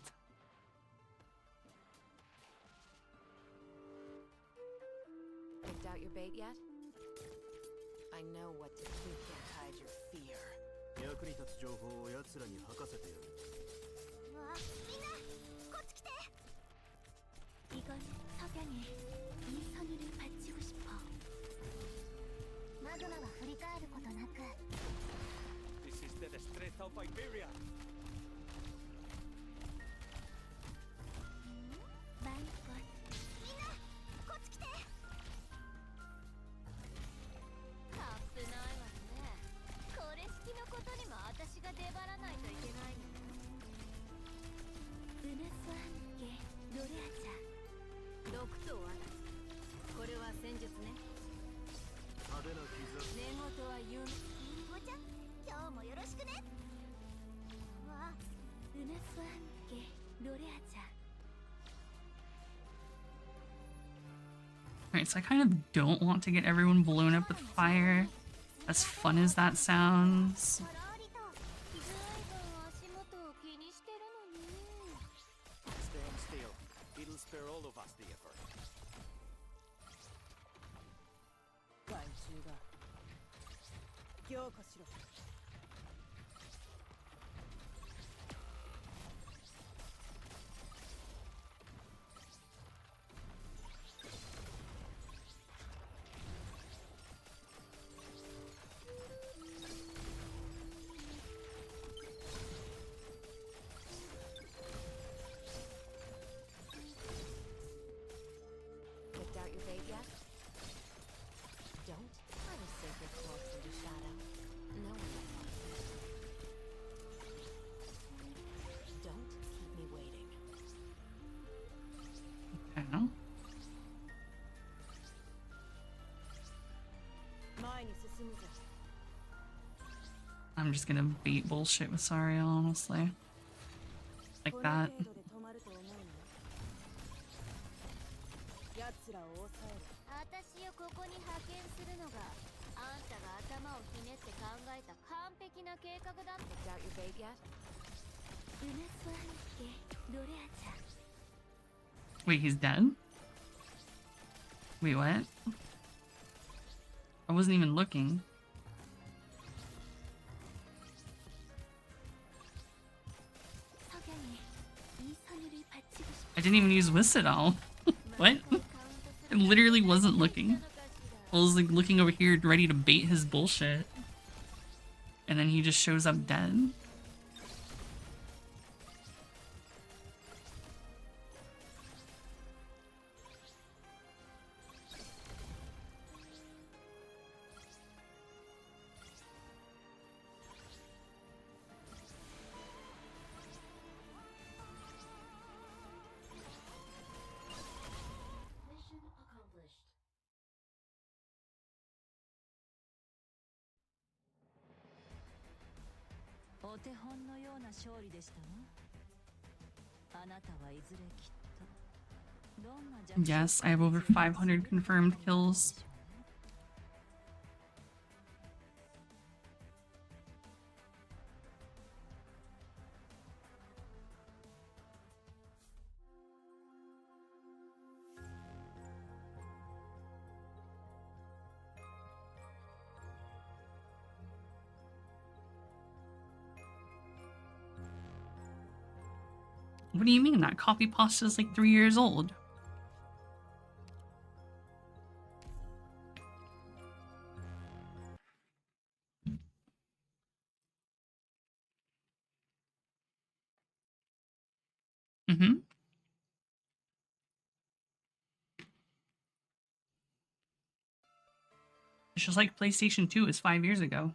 Picked out your bait yet? I know what to do. Can't hide your fear. 役に立つ情報を奴らに吐かせてやる。わあ、みんなこっち来て。이건 석양에 이 선율을 바치고 싶어. 마그마가 振り返ることなく This is the destreza of Iberia. バイコス。みんなこっち来て。カップないわね。これ式のことにも私が出張らないといけないのよ。ブナスワンゲロレアちゃん。毒と罠。これは戦術ね。派手な傷。寝言は言う。リンゴちゃん、今日もよろしくね。わあ、ブナスワンゲロレアちゃん。 Alright, so I kind of don't want to get everyone blown up with fire. As fun as that sounds. Stand still. It'll spare all of us the effort. 害虫が凝固しろ。 Picked out your bait yet? Don't let a sacred corpse into shadow. No one will find it. Don't keep me waiting. Okay. 前に進むぞ。 I'm just gonna bait bullshit with Saria, honestly. Like that. 奴らを抑える。私をここに派遣するのがあんたが頭をひねって考えた完璧な計画だって。 Picked out your bait yet? ブナスワンゲロレアちゃん。 Wait, he's dead? Wait, what? I wasn't even looking. I didn't even use Wisdom. What? I literally wasn't looking. I was like looking over here ready to bait his bullshit. And then he just shows up dead. Mission accomplished. お手本のような勝利でしたわ。あなたはいずれきっとどんな弱小 Yes, I have over 500 confirmed kills. What do you mean? That copy pasta is like 3 years old. Mm-hmm. It's just like PlayStation 2 is 5 years ago.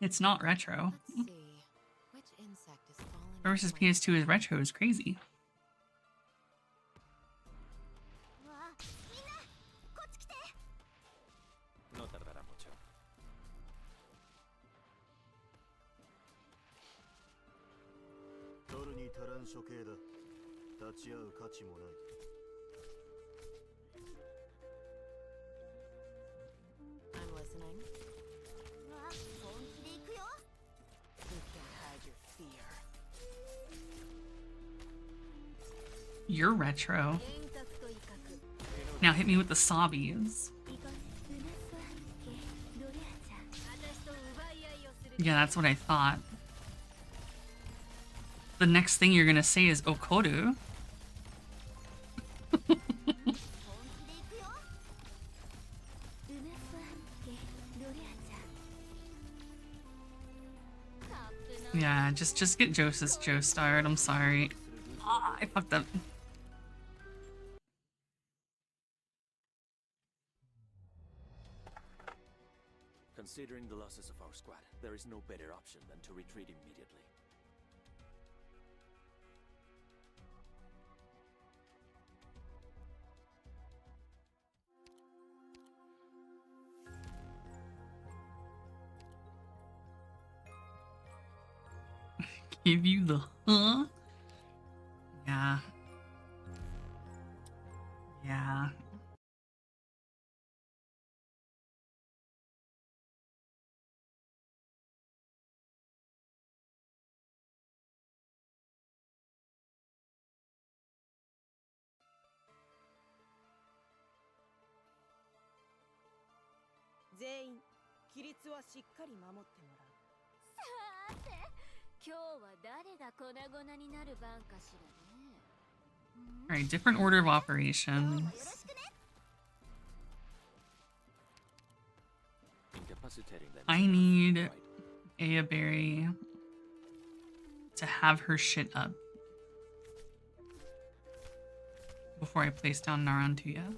It's not retro. Let's see. Which insect is falling? Versus PS2 is retro is crazy. わあ、みんなこっち来て。 No tardará mucho. 取るに足らん処刑だ。立ち会う価値もない。 I'm listening. わ、本気で行くよ。 You can't hide your fear. You're retro. Now hit me with the sobbies. Yeah, that's what I thought. The next thing you're gonna say is Okoru. Yeah, just get Joseph's Joe starred. I'm sorry. Ah, I fucked up. Considering the losses of our squad, there is no better option than to retreat immediately. Give you the huh? Yeah. Yeah. Alright, different order of operations. I need Aya Berry to have her shit up before I place down Narantuya.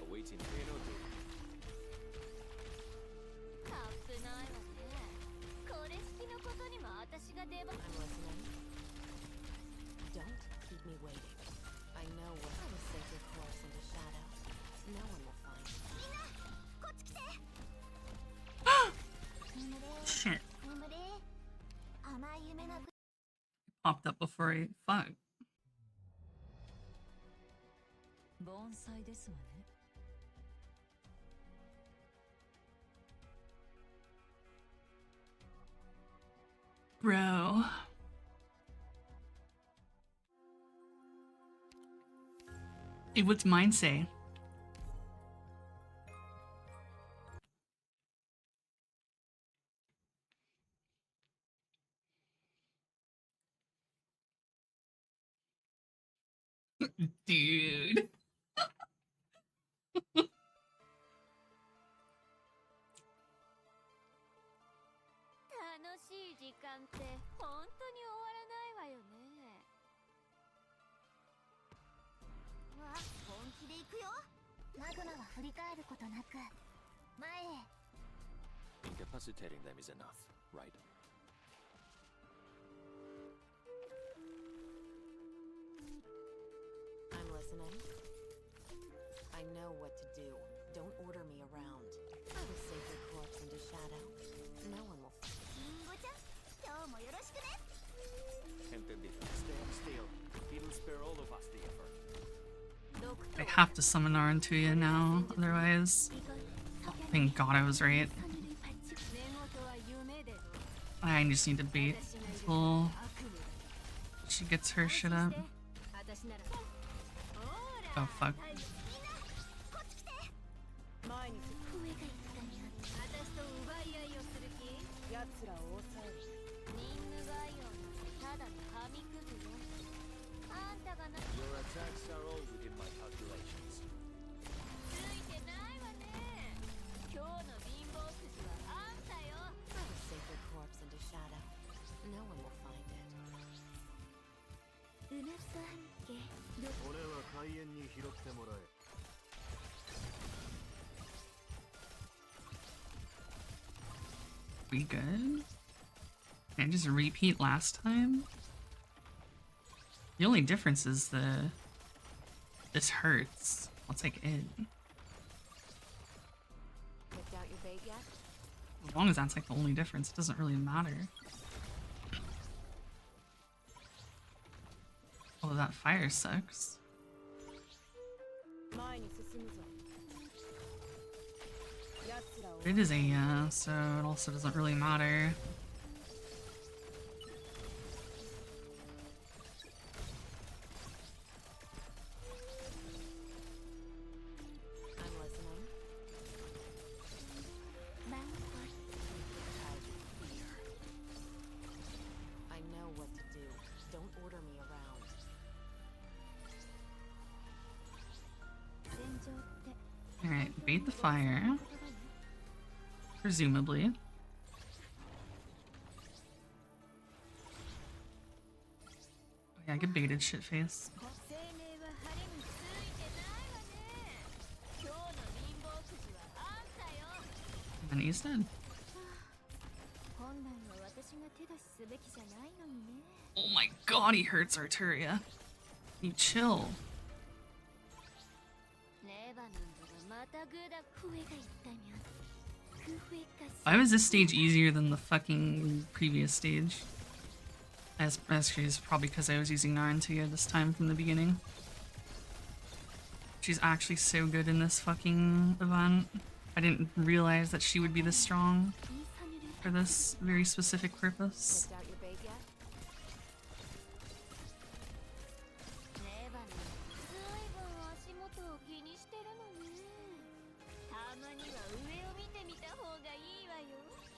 Awaiting I'm listening. Don't keep me waiting. I know what I will sacred course in the shadows. No one will find me. Shit. Popped up before I fuck. Bro. Hey, what's mine say? Dude. Incapacitating them is enough, right? I'm listening. I know what to do. Don't order me around. I will save your corpse into shadow. No one will find Entendido. Stand still. It'll spare all of us the effort. I have to summon Narantuya now, otherwise... Oh, thank God I was right. I just need to bait until she gets her shit up. Oh fuck. Your attacks are all within my calculations. I will save your corpse into shadow. No one will find it. 俺は開演に拾ってもらえ。 We good? Can I just repeat last time? The only difference is this hurts. I'll take it. Picked out your bait yet? As long as that's like the only difference, it doesn't really matter. Although that fire sucks. It is a so it also doesn't really matter. I know what to do. Don't order me around. Alright, bait the fire. Presumably. Oh yeah, get baited, shitface. And he's dead. Oh my god, he hurts Arturia. You chill. Why was this stage easier than the fucking previous stage? As she's probably because I was using Narantia this time from the beginning. She's actually so good in this fucking event. I didn't realize that she would be this strong for this very specific purpose.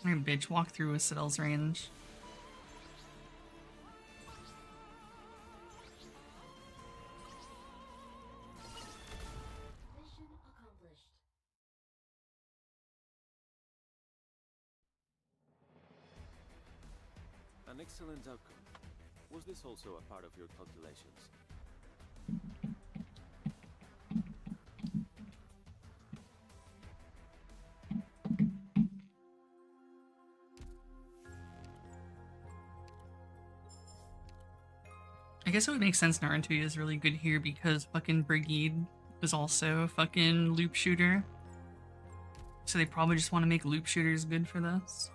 Alright, bitch, walk through with Citadel's range. An excellent outcome. Was this also a part of your calculations? I guess it would make sense Narantuya is really good here because fucking Brigade is also a fucking loop shooter. So they probably just want to make loop shooters good for this.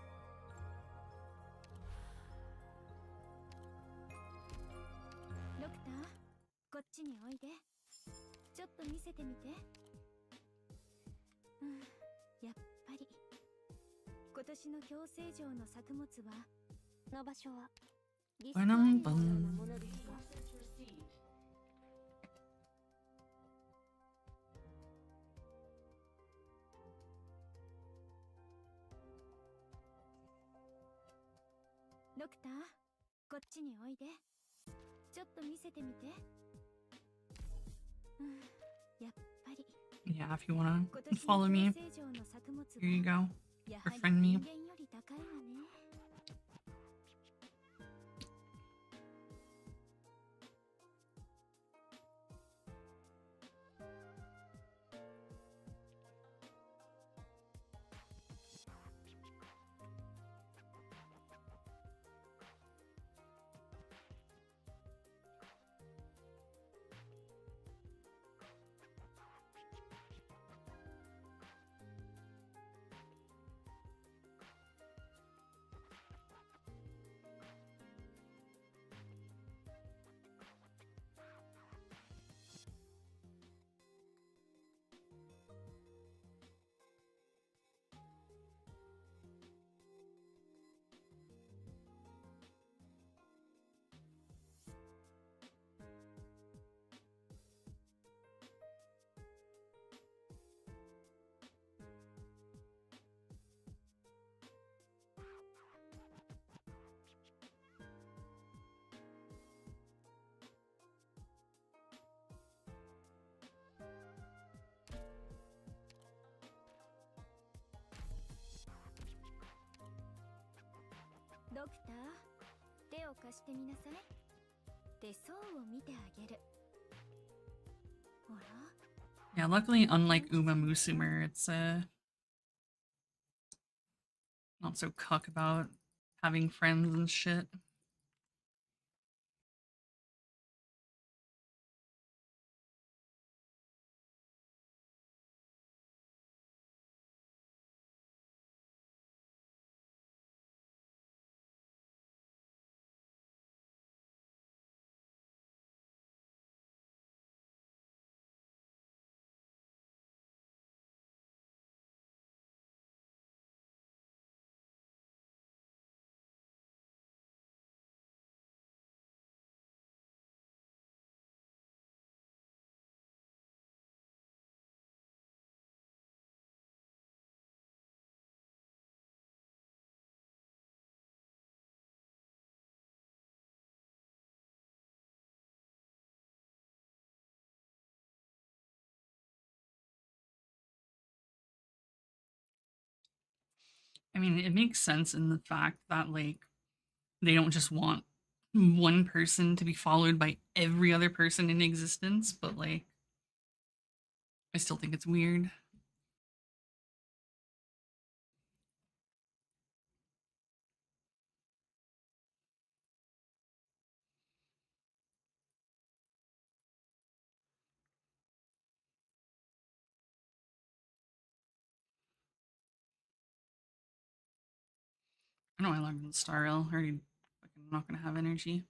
Yeah, if you wanna follow me, here you go. Or friend me. Yeah, luckily, unlike Uma Musume, it's not so cuck about having friends and shit. I mean, it makes sense in the fact that, like, they don't just want one person to be followed by every other person in existence, but, like, I still think it's weird. I know I logged in Star Rail. Already fucking not gonna have energy.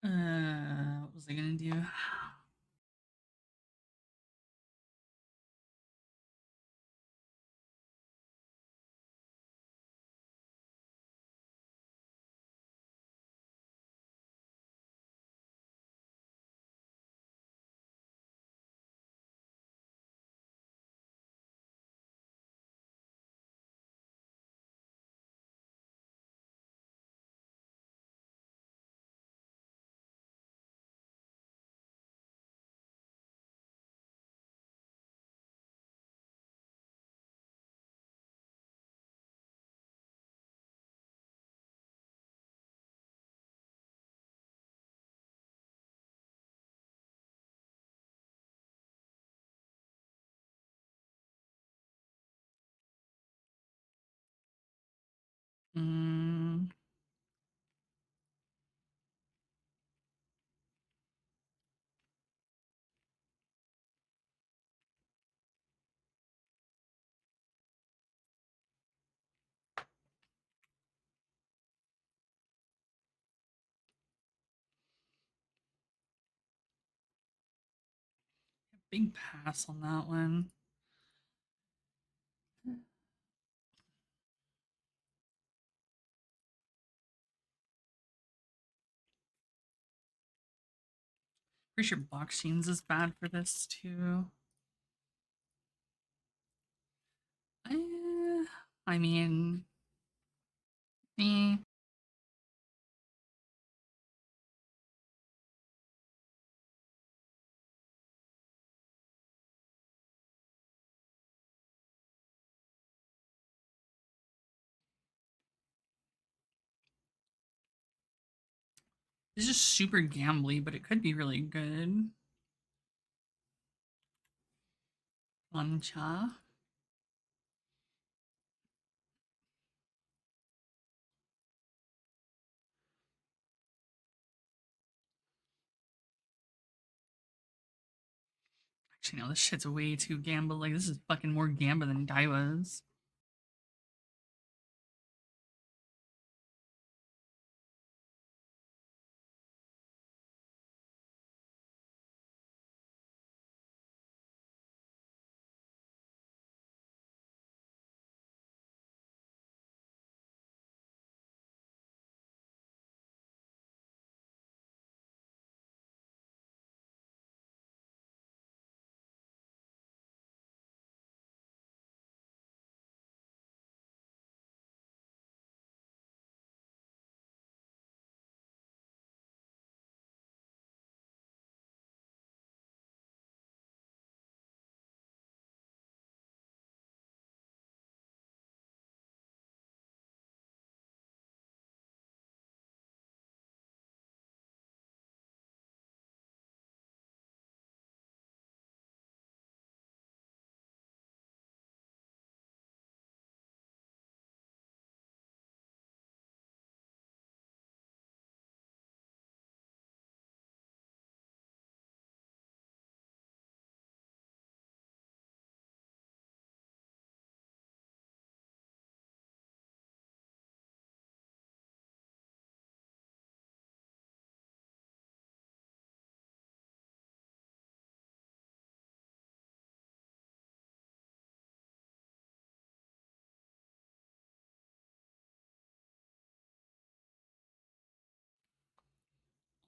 What was I gonna do? Mm. Big pass on that one. Pretty sure box scenes is bad for this too. I mean, eh. It's just super gambly, but it could be really good. Plancha. Actually, no, this shit's way too gamba. Like, this is fucking more gamba than Daiwa's.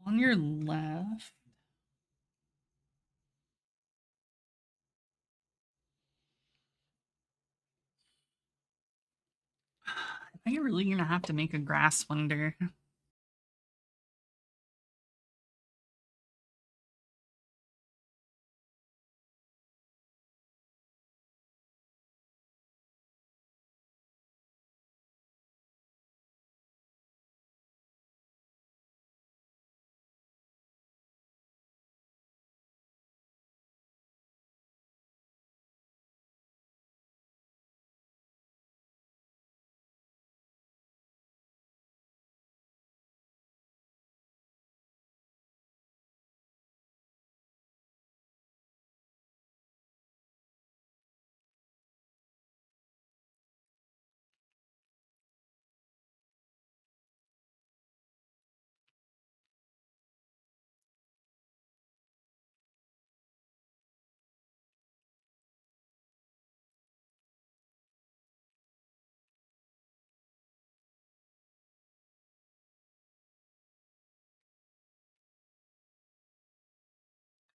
On your left. Are you really gonna have to make a grass wonder?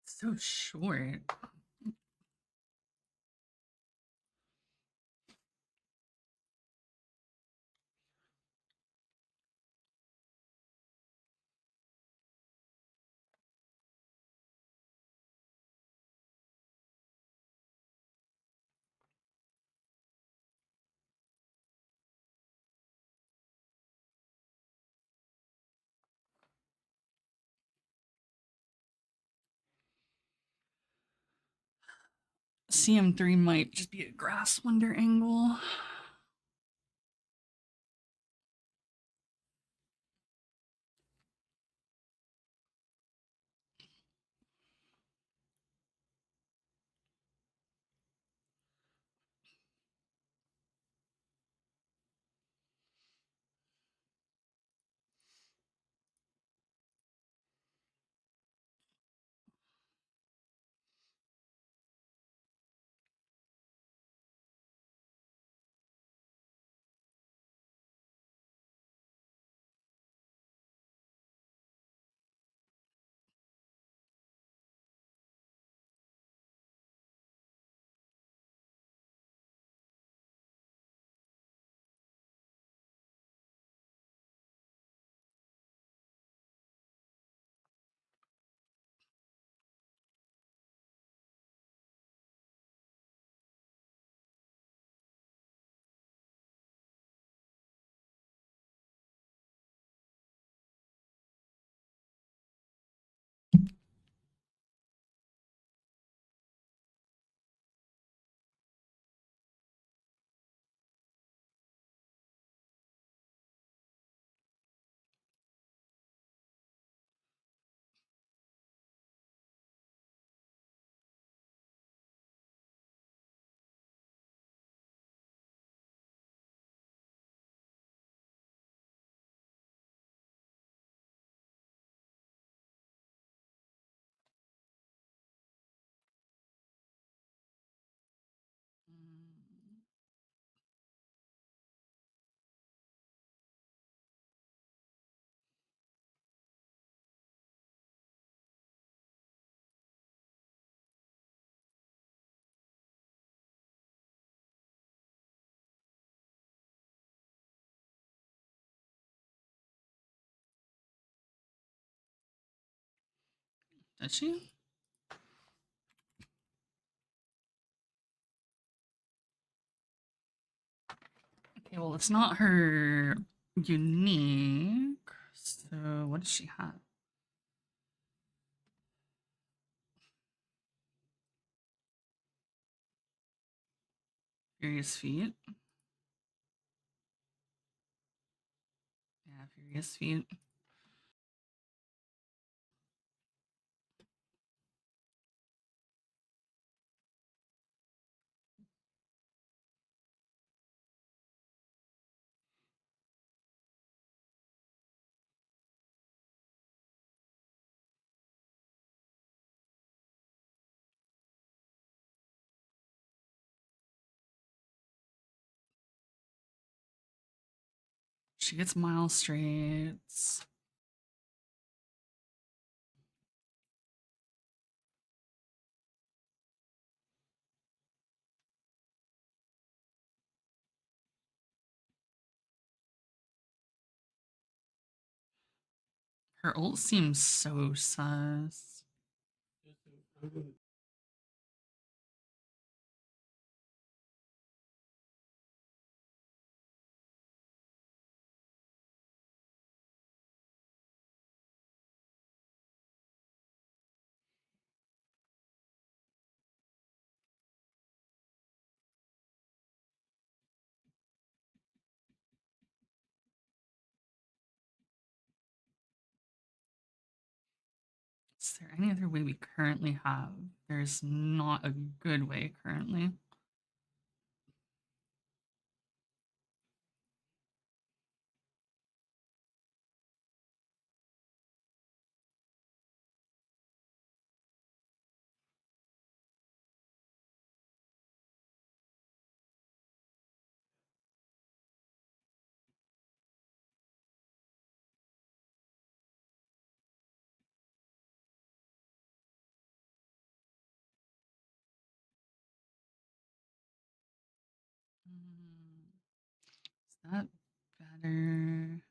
So short. CM3 might just be a grass wonder angle. Does she? Okay, well, it's not her unique. So, what does she have? Furious Feet. Yeah, Furious Feet. She gets mile straights. Her ult seems so sus. Is there any other way we currently have? There's not a good way currently. Is that better?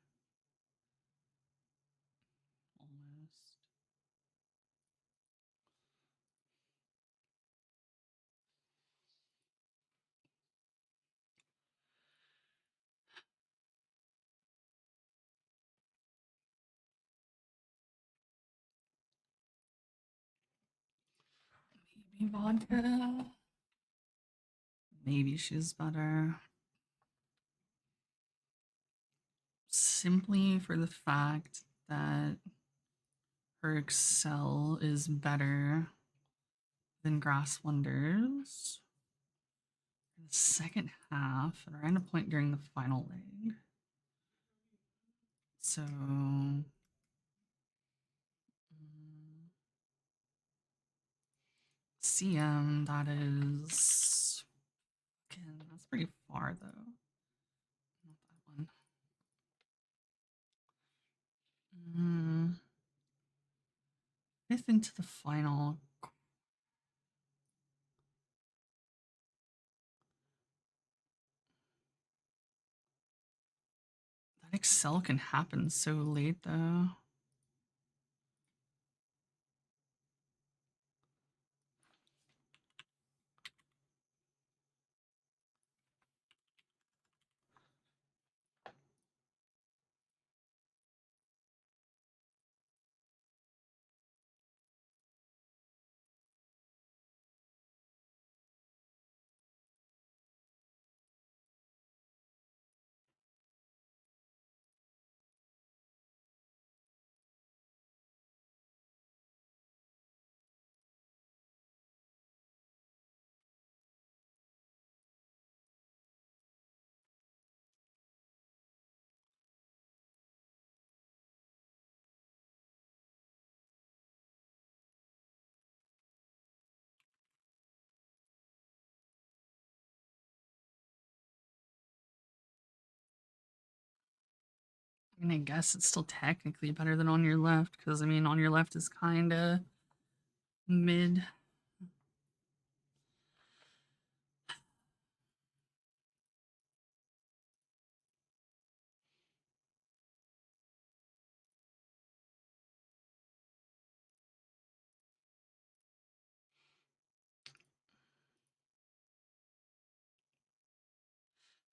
Almost. Maybe vodka. Maybe she's better. Simply for the fact that her Excel is better than Grass Wonders. In the second half, at around a point during the final leg. So CM, that is, again, that's pretty far though. Not that one. Fifth into the final. That Excel can happen so late though. I mean, I guess it's still technically better than on your left, because I mean, on your left is kind of mid.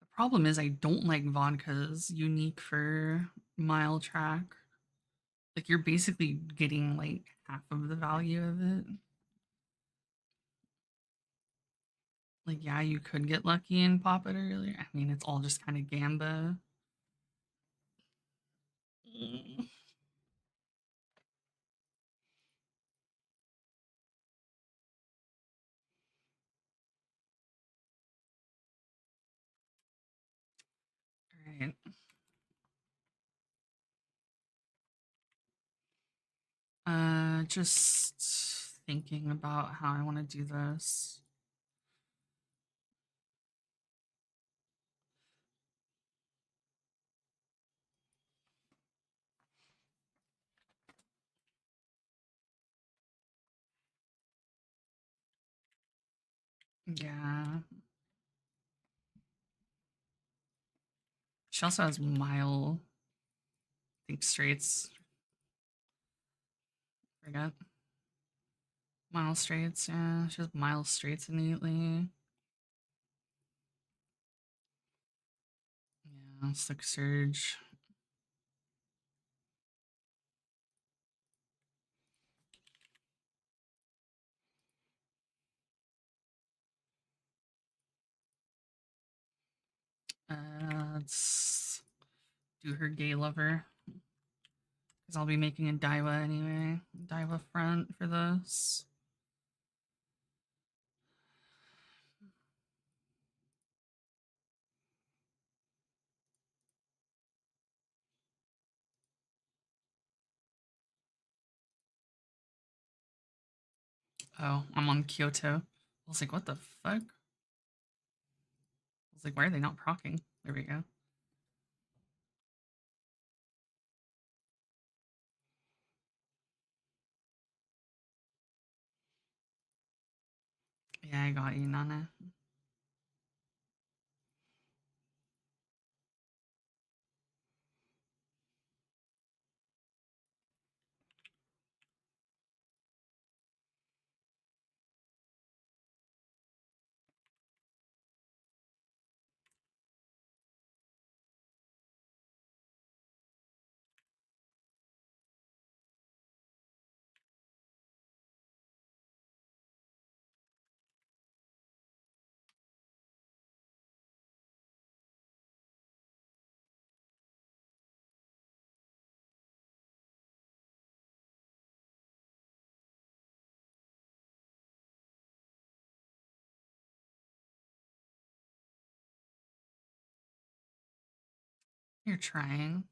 The problem is I don't like vodkas unique for mile track. Like you're basically getting like half of the value of it. Like yeah, you could get lucky and pop it earlier. I mean, it's all just kind of gamba. Right. Just thinking about how I want to do this. Yeah. She also has mile, I think straights Forget. Mile straights, yeah. She has mile straights immediately. Yeah, slick surge. Let's do her gay lover. Because I'll be making a Daiwa anyway. Daiwa front for this. Oh, I'm on Kyoto. I was like, what the fuck? I was like, why are they not procking? There we go. Yeah, I got you, Nana. You're trying.